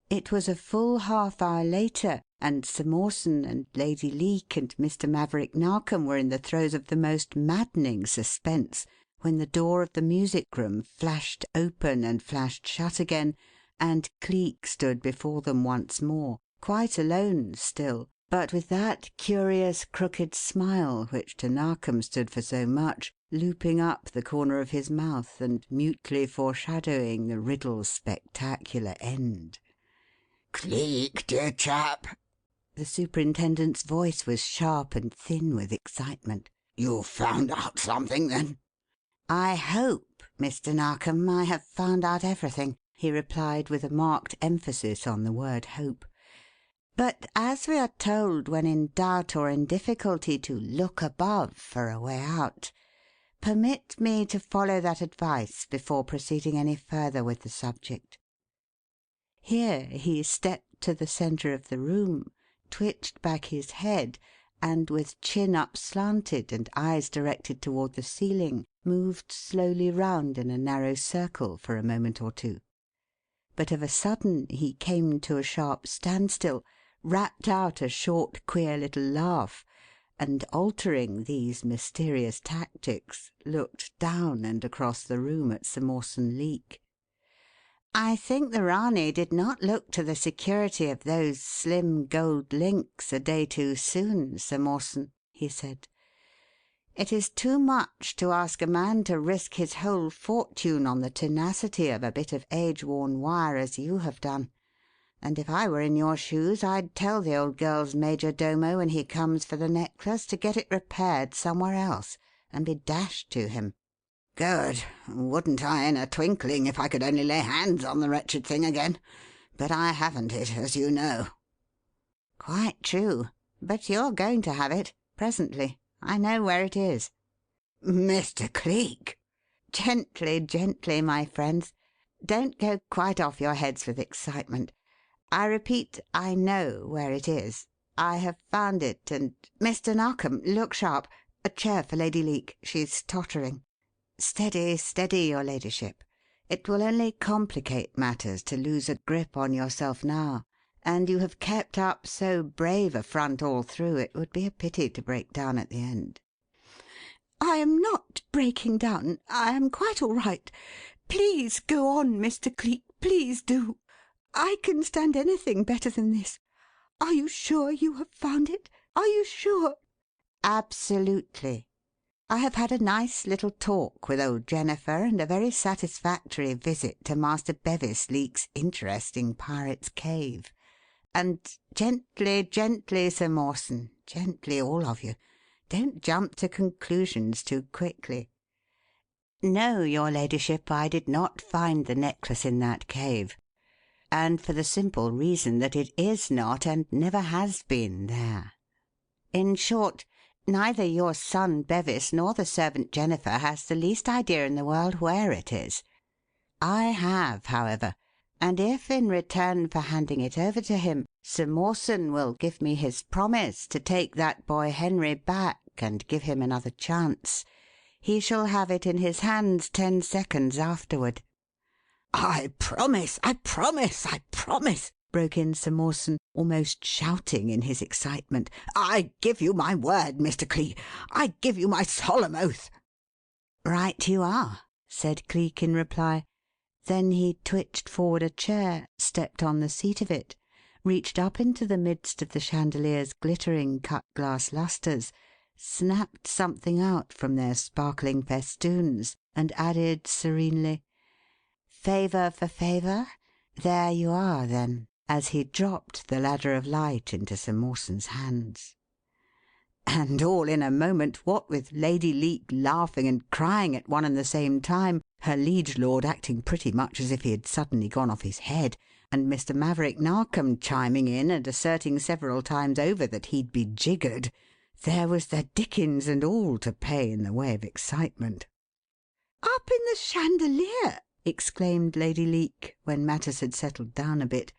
It was a full half-hour later, and Sir Mawson and Lady Leake and Mr. Maverick Narkom were in the throes of the most maddening suspense when the door of the music room flashed open and flashed shut again, and Cleek stood before them once more, quite alone still, but with that curious crooked smile which to Narkom stood for so much, looping up the corner of his mouth and mutely foreshadowing the riddle's spectacular end. "Cleek, dear chap!" The superintendent's voice was sharp and thin with excitement. "You've found out something, then?" "I hope, Mr. Narkom, I have found out everything," he replied with a marked emphasis on the word hope. "But as we are told when in doubt or in difficulty to look above for a way out, permit me to follow that advice before proceeding any further with the subject." Here he stepped to the centre of the room, twitched back his head, and with chin upslanted and eyes directed toward the ceiling, moved slowly round in a narrow circle for a moment or two. But of a sudden he came to a sharp standstill, rapped out a short, queer little laugh, and, altering these mysterious tactics, looked down and across the room at Sir Mawson Leake. "I think the Ranee did not look to the security of those slim gold links a day too soon, Sir Mawson," he said. "It is too much to ask a man to risk his whole fortune on the tenacity of a bit of age-worn wire as you have done, and if I were in your shoes I'd tell the old girl's major domo when he comes for the necklace to get it repaired somewhere else and be dashed to him." Good. Wouldn't I in a twinkling if I could only lay hands on the wretched thing again? But I haven't it, as you know." "Quite true. But you're going to have it presently. I know where it is." "Mr. Cleek!" "Gently, gently, my friends. Don't go quite off your heads with excitement. I repeat, I know where it is. I have found it, and Mr. Narkom, look sharp. A chair for Lady Leake. She's tottering. Steady, steady, your ladyship. It will only complicate matters to lose a grip on yourself now, and you have kept up so brave a front all through, it would be a pity to break down at the end." I am not breaking down. I am quite all right. Please go on, Mr. Cleek. Please do. I can stand anything better than this. Are you sure you have found it? Are you sure?" "Absolutely. I have had a nice little talk with old Jennifer and a very satisfactory visit to Master Bevis Leake's interesting Pirate's Cave. And gently, gently, Sir Mawson, gently, all of you. Don't jump to conclusions too quickly. No, your ladyship, I did not find the necklace in that cave, and for the simple reason that it is not and never has been there. In short, neither your son Bevis nor the servant Jennifer has the least idea in the world where it is. I have, however, and if in return for handing it over to him, Sir Mawson will give me his promise to take that boy Henry back and give him another chance, he shall have it in his hands 10 seconds afterward." "I promise! I promise! I promise!" broke in Sir Mawson, almost shouting in his excitement. "I give you my word, Mr. Cleek. I give you my solemn oath." "Right you are," said Cleek in reply. Then he twitched forward a chair, stepped on the seat of it, reached up into the midst of the chandelier's glittering cut-glass lustres, snapped something out from their sparkling festoons, and added serenely, "Favour for favour? There you are, then," as he dropped the ladder of light into Sir Mawson's hands. And all in a moment, what with Lady Leake laughing and crying at one and the same time, her liege lord acting pretty much as if he had suddenly gone off his head, and Mr. Maverick Narkom chiming in and asserting several times over that he'd be jiggered, there was the dickens and all to pay in the way of excitement. "Up in the chandelier!" exclaimed Lady Leake, when matters had settled down a bit.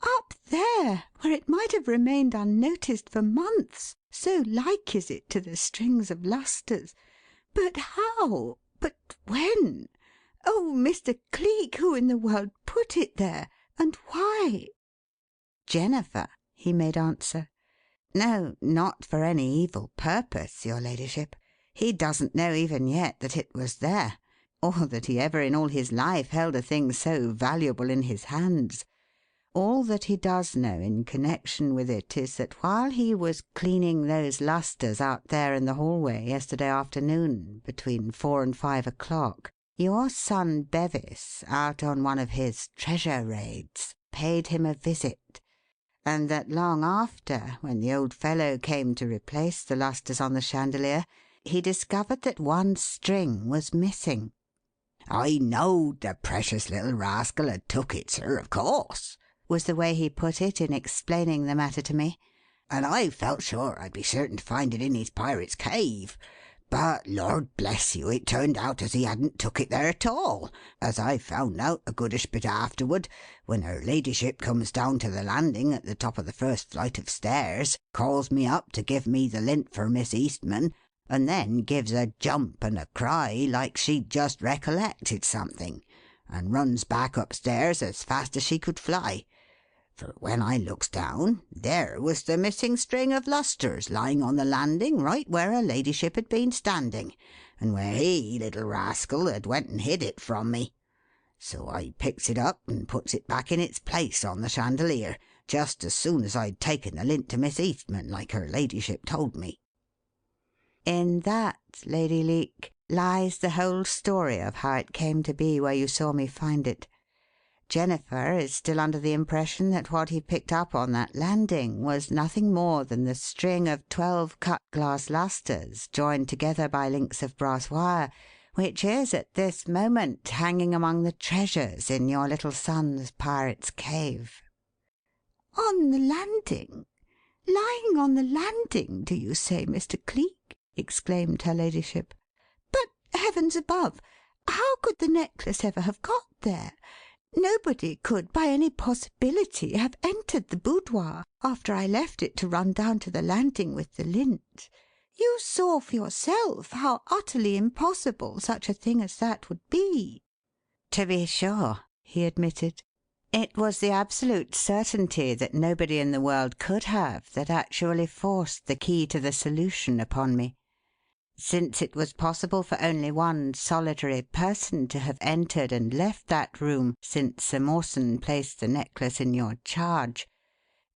"Up there, where it might have remained unnoticed for months, so like is it to the strings of lustres. But how? But when? Oh, Mr. Cleek, who in the world put it there, and why?" "Jennifer," he made answer. "No, not for any evil purpose, your ladyship. He doesn't know even yet that it was there, or that he ever in all his life held a thing so valuable in his hands. All that he does know in connection with it is that while he was cleaning those lustres out there in the hallway yesterday afternoon between 4 and 5 o'clock, your son Bevis, out on one of his treasure raids, paid him a visit, and that long after, when the old fellow came to replace the lustres on the chandelier, he discovered that one string was missing." "I knowed the precious little rascal had took it, sir, of course," was the way he put it in explaining the matter to me. "and I felt sure I'd be certain to find it in his pirate's cave. But, Lord bless you, it turned out as he hadn't took it there at all, as I found out a goodish bit afterward, when her ladyship comes down to the landing at the top of the first flight of stairs, calls me up to give me the lint for Miss Eastman, and then gives a jump and a cry like she'd just recollected something, and runs back upstairs as fast as she could fly. For when I looks down, there was the missing string of lustres lying on the landing right where her ladyship had been standing, and where he, little rascal, had went and hid it from me. So I picks it up and puts it back in its place on the chandelier, just as soon as I'd taken the lint to Miss Eastman, like her ladyship told me." In that, Lady Leake, lies the whole story of how it came to be where you saw me find it. Jennifer is still under the impression that what he picked up on that landing was nothing more than the string of 12 cut-glass lustres joined together by links of brass wire, which is at this moment hanging among the treasures in your little son's pirate's cave." "On the landing? Lying on the landing, do you say, Mr. Cleek?" exclaimed her ladyship. "But, heavens above, how could the necklace ever have got there? Nobody could by any possibility have entered the boudoir after I left it to run down to the landing with the lint. You saw for yourself how utterly impossible such a thing as that would be." "To be sure," he admitted. "It was the absolute certainty that nobody in the world could have that actually forced the key to the solution upon me. Since it was possible for only one solitary person to have entered and left that room since Sir Mawson placed the necklace in your charge,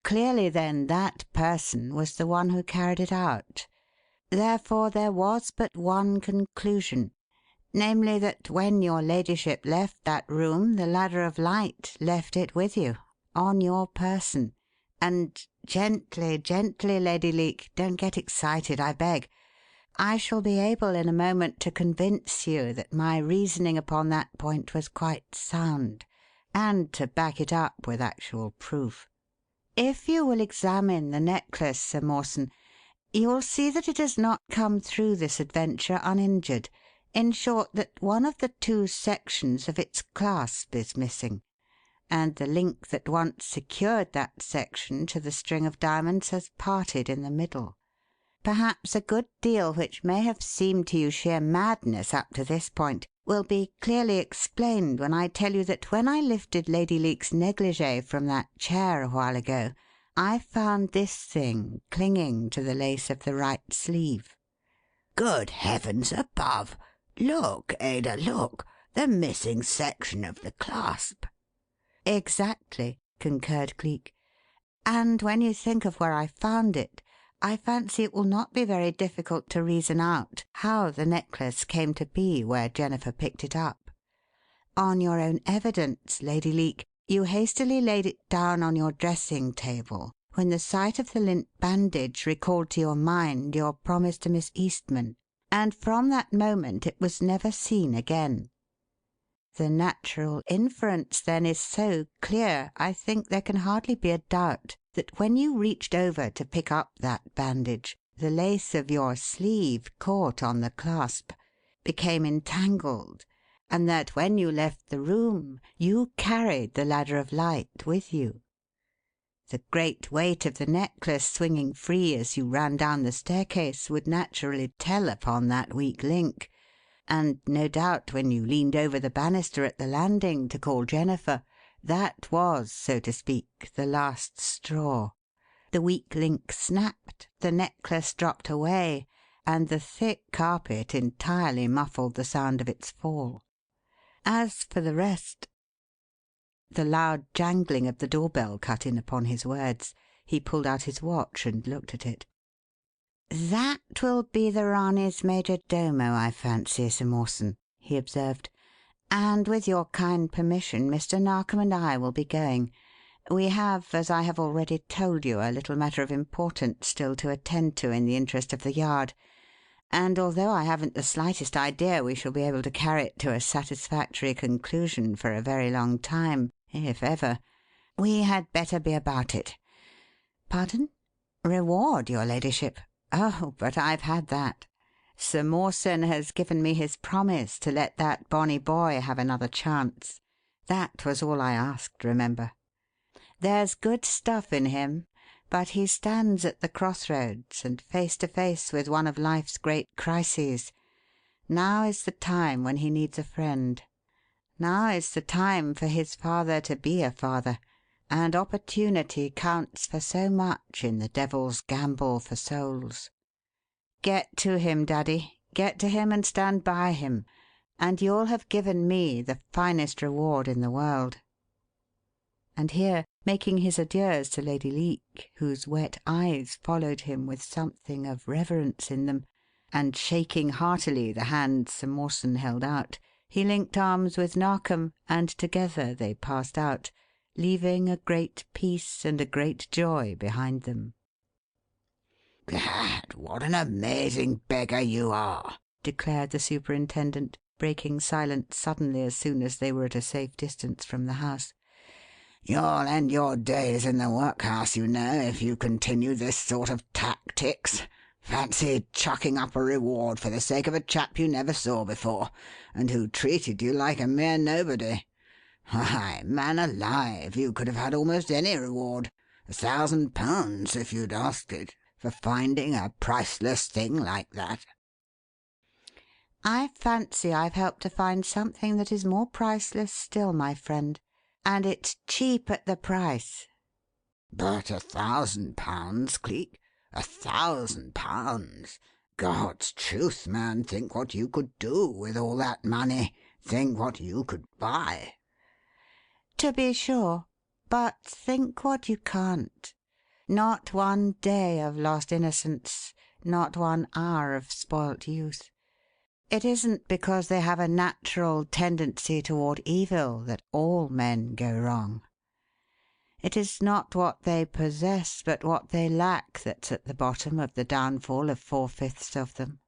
clearly then that person was the one who carried it out. Therefore there was but one conclusion, namely that when your ladyship left that room the ladder of light left it with you, on your person, and gently, gently, Lady Leake, don't get excited, I beg. I shall be able in a moment to convince you that my reasoning upon that point was quite sound, and to back it up with actual proof. If you will examine the necklace, Sir Mawson, you will see that it has not come through this adventure uninjured. In short, that one of the two sections of its clasp is missing, and the link that once secured that section to the string of diamonds has parted in the middle. Perhaps a good deal which may have seemed to you sheer madness up to this point will be clearly explained when I tell you that when I lifted Lady Leake's negligée from that chair a while ago, I found this thing clinging to the lace of the right sleeve." "Good heavens above! Look, Ada, look! The missing section of the clasp." "Exactly," concurred Cleek. "And when you think of where I found it, I fancy it will not be very difficult to reason out how the necklace came to be where Jennifer picked it up. On your own evidence, Lady Leake, you hastily laid it down on your dressing table when the sight of the lint bandage recalled to your mind your promise to Miss Eastman, and from that moment it was never seen again. The natural inference, then, is so clear, I think there can hardly be a doubt that when you reached over to pick up that bandage, the lace of your sleeve caught on the clasp, became entangled, and that when you left the room you carried the ladder of light with you. The great weight of the necklace swinging free as you ran down the staircase would naturally tell upon that weak link, and no doubt when you leaned over the banister at the landing to call Jennifer, that was, so to speak, the last straw. The weak link snapped, the necklace dropped away, and the thick carpet entirely muffled the sound of its fall. As for the rest—" The loud jangling of the door bell cut in upon his words. He pulled out his watch and looked at it. "That will be the Ranee's major domo, I fancy, Sir Mawson," he observed. "And with your kind permission, Mr. Narkom and I will be going. We have, as I have already told you, a little matter of importance still to attend to in the interest of the Yard, and although I haven't the slightest idea we shall be able to carry it to a satisfactory conclusion for a very long time, if ever, we had better be about it. Pardon? Reward, your ladyship? Oh, but I've had that. Sir Mawson has given me his promise to let that bonny boy have another chance. That was all I asked, remember. There's good stuff in him, but he stands at the crossroads and face to face with one of life's great crises. Now is the time when he needs a friend. Now is the time for his father to be a father, and opportunity counts for so much in the devil's gamble for souls. Get to him, Daddy. Get to him and stand by him, and you'll have given me the finest reward in the world." And here, making his adieus to Lady Leake, whose wet eyes followed him with something of reverence in them, and shaking heartily the hand Sir Mawson held out, he linked arms with Narkom, and together they passed out, leaving a great peace and a great joy behind them. "Gad, what an amazing beggar you are!" declared the superintendent, breaking silence suddenly as soon as they were at a safe distance from the house. "You'll end your days in the workhouse, you know, if you continue this sort of tactics. Fancy chucking up a reward for the sake of a chap you never saw before, and who treated you like a mere nobody. Why, man alive, you could have had almost any reward, £1,000 if you'd asked it, for finding a priceless thing like that." "I fancy I've helped to find something that is more priceless still, my friend, and it's cheap at the price." "But £1,000, Cleek? £1,000? God's truth, man, think what you could do with all that money. Think what you could buy." "To be sure. But think what you can't. Not one day of lost innocence, not one hour of spoilt youth. It isn't because they have a natural tendency toward evil that all men go wrong. It is not what they possess, but what they lack, that's at the bottom of the downfall of 4/5 of them.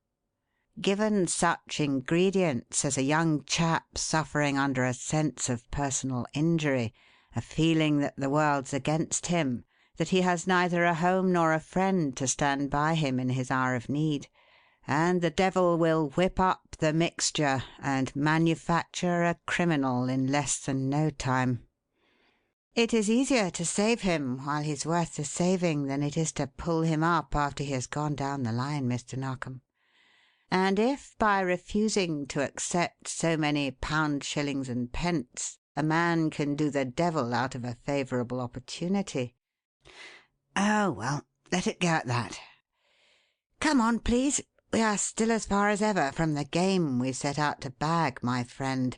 Given such ingredients as a young chap suffering under a sense of personal injury, a feeling that the world's against him, that he has neither a home nor a friend to stand by him in his hour of need, and the devil will whip up the mixture and manufacture a criminal in less than no time. It is easier to save him while he's worth the saving than it is to pull him up after he has gone down the line, Mr. Narkom. And if by refusing to accept so many pounds, shillings, and pence a man can do the devil out of a favourable opportunity— Oh, well, let it go at that. Come on, please. We are still as far as ever from the game we set out to bag, my friend.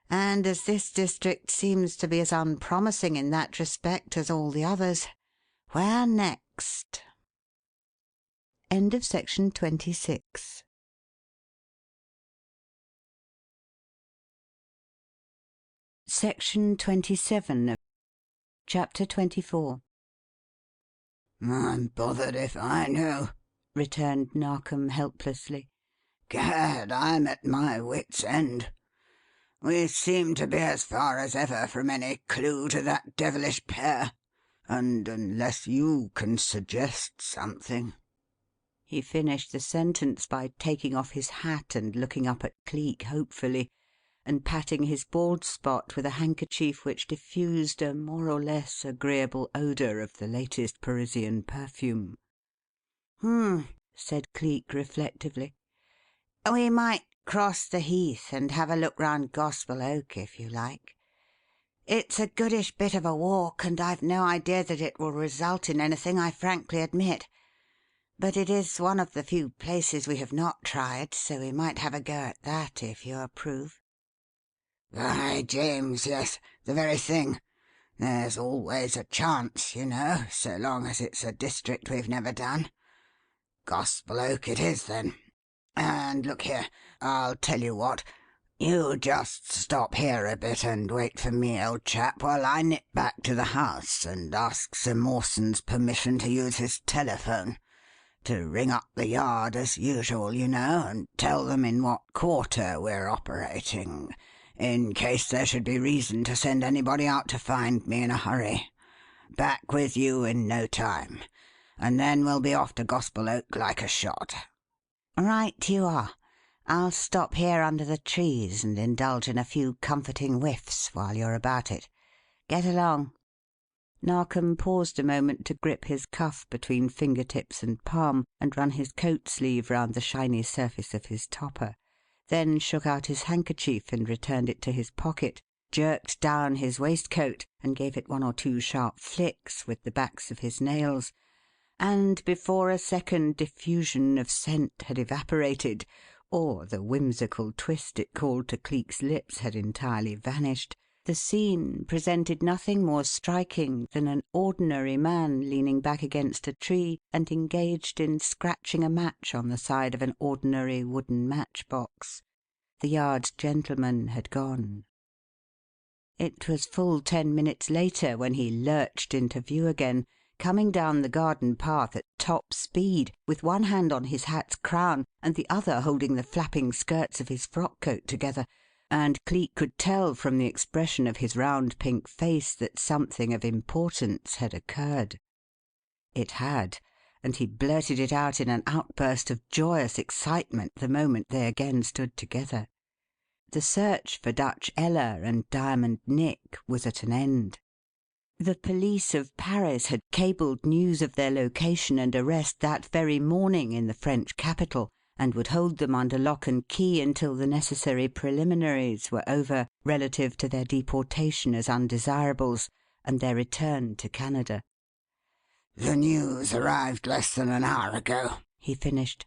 And as this district seems to be as unpromising in that respect as all the others, where next?" End of section 26. Section 27 of Chapter 24. "I'm bothered if I know," returned Narkom helplessly. "Gad, I'm at my wits' end. We seem to be as far as ever from any clue to that devilish pair, and unless you can suggest something—" He finished the sentence by taking off his hat and looking up at Cleek hopefully, and patting his bald spot with a handkerchief which diffused a more or less agreeable odour of the latest Parisian perfume. Said Cleek reflectively. "We might cross the Heath and have a look round Gospel Oak, if you like. It's a goodish bit of a walk, and I've no idea that it will result in anything, I frankly admit. But it is one of the few places we have not tried, so we might have a go at that, if you approve." "By James, yes, the very thing. There's always a chance, you know, so long as it's a district we've never done. Gospel Oak it is, then. And look here, I'll tell you what. You just stop here a bit and wait for me, old chap, while I nip back to the house and ask Sir Mawson's permission to use his telephone. To ring up the Yard as usual, you know, and tell them in what quarter we're operating, in case there should be reason to send anybody out to find me in a hurry. Back with you in no time, and then we'll be off to Gospel Oak like a shot." "Right you are. I'll stop here under the trees and indulge in a few comforting whiffs while you're about it. Get along." Narkom paused a moment to grip his cuff between finger-tips and palm and run his coat sleeve round the shiny surface of his topper, then shook out his handkerchief and returned it to his pocket, jerked down his waistcoat and gave it one or two sharp flicks with the backs of his nails, and before a second diffusion of scent had evaporated, or the whimsical twist it called to Cleek's lips had entirely vanished, the scene presented nothing more striking than an ordinary man leaning back against a tree and engaged in scratching a match on the side of an ordinary wooden matchbox. The Yard's gentleman had gone. It was full 10 minutes later when he lurched into view again, coming down the garden path at top speed, with one hand on his hat's crown and the other holding the flapping skirts of his frock coat together, and Cleek could tell from the expression of his round pink face that something of importance had occurred. It had, and he blurted it out in an outburst of joyous excitement the moment they again stood together. The search for Dutch Ella and Diamond Nick was at an end. The police of Paris had cabled news of their location and arrest that very morning in the French capital, and would hold them under lock and key until the necessary preliminaries were over relative to their deportation as undesirables and their return to Canada. "The news arrived less than an hour ago," he finished,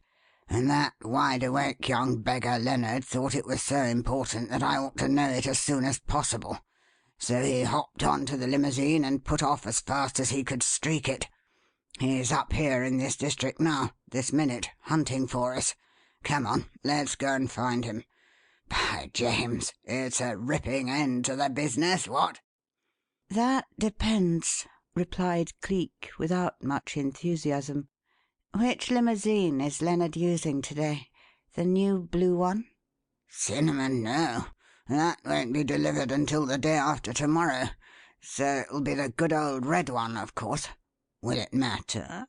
"and that wide-awake young beggar Lennard thought it was so important that I ought to know it as soon as possible. So he hopped on to the limousine and put off as fast as he could streak it. He's up here in this district now, this minute, hunting for us. Come on, let's go and find him. By James, it's a ripping end to the business, what?" "That depends," replied Cleek, without much enthusiasm. "Which limousine is Lennard using to-day? The new blue one?" "Cinnamon, no. That won't be delivered until the day after to-morrow. So it'll be the good old red one, of course. Will it matter?"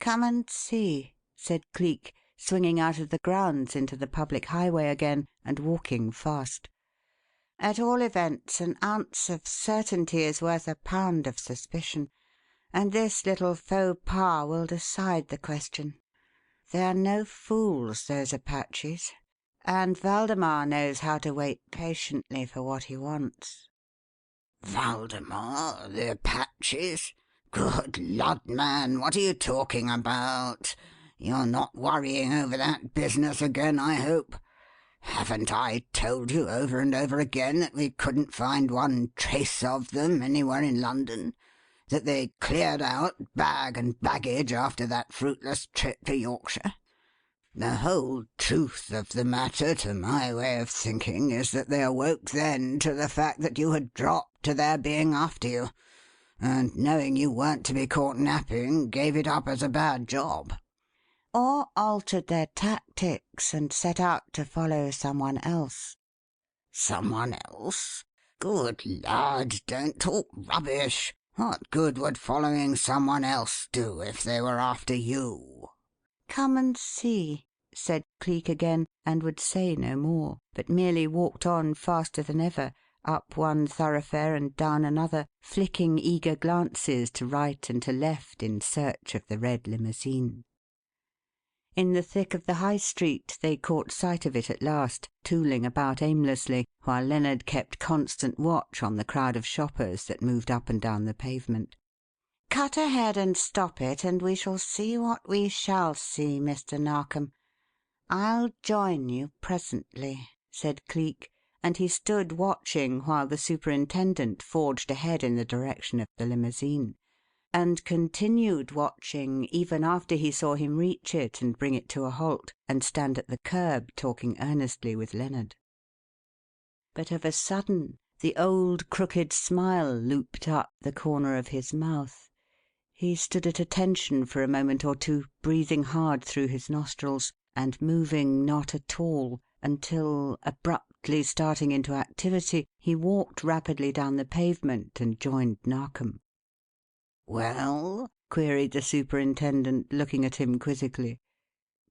"Come and see," said Cleek, swinging out of the grounds into the public highway again and walking fast. "At all events, an ounce of certainty is worth a pound of suspicion, and this little faux pas will decide the question. They're no fools, those Apaches, and Waldemar knows how to wait patiently for what he wants." "Waldemar? The Apaches? Good Lord, man, what are you talking about? You're not worrying over that business again, I hope? Haven't I told you over and over again that we couldn't find one trace of them anywhere in London? That they cleared out, bag and baggage, after that fruitless trip to Yorkshire? The whole truth of the matter, to my way of thinking, is that they awoke then to the fact that you had dropped to their being after you, and knowing you weren't to be caught napping, gave it up as a bad job." "Or altered their tactics and set out to follow someone else." "Someone else? Good Lord, don't talk rubbish. What good would following someone else do if they were after you?" "Come and see," said Cleek again, and would say no more, but merely walked on faster than ever, up one thoroughfare and down another, flicking eager glances to right and to left in search of the red limousine. In the thick of the High Street they caught sight of it at last, tooling about aimlessly, while Lennard kept constant watch on the crowd of shoppers that moved up and down the pavement. "Cut ahead and stop it, and we shall see what we shall see, Mr. Narkom. I'll join you presently," said Cleek, and he stood watching while the superintendent forged ahead in the direction of the limousine, and continued watching even after he saw him reach it and bring it to a halt and stand at the curb talking earnestly with Lennard. But of a sudden the old crooked smile looped up the corner of his mouth. He stood at attention for a moment or two, breathing hard through his nostrils and moving not at all until, abruptly starting into activity, he walked rapidly down the pavement and joined Narkom. "Well?" queried the superintendent, looking at him quizzically.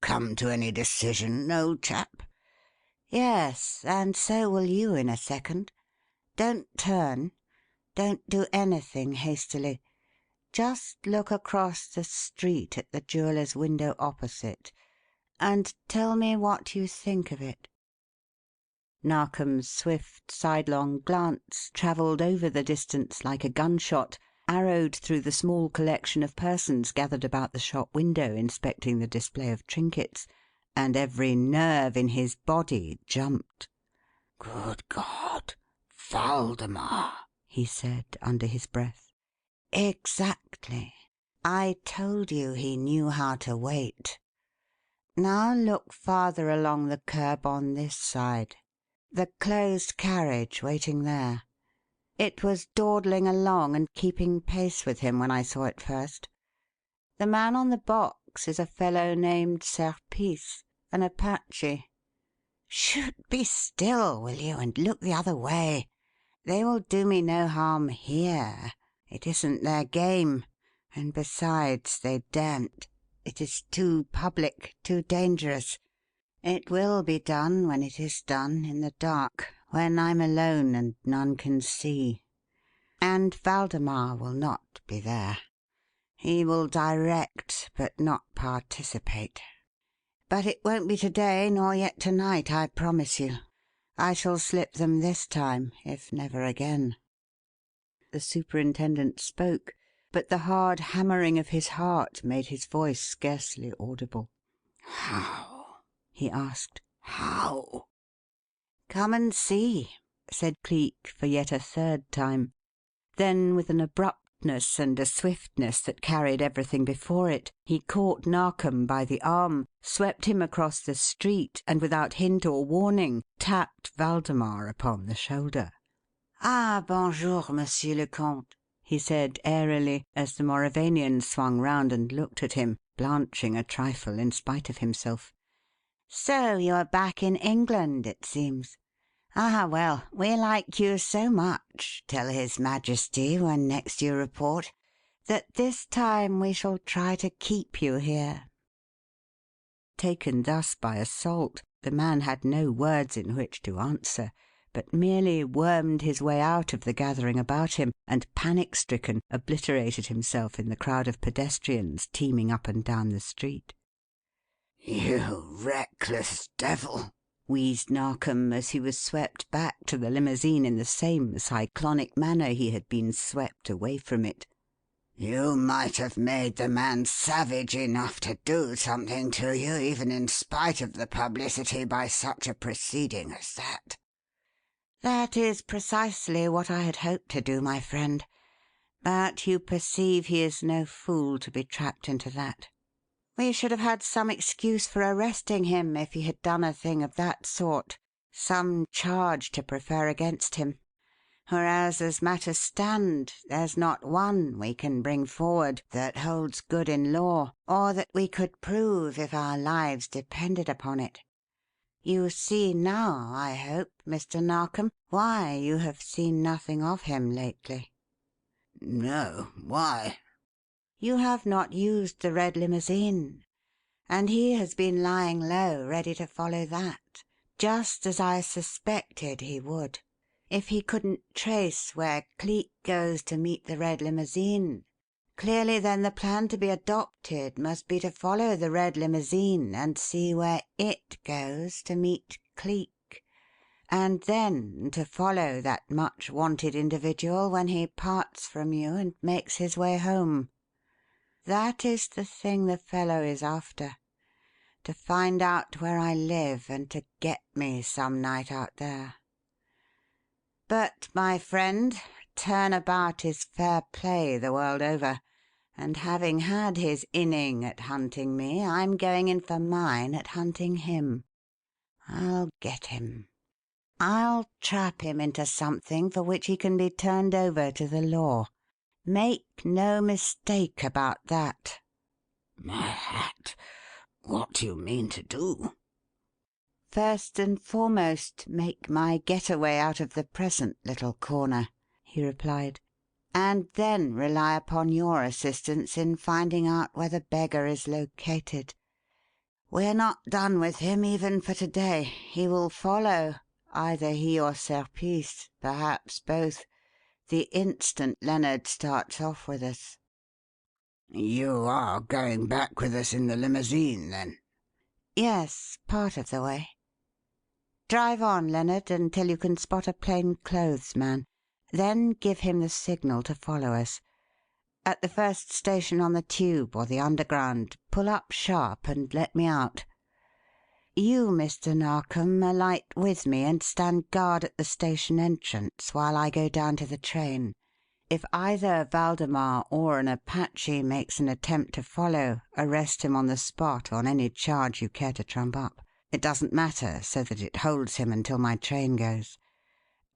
"Come to any decision, old chap?" "Yes, and so will you in a second. Don't turn. Don't do anything hastily. Just look across the street at the jeweller's window opposite, and tell me what you think of it." Narkom's swift, sidelong glance travelled over the distance like a gunshot, arrowed through the small collection of persons gathered about the shop window inspecting the display of trinkets, and every nerve in his body jumped. "Good God! Waldemar!" he said under his breath. "Exactly. I told you he knew how to wait. Now look farther along the curb on this side. The closed carriage waiting there. It was dawdling along and keeping pace with him when I saw it first. The man on the box is a fellow named Serpice, an Apache. Shoot, be still, will you, and look the other way. They will do me no harm here. It isn't their game. And besides, they daren't. It is too public, too dangerous. It will be done when it is done, in the dark, when I'm alone and none can see. And Waldemar will not be there. He will direct, but not participate. But it won't be to-day, nor yet to-night, I promise you. I shall slip them this time, if never again." The superintendent spoke, but the hard hammering of his heart made his voice scarcely audible. "How?" he asked. "How?" "Come and see," said Cleek for yet a third time. Then, with an abruptness and a swiftness that carried everything before it, he caught Narkom by the arm, swept him across the street, and without hint or warning tapped Waldemar upon the shoulder. "Ah, bonjour, Monsieur le Comte," he said airily, as the Mauravanian swung round and looked at him, blanching a trifle in spite of himself. "So you are back in England, it seems. Ah, well, we like you so much, tell His Majesty when next you report, that this time we shall try to keep you here." Taken thus by assault, the man had no words in which to answer, but merely wormed his way out of the gathering about him, and, panic-stricken, obliterated himself in the crowd of pedestrians teeming up and down the street. "You reckless devil!" wheezed Narkom as he was swept back to the limousine in the same cyclonic manner he had been swept away from it. "You might have made the man savage enough to do something to you, even in spite of the publicity, by such a proceeding as that." "That is precisely what I had hoped to do, my friend. But you perceive he is no fool to be trapped into that. We should have had some excuse for arresting him if he had done a thing of that sort, some charge to prefer against him. Whereas, as matters stand, there's not one we can bring forward that holds good in law, or that we could prove if our lives depended upon it. You see now, I hope, Mr. Narkom, why you have seen nothing of him lately." "No. Why?" "You have not used the red limousine, and he has been lying low ready to follow that, just as I suspected he would. If he couldn't trace where Cleek goes to meet the red limousine, clearly then the plan to be adopted must be to follow the red limousine and see where it goes to meet Cleek, and then to follow that much-wanted individual when he parts from you and makes his way home. That is the thing the fellow is after, to find out where I live and to get me some night out there. But, my friend, turn about is fair play the world over, and having had his inning at hunting me, I'm going in for mine at hunting him. I'll get him. I'll trap him into something for which he can be turned over to the law. Make no mistake about that." "My hat! What do you mean to do?" "First and foremost, make my getaway out of the present little corner," he replied, "and then rely upon your assistance in finding out where the beggar is located. We're not done with him even for to day. He will follow, either he or Serpice, perhaps both, the instant Lennard starts off with us." "You are going back with us in the limousine, then?" "Yes, part of the way. Drive on, Lennard, until you can spot a plain clothes man. Then give him the signal to follow us. At the first station on the Tube or the Underground, pull up sharp and let me out. You, Mr. Narkom, alight with me and stand guard at the station entrance while I go down to the train. If either Waldemar or an Apache makes an attempt to follow, arrest him on the spot on any charge you care to trump up. It doesn't matter, so that it holds him until my train goes.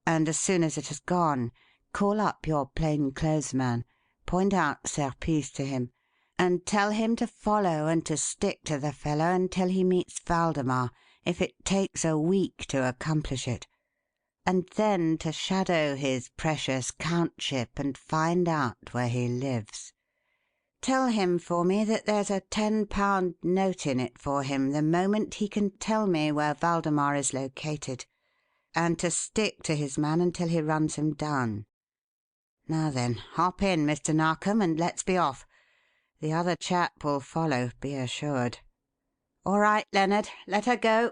And as soon as it has gone, call up your plain-clothes man, point out Serpice to him, and tell him to follow and to stick to the fellow until he meets Waldemar, if it takes a week to accomplish it, and then to shadow his precious countship and find out where he lives. Tell him for me that there's a £10 note in it for him the moment he can tell me where Waldemar is located, and to stick to his man until he runs him down. Now then, hop in, Mr. Narkom, and let's be off. The other chap will follow, be assured. All right, Lennard, let her go."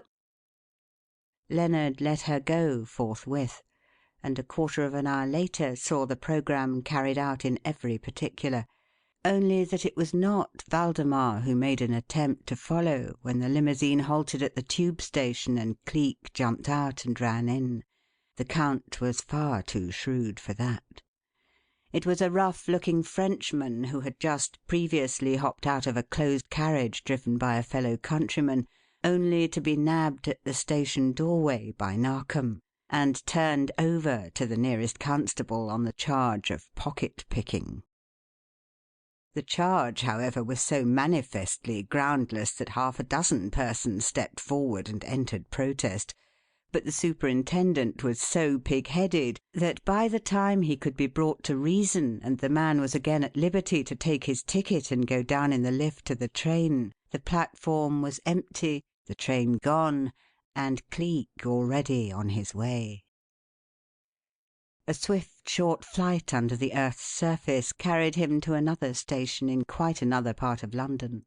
Lennard let her go forthwith, and a quarter of an hour later saw the programme carried out in every particular, only that it was not Waldemar who made an attempt to follow when the limousine halted at the tube station and Cleek jumped out and ran in. The Count was far too shrewd for that. It was a rough-looking Frenchman who had just previously hopped out of a closed carriage driven by a fellow countryman, only to be nabbed at the station doorway by Narkom and turned over to the nearest constable on the charge of pocket-picking. The charge, however, was so manifestly groundless that half a dozen persons stepped forward and entered protest, but the superintendent was so pig-headed that by the time he could be brought to reason and the man was again at liberty to take his ticket and go down in the lift to the train, the platform was empty, the train gone, and Cleek already on his way. A swift, short flight under the earth's surface carried him to another station in quite another part of London.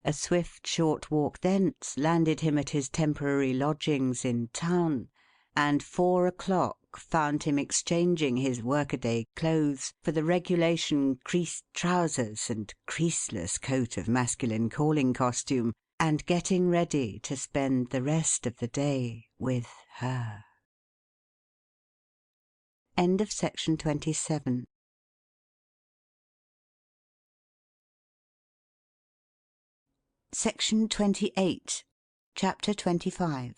A swift, short walk thence landed him at his temporary lodgings in town, and 4 o'clock found him exchanging his workaday clothes for the regulation creased trousers and creaseless coat of masculine calling costume, and getting ready to spend the rest of the day with her. End of section 27. Section 28. Chapter 25.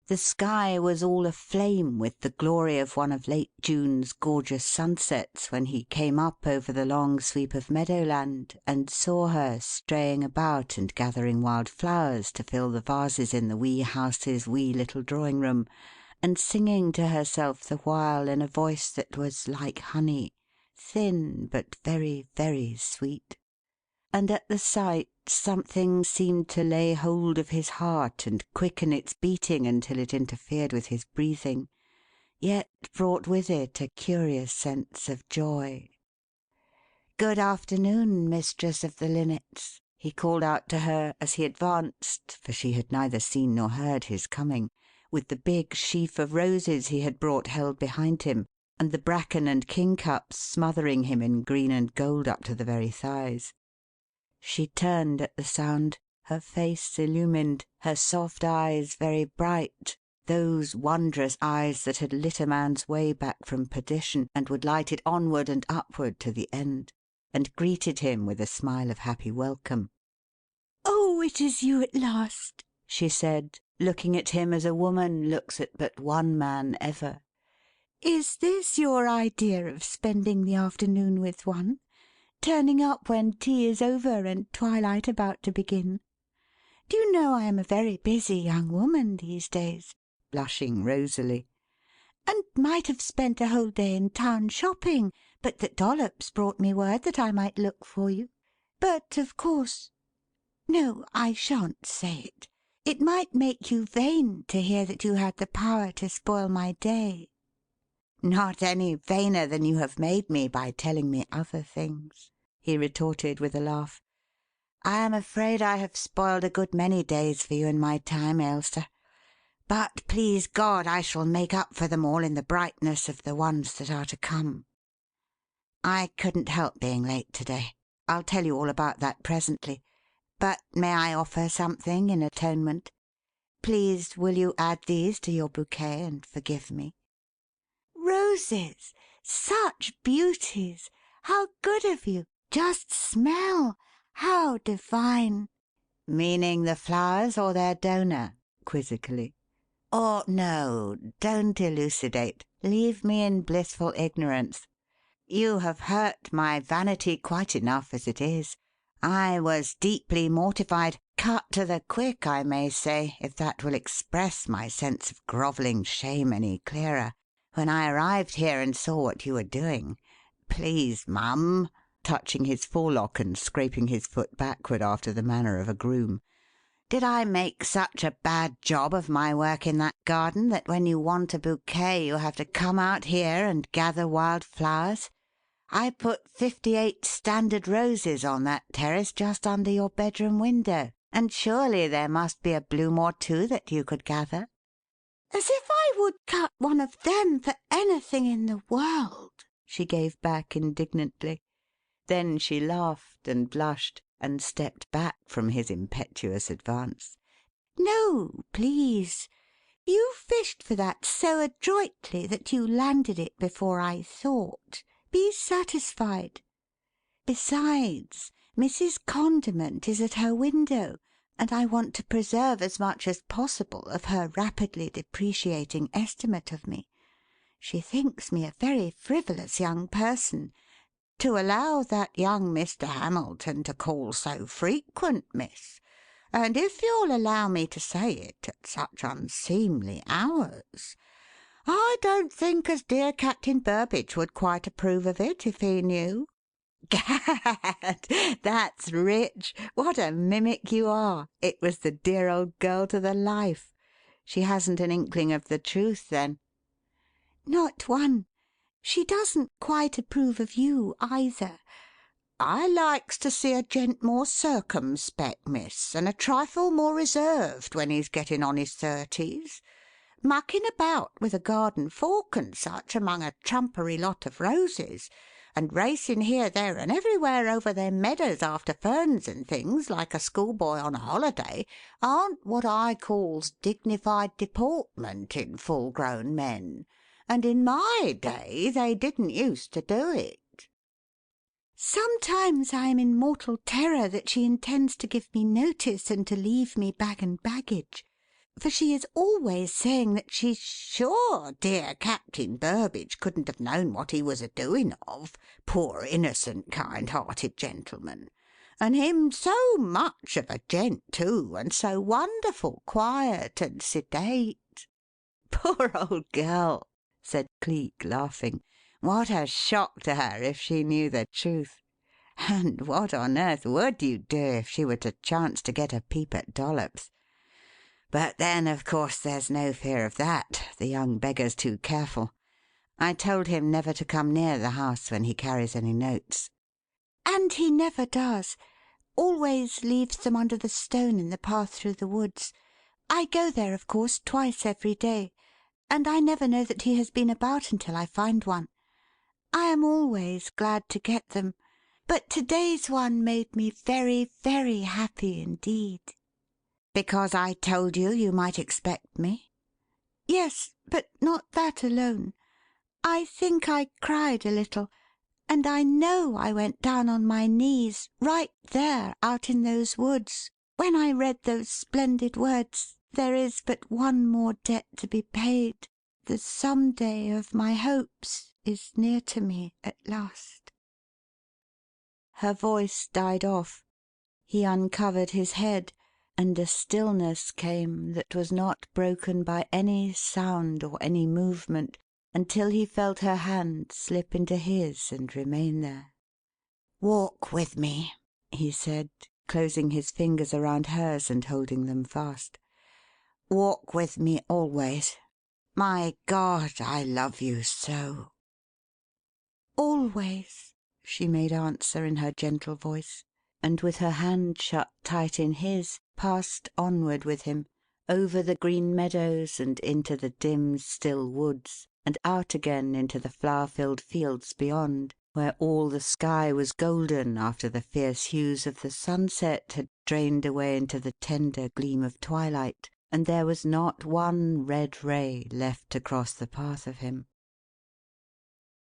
The sky was all aflame with the glory of one of late June's gorgeous sunsets when he came up over the long sweep of meadowland and saw her straying about and gathering wild flowers to fill the vases in the wee house's wee little drawing-room, and singing to herself the while in a voice that was like honey, thin but very, very sweet. And at the sight something seemed to lay hold of his heart and quicken its beating until it interfered with his breathing, yet brought with it a curious sense of joy. "Good afternoon, mistress of the linnets," he called out to her as he advanced, for she had neither seen nor heard his coming, with the big sheaf of roses he had brought held behind him, and the bracken and kingcups smothering him in green and gold up to the very thighs. She turned at the sound, her face illumined, her soft eyes very bright, those wondrous eyes that had lit a man's way back from perdition and would light it onward and upward to the end, and greeted him with a smile of happy welcome. "Oh, it is you at last," she said, looking at him as a woman looks at but one man ever. "Is this your idea of spending the afternoon with one? Turning up when tea is over and twilight about to begin? Do you know I am a very busy young woman these days," blushing rosily, "and might have spent a whole day in town shopping, but that Dollops brought me word that I might look for you. But, of course, no, I shan't say it. It might make you vain to hear that you had the power to spoil my day." "Not any vainer than you have made me by telling me other things," he retorted with a laugh. "I am afraid I have spoiled a good many days for you in my time, Ailsa. But, please God, I shall make up for them all in the brightness of the ones that are to come. I couldn't help being late to day. I'll tell you all about that presently. But may I offer something in atonement? Please, will you add these to your bouquet and forgive me?" "Roses! Such beauties! How good of you! Just smell! How divine!" "Meaning the flowers or their donor?" quizzically. "Or no, don't elucidate. Leave me in blissful ignorance. You have hurt my vanity quite enough as it is. I was deeply mortified, cut to the quick, I may say, if that will express my sense of grovelling shame any clearer, when I arrived here and saw what you were doing. Please, mum," touching his forelock and scraping his foot backward after the manner of a groom, "did I make such a bad job of my work in that garden that when you want a bouquet you have to come out here and gather wild flowers? I put 58 standard roses on that terrace just under your bedroom window, and surely there must be a bloom or two that you could gather." As if I would cut one of them for anything in the world, she gave back indignantly. Then she laughed and blushed and stepped back from his impetuous advance. "No, please. You fished for that so adroitly that you landed it before I thought. Be satisfied. Besides, Mrs. Condiment is at her window, and I want to preserve as much as possible of her rapidly depreciating estimate of me. She thinks me a very frivolous young person. To allow that young Mr. Hamilton to call so frequent, miss, and if you'll allow me to say it, at such unseemly hours, I don't think as dear Captain Burbage would quite approve of it if he knew." "Gad! That's rich. What a mimic you are! It was the dear old girl to the life. She hasn't an inkling of the truth, then?" "Not one. She doesn't quite approve of you, either. I likes to see a gent more circumspect, miss, and a trifle more reserved when he's getting on his 30s. Mucking about with a garden fork and such among a trumpery lot of roses, and racing here, there, and everywhere over them meadows after ferns and things like a schoolboy on a holiday, aren't what I calls dignified deportment in full-grown men, and in my day they didn't used to do it." "Sometimes I am in mortal terror that she intends to give me notice and to leave me bag and baggage, for she is always saying that she's Sure dear Captain Burbage couldn't have known what he was a-doing of, poor innocent kind-hearted gentleman, and him so much of a gent too, and so wonderful quiet and sedate." "Poor old girl!" said Cleek, laughing. "What a shock to her if she knew the truth! And what on earth would you do if she were to chance to get a peep at Dollops? But then, of course, there's no fear of that. The young beggar's too careful. I told him never to come near the house when he carries any notes." "And he never does. Always leaves them under the stone in the path through the woods. I go there, of course, twice every day, and I never know that he has been about until I find one. I am always glad to get them, but to-day's one made me very, very happy indeed." "Because I told you you might expect me?" "Yes, but not that alone. I think I cried a little, and I know I went down on my knees right there out in those woods when I read those splendid words, 'There is but one more debt to be paid. The some day of my hopes is near to me at last.'" Her voice died off. He uncovered his head, and a stillness came that was not broken by any sound or any movement until he felt her hand slip into his and remain there. "Walk with me," he said, closing his fingers around hers and holding them fast. "Walk with me always. My God, I love you so." "Always," she made answer in her gentle voice, and with her hand shut tight in his, passed onward with him, over the green meadows and into the dim, still woods, and out again into the flower-filled fields beyond, where all the sky was golden after the fierce hues of the sunset had drained away into the tender gleam of twilight, and there was not one red ray left to cross the path of him.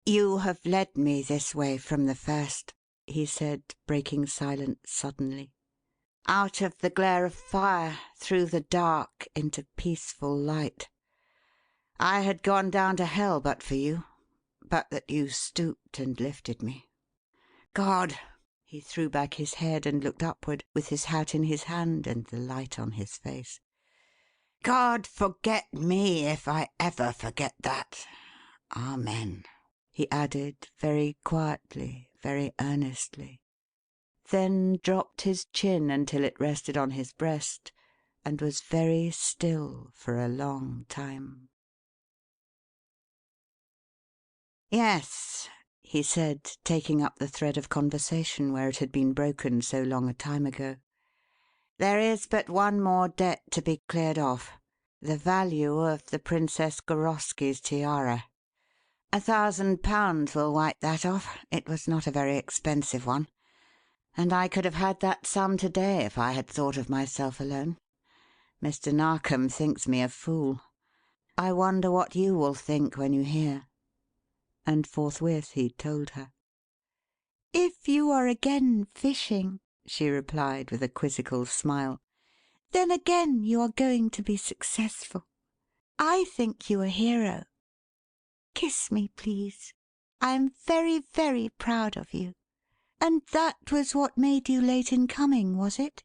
"You have led me this way from the first," he said, breaking silence suddenly. "Out of the glare of fire, through the dark, into peaceful light. I had gone down to hell but for you, but that you stooped and lifted me. God!" He threw back his head and looked upward, with his hat in his hand and the light on his face. "God forget me if I ever forget that. Amen," he added, very quietly, very earnestly, then dropped his chin until it rested on his breast, and was very still for a long time. "Yes," he said, taking up the thread of conversation where it had been broken so long a time ago. "There is but one more debt to be cleared off, the value of the Princess Goroski's tiara. £1,000 will wipe that off. It was not a very expensive one, and I could have had that sum to day if I had thought of myself alone. Mr. Narkom thinks me a fool. I wonder what you will think when you hear." And forthwith he told her. "If you are again fishing," she replied with a quizzical smile, "then again you are going to be successful. I think you a hero. Kiss me, please. I am very, very proud of you. And that was what made you late in coming, was it?"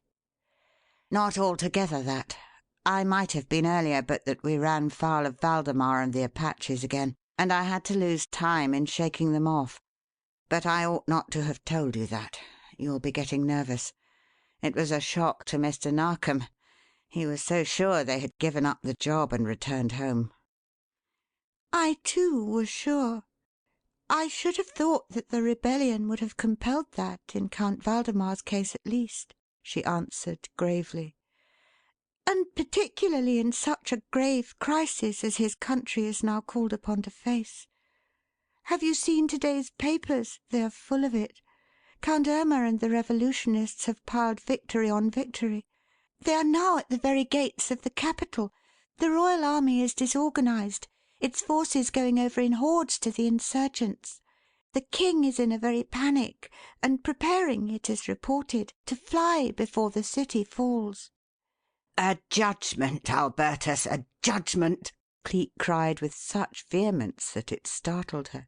"Not altogether that. I might have been earlier but that we ran foul of Valdemar and the Apaches again, and I had to lose time in shaking them off. But I ought not to have told you that. You'll be getting nervous. It was a shock to Mr. Narkom. He was so sure they had given up the job and returned home." "I, too, was sure. I should have thought that the rebellion would have compelled that, in Count Waldemar's case at least," she answered gravely. "And particularly in such a grave crisis as his country is now called upon to face. Have you seen to day's papers? They are full of it. Count Irma and the revolutionists have piled victory on victory. They are now at the very gates of the capital. The royal army is disorganized, its forces going over in hordes to the insurgents. The king is in a very panic, and preparing, it is reported, to fly before the city falls." "A judgment, Albertus, a judgment!" Cleek cried with such vehemence that it startled her.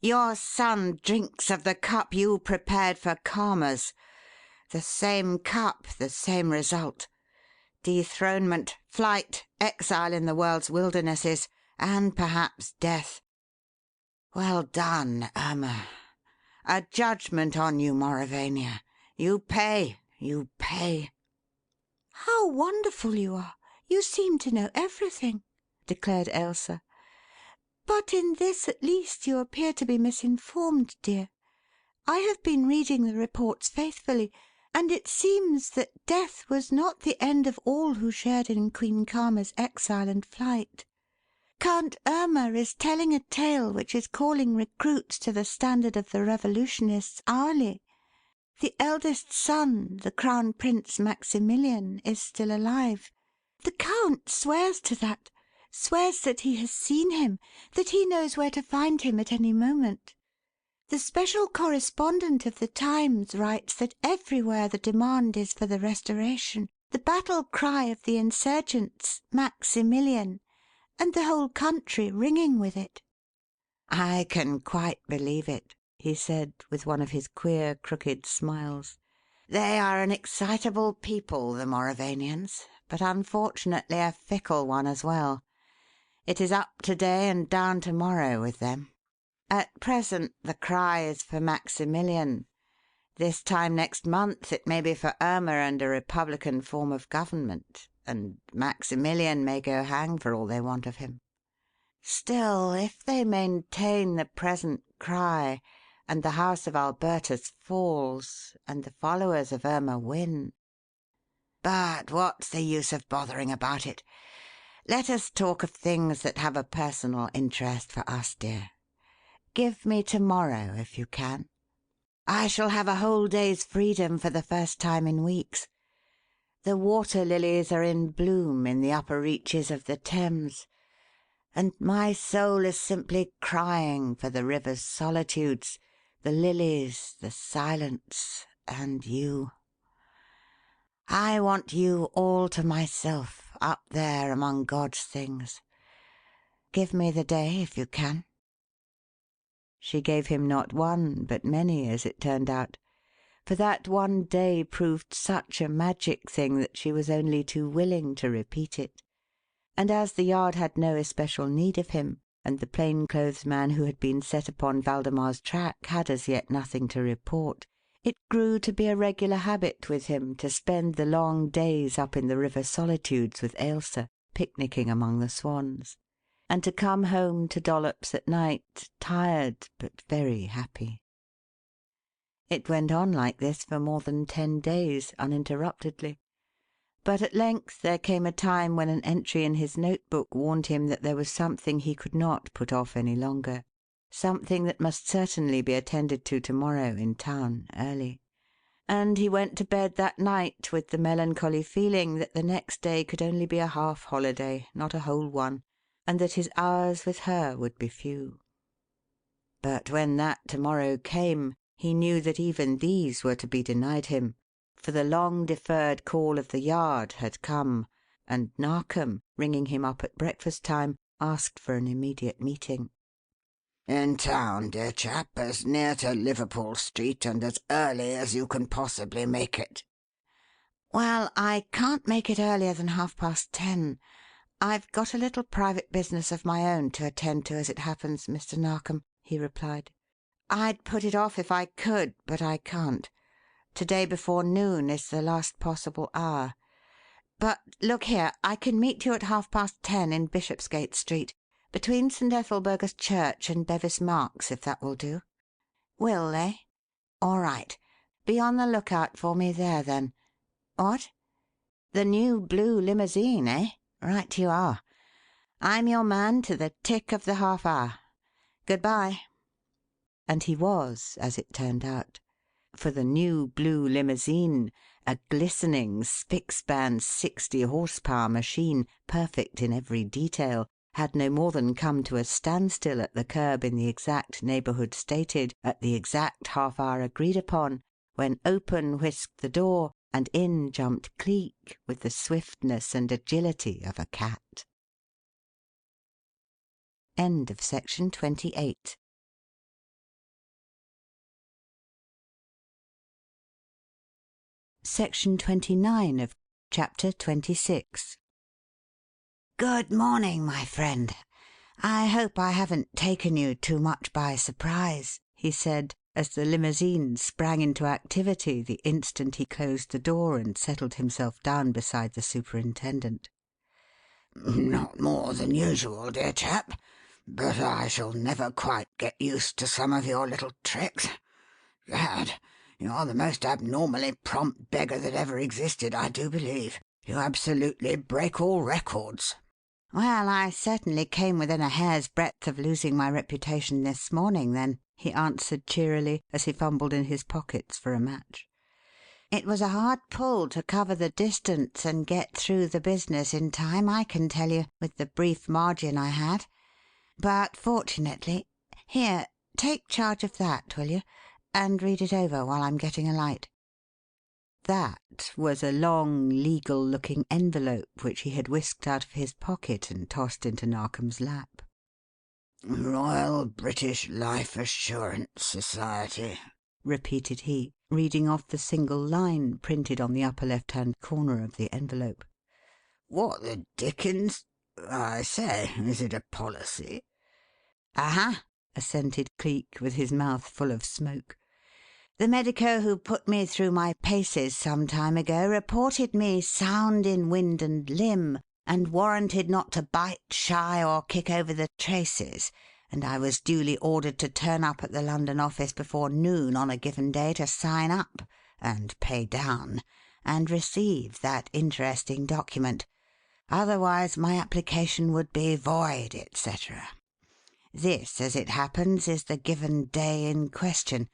"Your son drinks of the cup you prepared for Karma's. The same cup, the same result. Dethronement, flight, exile in the world's wildernesses, and perhaps death. Well done, Irma. A judgment on you, Mauravania. You pay, you pay." "How wonderful you are! You seem to know everything," declared Ailsa. "But in this at least you appear to be misinformed, dear. I have been reading the reports faithfully, and it seems that death was not the end of all who shared in Queen Karma's exile and flight. Count Irma is telling a tale which is calling recruits to the standard of the revolutionists hourly. The eldest son, the Crown Prince Maximilian, is still alive. The Count swears to that, swears that he has seen him, that he knows where to find him at any moment. The special correspondent of the Times writes that everywhere the demand is for the restoration, the battle cry of the insurgents, 'Maximilian,' and the whole country ringing with it." "I can quite believe it," he said, with one of his queer, crooked smiles. "They are an excitable people, the Mauravanians, but unfortunately a fickle one as well. It is up to day and down to morrow with them. At present the cry is for Maximilian. This time next month it may be for Irma and a republican form of government, and Maximilian may go hang for all they want of him. Still, if they maintain the present cry, and the house of Albertus falls, and the followers of Irma win But what's the use of bothering about it? Let us talk of things that have a personal interest for us, dear. Give me to morrow, if you can. I shall have a whole day's freedom for the first time in weeks. The water lilies are in bloom in the upper reaches of the Thames, and my soul is simply crying for the river's solitudes, the lilies, the silence, and you. I want you all to myself, up there among God's things. Give me the day, if you can." She gave him not one, but many, as it turned out, for that one day proved such a magic thing that she was only too willing to repeat it. And as the Yard had no especial need of him, and the plain-clothes man who had been set upon Waldemar's track had as yet nothing to report, it grew to be a regular habit with him to spend the long days up in the river solitudes with Ailsa, picnicking among the swans, and to come home to Dollops at night, tired but very happy. It went on like this for more than 10 days, uninterruptedly. But at length there came a time when an entry in his notebook warned him that there was something he could not put off any longer, something that must certainly be attended to tomorrow in town early. And he went to bed that night with the melancholy feeling that the next day could only be a half holiday, not a whole one, and that his hours with her would be few. But when that tomorrow came, he knew that even these were to be denied him, for the long-deferred call of the Yard had come, and Narkom, ringing him up at breakfast-time, asked for an immediate meeting. "In town, dear chap, as near to Liverpool Street and as early as you can possibly make it." "Well, I can't make it earlier than 10:30. I've got a little private business of my own to attend to as it happens, Mr. Narkom," he replied. "I'd put it off if I could, but I can't. To-day before noon is the last possible hour. But look here, I can meet you at 10:30 in Bishopsgate Street, between St. Ethelburga's Church and Bevis Marks, if that will do. Will, eh? All right. Be on the lookout for me there, then. What? The new blue limousine, eh? Right you are. I'm your man to the tick of the half hour. Good-bye." And he was, as it turned out. For the new blue limousine, a glistening, spick-span 60-horsepower machine, perfect in every detail, had no more than come to a standstill at the curb in the exact neighbourhood stated, at the exact half-hour agreed upon, when open whisked the door, and in jumped Cleek with the swiftness and agility of a cat. End of section 28. Section 29 of Chapter 26. "Good morning, my friend. I hope I haven't taken you too much by surprise," he said, as the limousine sprang into activity the instant he closed the door and settled himself down beside the superintendent. "Not more than usual, dear chap, but I shall never quite get used to some of your little tricks. Gad, you're the most abnormally prompt beggar that ever existed, I do believe. You absolutely break all records." "Well, I certainly came within a hair's breadth of losing my reputation this morning, then," he answered cheerily, as he fumbled in his pockets for a match. "It was a hard pull to cover the distance and get through the business in time, I can tell you, with the brief margin I had. But fortunately here, take charge of that, will you, and read it over while I'm getting a light." That was a long, legal-looking envelope which he had whisked out of his pocket and tossed into Narkom's lap. "Royal British Life Assurance Society," repeated he, reading off the single line printed on the upper left-hand corner of the envelope. "What the dickens? I say, is it a policy?" "Uh-huh," assented Cleek, with his mouth full of smoke. "The medico who put me through my paces some time ago reported me sound in wind and limb, and warranted not to bite, shy, or kick over the traces, and I was duly ordered to turn up at the London office before noon on a given day to sign up and pay down and receive that interesting document. Otherwise my application would be void, etc. This, as it happens, is the given day in question.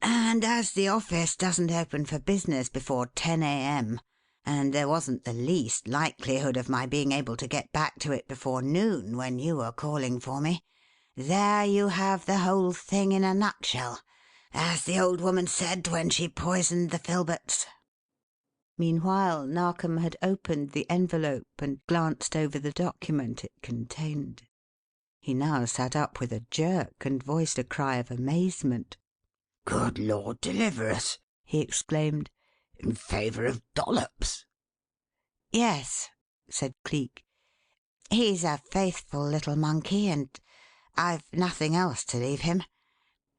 And as the office doesn't open for business before 10 a.m., and there wasn't the least likelihood of my being able to get back to it before noon when you were calling for me, there you have the whole thing in a nutshell, as the old woman said when she poisoned the filberts." Meanwhile, Narkom had opened the envelope and glanced over the document it contained. He now sat up with a jerk and voiced a cry of amazement. "Good Lord deliver us!" he exclaimed. "In favour of Dollops?" "Yes," said Cleek. "He's a faithful little monkey, and I've nothing else to leave him.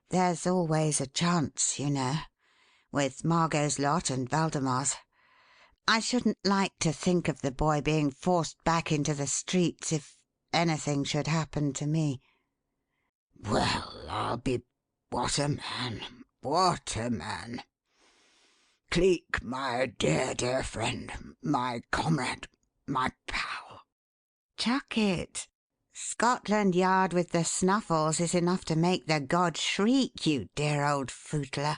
There's always a chance, you know, with Margot's lot and Valdemar's. I shouldn't like to think of the boy being forced back into the streets if anything should happen to me." "Well, I'll be what a man! What a man! Cleek, my dear, dear friend, my comrade, my pal." "Chuck it. Scotland Yard with the snuffles is enough to make the gods shriek, you dear old footler.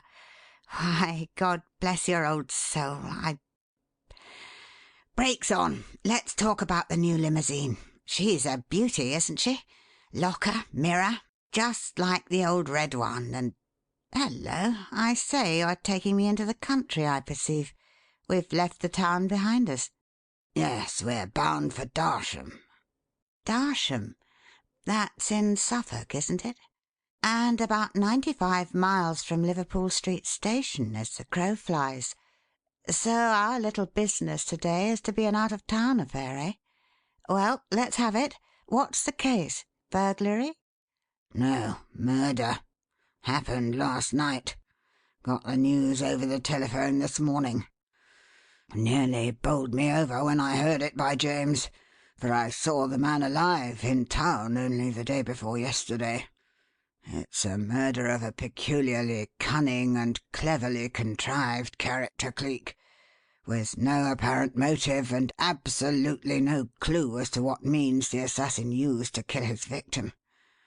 Why, God bless your old soul, Brakes on. Let's talk about the new limousine. She's a beauty, isn't she? Locker, mirror, just like the old red one, and hello, I say, you're taking me into the country, I perceive. We've left the town behind us." "Yes, we're bound for Darsham." "Darsham? That's in Suffolk, isn't it? And about 95 miles from Liverpool Street Station as the crow flies. So our little business to day is to be an out-of-town affair, eh? Well, let's have it. What's the case? Burglary?" "No, murder. Happened last night. Got the news over the telephone this morning. Nearly bowled me over when I heard it, by James, for I saw the man alive in town only the day before yesterday. It's a murder of a peculiarly cunning and cleverly contrived character, Cleek, with no apparent motive and absolutely no clue as to what means the assassin used to kill his victim,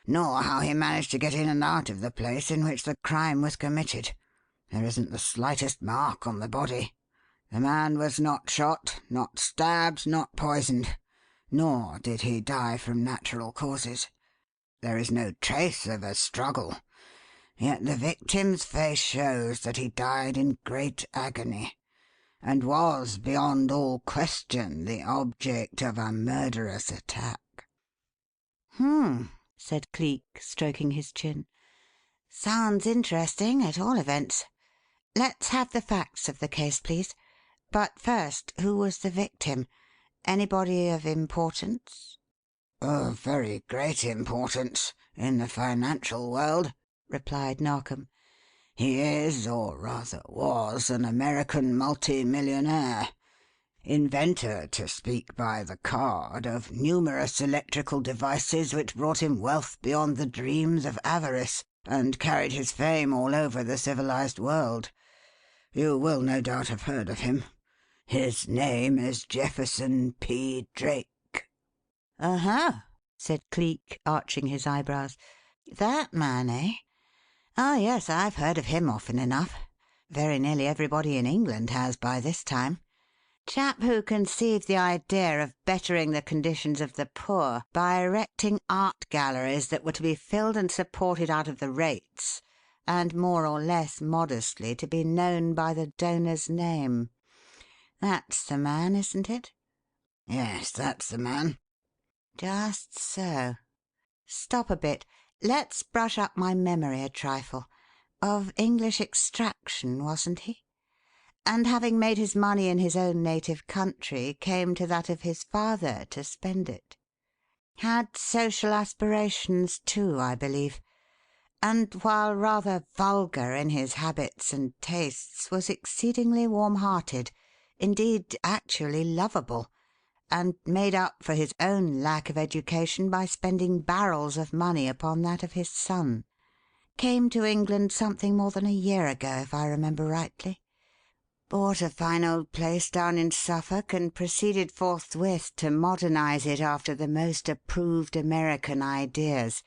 nor how he managed to get in and out of the place in which the crime was committed. There isn't the slightest mark on the body. The man was not shot, not stabbed, not poisoned, nor did he die from natural causes. There is no trace of a struggle, yet the victim's face shows that he died in great agony, and was, beyond all question, the object of a murderous attack." Said Cleek, stroking his chin. "Sounds interesting, at all events. Let's have the facts of the case, please. But first, who was the victim? Anybody of importance?" "Of very great importance in the financial world," replied Narkom. "He is, or rather was, an American multi-millionaire. Inventor, to speak by the card, of numerous electrical devices which brought him wealth beyond the dreams of avarice and carried his fame all over the civilized world. You will no doubt have heard of him. His name is Jefferson P. Drake." "Uh-huh," said Cleek, arching his eyebrows. "That man, eh? Oh, yes, I've heard of him often enough. Very nearly everybody in England has by this time. Chap who conceived the idea of bettering the conditions of the poor by erecting art galleries that were to be filled and supported out of the rates, and more or less modestly to be known by the donor's name. That's the man, isn't it?" "Yes, that's the man." "Just so. Stop a bit. Let's brush up my memory a trifle. Of English extraction, wasn't he? And having made his money in his own native country, came to that of his father to spend it. Had social aspirations, too, I believe, and while rather vulgar in his habits and tastes, was exceedingly warm-hearted, indeed actually lovable, and made up for his own lack of education by spending barrels of money upon that of his son. Came to England something more than a year ago, if I remember rightly. Bought a fine old place down in Suffolk and proceeded forthwith to modernize it after the most approved American ideas.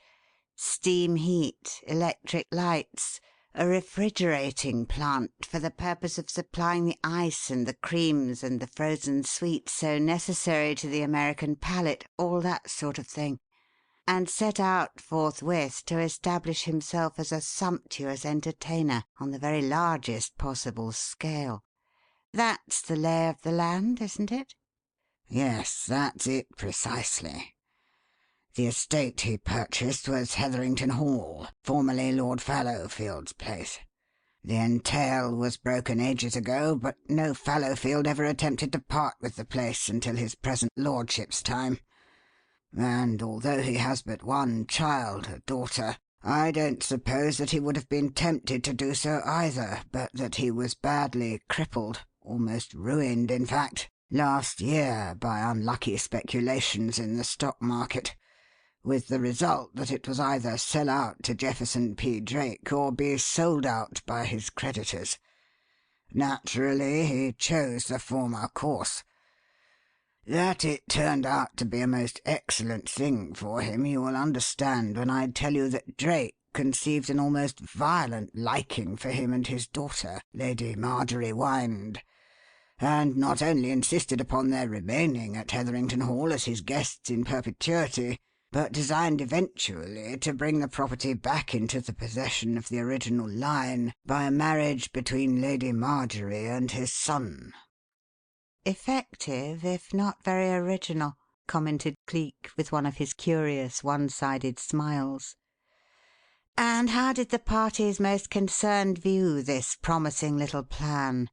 Steam heat, electric lights, a refrigerating plant for the purpose of supplying the ice and the creams and the frozen sweets so necessary to the American palate, all that sort of thing, and set out forthwith to establish himself as a sumptuous entertainer on the very largest possible scale. That's the lay of the land, isn't it?" "Yes, that's it precisely. The estate he purchased was Hetherington Hall, formerly Lord Fallowfield's place. The entail was broken ages ago, but no Fallowfield ever attempted to part with the place until his present lordship's time. And although he has but one child, a daughter, I don't suppose that he would have been tempted to do so either, but that he was badly crippled, almost ruined, in fact, last year by unlucky speculations in the stock market, with the result that it was either sell out to Jefferson P. Drake or be sold out by his creditors. Naturally, he chose the former course. That it turned out to be a most excellent thing for him you will understand when I tell you that Drake conceived an almost violent liking for him and his daughter, Lady Marjorie Wynde, and not only insisted upon their remaining at Hetherington Hall as his guests in perpetuity, but designed eventually to bring the property back into the possession of the original line by a marriage between Lady Marjorie and his son." "Effective, if not very original," commented Cleek, with one of his curious one-sided smiles. "And how did the parties most concerned view this promising little plan?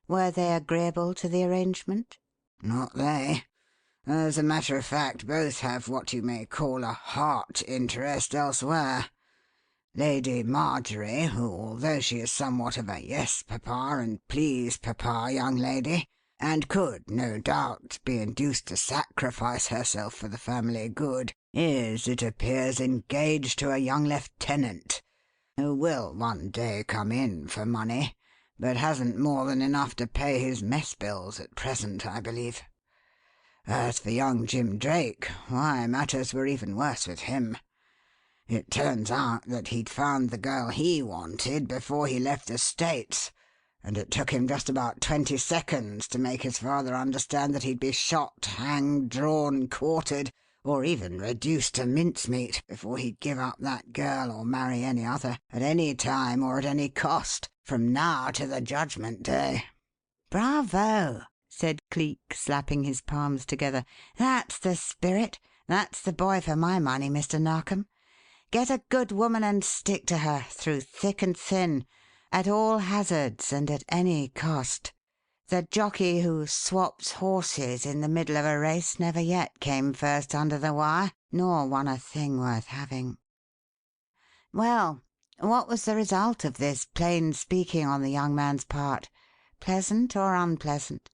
Were they agreeable to the arrangement?" "Not they. As a matter of fact, both have what you may call a heart interest elsewhere. Lady Marjorie, who, although she is somewhat of a 'yes, papa' and 'please, papa' young lady, and could, no doubt, be induced to sacrifice herself for the family good, is, it appears, engaged to a young lieutenant who will one day come in for money, but hasn't more than enough to pay his mess bills at present, I believe. As for young Jim Drake, why, matters were even worse with him. It turns out that he'd found the girl he wanted before he left the States, and it took him just about 20 seconds to make his father understand that he'd be shot, hanged, drawn, quartered, or even reduced to mincemeat before he'd give up that girl or marry any other, at any time or at any cost, from now to the Judgment Day." "Bravo!" said Cleek, slapping his palms together. "That's the spirit. That's the boy for my money, Mr. Narkom. Get a good woman and stick to her, through thick and thin, at all hazards and at any cost. The jockey who swaps horses in the middle of a race never yet came first under the wire, nor won a thing worth having. Well, what was the result of this plain speaking on the young man's part? Pleasant or unpleasant?"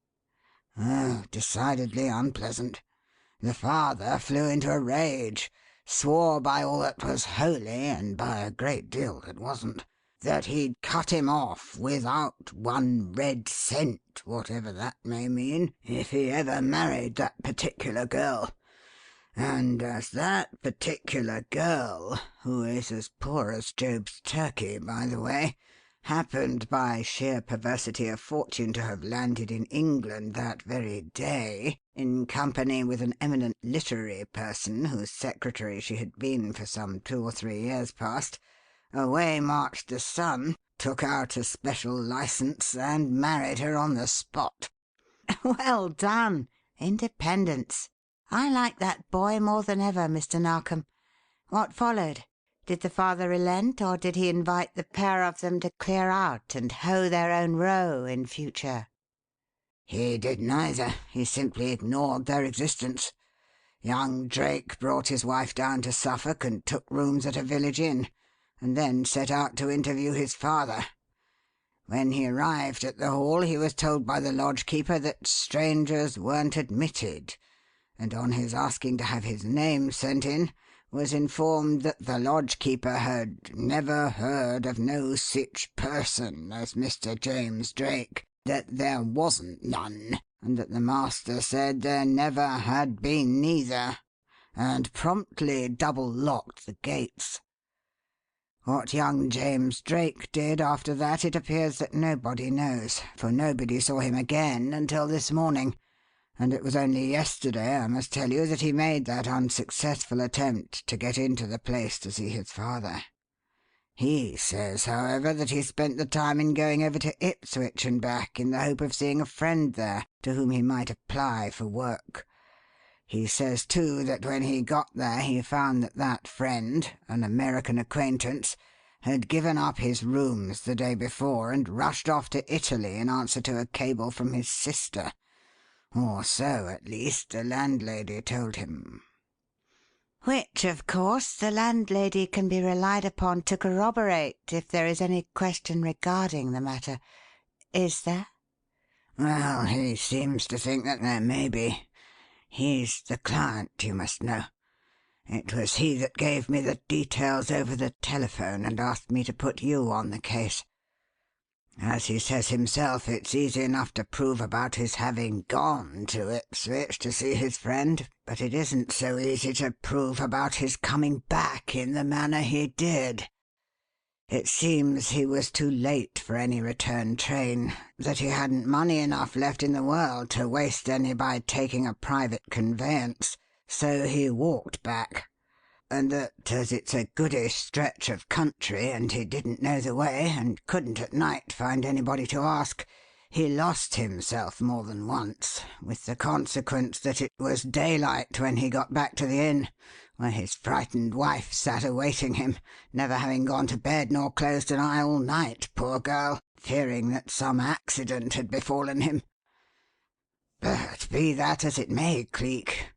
"Oh, decidedly unpleasant. The father flew into a rage, swore by all that was holy, and by a great deal that wasn't, that he'd cut him off without 1 red cent, whatever that may mean, if he ever married that particular girl. And as that particular girl, who is as poor as Job's turkey, by the way, happened by sheer perversity of fortune to have landed in England that very day, in company with an eminent literary person whose secretary she had been for some 2 or 3 years past, away marched the son, took out a special licence, and married her on the spot." "Well done! Independence! I like that boy more than ever, Mr. Narkom. What followed? Did the father relent, or did he invite the pair of them to clear out and hoe their own row in future?" "He did neither. He simply ignored their existence. Young Drake brought his wife down to Suffolk and took rooms at a village inn, and then set out to interview his father. When he arrived at the Hall, he was told by the lodge-keeper that strangers weren't admitted, and on his asking to have his name sent in, was informed that the lodge-keeper had 'never heard of no sich person as Mr. James Drake, that there wasn't none, and that the master said there never had been neither,' and promptly double-locked the gates. What young James Drake did after that it appears that nobody knows, for nobody saw him again until this morning, and it was only yesterday, I must tell you, that he made that unsuccessful attempt to get into the place to see his father. He says, however, that he spent the time in going over to Ipswich and back in the hope of seeing a friend there to whom he might apply for work. He says, too, that when he got there he found that that friend, an American acquaintance, had given up his rooms the day before and rushed off to Italy in answer to a cable from his sister. Or so, at least, the landlady told him. Which, of course, the landlady can be relied upon to corroborate if there is any question regarding the matter. Is there? Well, he seems to think that there may be. He's the client, you must know. It was he that gave me the details over the telephone and asked me to put you on the case. As he says himself, it's easy enough to prove about his having gone to Ipswich to see his friend, but it isn't so easy to prove about his coming back in the manner he did. It seems he was too late for any return train, that he hadn't money enough left in the world to waste any by taking a private conveyance, so he walked back, and that, as it's a goodish stretch of country and he didn't know the way and couldn't at night find anybody to ask, he lost himself more than once, with the consequence that it was daylight when he got back to the inn, where his frightened wife sat awaiting him, never having gone to bed nor closed an eye all night, poor girl, fearing that some accident had befallen him. But be that as it may, Cleek,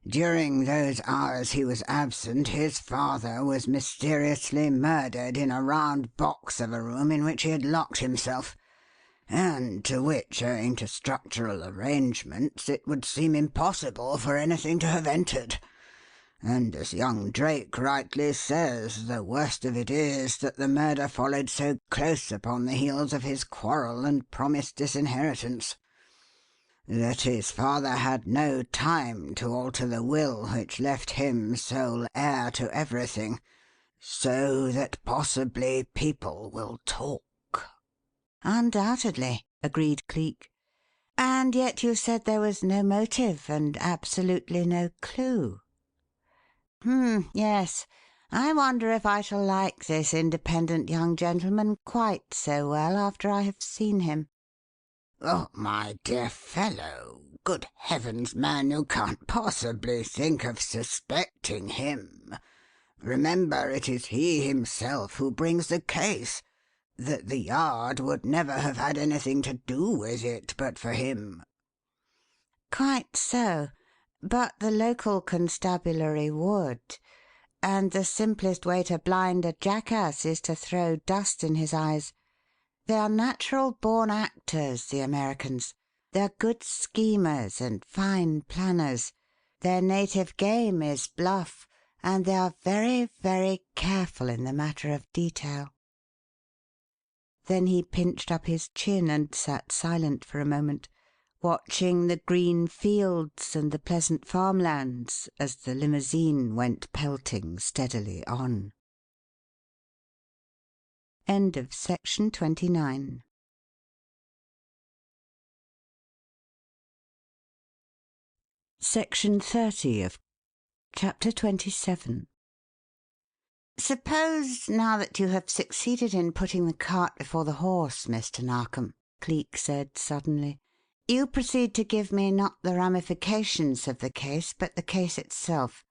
during those hours he was absent his father was mysteriously murdered in a round box of a room in which he had locked himself, and to which, owing to structural arrangements, it would seem impossible for anything to have entered. And as young Drake rightly says, the worst of it is that the murder followed so close upon the heels of his quarrel and promised disinheritance. That his father had no time to alter the will which left him sole heir to everything, so that possibly people will talk. Undoubtedly, agreed Cleek. And yet you said there was no motive and absolutely no clue. Yes. I wonder if I shall like this independent young gentleman quite so well after I have seen him. Oh, my dear fellow, good heavens, man, you can't possibly think of suspecting him. Remember, it is he himself who brings the case. That the Yard would never have had anything to do with it but for him. Quite so. But the local constabulary would. And the simplest way to blind a jackass is to throw dust in his eyes. They are natural-born actors, the Americans. They're good schemers and fine planners. Their native game is bluff, and they are very, very careful in the matter of detail. Then he pinched up his chin and sat silent for a moment, watching the green fields and the pleasant farmlands as the limousine went pelting steadily on. End of section 29. Section 30 of Chapter 27. "Suppose, now that you have succeeded in putting the cart before the horse, Mr. Narkom," Cleek said suddenly, "you proceed to give me not the ramifications of the case, but the case itself.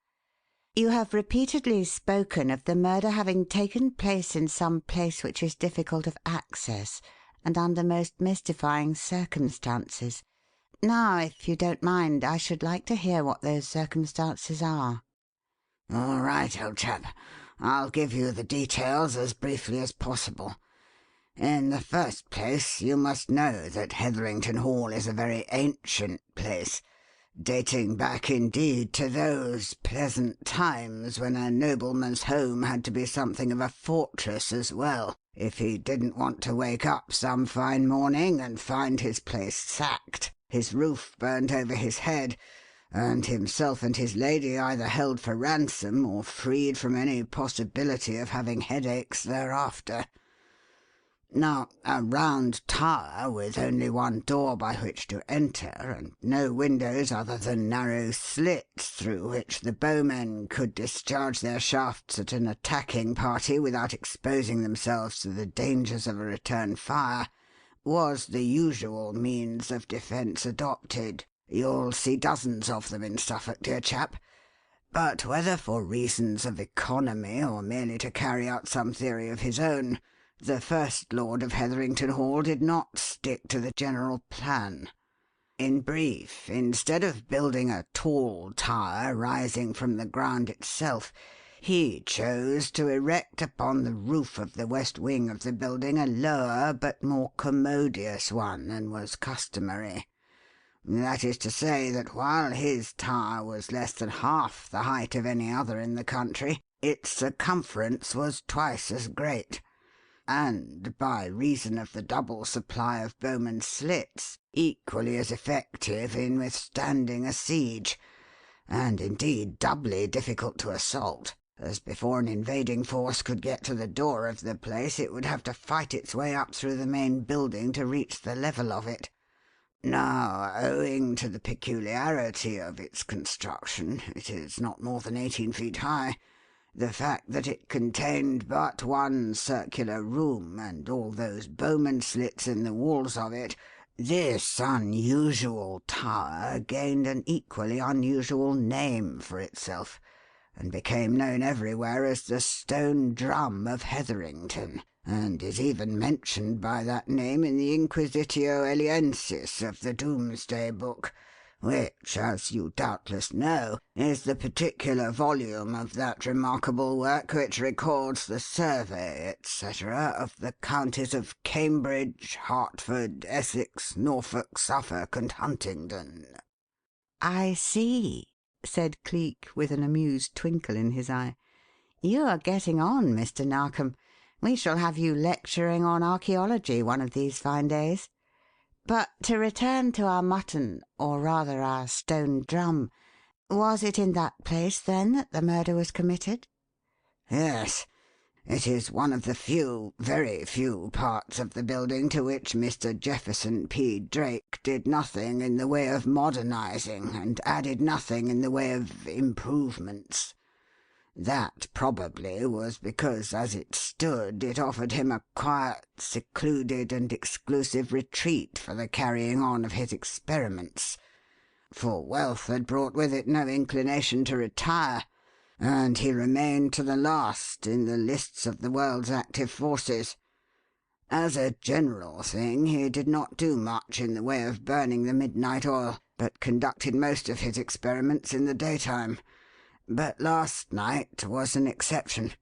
You have repeatedly spoken of the murder having taken place in some place which is difficult of access and under most mystifying circumstances. Now, if you don't mind, I should like to hear what those circumstances are." All right, old chap. I'll give you the details as briefly as possible. In the first place, you must know that Hetherington Hall is a very ancient place, dating back indeed to those pleasant times when a nobleman's home had to be something of a fortress as well, if he didn't want to wake up some fine morning and find his place sacked, his roof burnt over his head, and himself and his lady either held for ransom or freed from any possibility of having headaches thereafter. Now, a round tower with only one door by which to enter, and no windows other than narrow slits through which the bowmen could discharge their shafts at an attacking party without exposing themselves to the dangers of a return fire, was the usual means of defence adopted. You'll see dozens of them in Suffolk, dear chap. But whether for reasons of economy or merely to carry out some theory of his own, the First Lord of Hetherington Hall did not stick to the general plan. In brief, instead of building a tall tower rising from the ground itself, he chose to erect upon the roof of the west wing of the building a lower but more commodious one than was customary. That is to say that while his tower was less than half the height of any other in the country, its circumference was twice as great, and, by reason of the double supply of bowman's slits, equally as effective in withstanding a siege, and indeed doubly difficult to assault, as before an invading force could get to the door of the place it would have to fight its way up through the main building to reach the level of it. Now, owing to the peculiarity of its construction, it is not more than 18 feet high, the fact that it contained but one circular room and all those bowman slits in the walls of it, this unusual tower gained an equally unusual name for itself, and became known everywhere as the Stone Drum of Hetherington, and is even mentioned by that name in the Inquisitio Eliensis of the Doomsday Book, which, as you doubtless know, is the particular volume of that remarkable work which records the survey, etc., of the counties of Cambridge, Hertford, Essex, Norfolk, Suffolk, and Huntingdon. "I see," said Cleek, with an amused twinkle in his eye. "You are getting on, Mr. Narkom. We shall have you lecturing on archaeology one of these fine days. But to return to our mutton, or rather our stone drum. Was it in that place, then, that the murder was committed?" Yes. It is one of the few, very few, parts of the building to which Mr. Jefferson P. Drake did nothing in the way of modernizing and added nothing in the way of improvements. That, probably, was because, as it stood, it offered him a quiet, secluded, and exclusive retreat for the carrying on of his experiments, for wealth had brought with it no inclination to retire, and he remained to the last in the lists of the world's active forces. As a general thing, he did not do much in the way of burning the midnight oil, but conducted most of his experiments in the daytime. But last night was an exception.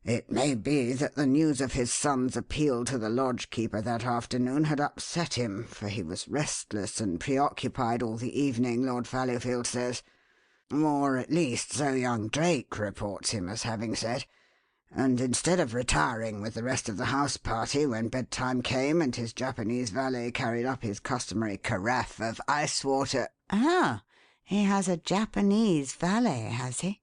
It may be that the news of his son's appeal to the lodge-keeper that afternoon had upset him, for he was restless and preoccupied all the evening, Lord Fallowfield says. Or at least so young Drake reports him as having said, and instead of retiring with the rest of the house party when bedtime came and his Japanese valet carried up his customary carafe of ice water— "Ah, he has a Japanese valet, has he?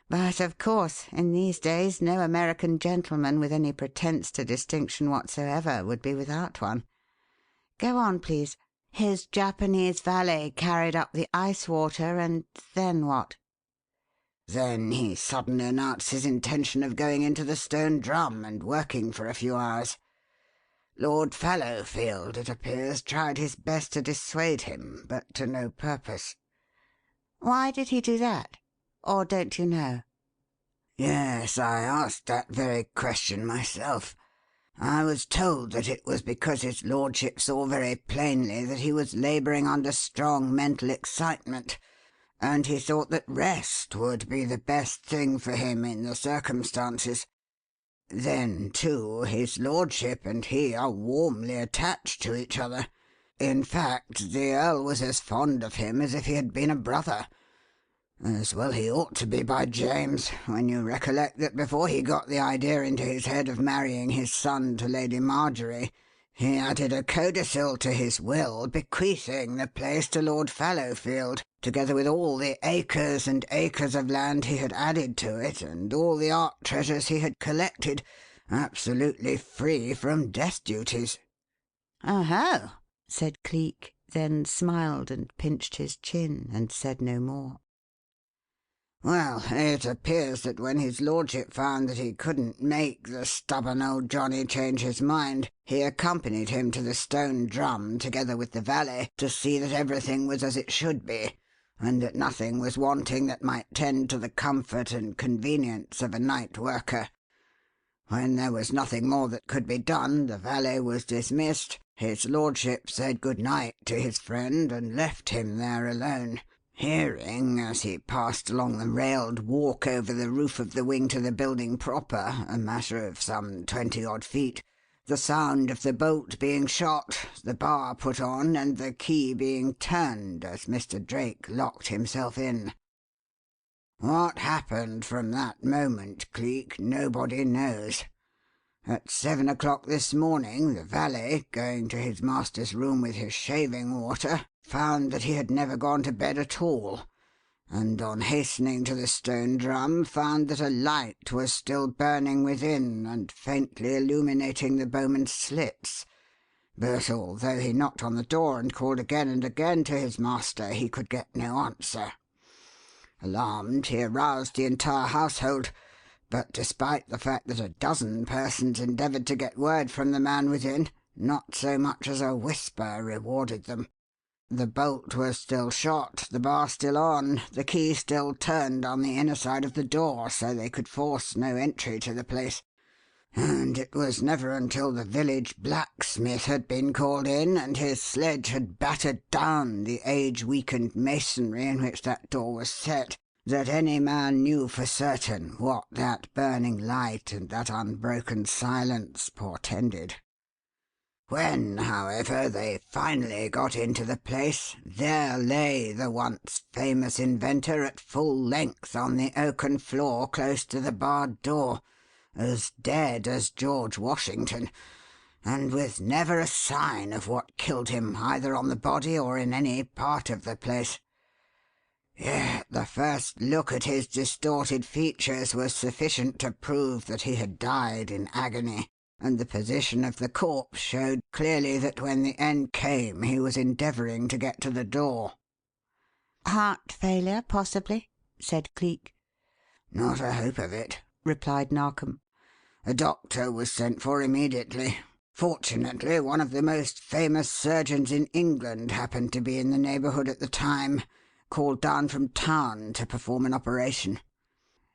But, of course, in these days no American gentleman with any pretence to distinction whatsoever would be without one. Go on, please. His Japanese valet carried up the ice water, and then what?" Then he suddenly announced his intention of going into the Stone Drum and working for a few hours. Lord Fallowfield, it appears, tried his best to dissuade him, but to no purpose. "Why did he do that? Or don't you know?" Yes, I asked that very question myself. I was told that it was because his lordship saw very plainly that he was labouring under strong mental excitement, and he thought that rest would be the best thing for him in the circumstances. Then, too, his lordship and he are warmly attached to each other. In fact, the Earl was as fond of him as if he had been a brother. As well he ought to be, by James, when you recollect that before he got the idea into his head of marrying his son to Lady Marjorie, he added a codicil to his will bequeathing the place to Lord Fallowfield, together with all the acres and acres of land he had added to it and all the art treasures he had collected, absolutely free from death duties." "Oho!" said Cleek, then smiled and pinched his chin and said no more. Well, it appears that when his lordship found that he couldn't make the stubborn old Johnny change his mind, he accompanied him to the Stone Drum together with the valet to see that everything was as it should be, and that nothing was wanting that might tend to the comfort and convenience of a night worker. When there was nothing more that could be done, the valet was dismissed, his lordship said good night to his friend, and left him there alone. Hearing, as he passed along the railed walk over the roof of the wing to the building proper, a matter of some 20-odd feet, the sound of the bolt being shot, the bar put on, and the key being turned as Mr. Drake locked himself in. What happened from that moment, Cleek, nobody knows. At 7 o'clock this morning, the valet, going to his master's room with his shaving water, found that he had never gone to bed at all, and on hastening to the Stone Drum found that a light was still burning within and faintly illuminating the bowman's slits. But although he knocked on the door and called again and again to his master, he could get no answer. Alarmed, he aroused the entire household, but despite the fact that a dozen persons endeavoured to get word from the man within, not so much as a whisper rewarded them. The bolt was still shot, the bar still on, the key still turned on the inner side of the door, so they could force no entry to the place. And it was never until the village blacksmith had been called in and his sledge had battered down the age-weakened masonry in which that door was set that any man knew for certain what that burning light and that unbroken silence portended. When, however, they finally got into the place, there lay the once famous inventor at full length on the oaken floor close to the barred door, as dead as George Washington, and with never a sign of what killed him either on the body or in any part of the place. Yet the first look at his distorted features was sufficient to prove that he had died in agony, and the position of the corpse showed clearly that when the end came he was endeavouring to get to the door. "Heart failure, possibly?" said Cleek. "Not a hope of it," replied Narkom. "A doctor was sent for immediately. Fortunately, one of the most famous surgeons in England happened to be in the neighbourhood at the time, called down from town to perform an operation.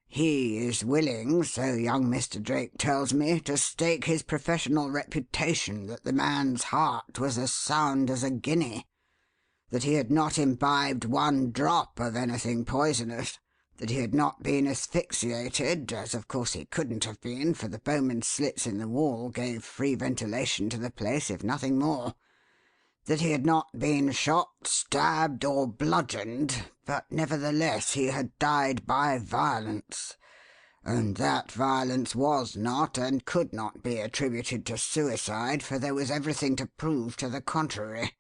He is willing, so young Mr. Drake tells me, to stake his professional reputation that the man's heart was as sound as a guinea, that he had not imbibed one drop of anything poisonous, that he had not been asphyxiated, as of course he couldn't have been, for the bowman's slits in the wall gave free ventilation to the place, if nothing more, that he had not been shot, stabbed, or bludgeoned, but nevertheless he had died by violence, and that violence was not and could not be attributed to suicide, for there was everything to prove to the contrary.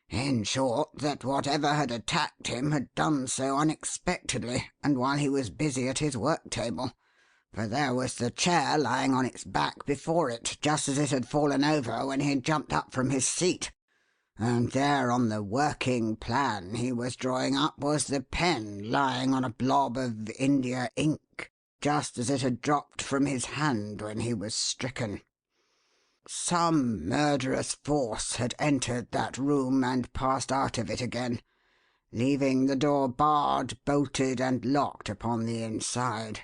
In short, that whatever had attacked him had done so unexpectedly and while he was busy at his work-table, for there was the chair lying on its back before it, just as it had fallen over when he had jumped up from his seat. And there on the working plan he was drawing up was the pen lying on a blob of India ink, just as it had dropped from his hand when he was stricken. Some murderous force had entered that room and passed out of it again, leaving the door barred, bolted, and locked upon the inside.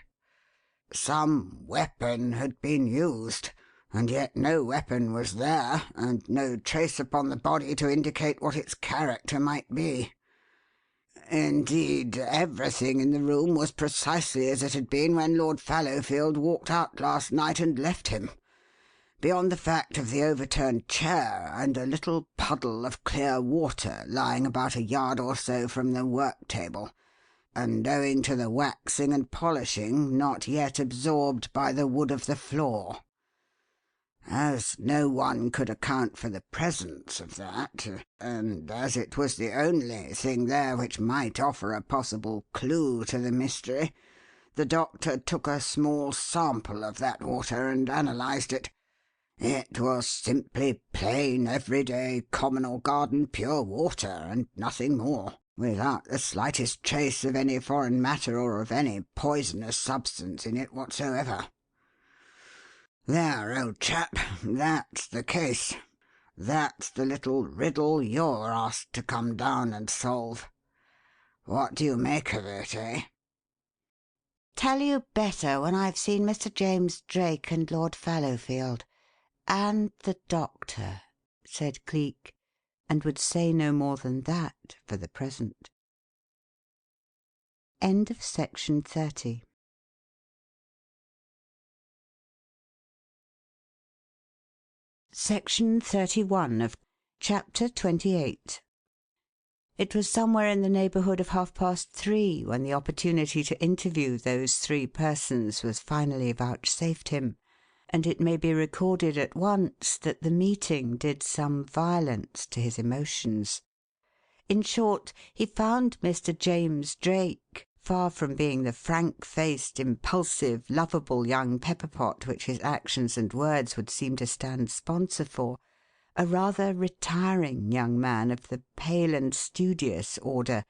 Some weapon had been used, and yet no weapon was there, and no trace upon the body to indicate what its character might be. Indeed, everything in the room was precisely as it had been when Lord Fallowfield walked out last night and left him, beyond the fact of the overturned chair and a little puddle of clear water lying about a yard or so from the work-table, and, owing to the waxing and polishing, not yet absorbed by the wood of the floor. As no one could account for the presence of that, and as it was the only thing there which might offer a possible clue to the mystery, the doctor took a small sample of that water and analysed it. It was simply plain, everyday, common or garden pure water, and nothing more. without the slightest trace of any foreign matter or of any poisonous substance in it whatsoever. There, old chap, that's the case. That's the little riddle you're asked to come down and solve. What do you make of it, eh?" "Tell you better when I've seen Mr. James Drake and Lord Fallowfield and the doctor," said Cleek, and would say no more than that for the present. Section 31 of Chapter 28. It was somewhere in the neighbourhood of 3:30 when the opportunity to interview those three persons was finally vouchsafed him, and it may be recorded at once that the meeting did some violence to his emotions. In short, he found Mr. James Drake, far from being the frank-faced, impulsive, lovable young pepperpot which his actions and words would seem to stand sponsor for, a rather retiring young man of the pale and studious order,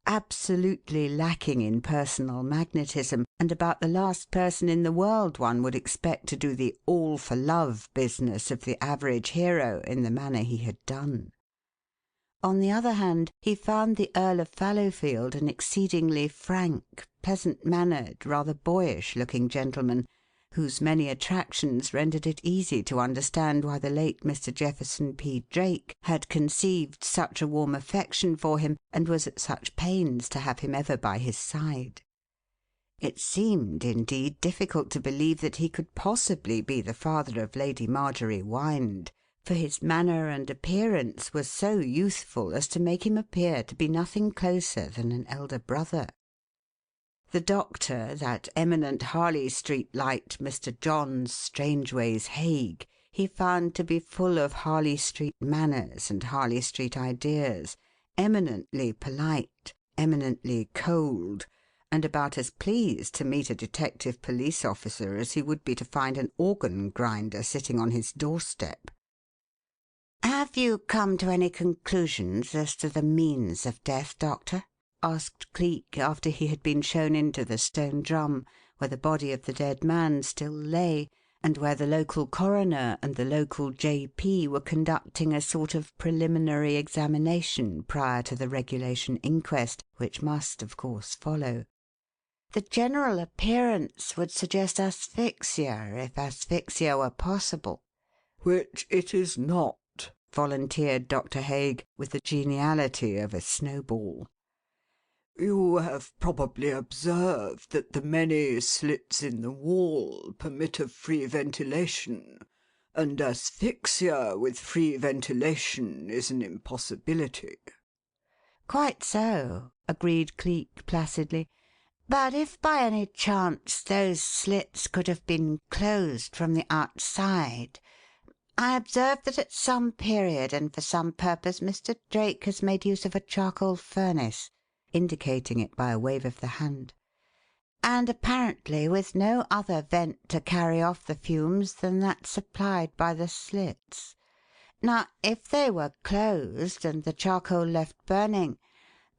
absolutely lacking in personal magnetism, and about the last person in the world one would expect to do the all-for-love business of the average hero in the manner he had done. On the other hand, he found the Earl of Fallowfield an exceedingly frank, pleasant-mannered, rather boyish-looking gentleman, whose many attractions rendered it easy to understand why the late Mr. Jefferson P. Drake had conceived such a warm affection for him and was at such pains to have him ever by his side. It seemed, indeed, difficult to believe that he could possibly be the father of Lady Marjorie Wynde, for his manner and appearance were so youthful as to make him appear to be nothing closer than an elder brother. The doctor, that eminent Harley Street light, Mr. John Strangeways Hague, he found to be full of Harley Street manners and Harley Street ideas, eminently polite, eminently cold, and about as pleased to meet a detective police officer as he would be to find an organ grinder sitting on his doorstep. "Have you come to any conclusions as to the means of death, Doctor?" asked Cleek, after he had been shown into the Stone Drum, where the body of the dead man still lay, and where the local coroner and the local J.P. were conducting a sort of preliminary examination prior to the regulation inquest, which must, of course, follow. "The general appearance would suggest asphyxia, if asphyxia were possible." "Which it is not," volunteered Dr. Hague, with the geniality of a snowball. "You have probably observed that the many slits in the wall permit of free ventilation, and asphyxia with free ventilation is an impossibility." "Quite so," agreed Cleek placidly. "But if by any chance those slits could have been closed from the outside, I observe that at some period and for some purpose Mr. Drake has made use of a charcoal furnace," indicating it by a wave of the hand, "and apparently with no other vent to carry off the fumes than that supplied by the slits. Now, if they were closed and the charcoal left burning,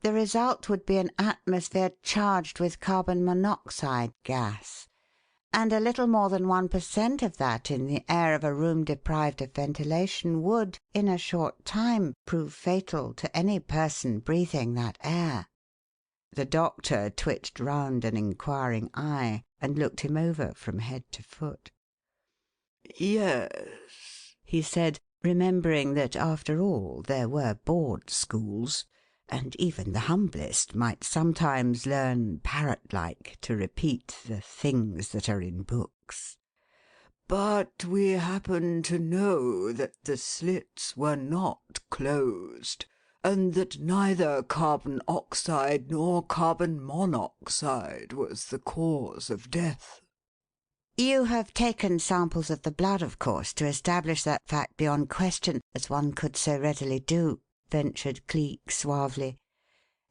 the result would be an atmosphere charged with carbon monoxide gas, and a little more than 1% of that in the air of a room deprived of ventilation would, in a short time, prove fatal to any person breathing that air." The doctor twitched round an inquiring eye and looked him over from head to foot. "Yes," he said, remembering that, after all, there were board schools, and even the humblest might sometimes learn, parrot-like, to repeat the things that are in books. "But we happen to know that the slits were not closed, and that neither carbon oxide nor carbon monoxide was the cause of death." "You have taken samples of the blood, of course, to establish that fact beyond question, as one could so readily do," ventured Cleek suavely.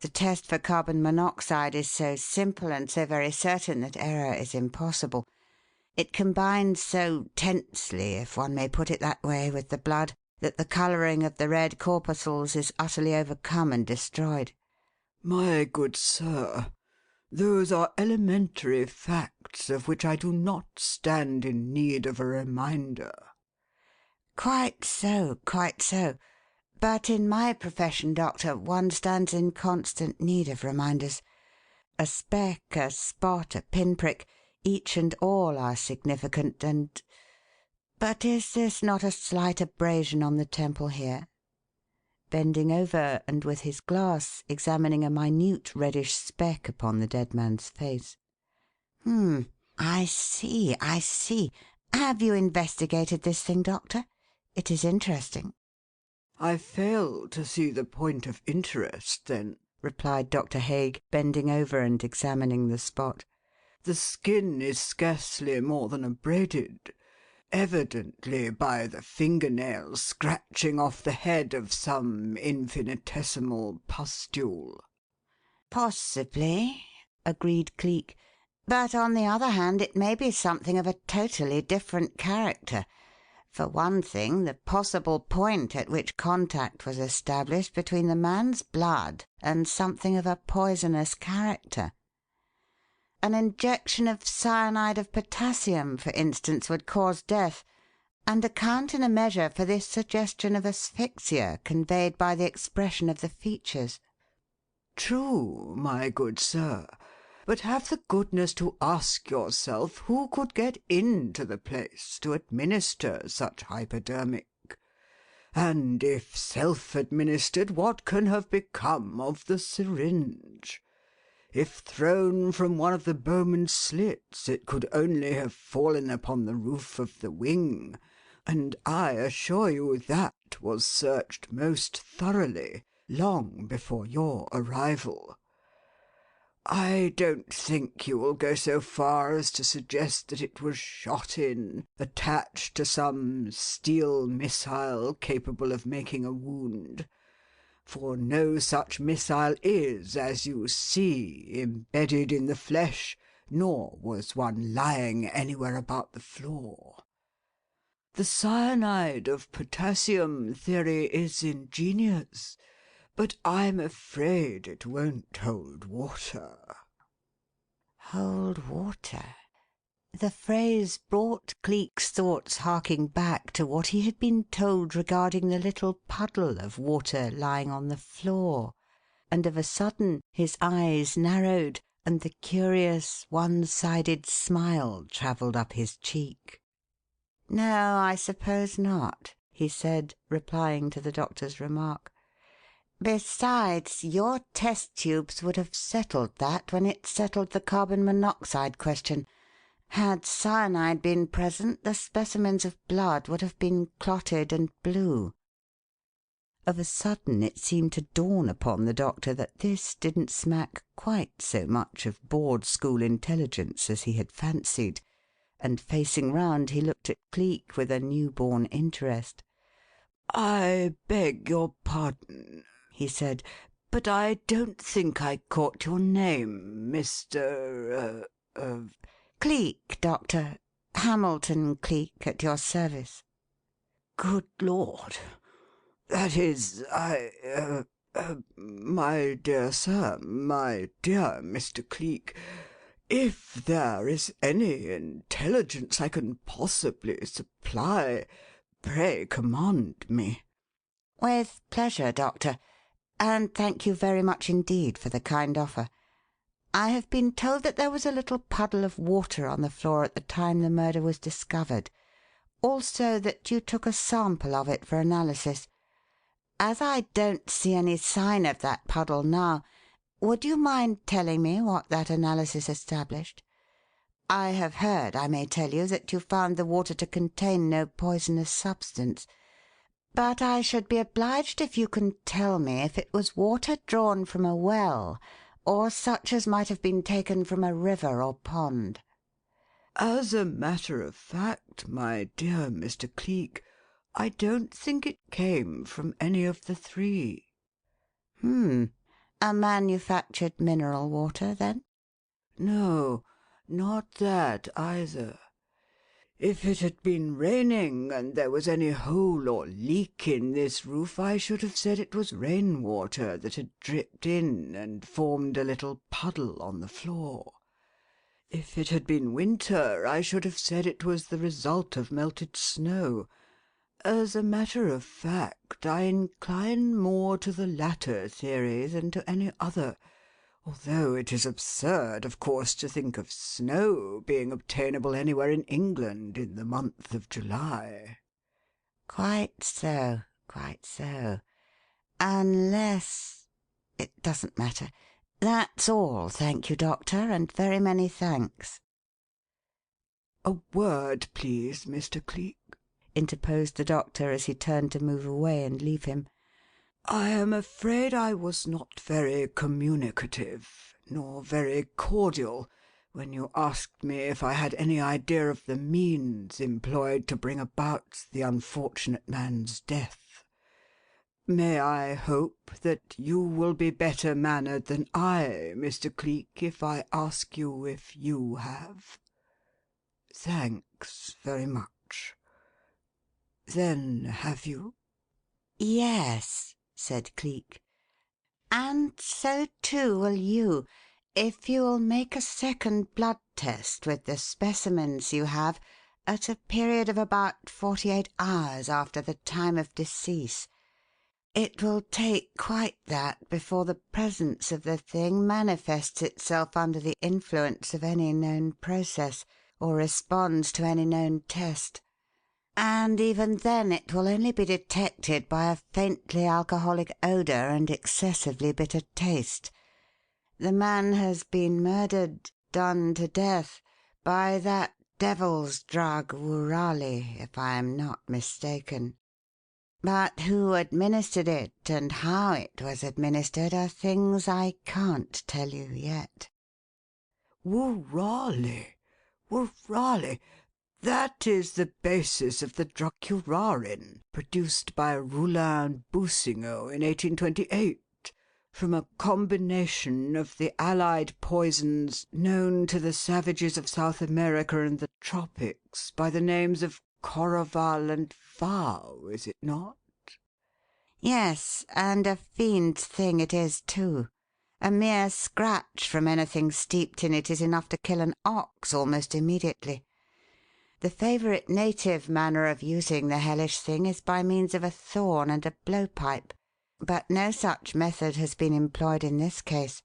"The test for carbon monoxide is so simple and so very certain that error is impossible. It combines so tensely, if one may put it that way, with the blood, that the colouring of the red corpuscles is utterly overcome and destroyed. My good sir, those are elementary facts of which I do not stand in need of a reminder." "Quite so, quite so. But in my profession, Doctor, one stands in constant need of reminders. A speck, a spot, a pinprick, each and all are significant, and but is this not a slight abrasion on the temple here?" Bending over, and with his glass examining a minute reddish speck upon the dead man's face. I see, I see. Have you investigated this thing, Doctor? It is interesting." "I fail to see the point of interest, then," replied Dr. Haig, bending over and examining the spot. "The skin is scarcely more than abraded, evidently by the finger-nail scratching off the head of some infinitesimal pustule." "Possibly," agreed Cleek. "But on the other hand, it may be something of a totally different character. For one thing, the possible point at which contact was established between the man's blood and something of a poisonous character. An injection of cyanide of potassium, for instance, would cause death, and account in a measure for this suggestion of asphyxia conveyed by the expression of the features." "True, my good sir. But have the goodness to ask yourself who could get into the place to administer such hypodermic? And if self-administered, what can have become of the syringe? If thrown from one of the bowman's slits, it could only have fallen upon the roof of the wing, and I assure you that was searched most thoroughly long before your arrival. I don't think you will go so far as to suggest that it was shot in, attached to some steel missile capable of making a wound, for no such missile is, as you see, embedded in the flesh, nor was one lying anywhere about the floor. The cyanide of potassium theory is ingenious, but I'm afraid it won't hold water." Hold water. The phrase brought Cleek's thoughts harking back to what he had been told regarding the little puddle of water lying on the floor, and of a sudden his eyes narrowed and the curious one-sided smile travelled up his cheek. "No, I suppose not," he said, replying to the doctor's remark. "Besides, your test tubes would have settled that when it settled the carbon monoxide question. Had cyanide been present, the specimens of blood would have been clotted and blue." Of a sudden it seemed to dawn upon the doctor that this didn't smack quite so much of board school intelligence as he had fancied, and facing round he looked at Cleek with a new-born interest. "I beg your pardon," he said, "but I don't think I caught your name, Mr. "Cleek, Doctor. Hamilton Cleek, at your service." "Good Lord! That is, my dear sir, my dear Mr. Cleek, if there is any intelligence I can possibly supply, pray command me." "With pleasure, Doctor, and thank you very much indeed for the kind offer. I have been told that there was a little puddle of water on the floor at the time the murder was discovered. Also that you took a sample of it for analysis. As I don't see any sign of that puddle now, would you mind telling me what that analysis established? I have heard, I may tell you, that you found the water to contain no poisonous substance. But I should be obliged if you can tell me if it was water drawn from a well or such as might have been taken from a river or pond." "As a matter of fact, my dear Mr. Cleek, I don't think it came from any of the three." A manufactured mineral water, then?" "No, not that either. If it had been raining and there was any hole or leak in this roof, I should have said it was rain water that had dripped in and formed a little puddle on the floor. If it had been winter, I should have said it was the result of melted snow. As a matter of fact, I incline more to the latter theory than to any other, although it is absurd, of course, to think of snow being obtainable anywhere in England in the month of July." Quite so, quite so. Unless it doesn't matter. That's all, thank you, Doctor, and very many thanks. "A word, please, Mr. Cleek," interposed the Doctor as he turned to move away and leave him. "I am afraid I was not very communicative, nor very cordial, when you asked me if I had any idea of the means employed to bring about the unfortunate man's death. May I hope that you will be better mannered than I, Mr. Cleek, if I ask you if you have? Thanks very much. Then have you?" Yes, said Cleek. And so too will you, if you'll make a second blood test with the specimens you have at a period of about 48 hours after the time of decease. It will take quite that before the presence of the thing manifests itself under the influence of any known process or responds to any known test. And even then it will only be detected by a faintly alcoholic odour and excessively bitter taste. The man has been murdered, done to death, by that devil's drug woorali, if I am not mistaken. But who administered it and how it was administered are things I can't tell you yet." "Woorali! Woorali! That is the basis of the drug curarin, produced by Roulin and Boussingault in 1828, from a combination of the allied poisons known to the savages of South America and the tropics by the names of Coroval and Vow, is it not?" Yes, and a fiend's thing it is, too. A mere scratch from anything steeped in it is enough to kill an ox almost immediately. The favourite native manner of using the hellish thing is by means of a thorn and a blowpipe, but no such method has been employed in this case.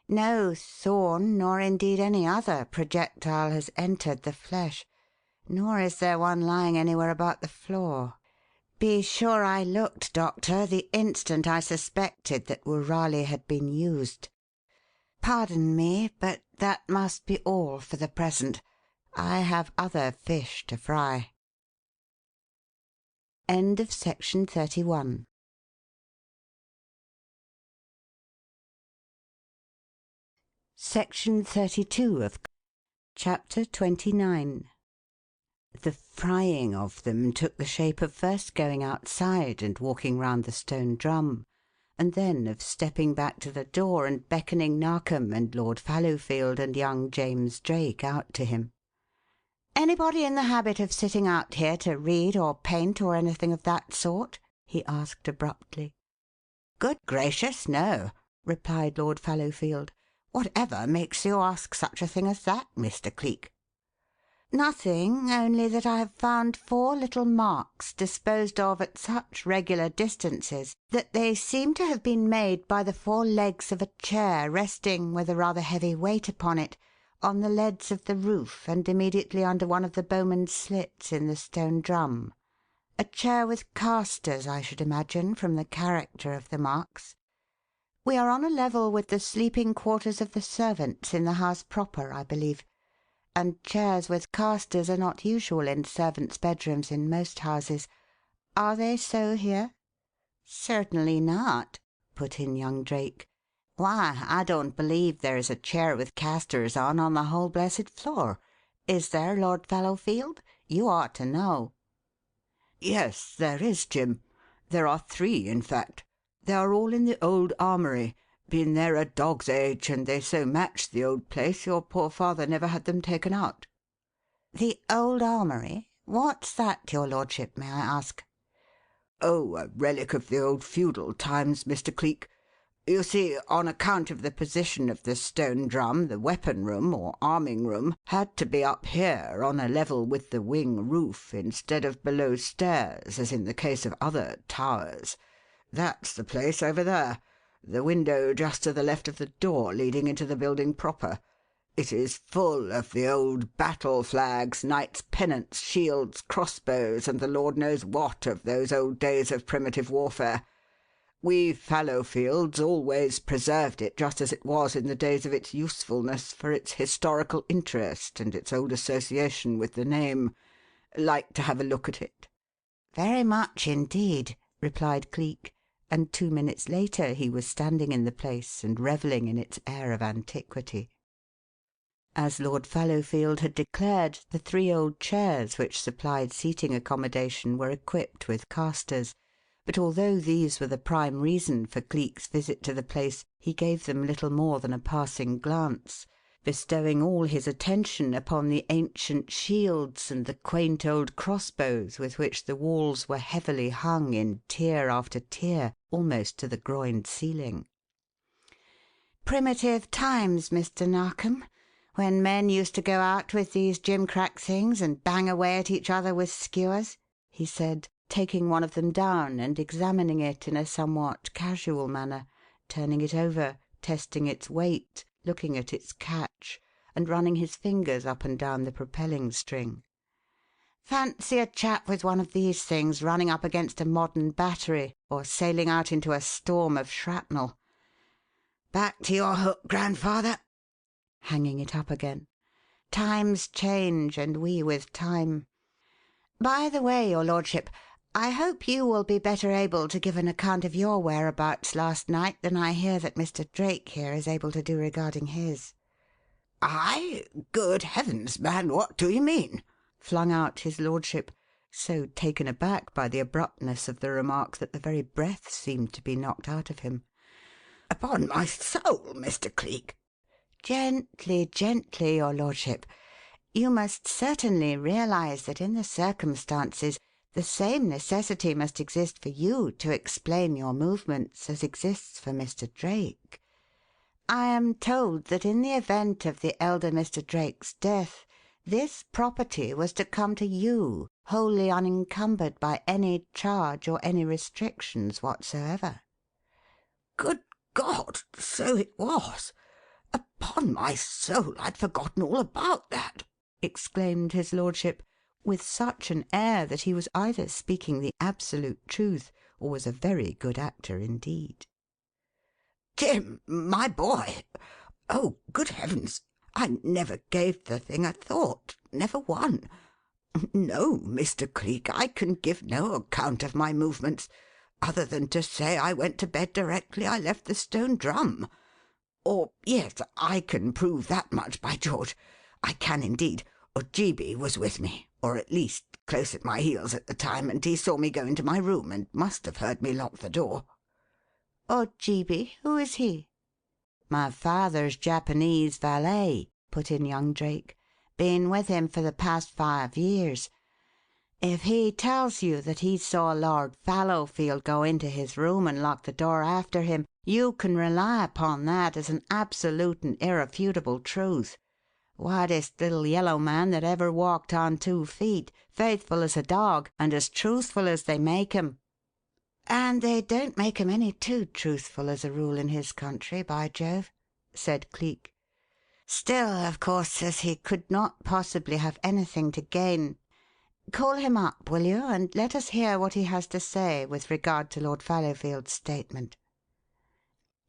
No thorn, nor indeed any other projectile has entered the flesh, nor is there one lying anywhere about the floor. Be sure I looked, Doctor, the instant I suspected that woorali had been used. Pardon me, but that must be all for the present. I have other fish to fry. End of section 31. Section 32 of Chapter 29. The frying of them took the shape of first going outside and walking round the stone drum, and then of stepping back to the door and beckoning Narkom and Lord Fallowfield and young James Drake out to him. "Anybody in the habit of sitting out here to read or paint or anything of that sort?" he asked abruptly. "Good gracious, no," replied Lord Fallowfield. "Whatever makes you ask such a thing as that, Mr. Cleek?" "Nothing, only that I have found 4 little marks disposed of at such regular distances that they seem to have been made by the 4 legs of a chair resting, with a rather heavy weight upon it, on the leads of the roof and immediately under one of the bowman's slits in the stone drum. A chair with casters, I should imagine, from the character of the marks. We are on a level with the sleeping quarters of the servants in the house proper, I believe, and chairs with casters are not usual in servants' bedrooms in most houses. Are they so here?" "Certainly not," put in young Drake. "Why, I don't believe there is a chair with casters on the whole blessed floor. Is there, Lord Fallowfield? You ought to know." "Yes, there is, Jim. There are 3, in fact. They are all in the old armoury. Been there a dog's age, and they so match the old place your poor father never had them taken out." The old armoury? What's that, your lordship, may I ask?" "Oh, a relic of the old feudal times, Mr. Cleek. You see, on account of the position of the Stone Drum, the weapon room, or arming room, had to be up here on a level with the wing roof instead of below stairs, as in the case of other towers. That's the place over there, the window just to the left of the door leading into the building proper. It is full of the old battle flags, knights' pennants, shields, crossbows, and the Lord knows what of those old days of primitive warfare. We Fallowfields always preserved it just as it was in the days of its usefulness, for its historical interest and its old association with the name. Like to have a look at it?" "Very much indeed," replied Cleek, and 2 minutes later he was standing in the place and revelling in its air of antiquity. As Lord Fallowfield had declared, the 3 old chairs which supplied seating accommodation were equipped with casters, but although these were the prime reason for Cleek's visit to the place, he gave them little more than a passing glance, bestowing all his attention upon the ancient shields and the quaint old crossbows with which the walls were heavily hung in tier after tier, almost to the groined ceiling. "Primitive times, Mr. Narkom, when men used to go out with these gimcrack things and bang away at each other with skewers," he said, taking one of them down and examining it in a somewhat casual manner, turning it over, testing its weight, looking at its catch, and running his fingers up and down the propelling string. "Fancy a chap with one of these things running up against a modern battery or sailing out into a storm of shrapnel. Back to your hook, grandfather," hanging it up again. "Times change, and we with time. By the way, your lordship, I hope you will be better able to give an account of your whereabouts last night than I hear that Mr. Drake here is able to do regarding his." "I? Good heavens, man, what do you mean?" flung out his lordship, so taken aback by the abruptness of the remark that the very breath seemed to be knocked out of him. "Upon my soul, Mr. Cleek." "Gently, gently, your lordship. You must certainly realize that in the circumstances the same necessity must exist for you to explain your movements as exists for Mr. Drake. I am told that in the event of the elder Mr. Drake's death, this property was to come to you wholly unencumbered by any charge or any restrictions whatsoever." "Good God! So it was. Upon my soul, I'd forgotten all about that!" exclaimed his lordship, with such an air that he was either speaking the absolute truth or was a very good actor indeed. "Jim, my boy! Oh, good heavens! I never gave the thing a thought, never one. No, Mr. Cleek, I can give no account of my movements, other than to say I went to bed directly I left the Stone Drum. Or, yes, I can prove that much, by George. I can indeed. Ojeebi was with me, or at least close at my heels at the time, and he saw me go into my room and must have heard me lock the door." "Ojeebi? Who is he?" "My father's Japanese valet," put in young Drake. "Been with him for the past 5 years. If he tells you that he saw Lord Fallowfield go into his room and lock the door after him, you can rely upon that as an absolute and irrefutable truth. Whitest little yellow man that ever walked on 2 feet, faithful as a dog, and as truthful as they make 'em." "And they don't make 'em any too truthful as a rule in his country, by Jove," said Cleek. "Still, of course, as he could not possibly have anything to gain, call him up, will you, and let us hear what he has to say with regard to Lord Fallowfield's statement."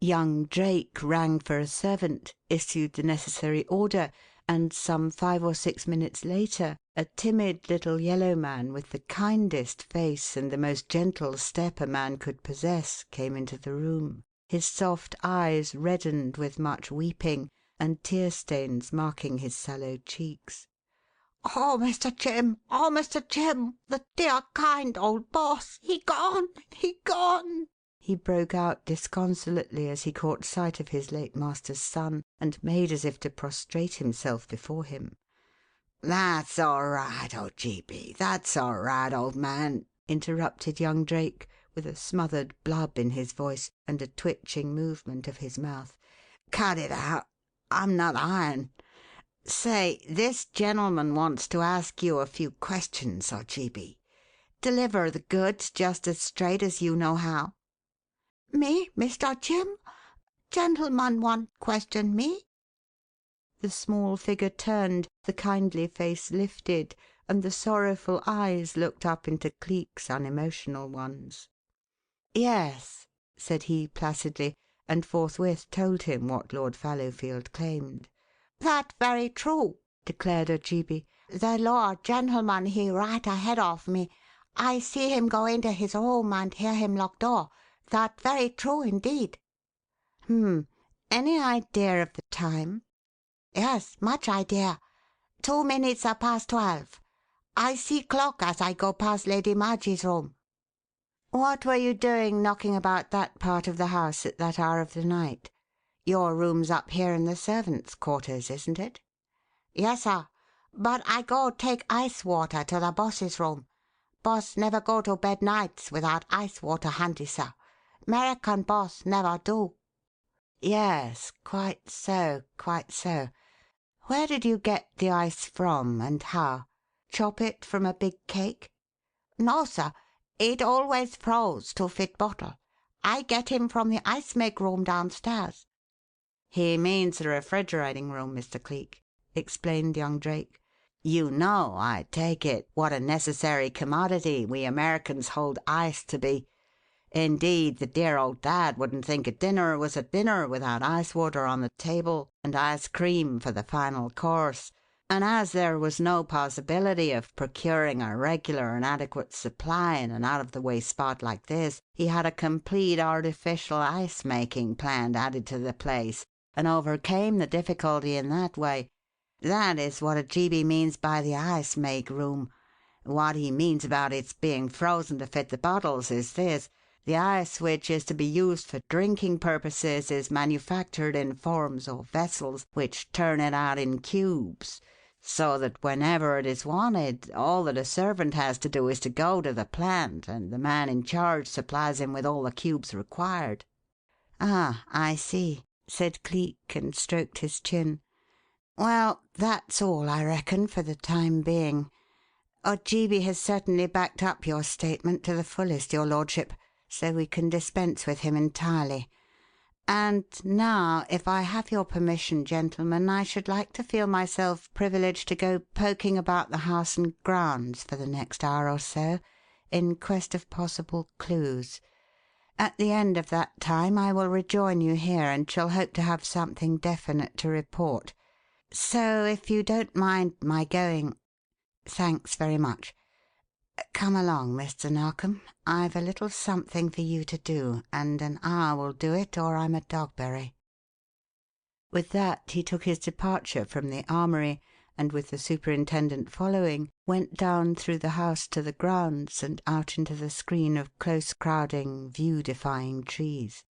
Young Drake rang for a servant, issued the necessary order, and some 5 or 6 minutes later a timid little yellow man with the kindest face and the most gentle step a man could possess came into the room, his soft eyes reddened with much weeping and tear-stains marking his sallow cheeks. "Oh, Mr. Jim! Oh, Mr. Jim! The dear, kind old boss! He gone! He gone!" he broke out disconsolately as he caught sight of his late master's son and made as if to prostrate himself before him. "That's all right, Ojeebi, that's all right, old man," interrupted young Drake, with a smothered blub in his voice and a twitching movement of his mouth. "Cut it out. I'm not iron. Say, this gentleman wants to ask you a few questions, Ojeebi. Deliver the goods just as straight as you know how." Me, Mr. Jim? Gentleman want question me? The small figure turned, the kindly face lifted, and the sorrowful eyes looked up into Cleek's unemotional ones. "Yes," said he placidly, and forthwith told him what Lord Fallowfield claimed. "That very true," declared Ojeebi. "The Lord gentleman he right ahead of me. I see him go into his room and hear him lock door. That very true indeed." Any idea of the time?" "Yes, much idea. 2 minutes past 12. I see clock as I go past Lady Margie's room." "What were you doing knocking about that part of the house at that hour of the night? Your room's up here in the servants' quarters, isn't it?" "Yes, sir. But I go take ice water to the boss's room. Boss never go to bed nights without ice water handy, sir. 'Merican boss never do." "Yes, quite so, quite so. Where did you get the ice from, and how? Chop it from a big cake?" "No, sir. It always froze to fit bottle. I get him from the ice make room downstairs." "He means the refrigerating room, Mr. Cleek," explained young Drake. "You know, I take it, what a necessary commodity we Americans hold ice to be. Indeed, the dear old dad wouldn't think a dinner was a dinner without ice water on the table and ice cream for the final course, and as there was no possibility of procuring a regular and adequate supply in an out-of-the-way spot like this, he had a complete artificial ice-making plant added to the place and overcame the difficulty in that way. That is what Ojeebi means by the ice-make room. What he means about its being frozen to fit the bottles is this: the ice which is to be used for drinking purposes is manufactured in forms or vessels which turn it out in cubes, so that whenever it is wanted, all that a servant has to do is to go to the plant, and the man in charge supplies him with all the cubes required." "Ah, I see," said Cleek, and stroked his chin. "Well, that's all, I reckon, for the time being. Ojeebi has certainly backed up your statement to the fullest, your lordship, so we can dispense with him entirely. And now, if I have your permission, gentlemen, I should like to feel myself privileged to go poking about the house and grounds for the next hour or so in quest of possible clues. At the end of that time I will rejoin you here and shall hope to have something definite to report. So if you don't mind my going, thanks very much. Come along, Mr. Narkom. I've a little something for you to do, and an hour will do it or I'm a Dogberry." With that he took his departure from the armoury, and with the superintendent following, went down through the house to the grounds and out into the screen of close-crowding, view-defying trees.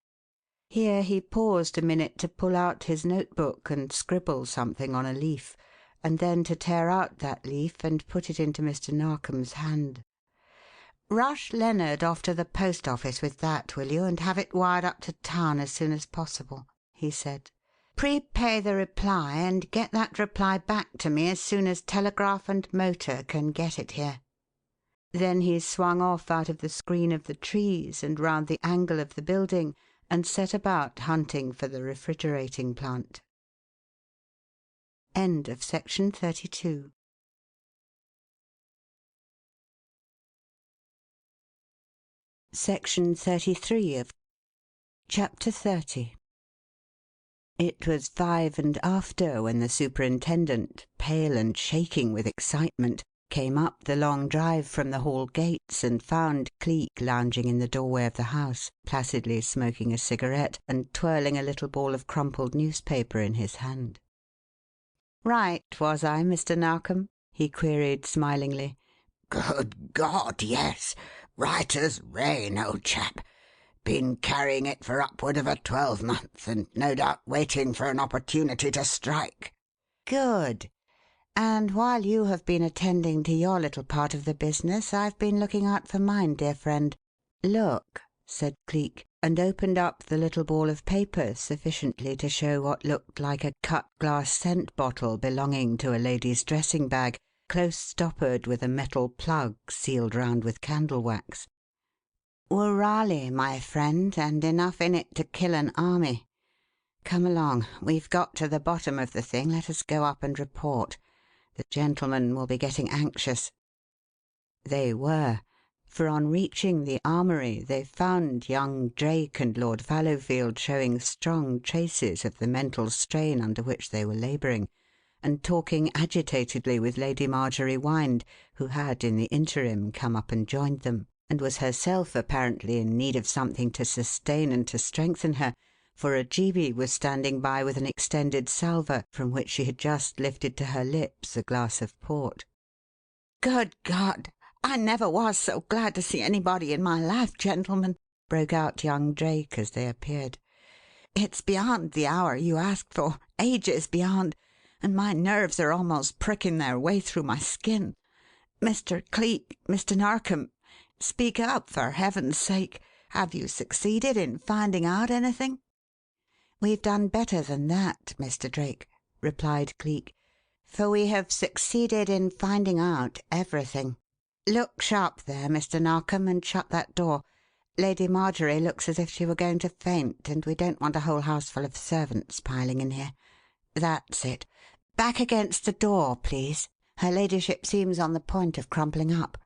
Here he paused a minute to pull out his notebook and scribble something on a leaf, and then to tear out that leaf and put it into Mr. Narkom's hand. "Rush Lennard off to the post office with that, will you, and have it wired up to town as soon as possible," he said. "Prepay the reply, and get that reply back to me as soon as telegraph and motor can get it here." Then he swung off out of the screen of the trees and round the angle of the building and set about hunting for the refrigerating plant. End of section 32. Section 33 of Chapter 30. It was 5 and after when the superintendent, pale and shaking with excitement, came up the long drive from the hall gates and found Cleek lounging in the doorway of the house, placidly smoking a cigarette and twirling a little ball of crumpled newspaper in his hand. "Right, was I, Mr. Narkom?" he queried smilingly. "Good God, yes. Right as rain, old chap. Been carrying it for upward of a 12-month, and no doubt waiting for an opportunity to strike." "Good. And while you have been attending to your little part of the business, I've been looking out for mine, dear friend. Look," said Cleek, and opened up the little ball of paper sufficiently to show what looked like a cut glass scent bottle belonging to a lady's dressing bag, close stoppered with a metal plug sealed round with candle wax. "Woorali, my friend, and enough in it to kill an army. Come along. We've got to the bottom of the thing. Let us go up and report. The gentlemen will be getting anxious." They were, for on reaching the armoury they found young Drake and Lord Fallowfield showing strong traces of the mental strain under which they were labouring, and talking agitatedly with Lady Marjorie Wynde, who had in the interim come up and joined them, and was herself apparently in need of something to sustain and to strengthen her, for Ojeebi was standing by with an extended salver from which she had just lifted to her lips a glass of port. "Good God! I never was so glad to see anybody in my life, gentlemen," broke out young Drake as they appeared. "It's beyond the hour you asked for, ages beyond, and my nerves are almost pricking their way through my skin. Mr. Cleek, Mr. Narkom, speak up, for heaven's sake. Have you succeeded in finding out anything?" "We've done better than that, Mr. Drake," replied Cleek, "for we have succeeded in finding out everything. Look sharp there, Mr. Narkom, and shut that door. Lady Marjorie looks as if she were going to faint, and we don't want a whole houseful of servants piling in here. That's it. Back against the door, please. Her ladyship seems on the point of crumpling up."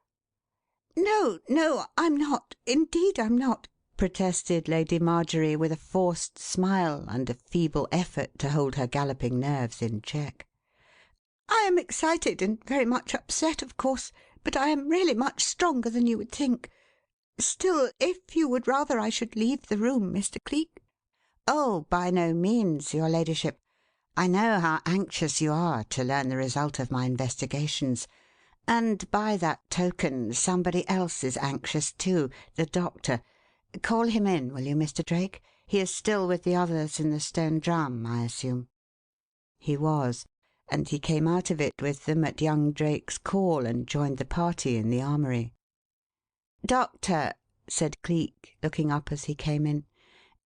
"No, no, I'm not. Indeed, I'm not," protested Lady Marjorie with a forced smile and a feeble effort to hold her galloping nerves in check. "I am excited and very much upset, of course, but I am really much stronger than you would think. Still, if you would rather I should leave the room, Mr. Cleek—" "Oh, by no means, your ladyship. I know how anxious you are to learn the result of my investigations, and by that token somebody else is anxious too, the doctor. Call him in, will you, Mr. Drake? He is still with the others in the stone drum, I assume." He was, and he came out of it with them at young Drake's call and joined the party in the armoury. "Doctor," said Cleek, looking up as he came in,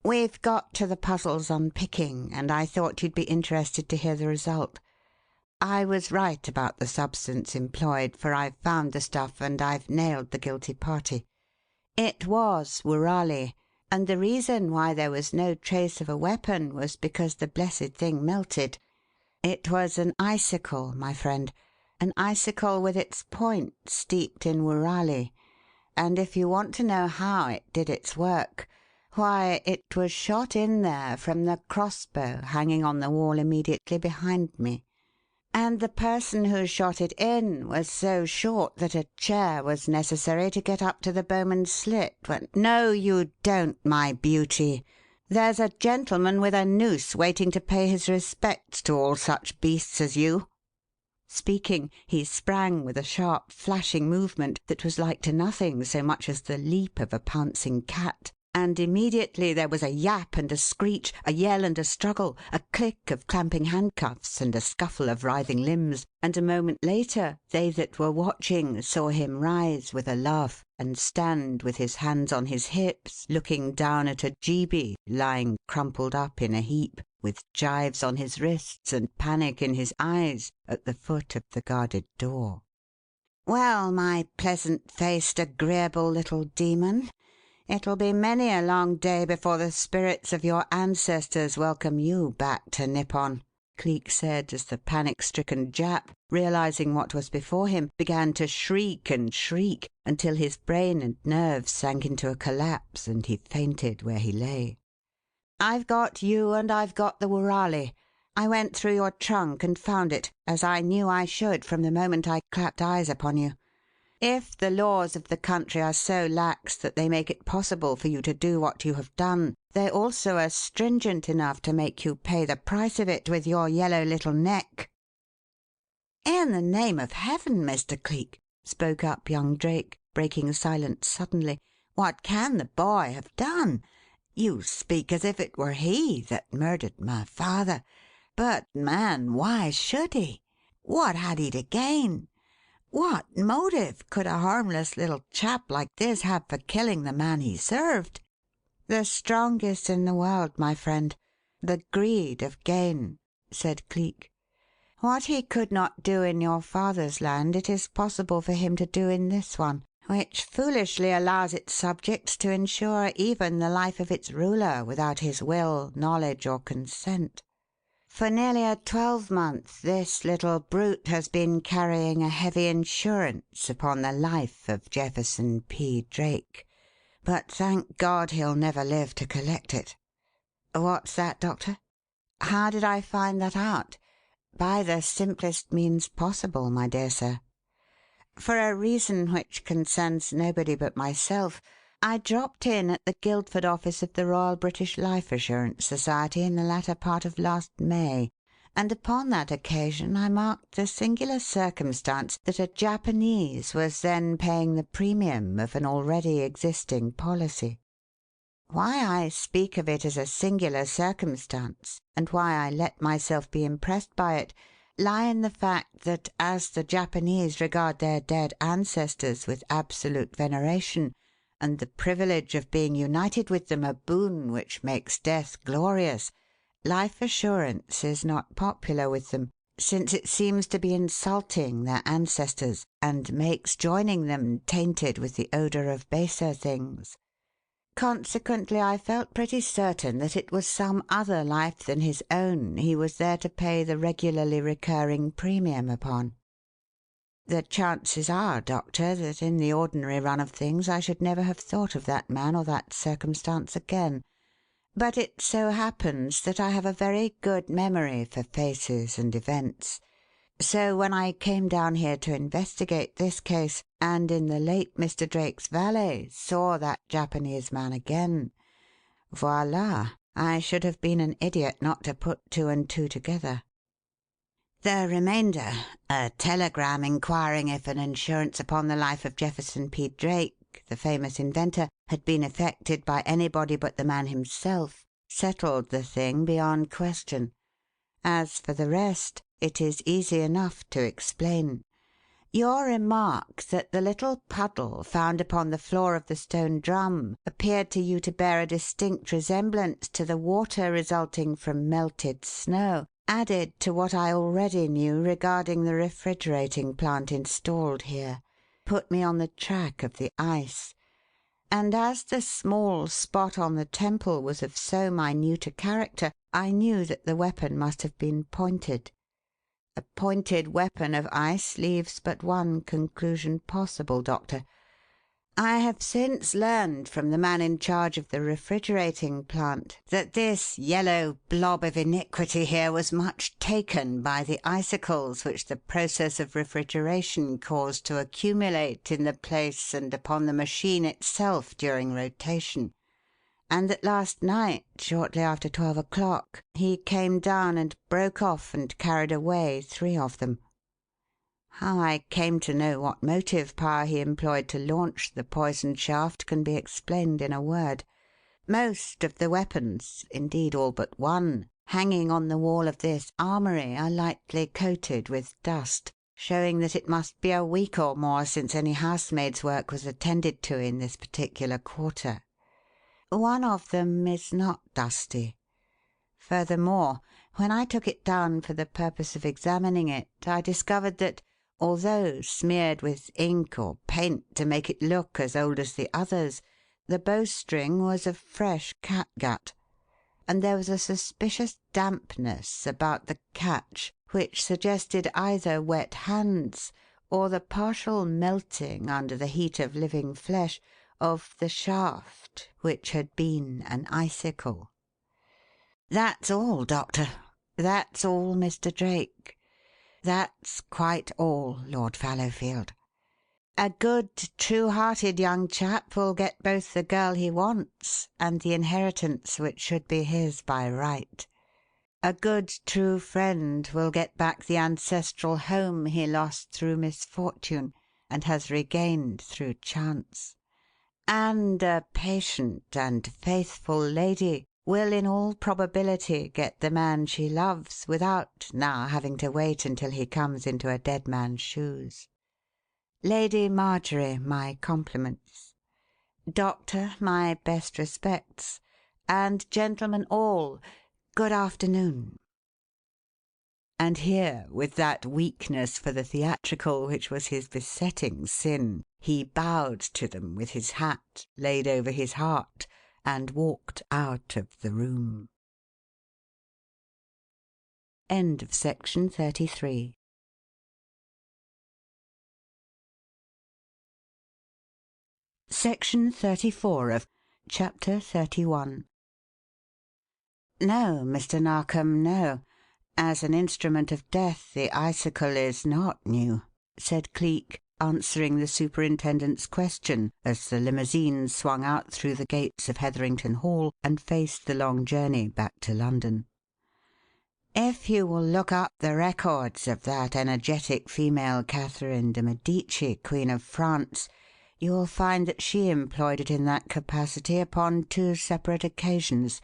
"we've got to the puzzles on picking, and I thought you'd be interested to hear the result. I was right about the substance employed, for I've found the stuff and I've nailed the guilty party. It was woorali, and the reason why there was no trace of a weapon was because the blessed thing melted. It was an icicle, my friend, an icicle with its point steeped in woorali, and if you want to know how it did its work, why, it was shot in there from the crossbow hanging on the wall immediately behind me. And the person who shot it in was so short that a chair was necessary to get up to the bowman's slit when— No, you don't, my beauty. There's a gentleman with a noose waiting to pay his respects to all such beasts as you." Speaking, he sprang with a sharp, flashing movement that was like to nothing so much as the leap of a pouncing cat, and immediately there was a yap and a screech, a yell and a struggle, a click of clamping handcuffs and a scuffle of writhing limbs, and a moment later they that were watching saw him rise with a laugh and stand with his hands on his hips looking down at Ojeebi lying crumpled up in a heap, with gyves on his wrists and panic in his eyes, at the foot of the guarded door. "Well, my pleasant-faced, agreeable little demon, it'll be many a long day before the spirits of your ancestors welcome you back to Nippon," Cleek said as the panic-stricken Jap, realizing what was before him, began to shriek and shriek until his brain and nerves sank into a collapse and he fainted where he lay. "I've got you and I've got the woorali. I went through your trunk and found it, as I knew I should from the moment I clapped eyes upon you. If the laws of the country are so lax that they make it possible for you to do what you have done, they also are stringent enough to make you pay the price of it with your yellow little neck." "In the name of heaven, Mr. Cleek," spoke up young Drake, breaking silence suddenly, "what can the boy have done? You speak as if it were he that murdered my father. But, man, why should he? What had he to gain? What motive could a harmless little chap like this have for killing the man he served? The strongest in the world, my friend. The greed of gain," said Cleek. "What he could not do in your father's land it is possible for him to do in this one, which foolishly allows its subjects to ensure even the life of its ruler without his will, knowledge, or consent. For nearly a 12-month this little brute has been carrying a heavy insurance upon the life of Jefferson P. Drake, but thank God he'll never live to collect it. What's that, Doctor? How did I find that out? By the simplest means possible, my dear sir. For a reason which concerns nobody but myself, I dropped in at the Guildford office of the Royal British Life Assurance Society in the latter part of last May, and upon that occasion I marked the singular circumstance that a Japanese was then paying the premium of an already existing policy. Why I speak of it as a singular circumstance, and why I let myself be impressed by it, lie in the fact that as the Japanese regard their dead ancestors with absolute veneration, and the privilege of being united with them a boon which makes death glorious, life assurance is not popular with them, since it seems to be insulting their ancestors and makes joining them tainted with the odour of baser things. Consequently, I felt pretty certain that it was some other life than his own he was there to pay the regularly recurring premium upon. The chances are, Doctor, that in the ordinary run of things I should never have thought of that man or that circumstance again, but it so happens that I have a very good memory for faces and events. So when I came down here to investigate this case, and in the late Mr. Drake's valet saw that Japanese man again, voila, I should have been an idiot not to put two and two together. The remainder, a telegram inquiring if an insurance upon the life of Jefferson P. Drake, the famous inventor, had been effected by anybody but the man himself, settled the thing beyond question. As for the rest, it is easy enough to explain. Your remark that the little puddle found upon the floor of the stone drum appeared to you to bear a distinct resemblance to the water resulting from melted snow added to what I already knew regarding the refrigerating plant installed here, put me on the track of the ice. And as the small spot on the temple was of so minute a character, I knew that the weapon must have been pointed. A pointed weapon of ice leaves but one conclusion possible, Doctor. I have since learned from the man in charge of the refrigerating plant that this yellow blob of iniquity here was much taken by the icicles which the process of refrigeration caused to accumulate in the place and upon the machine itself during rotation, and that last night, shortly after 12 o'clock, he came down and broke off and carried away 3 of them. How I came to know what motive power he employed to launch the poisoned shaft can be explained in a word. Most of the weapons, indeed all but one, hanging on the wall of this armoury are lightly coated with dust, showing that it must be a week or more since any housemaid's work was attended to in this particular quarter. One of them is not dusty. Furthermore, when I took it down for the purpose of examining it, I discovered that, although smeared with ink or paint to make it look as old as the others, the bowstring was of fresh catgut, and there was a suspicious dampness about the catch which suggested either wet hands or the partial melting under the heat of living flesh of the shaft which had been an icicle. That's all, Doctor. That's all, Mr. Drake. That's quite all, Lord Fallowfield. A good, true-hearted young chap will get both the girl he wants and the inheritance which should be his by right. A good, true friend will get back the ancestral home he lost through misfortune and has regained through chance. And a patient and faithful lady will in all probability get the man she loves without now having to wait until he comes into a dead man's shoes. Lady Marjorie, my compliments. Doctor, my best respects. And gentlemen all, good afternoon." And here, with that weakness for the theatrical which was his besetting sin, he bowed to them with his hat laid over his heart and walked out of the room. End of section 33. Section 34 of Chapter 31. No, Mr. Narkom, no. As an instrument of death, the icicle is not new, said Cleek, answering the superintendent's question as the limousine swung out through the gates of Hetherington Hall and faced the long journey back to London. If you will look up the records of that energetic female Catherine de Medici, Queen of France, you will find that she employed it in that capacity upon 2 separate occasions,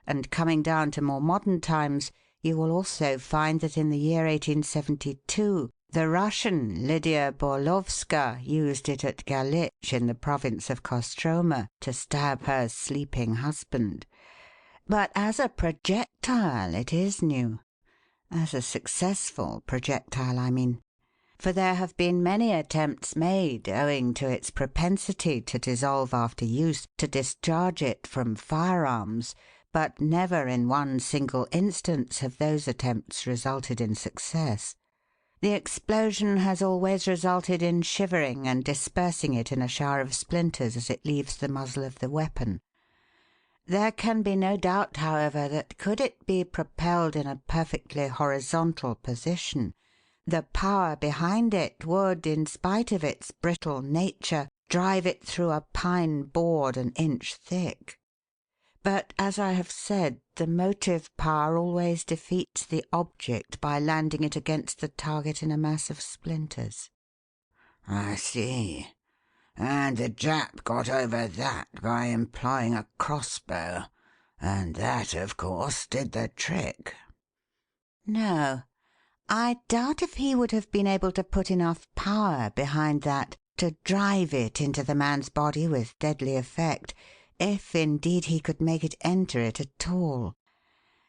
and coming down to more modern times, you will also find that in the year 1872 the Russian Lydia Borlovska used it at Galich in the province of Kostroma to stab her sleeping husband. But as a projectile it is new. As a successful projectile, I mean. For there have been many attempts made, owing to its propensity to dissolve after use, to discharge it from firearms, but never in one single instance have those attempts resulted in success. The explosion has always resulted in shivering and dispersing it in a shower of splinters as it leaves the muzzle of the weapon. There can be no doubt, however, that could it be propelled in a perfectly horizontal position, the power behind it would, in spite of its brittle nature, drive it through a pine board an inch thick. But, as I have said, the motive power always defeats the object by landing it against the target in a mass of splinters. I see. And the Jap got over that by employing a crossbow, and that, of course, did the trick. No. I doubt if he would have been able to put enough power behind that to drive it into the man's body with deadly effect, if indeed he could make it enter it at all.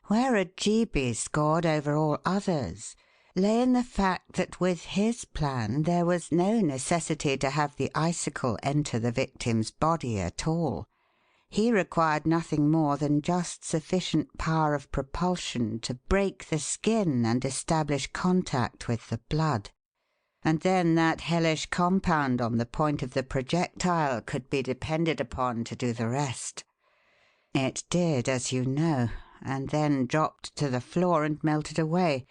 Where Ojeebi scored over all others lay in the fact that with his plan there was no necessity to have the icicle enter the victim's body at all. He required nothing more than just sufficient power of propulsion to break the skin and establish contact with the blood. And then that hellish compound on the point of the projectile could be depended upon to do the rest. It did, as you know, and then dropped to the floor and melted away,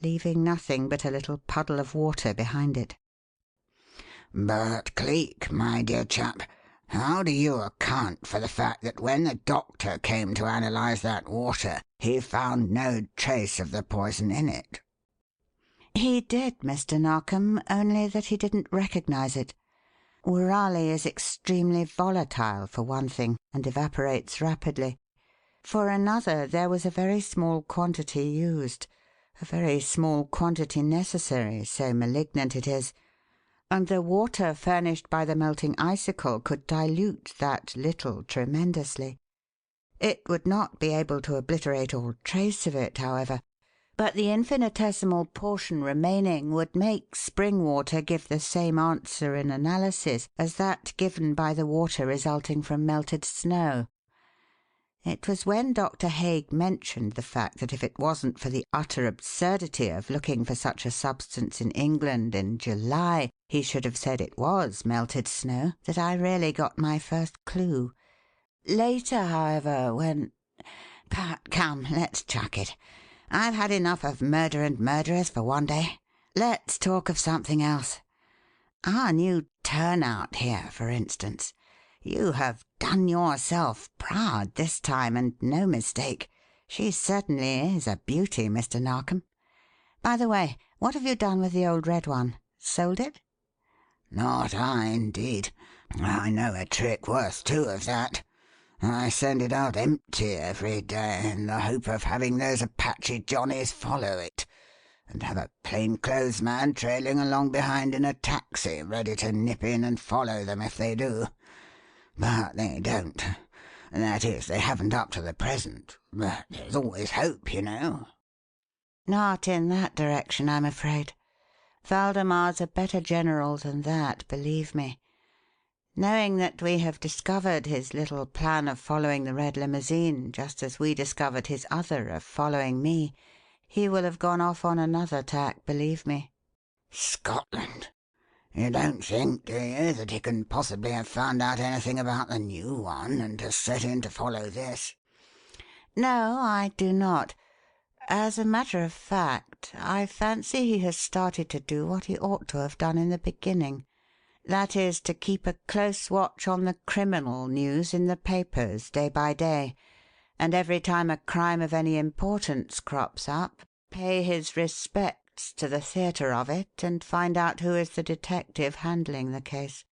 leaving nothing but a little puddle of water behind it. But, Cleek, my dear chap, how do you account for the fact that when the doctor came to analyze that water, he found no trace of the poison in it? He did, Mr. Narkom, only that he didn't recognize it. Woorali is extremely volatile, for one thing, and evaporates rapidly. For another, there was a very small quantity used, a very small quantity necessary, so malignant it is, and the water furnished by the melting icicle could dilute that little tremendously. It would not be able to obliterate all trace of it, however, but the infinitesimal portion remaining would make spring water give the same answer in analysis as that given by the water resulting from melted snow. It was when Dr. Haig mentioned the fact that if it wasn't for the utter absurdity of looking for such a substance in England in July, he should have said it was melted snow, that I really got my first clue. Later, however, when... But come, let's chuck it. I've had enough of murder and murderers for one day. Let's talk of something else. Our new turnout here, for instance. You have done yourself proud this time, and no mistake. She certainly is a beauty, Mr. Narkom. By the way, what have you done with the old red one? Sold it? Not I, indeed. I know a trick worth 2 of that. I send it out empty every day in the hope of having those Apache Johnnies follow it, and have a plain-clothes man trailing along behind in a taxi, ready to nip in and follow them if they do. But they don't. That is, they haven't up to the present. But there's always hope, you know." "Not in that direction, I'm afraid. Valdemar's a better general than that, believe me. Knowing that we have discovered his little plan of following the red limousine, just as we discovered his other of following me, he will have gone off on another tack, believe me." "Scotland! You don't think, do you, that he can possibly have found out anything about the new one and has set in to follow this?" "No, I do not. As a matter of fact, I fancy he has started to do what he ought to have done in the beginning. That is, to keep a close watch on the criminal news in the papers day by day, and every time a crime of any importance crops up, pay his respects to the theatre of it and find out who is the detective handling the case.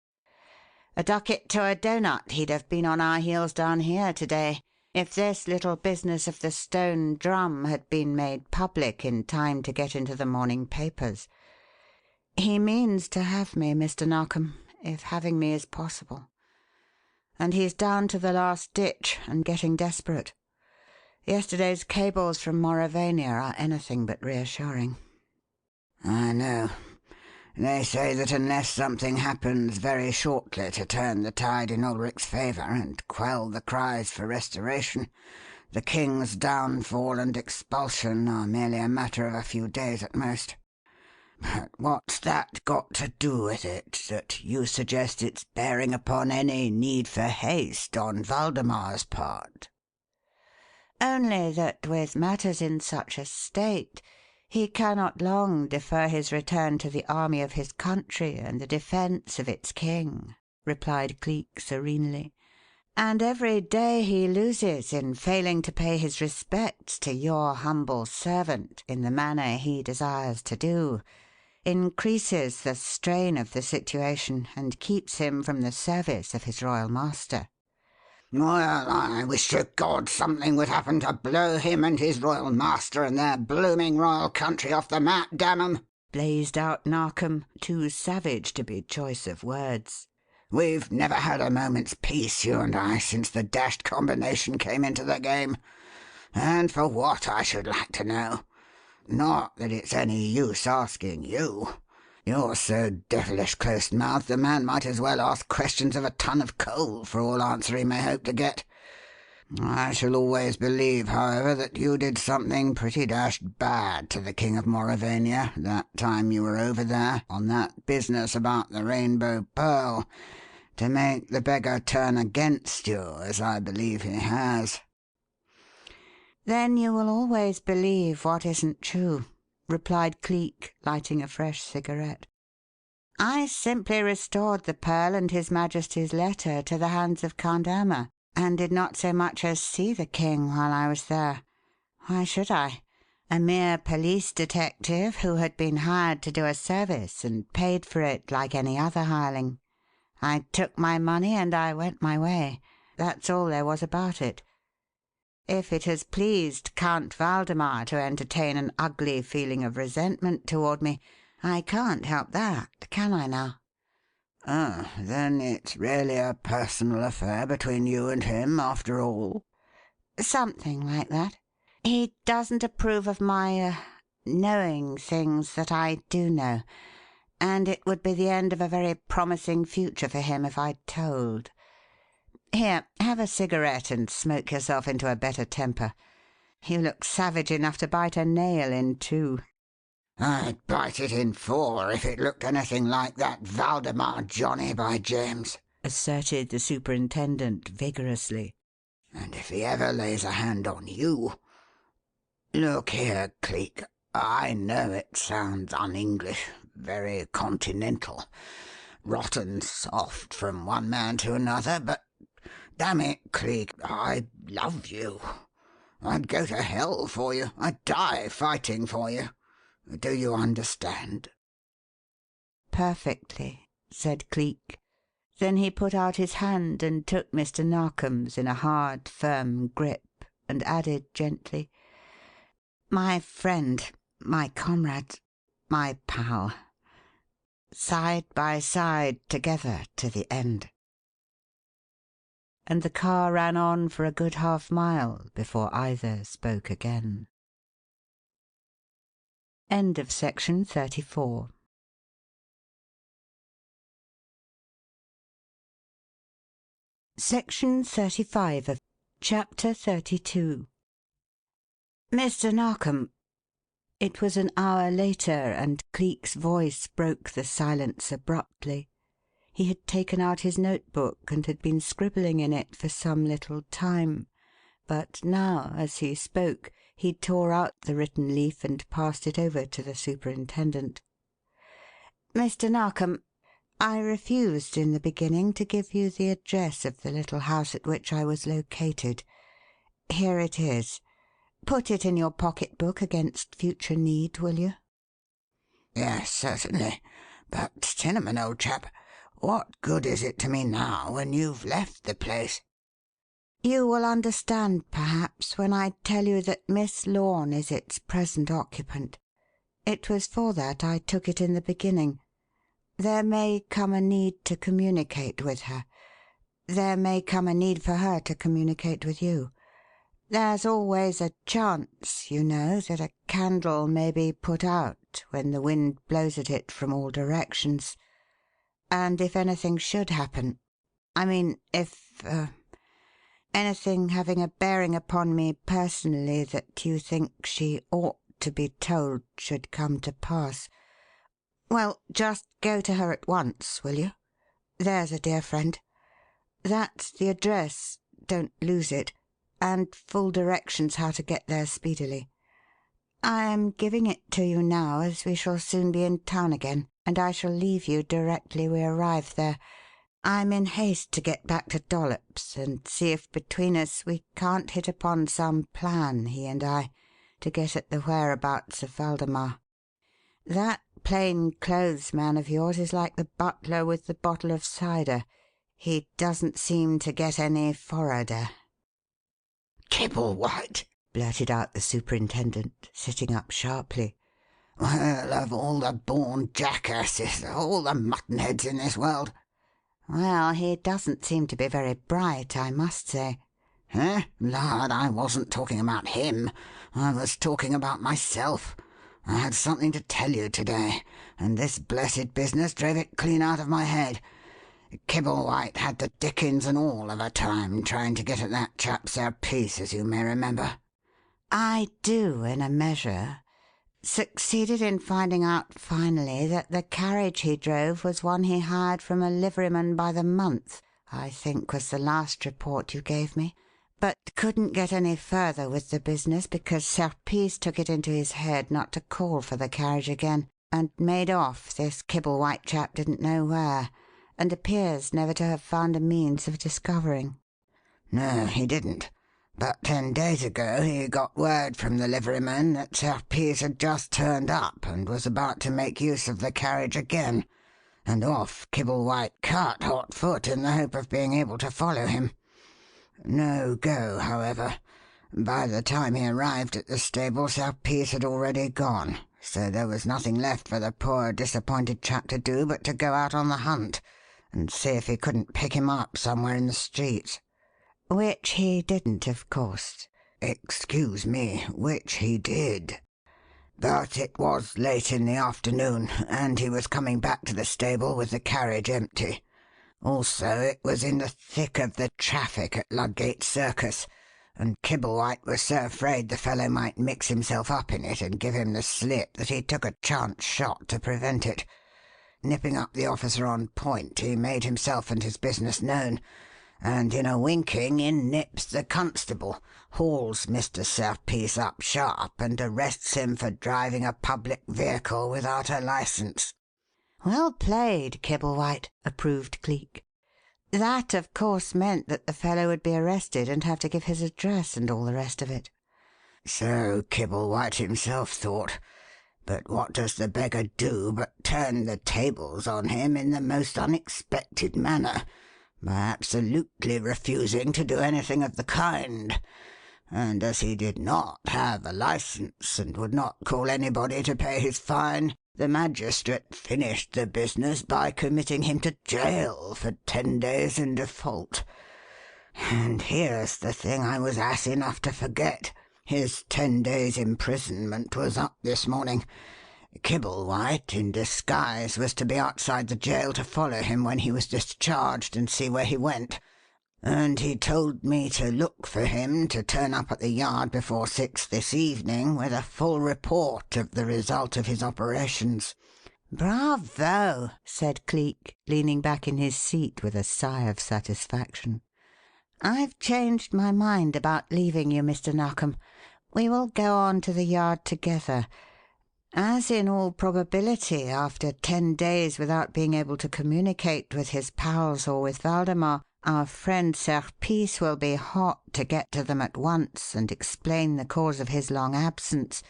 A ducat to a doughnut he'd have been on our heels down here to day if this little business of the stone drum had been made public in time to get into the morning papers. He means to have me, Mr. Narkom, if having me is possible. And he's down to the last ditch and getting desperate. Yesterday's cables from Mauravania are anything but reassuring." "I know. They say that unless something happens very shortly to turn the tide in Ulrich's favour and quell the cries for restoration, the king's downfall and expulsion are merely a matter of a few days at most. But what's that got to do with it, that you suggest its bearing upon any need for haste on Valdemar's part?" "Only that with matters in such a state, he cannot long defer his return to the army of his country and the defence of its king," replied Cleek serenely. "And every day he loses in failing to pay his respects to your humble servant in the manner he desires to do increases the strain of the situation and keeps him from the service of his royal master." "Well, I wish to God something would happen to blow him and his royal master and their blooming royal country off the map, damn 'em!" blazed out Narkom, too savage to be choice of words. "We've never had a moment's peace, you and I, since the dashed combination came into the game. And for what, I should like to know? Not that it's any use asking you. You're so devilish close-mouthed a man might as well ask questions of a ton of coal for all answer he may hope to get. I shall always believe, however, that you did something pretty dashed bad to the King of Mauravania that time you were over there on that business about the Rainbow Pearl, to make the beggar turn against you, as I believe he has." "Then you will always believe what isn't true," replied Cleek, lighting a fresh cigarette. "I simply restored the pearl and his Majesty's letter to the hands of Count Irma, and did not so much as see the king while I was there. Why should I? A mere police detective who had been hired to do a service and paid for it like any other hireling. I took my money and I went my way. That's all there was about it. If it has pleased Count Waldemar to entertain an ugly feeling of resentment toward me, I can't help that, can I now?" "Oh, then it's really a personal affair between you and him, after all?" "Something like that. He doesn't approve of my knowing things that I do know, and it would be the end of a very promising future for him if I told. Here, have a cigarette and smoke yourself into a better temper. You look savage enough to bite a nail in two." "I'd bite it in four if it looked anything like that Waldemar Johnny, by James," asserted the superintendent vigorously. "And if he ever lays a hand on you Look here, Cleek, I know it sounds un-English, very continental, rotten soft from one man to another, but damn it, Cleek, I love you. I'd go to hell for you. I'd die fighting for you. Do you understand?" "Perfectly," said Cleek, Then he put out his hand and took Mr. Narkom's in a hard, firm grip, and added gently, "My friend, my comrade, my pal. Side by side together to the end." And the car ran on for a good half-mile before either spoke again. End of section 34. Section 35 of Chapter 32. "Mr. Narkom." It was an hour later, and Cleek's voice broke the silence abruptly. He had taken out his notebook and had been scribbling in it for some little time, but now, as he spoke, he tore out the written leaf and passed it over to the superintendent. "Mr. Narkom, I refused in the beginning to give you the address of the little house at which I was located. Here it is. Put it in your pocket-book against future need, will you?" "Yes, certainly. But, Cinnamon, old chap, what good is it to me now when you've left the place?" "You will understand, perhaps, when I tell you that Miss Lorne is its present occupant. It was for that I took it in the beginning. There may come a need to communicate with her. There may come a need for her to communicate with you. There's always a chance, you know, that a candle may be put out when the wind blows at it from all directions. And if anything should happen I mean, if anything having a bearing upon me personally that you think she ought to be told should come to pass, well, just go to her at once, will you? There's a dear friend. That's the address, don't lose it, and full directions how to get there speedily. I am giving it to you now, as we shall soon be in town again, and I shall leave you directly we arrive there. I'm in haste to get back to Dollops and see if between us we can't hit upon some plan, he and I, to get at the whereabouts of Waldemar. That plain-clothes man of yours is like the butler with the bottle of cider. He doesn't seem to get any forrarder." "Kibblewhite!" blurted out the superintendent, sitting up sharply. "Well, of all the born jackasses, all the muttonheads in this world." "Well, he doesn't seem to be very bright, I must say." "Eh? Lard, I wasn't talking about him. I was talking about myself. I had something to tell you to day, and this blessed business drove it clean out of my head. Kibblewhite had the dickens and all of a time trying to get at that chap Serpice, as you may remember." "I do, in a measure. Succeeded in finding out finally that the carriage he drove was one he hired from a liveryman by the month, I think was the last report you gave me. But couldn't get any further with the business because Serpice took it into his head not to call for the carriage again, and made off, this Kibblewhite chap didn't know where, and appears never to have found a means of discovering." "No, he didn't. But 10 days ago he got word from the liveryman that Serpice had just turned up and was about to make use of the carriage again, and off Kibblewhite cut hot foot in the hope of being able to follow him. No go, however. By the time he arrived at the stable, Serpice had already gone, so there was nothing left for the poor disappointed chap to do but to go out on the hunt and see if he couldn't pick him up somewhere in the streets." "Which he didn't, of course." "Excuse me, which he did. But it was late in the afternoon, and he was coming back to the stable with the carriage empty. Also, it was in the thick of the traffic at Ludgate Circus, and Kibblewhite was so afraid the fellow might mix himself up in it and give him the slip that he took a chance shot to prevent it. Nipping up the officer on point, he made himself and his business known, and in a winking in nips the constable, hauls Mr. Serpice up sharp, and arrests him for driving a public vehicle without a licence." "Well played, Kibblewhite," approved Cleek. "That, of course, meant that the fellow would be arrested and have to give his address and all the rest of it." "So Kibblewhite himself thought. But what does the beggar do but turn the tables on him in the most unexpected manner by absolutely refusing to do anything of the kind. And as he did not have a licence and would not call anybody to pay his fine, the magistrate finished the business by committing him to jail for 10 days in default. And here's the thing I was ass enough to forget. His 10 days' imprisonment was up this morning. Kibblewhite, in disguise, was to be outside the jail to follow him when he was discharged and see where he went. And he told me to look for him to turn up at the Yard before 6 this evening with a full report of the result of his operations." "Bravo!" said Cleek, leaning back in his seat with a sigh of satisfaction. "I've changed my mind about leaving you, Mr. Narkom. We will go on to the Yard together. As in all probability, after 10 days without being able to communicate with his pals or with Waldemar, our friend Serpice will be hot to get to them at once and explain the cause of his long absence,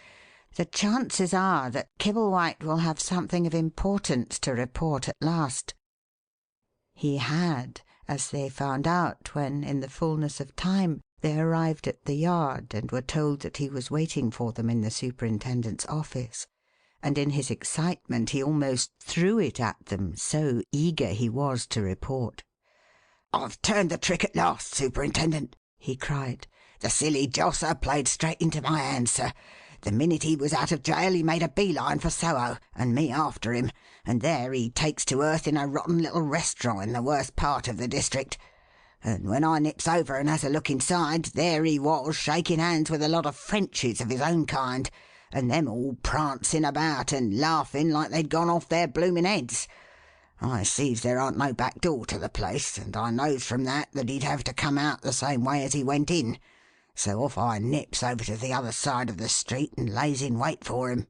the chances are that Kibblewhite will have something of importance to report at last." He had, as they found out when, in the fullness of time, they arrived at the Yard and were told that he was waiting for them in the superintendent's office, and in his excitement he almost threw it at them, so eager he was to report. "I've turned the trick at last, Superintendent," he cried. "The silly josser played straight into my hands, sir. The minute he was out of jail he made a bee-line for Soho, and me after him, and there he takes to earth in a rotten little restaurant in the worst part of the district. And when I nips over and has a look inside, there he was shaking hands with a lot of Frenchies of his own kind, and them all prancing about and laughing like they'd gone off their bloomin' heads. I sees there aren't no back door to the place, and I knows from that he'd have to come out the same way as he went in. So off I nips over to the other side of the street and lays in wait for him.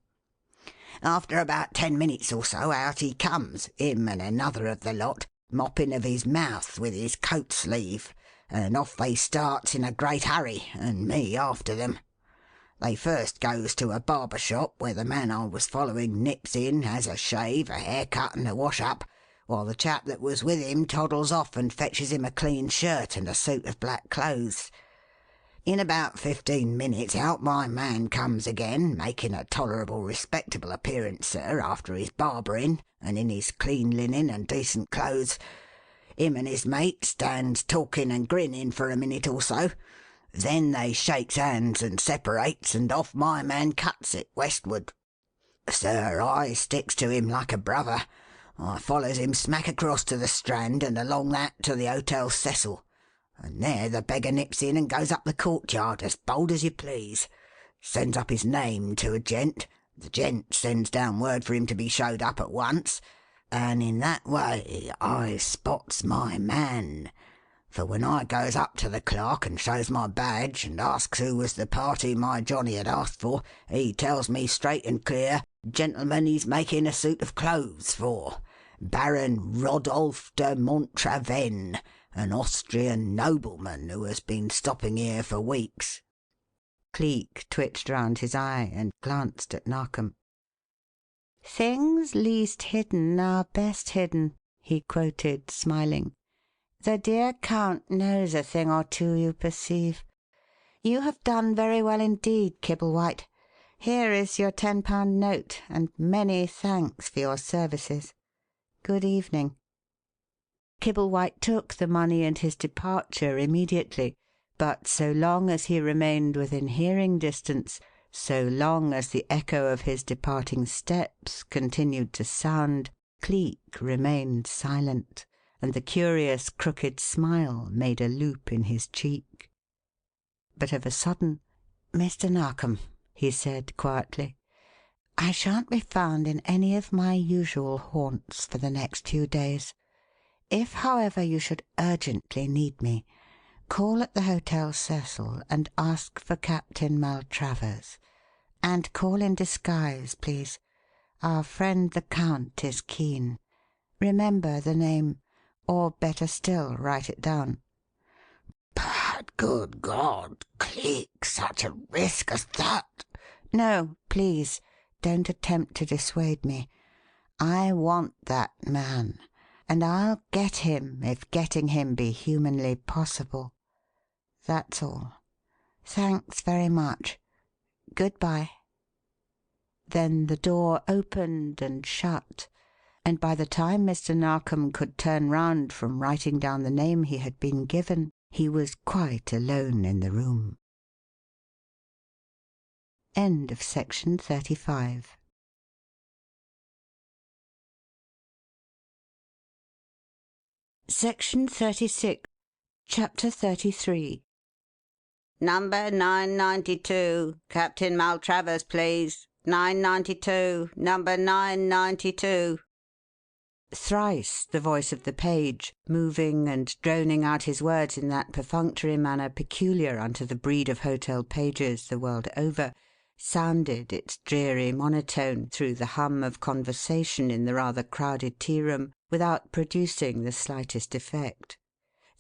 After about 10 minutes or so, out he comes, him and another of the lot, mopping of his mouth with his coat sleeve, and off they starts in a great hurry, and me after them. They first goes to a barber shop where the man I was following nips in, has a shave, a haircut, and a wash-up, while the chap that was with him toddles off and fetches him a clean shirt and a suit of black clothes. In about 15 minutes out my man comes again, making a tolerable respectable appearance, sir, after his barbering, and in his clean linen and decent clothes. Him and his mate stands talking and grinning for a minute or so. Then they shakes hands and separates, and off my man cuts it westward. Sir, I sticks to him like a brother. I follows him smack across to the Strand and along that to the Hotel Cecil. And there the beggar nips in and goes up the courtyard as bold as you please. Sends up his name to a gent. The gent sends down word for him to be showed up at once. And in that way I spots my man. For when I goes up to the clerk and shows my badge and asks who was the party my Johnny had asked for, he tells me straight and clear, gentleman he's making a suit of clothes for. Baron Rodolphe de Montravenne, an Austrian nobleman who has been stopping here for weeks." Cleek twitched round his eye and glanced at Narkom. "'Things least hidden are best hidden,'" he quoted, smiling. "The dear Count knows a thing or two, you perceive. You have done very well indeed, Kibblewhite. Here is your £10 note, and many thanks for your services. Good evening." Kibblewhite took the money and his departure immediately, but so long as he remained within hearing distance, so long as the echo of his departing steps continued to sound, Cleek remained silent, and the curious crooked smile made a loop in his cheek. But of a sudden, "Mr. Narkom," he said quietly, "I shan't be found in any of my usual haunts for the next few days. If, however, you should urgently need me, call at the Hotel Cecil and ask for Captain Maltravers. And call in disguise, please. Our friend the Count is keen. Remember the name, or better still, write it down." "But, good God, Cleek, such a risk as that!" "No, please. don't attempt to dissuade me. I want that man, and I'll get him if getting him be humanly possible. That's all. Thanks very much. Good-bye." Then the door opened and shut, and by the time Mr. Narkom could turn round from writing down the name he had been given, he was quite alone in the room. End of section 35. Section 36, Chapter 33. "Number 992, Captain Maltravers, please. 992, number 992. Thrice the voice of the page, moving and droning out his words in that perfunctory manner peculiar unto the breed of hotel pages the world over, sounded its dreary monotone through the hum of conversation in the rather crowded tea-room without producing the slightest effect.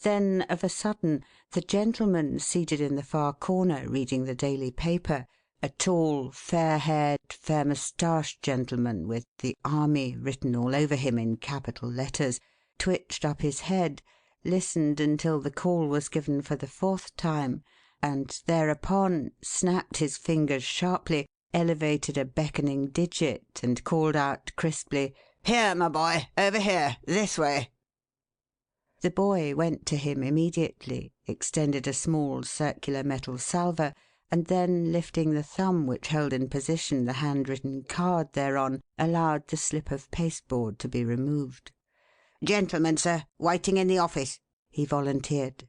Then, of a sudden, the gentleman seated in the far corner reading the daily paper, a tall, fair-haired, fair-moustached gentleman with "The Army" written all over him in capital letters, twitched up his head, listened until the call was given for the 4th time, and thereupon snapped his fingers sharply, elevated a beckoning digit, and called out crisply, "Here, my boy! Over here! This way!" The boy went to him immediately, extended a small circular metal salver, and then, lifting the thumb which held in position the handwritten card thereon, allowed the slip of pasteboard to be removed. "Gentlemen, sir, waiting in the office," he volunteered.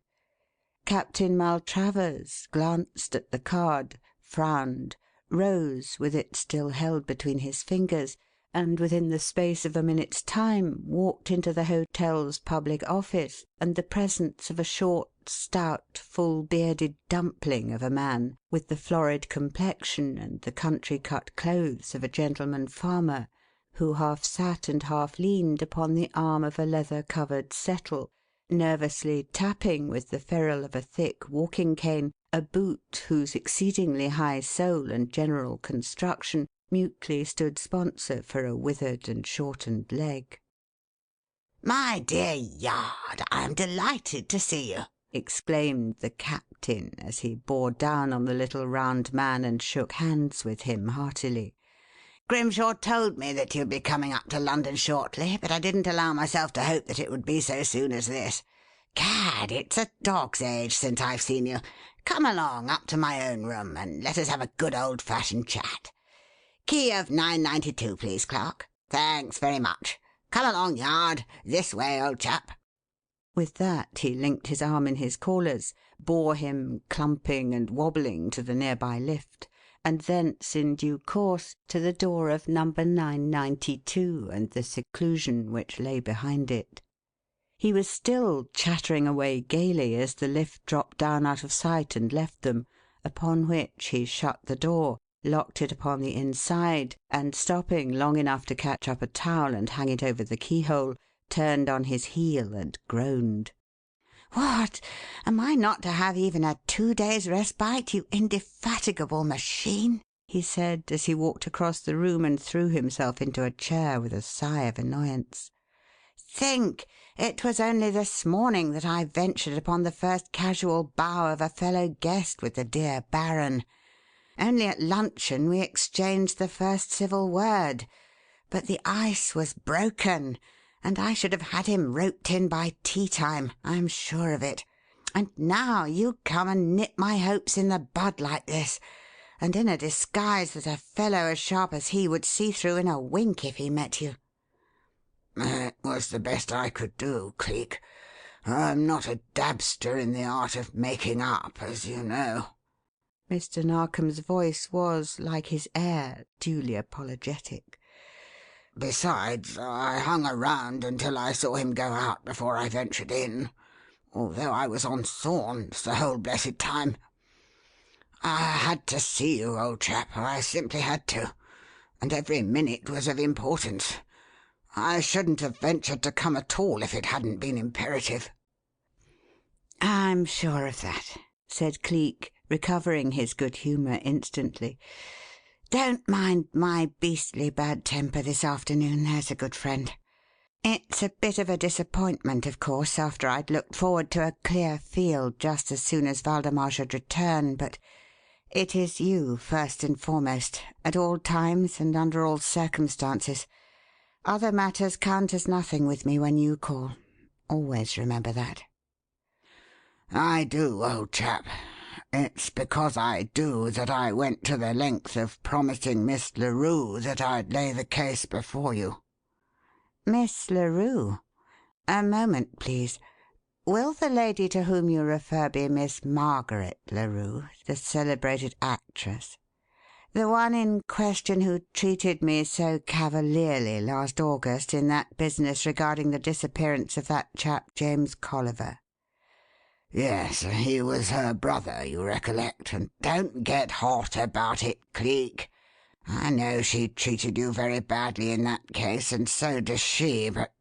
Captain Maltravers glanced at the card, frowned, rose with it still held between his fingers, and within the space of a minute's time walked into the hotel's public office and the presence of a short, stout, full-bearded dumpling of a man, with the florid complexion and the country-cut clothes of a gentleman farmer, who half sat and half leaned upon the arm of a leather-covered settle, nervously tapping with the ferrule of a thick walking-cane a boot whose exceedingly high sole and general construction mutely stood sponsor for a withered and shortened leg. "My dear Yard, I am delighted to see you," exclaimed the captain as he bore down on the little round man and shook hands with him heartily. "Grimshaw told me that you'd be coming up to London shortly, but I didn't allow myself to hope that it would be so soon as this. Gad, it's a dog's age since I've seen you. Come along up to my own room and let us have a good old-fashioned chat. Key of 992, please, clerk. Thanks very much. Come along, Yard. This way, old chap." With that he linked his arm in his caller's, bore him, clumping and wobbling, to the nearby lift, and thence, in due course, to the door of number 992 and the seclusion which lay behind it. He was still chattering away gaily as the lift dropped down out of sight and left them, upon which he shut the door, locked it upon the inside, and stopping long enough to catch up a towel and hang it over the keyhole, turned on his heel and groaned. "What? Am I not to have even a 2 days' respite, you indefatigable machine?" he said as he walked across the room and threw himself into a chair with a sigh of annoyance. "Think! It was only this morning that I ventured upon the first casual bow of a fellow guest with the dear Baron. Only at luncheon we exchanged the first civil word. But the ice was broken, and I should have had him roped in by tea-time, I'm sure of it. And now you come and nip my hopes in the bud like this, and in a disguise that a fellow as sharp as he would see through in a wink if he met you." "It was the best I could do, Cleek. I'm not a dabster in the art of making up, as you know." Mr. Narkom's voice was, like his air, duly apologetic. "Besides, I hung around until I saw him go out before I ventured in, although I was on thorns the whole blessed time. I had to see you, old chap. I simply had to, and every minute was of importance. I shouldn't have ventured to come at all if it hadn't been imperative." "I'm sure of that," said Cleek, recovering his good humour instantly. Don't mind my beastly bad temper this afternoon, there's a good friend. It's a bit of a disappointment, of course, after I'd looked forward to a clear field just as soon as Waldemar should return, but it is you first and foremost, at all times and under all circumstances. Other matters count as nothing with me when you call. Always remember that. I do, old chap. It's because I do that I went to the length of promising Miss Larue that I'd lay the case before you." "Miss Larue? A moment, please. Will the lady to whom you refer be Miss Margaret Larue, the celebrated actress? The one in question who treated me so cavalierly last August in that business regarding the disappearance of that chap James Colliver?" "Yes, he was her brother, you recollect, and don't get hot about it, Cleek. I know she treated you very badly in that case, and so does she, but—"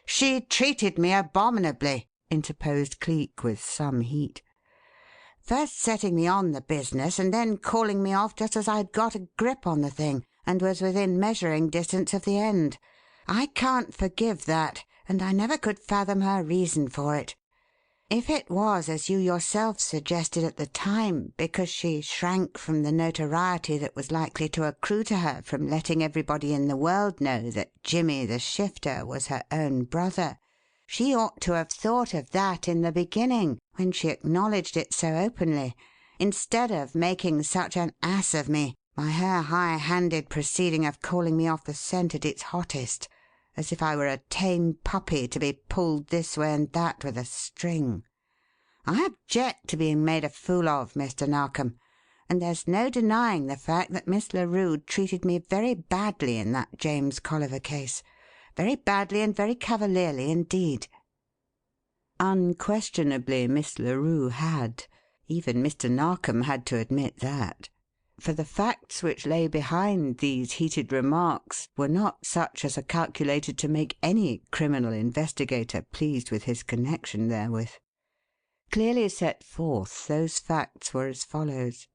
"She treated me abominably," interposed Cleek with some heat. "First setting me on the business and then calling me off just as I'd got a grip on the thing and was within measuring distance of the end. I can't forgive that, and I never could fathom her reason for it. If it was, as you yourself suggested at the time, because she shrank from the notoriety that was likely to accrue to her from letting everybody in the world know that Jimmy the Shifter was her own brother, she ought to have thought of that in the beginning when she acknowledged it so openly, instead of making such an ass of me by her high-handed proceeding of calling me off the scent at its hottest, as if I were a tame puppy to be pulled this way and that with a string. I object to being made a fool of, Mr. Narkom, and there's no denying the fact that Miss Larue treated me very badly in that James Colliver case. Very badly and very cavalierly indeed." Unquestionably Miss Larue had. Even Mr. Narkom had to admit that. For the facts which lay behind these heated remarks were not such as are calculated to make any criminal investigator pleased with his connection therewith. Clearly set forth, those facts were as follows.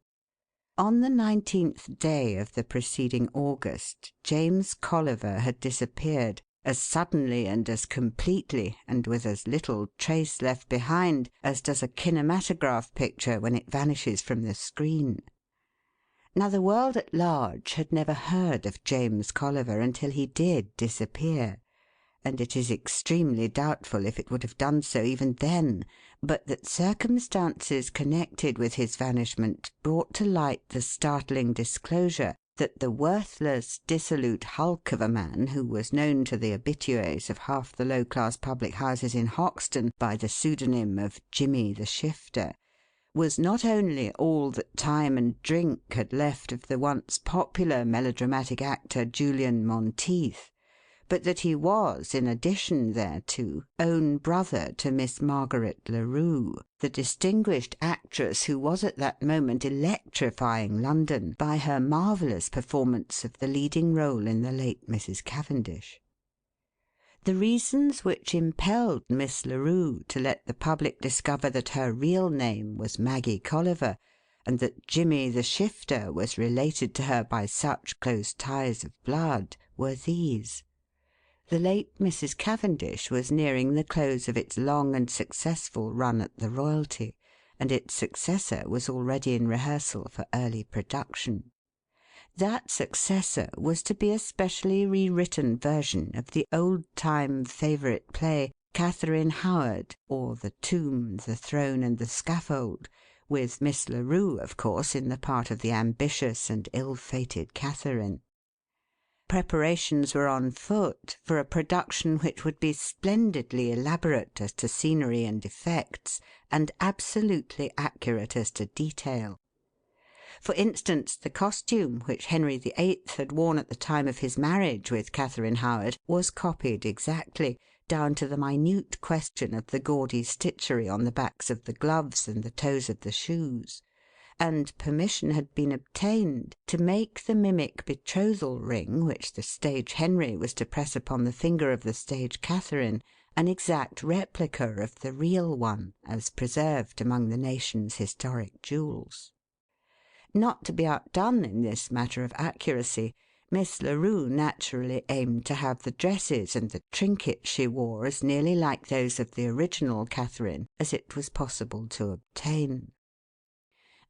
On the 19th day of the preceding August, James Colliver had disappeared as suddenly and as completely and with as little trace left behind as does a kinematograph picture when it vanishes from the screen. Now, the world at large had never heard of James Colliver until he did disappear, and it is extremely doubtful if it would have done so even then, but that circumstances connected with his vanishment brought to light the startling disclosure that the worthless, dissolute hulk of a man who was known to the habitués of half the low-class public houses in Hoxton by the pseudonym of Jimmy the Shifter was not only all that time and drink had left of the once popular melodramatic actor Julian Monteith, but that he was, in addition thereto, own brother to Miss Margaret Larue, the distinguished actress who was at that moment electrifying London by her marvellous performance of the leading role in the late Mrs. Cavendish. The reasons which impelled Miss Larue to let the public discover that her real name was Maggie Colliver, and that Jimmy the Shifter was related to her by such close ties of blood, were these. The late Mrs. Cavendish was nearing the close of its long and successful run at the Royalty, and its successor was already in rehearsal for early production. That successor was to be a specially rewritten version of the old-time favourite play, Catherine Howard, or The Tomb, the Throne, and the Scaffold, with Miss Larue, of course, in the part of the ambitious and ill-fated Catherine. Preparations were on foot for a production which would be splendidly elaborate as to scenery and effects, and absolutely accurate as to detail. For instance, the costume which Henry VIII had worn at the time of his marriage with Catherine Howard was copied exactly, down to the minute question of the gaudy stitchery on the backs of the gloves and the toes of the shoes, and permission had been obtained to make the mimic betrothal ring which the stage Henry was to press upon the finger of the stage Catherine an exact replica of the real one as preserved among the nation's historic jewels. Not to be outdone in this matter of accuracy, Miss Larue naturally aimed to have the dresses and the trinkets she wore as nearly like those of the original Catherine as it was possible to obtain.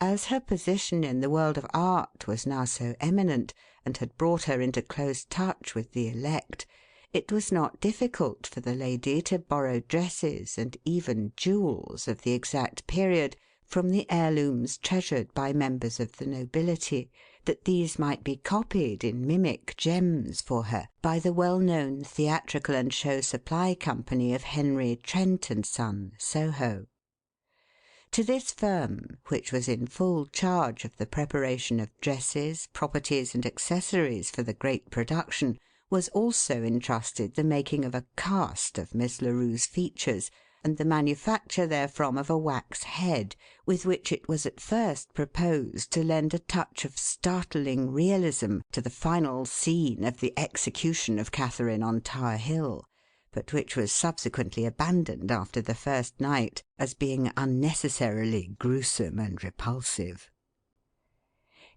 As her position in the world of art was now so eminent, and had brought her into close touch with the elect, it was not difficult for the lady to borrow dresses and even jewels of the exact period from the heirlooms treasured by members of the nobility, that these might be copied in mimic gems for her by the well-known Theatrical and Show Supply Company of Henry Trent and Son, Soho. To this firm, which was in full charge of the preparation of dresses, properties, and accessories for the great production, was also entrusted the making of a cast of Miss Larue's features, and the manufacture therefrom of a wax head, with which it was at first proposed to lend a touch of startling realism to the final scene of the execution of Catherine on Tower Hill, but which was subsequently abandoned after the first night as being unnecessarily gruesome and repulsive.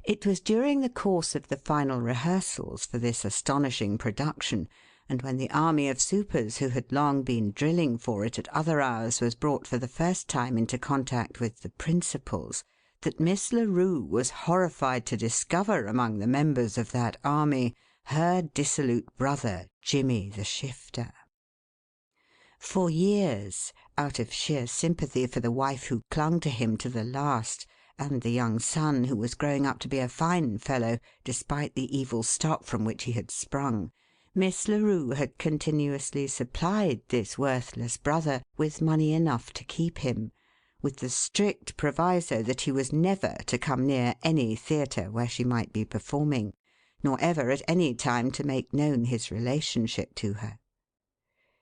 It was during the course of the final rehearsals for this astonishing production, and when the army of supers who had long been drilling for it at other hours was brought for the first time into contact with the principals, that Miss Larue was horrified to discover among the members of that army her dissolute brother, Jimmy the Shifter. For years, out of sheer sympathy for the wife who clung to him to the last, and the young son who was growing up to be a fine fellow, despite the evil stock from which he had sprung, Miss Larue had continuously supplied this worthless brother with money enough to keep him, with the strict proviso that he was never to come near any theatre where she might be performing, nor ever at any time to make known his relationship to her.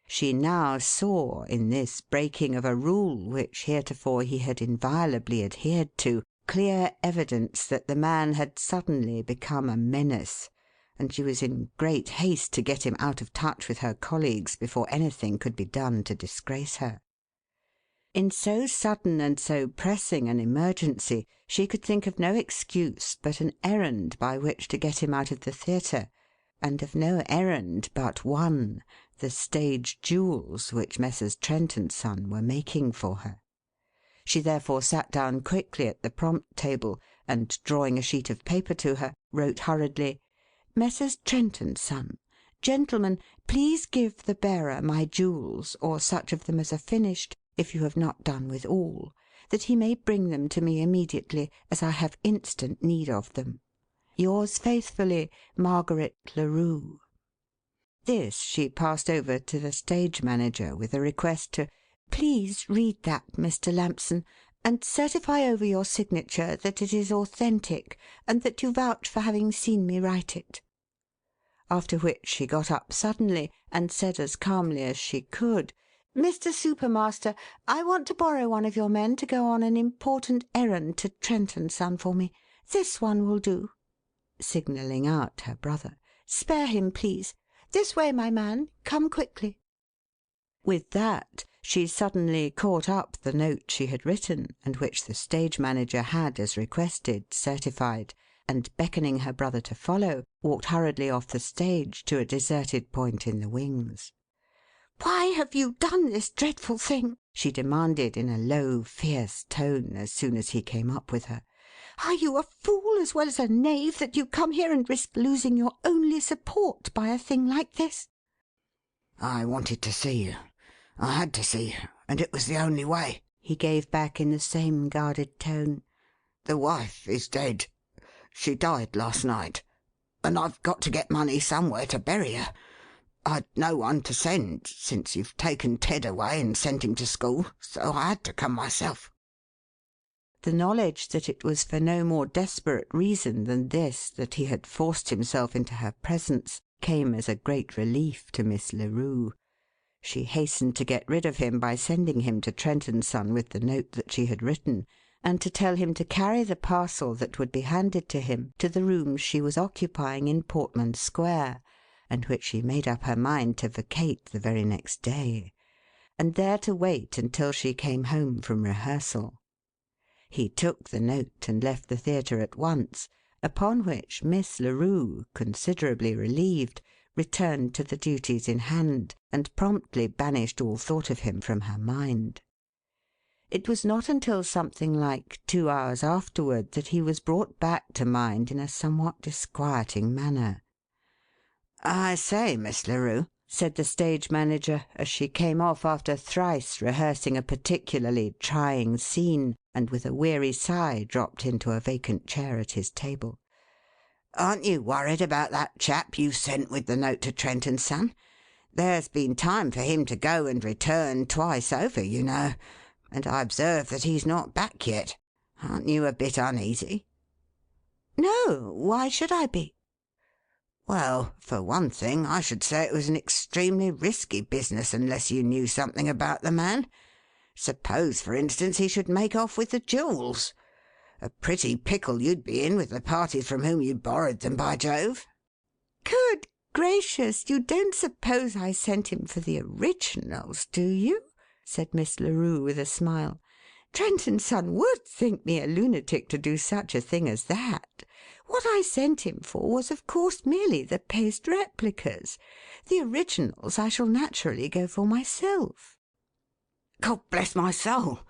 She now saw, in this breaking of a rule which heretofore he had inviolably adhered to, clear evidence that the man had suddenly become a menace, and she was in great haste to get him out of touch with her colleagues before anything could be done to disgrace her. In so sudden and so pressing an emergency, she could think of no excuse but an errand by which to get him out of the theatre, and of no errand but one, the stage jewels which Messrs. Trent and Son were making for her. She therefore sat down quickly at the prompt table, and, drawing a sheet of paper to her, wrote hurriedly, "Messrs. Trent and Son, gentlemen, please give the bearer my jewels, or such of them as are finished, if you have not done with all, that he may bring them to me immediately, as I have instant need of them. Yours faithfully, Margaret Larue." This she passed over to the stage manager with a request to "Please read that, Mr. Lampson, and certify over your signature that it is authentic, and that you vouch for having seen me write it." After which she got up suddenly and said as calmly as she could, "Mr. Supermaster, I want to borrow one of your men to go on an important errand to Trent and Son for me. This one will do," signalling out her brother. "Spare him, please. This way, my man. Come quickly." With that, she suddenly caught up the note she had written, and which the stage manager had, as requested, certified, and, beckoning her brother to follow, walked hurriedly off the stage to a deserted point in the wings. "Why have you done this dreadful thing?" she demanded in a low, fierce tone as soon as he came up with her. "Are you a fool as well as a knave that you come here and risk losing your only support by a thing like this?" "I wanted to see you. I had to see you, and it was the only way," he gave back in the same guarded tone. "The wife is dead. She died last night, and I've got to get money somewhere to bury her. I'd no one to send, since you've taken Ted away and sent him to school, so I had to come myself." The knowledge that it was for no more desperate reason than this that he had forced himself into her presence came as a great relief to Miss Larue. She hastened to get rid of him by sending him to Trent and Son with the note that she had written, and to tell him to carry the parcel that would be handed to him to the rooms she was occupying in Portman Square, and which she made up her mind to vacate the very next day, and there to wait until she came home from rehearsal. He took the note and left the theatre at once, upon which Miss Larue, considerably relieved, returned to the duties in hand, and promptly banished all thought of him from her mind. It was not until something like 2 hours afterward that he was brought back to mind in a somewhat disquieting manner. "I say, Miss Larue," said the stage manager, as she came off after thrice rehearsing a particularly trying scene, and with a weary sigh dropped into a vacant chair at his table, "aren't you worried about that chap you sent with the note to Trent & Son? There's been time for him to go and return twice over, you know, and I observe that he's not back yet. Aren't you a bit uneasy?" No, why should I be? "Well, for one thing, I should say it was an extremely risky business unless you knew something about the man. Suppose, for instance, he should make off with the jewels. A pretty pickle you'd be in with the parties from whom you borrowed them, by Jove." Good gracious, you don't suppose I sent him for the originals, do you? Said Miss Larue with a smile. Trent & Son would think me a lunatic to do such a thing as that. What I sent him for was, of course, merely the paste replicas. The originals I shall naturally go for myself." "God bless my soul!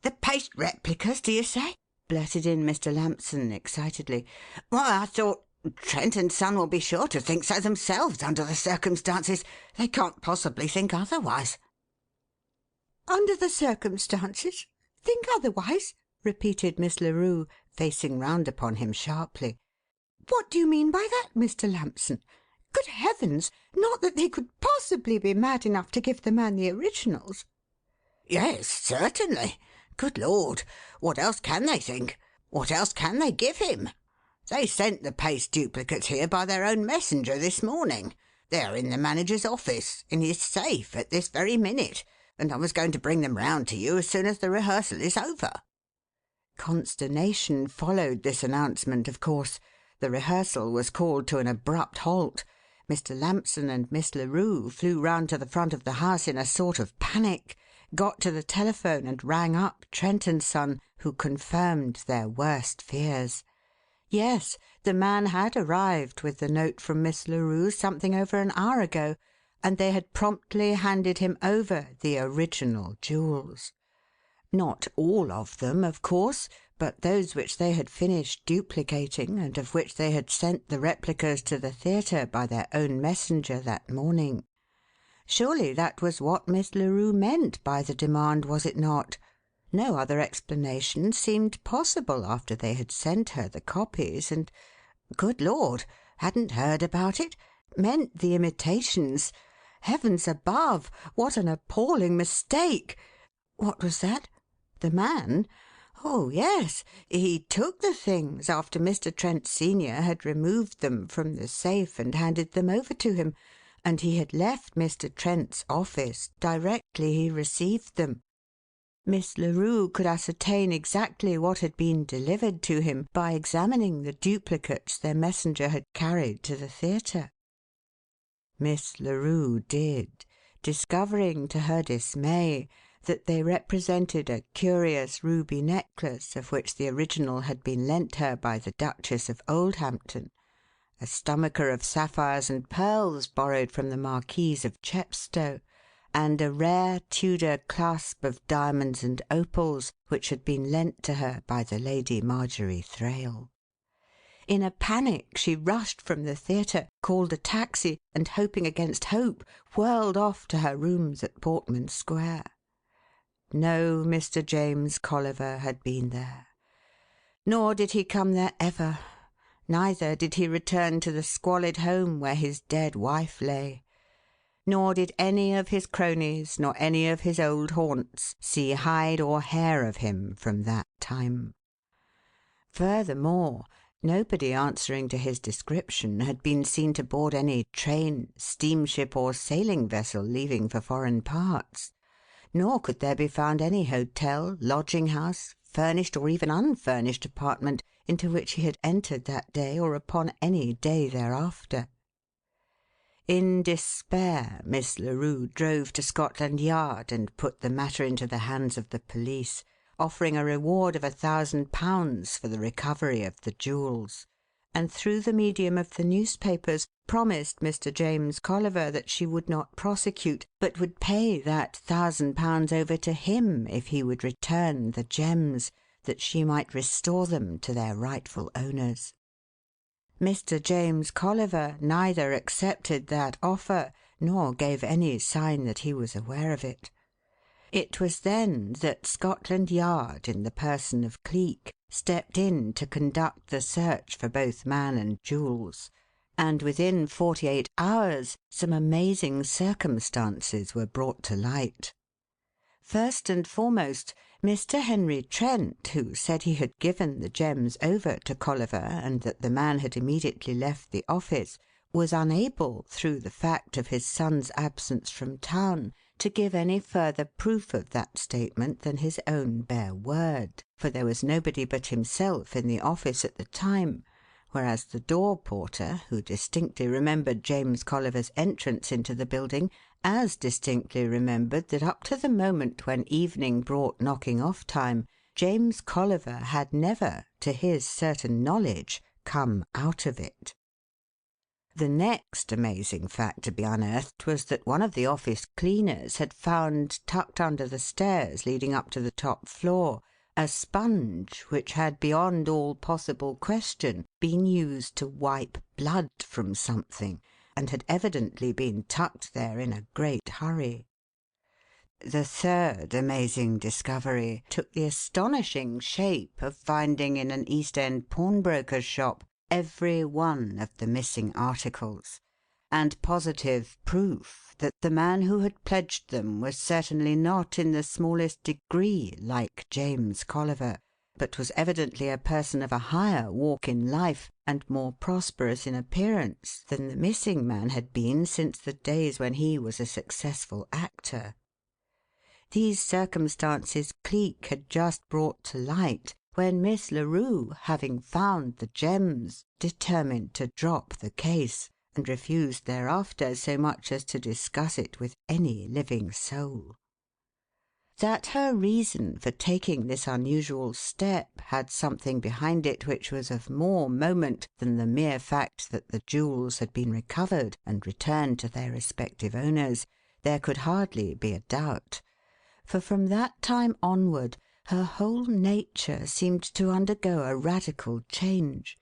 The paste replicas, do you say?" blurted in Mr. Lampson excitedly. "Why, I thought Trent & Son will be sure to think so themselves under the circumstances. They can't possibly think otherwise." "Under the circumstances? Think otherwise?" repeated Miss Larue, facing round upon him sharply. "What do you mean by that, Mr. Lampson? Good heavens, not that they could possibly be mad enough to give the man the originals?" "Yes, certainly. Good Lord! What else can they think? What else can they give him? They sent the paste duplicates here by their own messenger this morning. They are in the manager's office, in his safe, at this very minute, and I was going to bring them round to you as soon as the rehearsal is over." Consternation followed this announcement, of course. The rehearsal was called to an abrupt halt. Mr. Lampson and Miss Larue flew round to the front of the house in a sort of panic, got to the telephone and rang up Trent & Son, who confirmed their worst fears. Yes, the man had arrived with the note from Miss Larue something over an hour ago, and they had promptly handed him over the original jewels. Not all of them, of course, but those which they had finished duplicating and of which they had sent the replicas to the theatre by their own messenger that morning. Surely that was what Miss Larue meant by the demand, was it not? No other explanation seemed possible after they had sent her the copies and, good Lord, hadn't heard about it? Meant the imitations? Heavens above, what an appalling mistake! What was that? The man? Oh, yes, he took the things after Mr. Trent Senior had removed them from the safe and handed them over to him, and he had left Mr. Trent's office directly he received them. Miss Larue could ascertain exactly what had been delivered to him by examining the duplicates their messenger had carried to the theatre. Miss Larue did, discovering to her dismay that they represented a curious ruby necklace of which the original had been lent her by the Duchess of Oldhampton, a stomacher of sapphires and pearls borrowed from the Marquise of Chepstow, and a rare Tudor clasp of diamonds and opals which had been lent to her by the Lady Marjorie Thrale. In a panic she rushed from the theatre, called a taxi, and, hoping against hope, whirled off to her rooms at Portman Square. No Mr. James Colliver had been there. Nor did he come there ever. Neither did he return to the squalid home where his dead wife lay. Nor did any of his cronies nor any of his old haunts see hide or hair of him from that time. Furthermore, nobody answering to his description had been seen to board any train, steamship, or sailing vessel leaving for foreign parts. Nor could there be found any hotel, lodging-house, furnished or even unfurnished apartment into which he had entered that day or upon any day thereafter. In despair, Miss Larue drove to Scotland Yard and put the matter into the hands of the police, offering a reward of £1,000 for the recovery of the jewels, and through the medium of the newspapers promised Mr. James Colliver that she would not prosecute, but would pay that £1,000 over to him if he would return the gems, that she might restore them to their rightful owners. Mr. James Colliver neither accepted that offer nor gave any sign that he was aware of it. It was then that Scotland Yard, in the person of Cleek, stepped in to conduct the search for both man and jewels, and within 48 hours some amazing circumstances were brought to light. First and foremost, Mr. Henry Trent, who said he had given the gems over to Colliver and that the man had immediately left the office, was unable, through the fact of his son's absence from town, to give any further proof of that statement than his own bare word, for there was nobody but himself in the office at the time, whereas the door-porter, who distinctly remembered James Colliver's entrance into the building, as distinctly remembered that up to the moment when evening brought knocking-off time, James Colliver had never, to his certain knowledge, come out of it. The next amazing fact to be unearthed was that one of the office cleaners had found, tucked under the stairs leading up to the top floor, a sponge which had beyond all possible question been used to wipe blood from something, and had evidently been tucked there in a great hurry. The third amazing discovery took the astonishing shape of finding in an East End pawnbroker's shop every one of the missing articles, and positive proof that the man who had pledged them was certainly not in the smallest degree like James Colliver, but was evidently a person of a higher walk in life and more prosperous in appearance than the missing man had been since the days when he was a successful actor. These circumstances Cleek had just brought to light when Miss Larue, having found the gems, determined to drop the case, and refused thereafter so much as to discuss it with any living soul. That her reason for taking this unusual step had something behind it which was of more moment than the mere fact that the jewels had been recovered and returned to their respective owners, there could hardly be a doubt, for from that time onward her whole nature seemed to undergo a radical change,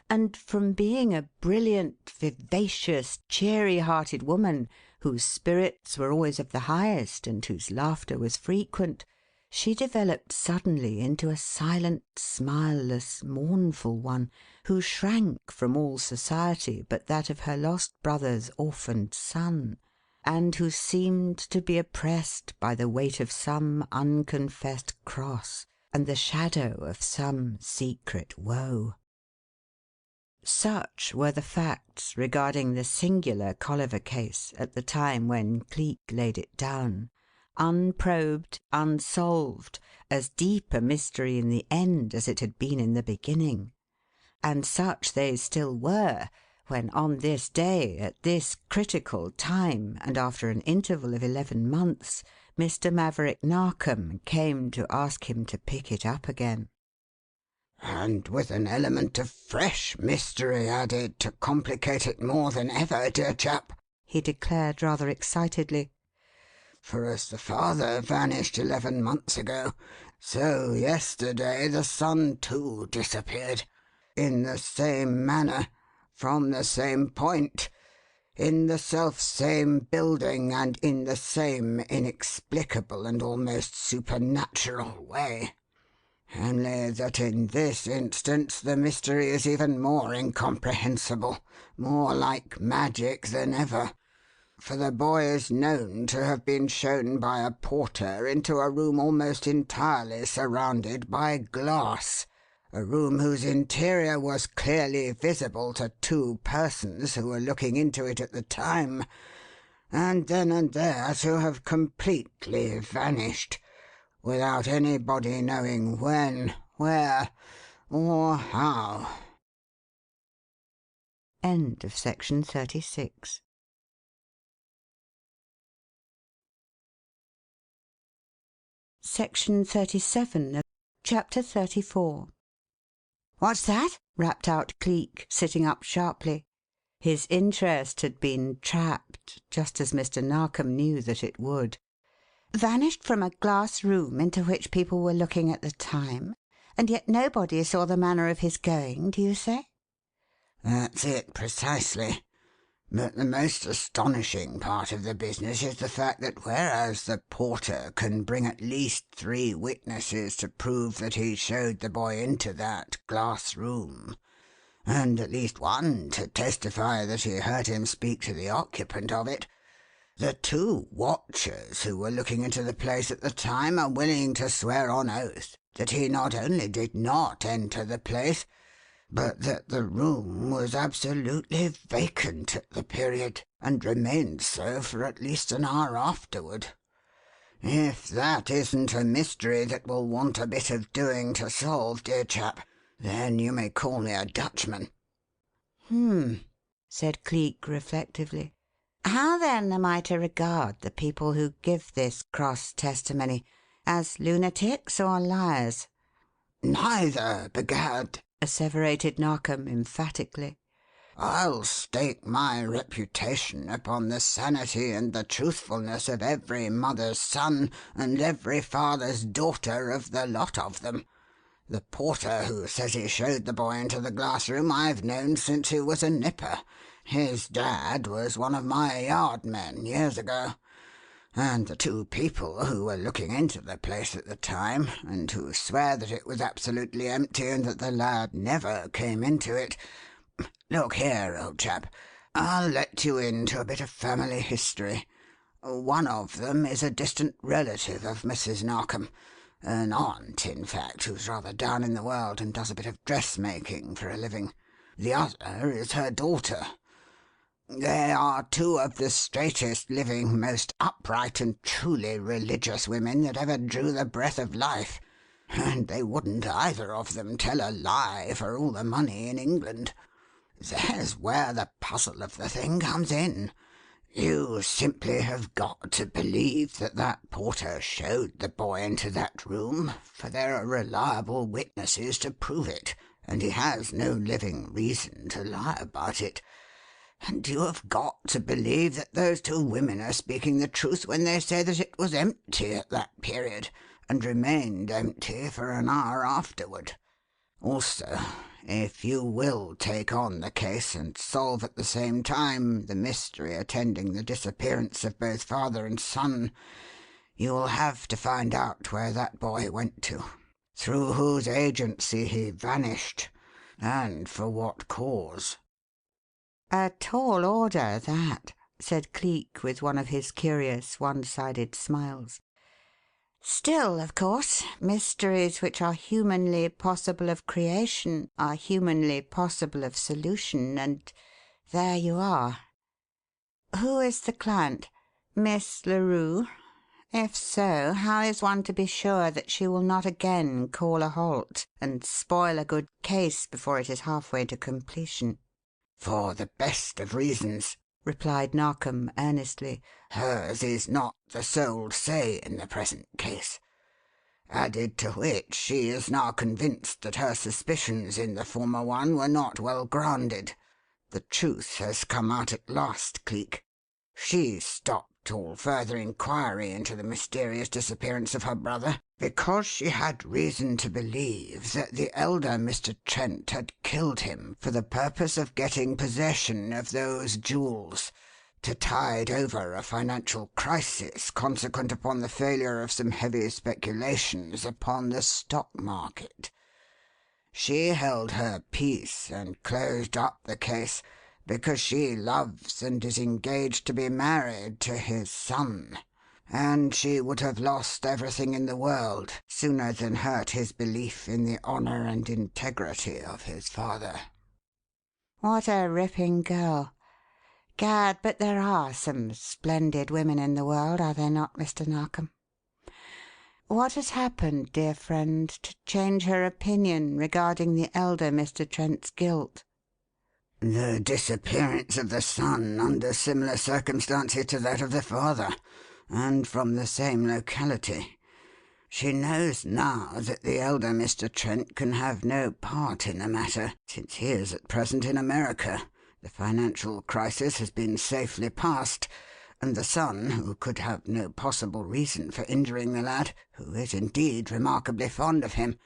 and from being a brilliant, vivacious, cheery-hearted woman, whose spirits were always of the highest and whose laughter was frequent, she developed suddenly into a silent, smileless, mournful one, who shrank from all society but that of her lost brother's orphaned son, and who seemed to be oppressed by the weight of some unconfessed cross and the shadow of some secret woe. Such were the facts regarding the singular Colliver case at the time when Cleek laid it down, unprobed, unsolved, as deep a mystery in the end as it had been in the beginning. And such they still were, when on this day, at this critical time, and after an interval of 11 months, Mr. Maverick Narkom came to ask him to pick it up again. And with an element of fresh mystery added to complicate it more than ever, dear chap, he declared rather excitedly. For as the father vanished 11 months ago, so yesterday the son too disappeared, in the same manner, from the same point, in the self-same building, and in the same inexplicable and almost supernatural way. Only that in this instance the mystery is even more incomprehensible, more like magic than ever, for the boy is known to have been shown by a porter into a room almost entirely surrounded by glass, a room whose interior was clearly visible to 2 persons who were looking into it at the time, and then and there to have completely vanished, without anybody knowing when, where, or how. End of section 36. Section 37 of Chapter 34. "What's that?" rapped out Cleek, sitting up sharply. His interest had been trapped, just as Mr. Narkom knew that it would. "Vanished from a glass room into which people were looking at the time, and yet nobody saw the manner of his going, do you say?" That's it, precisely. But the most astonishing part of the business is the fact that whereas the porter can bring at least 3 witnesses to prove that he showed the boy into that glass room, and at least 1 to testify that he heard him speak to the occupant of it, the 2 watchers who were looking into the place at the time are willing to swear on oath that he not only did not enter the place, but that the room was absolutely vacant at the period, and remained so for at least an hour afterward. If that isn't a mystery that will want a bit of doing to solve, dear chap, then you may call me a Dutchman." Said Cleek reflectively. "How, then, am I to regard the people who give this cross testimony? As lunatics or liars?" "Neither, begad," asseverated Narkom emphatically. "I'll stake my reputation upon the sanity and the truthfulness of every mother's son and every father's daughter of the lot of them. The porter who says he showed the boy into the glass room I've known since he was a nipper. His dad was one of my yard men years ago. And the 2 people who were looking into the place at the time, and who swear that it was absolutely empty and that the lad never came into it. Look here, old chap, I'll let you into a bit of family history. One of them is a distant relative of Mrs. Narkom, an aunt, in fact, who's rather down in the world and does a bit of dressmaking for a living. The other is her daughter. They are 2 of the straightest living, most upright and truly religious women that ever drew the breath of life, and they wouldn't either of them tell a lie for all the money in England. There's where the puzzle of the thing comes in. You simply have got to believe that that porter showed the boy into that room, for there are reliable witnesses to prove it, and he has no living reason to lie about it. And you have got to believe that those 2 women are speaking the truth when they say that it was empty at that period, and remained empty for an hour afterward. Also, if you will take on the case and solve at the same time the mystery attending the disappearance of both father and son, you will have to find out where that boy went to, through whose agency he vanished, and for what cause." "A tall order, that," said Cleek, with one of his curious one-sided smiles. "Still, of course, mysteries which are humanly possible of creation are humanly possible of solution, and there you are. Who is the client? Miss Larue? If so, how is one to be sure that she will not again call a halt and spoil a good case before it is halfway to completion?" "For the best of reasons," replied Narkom earnestly. "Hers is not the sole say in the present case. Added to which, she is now convinced that her suspicions in the former one were not well grounded. The truth has come out at last, Cleek. She stopped all further inquiry into the mysterious disappearance of her brother because she had reason to believe that the elder Mr. Trent had killed him for the purpose of getting possession of those jewels, to tide over a financial crisis consequent upon the failure of some heavy speculations upon the stock market. She held her peace and closed up the case because she loves and is engaged to be married to his son, and she would have lost everything in the world sooner than hurt his belief in the honour and integrity of his father." "What a ripping girl! Gad, but there are some splendid women in the world, are there not, Mr. Narkom? What has happened, dear friend, to change her opinion regarding the elder Mr. Trent's guilt?" "The disappearance of the son under similar circumstances to that of the father, and from the same locality. She knows now that the elder Mr. Trent can have no part in the matter, since he is at present in America. The financial crisis has been safely passed, and the son, who could have no possible reason for injuring the lad, who is indeed remarkably fond of him,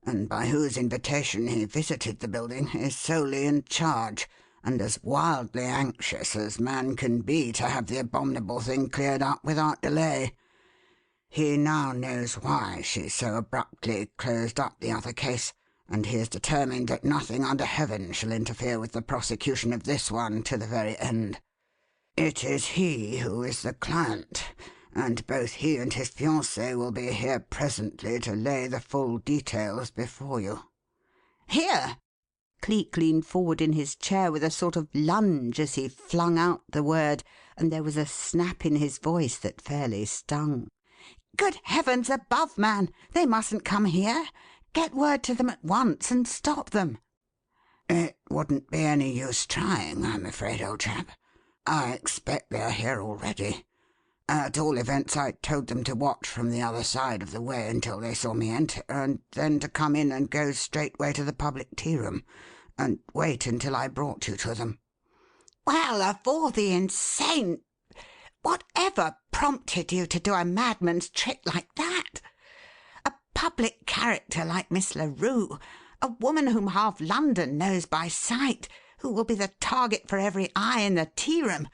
and by whose invitation he visited the building, is solely in charge, and as wildly anxious as man can be to have the abominable thing cleared up without delay. He now knows why she so abruptly closed up the other case, and he is determined that nothing under heaven shall interfere with the prosecution of this one to the very end. It is he who is the client, and both he and his fiancée will be here presently to lay the full details before you." "Here!" Cleek leaned forward in his chair with a sort of lunge as he flung out the word, and there was a snap in his voice that fairly stung. "Good heavens above, man! They mustn't come here. Get word to them at once and stop them." "It wouldn't be any use trying, I'm afraid, old chap. I expect they're here already. At all events, I told them to watch from the other side of the way until they saw me enter, and then to come in and go straightway to the public tea-room, and wait until I brought you to them." "Well, of all the insane Whatever prompted you to do a madman's trick like that? A public character like Miss Larue, a woman whom half London knows by sight, who will be the target for every eye in the tea-room,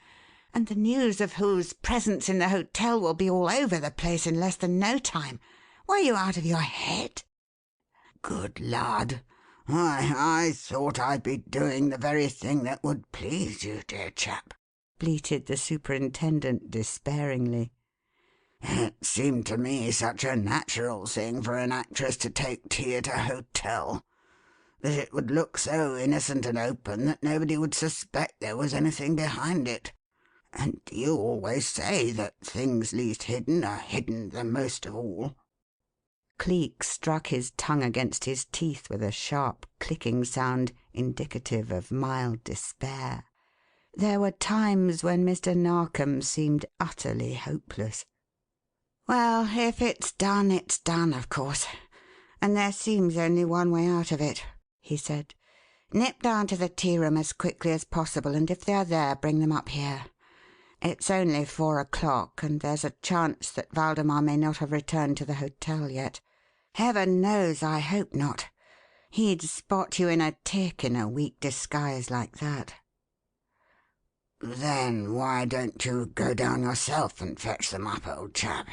and the news of whose presence in the hotel will be all over the place in less than no time. Were you out of your head?" "Good lad! I thought I'd be doing the very thing that would please you, dear chap," bleated the superintendent despairingly. "It seemed to me such a natural thing for an actress to take tea at a hotel, that it would look so innocent and open that nobody would suspect there was anything behind it. And you always say that things least hidden are hidden the most of all." Cleek struck his tongue against his teeth with a sharp clicking sound indicative of mild despair. There were times when Mr. Narkom seemed utterly hopeless. "Well, if it's done, of course, and there seems only one way out of it," he said. "Nip down to the tea-room as quickly as possible, and if they're there, bring them up here. It's only 4 o'clock, and there's a chance that Waldemar may not have returned to the hotel yet. Heaven knows I hope not. He'd spot you in a tick in a weak disguise like that." "Then why don't you go down yourself and fetch them up, old chap?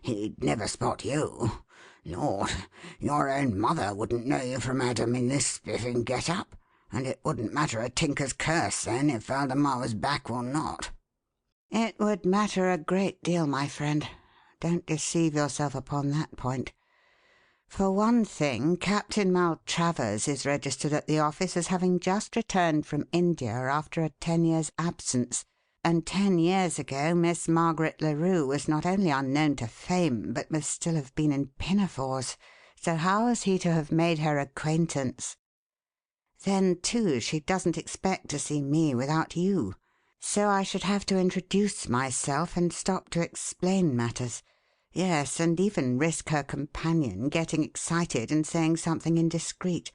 He'd never spot you. Lord, your own mother wouldn't know you from Adam in this spiffing get-up, and it wouldn't matter a tinker's curse then if Waldemar was back or not." "It would matter a great deal, my friend. Don't deceive yourself upon that point. For one thing, Captain Maltravers is registered at the office as having just returned from India after a 10 years' absence, and 10 years ago Miss Margaret Larue was not only unknown to fame, but must still have been in pinafores, so how was he to have made her acquaintance? Then, too, she doesn't expect to see me without you, so I should have to introduce myself and stop to explain matters. Yes, and even risk her companion getting excited and saying something indiscreet,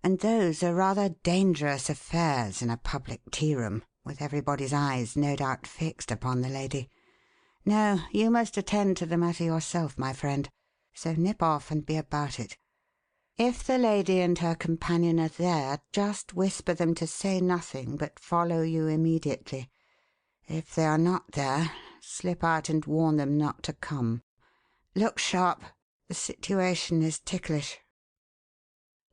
and those are rather dangerous affairs in a public tea-room, with everybody's eyes no doubt fixed upon the lady. No, you must attend to the matter yourself, my friend, so nip off and be about it. If the lady and her companion are there, just whisper them to say nothing, but follow you immediately. If they are not there, slip out and warn them not to come. Look sharp. The situation is ticklish."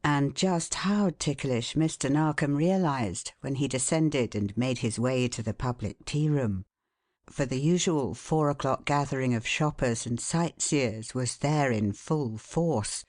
And just how ticklish Mr. Narkom realized when he descended and made his way to the public tea-room. For the usual 4 o'clock gathering of shoppers and sightseers was there in full force.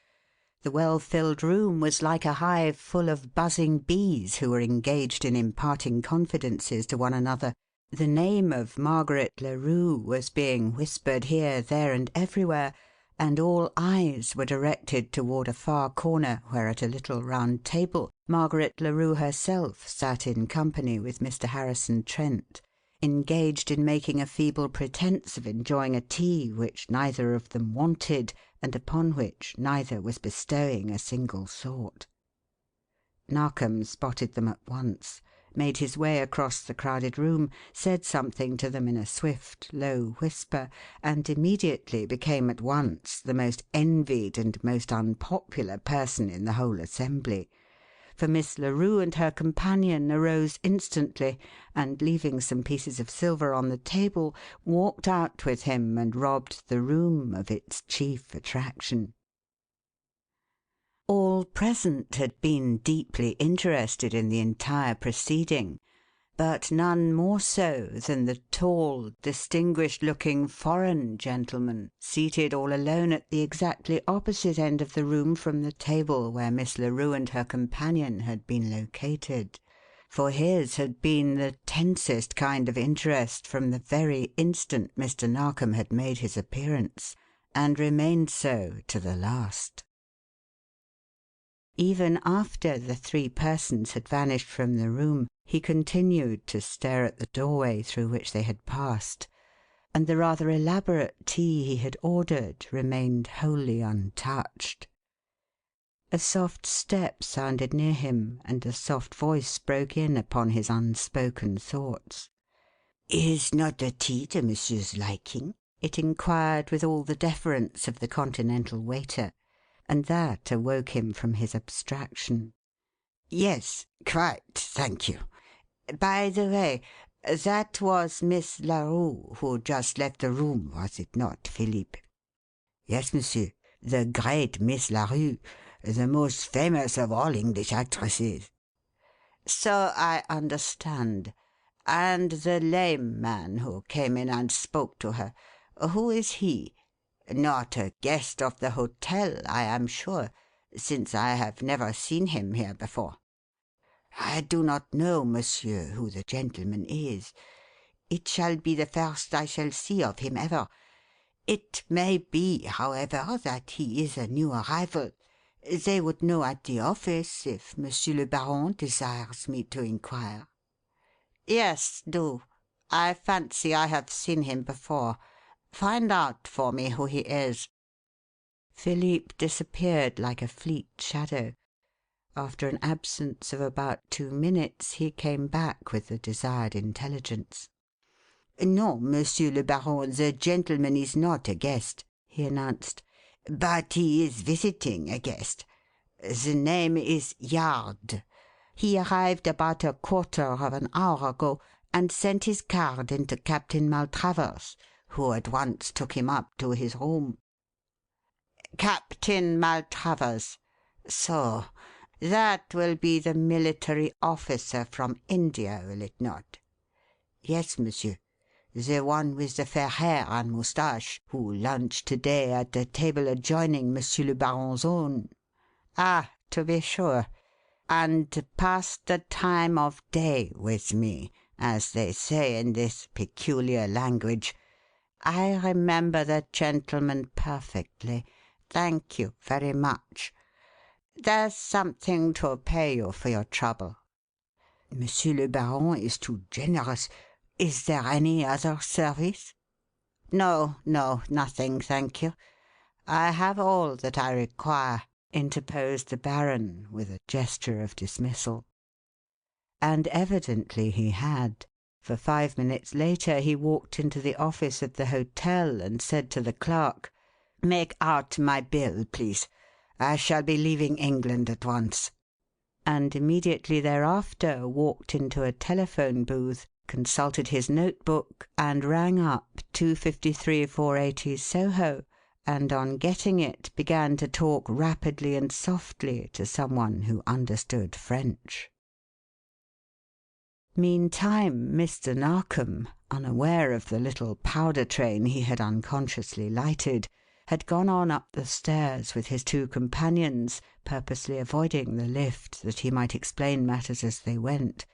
The well-filled room was like a hive full of buzzing bees who were engaged in imparting confidences to one another. The name of Margaret Larue was being whispered here, there, and everywhere, and all eyes were directed toward a far corner where, at a little round table, Margaret Larue herself sat in company with Mr. Harrison Trent, engaged in making a feeble pretence of enjoying a tea which neither of them wanted, and upon which neither was bestowing a single thought. Narkom spotted them at once, made his way across the crowded room, said something to them in a swift, low whisper, and immediately became at once the most envied and most unpopular person in the whole assembly. For Miss Larue and her companion arose instantly, and leaving some pieces of silver on the table, walked out with him and robbed the room of its chief attraction. All present had been deeply interested in the entire proceeding, but none more so than the tall, distinguished-looking foreign gentleman seated all alone at the exactly opposite end of the room from the table where Miss Larue and her companion had been located, for his had been the tensest kind of interest from the very instant Mr. Narkom had made his appearance, and remained so to the last. Even after the three persons had vanished from the room, he continued to stare at the doorway through which they had passed, and the rather elaborate tea he had ordered remained wholly untouched. A soft step sounded near him, and a soft voice broke in upon his unspoken thoughts. "Is not the tea to monsieur's liking?" it inquired with all the deference of the continental waiter, and that awoke him from his abstraction. "Yes, quite, thank you. By the way, that was Miss Larue who just left the room, was it not, Philippe?" "Yes, monsieur. The great Miss Larue, the most famous of all English actresses." "So I understand. And the lame man who came in and spoke to her, who is he? Not a guest of the hotel, I am sure, since I have never seen him here before." "I do not know, monsieur, who the gentleman is. It shall be the first I shall see of him ever. It may be, however, that he is a new arrival. They would know at the office if monsieur le baron desires me to inquire." "Yes, do. I fancy I have seen him before. Find out for me who he is." Philippe disappeared like a fleet shadow. After an absence of about 2 minutes he came back with the desired intelligence. "No, monsieur le baron, the gentleman is not a guest," he announced, "but he is visiting a guest. The name is Yard. He arrived about a quarter of an hour ago and sent his card into Captain Maltravers, who at once took him up to his room." "Captain Maltravers. So that will be the military officer from India, will it not?" "Yes, monsieur. The one with the fair hair and moustache, who lunched to-day at the table adjoining monsieur le baron's own." "Ah, to be sure. And passed the time of day with me, as they say in this peculiar language. I remember the gentleman perfectly. Thank you very much. There's something to pay you for your trouble." "Monsieur le baron is too generous. Is there any other service?" No, nothing, thank you. I have all that I require," interposed the baron, with a gesture of dismissal. And evidently he had, for 5 minutes later he walked into the office of the hotel and said to the clerk, "Make out my bill, please. I shall be leaving England at once," and immediately thereafter walked into a telephone booth, consulted his notebook, and rang up 253 480 Soho, and on getting it began to talk rapidly and softly to someone who understood French. Meantime, Mr. Narkom, unaware of the little powder train he had unconsciously lighted, had gone on up the stairs with his two companions, purposely avoiding the lift that he might explain matters as they went,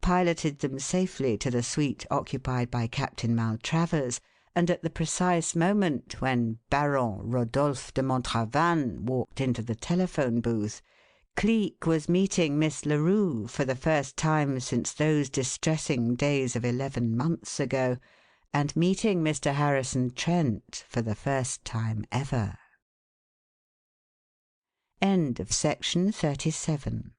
piloted them safely to the suite occupied by Captain Maltravers, and at the precise moment when Baron Rodolphe de Montravanne walked into the telephone booth, Cleek was meeting Miss Larue for the first time since those distressing days of 11 months ago, and meeting Mr. Harrison Trent for the first time ever. End of section 37.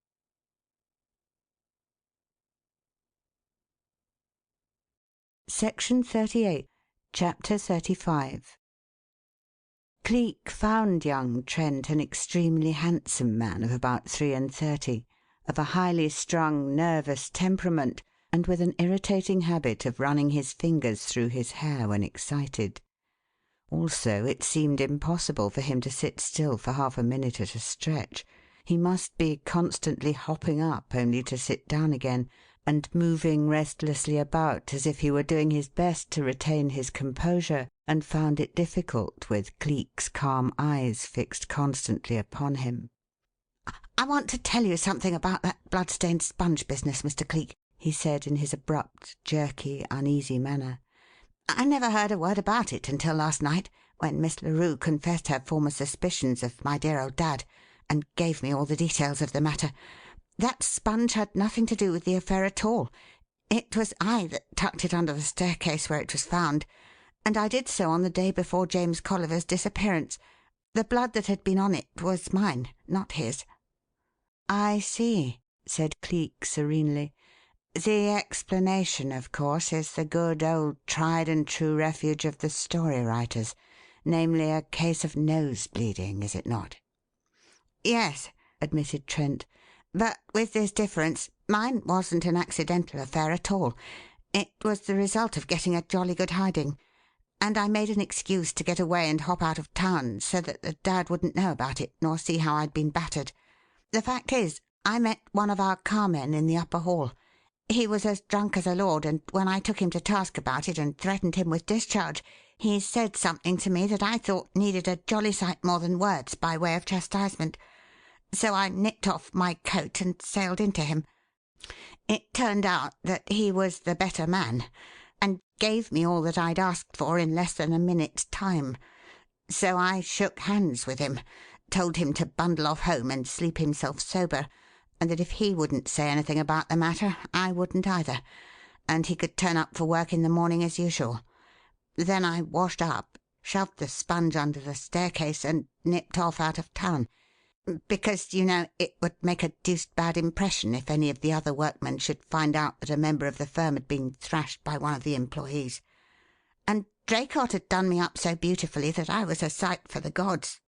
Section 38, Chapter 35. Cleek found young Trent an extremely handsome man of about 33, of a highly strung, nervous temperament, and with an irritating habit of running his fingers through his hair when excited. Also, it seemed impossible for him to sit still for half a minute at a stretch. He must be constantly hopping up only to sit down again, and moving restlessly about as if he were doing his best to retain his composure, and found it difficult with Cleek's calm eyes fixed constantly upon him. "I want to tell you something about that blood-stained sponge business, Mr. Cleek," he said in his abrupt, jerky, uneasy manner. "I never heard a word about it until last night, when Miss Larue confessed her former suspicions of my dear old dad, and gave me all the details of the matter. That sponge had nothing to do with the affair at all. It was I that tucked it under the staircase where it was found, and I did so on the day before James Colliver's disappearance. The blood that had been on it was mine, not his." "I see," said Cleek serenely. "The explanation, of course, is the good old tried-and-true refuge of the story writers, namely a case of nose bleeding, is it not?" "Yes," admitted Trent. "But with this difference. Mine wasn't an accidental affair at all. It was the result of getting a jolly good hiding. And I made an excuse to get away and hop out of town so that the dad wouldn't know about it nor see how I'd been battered. The fact is, I met one of our carmen in the upper hall. He was as drunk as a lord, and when I took him to task about it and threatened him with discharge, he said something to me that I thought needed a jolly sight more than words by way of chastisement. So I nipped off my coat and sailed into him. It turned out that he was the better man, and gave me all that I'd asked for in less than a minute's time. So I shook hands with him, told him to bundle off home and sleep himself sober, and that if he wouldn't say anything about the matter, I wouldn't either, and he could turn up for work in the morning as usual. Then I washed up, shoved the sponge under the staircase, and nipped off out of town. Because, you know, it would make a deuced bad impression if any of the other workmen should find out that a member of the firm had been thrashed by one of the employees. And Draycott had done me up so beautifully that I was a sight for the gods."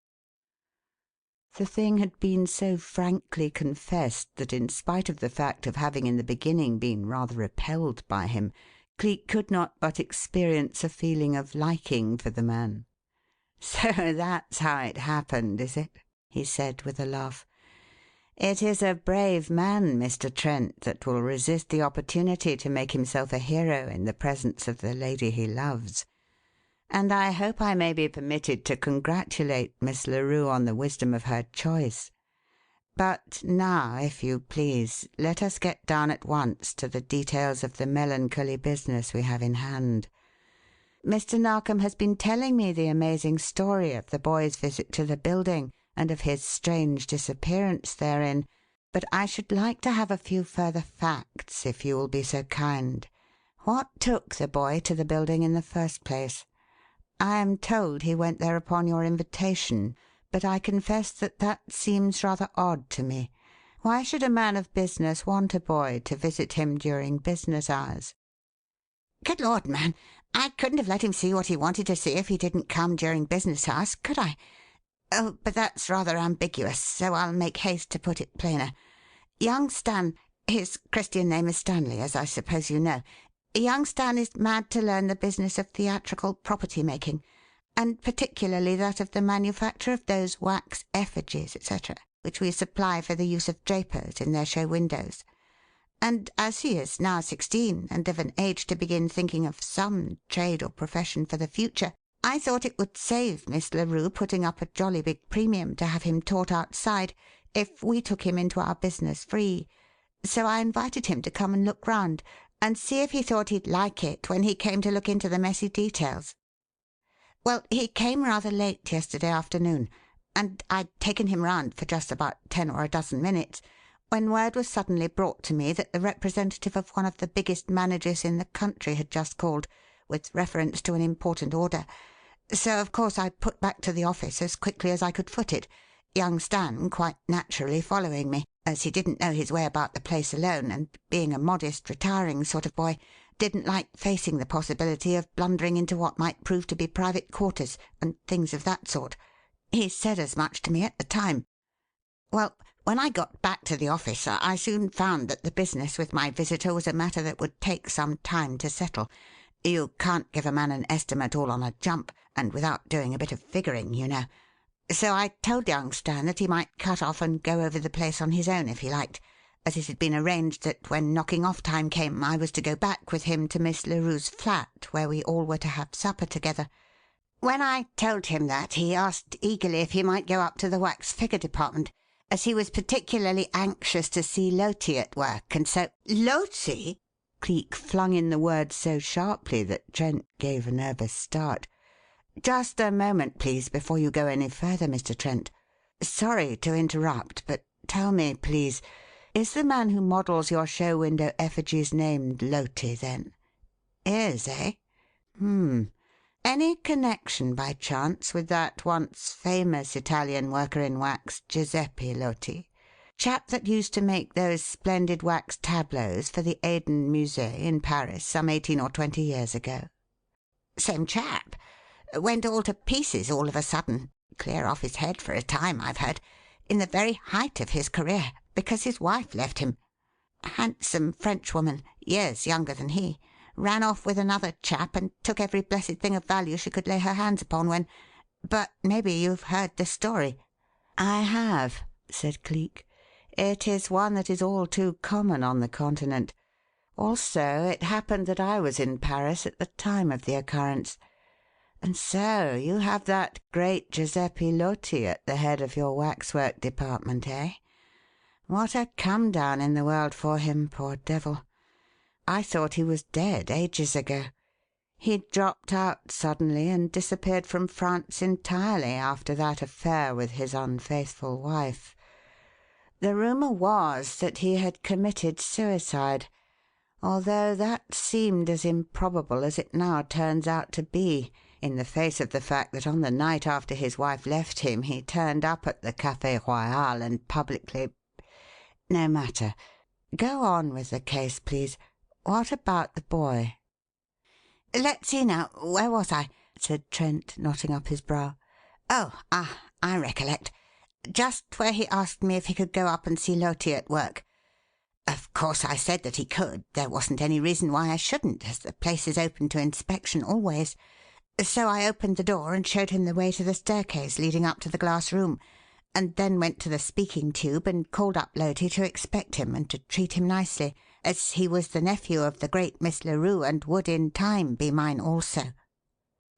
The thing had been so frankly confessed that, in spite of the fact of having in the beginning been rather repelled by him, Cleek could not but experience a feeling of liking for the man. "So that's how it happened, is it?" he said with a laugh. "It is a brave man, Mr. Trent, that will resist the opportunity to make himself a hero in the presence of the lady he loves. And I hope I may be permitted to congratulate Miss Larue on the wisdom of her choice. But now, if you please, let us get down at once to the details of the melancholy business we have in hand. Mr. Narkom has been telling me the amazing story of the boy's visit to the building and of his strange disappearance therein, but I should like to have a few further facts, if you will be so kind. What took the boy to the building in the first place? I am told he went there upon your invitation, but I confess that that seems rather odd to me. Why should a man of business want a boy to visit him during business hours?" "Good Lord, man! I couldn't have let him see what he wanted to see if he didn't come during business hours, could I? Oh, but that's rather ambiguous, so I'll make haste to put it plainer. Young Stan his Christian name is Stanley, as I suppose you know young Stan is mad to learn the business of theatrical property making, and particularly that of the manufacture of those wax effigies, etc., which we supply for the use of drapers in their show windows. And as he is now 16 and of an age to begin thinking of some trade or profession for the future, I thought it would save Miss Larue putting up a jolly big premium to have him taught outside if we took him into our business free. So I invited him to come and look round and see if he thought he'd like it when he came to look into the messy details. Well, he came rather late yesterday afternoon, and I'd taken him round for just about 10 or a dozen minutes when word was suddenly brought to me that the representative of one of the biggest managers in the country had just called with reference to an important order. So, of course, I put back to the office as quickly as I could foot it, young Stan quite naturally following me, as he didn't know his way about the place alone, and, being a modest, retiring sort of boy, didn't like facing the possibility of blundering into what might prove to be private quarters and things of that sort. He said as much to me at the time. Well, when I got back to the office, I soon found that the business with my visitor was a matter that would take some time to settle. You can't give a man an estimate all on a jump, and without doing a bit of figuring, you know. So I told young Stan that he might cut off and go over the place on his own if he liked, as it had been arranged that when knocking off time came I was to go back with him to Miss Larue's flat, where we all were to have supper together. When I told him that, he asked eagerly if he might go up to the wax figure department, as he was particularly anxious to see Loti at work, and so— Loti? Cleek flung in the word so sharply that Trent gave a nervous start. Just a moment, please, before you go any further, Mr. Trent. Sorry to interrupt, but tell me, please, is the man who models your show window effigies named Loti, then? Is, eh? Any connection, by chance, with that once famous Italian worker in wax, Giuseppe Loti? Chap that used to make those splendid wax tableaux for the Eden Musée in Paris some 18 or 20 years ago? Same chap. Went all to pieces all of a sudden, clear off his head for a time, I've heard, in the very height of his career, because his wife left him. Handsome Frenchwoman, years younger than he, ran off with another chap and took every blessed thing of value she could lay her hands upon when— But maybe you've heard the story. I have, said Cleek. It is one that is all too common on the continent. Also, it happened that I was in Paris at the time of the occurrence. And so you have that great Giuseppe Loti at the head of your waxwork department, eh? What a come-down in the world for him, poor devil. I thought he was dead ages ago. He'd dropped out suddenly and disappeared from France entirely after that affair with his unfaithful wife. The rumour was that he had committed suicide, although that seemed as improbable as it now turns out to be, in the face of the fact that on the night after his wife left him he turned up at the Café Royal and publicly— No matter. Go on with the case, please. What about the boy? Let's see now, where was I? Said Trent, knotting up his brow. I recollect. Just where he asked me if he could go up and see Loti at work. Of course I said that he could. There wasn't any reason why I shouldn't, as the place is open to inspection always. So I opened the door and showed him the way to the staircase leading up to the glass room, and then went to the speaking tube and called up Loti to expect him and to treat him nicely, as he was the nephew of the great Miss Larue and would in time be mine also.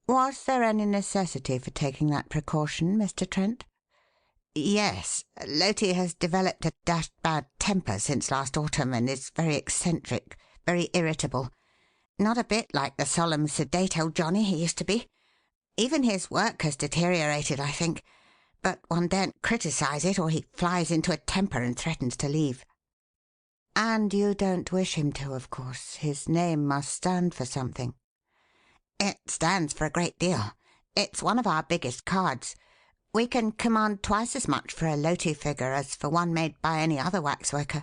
Was there any necessity for taking that precaution, Mr. Trent? Yes. Loti has developed a dashed bad temper since last autumn and is very eccentric, very irritable. Not a bit like the solemn, sedate old Johnny he used to be. Even his work has deteriorated, I think, but one daren't criticise it or he flies into a temper and threatens to leave. And you don't wish him to, of course. His name must stand for something. It stands for a great deal. It's one of our biggest cards. We can command twice as much for a Loti figure as for one made by any other waxworker.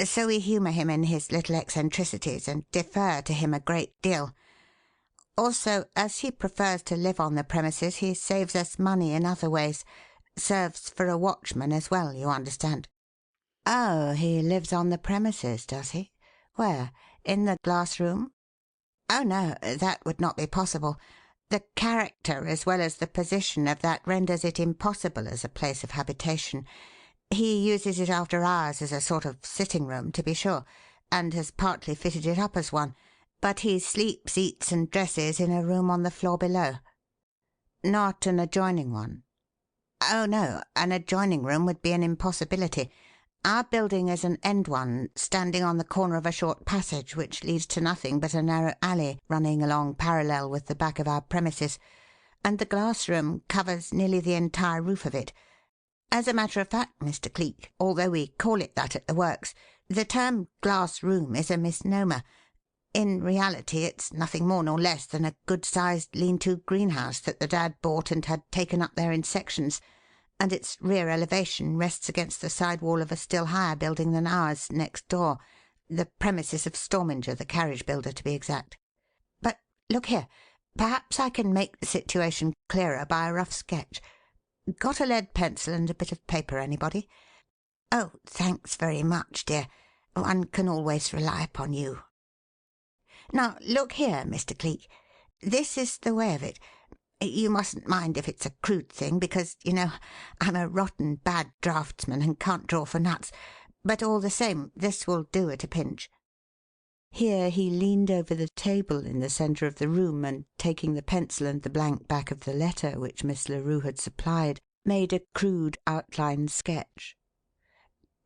So we humour him in his little eccentricities and defer to him a great deal. Also, as he prefers to live on the premises, he saves us money in other ways. Serves for a watchman as well, you understand. Oh, he lives on the premises, does he? Where? In the glass room? Oh, no, that would not be possible. The character as well as the position of that renders it impossible as a place of habitation. He uses it after hours as a sort of sitting-room, to be sure, and has partly fitted it up as one, but he sleeps, eats, and dresses in a room on the floor below. Not an adjoining one? Oh, no, an adjoining room would be an impossibility. Our building is an end one, standing on the corner of a short passage which leads to nothing but a narrow alley running along parallel with the back of our premises, and the glass room covers nearly the entire roof of it. As a matter of fact, Mr. Cleek, although we call it that at the works, the term glass room is a misnomer. In reality, it's nothing more nor less than a good-sized lean-to greenhouse that the Dad bought and had taken up there in sections, and its rear elevation rests against the side wall of a still higher building than ours, next door, the premises of Storminger, the carriage builder, to be exact. But look here, perhaps I can make the situation clearer by a rough sketch. Got a lead pencil and a bit of paper, anybody? Oh, thanks very much, dear. One can always rely upon you. Now, look here, Mr. Cleek. This is the way of it. You mustn't mind if it's a crude thing, because, you know, I'm a rotten bad draftsman and can't draw for nuts. But all the same, this will do at a pinch." Here he leaned over the table in the centre of the room and, taking the pencil and the blank back of the letter which Miss Larue had supplied, made a crude outline sketch.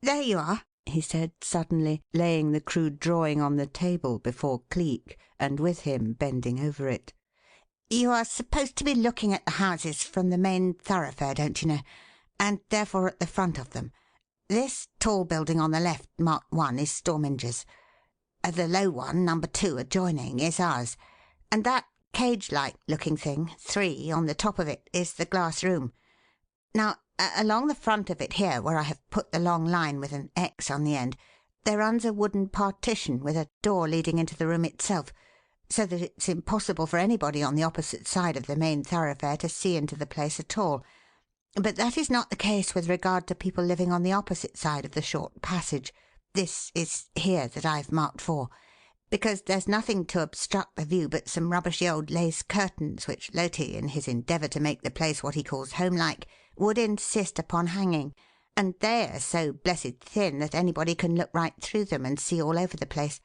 "There you are," he said suddenly, laying the crude drawing on the table before Cleek, and with him bending over it. "You are supposed to be looking at the houses from the main thoroughfare, don't you know, and therefore at the front of them. This tall building on the left, marked 1, is Storminger's. The low one, number 2, adjoining, is ours. And that cage-like looking thing, 3, on the top of it, is the glass room. Now, along the front of it here, where I have put the long line with an X on the end, there runs a wooden partition with a door leading into the room itself, so that it's impossible for anybody on the opposite side of the main thoroughfare to see into the place at all. But that is not the case with regard to people living on the opposite side of the short passage. This is here that I've marked 4, because there's nothing to obstruct the view but some rubbishy old lace curtains which Loti, in his endeavour to make the place what he calls homelike, would insist upon hanging, and they are so blessed thin that anybody can look right through them and see all over the place.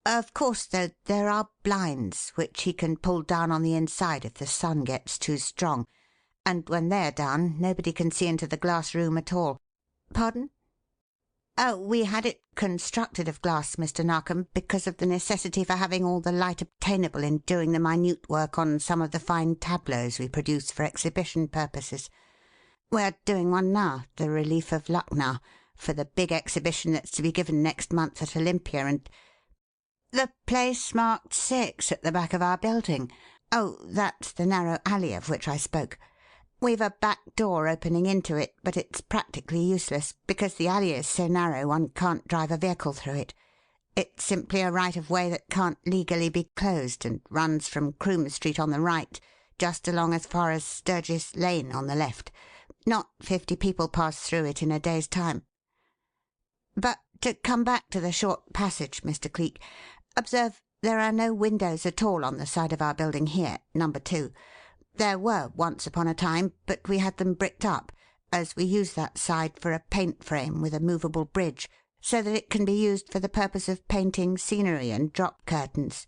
Of course, though, there are blinds which he can pull down on the inside if the sun gets too strong, and when they're down nobody can see into the glass room at all. Pardon? Oh, we had it constructed of glass, Mr. Narkom, because of the necessity for having all the light obtainable in doing the minute work on some of the fine tableaux we produce for exhibition purposes. We're doing one now, the Relief of Lucknow, for the big exhibition that's to be given next month at Olympia, and the place marked 6 at the back of our building. Oh, that's the narrow alley of which I spoke. We've a back door opening into it, but it's practically useless, because the alley is so narrow one can't drive a vehicle through it. It's simply a right-of-way that can't legally be closed, and runs from Croom Street on the right, just along as far as Sturgis Lane on the left. Not 50 people pass through it in a day's time. But to come back to the short passage, Mr. Cleek, observe there are no windows at all on the side of our building here, number 2. There were once upon a time, but we had them bricked up, as we use that side for a paint frame with a movable bridge, so that it can be used for the purpose of painting scenery and drop curtains.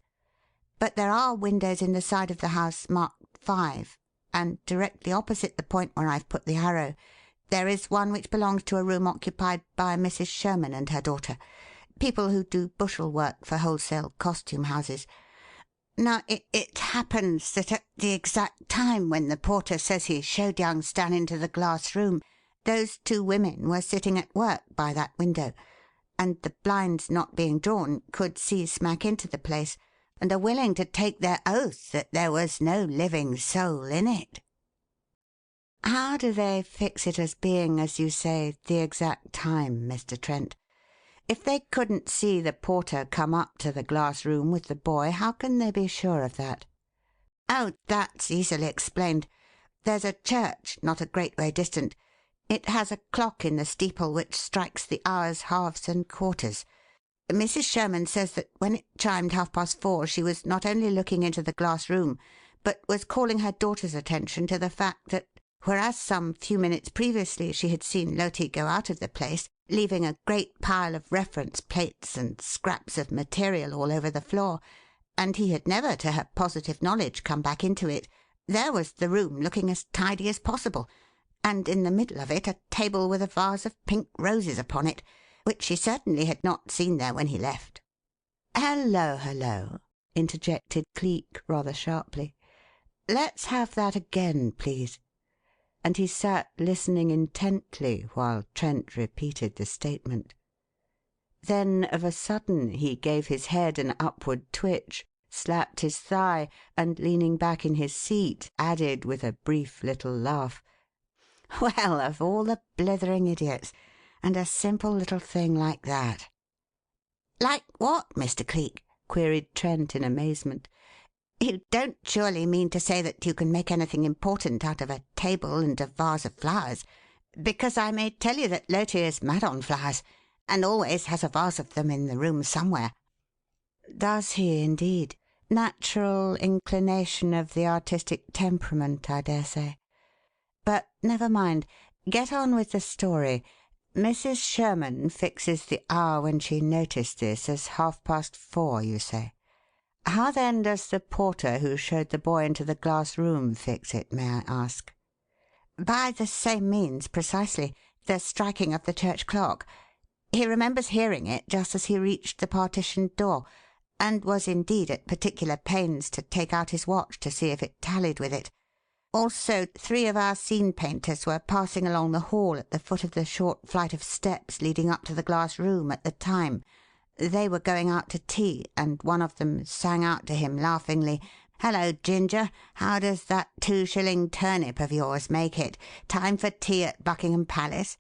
But there are windows in the side of the house marked 5, and directly opposite the point where I've put the arrow, there is one which belongs to a room occupied by Mrs. Sherman and her daughter, people who do bushel work for wholesale costume houses. Now, it happens that at the exact time when the porter says he showed young Stan into the glass room, those 2 women were sitting at work by that window, and the blinds not being drawn could see smack into the place, and are willing to take their oath that there was no living soul in it." "How do they fix it as being, as you say, the exact time, Mr. Trent? If they couldn't see the porter come up to the glass room with the boy, how can they be sure of that?" "Oh, that's easily explained. There's a church not a great way distant. It has a clock in the steeple which strikes the hours, halves, and quarters. Mrs. Sherman says that when it chimed 4:30 she was not only looking into the glass room, but was calling her daughter's attention to the fact that, whereas some few minutes previously she had seen Loti go out of the place, leaving a great pile of reference plates and scraps of material all over the floor, and he had never, to her positive knowledge, come back into it, there was the room looking as tidy as possible, and in the middle of it a table with a vase of pink roses upon it, which she certainly had not seen there when he left." "Hello, hello!" interjected Cleek rather sharply. Let's have that again, please." And he sat listening intently while Trent repeated the statement. Then of a sudden he gave his head an upward twitch, slapped his thigh, and, leaning back in his seat, added with a brief little laugh, "Well, of all the blithering idiots! And a simple little thing like that!" "Like what, Mr. Cleek?" queried Trent in amazement. "You don't surely mean to say that you can make anything important out of a table and a vase of flowers? Because I may tell you that Loti is mad on flowers, and always has a vase of them in the room somewhere." "Does he, indeed? Natural inclination of the artistic temperament, I dare say. But never mind. Get on with the story. Mrs. Sherman fixes the hour when she noticed this as 4:30, you say. How then does the porter who showed the boy into the glass room fix it, may I ask?" "By the same means, precisely the striking of the church clock. He remembers hearing it just as he reached the partitioned door, and was indeed at particular pains to take out his watch to see if it tallied with it. Also, 3 of our scene painters were passing along the hall at the foot of the short flight of steps leading up to the glass room at the time. They were going out to tea, and one of them sang out to him laughingly, 'Hello, Ginger, how does that 2-shilling turnip of yours make it? Time for tea at Buckingham Palace?'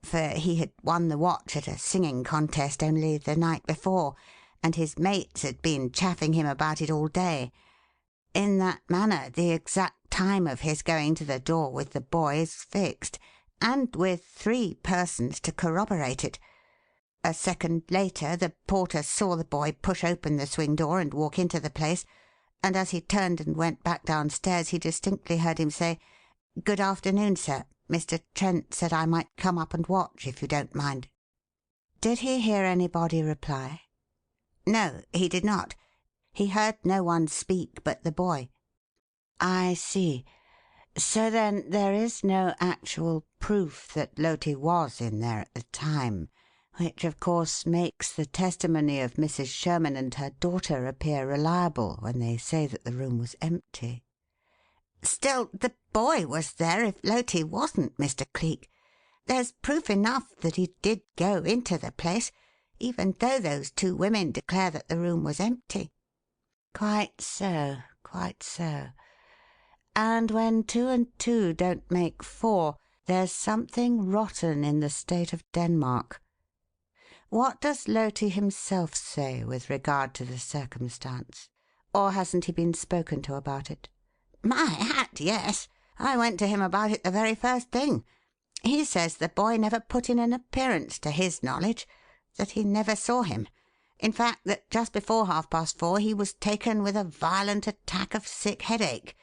For he had won the watch at a singing contest only the night before, and his mates had been chaffing him about it all day. In that manner, the exact time of his going to the door with the boy is fixed, and with 3 persons to corroborate it. A second later, the porter saw the boy push open the swing door and walk into the place, and as he turned and went back downstairs he distinctly heard him say, 'Good afternoon, sir. Mr. Trent said I might come up and watch, if you don't mind.'" "Did he hear anybody reply?" "No, he did not. He heard no one speak but the boy." "I see. So then there is no actual proof that Loti was in there at the time, which, of course, makes the testimony of Mrs. Sherman and her daughter appear reliable when they say that the room was empty." "Still, the boy was there if Loti wasn't, Mr. Cleek. There's proof enough that he did go into the place, even though those 2 women declare that the room was empty." "Quite so, quite so. And when 2 and 2 don't make 4, there's something rotten in the state of Denmark. What does Loti himself say with regard to the circumstance? Or hasn't he been spoken to about it?" "My hat, yes. I went to him about it the very first thing. He says the boy never put in an appearance to his knowledge, that he never saw him. In fact, that just before 4:30 he was taken with a violent attack of sick headache,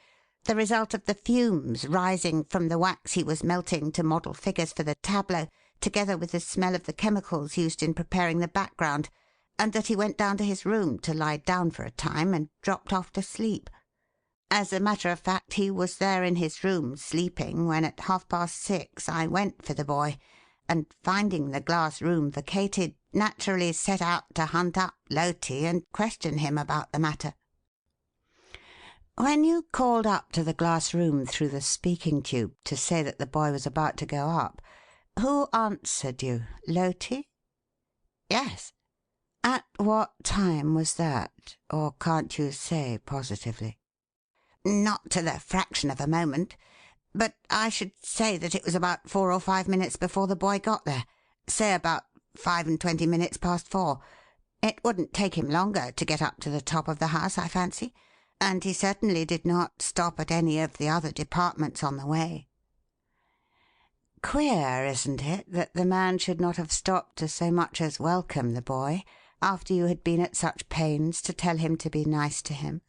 the result of the fumes rising from the wax he was melting to model figures for the tableau, together with the smell of the chemicals used in preparing the background, and that he went down to his room to lie down for a time and dropped off to sleep. As a matter of fact, he was there in his room sleeping when at 6:30 I went for the boy, and, finding the glass room vacated, naturally set out to hunt up Loti and question him about the matter." "When you called up to the glass room through the speaking tube to say that the boy was about to go up, who answered you? Loti?" "Yes." "At what time was that? Or can't you say positively?" "Not to the fraction of a moment. But I should say that it was about 4 or 5 minutes before the boy got there. Say about 25 minutes past 4. It wouldn't take him longer to get up to the top of the house, I fancy, and he certainly did not stop at any of the other departments on the way." "Queer, isn't it, that the man should not have stopped to so much as welcome the boy, after you had been at such pains to tell him to be nice to him?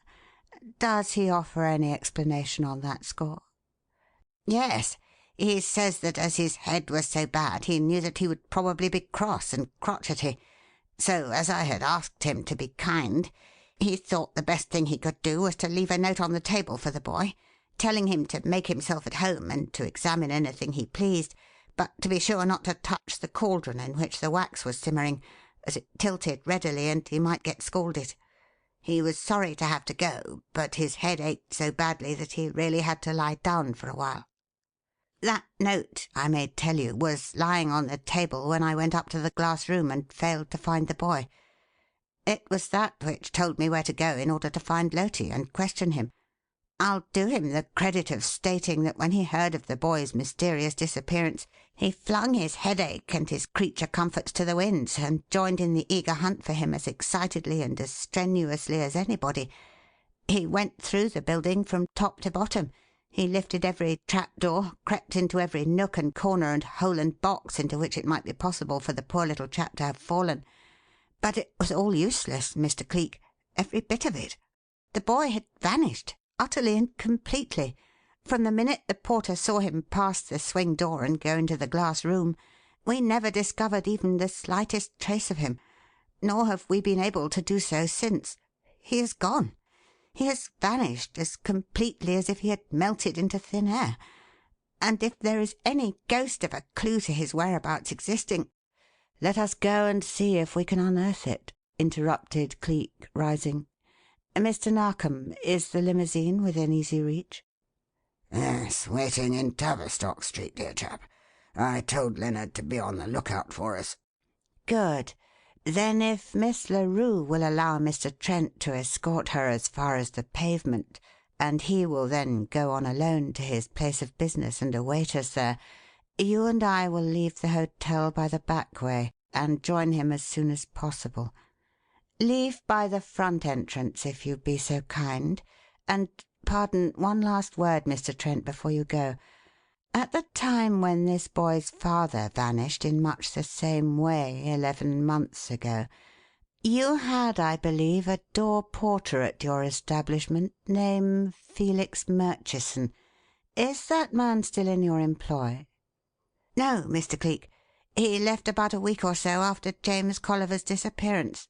Does he offer any explanation on that score?" "Yes. He says that as his head was so bad he knew that he would probably be cross and crotchety. So, as I had asked him to be kind, he thought the best thing he could do was to leave a note on the table for the boy, telling him to make himself at home and to examine anything he pleased, but to be sure not to touch the cauldron in which the wax was simmering, as it tilted readily and he might get scalded. He was sorry to have to go, but his head ached so badly that he really had to lie down for a while. That note, I may tell you, was lying on the table when I went up to the glass room and failed to find the boy. It was that which told me where to go in order to find Loti and question him. I'll do him the credit of stating that when he heard of the boy's mysterious disappearance, he flung his headache and his creature comforts to the winds and joined in the eager hunt for him as excitedly and as strenuously as anybody. He went through the building from top to bottom. He lifted every trap-door, crept into every nook and corner and hole and box into which it might be possible for the poor little chap to have fallen. But it was all useless, Mr. Cleek, every bit of it. The boy had vanished, utterly and completely. From the minute the porter saw him pass the swing door and go into the glass room, we never discovered even the slightest trace of him, nor have we been able to do so since. He is gone. He has vanished as completely as if he had melted into thin air. And if there is any ghost of a clue to his whereabouts existing—" "Let us go and see if we can unearth it," interrupted Cleek, rising. "Mr. Narkom, is the limousine within easy reach?" Yes, waiting in Tavistock Street, dear chap. I told Lennard to be on the lookout for us." "Good. Then if Miss Larue will allow Mr. Trent to escort her as far as the pavement, and he will then go on alone to his place of business and await us there, you and I will leave the hotel by the back way and join him as soon as possible. Leave by the front entrance, if you'd be so kind. And, pardon, one last word, Mr. Trent, before you go. At the time when this boy's father vanished in much the same way 11 months ago, you had, I believe, a door porter at your establishment named Felix Murchison. Is that man still in your employ?" "No, Mr. Cleek. He left about a week or so after James Colliver's disappearance."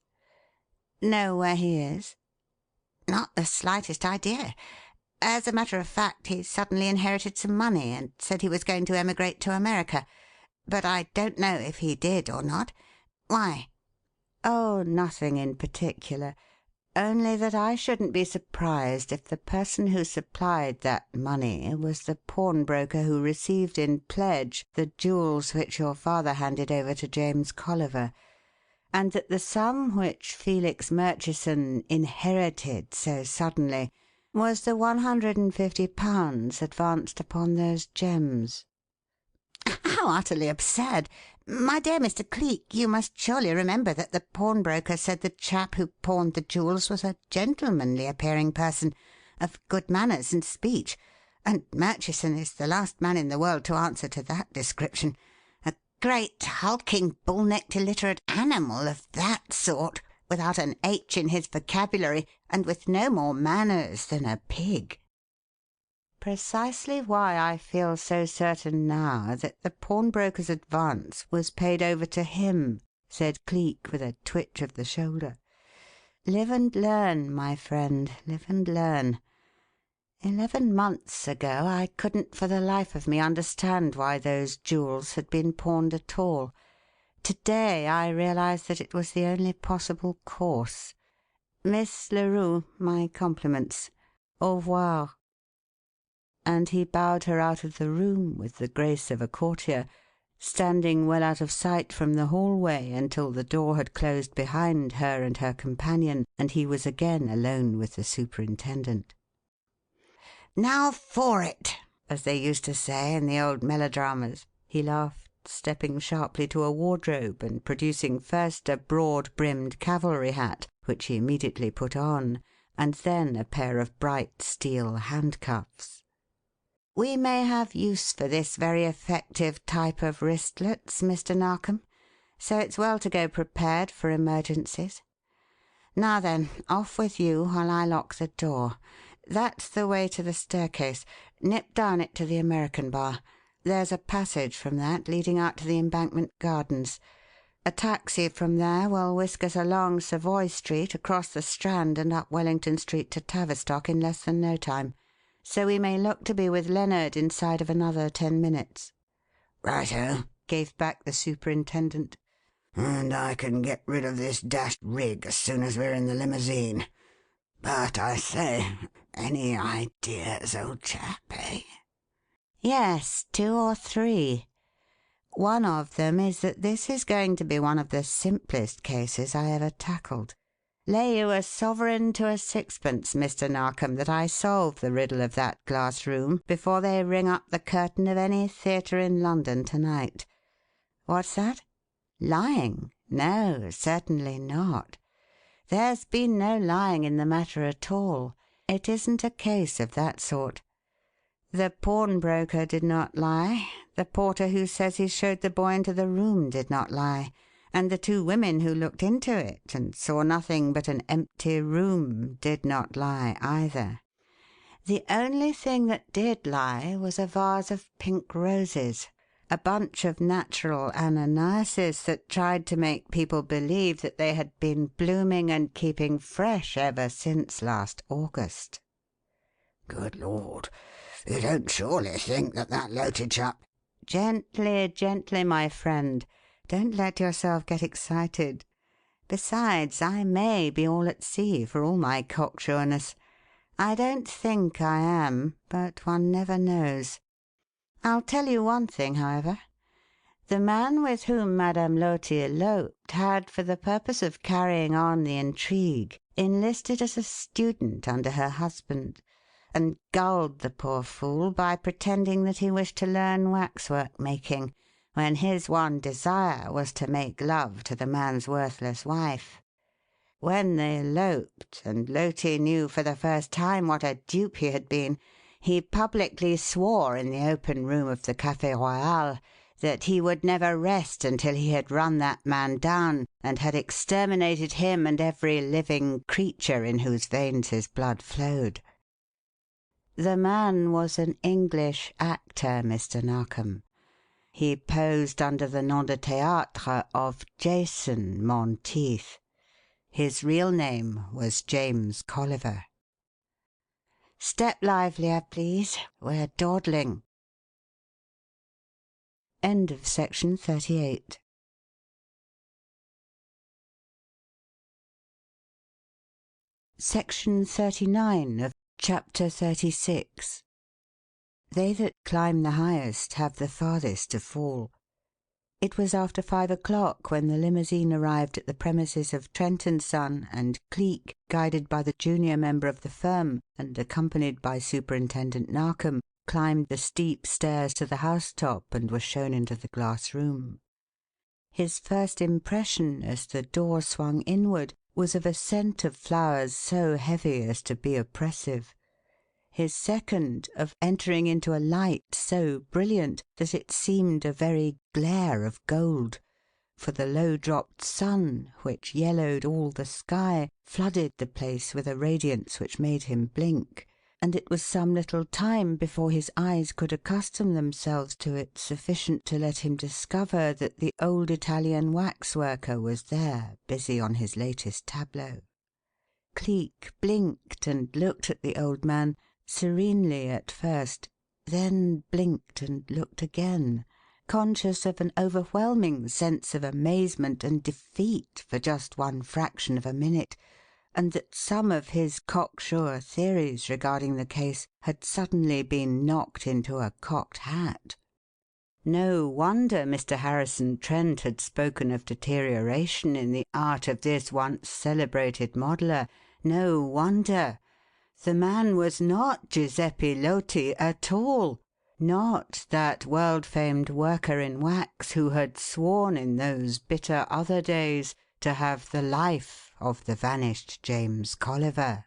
"Know where he is?" "Not the slightest idea. As a matter of fact, he suddenly inherited some money and said he was going to emigrate to America. But I don't know if he did or not. Why?" "Oh, nothing in particular. Only that I shouldn't be surprised if the person who supplied that money was the pawnbroker who received in pledge the jewels which your father handed over to James Colliver, and that the sum which Felix Murchison inherited so suddenly was the £150 advanced upon those gems." "How utterly absurd! My dear Mr. Cleek, you must surely remember that the pawnbroker said the chap who pawned the jewels was a gentlemanly-appearing person, of good manners and speech, and Murchison is the last man in the world to answer to that description. A great, hulking, bull-necked, illiterate animal of that sort, without an H in his vocabulary, and with no more manners than a pig." "Precisely why I feel so certain now that the pawnbroker's advance was paid over to him," said Cleek, with a twitch of the shoulder. "Live and learn, my friend, live and learn. 11 months ago I couldn't for the life of me understand why those jewels had been pawned at all. To day I realize that it was the only possible course. Miss Larue, my compliments. Au revoir." And he bowed her out of the room with the grace of a courtier, standing well out of sight from the hallway until the door had closed behind her and her companion, and he was again alone with the superintendent. "Now for it, as they used to say in the old melodramas," he laughed, stepping sharply to a wardrobe and producing first a broad-brimmed cavalry hat, which he immediately put on, and then a pair of bright steel handcuffs. "We may have use for this very effective type of wristlets, Mr. Narkom, so it's well to go prepared for emergencies. Now then, off with you while I lock the door. That's the way to the staircase. Nip down it to the American bar. There's a passage from that leading out to the Embankment Gardens. A taxi from there will whisk us along Savoy Street, across the Strand, and up Wellington Street to Tavistock in less than no time. So we may look to be with Lennard inside of another 10 minutes." "Righto," gave back the superintendent. "And I can get rid of this dashed rig as soon as we're in the limousine. But I say, any ideas, old chap, eh?" "Yes, 2 or 3. One of them is that this is going to be one of the simplest cases I ever tackled. Lay you a sovereign to a sixpence, Mr. Narkom, that I solve the riddle of that glass room before they ring up the curtain of any theatre in London to night. What's that? Lying? No, certainly not. There's been no lying in the matter at all. It isn't a case of that sort. The pawnbroker did not lie, the porter who says he showed the boy into the room did not lie, and the 2 women who looked into it and saw nothing but an empty room did not lie either. The only thing that did lie was a vase of pink roses, a bunch of natural Ananiases that tried to make people believe that they had been blooming and keeping fresh ever since last August." "Good Lord! You don't surely think that Loti chap—" "Gently, gently, my friend. Don't let yourself get excited. Besides, I may be all at sea for all my cocksureness. I don't think I am, but one never knows. I'll tell you one thing, however. The man with whom Madame Loti eloped had, for the purpose of carrying on the intrigue, enlisted as a student under her husband, and gulled the poor fool by pretending that he wished to learn waxwork making, when his one desire was to make love to the man's worthless wife. When they eloped, and Loti knew for the first time what a dupe he had been, he publicly swore in the open room of the Café Royal that he would never rest until he had run that man down and had exterminated him and every living creature in whose veins his blood flowed. The man was an English actor, Mr. Narkom. He posed under the nom de théâtre of Jason Monteith. His real name was James Colliver. Step livelier, please. We're dawdling." End of section 38. Section 39 of Chapter 36. They that climb the highest have the farthest to fall. It was after 5 o'clock when the limousine arrived at the premises of Trent & Son, and Cleek, guided by the junior member of the firm and accompanied by Superintendent Narkom, climbed the steep stairs to the housetop and was shown into the glass room. His first impression, as the door swung inward, was of a scent of flowers so heavy as to be oppressive. His second, of entering into a light so brilliant that it seemed a very glare of gold, for the low-dropped sun, which yellowed all the sky, flooded the place with a radiance which made him blink, and it was some little time before his eyes could accustom themselves to it sufficient to let him discover that the old Italian waxworker was there, busy on his latest tableau. Cleek blinked and looked at the old man, serenely at first, then blinked and looked again, conscious of an overwhelming sense of amazement and defeat for just one fraction of a minute, and that some of his cocksure theories regarding the case had suddenly been knocked into a cocked hat. No wonder Mr. Harrison Trent had spoken of deterioration in the art of this once celebrated modeller. No wonder. The man was not Giuseppe Loti at all, not that world-famed worker in wax who had sworn in those bitter other days to have the life of the vanished James Colliver.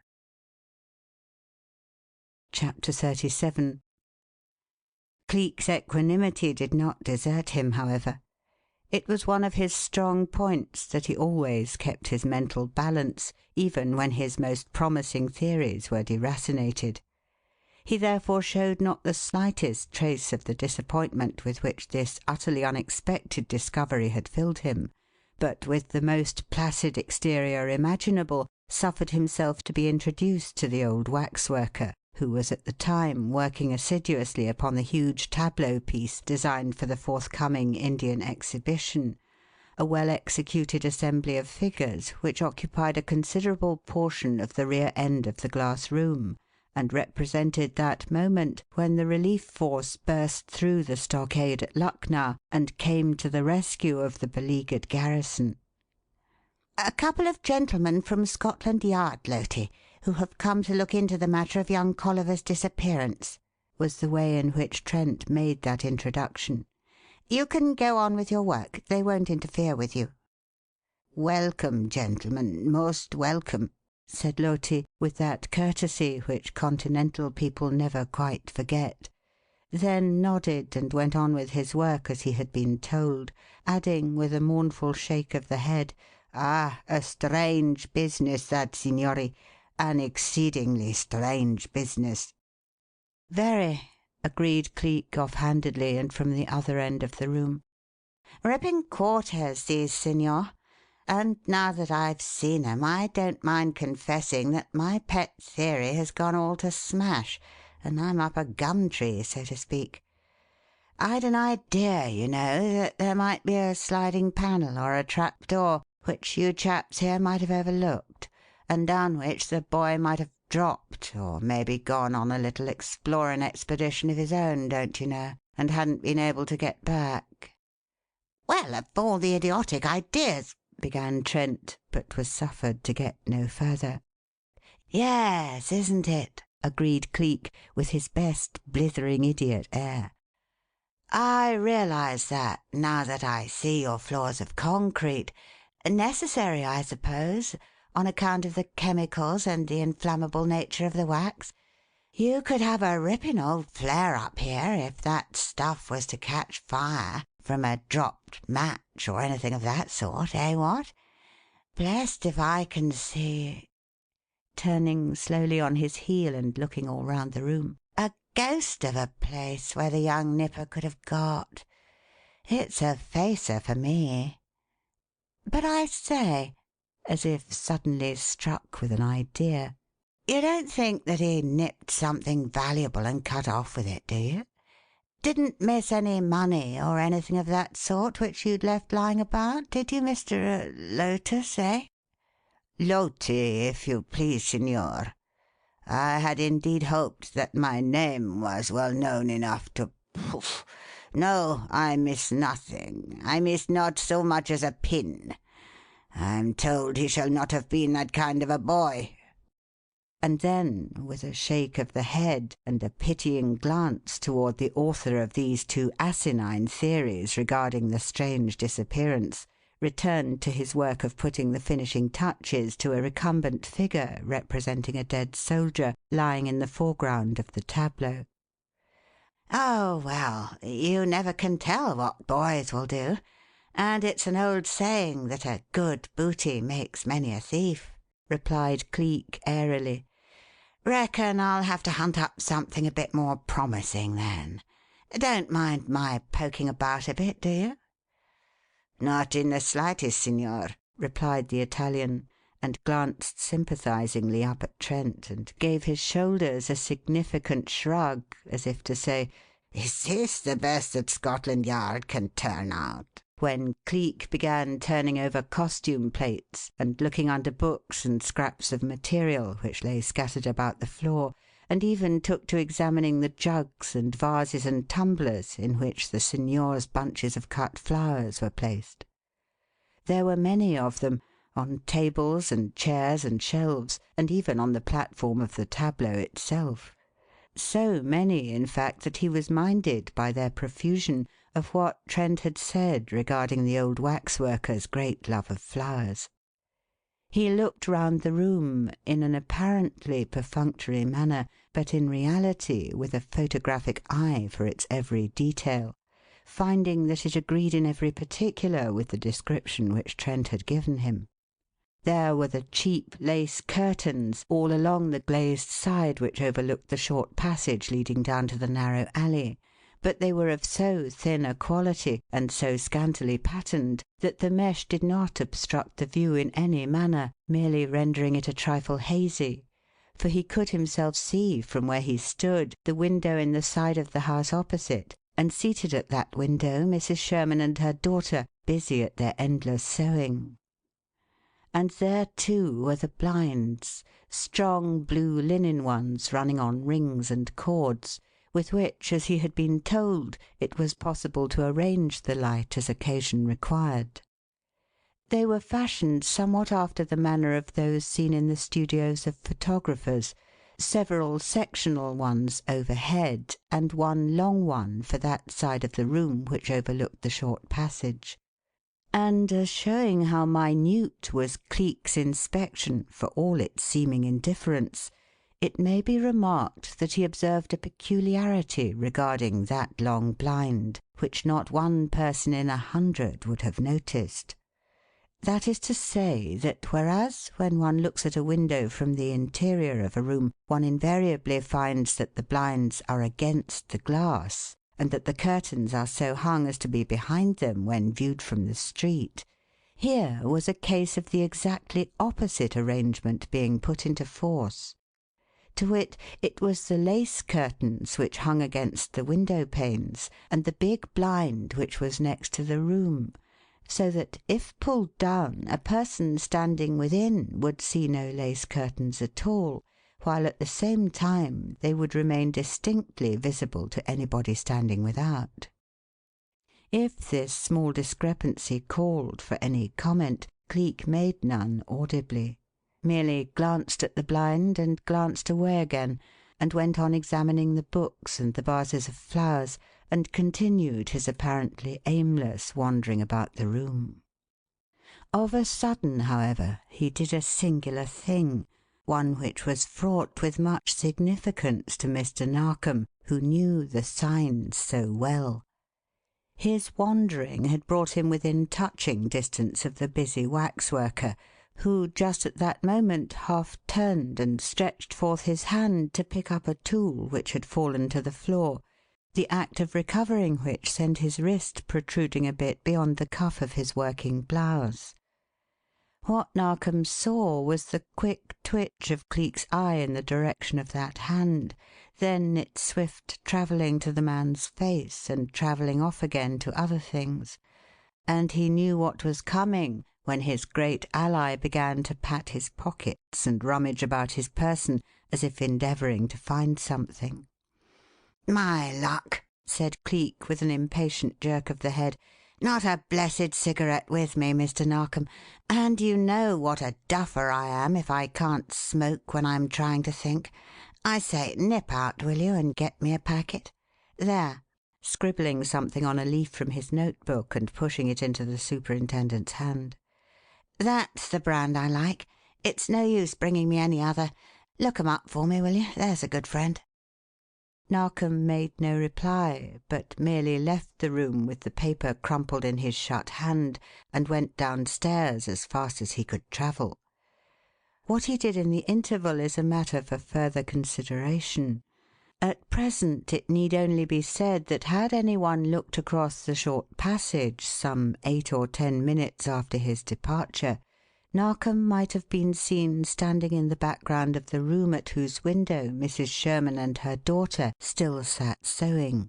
Chapter 37. Cleek's equanimity did not desert him, however. It was one of his strong points that he always kept his mental balance, even when his most promising theories were deracinated. He therefore showed not the slightest trace of the disappointment with which this utterly unexpected discovery had filled him, but with the most placid exterior imaginable suffered himself to be introduced to the old waxworker, who was at the time working assiduously upon the huge tableau piece designed for the forthcoming Indian exhibition, a well-executed assembly of figures which occupied a considerable portion of the rear end of the glass room, and represented that moment when the relief force burst through the stockade at Lucknow and came to the rescue of the beleaguered garrison. "A couple of gentlemen from Scotland Yard, Loti, who have come to look into the matter of young Colliver's disappearance," was the way in which Trent made that introduction. "You can go on with your work. They won't interfere with you." "Welcome, gentlemen, most welcome," said Loti, with that courtesy which Continental people never quite forget, then nodded and went on with his work as he had been told, adding, with a mournful shake of the head, "Ah, a strange business that, signori, an exceedingly strange business." "Very," agreed Cleek off-handedly and from the other end of the room. "Ripping quarters, these, signor. And now that I've seen 'em, I don't mind confessing that my pet theory has gone all to smash, and I'm up a gum tree, so to speak. I'd an idea, you know, that there might be a sliding panel or a trap door which you chaps here might have overlooked, and down which the boy might have dropped, or maybe gone on a little exploring expedition of his own, don't you know, and hadn't been able to get back." "Well, of all the idiotic ideas," began Trent, but was suffered to get no further. "Yes, isn't it?" agreed Cleek, with his best blithering idiot air. "I realise that, now that I see your floors of concrete. Necessary, I suppose, on account of the chemicals and the inflammable nature of the wax. You could have a ripping old flare up here if that stuff was to catch fire from a dropped match or anything of that sort, eh, what? Blest if I can see," turning slowly on his heel and looking all round the room, "a ghost of a place where the young nipper could have got. It's a facer for me. But I say," as if suddenly struck with an idea, "you don't think that he nipped something valuable and cut off with it, do you? Didn't miss any money or anything of that sort which you'd left lying about, did you, Mr. Lotus, eh?" Loti, if you please, signor. I had indeed hoped that my name was well known enough to No, I miss nothing. I miss not so much as a pin. I'm told he shall not have been that kind of a boy." And then, with a shake of the head and a pitying glance toward the author of these two asinine theories regarding the strange disappearance, returned to his work of putting the finishing touches to a recumbent figure representing a dead soldier lying in the foreground of the tableau. "Oh, well, you never can tell what boys will do, and it's an old saying that a good booty makes many a thief," replied Cleek airily. "Reckon I'll have to hunt up something a bit more promising, then. Don't mind my poking about a bit, do you?" "Not in the slightest, signor," replied the Italian, and glanced sympathizingly up at Trent and gave his shoulders a significant shrug, as if to say, "Is this the best that Scotland Yard can turn out?" when Cleek began turning over costume plates and looking under books and scraps of material which lay scattered about the floor, and even took to examining the jugs and vases and tumblers in which the signor's bunches of cut flowers were placed. There were many of them, on tables and chairs and shelves, and even on the platform of the tableau itself. So many, in fact, that he was minded by their profusion of what Trent had said regarding the old waxworker's great love of flowers. He looked round the room in an apparently perfunctory manner, but in reality with a photographic eye for its every detail, finding that it agreed in every particular with the description which Trent had given him. There were the cheap lace curtains all along the glazed side which overlooked the short passage leading down to the narrow alley, but they were of so thin a quality and so scantily patterned that the mesh did not obstruct the view in any manner, merely rendering it a trifle hazy, for he could himself see from where he stood the window in the side of the house opposite, and seated at that window Mrs. Sherman and her daughter, busy at their endless sewing. And there, too, were the blinds, strong blue linen ones running on rings and cords, with which, as he had been told, it was possible to arrange the light as occasion required. They were fashioned somewhat after the manner of those seen in the studios of photographers, several sectional ones overhead, and one long one for that side of the room which overlooked the short passage. And as showing how minute was Cleek's inspection, for all its seeming indifference, it may be remarked that he observed a peculiarity regarding that long blind, which not one person in 100 would have noticed. That is to say, that whereas when one looks at a window from the interior of a room, one invariably finds that the blinds are against the glass, and that the curtains are so hung as to be behind them when viewed from the street, here was a case of the exactly opposite arrangement being put into force. To wit, it was the lace curtains which hung against the window panes, and the big blind which was next to the room, so that, if pulled down, a person standing within would see no lace curtains at all, while at the same time they would remain distinctly visible to anybody standing without. If this small discrepancy called for any comment, Cleek made none audibly, merely glanced at the blind and glanced away again, and went on examining the books and the vases of flowers, and continued his apparently aimless wandering about the room. Of a sudden, however, he did a singular thing, one which was fraught with much significance to Mr. Narkom, who knew the signs so well. His wandering had brought him within touching distance of the busy waxworker, who just at that moment half turned and stretched forth his hand to pick up a tool which had fallen to the floor, the act of recovering which sent his wrist protruding a bit beyond the cuff of his working blouse. What Narkom saw was the quick twitch of Cleek's eye in the direction of that hand, then its swift travelling to the man's face and travelling off again to other things, and he knew what was coming when his great ally began to pat his pockets and rummage about his person as if endeavouring to find something. "My luck," said Cleek, with an impatient jerk of the head. "Not a blessed cigarette with me, Mr. Narkom, and you know what a duffer I am if I can't smoke when I'm trying to think. I say, nip out, will you, and get me a packet? There," scribbling something on a leaf from his notebook and pushing it into the superintendent's hand. "That's the brand I like. It's no use bringing me any other. Look 'em up for me, will you? There's a good friend." Narkom made no reply, but merely left the room with the paper crumpled in his shut hand, and went downstairs as fast as he could travel. What he did in the interval is a matter for further consideration. At present it need only be said that had any one looked across the short passage some 8 or 10 minutes after his departure, Narkom might have been seen standing in the background of the room at whose window Mrs. Sherman and her daughter still sat sewing.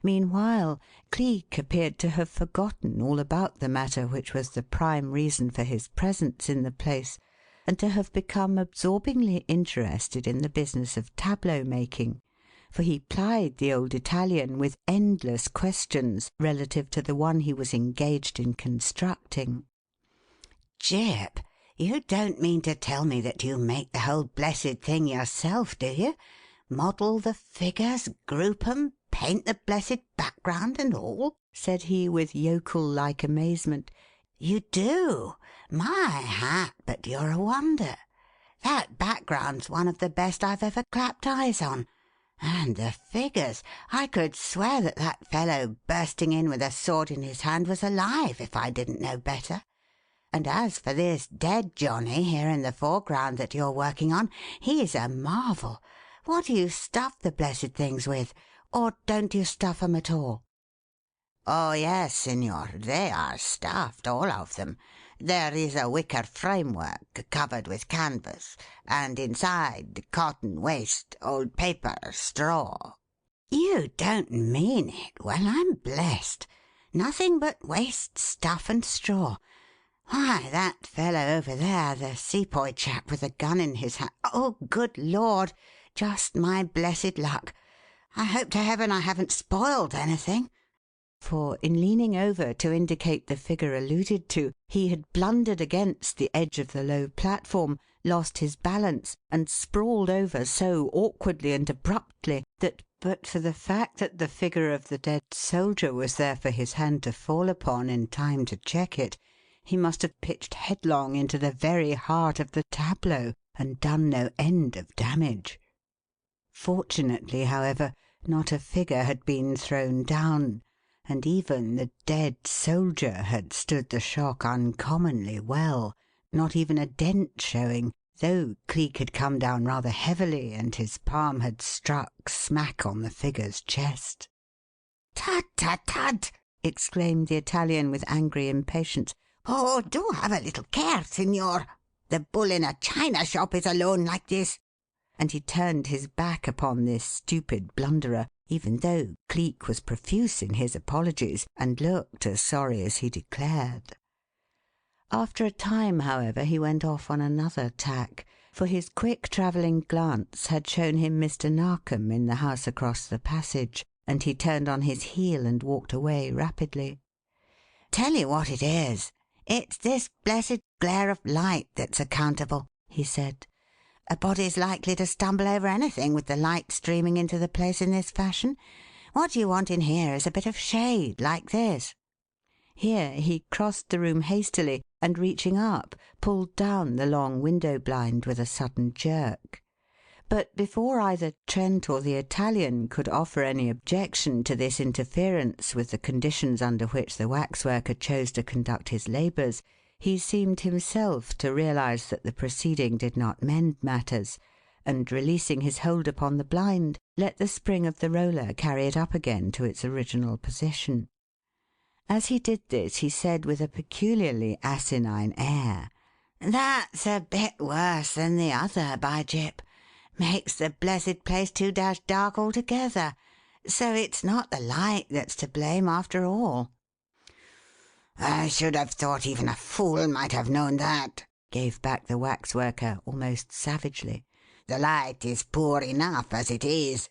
Meanwhile, Cleek appeared to have forgotten all about the matter which was the prime reason for his presence in the place, and to have become absorbingly interested in the business of tableau making, for he plied the old Italian with endless questions relative to the one he was engaged in constructing. "Jip, you don't mean to tell me that you make the whole blessed thing yourself, do you? Model the figures, group 'em, paint the blessed background and all?" said he with yokel-like amazement. "You do? My hat, but you're a wonder. That background's one of the best I've ever clapped eyes on. And the figures! I could swear that that fellow bursting in with a sword in his hand was alive if I didn't know better. And as for this dead Johnny here in the foreground that you're working on, he's a marvel. What do you stuff the blessed things with? Or don't you stuff 'em at all?" "Oh, yes, signor, they are stuffed, all of them. There is a wicker framework covered with canvas, and inside cotton waste, old paper, straw." "You don't mean it? Well, I'm blessed. Nothing but waste stuff and straw. Why, that fellow over there, the sepoy chap with the gun in his hand. Oh, good Lord! Just my blessed luck. I hope to heaven I haven't spoiled anything." For, in leaning over to indicate the figure alluded to, he had blundered against the edge of the low platform, lost his balance, and sprawled over so awkwardly and abruptly that, but for the fact that the figure of the dead soldier was there for his hand to fall upon in time to check it, he must have pitched headlong into the very heart of the tableau and done no end of damage. Fortunately, however, not a figure had been thrown down, and even the dead soldier had stood the shock uncommonly well, not even a dent showing, though Cleek had come down rather heavily and his palm had struck smack on the figure's chest. "Tut, tut, tut!" exclaimed the Italian with angry impatience. "Oh, do have a little care, signor. The bull in a china shop is alone like this." And he turned his back upon this stupid blunderer, even though Cleek was profuse in his apologies and looked as sorry as he declared. After a time, however, he went off on another tack, for his quick travelling glance had shown him Mr. Narkom in the house across the passage, and he turned on his heel and walked away rapidly. "Tell you what it is. It's this blessed glare of light that's accountable," he said. "A body's likely to stumble over anything with the light streaming into the place in this fashion. What you want in here is a bit of shade like this." Here he crossed the room hastily and, reaching up, pulled down the long window blind with a sudden jerk. But before either Trent or the Italian could offer any objection to this interference with the conditions under which the waxworker chose to conduct his labours, he seemed himself to realise that the proceeding did not mend matters, and, releasing his hold upon the blind, let the spring of the roller carry it up again to its original position. As he did this, he said with a peculiarly asinine air, "That's a bit worse than the other, by Jip. Makes the blessed place too dashed dark altogether. So it's not the light that's to blame after all." "I should have thought even a fool might have known that," gave back the waxworker almost savagely. "The light is poor enough as it is.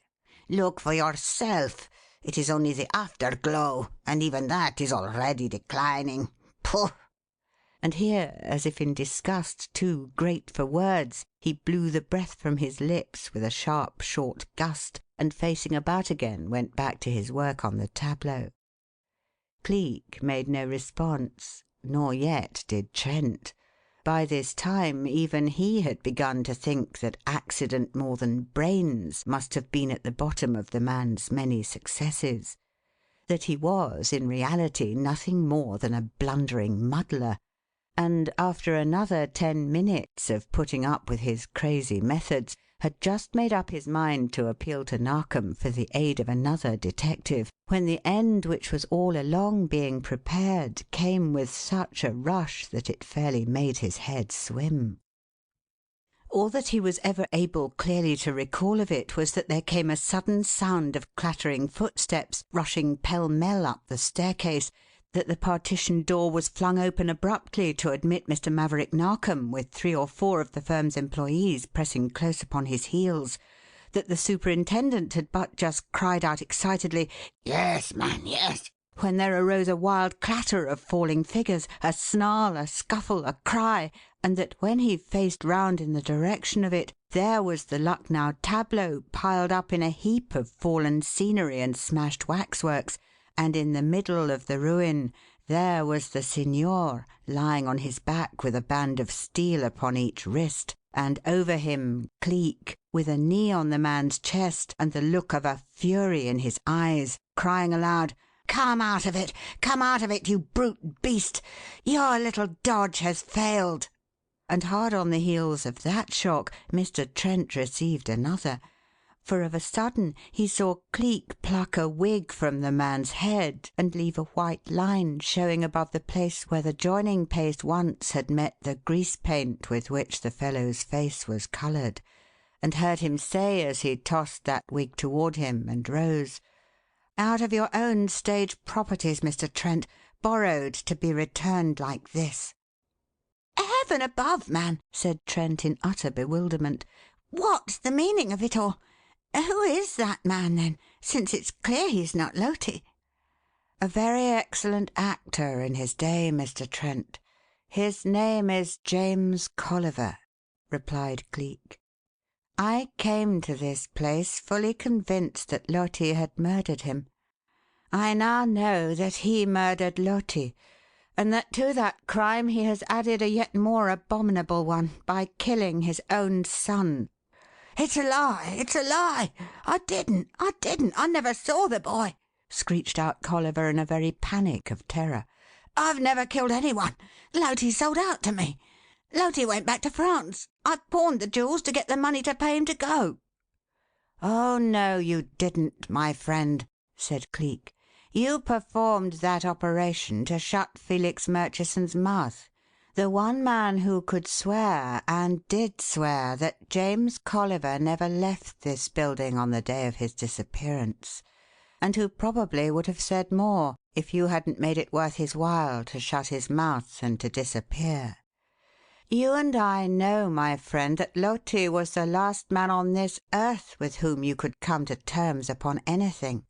Look for yourself. It is only the afterglow, and even that is already declining. Pooh!" And here, as if in disgust too great for words, he blew the breath from his lips with a sharp, short gust, and, facing about again, went back to his work on the tableau. Cleek made no response, nor yet did Trent. By this time even he had begun to think that accident more than brains must have been at the bottom of the man's many successes, that he was in reality nothing more than a blundering muddler, and after another 10 minutes of putting up with his crazy methods, had just made up his mind to appeal to Narkom for the aid of another detective, when the end which was all along being prepared came with such a rush that it fairly made his head swim. All that he was ever able clearly to recall of it was that there came a sudden sound of clattering footsteps rushing pell-mell up the staircase, that the partition door was flung open abruptly to admit Mr. Maverick Narkom with 3 or 4 of the firm's employees pressing close upon his heels, that the superintendent had but just cried out excitedly, "Yes, man, yes," when there arose a wild clatter of falling figures, a snarl, a scuffle, a cry, and that when he faced round in the direction of it, there was the Lucknow tableau piled up in a heap of fallen scenery and smashed waxworks, and in the middle of the ruin there was the signor lying on his back with a band of steel upon each wrist, and over him Cleek, with a knee on the man's chest and the look of a fury in his eyes, crying aloud, "Come out of it! Come out of it, you brute beast! Your little dodge has failed!" And hard on the heels of that shock Mr. Trent received another. For of a sudden he saw Cleek pluck a wig from the man's head and leave a white line showing above the place where the joining paste once had met the grease paint with which the fellow's face was coloured, and heard him say as he tossed that wig toward him and rose, Out of your own stage properties, Mr. Trent, borrowed to be returned like this." "Heaven above, man!" said Trent in utter bewilderment. "What's the meaning of it all? Who is that man, then, since it's clear he's not Loti?" "A very excellent actor in his day, Mr. Trent. His name is James Colliver," replied Cleek. "I came to this place fully convinced that Loti had murdered him. I now know that he murdered Loti, and that to that crime he has added a yet more abominable one by killing his own son." "It's a lie! It's a lie! I didn't! I never saw the boy!" screeched out Colliver in a very panic of terror. "I've never killed any one. Loti sold out to me. Loti went back to France. I pawned the jewels to get the money to pay him to go." "Oh, no, you didn't, my friend," said Cleek. "You performed that operation to shut Felix Murchison's mouth, the one man who could swear, and did swear, that James Colliver never left this building on the day of his disappearance, and who probably would have said more if you hadn't made it worth his while to shut his mouth and to disappear. You and I know, my friend, that Loti was the last man on this earth with whom you could come to terms upon anything.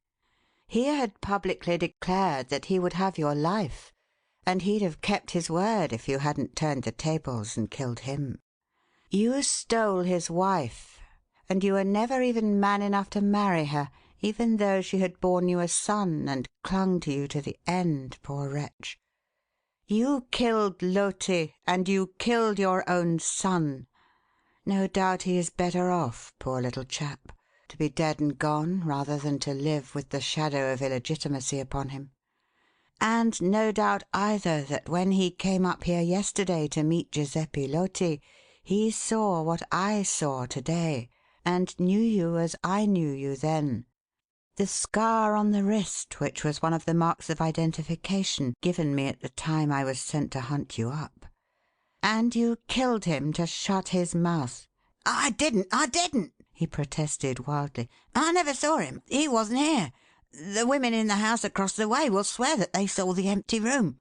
He had publicly declared that he would have your life, and he'd have kept his word if you hadn't turned the tables and killed him. You stole his wife, and you were never even man enough to marry her, even though she had borne you a son and clung to you to the end, poor wretch. You killed Loti, and you killed your own son. No doubt he is better off, poor little chap, to be dead and gone rather than to live with the shadow of illegitimacy upon him. And no doubt either that when he came up here yesterday to meet Giuseppe Loti, he saw what I saw to day, and knew you as I knew you then. The scar on the wrist, which was one of the marks of identification given me at the time I was sent to hunt you up. And you killed him to shut his mouth." I didn't!" he protested wildly. "I never saw him. He wasn't here. The women in the house across the way will swear that they saw the empty room."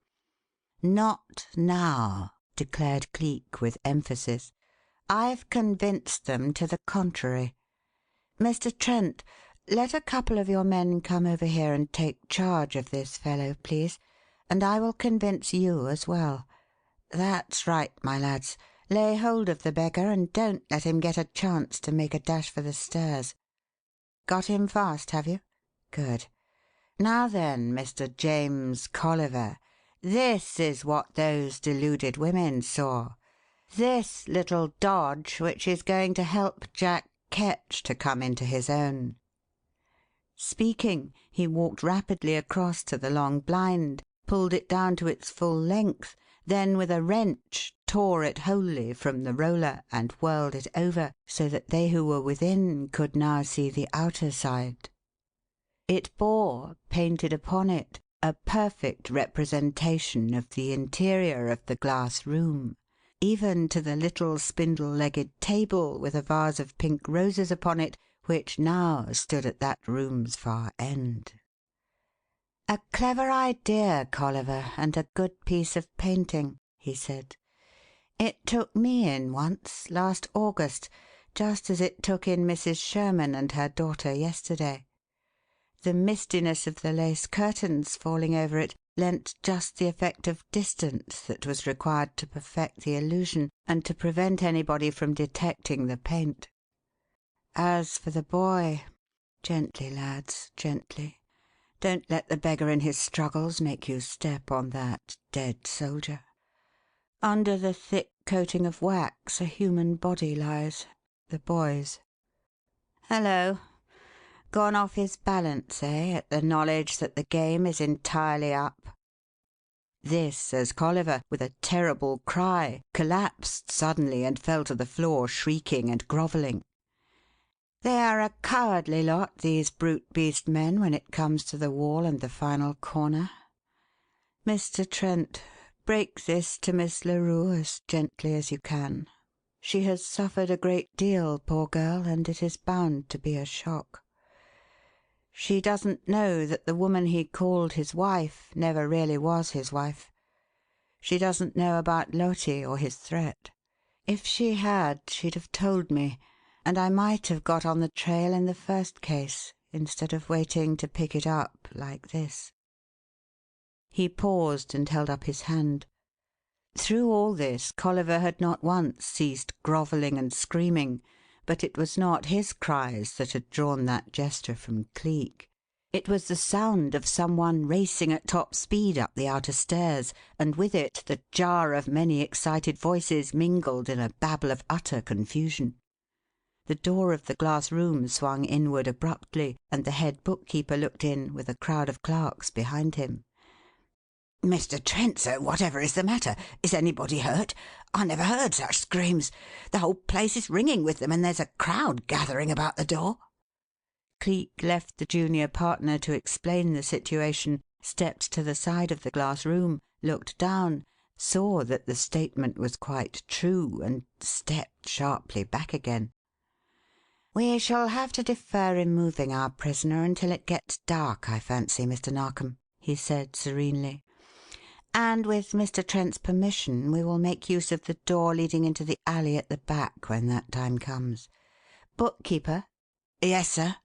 "Not now," declared Cleek with emphasis. "I've convinced them to the contrary. Mr. Trent, let a couple of your men come over here and take charge of this fellow, please, and I will convince you as well. That's right, my lads. Lay hold of the beggar and don't let him get a chance to make a dash for the stairs. Got him fast, have you? Good. Now then, Mr. James Colliver, this is what those deluded women saw. This little dodge which is going to help Jack Ketch to come into his own." Speaking, he walked rapidly across to the long blind, pulled it down to its full length, then with a wrench tore it wholly from the roller and whirled it over so that they who were within could now see the outer side. It bore, painted upon it, a perfect representation of the interior of the glass room, even to the little spindle-legged table with a vase of pink roses upon it, which now stood at that room's far end. "A clever idea, Colliver, and a good piece of painting," he said. "It took me in once, last August, just as it took in Mrs. Sherman and her daughter yesterday. The mistiness of the lace curtains falling over it lent just the effect of distance that was required to perfect the illusion and to prevent anybody from detecting the paint. As for the boy, gently, lads, gently. Don't let the beggar in his struggles make you step on that dead soldier. Under the thick coating of wax a human body lies, the boy's. Hello. Gone off his balance, eh, at the knowledge that the game is entirely up?" This as Colliver, with a terrible cry, collapsed suddenly and fell to the floor shrieking and grovelling. They are a cowardly lot, these brute beast men, when it comes to the wall and the final corner. Mr. Trent, break this to Miss Larue as gently as you can. She has suffered a great deal, poor girl, and it is bound to be a shock. She doesn't know that the woman he called his wife never really was his wife. She doesn't know about Loti or his threat. If she had, she'd have told me, and I might have got on the trail in the first case instead of waiting to pick it up like this." He paused and held up his hand. Through all this Colliver had not once ceased grovelling and screaming, but it was not his cries that had drawn that gesture from Cleek. It was the sound of someone racing at top speed up the outer stairs, and with it the jar of many excited voices mingled in a babble of utter confusion. The door of the glass room swung inward abruptly, and the head bookkeeper looked in, with a crowd of clerks behind him. "Mr. Trent, sir, whatever is the matter? Is anybody hurt? I never heard such screams. The whole place is ringing with them, and there's a crowd gathering about the door." Cleek left the junior partner to explain the situation, stepped to the side of the glass room, looked down, saw that the statement was quite true, and stepped sharply back again. "We shall have to defer removing our prisoner until it gets dark, I fancy, Mr. Narkom," he said serenely. "And with Mr. Trent's permission, we will make use of the door leading into the alley at the back when that time comes. Bookkeeper?" "Yes, sir?"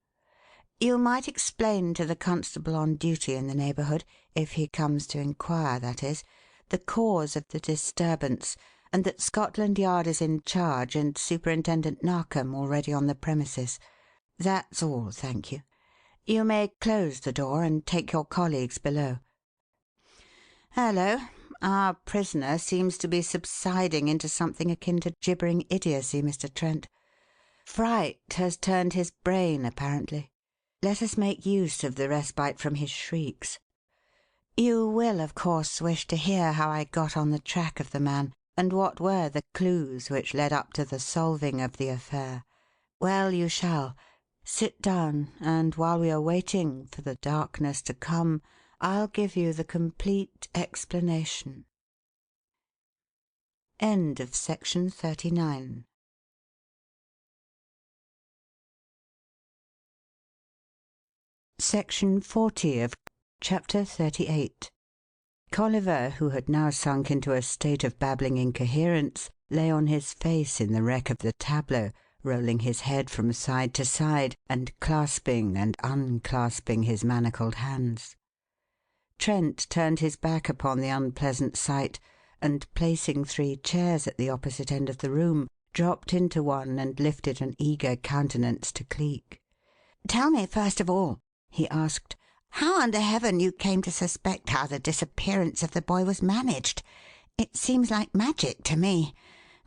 "You might explain to the constable on duty in the neighbourhood, if he comes to inquire, that is, the cause of the disturbance, and that Scotland Yard is in charge and Superintendent Narkom already on the premises. That's all, thank you. You may close the door and take your colleagues below. Hello. Our prisoner seems to be subsiding into something akin to gibbering idiocy, Mr. Trent. Fright has turned his brain, apparently. Let us make use of the respite from his shrieks. You will, of course, wish to hear how I got on the track of the man, and what were the clues which led up to the solving of the affair. Well, you shall. Sit down, and while we are waiting for the darkness to come, I'll give you the complete explanation. End of section 39. Section 40 of Chapter 38. Colliver, who had now sunk into a state of babbling incoherence, lay on his face in the wreck of the tableau, rolling his head from side to side and clasping and unclasping his manacled hands. Trent turned his back upon the unpleasant sight, and placing 3 chairs at the opposite end of the room, dropped into one and lifted an eager countenance to Cleek. "Tell me, first of all," he asked, "how under heaven you came to suspect how the disappearance of the boy was managed. It seems like magic to me.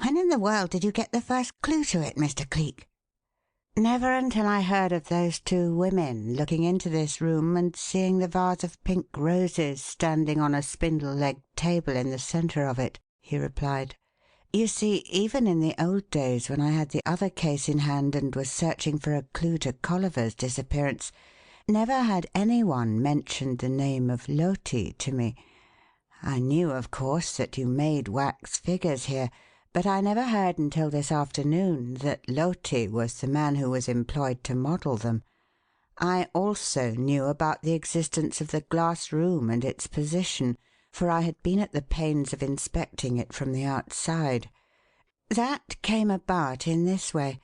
When in the world did you get the first clue to it, Mr. Cleek?" "Never until I heard of those 2 women looking into this room and seeing the vase of pink roses standing on a spindle-legged table in the centre of it," he replied. "You see, even in the old days when I had the other case in hand and was searching for a clue to Colliver's disappearance, never had any one mentioned the name of Loti to me. I knew, of course, that you made wax figures here, but I never heard until this afternoon that Loti was the man who was employed to model them. I also knew about the existence of the glass room and its position, for I had been at the pains of inspecting it from the outside. That came about in this way.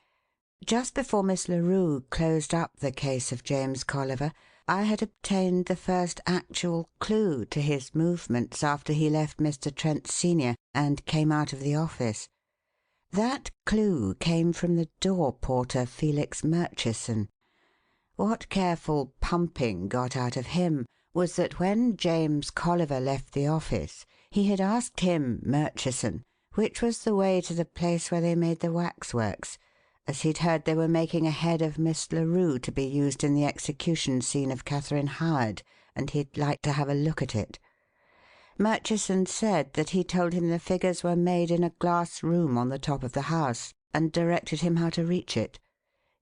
Just before Miss Larue closed up the case of James Colliver, I had obtained the first actual clue to his movements after he left Mr. Trent Senior and came out of the office. That clue came from the door porter, Felix Murchison. What careful pumping got out of him was that when James Colliver left the office, he had asked him, Murchison, which was the way to the place where they made the waxworks, as he'd heard they were making a head of Miss Larue to be used in the execution scene of Catherine Howard, and he'd like to have a look at it. Murchison said that he told him the figures were made in a glass room on the top of the house, and directed him how to reach it.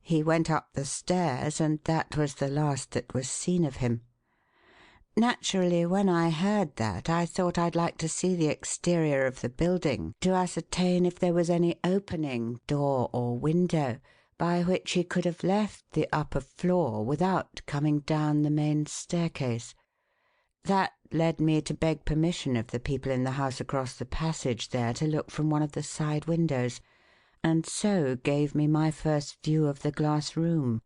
He went up the stairs, and that was the last that was seen of him. Naturally, when I heard that, I thought I'd like to see the exterior of the building to ascertain if there was any opening, door or window, by which he could have left the upper floor without coming down the main staircase. That led me to beg permission of the people in the house across the passage there to look from one of the side windows, and so gave me my first view of the glass room.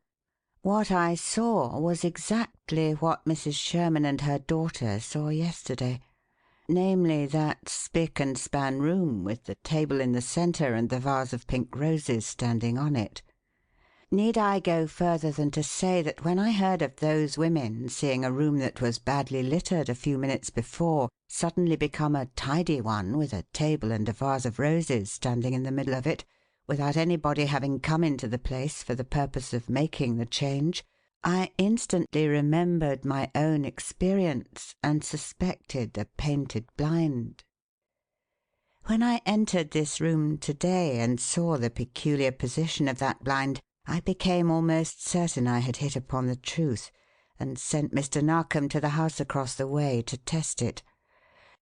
What I saw was exactly what Mrs. Sherman and her daughter saw yesterday, namely that spick and span room with the table in the centre and the vase of pink roses standing on it. Need I go further than to say that when I heard of those women seeing a room that was badly littered a few minutes before suddenly become a tidy one with a table and a vase of roses standing in the middle of it, without anybody having come into the place for the purpose of making the change, I instantly remembered my own experience and suspected a painted blind. When I entered this room to-day and saw the peculiar position of that blind, I became almost certain I had hit upon the truth, and sent Mr. Narkom to the house across the way to test it.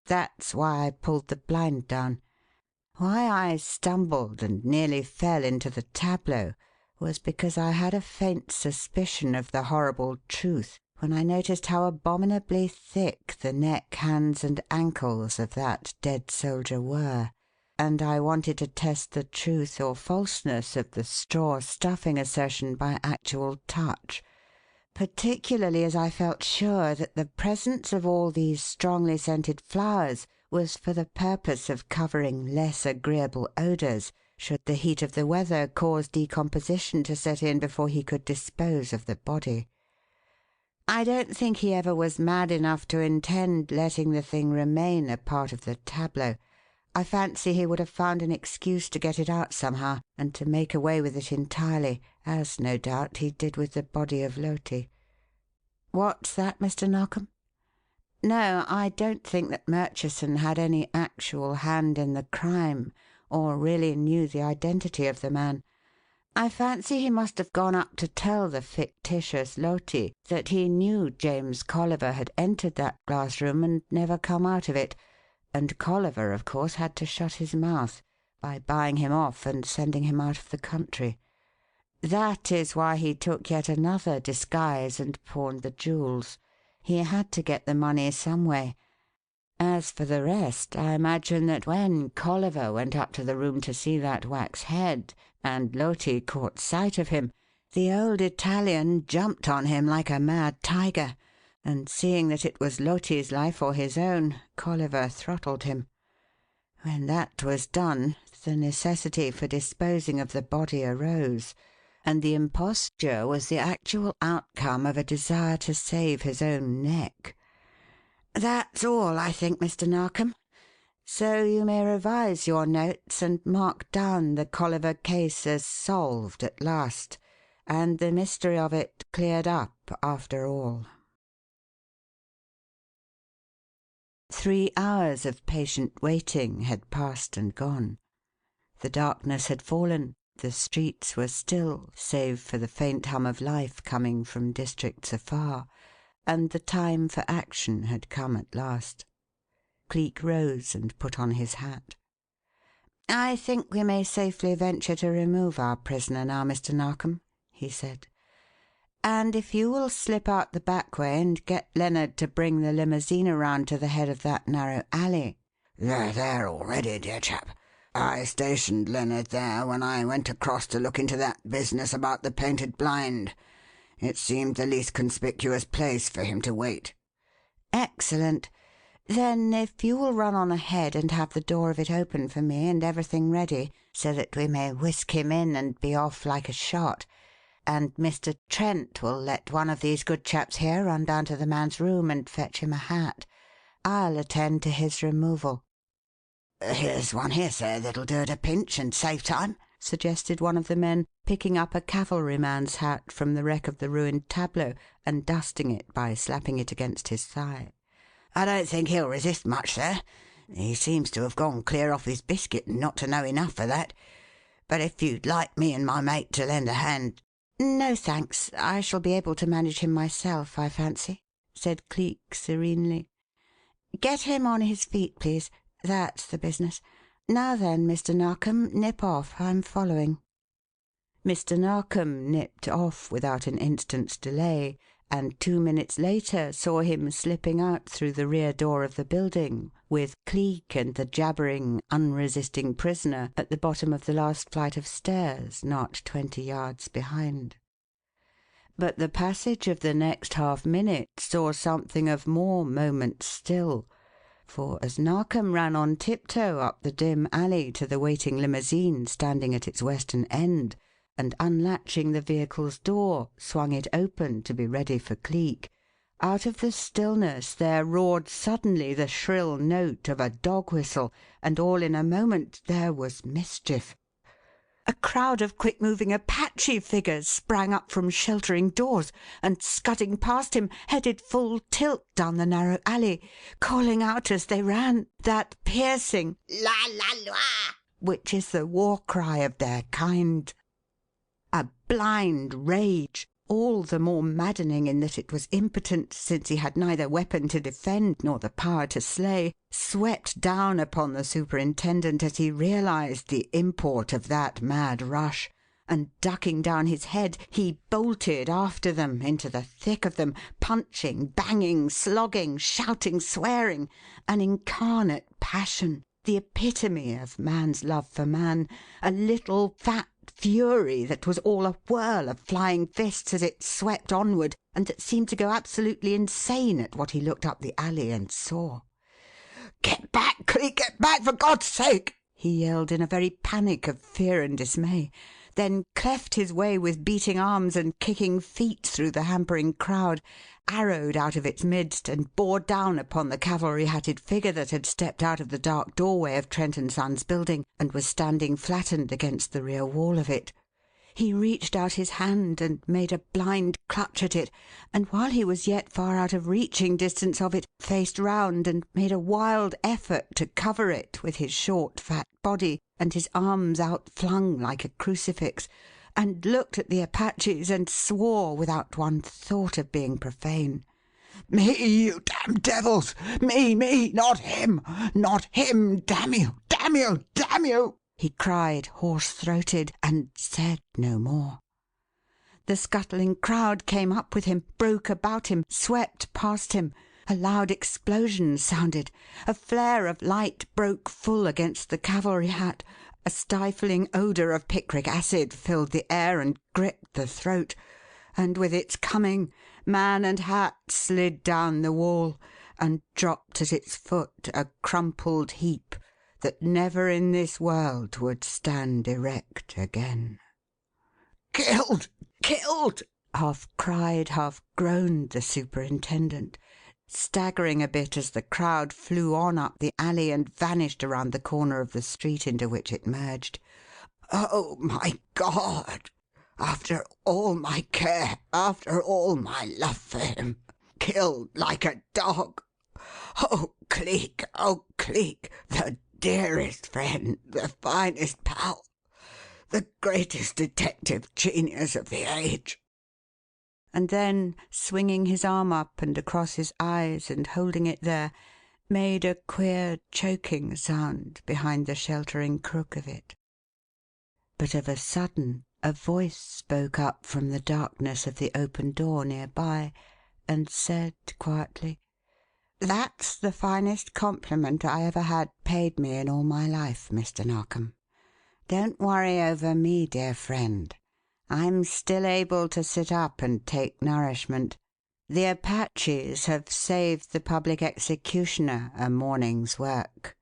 That's why I pulled the blind down. Why I stumbled and nearly fell into the tableau was because I had a faint suspicion of the horrible truth when I noticed how abominably thick the neck, hands, and ankles of that dead soldier were, and I wanted to test the truth or falseness of the straw stuffing assertion by actual touch, particularly as I felt sure that the presence of all these strongly scented flowers was for the purpose of covering less agreeable odours should the heat of the weather cause decomposition to set in before he could dispose of the body. I don't think he ever was mad enough to intend letting the thing remain a part of the tableau. I fancy he would have found an excuse to get it out somehow and to make away with it entirely, as no doubt he did with the body of Loti. What's that, Mr. Narkom? No, I don't think that Murchison had any actual hand in the crime, or really knew the identity of the man. I fancy he must have gone up to tell the fictitious Loti that he knew James Colliver had entered that glass room and never come out of it, and Colliver, of course, had to shut his mouth by buying him off and sending him out of the country. That is why he took yet another disguise and pawned the jewels. He had to get the money some way. As for the rest, I imagine that when Colliver went up to the room to see that wax head, and Loti caught sight of him, the old Italian jumped on him like a mad tiger, and seeing that it was Loti's life or his own, Colliver throttled him. When that was done, the necessity for disposing of the body arose, and the imposture was the actual outcome of a desire to save his own neck. That's all, I think, Mr. Narkom. So you may revise your notes and mark down the Colliver case as solved at last, and the mystery of it cleared up after all. 3 hours of patient waiting had passed and gone. The darkness had fallen, the streets were still, save for the faint hum of life coming from districts afar, and the time for action had come at last. Cleek rose and put on his hat. "I think we may safely venture to remove our prisoner now, Mr. Narkom," he said. "And if you will slip out the back way and get Lennard to bring the limousine around to the head of that narrow alley." "They're there already, dear chap. I stationed Lennard there when I went across to look into that business about the painted blind. It seemed the least conspicuous place for him to wait." "Excellent. Then if you will run on ahead and have the door of it open for me and everything ready, so that we may whisk him in and be off like a shot, and Mr. Trent will let one of these good chaps here run down to the man's room and fetch him a hat, I'll attend to his removal." "Here's one here, sir, that'll do at a pinch and save time," suggested one of the men, picking up a cavalryman's hat from the wreck of the ruined tableau and dusting it by slapping it against his thigh. "I don't think he'll resist much, sir. He seems to have gone clear off his biscuit and not to know enough for that. But if you'd like me and my mate to lend a hand—" "No, thanks. I shall be able to manage him myself, I fancy," said Cleek serenely. "Get him on his feet, please. That's the business. Now then, Mr. Narkom, nip off. I'm following." Mr. Narkom nipped off without an instant's delay, and 2 minutes later saw him slipping out through the rear door of the building, with Cleek and the jabbering, unresisting prisoner at the bottom of the last flight of stairs, not 20 yards behind. But the passage of the next half-minute saw something of more moment still, for as Narkom ran on tiptoe up the dim alley to the waiting limousine standing at its western end, and unlatching the vehicle's door, swung it open to be ready for Cleek, out of the stillness there roared suddenly the shrill note of a dog-whistle, and all in a moment there was mischief. A crowd of quick-moving Apache figures sprang up from sheltering doors, and scudding past him, headed full tilt down the narrow alley, calling out as they ran that piercing "La la la," which is the war-cry of their kind. A blind rage, all the more maddening in that it was impotent, since he had neither weapon to defend nor the power to slay, swept down upon the superintendent as he realized the import of that mad rush, and ducking down his head, he bolted after them into the thick of them, punching, banging, slogging, shouting, swearing, an incarnate passion, the epitome of man's love for man, a little fat fury that was all a whirl of flying fists as it swept onward, and that seemed to go absolutely insane at what he looked up the alley and saw. "Get back, Cleek! Get back, for God's sake!" he yelled in a very panic of fear and dismay, then cleft his way with beating arms and kicking feet through the hampering crowd, arrowed out of its midst, and bore down upon the cavalry-hatted figure that had stepped out of the dark doorway of Trent & Sons building and was standing flattened against the rear wall of it. He reached out his hand and made a blind clutch at it, and while he was yet far out of reaching distance of it, faced round and made a wild effort to cover it with his short, fat body and his arms outflung like a crucifix, and looked at the Apaches and swore without one thought of being profane. "Me, you damned devils! Me! Not him! Not him! Damn you! Damn you! Damn you!" he cried, hoarse-throated, and said no more. The scuttling crowd came up with him, broke about him, swept past him. A loud explosion sounded. A flare of light broke full against the cavalry hat. A stifling odour of picric acid filled the air and gripped the throat. And with its coming, man and hat slid down the wall and dropped at its foot a crumpled heap that never in this world would stand erect again. "Killed! Killed!" half cried, half groaned the superintendent, staggering a bit as the crowd flew on up the alley and vanished around the corner of the street into which it merged. "Oh, my God! After all my care, after all my love for him, killed like a dog! Oh, Cleek, the dearest friend, the finest pal, the greatest detective genius of the age!" And then, swinging his arm up and across his eyes and holding it there, made a queer choking sound behind the sheltering crook of it. But of a sudden a voice spoke up from the darkness of the open door near by and said quietly, "That's the finest compliment I ever had paid me in all my life, Mr. Narkom. Don't worry over me, dear friend. I'm still able to sit up and take nourishment. The Apaches have saved the public executioner a morning's work.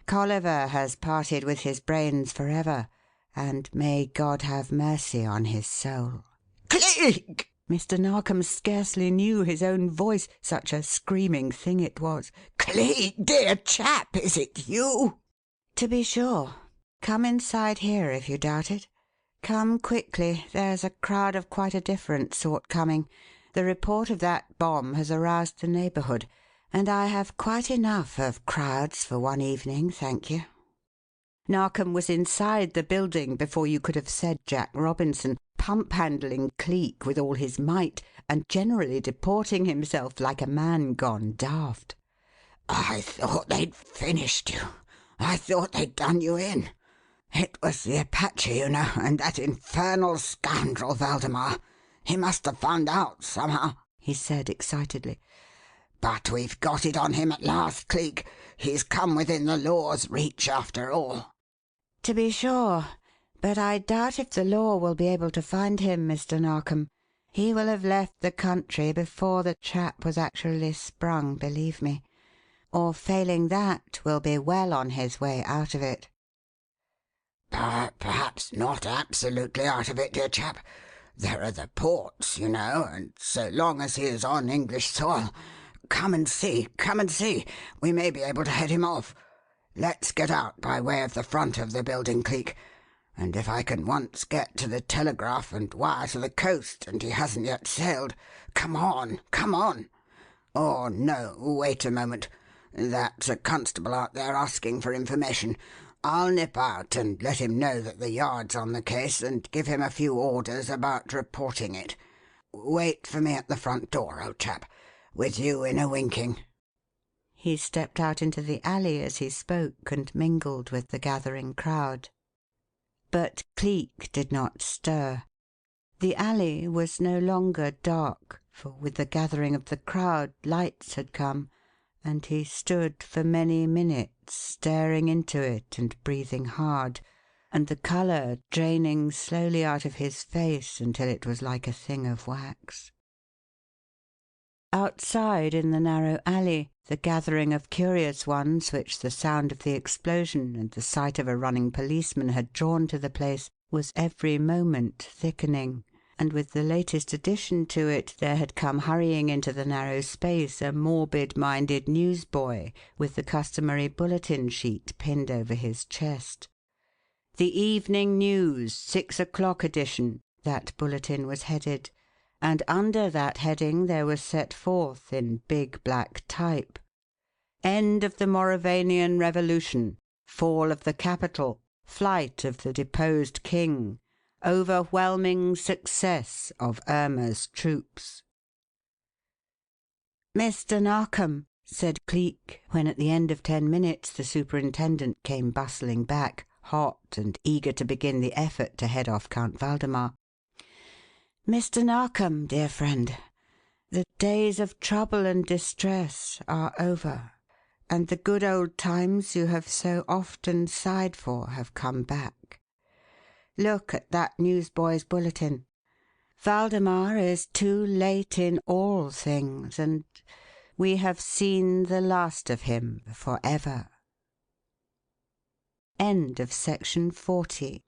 Colliver has parted with his brains forever, and may God have mercy on his soul." "Cleek!" Mr. Narkom scarcely knew his own voice, such a screaming thing it was. "Cleek, dear chap, is it you?" "To be sure. Come inside here if you doubt it. Come quickly. There's a crowd of quite a different sort coming. The report of that bomb has aroused the neighbourhood, and I have quite enough of crowds for one evening, thank you." Narkom was inside the building before you could have said Jack Robinson, pump-handling Cleek with all his might, and generally deporting himself like a man gone daft. "I thought they'd finished you. I thought they'd done you in. It was the Apache, you know, and that infernal scoundrel Waldemar. He must have found out somehow," he said excitedly. "But we've got it on him at last, Cleek. He's come within the law's reach after all." "To be sure. But I doubt if the law will be able to find him, Mr. Narkom. He will have left the country before the trap was actually sprung, believe me. Or failing that, will be well on his way out of it." "Perhaps not absolutely out of it, dear chap. There are the ports, you know, and so long as he is on English soil Come and see. Come and see. We may be able to head him off. Let's get out by way of the front of the building, Cleek, and if I can once get to the telegraph and wire to the coast and he hasn't yet sailed come on, come on! Oh, no, wait a moment. That's a constable out there asking for information. I'll nip out and let him know that the Yard's on the case and give him a few orders about reporting it. Wait for me at the front door, old chap. With you in a winking." He stepped out into the alley as he spoke and mingled with the gathering crowd. But Cleek did not stir. The alley was no longer dark, for with the gathering of the crowd lights had come, and he stood for many minutes staring into it and breathing hard, and the colour draining slowly out of his face until it was like a thing of wax. Outside in the narrow alley, the gathering of curious ones which the sound of the explosion and the sight of a running policeman had drawn to the place was every moment thickening, and with the latest addition to it there had come hurrying into the narrow space a morbid-minded newsboy with the customary bulletin sheet pinned over his chest. "The Evening News, 6 o'clock edition," that bulletin was headed, and under that heading there was set forth in big black type: "End of the Mauravanian Revolution. Fall of the capital. Flight of the deposed king. Overwhelming success of Irma's troops." "Mr. Narkom," said Cleek, when at the end of 10 minutes the superintendent came bustling back, hot and eager to begin the effort to head off Count Waldemar. "Mr. Narkom, dear friend, the days of trouble and distress are over, and the good old times you have so often sighed for have come back. Look at that newsboy's bulletin. Waldemar is too late in all things, and we have seen the last of him for ever." End of section 40.